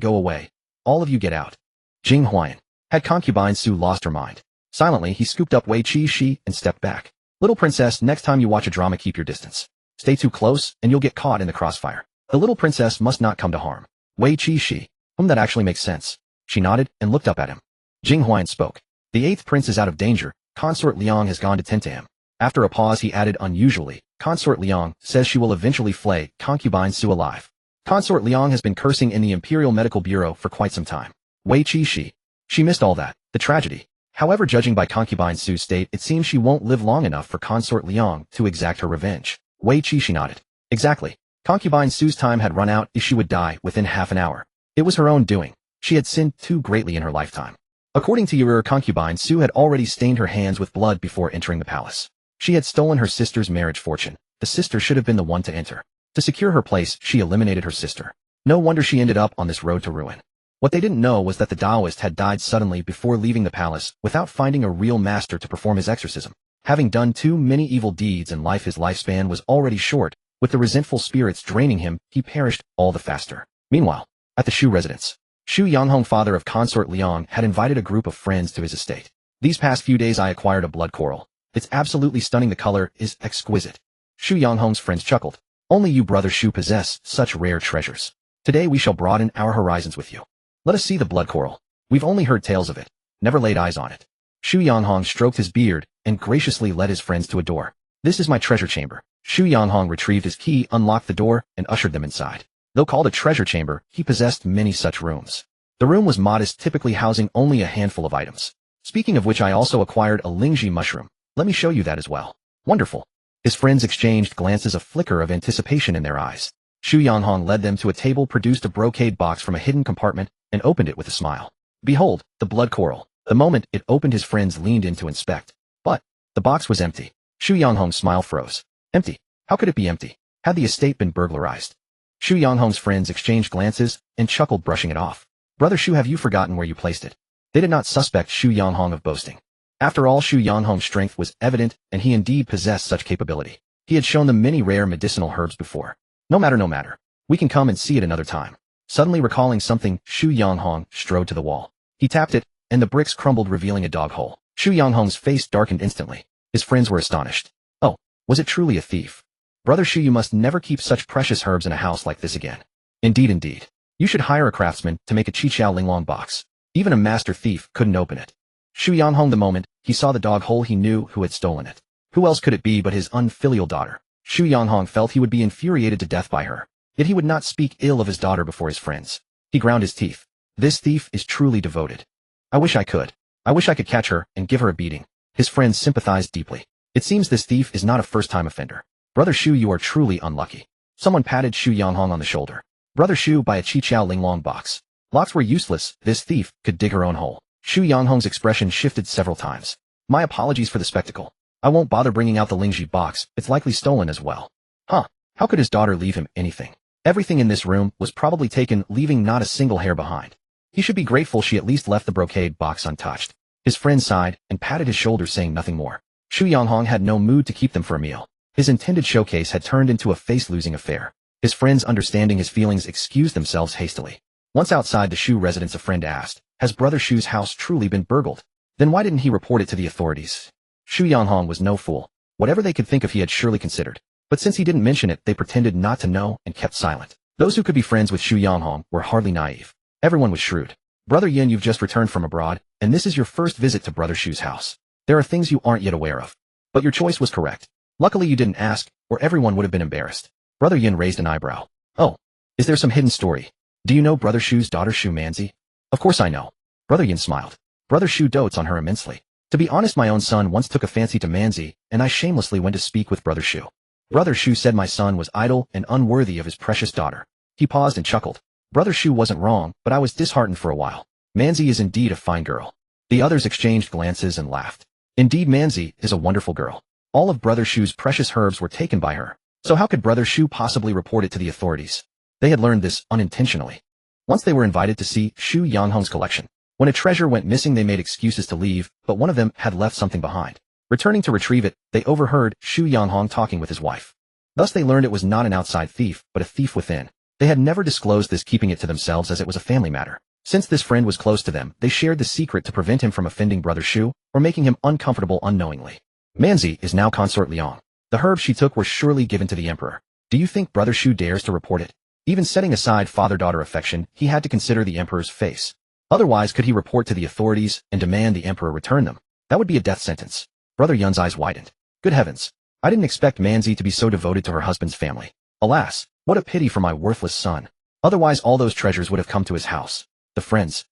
all of you get out. Jing Huayan. Had concubine Su lost her mind? Silently, he scooped up Yuchi Xi and stepped back. Little princess, next time you watch a drama, keep your distance. Stay too close, and you'll get caught in the crossfire. The little princess must not come to harm. Yuchi Xi. That actually makes sense. She nodded and looked up at him. Jing Huayan spoke. The 8th prince is out of danger. Consort Liang has gone to tend to him. After a pause, he added unusually, Consort Liang says she will eventually flay concubine Su alive. Consort Liang has been cursing in the Imperial Medical Bureau for quite some time. Yuchi Xi. She missed all that, the tragedy. However, judging by concubine Su's state, it seems she won't live long enough for Consort Liang to exact her revenge. Yuchi Xi nodded. Exactly. Concubine Su's time had run out if she would die within half an hour. It was her own doing. She had sinned too greatly in her lifetime. According to Yuer, concubine Su had already stained her hands with blood before entering the palace. She had stolen her sister's marriage fortune. The sister should have been the one to enter. To secure her place, she eliminated her sister. No wonder she ended up on this road to ruin. What they didn't know was that the Taoist had died suddenly before leaving the palace without finding a real master to perform his exorcism. Having done too many evil deeds in life, his lifespan was already short. With the resentful spirits draining him, he perished all the faster. Meanwhile, at the Shu residence, Shu Yanghong, father of Consort Liang, had invited a group of friends to his estate. These past few days I acquired a blood coral. It's absolutely stunning. The color is exquisite. Shu Yanghong's friends chuckled. Only you, brother Shu, possess such rare treasures. Today we shall broaden our horizons with you. Let us see the blood coral. We've only heard tales of it, never laid eyes on it. Shu Yanghong stroked his beard and graciously led his friends to a door. This is my treasure chamber. Shu Yanghong retrieved his key, unlocked the door, and ushered them inside. Though called a treasure chamber, he possessed many such rooms. The room was modest, typically housing only a handful of items. Speaking of which, I also acquired a lingji mushroom. Let me show you that as well. Wonderful. His friends exchanged glances, a flicker of anticipation in their eyes. Shu Yanghong led them to a table, produced a brocade box from a hidden compartment, and opened it with a smile. Behold, the blood coral. The moment it opened, his friends leaned in to inspect. But the box was empty. Shu Yanghong's smile froze. Empty? How could it be empty? Had the estate been burglarized? Shu Yanghong's friends exchanged glances and chuckled, brushing it off. Brother Shu, have you forgotten where you placed it? They did not suspect Xu Yanghong of boasting. After all, Xu Yanghong's strength was evident, and he indeed possessed such capability. He had shown them many rare medicinal herbs before. No matter. We can come and see it another time. Suddenly recalling something, Xu Yanghong strode to the wall. He tapped it, and the bricks crumbled, revealing a dog hole. Xu Yanghong's face darkened instantly. His friends were astonished. Oh, was it truly a thief? Brother Xu, you must never keep such precious herbs in a house like this again. Indeed. You should hire a craftsman to make a Qiqiao Linglong box. Even a master thief couldn't open it. Xu Yanghong, the moment he saw the dog hole, he knew who had stolen it. Who else could it be but his unfilial daughter? Xu Yanghong felt he would be infuriated to death by her. Yet he would not speak ill of his daughter before his friends. He ground his teeth. This thief is truly devoted. I wish I could catch her and give her a beating. His friends sympathized deeply. It seems this thief is not a first-time offender. Brother Xu, you are truly unlucky. Someone patted Xu Yanghong on the shoulder. Brother Xu, buy a Qiqiao Linglong box. Locks were useless. This thief could dig her own hole. Xu Yanghong's expression shifted several times. My apologies for the spectacle. I won't bother bringing out the Lingji box. It's likely stolen as well. How could his daughter leave him anything? Everything in this room was probably taken, leaving not a single hair behind. He should be grateful she at least left the brocade box untouched. His friend sighed and patted his shoulder, saying nothing more. Xu Yanghong had no mood to keep them for a meal. His intended showcase had turned into a face-losing affair. His friends, understanding his feelings, excused themselves hastily. Once outside the Xu residence, a friend asked, has Brother Xu's house truly been burgled? Then why didn't he report it to the authorities? Xu Yanghong was no fool. Whatever they could think of, he had surely considered. But since he didn't mention it, they pretended not to know and kept silent. Those who could be friends with Xu Yanghong were hardly naive. Everyone was shrewd. Brother Yin, you've just returned from abroad, and this is your first visit to Brother Xu's house. There are things you aren't yet aware of. But your choice was correct. Luckily you didn't ask, or everyone would have been embarrassed. Brother Yin raised an eyebrow. Oh, is there some hidden story? Do you know Brother Xu's daughter Xu Manzi? Of course I know. Brother Yin smiled. Brother Xu dotes on her immensely. To be honest, my own son once took a fancy to Manzi, and I shamelessly went to speak with Brother Xu. Brother Xu said my son was idle and unworthy of his precious daughter. He paused and chuckled. Brother Xu wasn't wrong, but I was disheartened for a while. Manzi is indeed a fine girl. The others exchanged glances and laughed. Indeed, Manzi is a wonderful girl. All of Brother Xu's precious herbs were taken by her. So how could Brother Xu possibly report it to the authorities? They had learned this unintentionally. Once they were invited to see Xu Yanghong's collection. When a treasure went missing, they made excuses to leave, but one of them had left something behind. Returning to retrieve it, they overheard Xu Yanghong talking with his wife. Thus they learned it was not an outside thief, but a thief within. They had never disclosed this, keeping it to themselves as it was a family matter. Since this friend was close to them, they shared the secret to prevent him from offending Brother Xu, or making him uncomfortable unknowingly. Manzi is now Consort Liang. The herbs she took were surely given to the emperor. Do you think Brother Xu dares to report it? Even setting aside father-daughter affection, he had to consider the emperor's face. Otherwise, could he report to the authorities and demand the emperor return them? That would be a death sentence. Brother Yun's eyes widened. Good heavens. I didn't expect Manzi to be so devoted to her husband's family. Alas, what a pity for my worthless son. Otherwise all those treasures would have come to his house. The friends.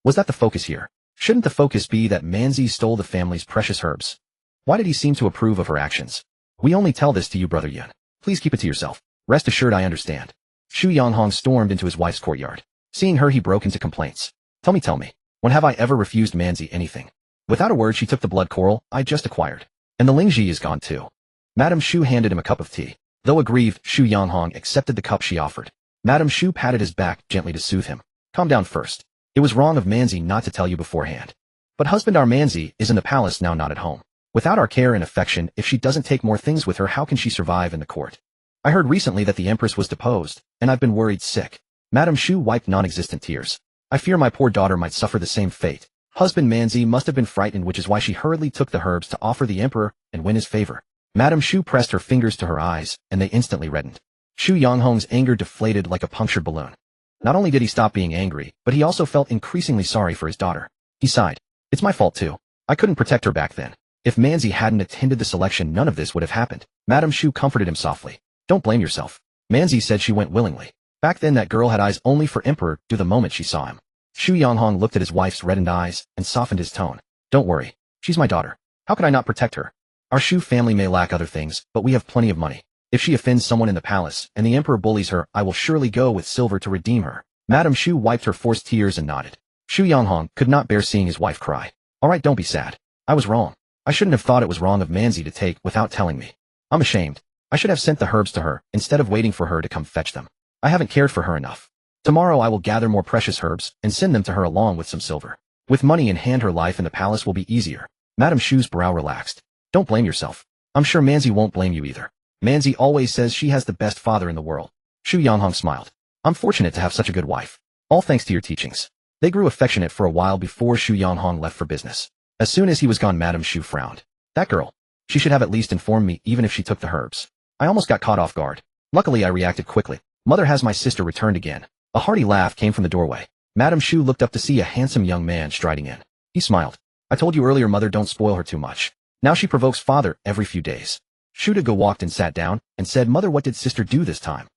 Was that the focus here? Shouldn't the focus be that Manzi stole the family's precious herbs? Why did he seem to approve of her actions? We only tell this to you, Brother Yun. Please keep it to yourself. Rest assured I understand. Xu Yanghong stormed into his wife's courtyard. Seeing her, he broke into complaints. Tell me, when have I ever refused Manzi anything? Without a word, she took the blood coral I just acquired. And the Lingji is gone too. Madame Xu handed him a cup of tea. Though aggrieved, Xu Yanghong accepted the cup she offered. Madame Xu patted his back gently to soothe him. Calm down first. It was wrong of Manzi not to tell you beforehand. But husband, our Manzi is in the palace now, not at home. Without our care and affection, if she doesn't take more things with her, how can she survive in the court? I heard recently that the empress was deposed, and I've been worried sick. Madame Xu wiped non-existent tears. I fear my poor daughter might suffer the same fate. Husband Manzi must have been frightened, which is why she hurriedly took the herbs to offer the emperor and win his favor. Madame Xu pressed her fingers to her eyes, and they instantly reddened. Xu Yanghong's anger deflated like a punctured balloon. Not only did he stop being angry, but he also felt increasingly sorry for his daughter. He sighed. It's my fault too. I couldn't protect her back then. If Manzi hadn't attended the selection, none of this would have happened. Madame Xu comforted him softly. Don't blame yourself. Manzi said she went willingly. Back then that girl had eyes only for emperor due the moment she saw him. Xu Yanghong looked at his wife's reddened eyes and softened his tone. Don't worry. She's my daughter. How could I not protect her? Our Xu family may lack other things, but we have plenty of money. If she offends someone in the palace and the emperor bullies her, I will surely go with silver to redeem her. Madame Xu wiped her forced tears and nodded. Xu Yanghong could not bear seeing his wife cry. All right, don't be sad. I was wrong. I shouldn't have thought it was wrong of Manzi to take without telling me. I'm ashamed. I should have sent the herbs to her instead of waiting for her to come fetch them. I haven't cared for her enough. Tomorrow I will gather more precious herbs and send them to her along with some silver. With money in hand, her life in the palace will be easier. Madame Shu's brow relaxed. Don't blame yourself. I'm sure Manzi won't blame you either. Manzi always says she has the best father in the world. Shu Yanghong smiled. I'm fortunate to have such a good wife. All thanks to your teachings. They grew affectionate for a while before Shu Yanghong left for business. As soon as he was gone, Madame Shu frowned. That girl. She should have at least informed me, even if she took the herbs. I almost got caught off guard. Luckily, I reacted quickly. Mother has my sister returned again. A hearty laugh came from the doorway. Madame Shu looked up to see a handsome young man striding in. He smiled. I told you earlier, Mother, don't spoil her too much. Now she provokes Father every few days. Shu Dago walked and sat down and said, Mother, what did sister do this time?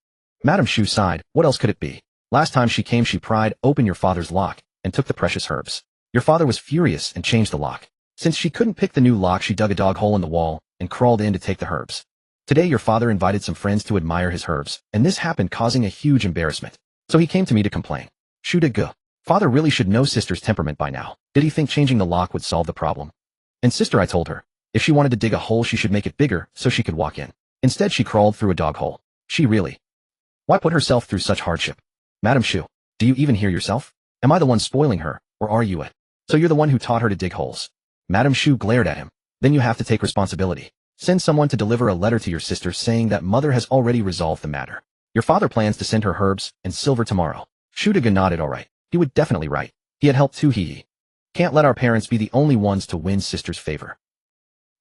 Madame Shu sighed. What else could it be? Last time she came, she pried open your father's lock and took the precious herbs. Your father was furious and changed the lock. Since she couldn't pick the new lock, she dug a dog hole in the wall and crawled in to take the herbs. Today your father invited some friends to admire his herbs, and this happened, causing a huge embarrassment. So he came to me to complain. Shu Dago. Father really should know sister's temperament by now. Did he think changing the lock would solve the problem? And sister, I told her, if she wanted to dig a hole, she should make it bigger so she could walk in. Instead, she crawled through a dog hole. She really. Why put herself through such hardship? Madame Shu, do you even hear yourself? Am I the one spoiling her, or are you it? So you're the one who taught her to dig holes. Madame Shu glared at him. Then you have to take responsibility. Send someone to deliver a letter to your sister saying that Mother has already resolved the matter. Your father plans to send her herbs and silver tomorrow. Shu Dago nodded. All right. He would definitely write. He had helped too. Can't let our parents be the only ones to win sister's favor.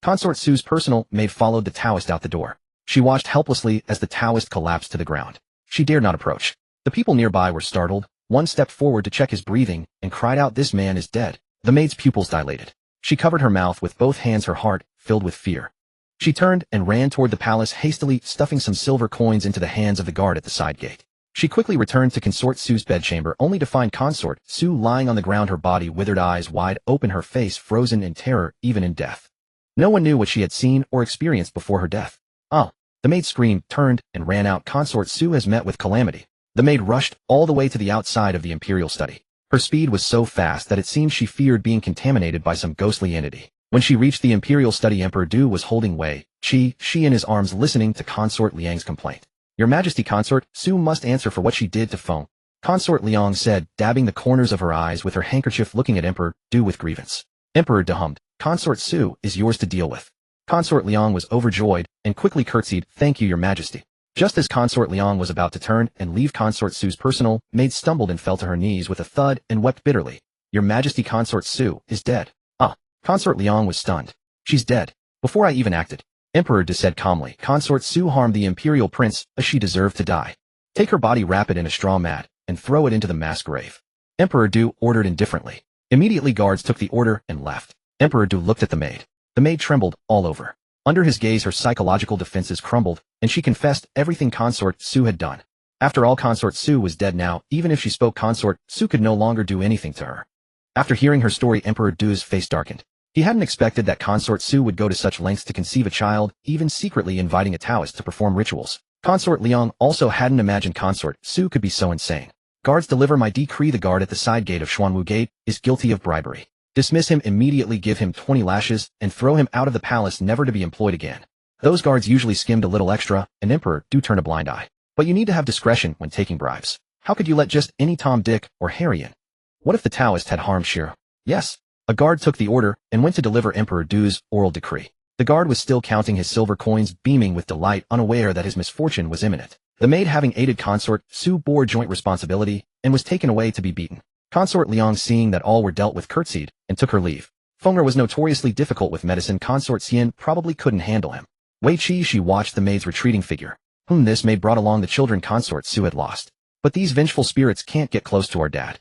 Consort Su's personal maid followed the Taoist out the door. She watched helplessly as the Taoist collapsed to the ground. She dared not approach. The people nearby were startled. One stepped forward to check his breathing and cried out, this man is dead. The maid's pupils dilated. She covered her mouth with both hands, her heart filled with fear. She turned and ran toward the palace, hastily stuffing some silver coins into the hands of the guard at the side gate. She quickly returned to Consort Su's bedchamber, only to find Consort Su lying on the ground, her body withered, eyes wide open, her face frozen in terror, even in death. No one knew what she had seen or experienced before her death. Oh! The maid screamed, turned, and ran out. Consort Su has met with calamity. The maid rushed all the way to the outside of the imperial study. Her speed was so fast that it seemed she feared being contaminated by some ghostly entity. When she reached the imperial study, Emperor Du was holding Wei Qi in his arms, listening to Consort Liang's complaint. Your Majesty, Consort Su must answer for what she did to Feng. Consort Liang said, dabbing the corners of her eyes with her handkerchief, looking at Emperor Du with grievance. Emperor Du hummed. Consort Su is yours to deal with. Consort Liang was overjoyed and quickly curtsied, thank you, Your Majesty. Just as Consort Liang was about to turn and leave, Consort Su's personal maid stumbled and fell to her knees with a thud and wept bitterly. Your Majesty, Consort Su is dead. Ah! Consort Liang was stunned. She's dead. Before I even acted. Emperor Du said calmly, Consort Su harmed the imperial prince, as she deserved to die. Take her body, wrap it in a straw mat, and throw it into the mass grave. Emperor Du ordered indifferently. Immediately guards took the order and left. Emperor Du looked at the maid. The maid trembled all over. Under his gaze, her psychological defenses crumbled, and she confessed everything Consort Su had done. After all, Consort Su was dead now. Even if she spoke, Consort Su could no longer do anything to her. After hearing her story, Emperor Du's face darkened. He hadn't expected that Consort Su would go to such lengths to conceive a child, even secretly inviting a Taoist to perform rituals. Consort Liang also hadn't imagined Consort Su could be so insane. Guards, deliver my decree. The guard at the side gate of Xuanwu Gate is guilty of bribery. Dismiss him immediately, give him 20 lashes, and throw him out of the palace, never to be employed again. Those guards usually skimmed a little extra, and Emperor Du turned a blind eye. But you need to have discretion when taking bribes. How could you let just any Tom, Dick, or Harry in? What if the Taoist had harmed Shiro? Yes. A guard took the order and went to deliver Emperor Du's oral decree. The guard was still counting his silver coins, beaming with delight, unaware that his misfortune was imminent. The maid, having aided Consort Su, bore joint responsibility and was taken away to be beaten. Consort Liang, seeing that all were dealt with, curtsied and took her leave. Fenger was notoriously difficult with medicine. Consort Xian probably couldn't handle him. Wei Qi, she watched the maid's retreating figure. This maid brought along the children Consort Su had lost. But these vengeful spirits can't get close to our dad.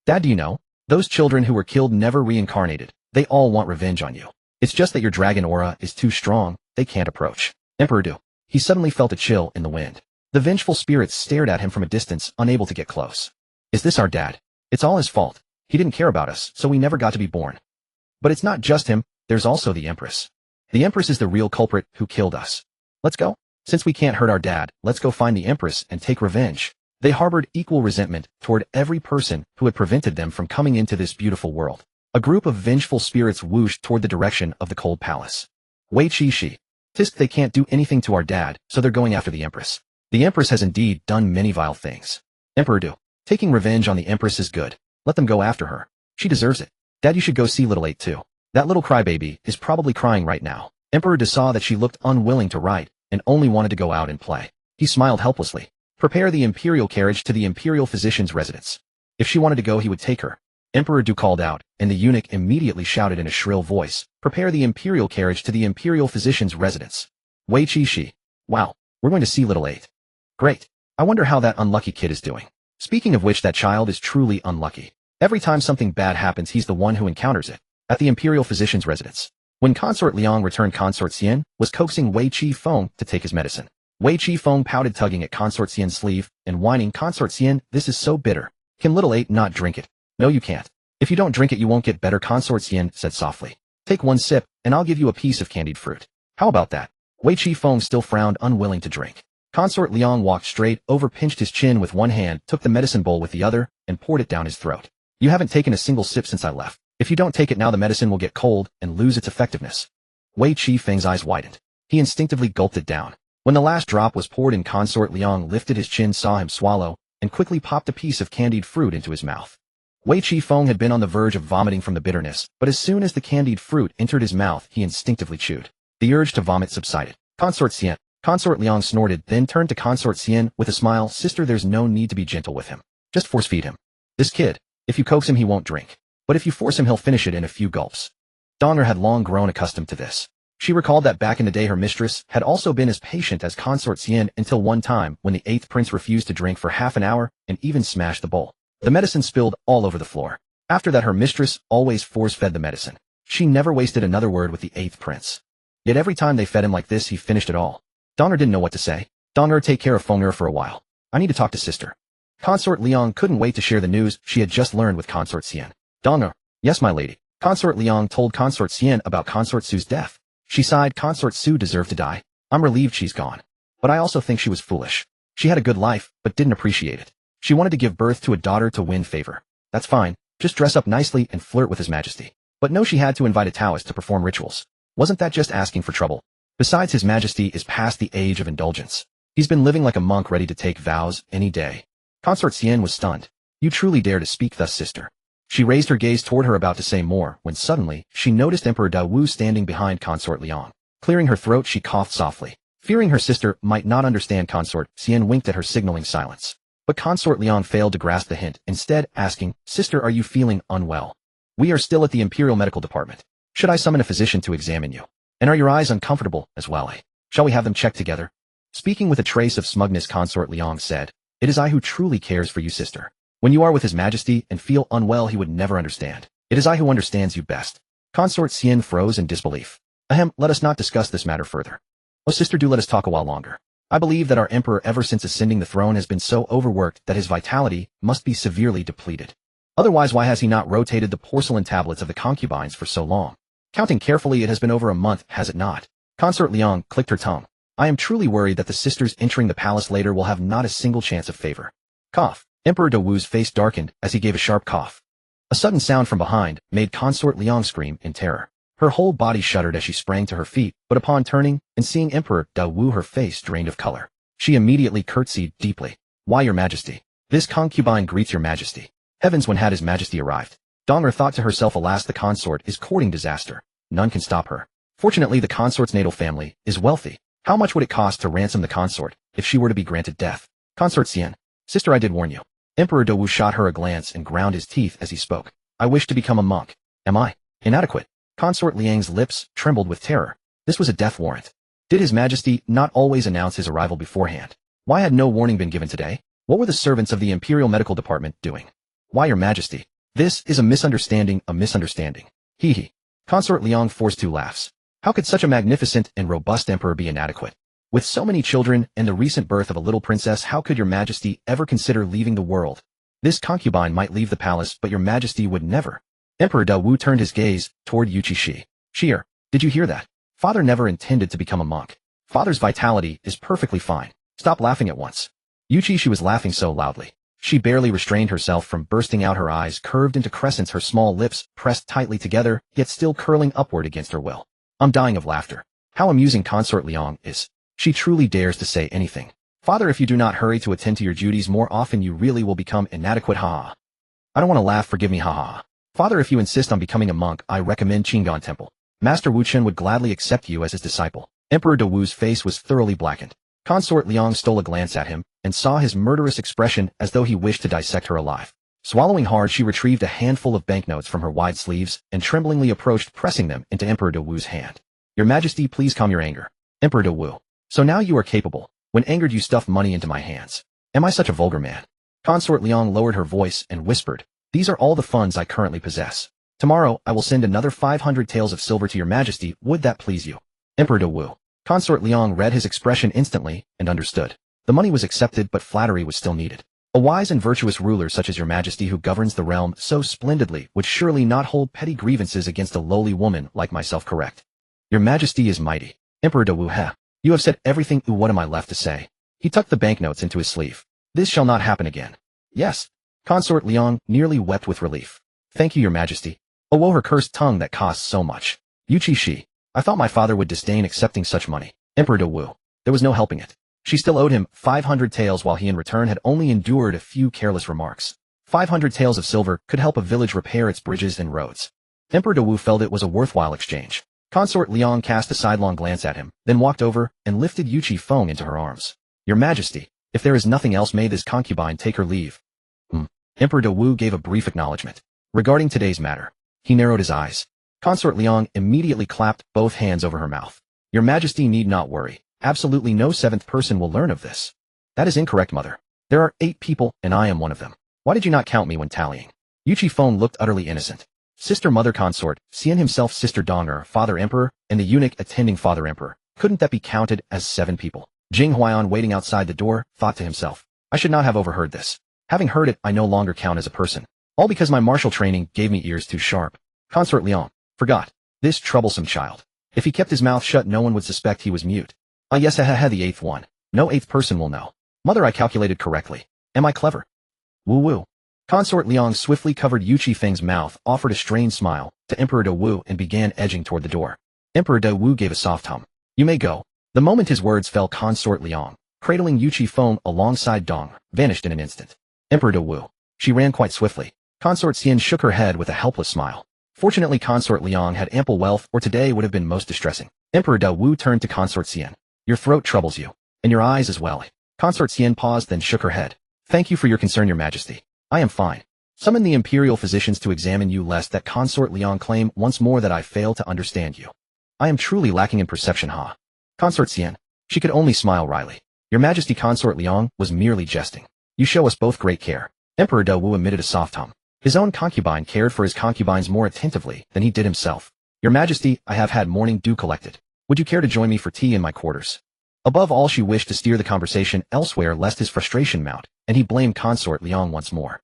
Dad, do you know? Those children who were killed never reincarnated. They all want revenge on you. It's just that your dragon aura is too strong. They can't approach. Emperor Du. He suddenly felt a chill in the wind. The vengeful spirits stared at him from a distance, unable to get close. Is this our dad? It's all his fault. He didn't care about us, so we never got to be born. But it's not just him. There's also the Empress. The Empress is the real culprit who killed us. Let's go. Since we can't hurt our dad, let's go find the Empress and take revenge. They harbored equal resentment toward every person who had prevented them from coming into this beautiful world. A group of vengeful spirits whooshed toward the direction of the cold palace. Wei Qi. Tisk, they can't do anything to our dad, so they're going after the Empress. The Empress has indeed done many vile things. Emperor Du. Taking revenge on the Empress is good. Let them go after her. She deserves it. Dad, you should go see little 8 too. That little crybaby is probably crying right now. Emperor De saw that she looked unwilling to write and only wanted to go out and play. He smiled helplessly. Prepare the imperial carriage to the imperial physician's residence. If she wanted to go, he would take her. Emperor Du called out, and the eunuch immediately shouted in a shrill voice, prepare the imperial carriage to the imperial physician's residence. Yuchi Xi. Wow, we're going to see little 8. Great. I wonder how that unlucky kid is doing. Speaking of which, that child is truly unlucky. Every time something bad happens, he's the one who encounters it. At the imperial physician's residence. When Consort Liang returned, Consort Xian was coaxing Wei Qi Feng to take his medicine. Wei Qi Feng pouted, tugging at Consort Xian's sleeve and whining, Consort Xian, this is so bitter. Can little 8 not drink it? No, you can't. If you don't drink it, you won't get better, Consort Xian said softly. Take one sip, and I'll give you a piece of candied fruit. How about that? Wei Qi Feng still frowned, unwilling to drink. Consort Liang walked straight over, pinched his chin with one hand, took the medicine bowl with the other, and poured it down his throat. You haven't taken a single sip since I left. If you don't take it now, the medicine will get cold and lose its effectiveness. Wei Qi Feng's eyes widened. He instinctively gulped it down. When the last drop was poured in, Consort Liang lifted his chin, saw him swallow, and quickly popped a piece of candied fruit into his mouth. Wei Qi Feng had been on the verge of vomiting from the bitterness, but as soon as the candied fruit entered his mouth, he instinctively chewed. The urge to vomit subsided. Consort Xian. Consort Liang snorted, then turned to Consort Xian with a smile. Sister, there's no need to be gentle with him. Just force feed him. This kid, if you coax him, he won't drink. But if you force him, he'll finish it in a few gulps. Dong'er had long grown accustomed to this. She recalled that back in the day her mistress had also been as patient as Consort Xian until one time when the 8th prince refused to drink for half an hour and even smashed the bowl. The medicine spilled all over the floor. After that, her mistress always force-fed the medicine. She never wasted another word with the 8th prince. Yet every time they fed him like this, he finished it all. Dong'er didn't know what to say. Dong'er, take care of Feng'er for a while. I need to talk to sister. Consort Liang couldn't wait to share the news she had just learned with Consort Xian. Dong'er. Yes, my lady. Consort Liang told Consort Xian about Consort Su's death. She sighed. Consort Su deserved to die. I'm relieved she's gone. But I also think she was foolish. She had a good life, but didn't appreciate it. She wanted to give birth to a daughter to win favor. That's fine. Just dress up nicely and flirt with His Majesty. But no, she had to invite a Taoist to perform rituals. Wasn't that just asking for trouble? Besides, His Majesty is past the age of indulgence. He's been living like a monk, ready to take vows any day. Consort Xian was stunned. You truly dare to speak thus, sister? She raised her gaze toward her, about to say more, when suddenly, she noticed Emperor Da Wu standing behind Consort Liang. Clearing her throat, she coughed softly. Fearing her sister might not understand, Consort Xian winked at her, signaling silence. But Consort Liang failed to grasp the hint, instead asking, Sister, are you feeling unwell? We are still at the Imperial Medical Department. Should I summon a physician to examine you? And are your eyes uncomfortable as well, eh? Shall we have them checked together? Speaking with a trace of smugness, Consort Liang said, It is I who truly cares for you, sister. When you are with His Majesty and feel unwell, he would never understand. It is I who understands you best. Consort Xian froze in disbelief. Ahem, let us not discuss this matter further. Oh, sister, do let us talk a while longer. I believe that our emperor, ever since ascending the throne, has been so overworked that his vitality must be severely depleted. Otherwise, why has he not rotated the porcelain tablets of the concubines for so long? Counting carefully, it has been over a month, has it not? Consort Liang clicked her tongue. I am truly worried that the sisters entering the palace later will have not a single chance of favor. Cough. Emperor Da Wu's face darkened as he gave a sharp cough. A sudden sound from behind made Consort Liang scream in terror. Her whole body shuddered as she sprang to her feet, but upon turning and seeing Emperor Da Wu, her face drained of color. She immediately curtsied deeply. Why, Your Majesty? This concubine greets Your Majesty. Heavens, when had His Majesty arrived? Dong'er thought to herself, alas, the consort is courting disaster. None can stop her. Fortunately, the consort's natal family is wealthy. How much would it cost to ransom the consort if she were to be granted death? Consort Xian. Sister, I did warn you. Emperor Da Wu shot her a glance and ground his teeth as he spoke. I wish to become a monk. Am I inadequate? Consort Liang's lips trembled with terror. This was a death warrant. Did His Majesty not always announce his arrival beforehand? Why had no warning been given today? What were the servants of the Imperial Medical Department doing? Why, Your Majesty? This is a misunderstanding, a misunderstanding. Hee hee. Consort Liang forced 2 laughs. How could such a magnificent and robust emperor be inadequate? With so many children and the recent birth of a little princess, how could Your Majesty ever consider leaving the world? This concubine might leave the palace, but Your Majesty would never. Emperor Da Wu turned his gaze toward Yuchi Xi. Sheer, did you hear that? Father never intended to become a monk. Father's vitality is perfectly fine. Stop laughing at once. Yuchi Xi was laughing so loudly. She barely restrained herself from bursting out, her eyes curved into crescents, her small lips pressed tightly together, yet still curling upward against her will. I'm dying of laughter. How amusing Consort Liang is. She truly dares to say anything. Father, if you do not hurry to attend to your duties more often, you really will become inadequate, ha ha. I don't want to laugh, forgive me, ha ha. Father, if you insist on becoming a monk, I recommend Qingan Temple. Master Wuchen would gladly accept you as his disciple. Emperor De Wu's face was thoroughly blackened. Consort Liang stole a glance at him and saw his murderous expression as though he wished to dissect her alive. Swallowing hard, she retrieved a handful of banknotes from her wide sleeves and tremblingly approached, pressing them into Emperor De Wu's hand. Your Majesty, please calm your anger. Emperor De Wu. So now you are capable. When angered, you stuffed money into my hands. Am I such a vulgar man? Consort Liang lowered her voice and whispered, these are all the funds I currently possess. Tomorrow, I will send another 500 taels of silver to your Majesty. Would that please you? Emperor De Wu. Consort Liang read his expression instantly and understood. The money was accepted, but flattery was still needed. A wise and virtuous ruler such as your Majesty, who governs the realm so splendidly, would surely not hold petty grievances against a lowly woman like myself, correct? Your Majesty is mighty. Emperor De Wu. Heh. You have said everything. What am I left to say? He tucked the banknotes into his sleeve. This shall not happen again. Yes. Consort Liang nearly wept with relief. Thank you, your Majesty. Oh, woe her cursed tongue that costs so much. Yuchi Xi. I thought my father would disdain accepting such money. Emperor De Wu. There was no helping it. She still owed him 500 taels, while he in return had only endured a few careless remarks. 500 taels of silver could help a village repair its bridges and roads. Emperor De Wu felt it was a worthwhile exchange. Consort Liang cast a sidelong glance at him, then walked over and lifted Yuchi Feng into her arms. Your Majesty, if there is nothing else, may this concubine take her leave. Emperor De Wu gave a brief acknowledgement. Regarding today's matter, he narrowed his eyes. Consort Liang immediately clapped both hands over her mouth. Your Majesty need not worry. Absolutely no seventh person will learn of this. That is incorrect, Mother. There are 8 people, and I am one of them. Why did you not count me when tallying? Yuchi Feng looked utterly innocent. Sister Mother Consort, Xian himself, Sister Donger, Father Emperor, and the eunuch attending Father Emperor. Couldn't that be counted as 7 people? Jing Huaiyan, waiting outside the door, thought to himself. I should not have overheard this. Having heard it, I no longer count as a person. All because my martial training gave me ears too sharp. Consort Liang forgot. This troublesome child. If he kept his mouth shut, no one would suspect he was mute. Ah yes, the 8th one. No 8th person will know. Mother, I calculated correctly. Am I clever? Woo-woo. Consort Liang swiftly covered Yuchi Feng's mouth, offered a strained smile to Emperor De Wu, and began edging toward the door. Emperor De Wu gave a soft hum. You may go. The moment his words fell, Consort Liang, cradling Yuchi Feng alongside Dong, vanished in an instant. Emperor De Wu. She ran quite swiftly. Consort Xian shook her head with a helpless smile. Fortunately, Consort Liang had ample wealth, or today would have been most distressing. Emperor De Wu turned to Consort Xian. Your throat troubles you. And your eyes as well. Consort Xian paused, then shook her head. Thank you for your concern, your Majesty. I am fine. Summon the imperial physicians to examine you, lest that Consort Liang claim once more that I fail to understand you. I am truly lacking in perception, ha. Consort Xian. She could only smile wryly. Your Majesty, Consort Liang was merely jesting. You show us both great care. Emperor De Wu emitted a soft hum. His own concubine cared for his concubines more attentively than he did himself. Your Majesty, I have had morning dew collected. Would you care to join me for tea in my quarters? Above all, she wished to steer the conversation elsewhere lest his frustration mount, and he blamed Consort Liang once more.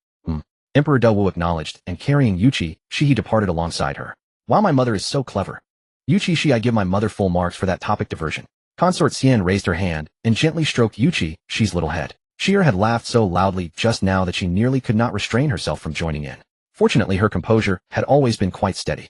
Emperor De Wu acknowledged, and carrying Yuchi Xi, he departed alongside her. Wow, my mother is so clever. Yuchi Xi, I give my mother full marks for that topic diversion. Consort Xian raised her hand and gently stroked Yuchi Xi's little head. She had laughed so loudly just now that she nearly could not restrain herself from joining in. Fortunately, her composure had always been quite steady.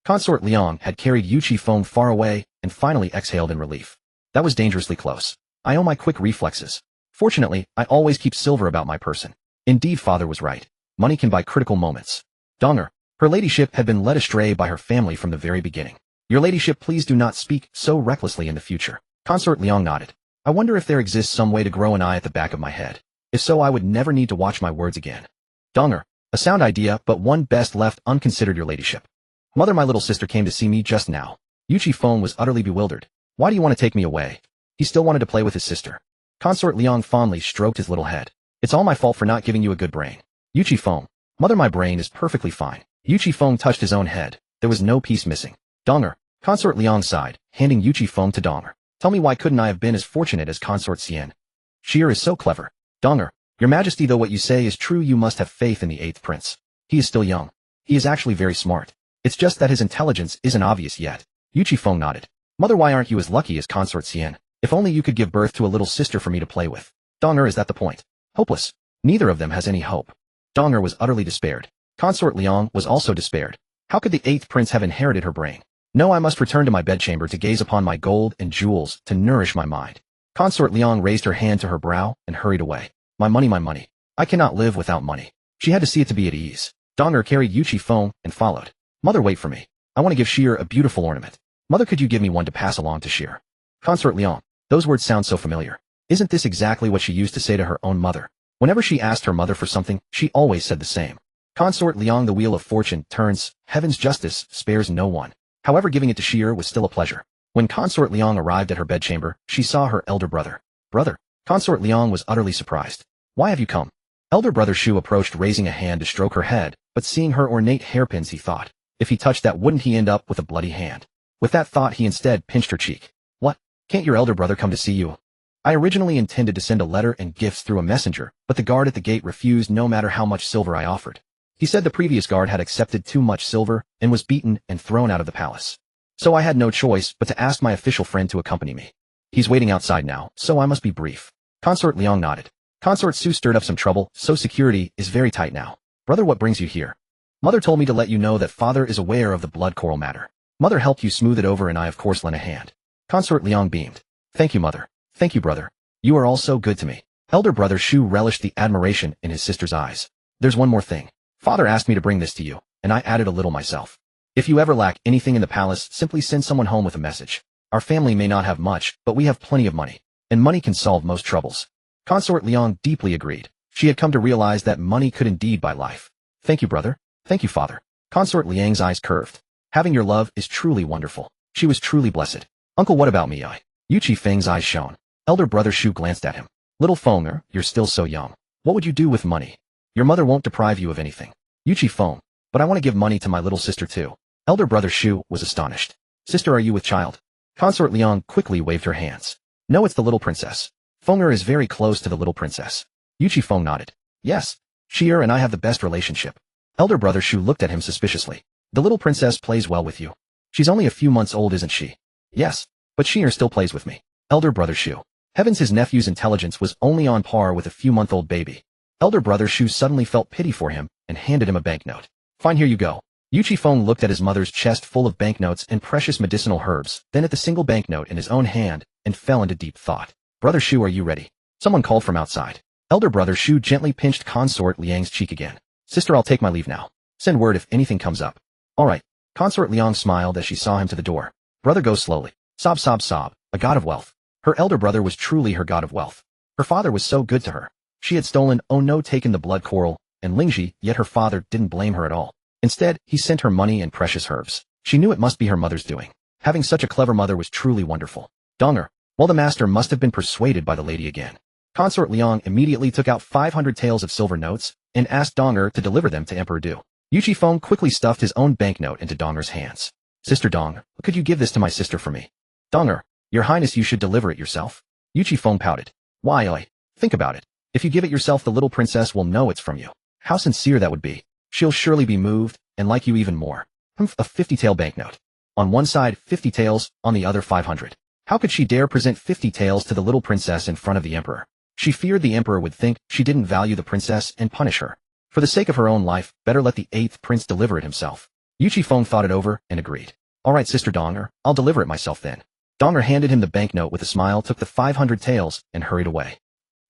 Consort Liang had carried Yuchi Feng far away and finally exhaled in relief. That was dangerously close. I owe my quick reflexes. Fortunately, I always keep silver about my person. Indeed, father was right. Money can buy critical moments. Donger, her ladyship had been led astray by her family from the very beginning. Your ladyship, please do not speak so recklessly in the future. Consort Liang nodded. I wonder if there exists some way to grow an eye at the back of my head. If so, I would never need to watch my words again. Donger, a sound idea, but one best left unconsidered, your ladyship. Mother, my little sister came to see me just now. Yuchi Feng was utterly bewildered. Why do you want to take me away? He still wanted to play with his sister. Consort Liang fondly stroked his little head. It's all my fault for not giving you a good brain. Yuchi Feng. Mother, my brain is perfectly fine. Yuchi Feng touched his own head. There was no piece missing. Donger. Consort Liang sighed, handing Yuchi Feng to Donger. Tell me, why couldn't I have been as fortunate as Consort Xian? She is so clever. Donger. Your Majesty, though what you say is true, you must have faith in the 8th prince. He is still young. He is actually very smart. It's just that his intelligence isn't obvious yet. Yuchi Feng nodded. Mother, why aren't you as lucky as Consort Xian? If only you could give birth to a little sister for me to play with. Donger, is that the point? Hopeless. Neither of them has any hope. Donger was utterly despaired. Consort Liang was also despaired. How could the 8th prince have inherited her brain? No, I must return to my bedchamber to gaze upon my gold and jewels to nourish my mind. Consort Liang raised her hand to her brow and hurried away. My money, my money. I cannot live without money. She had to see it to be at ease. Donger carried Yuchi phone and followed. Mother, wait for me. I want to give Sheer a beautiful ornament. Mother, could you give me one to pass along to Sheer? Consort Leon. Those words sound so familiar. Isn't this exactly what she used to say to her own mother? Whenever she asked her mother for something, she always said the same. Consort Leon, the wheel of fortune turns, heaven's justice spares no one. However, giving it to Sheer was still a pleasure. When Consort Leon arrived at her bedchamber, she saw her elder brother. Brother. Consort Leon was utterly surprised. Why have you come? Elder brother Shu approached, raising a hand to stroke her head, but seeing her ornate hairpins, he thought, if he touched that, wouldn't he end up with a bloody hand? With that thought, he instead pinched her cheek. What? Can't your elder brother come to see you? I originally intended to send a letter and gifts through a messenger, but the guard at the gate refused no matter how much silver I offered. He said the previous guard had accepted too much silver and was beaten and thrown out of the palace. So I had no choice but to ask my official friend to accompany me. He's waiting outside now, so I must be brief. Consort Leon nodded. Consort Su stirred up some trouble, so security is very tight now. Brother, what brings you here? Mother told me to let you know that father is aware of the blood coral matter. Mother helped you smooth it over and I of course lent a hand. Consort Leon beamed. Thank you, mother. Thank you, brother. You are all so good to me. Elder brother Shu relished the admiration in his sister's eyes. There's one more thing. Father asked me to bring this to you, and I added a little myself. If you ever lack anything in the palace, simply send someone home with a message. Our family may not have much, but we have plenty of money, and money can solve most troubles. Consort Leon deeply agreed. She had come to realize that money could indeed buy life. Thank you, brother. Thank you, father. Consort Liang's eyes curved. Having your love is truly wonderful. She was truly blessed. Uncle, what about me? Yuchi Feng's eyes shone. Elder brother Shu glanced at him. Little Fenger, you're still so young. What would you do with money? Your mother won't deprive you of anything. Yuchi Feng, but I want to give money to my little sister too. Elder brother Shu was astonished. Sister, are you with child? Consort Leon quickly waved her hands. No, it's the little princess. Fenger is very close to the little princess. Yuchi Feng nodded. Yes, Sheer and I have the best relationship. Elder brother Shu looked at him suspiciously. The little princess plays well with you. She's only a few months old, isn't she? Yes, but Sheer still plays with me. Elder brother Shu. Heavens, his nephew's intelligence was only on par with a few-month-old baby. Elder brother Shu suddenly felt pity for him and handed him a banknote. Fine, here you go. Yuchi Feng looked at his mother's chest full of banknotes and precious medicinal herbs, then at the single banknote in his own hand, and fell into deep thought. Brother Shu, are you ready? Someone called from outside. Elder brother Shu gently pinched Consort Liang's cheek again. Sister, I'll take my leave now. Send word if anything comes up. All right. Consort Liang smiled as she saw him to the door. Brother, go slowly. Sob, sob, sob. A god of wealth. Her elder brother was truly her god of wealth. Her father was so good to her. She had stolen, oh no, taken the blood coral, and Lingji, yet her father didn't blame her at all. Instead, he sent her money and precious herbs. She knew it must be her mother's doing. Having such a clever mother was truly wonderful. Donger. Well, the master must have been persuaded by the lady again. Consort Liang immediately took out 500 taels of silver notes and asked Donger to deliver them to Emperor Du. Yuchi Feng quickly stuffed his own banknote into Donger's hands. Sister Dong, could you give this to my sister for me? Donger, your highness, you should deliver it yourself. Yuchi Feng pouted. Why, think about it. If you give it yourself, the little princess will know it's from you. How sincere that would be. She'll surely be moved and like you even more. A 50-tael banknote. On one side, 50 taels, on the other 500. How could she dare present 50 taels to the little princess in front of the emperor? She feared the emperor would think she didn't value the princess and punish her. For the sake of her own life, better let the 8th prince deliver it himself. Yuchi Feng thought it over and agreed. All right, Sister Donger, I'll deliver it myself then. Donger handed him the banknote with a smile, took the 500 taels, and hurried away.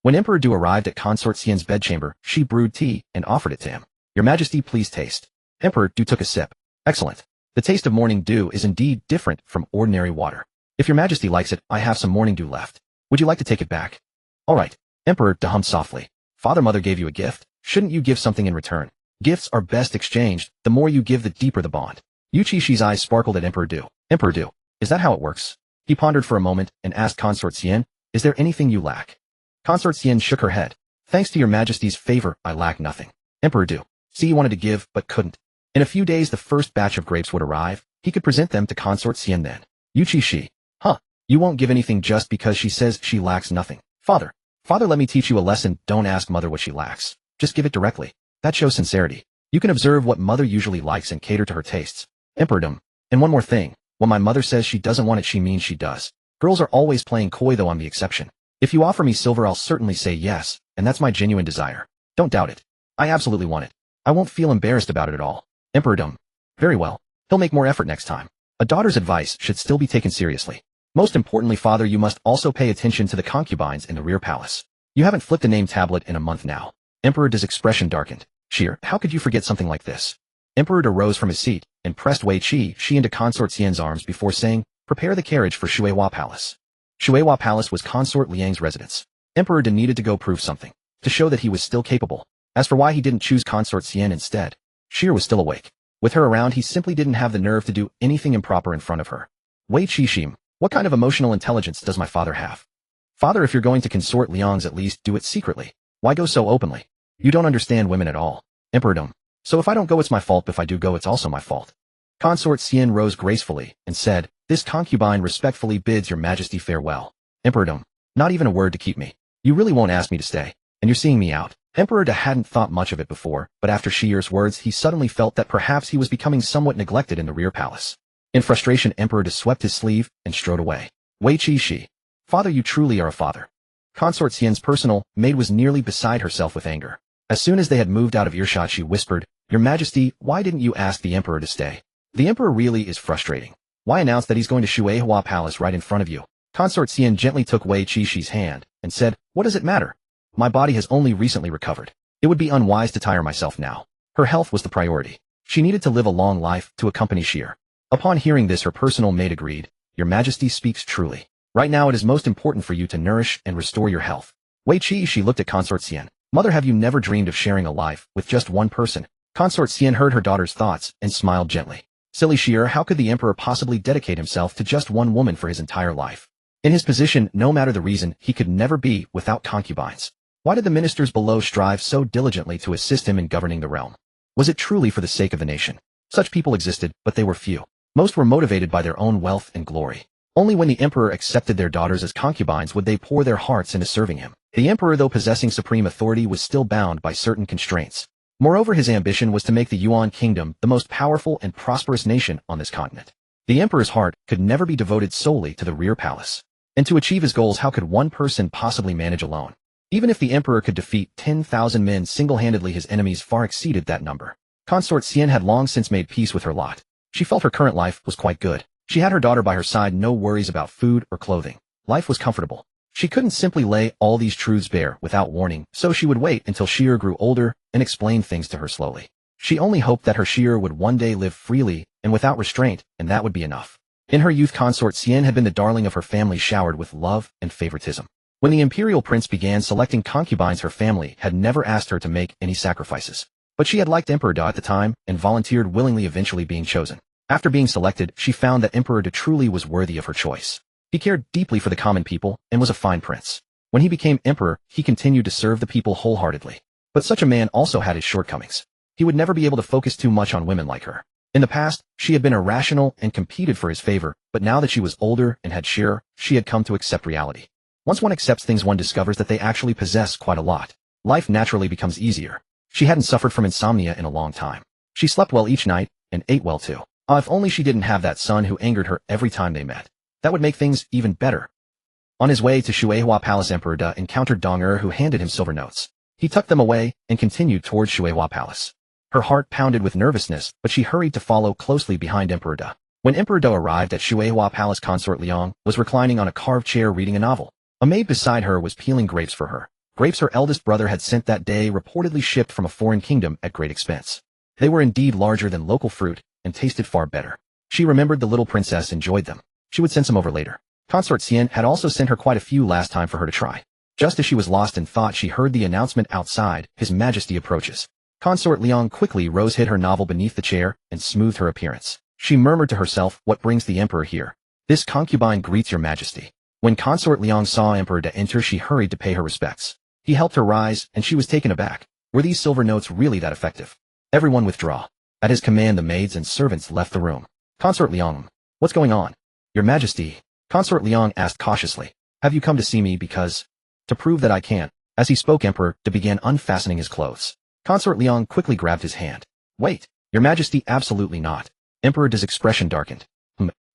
When Emperor Du arrived at Consort Xian's bedchamber, she brewed tea and offered it to him. Your Majesty, please taste. Emperor Du took a sip. Excellent. The taste of morning dew is indeed different from ordinary water. If your Majesty likes it, I have some morning dew left. Would you like to take it back? All right. Emperor Du hummed softly. Father-mother gave you a gift. Shouldn't you give something in return? Gifts are best exchanged. The more you give, the deeper the bond. Yuchi Xi's eyes sparkled at Emperor Du. Emperor Du, is that how it works? He pondered for a moment and asked Consort Xian, is there anything you lack? Consort Xian shook her head. Thanks to your Majesty's favor, I lack nothing. Emperor Du, see, you wanted to give, but couldn't. In a few days, the first batch of grapes would arrive. He could present them to Consort Xian then. Yuchi Xi. Huh. You won't give anything just because she says she lacks nothing. Father, let me teach you a lesson. Don't ask mother what she lacks. Just give it directly. That shows sincerity. You can observe what mother usually likes and cater to her tastes. Emperor Du. And one more thing. When my mother says she doesn't want it, she means she does. Girls are always playing coy, though I'm the exception. If you offer me silver, I'll certainly say yes, and that's my genuine desire. Don't doubt it. I absolutely want it. I won't feel embarrassed about it at all. Emperor Du. Very well. He'll make more effort next time. A daughter's advice should still be taken seriously. Most importantly, father, you must also pay attention to the concubines in the rear palace. You haven't flipped a name tablet in a month now. Emperor Du's expression darkened. Sheer, how could you forget something like this? Emperor De rose from his seat and pressed Yuchi Xi into Consort Xian's arms before saying, prepare the carriage for Shuihua Palace. Shuihua Palace was Consort Liang's residence. Emperor De needed to go prove something, to show that he was still capable. As for why he didn't choose Consort Xian instead, Sheer was still awake. With her around, he simply didn't have the nerve to do anything improper in front of her. Yuchi Xi, what kind of emotional intelligence does my father have? Father, if you're going to consort Liang's, at least do it secretly. Why go so openly? You don't understand women at all. Emperor Dom. So if I don't go, it's my fault. If I do go, it's also my fault. Consort Xian rose gracefully and said, this concubine respectfully bids your majesty farewell. Emperor Dom. Not even a word to keep me. You really won't ask me to stay, and you're seeing me out. Emperor De hadn't thought much of it before, but after Sheer's words, he suddenly felt that perhaps he was becoming somewhat neglected in the rear palace. In frustration, Emperor De swept his sleeve and strode away. Yuchi Xi. Father, you truly are a father. Consort Xian's personal maid was nearly beside herself with anger. As soon as they had moved out of earshot, she whispered, Your Majesty, why didn't you ask the Emperor to stay? The Emperor really is frustrating. Why announce that he's going to Shuihua Palace right in front of you? Consort Xian gently took Yuchi Xi's hand and said, What does it matter? My body has only recently recovered. It would be unwise to tire myself now. Her health was the priority. She needed to live a long life to accompany Sheer. Upon hearing this, her personal maid agreed, Your Majesty speaks truly. Right now it is most important for you to nourish and restore your health. Yuchi Xi looked at Consort Xian. Mother, have you never dreamed of sharing a life with just one person? Consort Xian heard her daughter's thoughts and smiled gently. Silly Sheer, how could the emperor possibly dedicate himself to just one woman for his entire life? In his position, no matter the reason, he could never be without concubines. Why did the ministers below strive so diligently to assist him in governing the realm? Was it truly for the sake of the nation? Such people existed, but they were few. Most were motivated by their own wealth and glory. Only when the emperor accepted their daughters as concubines would they pour their hearts into serving him. The emperor, though possessing supreme authority, was still bound by certain constraints. Moreover, his ambition was to make the Yuan kingdom the most powerful and prosperous nation on this continent. The emperor's heart could never be devoted solely to the rear palace. And to achieve his goals, how could one person possibly manage alone? Even if the emperor could defeat 10,000 men single-handedly, his enemies far exceeded that number. Consort Xian had long since made peace with her lot. She felt her current life was quite good. She had her daughter by her side, no worries about food or clothing. Life was comfortable. She couldn't simply lay all these truths bare without warning, so she would wait until Sheer grew older and explain things to her slowly. She only hoped that her Sheer would one day live freely and without restraint, and that would be enough. In her youth, Consort Xian had been the darling of her family, showered with love and favoritism. When the imperial prince began selecting concubines, her family had never asked her to make any sacrifices. But she had liked Emperor Da at the time and volunteered willingly, eventually being chosen. After being selected, she found that Emperor Da truly was worthy of her choice. He cared deeply for the common people and was a fine prince. When he became emperor, he continued to serve the people wholeheartedly. But such a man also had his shortcomings. He would never be able to focus too much on women like her. In the past, she had been irrational and competed for his favor, but now that she was older and had Sheer, she had come to accept reality. Once one accepts things, one discovers that they actually possess quite a lot. Life naturally becomes easier. She hadn't suffered from insomnia in a long time. She slept well each night and ate well too. If only she didn't have that son who angered her every time they met. That would make things even better. On his way to Shuihua Palace, Emperor Da encountered Dong who handed him silver notes. He tucked them away and continued towards Shuihua Palace. Her heart pounded with nervousness, but she hurried to follow closely behind Emperor Da. When Emperor Da arrived at Shuihua Palace, Consort Liang was reclining on a carved chair reading a novel. A maid beside her was peeling grapes for her. Grapes her eldest brother had sent that day, reportedly shipped from a foreign kingdom at great expense. They were indeed larger than local fruit and tasted far better. She remembered the little princess enjoyed them. She would send some over later. Consort Xian had also sent her quite a few last time for her to try. Just as she was lost in thought, she heard the announcement outside, His Majesty approaches. Consort Liang quickly rose, hid her novel beneath the chair, and smoothed her appearance. She murmured to herself, What brings the emperor here? This concubine greets your majesty. When Consort Liang saw Emperor Da enter, she hurried to pay her respects. He helped her rise, and she was taken aback. Were these silver notes really that effective? Everyone withdraw. At his command, the maids and servants left the room. Consort Liang, what's going on? Your Majesty, Consort Liang asked cautiously. Have you come to see me because? To prove that I can. As he spoke, Emperor Da began unfastening his clothes. Consort Liang quickly grabbed his hand. Wait, Your Majesty, absolutely not. Emperor Da's expression darkened.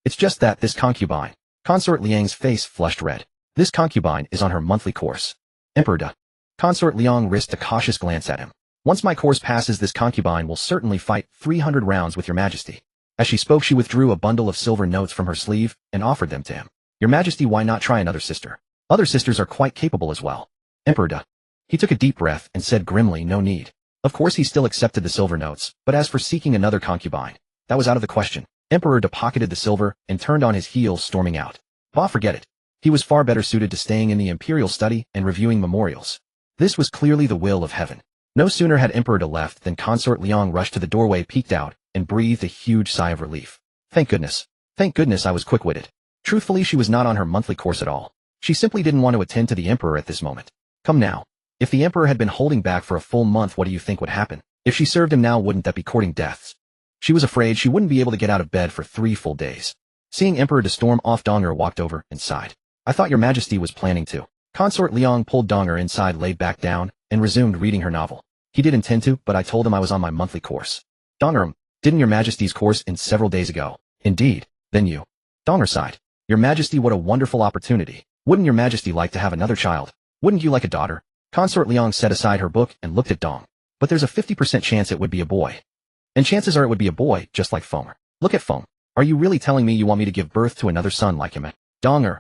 It's just that this concubine. Consort Liang's face flushed red. This concubine is on her monthly course. Emperor Da. Consort Liang risked a cautious glance at him. Once my course passes, this concubine will certainly fight 300 rounds with Your Majesty. As she spoke, she withdrew a bundle of silver notes from her sleeve and offered them to him. Your Majesty, why not try another sister? Other sisters are quite capable as well. Emperor Da. He took a deep breath and said grimly, No need. Of course he still accepted the silver notes, but as for seeking another concubine, that was out of the question. Emperor De pocketed the silver and turned on his heel, storming out. Bah, forget it. He was far better suited to staying in the imperial study and reviewing memorials. This was clearly the will of heaven. No sooner had Emperor De left than Consort Liang rushed to the doorway, peeked out, and breathed a huge sigh of relief. Thank goodness. Thank goodness I was quick-witted. Truthfully, she was not on her monthly course at all. She simply didn't want to attend to the Emperor at this moment. Come now. If the Emperor had been holding back for a full month, what do you think would happen? If she served him now, wouldn't that be courting deaths? She was afraid she wouldn't be able to get out of bed for 3 full days. Seeing Emperor De storm off, Donger walked over and sighed. I thought your majesty was planning to. Consort Liang pulled Donger inside, laid back down, and resumed reading her novel. He did intend to, but I told him I was on my monthly course. Donger, didn't your majesty's course end several days ago? Indeed. Then you. Donger sighed. Your majesty, what a wonderful opportunity. Wouldn't your majesty like to have another child? Wouldn't you like a daughter? Consort Liang set aside her book and looked at Dong. But there's a 50% chance it would be a boy. And chances are it would be a boy, just like Fomer. Look at Foam. Are you really telling me you want me to give birth to another son like him? Donger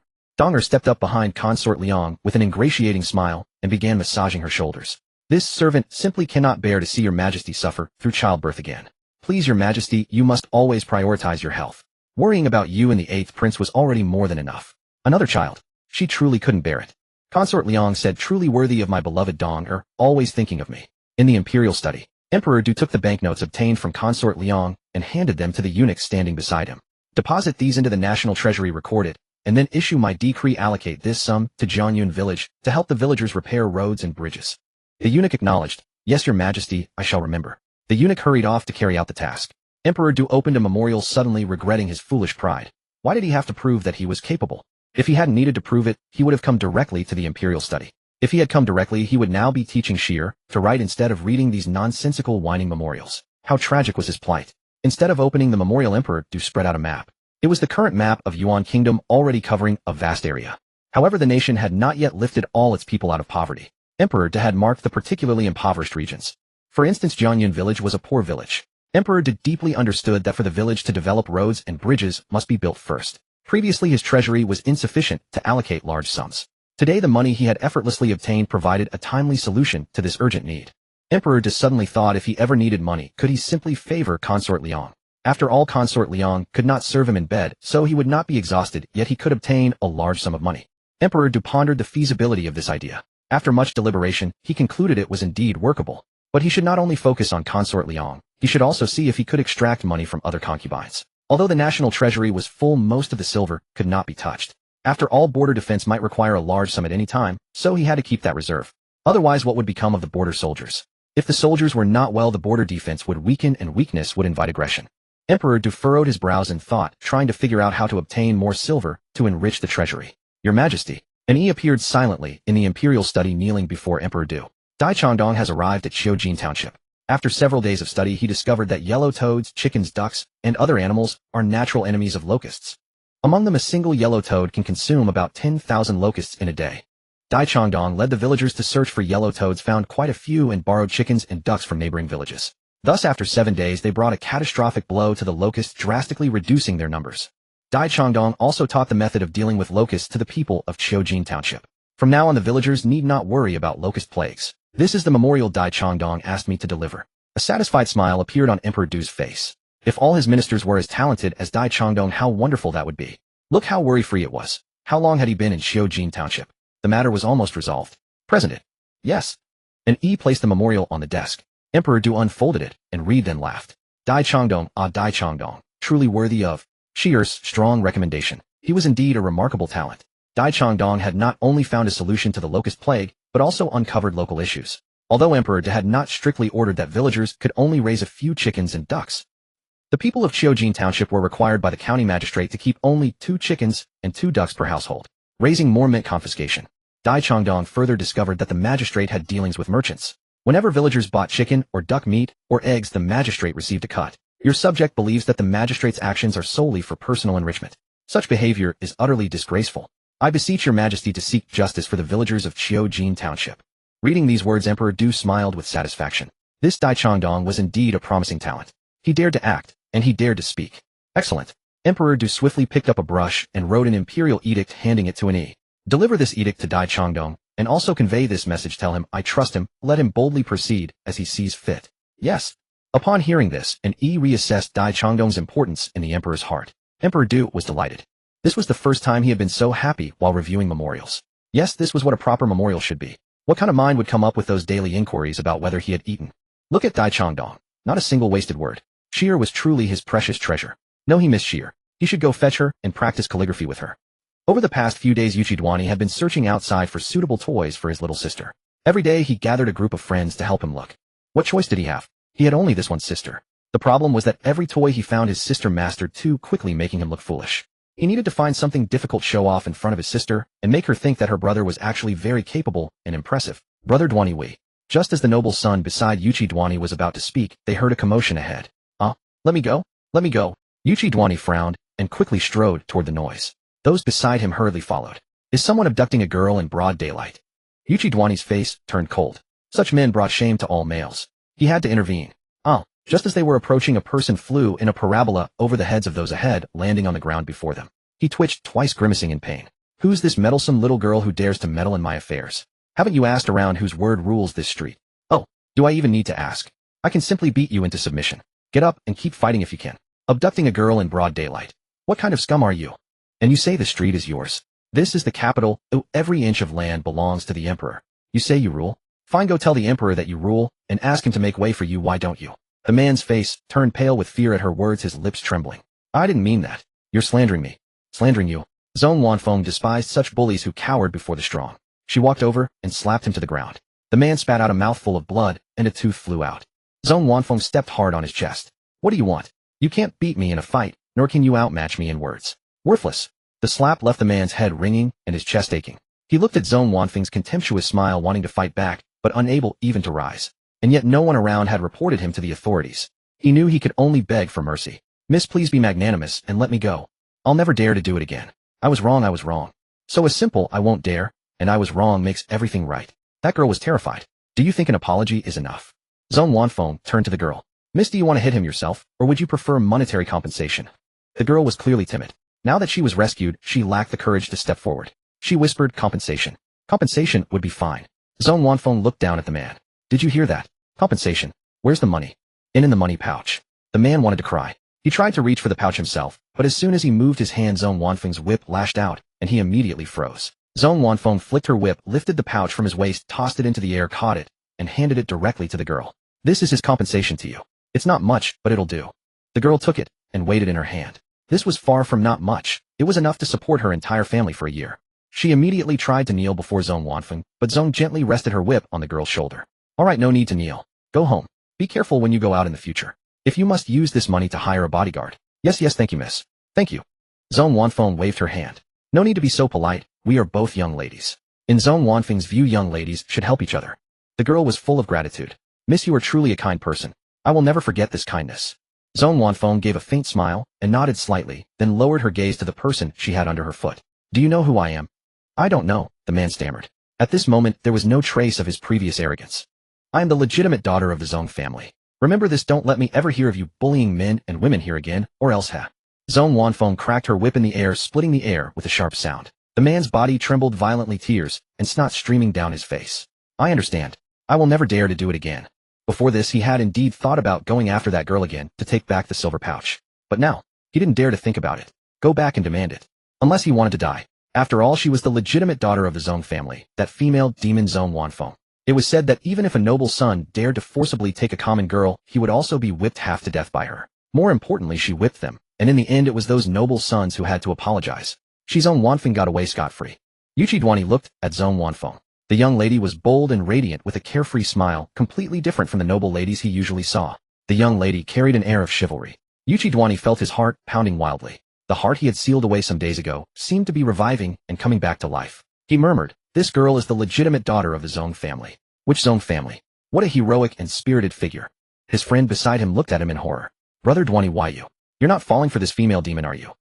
stepped up behind Consort Liang with an ingratiating smile and began massaging her shoulders. This servant simply cannot bear to see your majesty suffer through childbirth again. Please, your majesty, you must always prioritize your health. Worrying about you and the 8th prince was already more than enough. Another child. She truly couldn't bear it. Consort Liang said, truly worthy of my beloved Donger, always thinking of me. In the imperial study, Emperor Du took the banknotes obtained from Consort Liang and handed them to the eunuch standing beside him. Deposit these into the national treasury, recorded, and then issue my decree. Allocate this sum to Jianyun village to help the villagers repair roads and bridges. The eunuch acknowledged. Yes, your majesty, I shall remember. The eunuch hurried off to carry out the task. Emperor Du opened a memorial, suddenly regretting his foolish pride. Why did he have to prove that he was capable? If he hadn't needed to prove it, he would have come directly to the imperial study. If he had come directly, he would now be teaching Sheer to write instead of reading these nonsensical whining memorials. How tragic was his plight. Instead of opening the memorial, Emperor Du spread out a map. It was the current map of Yuan Kingdom, already covering a vast area. However, the nation had not yet lifted all its people out of poverty. Emperor Du had marked the particularly impoverished regions. For instance, Jianyun village was a poor village. Emperor Du deeply understood that for the village to develop, roads and bridges must be built first. Previously, his treasury was insufficient to allocate large sums. Today, the money he had effortlessly obtained provided a timely solution to this urgent need. Emperor Du suddenly thought if he ever needed money, could he simply favor Consort Liang? After all, Consort Liang could not serve him in bed, so he would not be exhausted, yet he could obtain a large sum of money. Emperor Du pondered the feasibility of this idea. After much deliberation, he concluded it was indeed workable. But he should not only focus on Consort Liang, he should also see if he could extract money from other concubines. Although the national treasury was full, most of the silver could not be touched. After all, border defense might require a large sum at any time, so he had to keep that reserve. Otherwise, what would become of the border soldiers? If the soldiers were not well, the border defense would weaken and weakness would invite aggression. Emperor Du furrowed his brows in thought, trying to figure out how to obtain more silver to enrich the treasury. Your Majesty. And he appeared silently in the imperial study, kneeling before Emperor Du. Dai Changdong has arrived at Qiujin Township. After several days of study, he discovered that yellow toads, chickens, ducks, and other animals are natural enemies of locusts. Among them, a single yellow toad can consume about 10,000 locusts in a day. Dai Changdong led the villagers to search for yellow toads, found quite a few, and borrowed chickens and ducks from neighboring villages. Thus, after 7 days, they brought a catastrophic blow to the locusts, drastically reducing their numbers. Dai Changdong also taught the method of dealing with locusts to the people of Qiujin Township. From now on, the villagers need not worry about locust plagues. This is the memorial Dai Changdong asked me to deliver. A satisfied smile appeared on Emperor Du's face. If all his ministers were as talented as Dai Changdong, how wonderful that would be. Look how worry-free it was. How long had he been in Qiujin Township? The matter was almost resolved. Present it. Yes. And he placed the memorial on the desk. Emperor Du unfolded it, and read, then laughed. Dai Changdong, Dai Changdong, truly worthy of Shier's strong recommendation. He was indeed a remarkable talent. Dai Changdong had not only found a solution to the locust plague, but also uncovered local issues. Although Emperor Du had not strictly ordered that villagers could only raise a few chickens and ducks, the people of Qiujin Township were required by the county magistrate to keep only 2 chickens and 2 ducks per household. Raising more meant confiscation. Dai Changdong further discovered that the magistrate had dealings with merchants. Whenever villagers bought chicken or duck meat or eggs, the magistrate received a cut. Your subject believes that the magistrate's actions are solely for personal enrichment. Such behavior is utterly disgraceful. I beseech your majesty to seek justice for the villagers of Qiujin Township. Reading these words, Emperor Du smiled with satisfaction. This Dai Changdong was indeed a promising talent. He dared to act, and he dared to speak. Excellent. Emperor Du swiftly picked up a brush and wrote an imperial edict, handing it to an E. Deliver this edict to Dai Changdong, And also convey this message, tell him, I trust him, let him boldly proceed, as he sees fit. Yes. Upon hearing this, an reassessed Dai Changdong's importance in the emperor's heart. Emperor Du was delighted. This was the first time he had been so happy while reviewing memorials. Yes, this was what a proper memorial should be. What kind of mind would come up with those daily inquiries about whether he had eaten? Look at Dai Changdong. Not a single wasted word. Sheer was truly his precious treasure. No, he missed Sheer. He should go fetch her and practice calligraphy with her. Over the past few days, Yuchi Xi had been searching outside for suitable toys for his little sister. Every day he gathered a group of friends to help him look. What choice did he have? He had only this one sister. The problem was that every toy he found his sister mastered too quickly, making him look foolish. He needed to find something difficult to show off in front of his sister and make her think that her brother was actually very capable and impressive. Brother Duani Wei. Just as the noble son beside Yuchi Duani was about to speak, they heard a commotion ahead. Let me go. Let me go. Yuchi Duani frowned and quickly strode toward the noise. Those beside him hurriedly followed. Is someone abducting a girl in broad daylight? Yuchi Duani's face turned cold. Such men brought shame to all males. He had to intervene. Just as they were approaching, a person flew in a parabola over the heads of those ahead, landing on the ground before them. He twitched twice, grimacing in pain. Who's this meddlesome little girl who dares to meddle in my affairs? Haven't you asked around whose word rules this street? Oh, do I even need to ask? I can simply beat you into submission. Get up and keep fighting if you can. Abducting a girl in broad daylight. What kind of scum are you? And you say the street is yours. This is the capital. Every inch of land belongs to the emperor. You say you rule? Fine, go tell the emperor that you rule, and ask him to make way for you. Why don't you? The man's face turned pale with fear at her words, his lips trembling. I didn't mean that. You're slandering me. Slandering you. Zhong Wanfeng despised such bullies who cowered before the strong. She walked over and slapped him to the ground. The man spat out a mouthful of blood, and a tooth flew out. Zhong Wanfeng stepped hard on his chest. What do you want? You can't beat me in a fight, nor can you outmatch me in words. Worthless. The slap left the man's head ringing and his chest aching. He looked at Zhong Wanfeng's contemptuous smile, wanting to fight back, but unable even to rise. And yet no one around had reported him to the authorities. He knew he could only beg for mercy. Miss, please be magnanimous and let me go. I'll never dare to do it again. I was wrong, I was wrong. So as simple, I won't dare, and I was wrong makes everything right. That girl was terrified. Do you think an apology is enough? Zhong Wanfeng turned to the girl. Miss, do you want to hit him yourself, or would you prefer monetary compensation? The girl was clearly timid. Now that she was rescued, she lacked the courage to step forward. She whispered, compensation. Compensation would be fine. Zhong Wanfeng looked down at the man. Did you hear that? Compensation. Where's the money? In the money pouch. The man wanted to cry. He tried to reach for the pouch himself, but as soon as he moved his hand, Zhong Wanfeng's whip lashed out, and he immediately froze. Zhong Wanfeng flicked her whip, lifted the pouch from his waist, tossed it into the air, caught it, and handed it directly to the girl. This is his compensation to you. It's not much, but it'll do. The girl took it and weighed it in her hand. This was far from not much. It was enough to support her entire family for a year. She immediately tried to kneel before Zhong Wanfeng, but Zhong gently rested her whip on the girl's shoulder. All right, no need to kneel. Go home. Be careful when you go out in the future. If you must use this money to hire a bodyguard. Yes, thank you, miss. Thank you. Zhong Wanfeng waved her hand. No need to be so polite. We are both young ladies. In Zhong Wanfeng's view, young ladies should help each other. The girl was full of gratitude. Miss, you are truly a kind person. I will never forget this kindness. Zhong Wanfeng gave a faint smile and nodded slightly, then lowered her gaze to the person she had under her foot. Do you know who I am? I don't know, the man stammered. At this moment, there was no trace of his previous arrogance. I am the legitimate daughter of the Zhong family. Remember this, don't let me ever hear of you bullying men and women here again, or else ha. Zhong Wanfeng cracked her whip in the air, splitting the air with a sharp sound. The man's body trembled violently, tears and snot streaming down his face. I understand. I will never dare to do it again. Before this, he had indeed thought about going after that girl again to take back the silver pouch. But now, he didn't dare to think about it. Go back and demand it. Unless he wanted to die. After all, she was the legitimate daughter of the Zhong family, that female demon Zhong Wanfeng. It was said that even if a noble son dared to forcibly take a common girl, he would also be whipped half to death by her. More importantly, she whipped them, and in the end it was those noble sons who had to apologize. Zhong Wanfeng got away scot-free. Yuchi Duani looked at Zhong Wanfeng. The young lady was bold and radiant with a carefree smile, completely different from the noble ladies he usually saw. The young lady carried an air of chivalry. Yuchi Duani felt his heart pounding wildly. The heart he had sealed away some days ago seemed to be reviving and coming back to life. He murmured, this girl is the legitimate daughter of the Zhong family. Which Zhong family? What a heroic and spirited figure. His friend beside him looked at him in horror. Brother Duani, why you? You're not falling for this female demon, are you?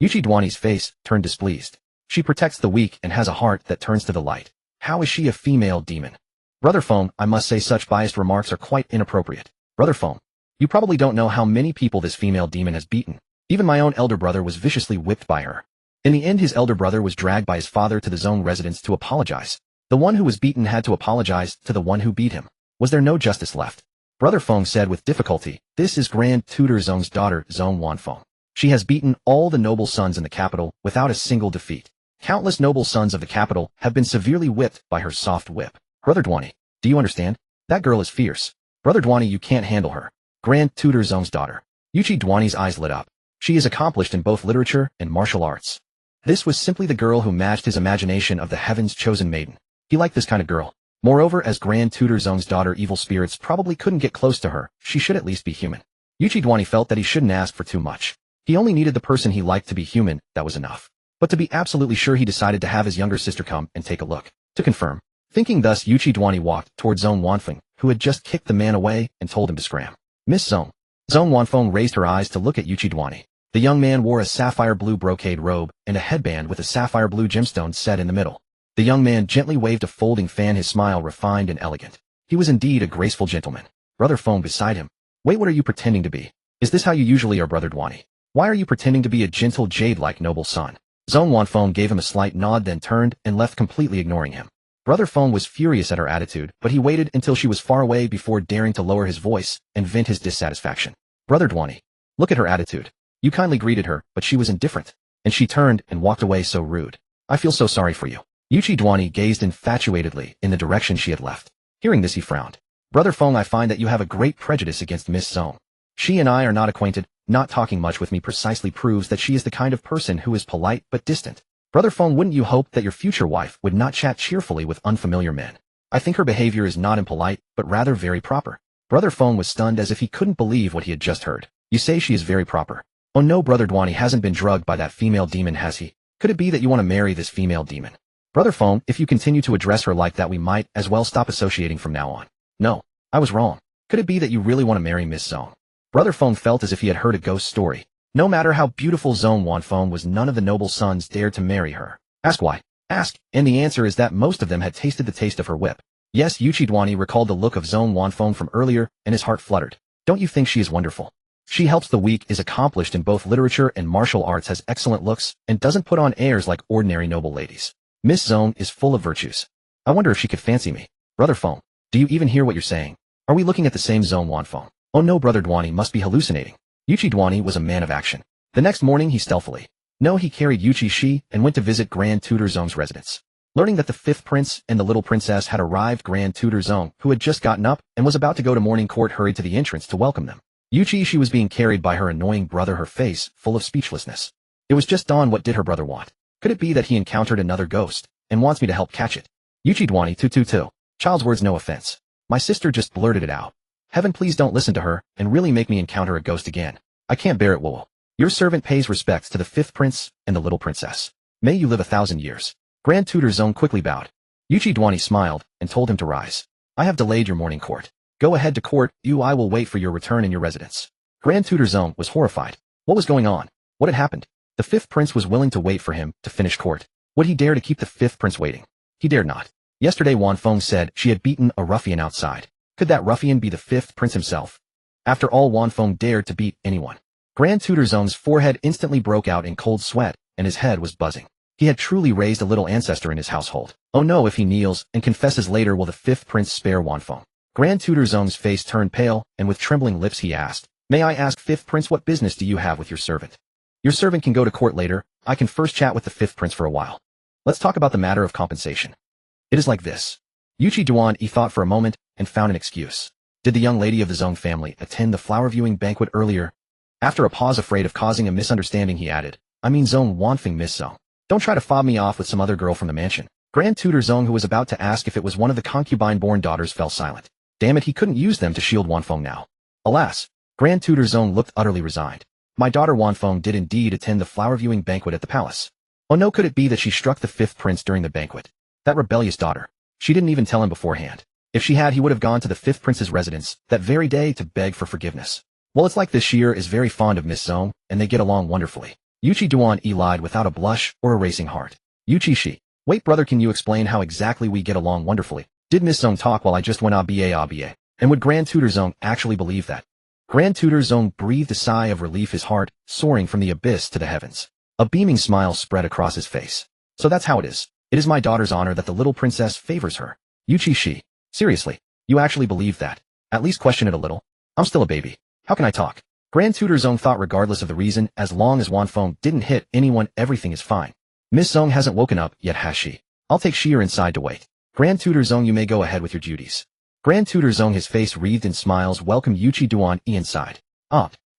Yuchi Duani's face turned displeased. She protects the weak and has a heart that turns to the light. How is she a female demon? Brother Feng, I must say such biased remarks are quite inappropriate. Brother Feng, you probably don't know how many people this female demon has beaten. Even my own elder brother was viciously whipped by her. In the end, his elder brother was dragged by his father to the Zhong residence to apologize. The one who was beaten had to apologize to the one who beat him. Was there no justice left? Brother Feng said with difficulty, "This is Grand Tutor Zong's daughter, Zong Wanfeng. She has beaten all the noble sons in the capital without a single defeat. Countless noble sons of the capital have been severely whipped by her soft whip. Brother Duani, do you understand? That girl is fierce. Brother Duani, you can't handle her. Grand Tutor Zong's daughter." Yuchi Duani's eyes lit up. She is accomplished in both literature and martial arts. This was simply the girl who matched his imagination of the heaven's chosen maiden. He liked this kind of girl. Moreover, as Grand Tutor Zong's daughter, evil spirits probably couldn't get close to her. She should at least be human. Yuchi Duani felt that he shouldn't ask for too much. He only needed the person he liked to be human, that was enough. But to be absolutely sure, he decided to have his younger sister come and take a look. To confirm. Thinking thus, Yuchi Duani walked toward Zong Wanfeng, who had just kicked the man away and told him to scram. "Miss Zong." Zong Wanfeng raised her eyes to look at Yuchi Duani. The young man wore a sapphire blue brocade robe and a headband with a sapphire blue gemstone set in the middle. The young man gently waved a folding fan, his smile refined and elegant. He was indeed a graceful gentleman. Brother Feng beside him. "Wait, what are you pretending to be? Is this how you usually are, Brother Duani? Why are you pretending to be a gentle jade-like noble son?" Zong Wanfeng gave him a slight nod, then turned and left, completely ignoring him. Brother Feng was furious at her attitude, but he waited until she was far away before daring to lower his voice and vent his dissatisfaction. "Brother Duani, look at her attitude. You kindly greeted her, but she was indifferent. And she turned and walked away so rude. I feel so sorry for you." Yuchi Duani gazed infatuatedly in the direction she had left. Hearing this, he frowned. "Brother Feng, I find that you have a great prejudice against Miss Zong. She and I are not acquainted. Not talking much with me precisely proves that she is the kind of person who is polite but distant. Brother Feng, wouldn't you hope that your future wife would not chat cheerfully with unfamiliar men? I think her behavior is not impolite, but rather very proper." Brother Feng was stunned as if he couldn't believe what he had just heard. "You say she is very proper? Oh no, Brother Duani hasn't been drugged by that female demon, has he? Could it be that you want to marry this female demon? Brother Feng, if you continue to address her like that, we might as well stop associating from now on." "No, I was wrong. Could it be that you really want to marry Miss Zong?" Brother Feng felt as if he had heard a ghost story. No matter how beautiful Zong Wanfeng was, none of the noble sons dared to marry her. Ask why. Ask, and the answer is that most of them had tasted the taste of her whip. Yes, Yuchi Duani recalled the look of Zong Wanfeng from earlier, and his heart fluttered. "Don't you think she is wonderful? She helps the weak, is accomplished in both literature and martial arts, has excellent looks, and doesn't put on airs like ordinary noble ladies. Miss Zong is full of virtues. I wonder if she could fancy me." "Brother Feng, do you even hear what you're saying? Are we looking at the same Zong Wanfeng?" "Oh no, Brother Duani must be hallucinating." Yuchi Duani was a man of action. The next morning he stealthily. No, he carried Yuchi Xi and went to visit Grand Tutor Zong's residence. Learning that the fifth prince and the little princess had arrived, Grand Tutor Zong, who had just gotten up and was about to go to morning court, hurried to the entrance to welcome them. Yuchi Xi was being carried by her annoying brother, her face full of speechlessness. It was just dawn. What did her brother want? Could it be that he encountered another ghost and wants me to help catch it? Yuchi Duani 222. Child's words, no offense. My sister just blurted it out. Heaven, please don't listen to her and really make me encounter a ghost again. I can't bear it, Wool. Your servant pays respects to the fifth prince and the little princess. May you live 1,000 years. Grand Tutor Zong quickly bowed. Yuchi Duani smiled and told him to rise. I have delayed your morning court. Go ahead to court, I will wait for your return in your residence. Grand Tutor Zong was horrified. What was going on? What had happened? The fifth prince was willing to wait for him to finish court. Would he dare to keep the fifth prince waiting? He dared not. Yesterday Wanfeng said she had beaten a ruffian outside. Could that ruffian be the fifth prince himself? After all, Wanfeng dared to beat anyone. Grand Tutor Zong's forehead instantly broke out in cold sweat, and his head was buzzing. He had truly raised a little ancestor in his household. Oh no, if he kneels and confesses later, will the fifth prince spare Wanfeng? Grand Tutor Zong's face turned pale, and with trembling lips he asked, May I ask, fifth prince, what business do you have with your servant? Your servant can go to court later. I can first chat with the fifth prince for a while. Let's talk about the matter of compensation. It is like this. Yuchi Duan thought for a moment and found an excuse. Did the young lady of the Zong family attend the flower viewing banquet earlier? After a pause, afraid of causing a misunderstanding, he added, I mean Zong Wanfeng, Miss Zong. Don't try to fob me off with some other girl from the mansion. Grand Tutor Zong, who was about to ask if it was one of the concubine-born daughters, fell silent. Damn it, he couldn't use them to shield Wanfeng now. Alas, Grand Tutor Zong looked utterly resigned. My daughter Wanfeng did indeed attend the flower viewing banquet at the palace. Oh no, could it be that she struck the fifth prince during the banquet? That rebellious daughter. She didn't even tell him beforehand. If she had, he would have gone to the fifth prince's residence that very day to beg for forgiveness. Well, it's like this. Shir is very fond of Miss Zong, and they get along wonderfully. Yuchi Duan lied without a blush or a racing heart. Yuchi Xi. Wait, brother, can you explain how exactly we get along wonderfully? Did Miss Zong talk while I just went ABA? And would Grand Tutor Zong actually believe that? Grand Tutor Zong breathed a sigh of relief, his heart soaring from the abyss to the heavens. A beaming smile spread across his face. So that's how it is. It is my daughter's honor that the little princess favors her. Yuchi Xi. Seriously, you actually believe that? At least question it a little. I'm still a baby. How can I talk? Grand Tutor Zong thought regardless of the reason, as long as Wanfeng didn't hit anyone, everything is fine. Miss Zong hasn't woken up yet, has she? I'll take Xi'er inside to wait. Grand Tutor Zong, you may go ahead with your duties. Grand Tutor Zong, his face wreathed in smiles, welcomed Yuchi Duan Yi inside.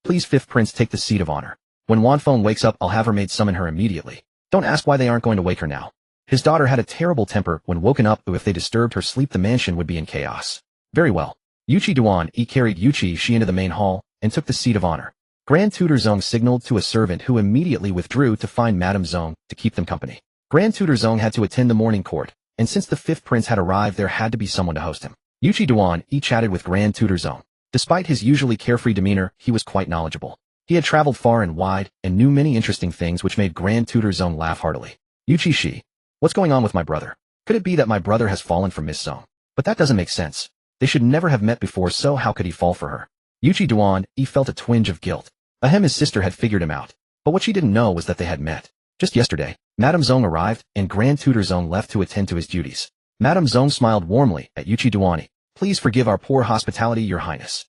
Please, fifth prince, take the seat of honor. When Wanfeng wakes up, I'll have her maid summon her immediately. Don't ask why they aren't going to wake her now. His daughter had a terrible temper when woken up, if they disturbed her sleep the mansion would be in chaos. Very well. Yuchi Duan Yi carried Yuchi Xi into the main hall and took the seat of honor. Grand Tutor Zong signaled to a servant who immediately withdrew to find Madame Zong to keep them company. Grand Tutor Zong had to attend the morning court, and since the fifth prince had arrived, there had to be someone to host him. Yuchi Duan Yi chatted with Grand Tutor Zong. Despite his usually carefree demeanor, he was quite knowledgeable. He had traveled far and wide and knew many interesting things, which made Grand Tutor Zong laugh heartily. Yuchi Xi. What's going on with my brother? Could it be that my brother has fallen for Miss Zong? But that doesn't make sense. They should never have met before, so how could he fall for her? Yuchi Duan Yi felt a twinge of guilt. His sister had figured him out, but what she didn't know was that they had met. Just yesterday, Madame Zong arrived, and Grand Tutor Zong left to attend to his duties. Madame Zong smiled warmly at Yuchi Duan Yi. Please forgive our poor hospitality, Your Highness.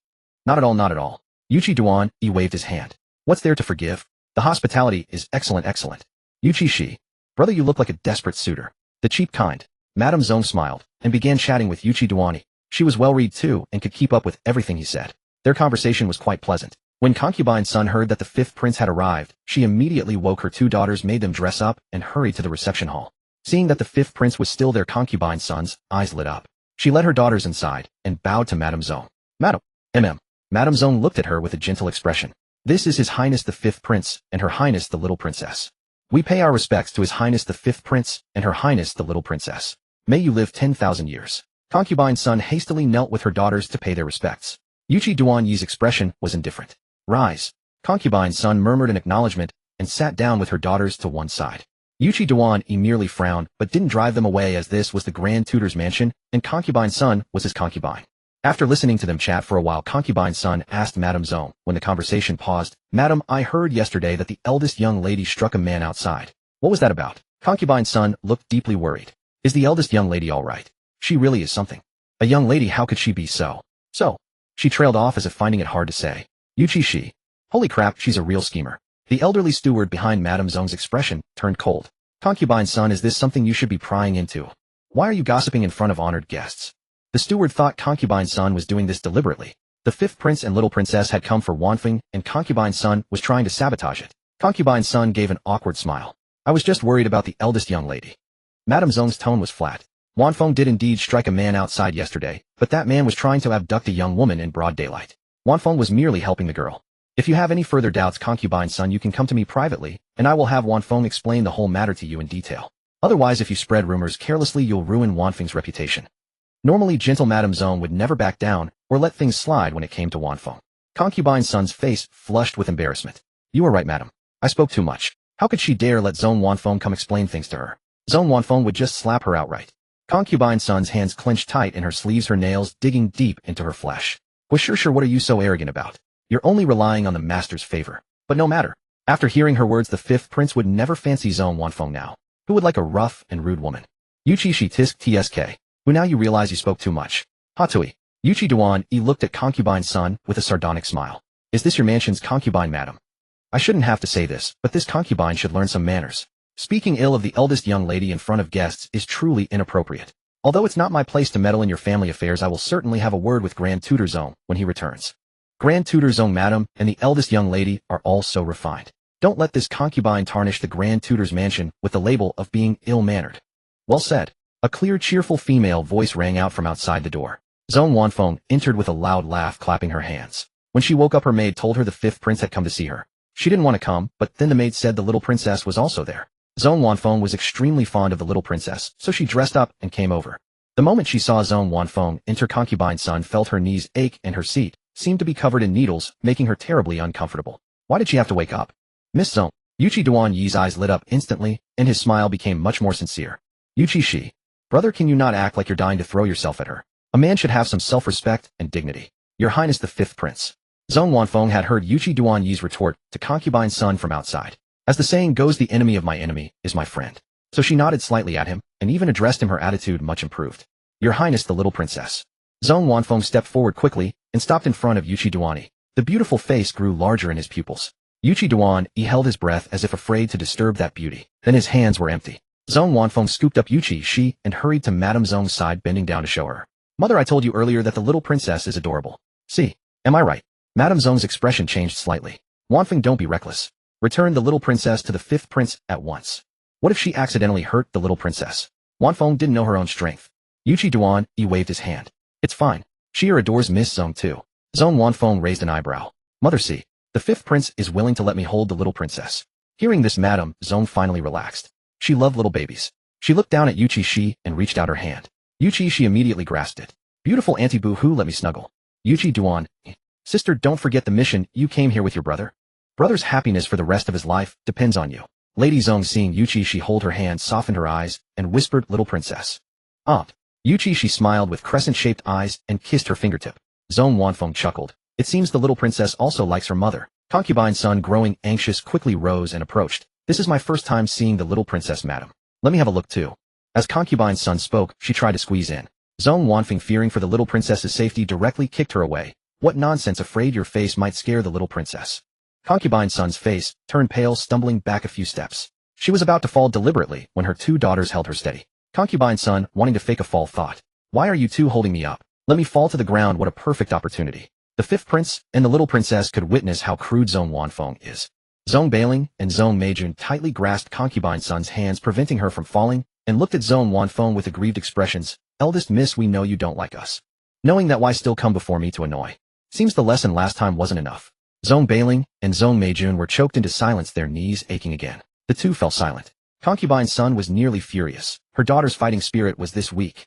Not at all, not at all. Yuchi Duan Yi waved his hand. What's there to forgive? The hospitality is excellent, excellent. Yuchi Xi. Brother, you look like a desperate suitor. The cheap kind. Madame Zong smiled, and began chatting with Yuchi Duan Yi. She was well-read too, and could keep up with everything he said. Their conversation was quite pleasant. When Concubine Sun heard that the fifth prince had arrived, she immediately woke her two daughters, made them dress up, and hurried to the reception hall. Seeing that the fifth prince was still there, Concubine Sun's eyes lit up. She led her daughters inside, and bowed to Madame Zong. Madam. Madame Zong looked at her with a gentle expression. This is His Highness the fifth prince, and Her Highness the little princess. We pay our respects to His Highness the fifth prince, and Her Highness the little princess. May you live 10,000 years. Concubine Sun hastily knelt with her daughters to pay their respects. Yuchi Duan Yi's expression was indifferent. Rise. Concubine Sun murmured an acknowledgement, and sat down with her daughters to one side. Yuchi Duan Yi merely frowned, but didn't drive them away, as this was the Grand Tutor's mansion, and Concubine Sun was his concubine. After listening to them chat for a while, Concubine Sun asked Madame Zong, when the conversation paused, Madam, I heard yesterday that the eldest young lady struck a man outside. What was that about? Concubine Sun looked deeply worried. Is the eldest young lady all right? She really is something. A young lady, how could she be so? She trailed off as if finding it hard to say. Yuchi Xi. Holy crap, she's a real schemer. The elderly steward behind Madame Zong's expression turned cold. Concubine Sun, is this something you should be prying into? Why are you gossiping in front of honored guests? The steward thought Concubine Sun was doing this deliberately. The fifth prince and little princess had come for Wanfeng, and Concubine Sun was trying to sabotage it. Concubine Sun gave an awkward smile. I was just worried about the eldest young lady. Madame Zong's tone was flat. Wanfeng did indeed strike a man outside yesterday, but that man was trying to abduct a young woman in broad daylight. Wanfeng was merely helping the girl. If you have any further doubts, Concubine Sun, you can come to me privately, and I will have Wanfeng explain the whole matter to you in detail. Otherwise, if you spread rumors carelessly, you'll ruin Wanfeng's reputation. Normally, gentle Madame Zong would never back down or let things slide when it came to Wanfeng. Concubine Sun's face flushed with embarrassment. You are right, madam. I spoke too much. How could she dare let Zong Wanfeng come explain things to her? Zong Wanfeng would just slap her outright. Concubine Sun's hands clenched tight in her sleeves, her nails digging deep into her flesh. Well, sure, what are you so arrogant about? You're only relying on the master's favor. But no matter. After hearing her words, the fifth prince would never fancy Zong Wanfeng now. Who would like a rough and rude woman? Yuchi Xi tisk tsk. Who, now you realize you spoke too much. Hatui. Yuchi Duan Yi looked at Concubine Sun with a sardonic smile. Is this your mansion's concubine, madam? I shouldn't have to say this, but this concubine should learn some manners. Speaking ill of the eldest young lady in front of guests is truly inappropriate. Although it's not my place to meddle in your family affairs, I will certainly have a word with Grand Tutor Zong when he returns. Grand Tutor Zong, madam, and the eldest young lady are all so refined. Don't let this concubine tarnish the Grand Tutor's mansion with the label of being ill-mannered. Well said. A clear, cheerful female voice rang out from outside the door. Zong Wanfeng entered with a loud laugh, clapping her hands. When she woke up, her maid told her the fifth prince had come to see her. She didn't want to come, but then the maid said the little princess was also there. Zong Wanfeng was extremely fond of the little princess, so she dressed up and came over. The moment she saw Zong Wanfeng enter, Concubine Sun felt her knees ache and her seat seemed to be covered in needles, making her terribly uncomfortable. Why did she have to wake up? Miss Zong. Yuchi Duan Yi's eyes lit up instantly, and his smile became much more sincere. Yuchi Xi. Brother, can you not act like you're dying to throw yourself at her? A man should have some self-respect and dignity. Your Highness the fifth prince. Zong Wanfeng had heard Yuchi Duan Yi's retort to Concubine Sun from outside. As the saying goes, the enemy of my enemy is my friend. So she nodded slightly at him, and even addressed him, her attitude much improved. Your Highness, the little princess. Zhong Wanfeng stepped forward quickly, and stopped in front of Yuchi Duan. The beautiful face grew larger in his pupils. Yuchi Duan held his breath as if afraid to disturb that beauty. Then his hands were empty. Zhong Wanfeng scooped up Yuchi Xi and hurried to Madame Zhong's side, bending down to show her. Mother, I told you earlier that the little princess is adorable. See, am I right? Madame Zhong's expression changed slightly. Wanfeng, don't be reckless. Return the little princess to the fifth prince at once. What if she accidentally hurt the little princess? Wanfeng didn't know her own strength. Yuchi Duan waved his hand. It's fine. She adores Miss Zhong too. Zhong Wanfeng raised an eyebrow. Mother, see, the fifth prince is willing to let me hold the little princess. Hearing this, Madame Zhong finally relaxed. She loved little babies. She looked down at Yuchi Xi and reached out her hand. Yuchi Xi immediately grasped it. Beautiful Auntie Boo-hoo, let me snuggle. Yuchi Duan. Sister, don't forget the mission. You came here with your brother. Brother's happiness for the rest of his life depends on you. Lady Zhong, seeing Yuchi Xi hold her hand, softened her eyes and whispered, little princess. Aunt. Yuchi Xi smiled with crescent-shaped eyes and kissed her fingertip. Zhong Wanfeng chuckled. It seems the little princess also likes her mother. Concubine's son, growing anxious, quickly rose and approached. This is my first time seeing the little princess, madam. Let me have a look too. As Concubine's son spoke, she tried to squeeze in. Zhong Wanfeng, fearing for the little princess's safety, directly kicked her away. What nonsense, afraid your face might scare the little princess. Concubine's son's face turned pale, stumbling back a few steps. She was about to fall deliberately when her two daughters held her steady. Concubine's son, wanting to fake a fall, thought, why are you two holding me up? Let me fall to the ground. What a perfect opportunity. The fifth prince and the little princess could witness how crude Zhong Wanfeng is. Zhong Bailing and Zhong Meijun tightly grasped Concubine's son's hands, preventing her from falling, and looked at Zhong Wanfeng with aggrieved expressions. Eldest miss, we know you don't like us. Knowing that, why still come before me to annoy? Seems the lesson last time wasn't enough. Zhong Bailing and Zhong Meijun were choked into silence, their knees aching again. The two fell silent. Concubine's son was nearly furious. Her daughter's fighting spirit was this weak.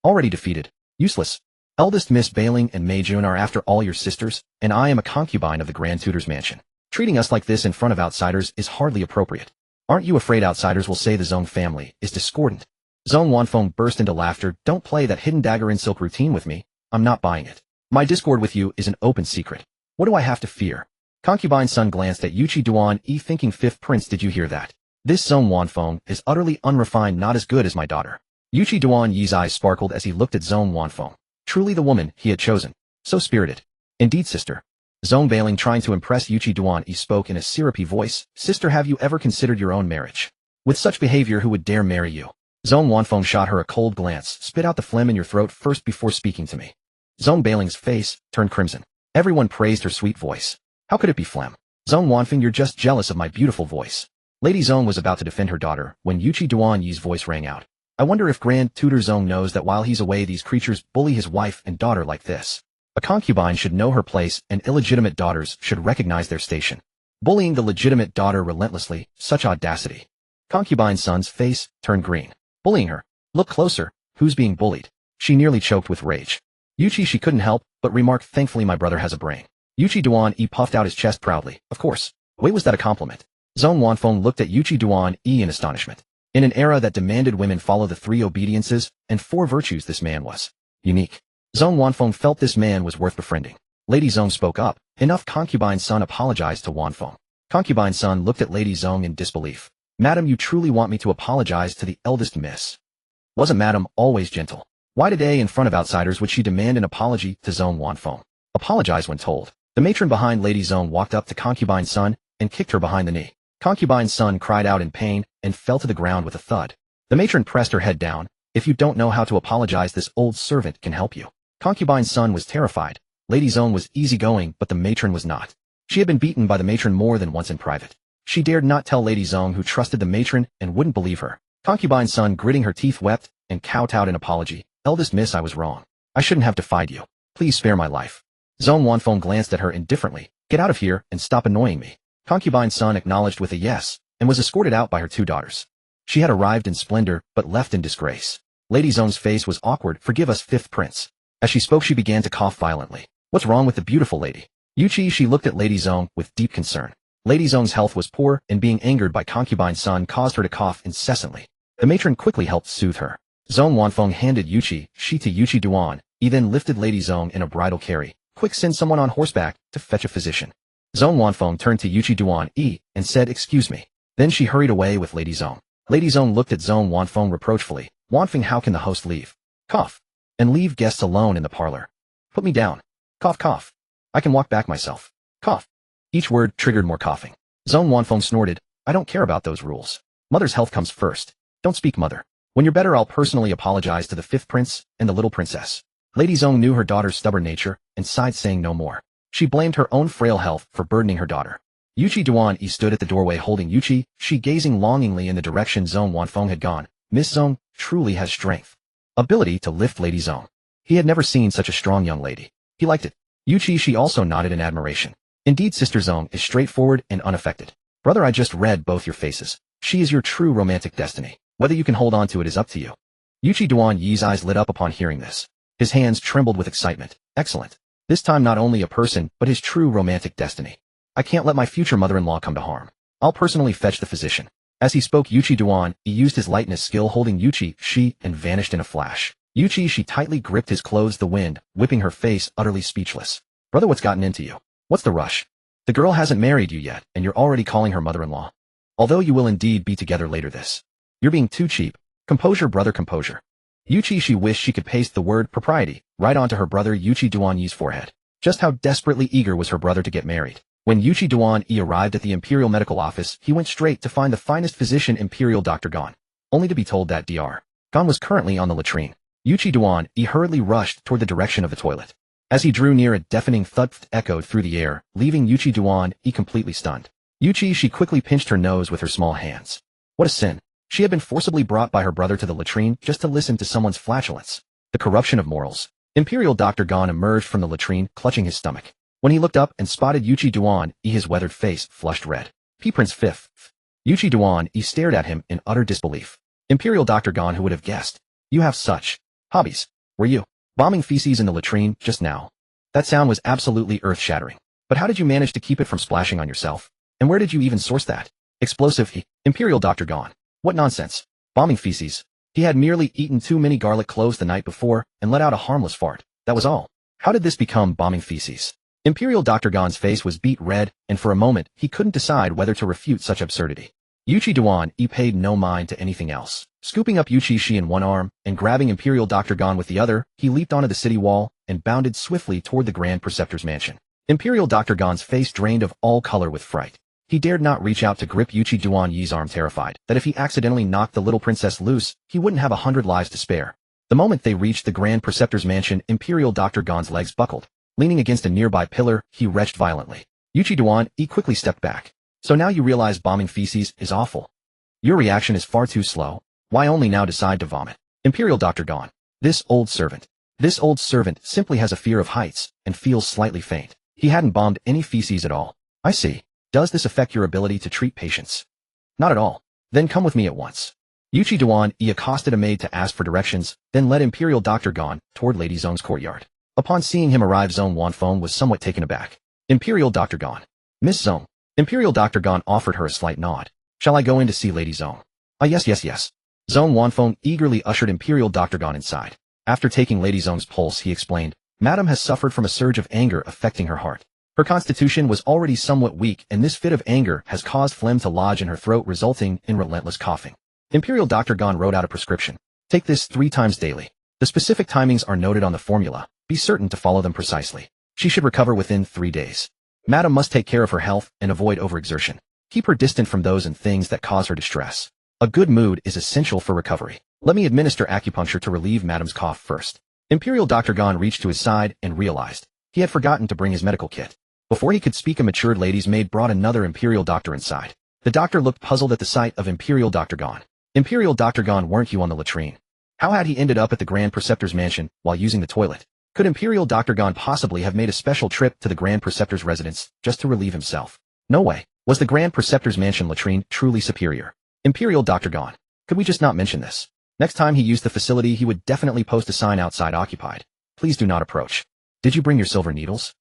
Already defeated. Useless. Eldest Miss Bailing and Meijun are after all your sisters, and I am a concubine of the Grand Tutor's mansion. Treating us like this in front of outsiders is hardly appropriate. Aren't you afraid outsiders will say the Zhong family is discordant? Zhong Wanfeng burst into laughter. Don't play that hidden dagger in silk routine with me. I'm not buying it. My discord with you is an open secret. What do I have to fear? Concubine's son glanced at Yuchi Duan, thinking, fifth prince, did you hear that? This Zhong Wanfeng is utterly unrefined, not as good as my daughter. Yuchi Duan Yi's eyes sparkled as he looked at Zhong Wanfeng. Truly the woman he had chosen. So spirited. Indeed, sister. Zhong Bailing, trying to impress Yuchi Duan, spoke in a syrupy voice. Sister, have you ever considered your own marriage? With such behavior, who would dare marry you? Zhong Wanfeng shot her a cold glance. Spit out the phlegm in your throat first before speaking to me. Zhong Bailing's face turned crimson. Everyone praised her sweet voice. How could it be phlegm? Zhong Wanfeng, you're just jealous of my beautiful voice. Lady Zhong was about to defend her daughter when Yuchi Duan Yi's voice rang out. I wonder if Grand Tutor Zhong knows that while he's away, these creatures bully his wife and daughter like this. A concubine should know her place, and illegitimate daughters should recognize their station. Bullying the legitimate daughter relentlessly, such audacity. Concubine's son's face turned green. Bullying her? Look closer. Who's being bullied? She nearly choked with rage. Yuchi Xi couldn't help but remark, thankfully my brother has a brain. Yuchi Duan puffed out his chest proudly. Of course. Wait, was that a compliment? Zhong Wanfeng looked at Yuchi Duan in astonishment. In an era that demanded women follow the 3 obediences and 4 virtues, this man was unique. Zhong Wanfeng felt this man was worth befriending. Lady Zhong spoke up. Enough. Concubine's son apologized to Wanfeng. Concubine's son looked at Lady Zhong in disbelief. Madam, you truly want me to apologize to the eldest miss? Wasn't Madam always gentle? Why today, in front of outsiders, would she demand an apology to Zhong Wanfeng? Apologize when told. The matron behind Lady Zhong walked up to Concubine's son and kicked her behind the knee. Concubine's son cried out in pain and fell to the ground with a thud. The matron pressed her head down. If you don't know how to apologize, this old servant can help you. Concubine's son was terrified. Lady Zhong was easygoing, but the matron was not. She had been beaten by the matron more than once in private. She dared not tell Lady Zhong, who trusted the matron and wouldn't believe her. Concubine's son, gritting her teeth, wept and kowtowed in apology. Eldest miss, I was wrong. I shouldn't have defied you. Please spare my life. Zhong Wanfeng glanced at her indifferently. Get out of here and stop annoying me. Concubine's son acknowledged with a yes, and was escorted out by her 2 daughters. She had arrived in splendor, but left in disgrace. Lady Zhong's face was awkward. Forgive us, fifth prince. As she spoke, she began to cough violently. What's wrong with the beautiful lady? Yuchi Xi looked at Lady Zhong with deep concern. Lady Zhong's health was poor, and being angered by Concubine's son caused her to cough incessantly. The matron quickly helped soothe her. Zhong Wanfeng handed Yuchi Xi to Yuchi Duan. He then lifted Lady Zhong in a bridal carry. Quick, send someone on horseback to fetch a physician. Zhong Wanfeng turned to Yuchi Duan and said, excuse me. Then she hurried away with Lady Zhong. Lady Zong looked at Zong Wanfeng reproachfully. Wanfeng, how can the host leave? Cough. And leave guests alone in the parlor. Put me down. Cough, cough. I can walk back myself. Cough. Each word triggered more coughing. Zong Wanfeng snorted. I don't care about those rules. Mother's health comes first. Don't speak, mother. When you're better, I'll personally apologize to the 5th prince and the little princess. Lady Zong knew her daughter's stubborn nature and sighed, saying no more. She blamed her own frail health for burdening her daughter. Yuchi Xi stood at the doorway holding Yuchi Xi, gazing longingly in the direction Zong Wanfeng had gone. Miss Zong truly has strength. Ability to lift Lady Zong. He had never seen such a strong young lady. He liked it. Yuchi Xi also nodded in admiration. Indeed, Sister Zong is straightforward and unaffected. Brother, I just read both your faces. She is your true romantic destiny. Whether you can hold on to it is up to you. Yuchi Yi's eyes lit up upon hearing this. His hands trembled with excitement. Excellent. This time not only a person, but his true romantic destiny. I can't let my future mother-in-law come to harm. I'll personally fetch the physician. As he spoke, Yuchi He used his lightness skill holding Yuchi Xi and vanished in a flash. Yuchi Xi tightly gripped his clothes, the wind, whipping her face, utterly speechless. Brother, what's gotten into you? What's the rush? The girl hasn't married you yet, and you're already calling her mother-in-law. Although you will indeed be together later this. You're being too cheap. Composure, brother, composure. Yuchi Xi wished she could paste the word propriety right onto her brother Yuchi Yi's forehead. Just how desperately eager was her brother to get married. When Yuchi Yi arrived at the Imperial Medical Office, he went straight to find the finest physician, Imperial Dr. Gon, only to be told that Dr. Gon was currently on the latrine. Yuchi Yi hurriedly rushed toward the direction of the toilet. As he drew near, a deafening thud echoed through the air, leaving Yuchi Yi completely stunned. Yuchi Xi quickly pinched her nose with her small hands. What a sin. She had been forcibly brought by her brother to the latrine just to listen to someone's flatulence. The corruption of morals. Imperial Dr. Gon emerged from the latrine, clutching his stomach. When he looked up and spotted Yuchi Yi, his weathered face flushed red. Prince 5th. Yuchi Yi stared at him in utter disbelief. Imperial Dr. Gon, who would have guessed? You have such hobbies. Were you bombing feces in the latrine just now? That sound was absolutely earth-shattering. But how did you manage to keep it from splashing on yourself? And where did you even source that? Explosive. Imperial Dr. Gon. What nonsense. Bombing feces. He had merely eaten too many garlic cloves the night before and let out a harmless fart. That was all. How did this become bombing feces? Imperial Dr. Gon's face was beet red, and for a moment, he couldn't decide whether to refute such absurdity. Yuchi Yi paid no mind to anything else. Scooping up Yuchi Xi in one arm and grabbing Imperial Dr. Gon with the other, he leaped onto the city wall and bounded swiftly toward the Grand Preceptor's mansion. Imperial Dr. Gon's face drained of all color with fright. He dared not reach out to grip Yuchi Yi's arm, terrified that if he accidentally knocked the little princess loose, he wouldn't have 100 lives to spare. The moment they reached the Grand Preceptor's mansion, Imperial Dr. Gon's legs buckled. Leaning against a nearby pillar, he retched violently. Yuchi Yi quickly stepped back. So now you realize bombing feces is awful. Your reaction is far too slow. Why only now decide to vomit? Imperial Dr. Gon. This old servant simply has a fear of heights and feels slightly faint. He hadn't bombed any feces at all. I see. Does this affect your ability to treat patients? Not at all. Then come with me at once. Yuchi Yi accosted a maid to ask for directions, then led Imperial Dr. Gon toward Lady Zong's courtyard. Upon seeing him arrive, Zong Wanfeng was somewhat taken aback. Imperial Dr. Gon. Miss Zong. Imperial Dr. Gon offered her a slight nod. Shall I go in to see Lady Zong? Ah, yes. Zong Wanfeng eagerly ushered Imperial Dr. Gon inside. After taking Lady Zong's pulse, he explained, Madam has suffered from a surge of anger affecting her heart. Her constitution was already somewhat weak, and this fit of anger has caused phlegm to lodge in her throat, resulting in relentless coughing. Imperial Dr. Gon wrote out a prescription. Take this 3 times daily. The specific timings are noted on the formula. Be certain to follow them precisely. She should recover within 3 days. Madam must take care of her health and avoid overexertion. Keep her distant from those and things that cause her distress. A good mood is essential for recovery. Let me administer acupuncture to relieve Madam's cough first. Imperial Dr. Gon reached to his side and realized he had forgotten to bring his medical kit. Before he could speak, a matured lady's maid brought another Imperial doctor inside. The doctor looked puzzled at the sight of Imperial Dr. Gon. Imperial Dr. Gon, weren't you on the latrine? How had he ended up at the Grand Preceptor's mansion while using the toilet? Could Imperial Dr. Gon possibly have made a special trip to the Grand Preceptor's residence just to relieve himself? No way. Was the Grand Preceptor's mansion latrine truly superior? Imperial Dr. Gon. Could we just not mention this? Next time he used the facility, he would definitely post a sign outside, occupied. Please do not approach. Did you bring your silver needles?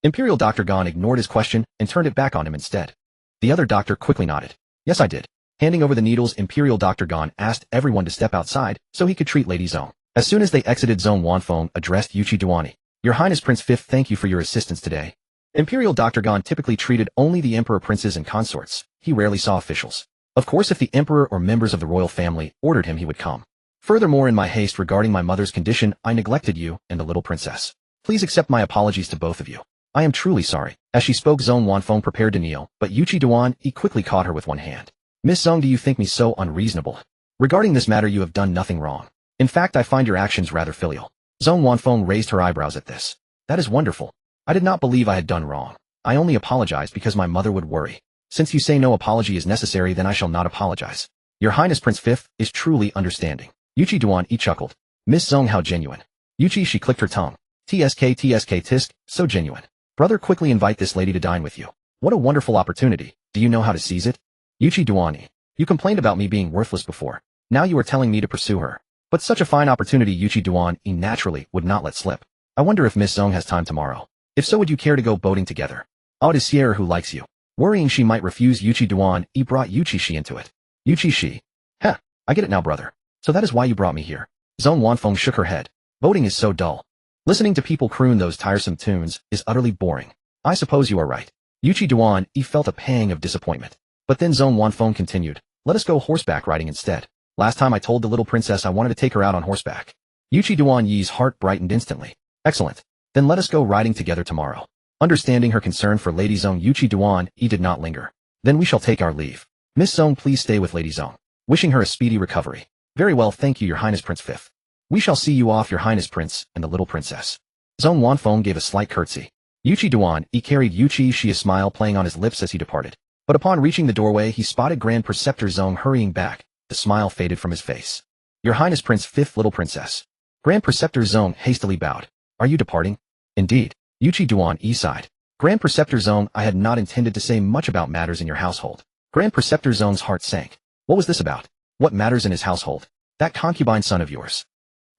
Imperial Dr. Gon ignored his question and turned it back on him instead. The other doctor quickly nodded. Yes, I did. Handing over the needles, Imperial Dr. Gon asked everyone to step outside so he could treat Lady Zong. As soon as they exited, Zong Wanfeng addressed Yuchi Yi. Your Highness Prince 5th, thank you for your assistance today. Imperial Dr. Gon typically treated only the Emperor princes and consorts. He rarely saw officials. Of course, if the emperor or members of the royal family ordered him, he would come. Furthermore, in my haste regarding my mother's condition, I neglected you and the little princess. Please accept my apologies to both of you. I am truly sorry. As she spoke, Zhong Wanfeng prepared to kneel, but Yuchi Duan quickly caught her with one hand. Miss Zhong, do you think me so unreasonable? Regarding this matter, you have done nothing wrong. In fact, I find your actions rather filial. Zhong Wanfeng raised her eyebrows at this. That is wonderful. I did not believe I had done wrong. I only apologized because my mother would worry. Since you say no apology is necessary, then I shall not apologize. Your Highness Prince Fifth is truly understanding. Yuchi Duan chuckled. Miss Zhong, how genuine. Yuchi, she clicked her tongue. TSK tisk, so genuine. Brother, quickly invite this lady to dine with you. What a wonderful opportunity. Do you know how to seize it? Yuchi Duan, you complained about me being worthless before. Now you are telling me to pursue her. But such a fine opportunity Yuchi Duan naturally would not let slip. I wonder if Miss Zhong has time tomorrow. If so, would you care to go boating together? Oh, it is Sierra who likes you. Worrying she might refuse, Yuchi Duan brought Yuchi Xi into it. Yuchi Xi. Heh, I get it now, brother. So that is why you brought me here. Zhong Wanfeng shook her head. Boating is so dull. Listening to people croon those tiresome tunes is utterly boring. I suppose you are right. Yuchi Duan felt a pang of disappointment. But then Zhong Wanfeng continued. Let us go horseback riding instead. Last time I told the little princess I wanted to take her out on horseback. Yuchi Duan Yi's heart brightened instantly. Excellent. Then let us go riding together tomorrow. Understanding her concern for Lady Zhong, Yuchi Duan did not linger. Then we shall take our leave. Miss Zhong, please stay with Lady Zhong. Wishing her a speedy recovery. Very well, thank you, Your Highness Prince Fifth. We shall see you off, Your Highness Prince and the little princess. Zhong Wanfeng gave a slight curtsy. Yuchi Duan carried Yuchi Xi, a smile playing on his lips as he departed. But upon reaching the doorway, he spotted Grand Preceptor Zhong hurrying back. The smile faded from his face. Your Highness Prince Fifth, little princess. Grand Preceptor Zhong hastily bowed. Are you departing? Indeed. Yuchi Duan sighed. Grand Preceptor Zhong, I had not intended to say much about matters in your household. Grand Preceptor Zhong's heart sank. What was this about? What matters in his household? That concubine son of yours.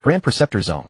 Grand Preceptor Zhong.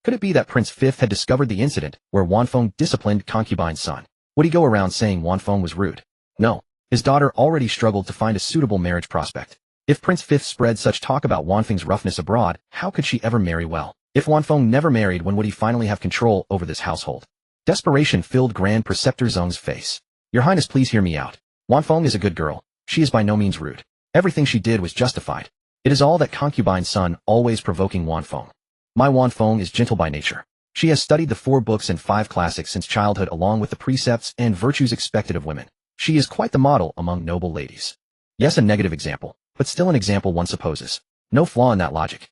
Could it be that Prince Fifth had discovered the incident where Wanfeng disciplined concubine's son? Would he go around saying Wanfeng was rude? No. His daughter already struggled to find a suitable marriage prospect. If Prince Fifth spread such talk about Wanfeng's roughness abroad, how could she ever marry well? If Wanfeng never married, when would he finally have control over this household? Desperation filled Grand Preceptor Zhong's face. Your Highness, please hear me out. Wanfeng is a good girl. She is by no means rude. Everything she did was justified. It is all that concubine's son always provoking Wanfeng. My Wanfeng is gentle by nature. She has studied the 4 books and 5 classics since childhood, along with the precepts and virtues expected of women. She is quite the model among noble ladies. Yes, a negative example, but still an example, one supposes. No flaw in that logic.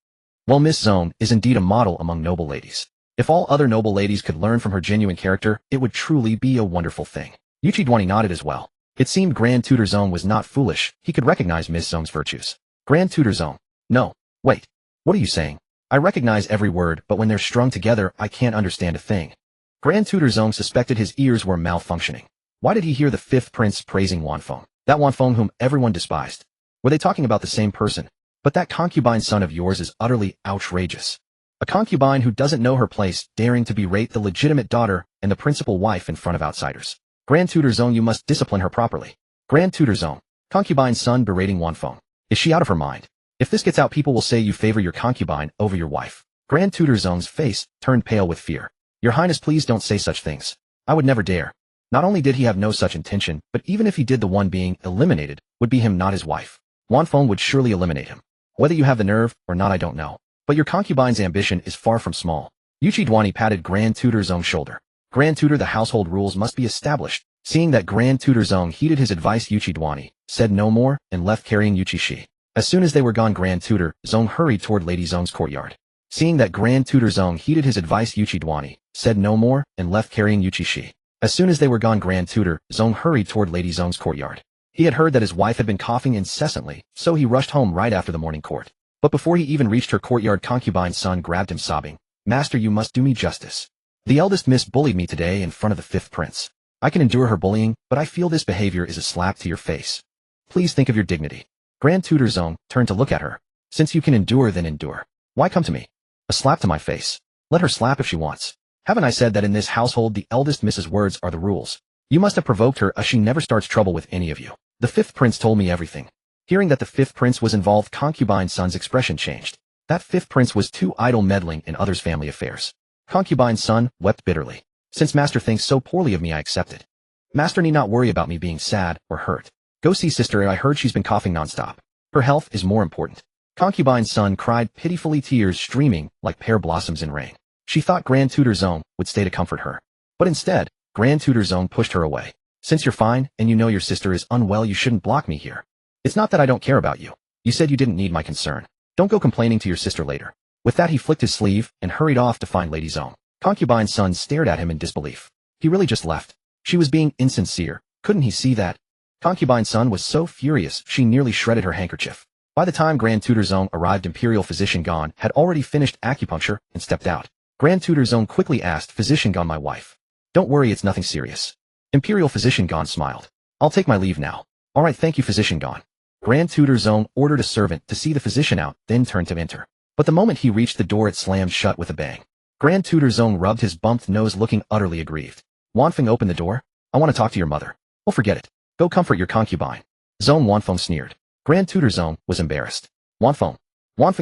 Well, Miss Zhong is indeed a model among noble ladies. If all other noble ladies could learn from her genuine character, it would truly be a wonderful thing. Yuchi Duan nodded as well. It seemed Grand Tutor Zhong was not foolish. He could recognize Miss Zhong's virtues. Grand Tutor Zhong. No. Wait. What are you saying? I recognize every word, but when they're strung together, I can't understand a thing. Grand Tutor Zhong suspected his ears were malfunctioning. Why did he hear the 5th prince praising Wanfeng? That Wanfeng whom everyone despised. Were they talking about the same person? But that concubine son of yours is utterly outrageous. A concubine who doesn't know her place, daring to berate the legitimate daughter and the principal wife in front of outsiders. Grand Tutor Zhong, you must discipline her properly. Grand Tutor Zhong. Concubine's son berating Wanfeng. Is she out of her mind? If this gets out, people will say you favor your concubine over your wife. Grand Tutor Zhong's face turned pale with fear. Your Highness, please don't say such things. I would never dare. Not only did he have no such intention, but even if he did, the one being eliminated would be him, not his wife. Wanfeng would surely eliminate him. Whether you have the nerve or not, I don't know. But your concubine's ambition is far from small. Yuchi Duan patted Grand Tutor Zhong's shoulder. Grand Tutor, the household rules must be established. Seeing that Grand Tutor Zhong heeded his advice, Yuchi Duan said no more and left carrying Yuchi Xi. As soon as they were gone, Grand Tutor Zhong hurried toward Lady Zhong's courtyard. Seeing that Grand Tutor Zhong heeded his advice, Yuchi Duan said no more and left carrying Yuchi Xi. As soon as they were gone, Grand Tutor Zhong hurried toward Lady Zhong's courtyard. He had heard that his wife had been coughing incessantly, so he rushed home right after the morning court. But before he even reached her courtyard, concubine's son grabbed him, sobbing, "Master, you must do me justice. The eldest miss bullied me today in front of the 5th prince. I can endure her bullying, but I feel this behavior is a slap to your face. Please think of your dignity." Grand Tutor Zhong turned to look at her. "Since you can endure, then endure. Why come to me? A slap to my face. Let her slap if she wants. Haven't I said that in this household the eldest miss's words are the rules? You must have provoked her, as she never starts trouble with any of you. The 5th prince told me everything." Hearing that the 5th prince was involved, concubine's son's expression changed. That 5th prince was too idle, meddling in others' family affairs. Concubine's son wept bitterly. "Since master thinks so poorly of me, I accept it. Master need not worry about me being sad or hurt. Go see sister, I heard she's been coughing nonstop. Her health is more important. Concubine's son cried pitifully, tears streaming like pear blossoms in rain. She thought Grand Tutor Zone would stay to comfort her. But instead, Grand Tutor Zone pushed her away. Since you're fine and you know your sister is unwell, you shouldn't block me here. It's not that I don't care about you. You said you didn't need my concern. Don't go complaining to your sister later. With that, he flicked his sleeve and hurried off to find Lady Zone. Concubine's son stared at him in disbelief. He really just left. She was being insincere. Couldn't he see that? Concubine's son was so furious she nearly shredded her handkerchief. By the time Grand Tutor Zone arrived, Imperial Physician Gon had already finished acupuncture and stepped out. Grand Tutor Zone quickly asked, Physician Gon, my wife. Don't worry, it's nothing serious. Imperial Physician Gon smiled. I'll take my leave now. All right, thank you, Physician Gon. Grand Tutor Zone ordered a servant to see the physician out, then turned to enter. But the moment he reached the door, it slammed shut with a bang. Grand Tutor Zone rubbed his bumped nose, looking utterly aggrieved. Wanfeng opened the door. I want to talk to your mother. Oh, forget it. Go comfort your concubine. Zone Wanfeng sneered. Grand Tutor Zone was embarrassed. Wanfeng,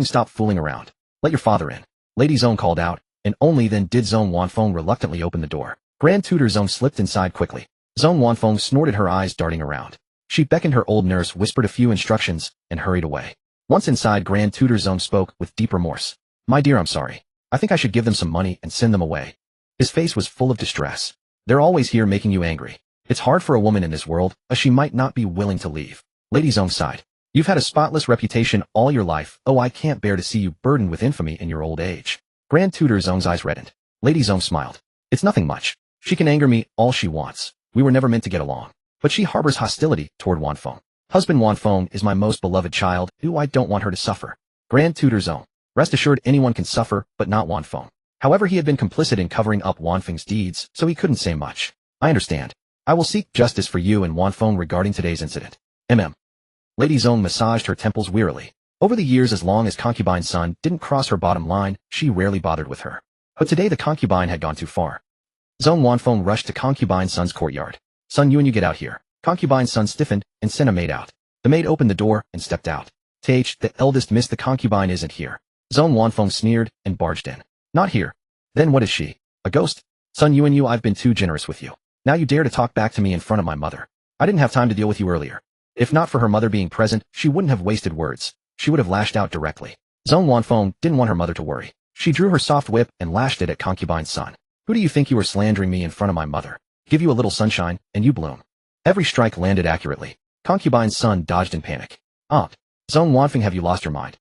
stop fooling around. Let your father in. Lady Zone called out, and only then did Zone Wanfeng reluctantly open the door. Grand Tutor Zone slipped inside quickly. Zone Wanfeng snorted, her eyes darting around. She beckoned her old nurse, whispered a few instructions, and hurried away. Once inside, Grand Tutor Zone spoke with deep remorse. My dear, I'm sorry. I think I should give them some money and send them away. His face was full of distress. They're always here making you angry. It's hard for a woman in this world, as she might not be willing to leave. Lady Zone sighed. You've had a spotless reputation all your life. Oh, I can't bear to see you burdened with infamy in your old age. Grand Tutor Zone's eyes reddened. Lady Zone smiled. It's nothing much. She can anger me all she wants. We were never meant to get along. But she harbors hostility toward Wanfeng. Husband Wanfeng is my most beloved child, who I don't want her to suffer. Grand Tutor Zone. Rest assured, anyone can suffer, but not Wanfeng. However, he had been complicit in covering up Wanfeng's deeds, so he couldn't say much. I understand. I will seek justice for you and Wanfeng regarding today's incident. Lady Zone massaged her temples wearily. Over the years, as long as Concubine's son didn't cross her bottom line, she rarely bothered with her. But today the concubine had gone too far. Zone Wanfeng rushed to Concubine's son's courtyard. Son, you get out here. Concubine's son stiffened and sent a maid out. The maid opened the door and stepped out. The eldest miss, the concubine isn't here. Zone Wanfeng sneered and barged in. Not here. Then what is she? A ghost? Son, I've been too generous with you. Now you dare to talk back to me in front of my mother. I didn't have time to deal with you earlier. If not for her mother being present, she wouldn't have wasted words. She would have lashed out directly. Zone Wanfeng didn't want her mother to worry. She drew her soft whip and lashed it at Concubine's son. Who do you think you are slandering me in front of my mother? Give you a little sunshine, and you bloom. Every strike landed accurately. Concubine's son dodged in panic. Aunt. Zone Wanfeng, have you lost your mind?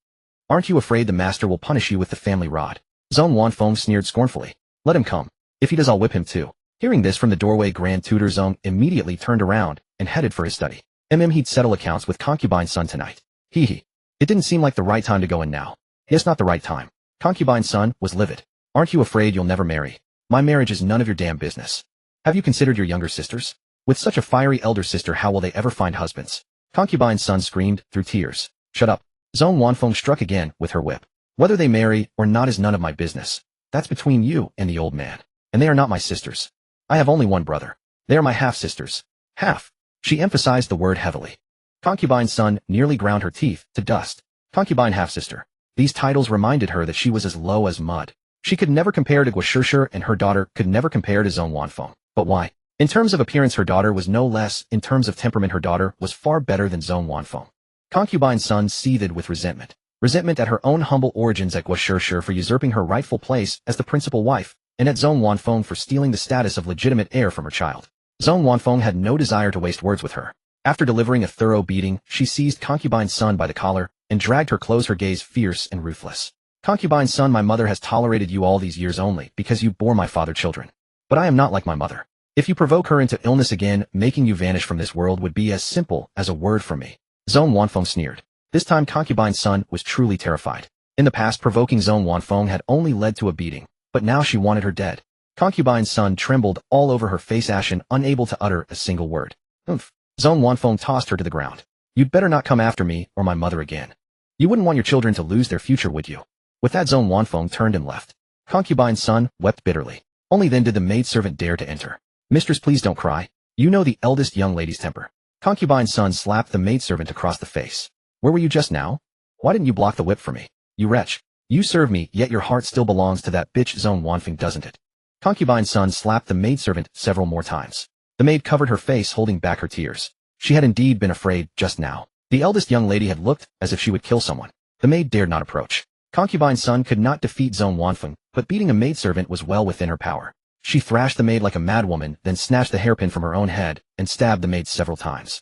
Aren't you afraid the master will punish you with the family rod? Zone Wanfeng sneered scornfully. Let him come. If he does, I'll whip him too. Hearing this from the doorway, Grand Tutor Zone immediately turned around and headed for his study. He'd settle accounts with Concubine's son tonight. It didn't seem like the right time to go in now. Yes, not the right time. Concubine's son was livid. Aren't you afraid you'll never marry? My marriage is none of your damn business. Have you considered your younger sisters? With such a fiery elder sister, how will they ever find husbands? Concubine's son screamed through tears. Shut up. Zone Wanfeng struck again with her whip. Whether they marry or not is none of my business. That's between you and the old man. And they are not my sisters. I have only one brother. They are my half-sisters. Half. She emphasized the word heavily. Concubine's son nearly ground her teeth to dust. Concubine half-sister. These titles reminded her that she was as low as mud. She could never compare to Guashishir, and her daughter could never compare to Zone Wanfeng. But why? In terms of appearance, her daughter was no less. In terms of temperament, her daughter was far better than Zone Wanfeng. Concubine's son seethed with resentment. Resentment at her own humble origins, at Guashishir for usurping her rightful place as the principal wife, and at Zone Wanfeng for stealing the status of legitimate heir from her child. Zone Wanfeng had no desire to waste words with her. After delivering a thorough beating, she seized Concubine's son by the collar and dragged her close, her gaze fierce and ruthless. Concubine's son, my mother has tolerated you all these years only because you bore my father children. But I am not like my mother. If you provoke her into illness again, making you vanish from this world would be as simple as a word from me. Zone Wanfeng sneered. This time Concubine's son was truly terrified. In the past, provoking Zone Wanfeng had only led to a beating, but now she wanted her dead. Concubine's son trembled all over her face, ashen, unable to utter a single word. Oomph. Zone Wanfeng tossed her to the ground. You'd better not come after me or my mother again. You wouldn't want your children to lose their future, would you? With that, Zone Wanfeng turned and left. Concubine's son wept bitterly. Only then did the maidservant dare to enter. Mistress, please don't cry. You know the eldest young lady's temper. Concubine's son slapped the maidservant across the face. Where were you just now? Why didn't you block the whip for me? You wretch. You serve me, yet your heart still belongs to that bitch Zone Wanfeng, doesn't it? Concubine's son slapped the maidservant several more times. The maid covered her face, holding back her tears. She had indeed been afraid just now. The eldest young lady had looked as if she would kill someone. The maid dared not approach. Concubine's son could not defeat Zone Wanfeng, but beating a maidservant was well within her power. She thrashed the maid like a madwoman, then snatched the hairpin from her own head and stabbed the maid several times.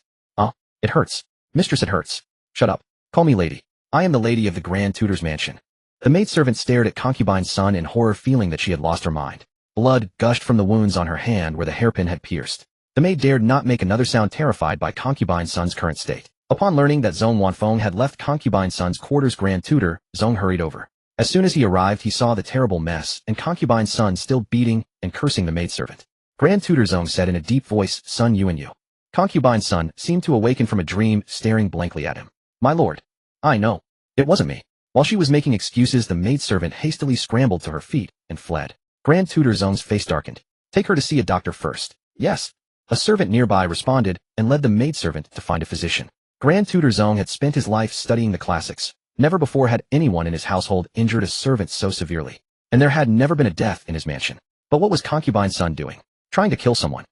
It hurts. Mistress, it hurts. Shut up. Call me lady. I am the lady of the Grand Tutor's mansion. The maidservant stared at Concubine's son in horror, feeling that she had lost her mind. Blood gushed from the wounds on her hand where the hairpin had pierced. The maid dared not make another sound, terrified by Concubine's son's current state. Upon learning that Zone Wanfeng had left Concubine's son's quarters, Grand Tutor Zong hurried over. As soon as he arrived, he saw the terrible mess and Concubine's son still beating and cursing the maidservant. Grand Tutor Zong said in a deep voice, "Son Yuan. Concubine's son seemed to awaken from a dream, staring blankly at him. My lord. I know. It wasn't me." While she was making excuses, the maidservant hastily scrambled to her feet and fled. Grand Tutor Zong's face darkened. "Take her to see a doctor first." "Yes." A servant nearby responded and led the maidservant to find a physician. Grand Tutor Zong had spent his life studying the classics. Never before had anyone in his household injured a servant so severely. And there had never been a death in his mansion. But what was Concubine's son doing? Trying to kill someone.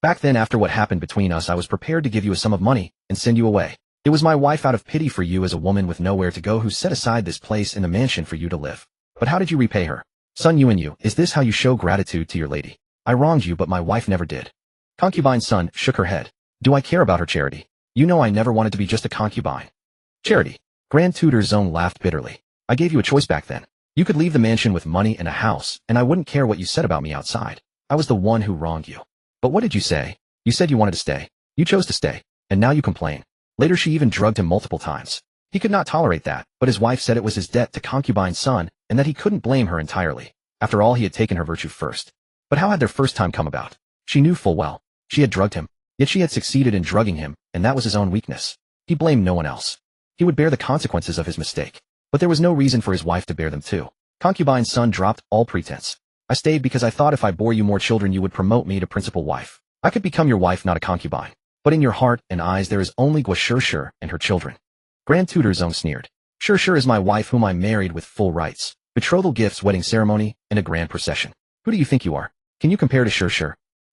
Back then, after what happened between us, I was prepared to give you a sum of money and send you away. It was my wife, out of pity for you as a woman with nowhere to go, who set aside this place in the mansion for you to live. But how did you repay her? Son Yuan, is this how you show gratitude to your lady? I wronged you, but my wife never did. Concubine's son shook her head. Do I care about her charity? You know I never wanted to be just a concubine. Charity. Grand Tutor Zong laughed bitterly. I gave you a choice back then. You could leave the mansion with money and a house, and I wouldn't care what you said about me outside. I was the one who wronged you. But what did you say? You said you wanted to stay. You chose to stay. And now you complain. Later she even drugged him multiple times. He could not tolerate that, but his wife said it was his debt to Concubine's son, and that he couldn't blame her entirely. After all, he had taken her virtue first. But how had their first time come about? She knew full well. She had drugged him. Yet she had succeeded in drugging him, and that was his own weakness. He blamed no one else. He would bear the consequences of his mistake. But there was no reason for his wife to bear them too. Concubine's son dropped all pretense. I stayed because I thought if I bore you more children you would promote me to principal wife. I could become your wife, not a concubine. But in your heart and eyes there is only Gua Shi and her children. Grand Tutor Zong sneered. Shi is my wife, whom I married with full rights. Betrothal gifts, wedding ceremony, and a grand procession. Who do you think you are? Can you compare to Shi?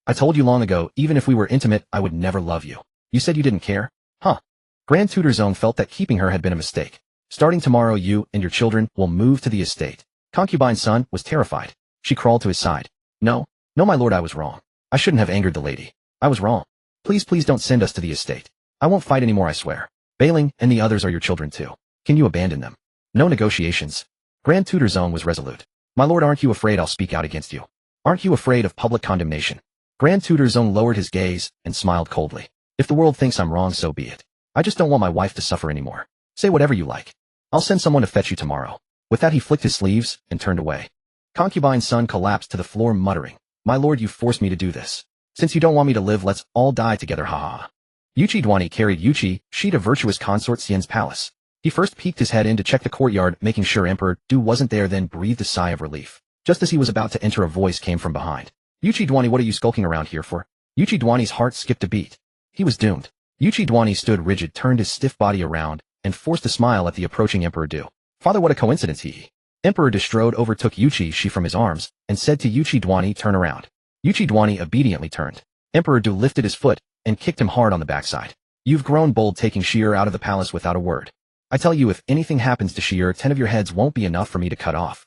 I told you long ago, even if we were intimate, I would never love you. You said you didn't care? Huh. Grand Tutor Zong felt that keeping her had been a mistake. Starting tomorrow you and your children will move to the estate. Concubine's son was terrified. She crawled to his side. No, my lord, I was wrong. I shouldn't have angered the lady. I was wrong. Please don't send us to the estate. I won't fight anymore, I swear. Bailing and the others are your children too. Can you abandon them? No negotiations. Grand Tutor Zong was resolute. My lord, aren't you afraid I'll speak out against you? Aren't you afraid of public condemnation? Grand Tutor Zong lowered his gaze and smiled coldly. If the world thinks I'm wrong, so be it. I just don't want my wife to suffer anymore. Say whatever you like. I'll send someone to fetch you tomorrow. With that he flicked his sleeves and turned away. Concubine's son collapsed to the floor, muttering, My lord, you forced me to do this. Since you don't want me to live, let's all die together, ha ha. Yuchi Xi carried Yuchi Xi to virtuous consort Xian's palace. He first peeked his head in to check the courtyard, making sure Emperor Du wasn't there, then breathed a sigh of relief. Just as he was about to enter, a voice came from behind. Yuchi Xi, what are you skulking around here for? Yuchi X's heart skipped a beat. He was doomed. Yuchi Xi stood rigid, turned his stiff body around, and forced a smile at the approaching Emperor Du. Father, what a coincidence, he. Emperor Du strode over, took Yuchi Xi from his arms, and said to Yuchi Xi, turn around. Yuchi Xi obediently turned. Emperor Du lifted his foot and kicked him hard on the backside. You've grown bold, taking Shi'er out of the palace without a word. I tell you, if anything happens to Shi'er, 10 of your heads won't be enough for me to cut off.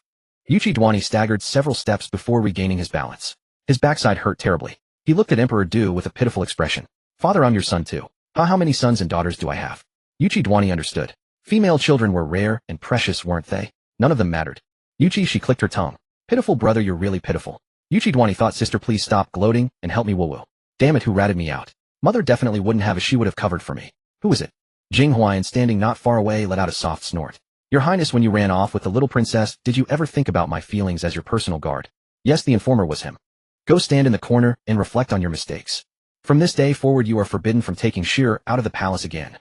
Yuchi Xi staggered several steps before regaining his balance. His backside hurt terribly. He looked at Emperor Du with a pitiful expression. Father, I'm your son too. How many sons and daughters do I have? Yuchi Xi understood. Female children were rare and precious, weren't they? None of them mattered. Yuchi Xi clicked her tongue. Pitiful brother, you're really pitiful. Yuchi Xi thought, sister, please stop gloating and help me woo-woo. Damn it, who ratted me out? Mother definitely wouldn't have, as she would have covered for me. Who is it? Jing Huayan, standing not far away, let out a soft snort. Your Highness, when you ran off with the little princess, did you ever think about my feelings as your personal guard? Yes, the informer was him. Go stand in the corner and reflect on your mistakes. From this day forward you are forbidden from taking Shi'er out of the palace again.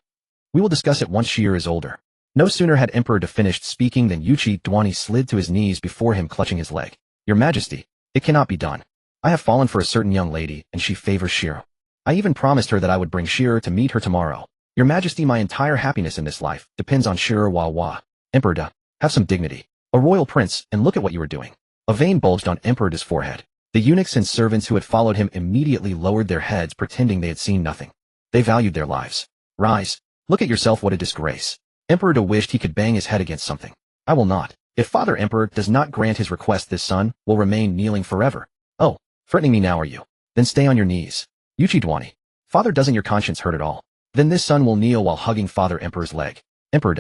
We will discuss it once Shi'er is older. No sooner had Emperor Du finished speaking than Yuchi Xi slid to his knees before him, clutching his leg. Your Majesty, it cannot be done. I have fallen for a certain young lady, and she favors Shi'er. I even promised her that I would bring Shi'er to meet her tomorrow. Your Majesty, my entire happiness in this life depends on Shi'er. Wah. Emperor Du, have some dignity. A royal prince, and look at what you are doing. A vein bulged on Emperor Du's forehead. The eunuchs and servants who had followed him immediately lowered their heads, pretending they had seen nothing. They valued their lives. Rise. Look at yourself, what a disgrace. Emperor Da wished he could bang his head against something. I will not. If Father Emperor does not grant his request, this son will remain kneeling forever. Oh, threatening me now are you? Then stay on your knees. Yuchi Xi. Father, doesn't your conscience hurt at all? Then this son will kneel while hugging Father Emperor's leg. Emperor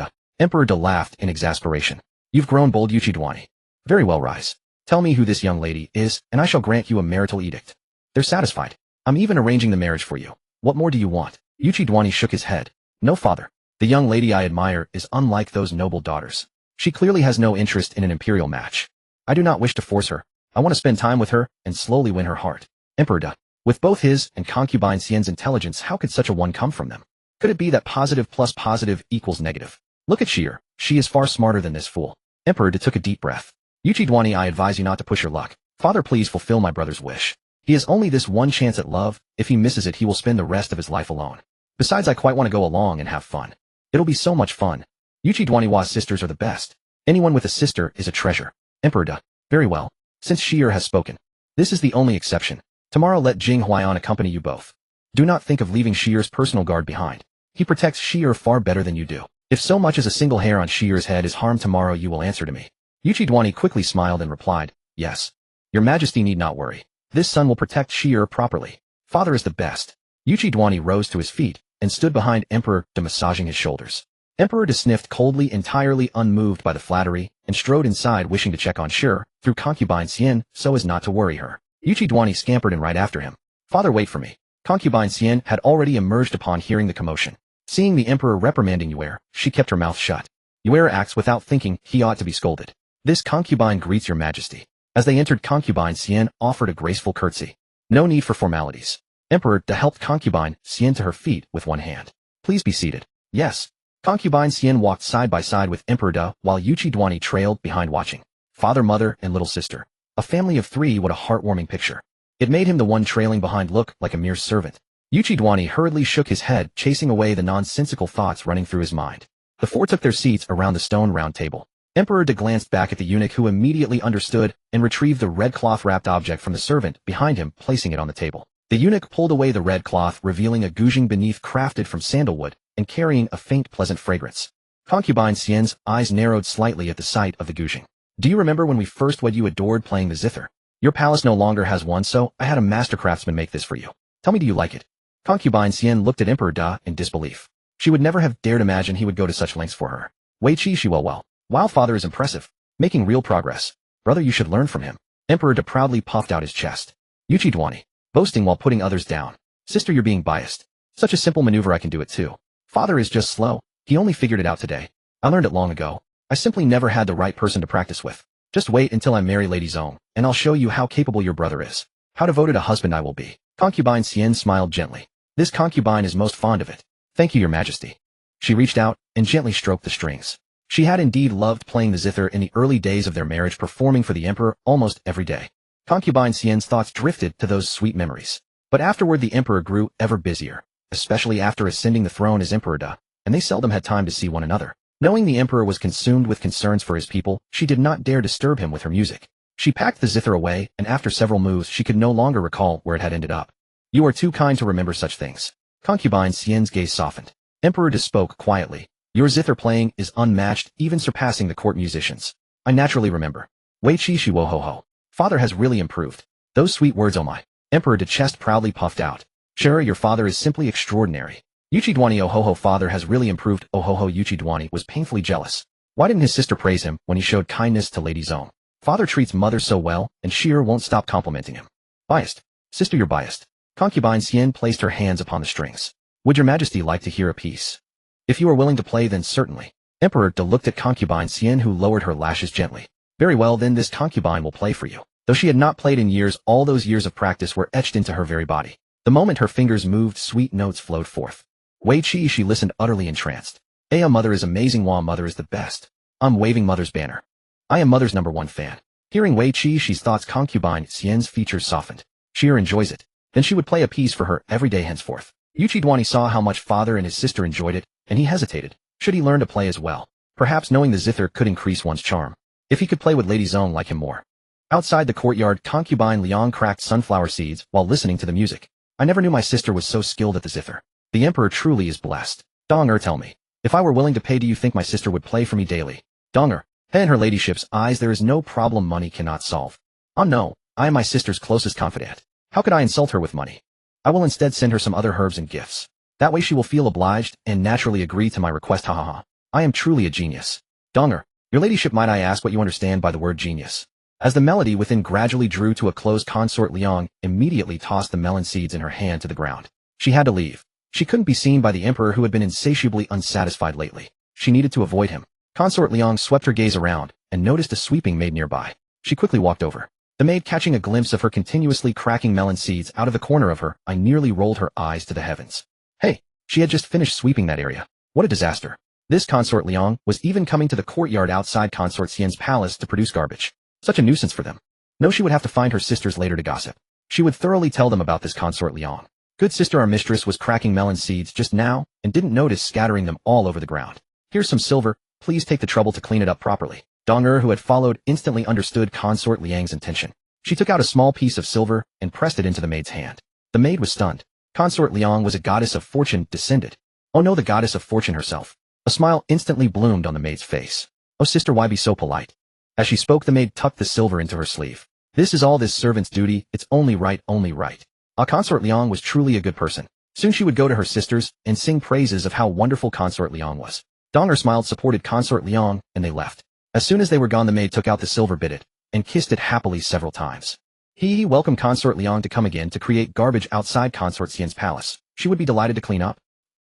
Da laughed in exasperation. You've grown bold, Yuchi Xi. Very well, rise. Tell me who this young lady is, and I shall grant you a marital edict. They're satisfied. I'm even arranging the marriage for you. What more do you want? Yuchi Xi shook his head. No, father. The young lady I admire is unlike those noble daughters. She clearly has no interest in an imperial match. I do not wish to force her. I want to spend time with her and slowly win her heart. Emperor Da. With both his and concubine Xian's intelligence, how could such a one come from them? Could it be that positive plus positive equals negative? Look at Xi'er. She is far smarter than this fool. Emperor Da took a deep breath. Yuchi Xi, I advise you not to push your luck. Father, please fulfill my brother's wish. He has only this one chance at love. If he misses it, he will spend the rest of his life alone. Besides, I quite want to go along and have fun. It'll be so much fun. Yuchi Xi sisters are the best. Anyone with a sister is a treasure. Emperor Da. Very well. Since Xi'er has spoken. This is the only exception. Tomorrow let Jing Huaiyan accompany you both. Do not think of leaving Xi'er's personal guard behind. He protects Xi'er far better than you do. If so much as a single hair on Xi'er's head is harmed tomorrow, you will answer to me. Yuchi Xi quickly smiled and replied, yes. Your Majesty need not worry. This son will protect Xi'er properly. Father is the best. Yuchi Xi rose to his feet and stood behind Emperor Da, massaging his shoulders. Emperor Da sniffed coldly, entirely unmoved by the flattery, and strode inside wishing to check on Xi'er through concubine Xian so as not to worry her. Yuchi Xi scampered and right after him. Father, wait for me. Concubine Xian had already emerged upon hearing the commotion. Seeing the emperor reprimanding Yu'er, she kept her mouth shut. Yu'er acts without thinking, he ought to be scolded. This concubine greets your majesty. As they entered, concubine Xian offered a graceful curtsy. No need for formalities. Emperor Da helped concubine Xian to her feet with one hand. Please be seated. Yes. Concubine Xian walked side by side with Emperor Da while Yuchi Xi trailed behind watching. Father, mother, and little sister. A family of three, what a heartwarming picture. It made him, the one trailing behind, look like a mere servant. Yuchi Xi hurriedly shook his head, chasing away the nonsensical thoughts running through his mind. The four took their seats around the stone round table. Emperor Da glanced back at the eunuch, who immediately understood and retrieved the red cloth-wrapped object from the servant behind him, placing it on the table. The eunuch pulled away the red cloth, revealing a guzheng beneath crafted from sandalwood and carrying a faint pleasant fragrance. Concubine Xian's eyes narrowed slightly at the sight of the guzheng. Do you remember when we first wed, you adored playing the zither? Your palace no longer has one, so I had a master craftsman make this for you. Tell me, do you like it? Concubine Xian looked at Emperor Da in disbelief. She would never have dared imagine he would go to such lengths for her. Yuchi Xi, well. While father is impressive, making real progress. Brother, you should learn from him. Emperor Da proudly puffed out his chest. Yuchi Xi, boasting while putting others down. Sister, you're being biased. Such a simple maneuver, I can do it too. Father is just slow. He only figured it out today. I learned it long ago. I simply never had the right person to practice with. Just wait until I marry Lady Zong, and I'll show you how capable your brother is. How devoted a husband I will be. Concubine Xian smiled gently. This concubine is most fond of it. Thank you, your majesty. She reached out and gently stroked the strings. She had indeed loved playing the zither in the early days of their marriage, performing for the emperor almost every day. Concubine Xian's thoughts drifted to those sweet memories. But afterward the emperor grew ever busier, especially after ascending the throne as Emperor Da, and they seldom had time to see one another. Knowing the emperor was consumed with concerns for his people, she did not dare disturb him with her music. She packed the zither away, and after several moves she could no longer recall where it had ended up. You are too kind to remember such things. Concubine Xian's gaze softened. Emperor Da spoke quietly. Your zither playing is unmatched, even surpassing the court musicians. I naturally remember. Yuchi Xi, wo ho ho. Father has really improved. Those sweet words, oh my. Emperor Da chest proudly puffed out. Sure, your father is simply extraordinary. Yuchi Xi, oh ho ho, father has really improved, oh ho ho. Yuchi Xi was painfully jealous. Why didn't his sister praise him when he showed kindness to Lady Zong? Father treats mother so well, and Xi'er won't stop complimenting him. Biased. Sister, you're biased. Concubine Xian placed her hands upon the strings. Would your majesty like to hear a piece? If you are willing to play, then certainly. Emperor Da looked at concubine Xian, who lowered her lashes gently. Very well, then this concubine will play for you. Though she had not played in years, all those years of practice were etched into her very body. The moment her fingers moved, sweet notes flowed forth. Yuchi Xi listened utterly entranced. Mother is amazing. Mother is the best. I'm waving mother's banner. I am mother's #1 fan. Hearing Yuchi Xi's thoughts, concubine Xian's features softened. Xi'er enjoys it. Then she would play a piece for her every day henceforth. Yuchi Xi saw how much father and his sister enjoyed it, and he hesitated. Should he learn to play as well? Perhaps knowing the zither could increase one's charm. If he could play with Lady Zong like him more. Outside the courtyard, concubine Liang cracked sunflower seeds while listening to the music. I never knew my sister was so skilled at the zither. The emperor truly is blessed. Dong-er, tell me. If I were willing to pay, do you think my sister would play for me daily? Dong-er, in her ladyship's eyes there is no problem money cannot solve. Oh no, I am my sister's closest confidant. How could I insult her with money? I will instead send her some other herbs and gifts. That way she will feel obliged and naturally agree to my request. Ha ha ha. I am truly a genius. Dong-er, your ladyship, might I ask what you understand by the word genius? As the melody within gradually drew to a close, Consort Liang immediately tossed the melon seeds in her hand to the ground. She had to leave. She couldn't be seen by the emperor, who had been insatiably unsatisfied lately. She needed to avoid him. Consort Liang swept her gaze around and noticed a sweeping maid nearby. She quickly walked over. The maid, catching a glimpse of her continuously cracking melon seeds out of the corner of her eye, nearly rolled her eyes to the heavens. Hey, she had just finished sweeping that area. What a disaster. This Consort Liang was even coming to the courtyard outside Consort Xian's palace to produce garbage. Such a nuisance for them. No, she would have to find her sisters later to gossip. She would thoroughly tell them about this Consort Liang. Good sister, our mistress was cracking melon seeds just now and didn't notice scattering them all over the ground. Here's some silver, please take the trouble to clean it up properly. Dong-er, who had followed, instantly understood Consort Liang's intention. She took out a small piece of silver and pressed it into the maid's hand. The maid was stunned. Consort Liang was a goddess of fortune descended. Oh no, the goddess of fortune herself. A smile instantly bloomed on the maid's face. Oh sister, why be so polite? As she spoke, the maid tucked the silver into her sleeve. This is all this servant's duty, it's only right, only right. Consort Liang was truly a good person. Soon she would go to her sisters and sing praises of how wonderful Consort Liang was. Dong-er smiled, supported Consort Liang, and they left. As soon as they were gone, the maid took out the silver, bit it, and kissed it happily several times. He welcomed Consort Liang to come again to create garbage outside Consort Xian's palace. She would be delighted to clean up.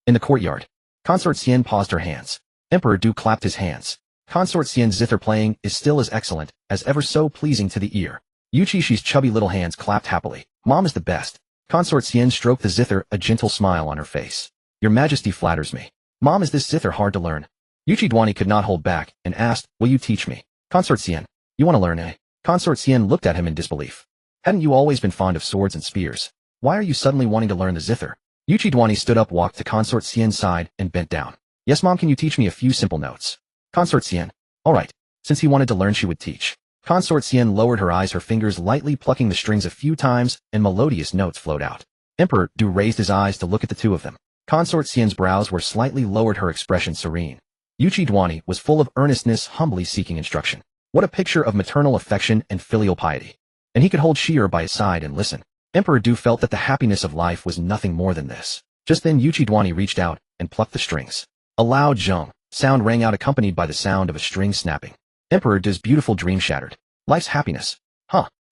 In the courtyard, Consort Xian paused her hands. Emperor Du clapped his hands. Consort Xian's zither playing is still as excellent, as ever so pleasing to the ear. Yuchi Xi's chubby little hands clapped happily. Mom is the best. Consort Xian stroked the zither, a gentle smile on her face. Your Majesty flatters me. Mom, is this zither hard to learn? Yuchi Duani could not hold back and asked, will you teach me? Consort Xian, you want to learn, eh? Consort Xian looked at him in disbelief. Hadn't you always been fond of swords and spears? Why are you suddenly wanting to learn the zither? Yuchi Duani stood up, walked to Consort Xian's side, and bent down. Yes, Mom, can you teach me a few simple notes? Consort Xian. All right. Since he wanted to learn, she would teach. Consort Xian lowered her eyes, her fingers lightly plucking the strings a few times, and melodious notes flowed out. Emperor Du raised his eyes to look at the two of them. Consort Xian's brows were slightly lowered, her expression serene. Yuchi Duani was full of earnestness, humbly seeking instruction. What a picture of maternal affection and filial piety. And he could hold Shi-er by his side and listen. Emperor Du felt that the happiness of life was nothing more than this. Just then Yuchi Duani reached out and plucked the strings. A loud zhong sound rang out, accompanied by the sound of a string snapping. Emperor Du's beautiful dream shattered. Life's happiness.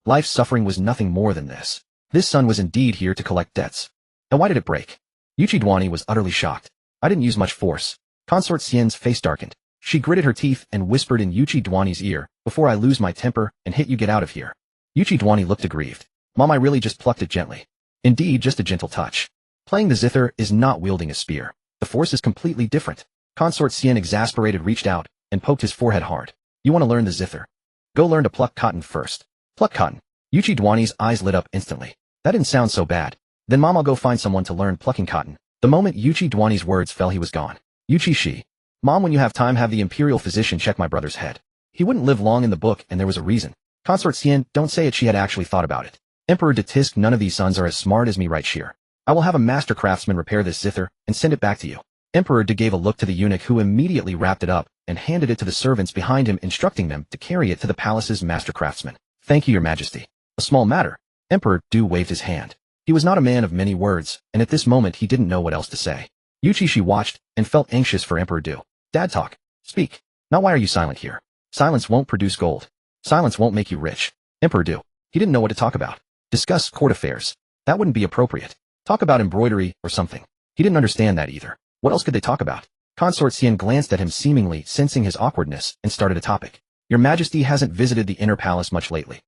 Life's suffering was nothing more than this. This sun was indeed here to collect debts. And why did it break? Yuchi Duani was utterly shocked. I didn't use much force. Consort Xian's face darkened. She gritted her teeth and whispered in Yuchi Duani's ear, before I lose my temper and hit you, get out of here. Yuchi Duani looked aggrieved. Mom, I really just plucked it gently. Indeed, just a gentle touch. Playing the zither is not wielding a spear. The force is completely different. Consort Xian, exasperated, reached out and poked his forehead hard. You want to learn the zither? Go learn to pluck cotton first. Pluck cotton. Yuchi Duani's eyes lit up instantly. That didn't sound so bad. Then Mom, I'll go find someone to learn plucking cotton. The moment Yuchi Duani's words fell, he was gone. Yuchi Xi. Mom, when you have time, have the imperial physician check my brother's head. He wouldn't live long in the book, and there was a reason. Consort Xian, don't say it, she had actually thought about it. Emperor De Tisk, none of these sons are as smart as me, right, Sheer? I will have a master craftsman repair this zither and send it back to you. Emperor De gave a look to the eunuch, who immediately wrapped it up and handed it to the servants behind him, instructing them to carry it to the palace's master craftsman. Thank you, your majesty. A small matter. Emperor Du waved his hand. He was not a man of many words, and at this moment he didn't know what else to say. Yuchi Xi watched and felt anxious for Emperor Du. Dad, talk. Speak. Now why are you silent here? Silence won't produce gold. Silence won't make you rich. Emperor Du. He didn't know what to talk about. Discuss court affairs. That wouldn't be appropriate. Talk about embroidery or something. He didn't understand that either. What else could they talk about? Consort Xian glanced at him, seemingly sensing his awkwardness, and started a topic. Your Majesty hasn't visited the inner palace much lately.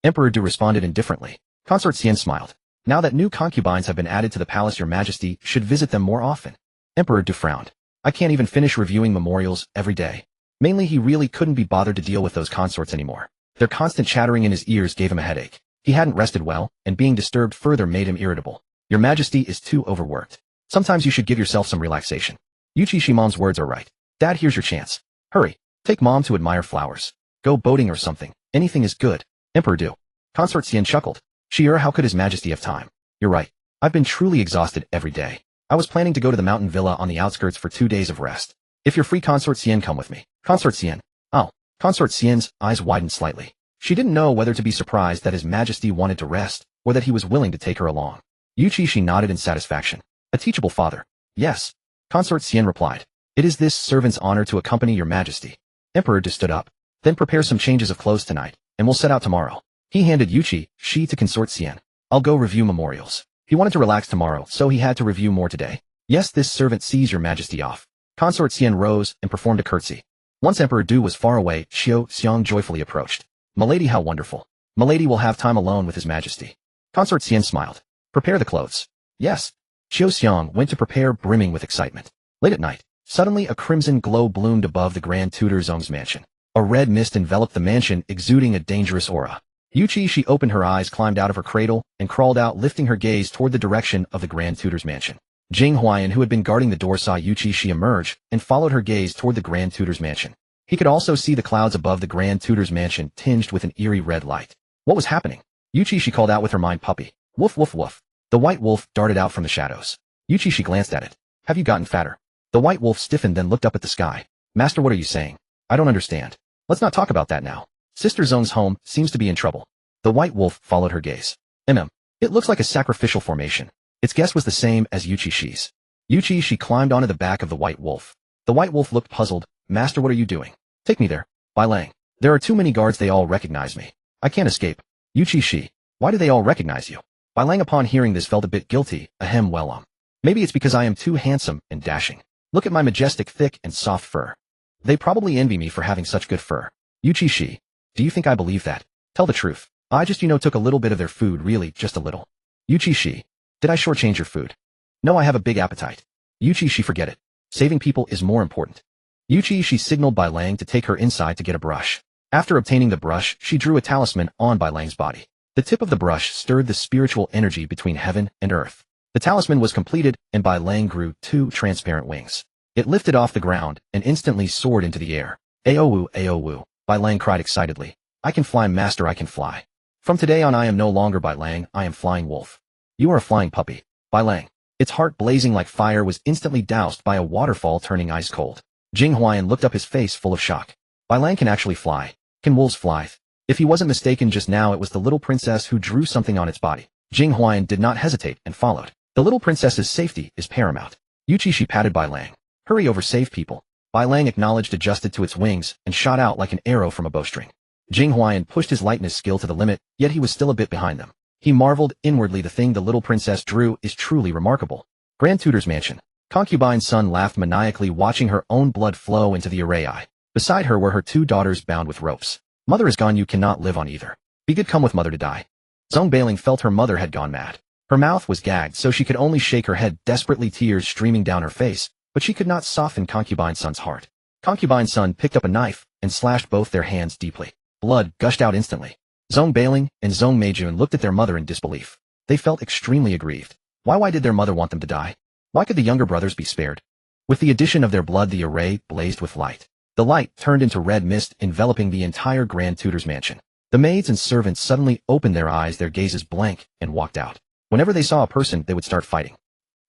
Emperor Du responded indifferently. Consort Xian smiled. Now that new concubines have been added to the palace, your Majesty should visit them more often. Emperor Du frowned. I can't even finish reviewing memorials every day. Mainly, he really couldn't be bothered to deal with those consorts anymore. Their constant chattering in his ears gave him a headache. He hadn't rested well, and being disturbed further made him irritable. Your Majesty is too overworked. Sometimes you should give yourself some relaxation. Yuchi Xi, Mom's words are right. Dad, here's your chance. Hurry. Take Mom to admire flowers. Go boating or something. Anything is good. Emperor Du. Consort Xian chuckled. Shi-er, how could His Majesty have time? You're right. I've been truly exhausted every day. I was planning to go to the mountain villa on the outskirts for 2 days of rest. If you're free, Consort Xian, come with me. Consort Xian. Oh. Consort Xian's eyes widened slightly. She didn't know whether to be surprised that His Majesty wanted to rest, or that he was willing to take her along. Yuchi Xi nodded in satisfaction. A teachable father. Yes. Consort Xian replied. It is this servant's honor to accompany your Majesty. Emperor just stood up. Then prepare some changes of clothes tonight, and we'll set out tomorrow. He handed Yuchi Xi to Consort Xian. I'll go review memorials. He wanted to relax tomorrow, so he had to review more today. Yes, this servant sees your Majesty off. Consort Xian rose and performed a curtsy. Once Emperor Du was far away, Xiao Xiang joyfully approached. Milady, how wonderful. Milady will have time alone with His Majesty. Consort Xian smiled. Prepare the clothes. Yes. Xiao Xiang went to prepare, brimming with excitement. Late at night, suddenly a crimson glow bloomed above the Grand Tutor Zong's mansion. A red mist enveloped the mansion, exuding a dangerous aura. Yuchi Xi opened her eyes, climbed out of her cradle, and crawled out, lifting her gaze toward the direction of the Grand Tutor's mansion. Jing Huayan, who had been guarding the door, saw Yuchi Xi emerge and followed her gaze toward the Grand Tutor's mansion. He could also see the clouds above the Grand Tutor's mansion tinged with an eerie red light. What was happening? Yuchi Xi called out with her mind, puppy. Woof woof woof. The white wolf darted out from the shadows. Yuchi Xi glanced at it. Have you gotten fatter? The white wolf stiffened, then looked up at the sky. Master, what are you saying? I don't understand. Let's not talk about that now. Sister Zong's home seems to be in trouble. The white wolf followed her gaze. It looks like a sacrificial formation. Its guess was the same as Yuchi Xi's. Yuchi Xi climbed onto the back of the white wolf. The white wolf looked puzzled. Master, what are you doing? Take me there. Bai Lang. There are too many guards, they all recognize me. I can't escape. Yuchi Xi. Why do they all recognize you? Bai Lang, upon hearing this, felt a bit guilty. Maybe it's because I am too handsome and dashing. Look at my majestic, thick and soft fur. They probably envy me for having such good fur. Yuchi Xi. Do you think I believe that? Tell the truth. I just, took a little bit of their food, really, just a little. Yuchi Xi. Did I shortchange your food? No, I have a big appetite. Yuchi Xi, forget it. Saving people is more important. Yuchi Xi signaled Bai Lang to take her inside to get a brush. After obtaining the brush, she drew a talisman on Bai Lang's body. The tip of the brush stirred the spiritual energy between heaven and earth. The talisman was completed, and Bai Lang grew 2 transparent wings. It lifted off the ground and instantly soared into the air. Aowu, Aowu, Bai Lang cried excitedly. I can fly, master, I can fly. From today on I am no longer Bai Lang, I am Flying Wolf. You are a flying puppy. Bai Lang. Its heart, blazing like fire, was instantly doused by a waterfall, turning ice cold. Jing Huayan looked up, his face full of shock. Bai Lang can actually fly. Can wolves fly? If he wasn't mistaken just now, it was the little princess who drew something on its body. Jing Huayan did not hesitate and followed. The little princess's safety is paramount. Yuchi Xi patted Bai Lang. Hurry over, save people. Bai Lang acknowledged, adjusted to its wings, and shot out like an arrow from a bowstring. Jing Huayan pushed his lightness skill to the limit, yet he was still a bit behind them. He marveled inwardly, the thing the little princess drew is truly remarkable. Grand Tutor's mansion. Concubine's son laughed maniacally, watching her own blood flow into the array. Beside her were her 2 daughters bound with ropes. Mother is gone, you cannot live on either. Be good, come with mother to die. Zong Bailing felt her mother had gone mad. Her mouth was gagged, so she could only shake her head, desperately, tears streaming down her face, but she could not soften Concubine's son's heart. Concubine's son picked up a knife and slashed both their hands deeply. Blood gushed out instantly. Zong Bailing and Zong Meijun looked at their mother in disbelief. They felt extremely aggrieved. Why did their mother want them to die? Why could the younger brothers be spared? With the addition of their blood, the array blazed with light. The light turned into red mist, enveloping the entire Grand Tutor's mansion. The maids and servants suddenly opened their eyes, their gazes blank, and walked out. Whenever they saw a person, they would start fighting.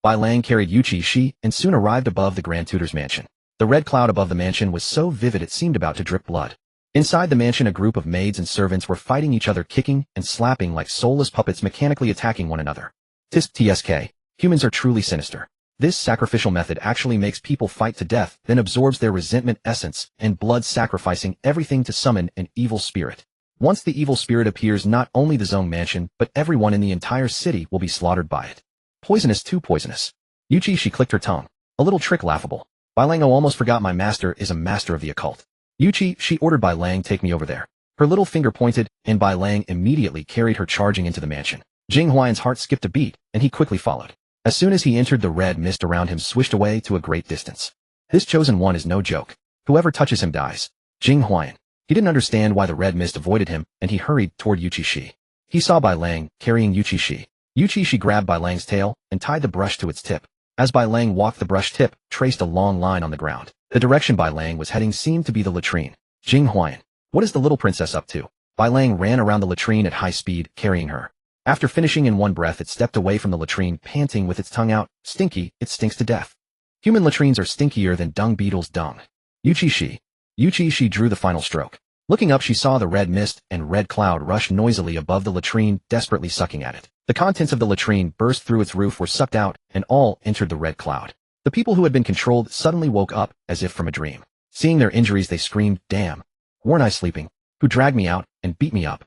Bai Lang carried Yuchi Xi and soon arrived above the Grand Tutor's mansion. The red cloud above the mansion was so vivid it seemed about to drip blood. Inside the mansion, a group of maids and servants were fighting each other, kicking and slapping like soulless puppets, mechanically attacking one another. TSK. Humans are truly sinister. This sacrificial method actually makes people fight to death, then absorbs their resentment essence and blood, sacrificing everything to summon an evil spirit. Once the evil spirit appears, not only the Zong mansion, but everyone in the entire city will be slaughtered by it. Poisonous, too poisonous. Yuchi Xi clicked her tongue. A little trick, laughable. Bai Lang, almost forgot, my master is a master of the occult. Yuchi Xi ordered Bai Lang, take me over there. Her little finger pointed, and Bai Lang immediately carried her charging into the mansion. Jing Huayan's heart skipped a beat, and he quickly followed. As soon as he entered, the red mist around him swished away to a great distance. This chosen one is no joke. Whoever touches him dies. Jing Huayan. He didn't understand why the red mist avoided him, and he hurried toward Yuchi Xi. He saw Bai Lang carrying Yuchi Xi. Yuchi Xi grabbed Bai Lang's tail and tied the brush to its tip. As Bai Lang walked, the brush tip traced a long line on the ground. The direction Bai Lang was heading seemed to be the latrine. Jing Huayan. What is the little princess up to? Bai Lang ran around the latrine at high speed, carrying her. After finishing in one breath, it stepped away from the latrine, panting with its tongue out. Stinky, it stinks to death. Human latrines are stinkier than dung beetles' dung. Yuchi Xi. Yuchi Xi drew the final stroke. Looking up, she saw the red mist and red cloud rush noisily above the latrine, desperately sucking at it. The contents of the latrine burst through its roof, were sucked out, and all entered the red cloud. The people who had been controlled suddenly woke up, as if from a dream. Seeing their injuries, they screamed, "Damn! Weren't I sleeping? Who dragged me out and beat me up?"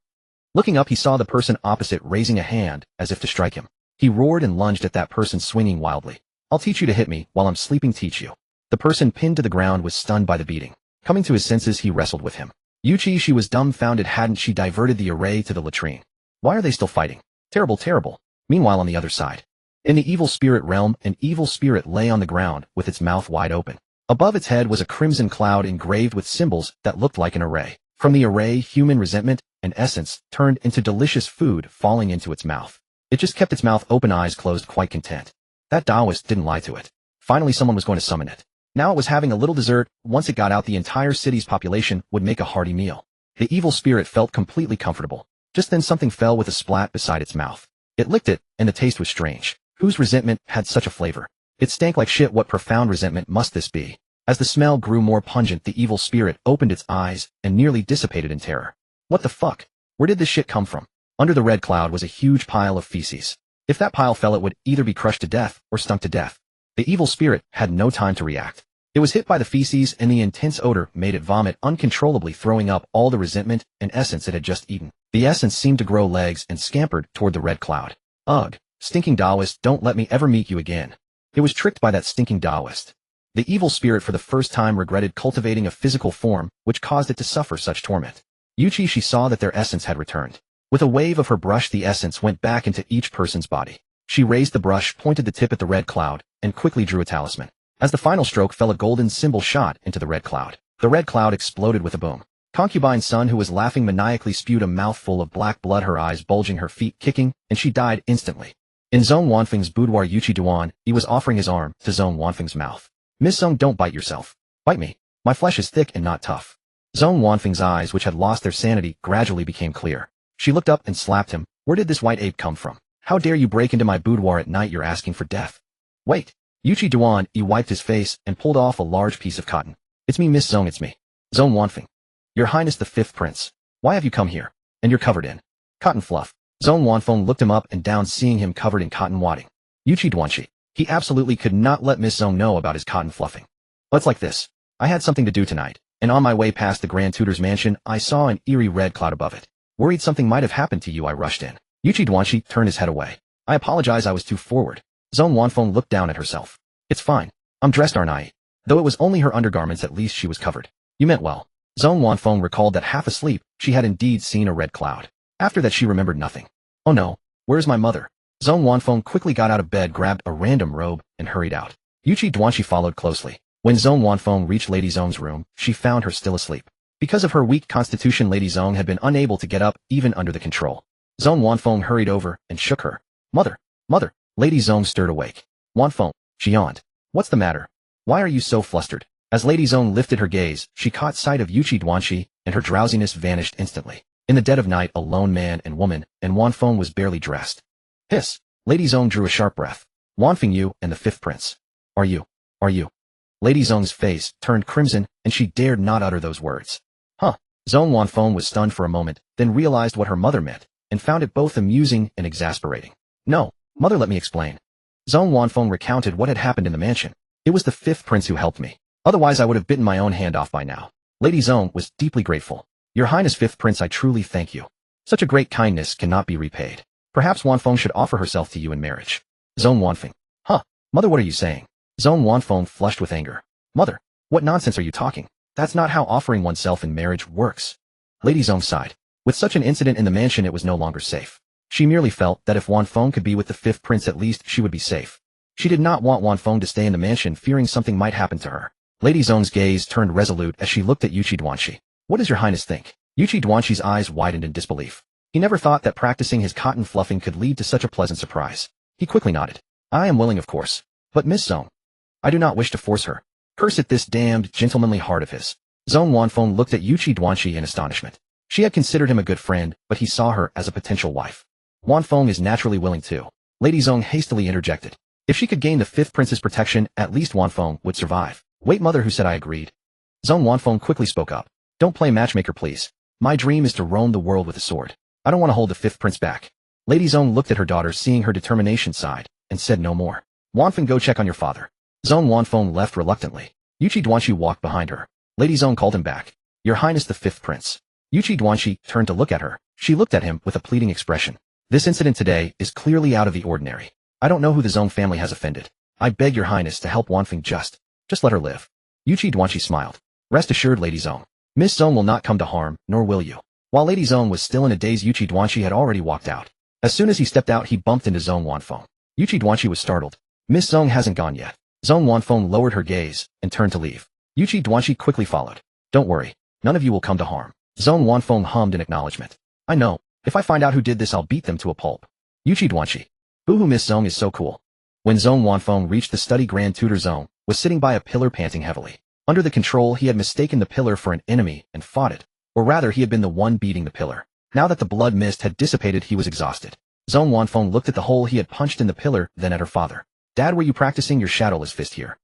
Looking up, he saw the person opposite raising a hand, as if to strike him. He roared and lunged at that person, swinging wildly. "I'll teach you to hit me while I'm sleeping, teach you." The person pinned to the ground was stunned by the beating. Coming to his senses, he wrestled with him. Yuchi Xi was dumbfounded. Hadn't she diverted the array to the latrine? Why are they still fighting? Terrible, terrible. Meanwhile, on the other side, in the evil spirit realm, an evil spirit lay on the ground with its mouth wide open. Above its head was a crimson cloud engraved with symbols that looked like an array. From the array, human resentment and essence turned into delicious food falling into its mouth. It just kept its mouth open, eyes closed, quite content. That Taoist didn't lie to it. Finally, someone was going to summon it. Now it was having a little dessert. Once it got out, the entire city's population would make a hearty meal. The evil spirit felt completely comfortable. Just then something fell with a splat beside its mouth. It licked it, and the taste was strange. Whose resentment had such a flavor? It stank like shit. What profound resentment must this be? As the smell grew more pungent, the evil spirit opened its eyes and nearly dissipated in terror. What the fuck? Where did this shit come from? Under the red cloud was a huge pile of feces. If that pile fell, it would either be crushed to death or stunk to death. The evil spirit had no time to react. It was hit by the feces, and the intense odor made it vomit uncontrollably, throwing up all the resentment and essence it had just eaten. The essence seemed to grow legs and scampered toward the red cloud. Ugh, stinking Taoist, don't let me ever meet you again. It was tricked by that stinking Taoist. The evil spirit for the first time regretted cultivating a physical form, which caused it to suffer such torment. Yuchi Xi saw that their essence had returned. With a wave of her brush, the essence went back into each person's body. She raised the brush, pointed the tip at the red cloud, and quickly drew a talisman. As the final stroke fell, a golden symbol shot into the red cloud. The red cloud exploded with a boom. Concubine's son, who was laughing maniacally, spewed a mouthful of black blood, her eyes bulging, her feet kicking, and she died instantly. In Zhong Wanfeng's boudoir, Yuchi Duan, he was offering his arm to Zhong Wanfeng's mouth. "Miss Zhong, don't bite yourself. Bite me. My flesh is thick and not tough." Zhong Wanfeng's eyes, which had lost their sanity, gradually became clear. She looked up and slapped him. "Where did this white ape come from? How dare you break into my boudoir at night? You're asking for death." "Wait." Yuchi Duan, he wiped his face and pulled off a large piece of cotton. "It's me, Miss Zhong, it's me. Zhong Wanfeng. Your Highness the Fifth Prince. Why have you come here? And you're covered in cotton fluff." Zhong Wanfeng looked him up and down, seeing him covered in cotton wadding. Yuchi Duanxi. He absolutely could not let Miss Zhong know about his cotton fluffing. "It's like this. I had something to do tonight, and on my way past the Grand Tutor's mansion, I saw an eerie red cloud above it. Worried something might have happened to you, I rushed in." Yuchi Duanxi turned his head away. "I apologize, I was too forward." Zhong Wanfeng looked down at herself. "It's fine. I'm dressed, aren't I?" Though it was only her undergarments, at least she was covered. "You meant well." Zhong Wanfeng recalled that, half asleep, she had indeed seen a red cloud. After that she remembered nothing. "Oh no, where's my mother?" Zhong Wanfeng quickly got out of bed, grabbed a random robe, and hurried out. Yuchi Duanxi followed closely. When Zhong Wanfeng reached Lady Zhong's room, she found her still asleep. Because of her weak constitution, Lady Zhong had been unable to get up, even under the control. Zhong Wanfeng hurried over and shook her. "Mother, mother." Lady Zhong stirred awake. "Wanfeng," she yawned. "What's the matter? Why are you so flustered?" As Lady Zhong lifted her gaze, she caught sight of Yuchi Duanxi, and her drowsiness vanished instantly. In the dead of night, a lone man and woman, and Wanfeng was barely dressed. "Hiss." Lady Zhong drew a sharp breath. "Wanfeng, you and the Fifth Prince. Are you? Lady Zhong's face turned crimson, and she dared not utter those words. Huh. Zhong Wanfeng was stunned for a moment, then realized what her mother meant, and found it both amusing and exasperating. "No, mother, let me explain." Zhong Wanfeng recounted what had happened in the mansion. "It was the Fifth Prince who helped me. Otherwise I would have bitten my own hand off by now." Lady Zhong was deeply grateful. "Your Highness Fifth Prince, I truly thank you. Such a great kindness cannot be repaid. Perhaps Wanfeng should offer herself to you in marriage." Zhong Wanfeng. "Huh. Mother, what are you saying?" Zhong Wanfeng flushed with anger. "Mother, what nonsense are you talking? That's not how offering oneself in marriage works." Lady Zhong sighed. With such an incident in the mansion, it was no longer safe. She merely felt that if Wanfeng could be with the Fifth Prince, at least she would be safe. She did not want Wanfeng to stay in the mansion, fearing something might happen to her. Lady Zhong's gaze turned resolute as she looked at Yuchi Duanxi. "What does your Highness think?" Yuchi Duanxi's eyes widened in disbelief. He never thought that practicing his cotton fluffing could lead to such a pleasant surprise. He quickly nodded. "I am willing, of course. But Miss Zhong, I do not wish to force her." Curse it, this damned gentlemanly heart of his. Zhong Wanfeng looked at Yuchi Duanxi in astonishment. She had considered him a good friend, but he saw her as a potential wife. Wanfeng is naturally willing too. Lady Zong hastily interjected. If she could gain the fifth prince's protection, at least Wanfeng would survive. Wait, mother, who said I agreed? Zong Wanfeng quickly spoke up. Don't play matchmaker, please. My dream is to roam the world with a sword. I don't want to hold the fifth prince back. Lady Zong looked at her daughter, seeing her determination sighed, and said no more. Wanfeng, go check on your father. Zong Wanfeng left reluctantly. Yuchi Duanxi walked behind her. Lady Zong called him back. Your Highness, the fifth prince. Yuchi Duanxi turned to look at her. She looked at him with a pleading expression. This incident today is clearly out of the ordinary. I don't know who the Zong family has offended. I beg your Highness to help Wanfeng just let her live. Yuchi Duanxi smiled. Rest assured, Lady Zong. Miss Zong will not come to harm, nor will you. While Lady Zong was still in a daze, Yuchi Duanxi had already walked out. As soon as he stepped out, he bumped into Zong Wanfeng. Yuchi Duanxi was startled. Miss Zong hasn't gone yet. Zong Wanfeng lowered her gaze and turned to leave. Yuchi Duanxi quickly followed. Don't worry. None of you will come to harm. Zong Wanfeng hummed in acknowledgement. I know. If I find out who did this, I'll beat them to a pulp. Yuchi Duanxi. Boo-hoo, Miss Zong is so cool. When Zong Wanfeng reached the study, Grand Tutor Zong was sitting by a pillar panting heavily. Under the control, he had mistaken the pillar for an enemy and fought it. Or rather, he had been the one beating the pillar. Now that the blood mist had dissipated, he was exhausted. Zong Wanfeng looked at the hole he had punched in the pillar, then at her father. Dad, were you practicing your shadowless fist here?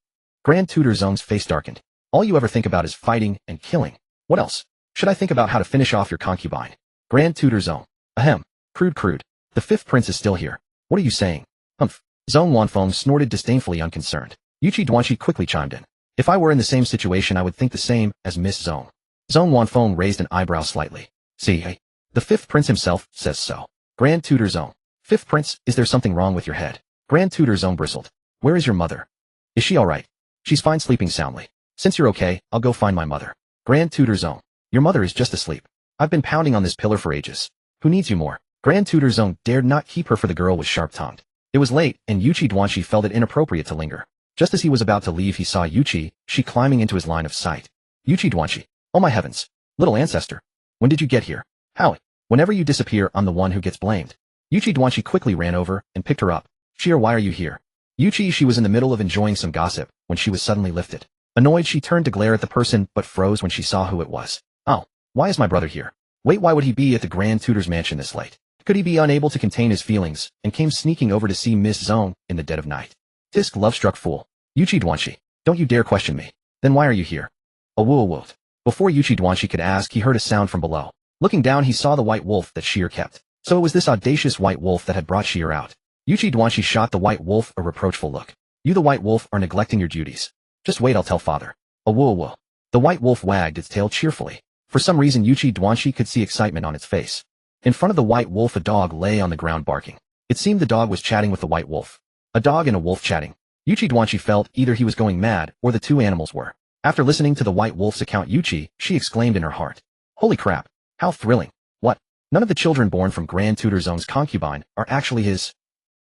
Grand Tutor Zong's face darkened. All you ever think about is fighting and killing. What else? Should I think about how to finish off your concubine? Grand Tutor Zong. Ahem. Crude. The fifth prince is still here. What are you saying? Humph. Zong Wanfeng snorted disdainfully, unconcerned. Yuchi Duanxi quickly chimed in. If I were in the same situation, I would think the same as Miss Zong. Zong Wanfeng raised an eyebrow slightly. See, the fifth prince himself says so. Grand Tutor Zong. Fifth prince, is there something wrong with your head? Grand Tutor Zong bristled. Where is your mother? Is she alright? She's fine, sleeping soundly. Since you're okay, I'll go find my mother. Grand Tutor Zong. Your mother is just asleep. I've been pounding on this pillar for ages. Who needs you more? Grand Tutor Zong dared not keep her, for the girl was sharp-tongued. It was late, and Yuchi Duanxi felt it inappropriate to linger. Just as he was about to leave, he saw Yuchi Xi climbing into his line of sight. Yuchi Duanxi. Oh my heavens. Little ancestor. When did you get here? How? Whenever you disappear, I'm the one who gets blamed. Yuchi Duanxi quickly ran over and picked her up. Xi, why are you here? Yuchi Xi was in the middle of enjoying some gossip when she was suddenly lifted. Annoyed, she turned to glare at the person, but froze when she saw who it was. Oh, why is my brother here? Wait, why would he be at the Grand Tutor's mansion this late? Could he be unable to contain his feelings, and came sneaking over to see Miss Zong in the dead of night? Tisk, love-struck fool. Yuchi Duanxi. Don't you dare question me. Then why are you here? A woo-woo. Before Yuchi Duanxi could ask, he heard a sound from below. Looking down, he saw the white wolf that Sheer kept. So it was this audacious white wolf that had brought Sheer out. Yuchi Duanxi shot the white wolf a reproachful look. You, the white wolf, are neglecting your duties. Just wait, I'll tell father. A woo-woo. The white wolf wagged its tail cheerfully. For some reason, Yuchi Duanxi could see excitement on its face. In front of the white wolf, a dog lay on the ground barking. It seemed the dog was chatting with the white wolf. A dog and a wolf chatting. Yuchi Duanxi felt either he was going mad or the two animals were. After listening to the white wolf's account, Yuchi Xi exclaimed in her heart. Holy crap. How thrilling. What? None of the children born from Grand Tutor Zong's concubine are actually his?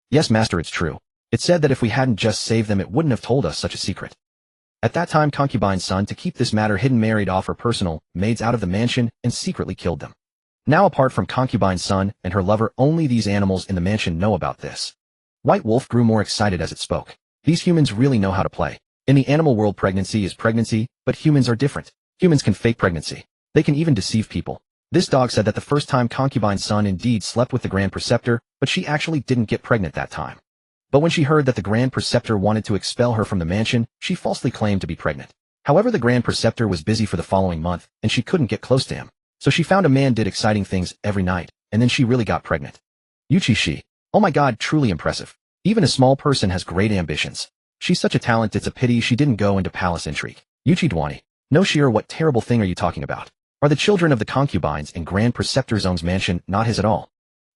Yes, master, it's true. It said that if we hadn't just saved them, it wouldn't have told us such a secret. At that time, concubine's son, to keep this matter hidden, married off her personal maids out of the mansion and secretly killed them. Now, apart from concubine's son and her lover, only these animals in the mansion know about this. White Wolf grew more excited as it spoke. These humans really know how to play. In the animal world, pregnancy is pregnancy, but humans are different. Humans can fake pregnancy. They can even deceive people. This dog said that the first time concubine's son indeed slept with the Grand Preceptor, but she actually didn't get pregnant that time. But when she heard that the Grand Preceptor wanted to expel her from the mansion, she falsely claimed to be pregnant. However, the Grand Preceptor was busy for the following month, and she couldn't get close to him. So she found a man did exciting things every night, and then she really got pregnant. Yuchi Xi. Oh my god, truly impressive. Even a small person has great ambitions. She's such a talent, it's a pity she didn't go into palace intrigue. Yuchi Duanxi. No, Sheer, what terrible thing are you talking about? Are the children of the concubines in Grand Preceptor Zong's mansion not his at all?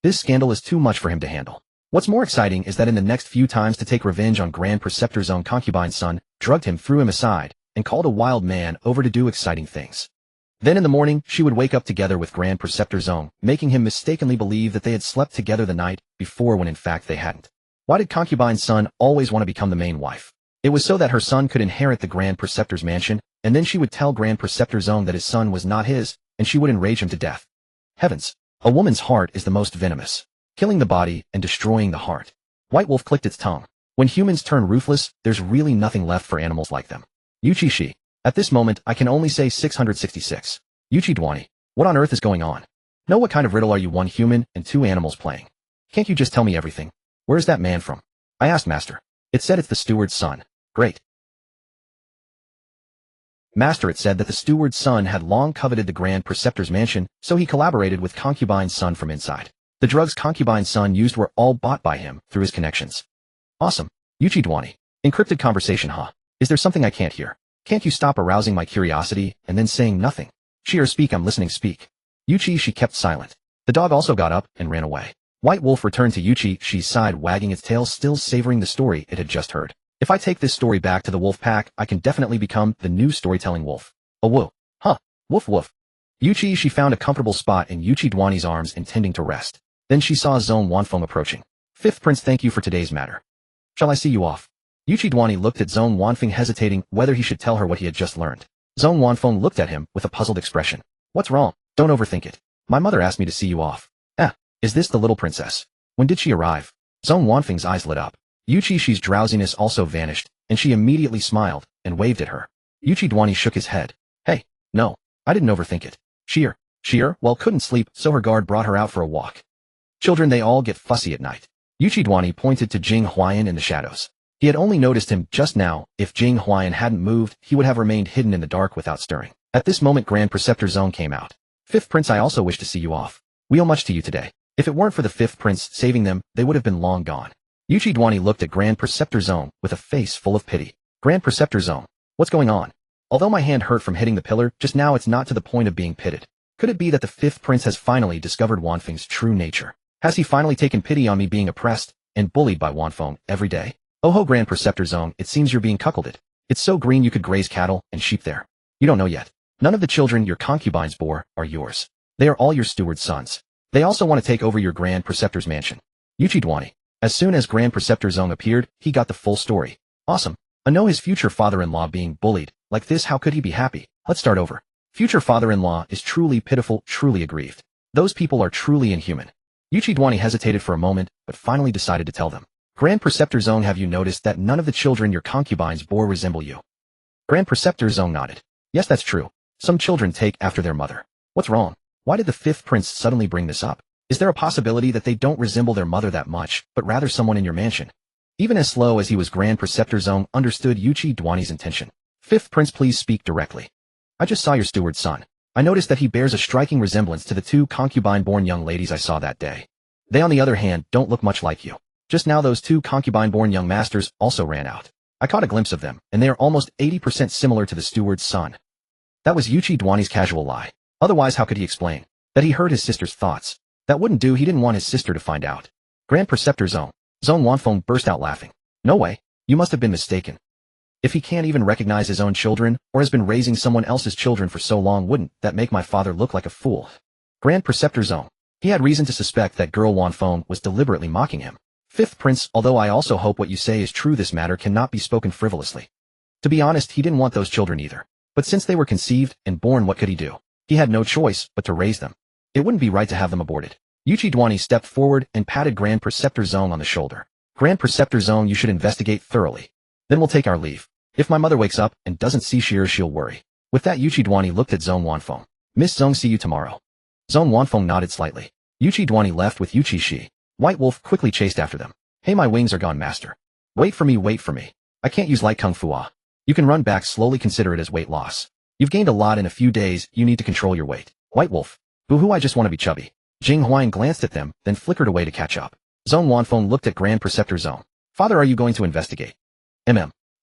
This scandal is too much for him to handle. What's more exciting is that in the next few times to take revenge on Grand Preceptor Zong, concubine's son drugged him, threw him aside, and called a wild man over to do exciting things. Then in the morning, she would wake up together with Grand Preceptor Zong, making him mistakenly believe that they had slept together the night before when in fact they hadn't. Why did concubine's son always want to become the main wife? It was so that her son could inherit the Grand Preceptor's mansion, and then she would tell Grand Preceptor Zong that his son was not his, and she would enrage him to death. Heavens! A woman's heart is the most venomous, killing the body and destroying the heart. White Wolf clicked its tongue. When humans turn ruthless, there's really nothing left for animals like them. Yuchi Xi. At this moment, I can only say 666. Yuchi Duanxi. What on earth is going on? No, what kind of riddle are you, one human and two animals playing? Can't you just tell me everything? Where's that man from? I asked Master. It said it's the steward's son. Great. Master, it said that the steward's son had long coveted the Grand Preceptor's mansion, so he collaborated with Concubine's son from inside. The drugs Concubine's son used were all bought by him through his connections. Awesome. Yuchi Xi. Encrypted conversation, huh? Is there something I can't hear? Can't you stop arousing my curiosity and then saying nothing? Sheer, speak, I'm listening, speak. Yuchi Xi kept silent. The dog also got up and ran away. White Wolf returned to Yuchi Xi's side, wagging its tail, still savoring the story it had just heard. If I take this story back to the wolf pack, I can definitely become the new storytelling wolf. Oh whoa. Huh. Woof woof. Yuchi Xi found a comfortable spot in Yuchi X's arms, intending to rest. Then she saw Zone Wanfeng approaching. Fifth Prince, thank you for today's matter. Shall I see you off? Yuchi Xi looked at Zone Wanfeng, hesitating whether he should tell her what he had just learned. Zone Wanfeng looked at him with a puzzled expression. What's wrong? Don't overthink it. My mother asked me to see you off. Is this the little princess? When did she arrive? Zone Wanfeng's eyes lit up. Yuchi Xi's drowsiness also vanished, and she immediately smiled and waved at her. Yuchi Xi shook his head. Hey, no, I didn't overthink it. Sheer, well, couldn't sleep, so her guard brought her out for a walk. Children, they all get fussy at night. Yuchi Xi pointed to Jing Huayan in the shadows. He had only noticed him just now. If Jing Huayan hadn't moved, he would have remained hidden in the dark without stirring. At this moment, Grand Preceptor Zone came out. Fifth Prince, I also wish to see you off. We owe much to you today. If it weren't for the Fifth Prince saving them, they would have been long gone. Yuchi Xi looked at Grand Preceptor Zone with a face full of pity. Grand Preceptor Zone, what's going on? Although my hand hurt from hitting the pillar, just now it's not to the point of being pitted. Could it be that the Fifth Prince has finally discovered Wanfeng's true nature? Has he finally taken pity on me being oppressed and bullied by Wanfeng every day? Oh ho, Grand Preceptor Zone, it seems you're being cuckolded. It's so green you could graze cattle and sheep there. You don't know yet. None of the children your concubines bore are yours. They are all your steward's sons. They also want to take over your Grand Preceptor's mansion. Yuchi Xi. As soon as Grand Preceptor Zong appeared, he got the full story. Awesome. I know his future father-in-law being bullied. Like this, how could he be happy? Let's start over. Future father-in-law is truly pitiful, truly aggrieved. Those people are truly inhuman. Yuchi Xi hesitated for a moment, but finally decided to tell them. Grand Preceptor Zong, have you noticed that none of the children your concubines bore resemble you? Grand Preceptor Zong nodded. Yes, that's true. Some children take after their mother. What's wrong? Why did the Fifth Prince suddenly bring this up? Is there a possibility that they don't resemble their mother that much, but rather someone in your mansion? Even as slow as he was, Grand Preceptor Zong understood Yuchi X's intention. Fifth Prince, please speak directly. I just saw your steward's son. I noticed that he bears a striking resemblance to the two concubine-born young ladies I saw that day. They, on the other hand, don't look much like you. Just now those two concubine-born young masters also ran out. I caught a glimpse of them, and they are almost 80% similar to the steward's son. That was Yuchi X's casual lie. Otherwise, how could he explain that he heard his sister's thoughts? That wouldn't do, he didn't want his sister to find out. Grand Preceptor Zone Wanfeng burst out laughing. No way, you must have been mistaken. If he can't even recognize his own children, or has been raising someone else's children for so long, wouldn't that make my father look like a fool? Grand Preceptor Zone. He had reason to suspect that girl Wanfeng was deliberately mocking him. Fifth Prince, although I also hope what you say is true, this matter cannot be spoken frivolously. To be honest, he didn't want those children either. But since they were conceived and born, what could he do? He had no choice but to raise them. It wouldn't be right to have them aborted. Yuchi Xi stepped forward and patted Grand Preceptor Zong on the shoulder. Grand Preceptor Zong, you should investigate thoroughly. Then we'll take our leave. If my mother wakes up and doesn't see Shears, she'll worry. With that, Yuchi Xi looked at Zong Wanfeng. Miss Zong, see you tomorrow. Zong Wanfeng nodded slightly. Yuchi Xi left with Yuchi Xi. White Wolf quickly chased after them. Hey, my wings are gone, master. Wait for me, wait for me. I can't use light kung fu. You can run back slowly, consider it as weight loss. You've gained a lot in a few days, you need to control your weight. White Wolf. Boo-hoo, I just want to be chubby. Jing Huayan glanced at them, then flickered away to catch up. Zong Wanfeng looked at Grand Preceptor Zong. Father, are you going to investigate?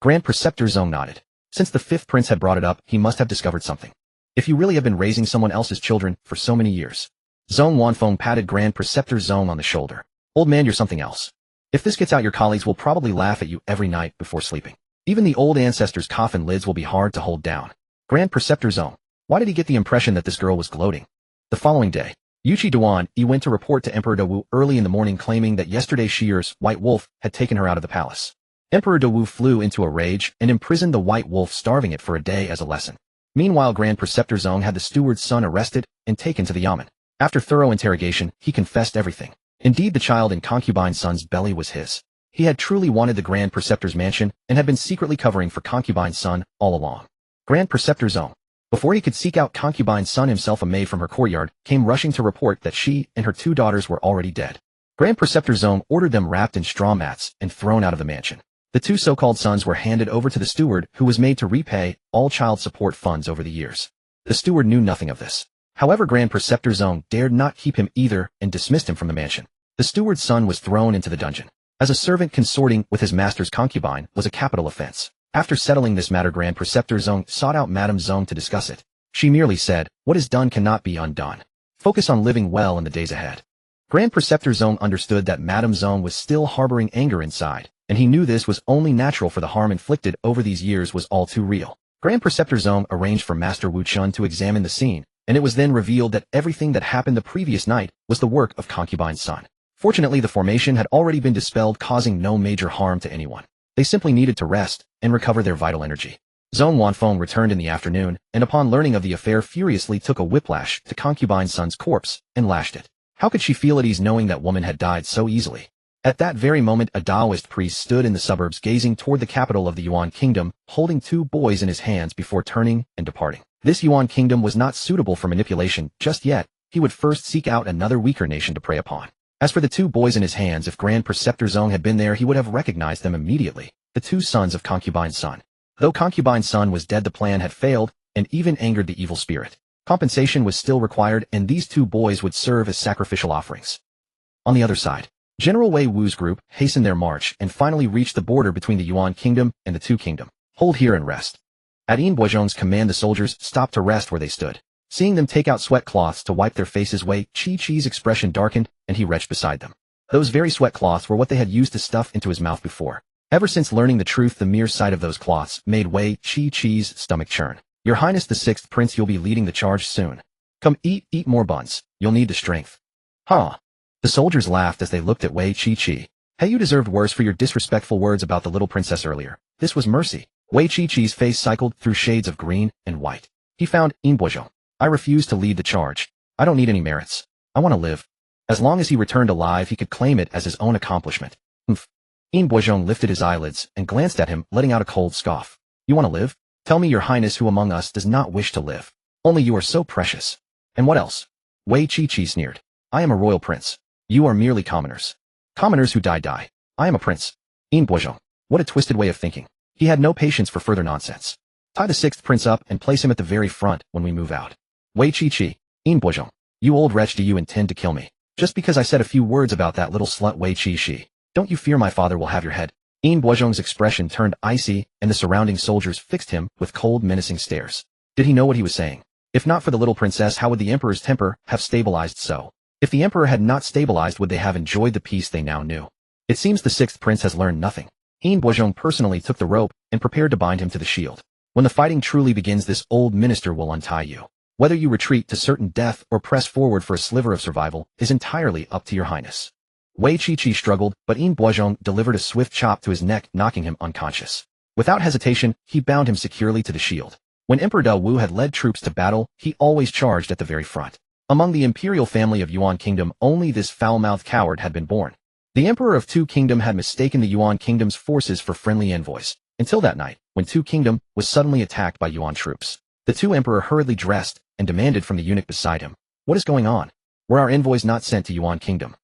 Grand Preceptor Zong nodded. Since the Fifth Prince had brought it up, he must have discovered something. If you really have been raising someone else's children for so many years. Zong Wanfeng patted Grand Preceptor Zong on the shoulder. Old man, you're something else. If this gets out, your colleagues will probably laugh at you every night before sleeping. Even the old ancestors' coffin lids will be hard to hold down. Grand Preceptor Zong. Why did he get the impression that this girl was gloating? The following day, Yuchi Xi went to report to Emperor Dawu early in the morning, claiming that yesterday Shears, White Wolf, had taken her out of the palace. Emperor Dawu flew into a rage and imprisoned the White Wolf, starving it for a day as a lesson. Meanwhile, Grand Preceptor Zong had the steward's son arrested and taken to the yamen. After thorough interrogation, he confessed everything. Indeed, the child in concubine's son's belly was his. He had truly wanted the Grand Preceptor's mansion and had been secretly covering for concubine's son all along. Grand Preceptor Zong, before he could seek out concubine's son himself, a maid from her courtyard came rushing to report that she and her two daughters were already dead. Grand Preceptor Zong ordered them wrapped in straw mats and thrown out of the mansion. The two so-called sons were handed over to the steward, who was made to repay all child support funds over the years. The steward knew nothing of this. However, Grand Preceptor Zong dared not keep him either and dismissed him from the mansion. The steward's son was thrown into the dungeon. As a servant consorting with his master's concubine was a capital offense. After settling this matter, Grand Preceptor Zong sought out Madame Zong to discuss it. She merely said, "What is done cannot be undone. Focus on living well in the days ahead." Grand Preceptor Zong understood that Madame Zong was still harboring anger inside, and he knew this was only natural, for the harm inflicted over these years was all too real. Grand Preceptor Zong arranged for Master Wu Chun to examine the scene, and it was then revealed that everything that happened the previous night was the work of concubine's son. Fortunately, the formation had already been dispelled, causing no major harm to anyone. They simply needed to rest and recover their vital energy. Zhong Wanfeng returned in the afternoon, and upon learning of the affair furiously took a whiplash to concubine's son's corpse and lashed it. How could she feel at ease knowing that woman had died so easily? At that very moment, a Taoist priest stood in the suburbs gazing toward the capital of the Yuan Kingdom, holding two boys in his hands before turning and departing. This Yuan Kingdom was not suitable for manipulation just yet. He would first seek out another weaker nation to prey upon. As for the two boys in his hands, if Grand Preceptor Zong had been there, he would have recognized them immediately, the two sons of concubine's son. Though concubine's son was dead, the plan had failed, and even angered the evil spirit. Compensation was still required, and these two boys would serve as sacrificial offerings. On the other side, General Wei Wu's group hastened their march and finally reached the border between the Yuan Kingdom and the Two Kingdom. Hold here and rest. At Yin Boizhong's command, the soldiers stopped to rest where they stood. Seeing them take out sweat cloths to wipe their faces, Wei Chi-Chi's expression darkened, and he retched beside them. Those very sweat cloths were what they had used to stuff into his mouth before. Ever since learning the truth, the mere sight of those cloths made Wei Chi-Chi's stomach churn. "Your Highness the Sixth Prince, you'll be leading the charge soon. Come eat more buns. You'll need the strength." "Huh?" The soldiers laughed as they looked at Wei Chi-Chi. "Hey, you deserved worse for your disrespectful words about the little princess earlier. This was mercy." Wei Chi-Chi's face cycled through shades of green and white. He found Yin Boizhong. "I refuse to lead the charge. I don't need any merits. I want to live." As long as he returned alive, he could claim it as his own accomplishment. "Humph." Yin Boizhong lifted his eyelids and glanced at him, letting out a cold scoff. "You want to live? Tell me, Your Highness, who among us does not wish to live? Only you are so precious." "And what else?" Wei Chi-Chi sneered. "I am a royal prince. You are merely commoners. Commoners who die. I am a prince." Yin Boizhong. What a twisted way of thinking. He had no patience for further nonsense. "Tie the sixth prince up and place him at the very front when we move out." Wei Chi-Chi. Yin Boizhong. "You old wretch, do you intend to kill me? Just because I said a few words about that little slut Wei Chi-Chi? Don't you fear my father will have your head?" Yin Boizhong's expression turned icy, and the surrounding soldiers fixed him with cold, menacing stares. Did he know what he was saying? If not for the little princess, how would the emperor's temper have stabilized so? If the emperor had not stabilized, would they have enjoyed the peace they now knew? It seems the sixth prince has learned nothing. Yin Boizhong personally took the rope and prepared to bind him to the shield. "When the fighting truly begins, this old minister will untie you. Whether you retreat to certain death or press forward for a sliver of survival is entirely up to Your Highness." Wei Chi-Chi struggled, but Yin Boizhong delivered a swift chop to his neck, knocking him unconscious. Without hesitation, he bound him securely to the shield. When Emperor Da Wu had led troops to battle, he always charged at the very front. Among the imperial family of Yuan Kingdom, only this foul-mouthed coward had been born. The Emperor of Two Kingdom had mistaken the Yuan Kingdom's forces for friendly envoys, until that night, when Two Kingdom was suddenly attacked by Yuan troops. The two emperor hurriedly dressed and demanded from the eunuch beside him, "What is going on? Were our envoys not sent to Yuan Kingdom?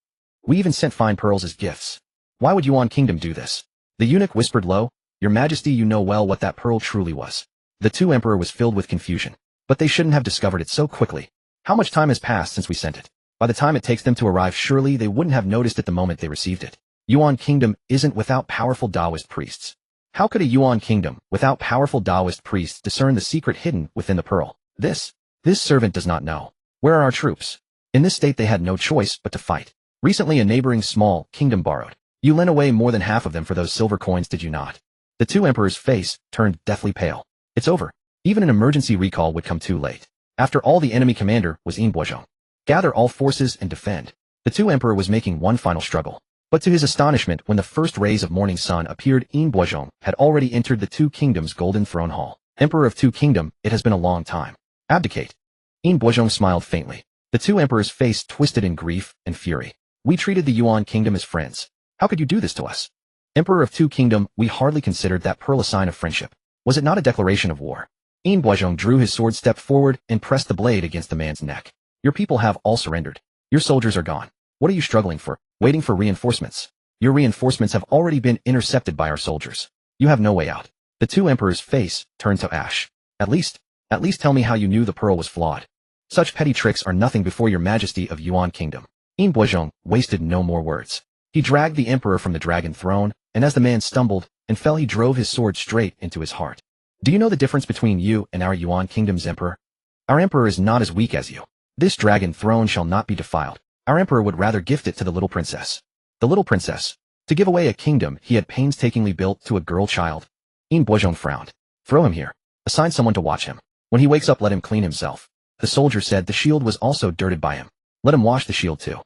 We even sent fine pearls as gifts. Why would Yuan Kingdom do this?" The eunuch whispered low, "Your Majesty, you know well what that pearl truly was." The two emperor was filled with confusion. But they shouldn't have discovered it so quickly. How much time has passed since we sent it? By the time it takes them to arrive, surely they wouldn't have noticed it the moment they received it. Yuan Kingdom isn't without powerful Taoist priests. How could a Yuan Kingdom without powerful Taoist priests discern the secret hidden within the pearl? This servant does not know. Where are our troops? In this state they had no choice but to fight. Recently a neighboring small kingdom borrowed. You lent away more than half of them for those silver coins, did you not? The two emperors' face turned deathly pale. It's over. Even an emergency recall would come too late. After all, the enemy commander was Yin Boizhong. Gather all forces and defend. The two emperor was making one final struggle. But to his astonishment, when the first rays of morning sun appeared, Yin Boizhong had already entered the Two Kingdoms' golden throne hall. Emperor of Two Kingdom, it has been a long time. Abdicate. Yin Boizhong smiled faintly. The two emperors' face twisted in grief and fury. We treated the Yuan Kingdom as friends. How could you do this to us? Emperor of Two Kingdom, we hardly considered that pearl a sign of friendship. Was it not a declaration of war? Yin Boizhong drew his sword, stepped forward, and pressed the blade against the man's neck. Your people have all surrendered. Your soldiers are gone. What are you struggling for? waiting for reinforcements. Your reinforcements have already been intercepted by our soldiers. You have no way out. The two emperors' face turned to ash. At least tell me how you knew the pearl was flawed. Such petty tricks are nothing before your majesty of Yuan Kingdom. Yin Boizhong wasted no more words. He dragged the emperor from the dragon throne, and as the man stumbled and fell, he drove his sword straight into his heart. Do you know the difference between you and our Yuan Kingdom's emperor? Our emperor is not as weak as you. This dragon throne shall not be defiled. Our emperor would rather gift it to the little princess. The little princess. To give away a kingdom he had painstakingly built to a girl child. Yin Boizhong frowned. Throw him here. Assign someone to watch him. When he wakes up, let him clean himself. The soldier said the shield was also dirted by him. Let him wash the shield too.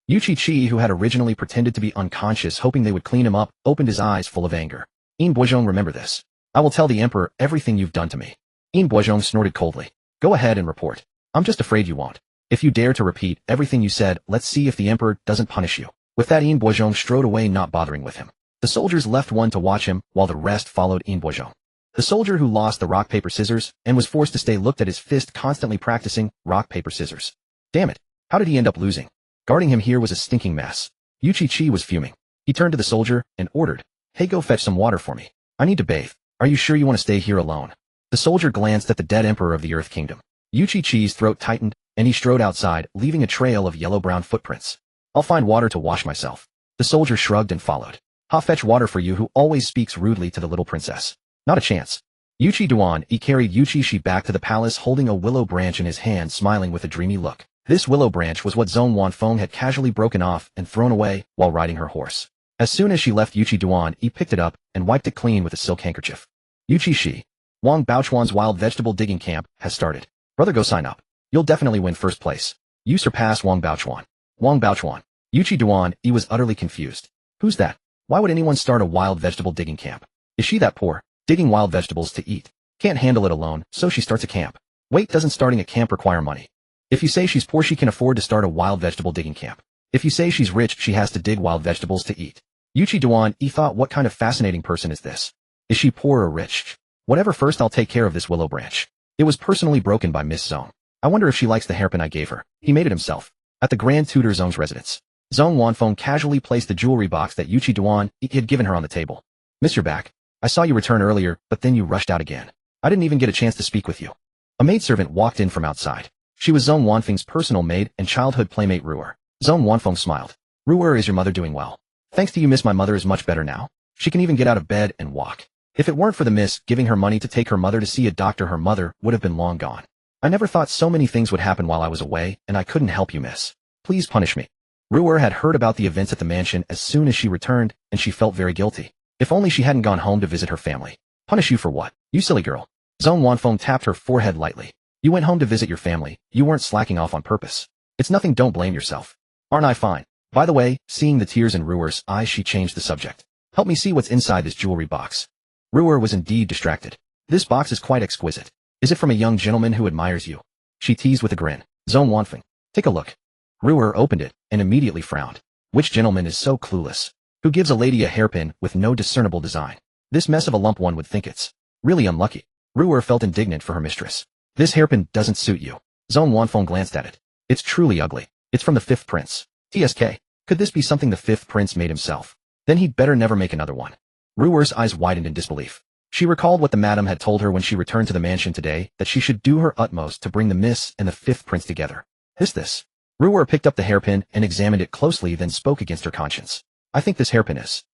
Yuchi Xi, who had originally pretended to be unconscious hoping they would clean him up, opened his eyes full of anger. Yin Boizhong, remember this. I will tell the emperor everything you've done to me. Yin Boizhong snorted coldly. Go ahead and report. I'm just afraid you won't. If you dare to repeat everything you said, let's see if the emperor doesn't punish you. With that, Yin Boizhong strode away, not bothering with him. The soldiers left one to watch him, while the rest followed Yin Boizhong. The soldier who lost the rock, paper, scissors, and was forced to stay looked at his fist constantly practicing rock, paper, scissors. Damn it. How did he end up losing? Guarding him here was a stinking mess. Yuchi Xi was fuming. He turned to the soldier and ordered, Hey, go fetch some water for me. I need to bathe. Are you sure you want to stay here alone? The soldier glanced at the dead emperor of the Earth Kingdom. Yuchi Xi's throat tightened, and he strode outside, leaving a trail of yellow-brown footprints. I'll find water to wash myself. The soldier shrugged and followed. I'll fetch water for you, who always speaks rudely to the little princess. Not a chance. Yuchi Duan, he carried Yuchi Xi back to the palace holding a willow branch in his hand, smiling with a dreamy look. This willow branch was what Zhong Wanfeng had casually broken off and thrown away while riding her horse. As soon as she left Yuchi Duan, he picked it up and wiped it clean with a silk handkerchief. Yuchi Xi. Wang Baochuan's wild vegetable digging camp has started. Brother, go sign up. You'll definitely win first place. You surpass Wang Baochuan. Wang Baochuan. Yuchi Duan, he was utterly confused. Who's that? Why would anyone start a wild vegetable digging camp? Is she that poor? Digging wild vegetables to eat. Can't handle it alone, so she starts a camp. Wait, doesn't starting a camp require money? If you say she's poor, she can afford to start a wild vegetable digging camp. If you say she's rich, she has to dig wild vegetables to eat. Yuchi Duan, he thought, what kind of fascinating person is this? Is she poor or rich? Whatever, first I'll take care of this willow branch. It was personally broken by Miss Zhong. I wonder if she likes the hairpin I gave her. He made it himself. At the Grand Tutor Zhong's residence, Zhong Wanfeng casually placed the jewelry box that Yuchi Duan had given her on the table. Miss, you're back. I saw you return earlier, but then you rushed out again. I didn't even get a chance to speak with you. A maidservant walked in from outside. She was Zhong Wanfeng's personal maid and childhood playmate Ruer. Zhong Wanfeng smiled. Ruer, is your mother doing well? Thanks to you, Miss, my mother is much better now. She can even get out of bed and walk. If it weren't for the Miss giving her money to take her mother to see a doctor, her mother would have been long gone. I never thought so many things would happen while I was away, and I couldn't help you, Miss. Please punish me. Ruer had heard about the events at the mansion as soon as she returned, and she felt very guilty. If only she hadn't gone home to visit her family. Punish you for what? You silly girl. Zhong Wanfeng tapped her forehead lightly. You went home to visit your family. You weren't slacking off on purpose. It's nothing, don't blame yourself. Aren't I fine? By the way, seeing the tears in Ruer's eyes, she changed the subject. Help me see what's inside this jewelry box. Ruer was indeed distracted. This box is quite exquisite. Is it from a young gentleman who admires you? She teased with a grin. Zhong Wanfeng, take a look. Ruer opened it and immediately frowned. Which gentleman is so clueless? Who gives a lady a hairpin with no discernible design? This mess of a lump, one would think it's really unlucky. Ruer felt indignant for her mistress. This hairpin doesn't suit you. Zhong Wanfeng glanced at it. It's truly ugly. It's from the fifth prince. TSK. Could this be something the fifth prince made himself? Then he'd better never make another one. Ruer's eyes widened in disbelief. She recalled what the madam had told her when she returned to the mansion today, that she should do her utmost to bring the Miss and the fifth prince together. This. Ruer picked up the hairpin and examined it closely, then spoke against her conscience. I think this hairpin is,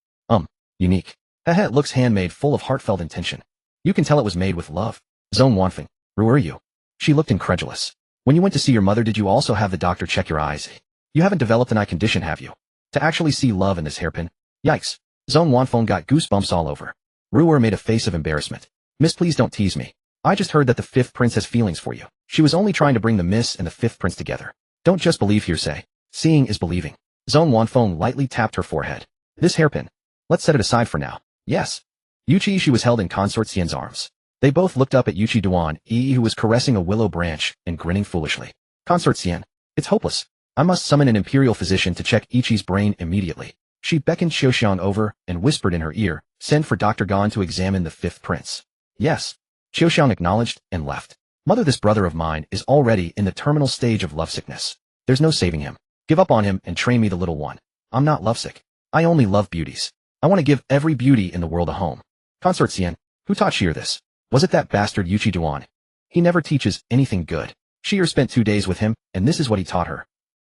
unique. It looks handmade, full of heartfelt intention. You can tell it was made with love. Zhong Wanfeng, Ruer, you. She looked incredulous. When you went to see your mother, did you also have the doctor check your eyes? You haven't developed an eye condition, have you? To actually see love in this hairpin? Yikes. Zhong Wanfeng got goosebumps all over. Ruer made a face of embarrassment. Miss, please don't tease me. I just heard that the fifth prince has feelings for you. She was only trying to bring the Miss and the fifth prince together. Don't just believe hearsay. Seeing is believing. Zhong Wanfeng lightly tapped her forehead. This hairpin. Let's set it aside for now. Yes. Yuchi Xi was held in Consort Xian's arms. They both looked up at Yuchi Duan, who was caressing a willow branch and grinning foolishly. Consort Xian. It's hopeless. I must summon an imperial physician to check Ichi's brain immediately. She beckoned Xiaoxiang over and whispered in her ear, send for Dr. Gan to examine the fifth prince. Yes. Xiaoxiang acknowledged and left. Mother, this brother of mine is already in the terminal stage of lovesickness. There's no saving him. Give up on him and train me the little one. I'm not lovesick. I only love beauties. I want to give every beauty in the world a home. Consort Xian, who taught Sheer this? Was it that bastard Yuchi Duan? He never teaches anything good. Sheer spent 2 days with him, and this is what he taught her.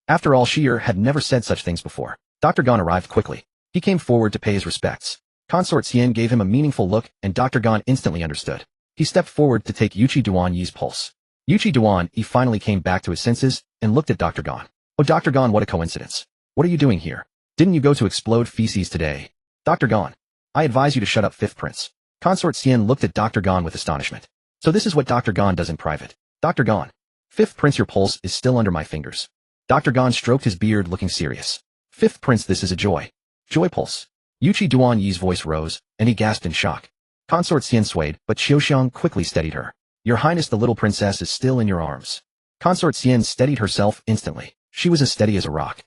After all, Sheer had never said such things before. Dr. Gon arrived quickly. He came forward to pay his respects. Consort Xian gave him a meaningful look, and Dr. Gon instantly understood. He stepped forward to take Yuchi Duan Yi's pulse. Yuchi Duan Yi finally came back to his senses and looked at Dr. Gon. Oh, Dr. Gon, what a coincidence. What are you doing here? Didn't you go to explode feces today? Dr. Gon, I advise you to shut up, Fifth Prince. Consort Xian looked at Dr. Gon with astonishment. So this is what Dr. Gon does in private. Dr. Gon, Fifth Prince, your pulse is still under my fingers. Dr. Gon stroked his beard, looking serious. Fifth Prince, this is a joy. Joy pulse. Yuchi Duan Yi's voice rose, and he gasped in shock. Consort Xian swayed, but Xiaoxiang quickly steadied her. Your Highness, the little princess is still in your arms. Consort Xian steadied herself instantly. She was as steady as a rock.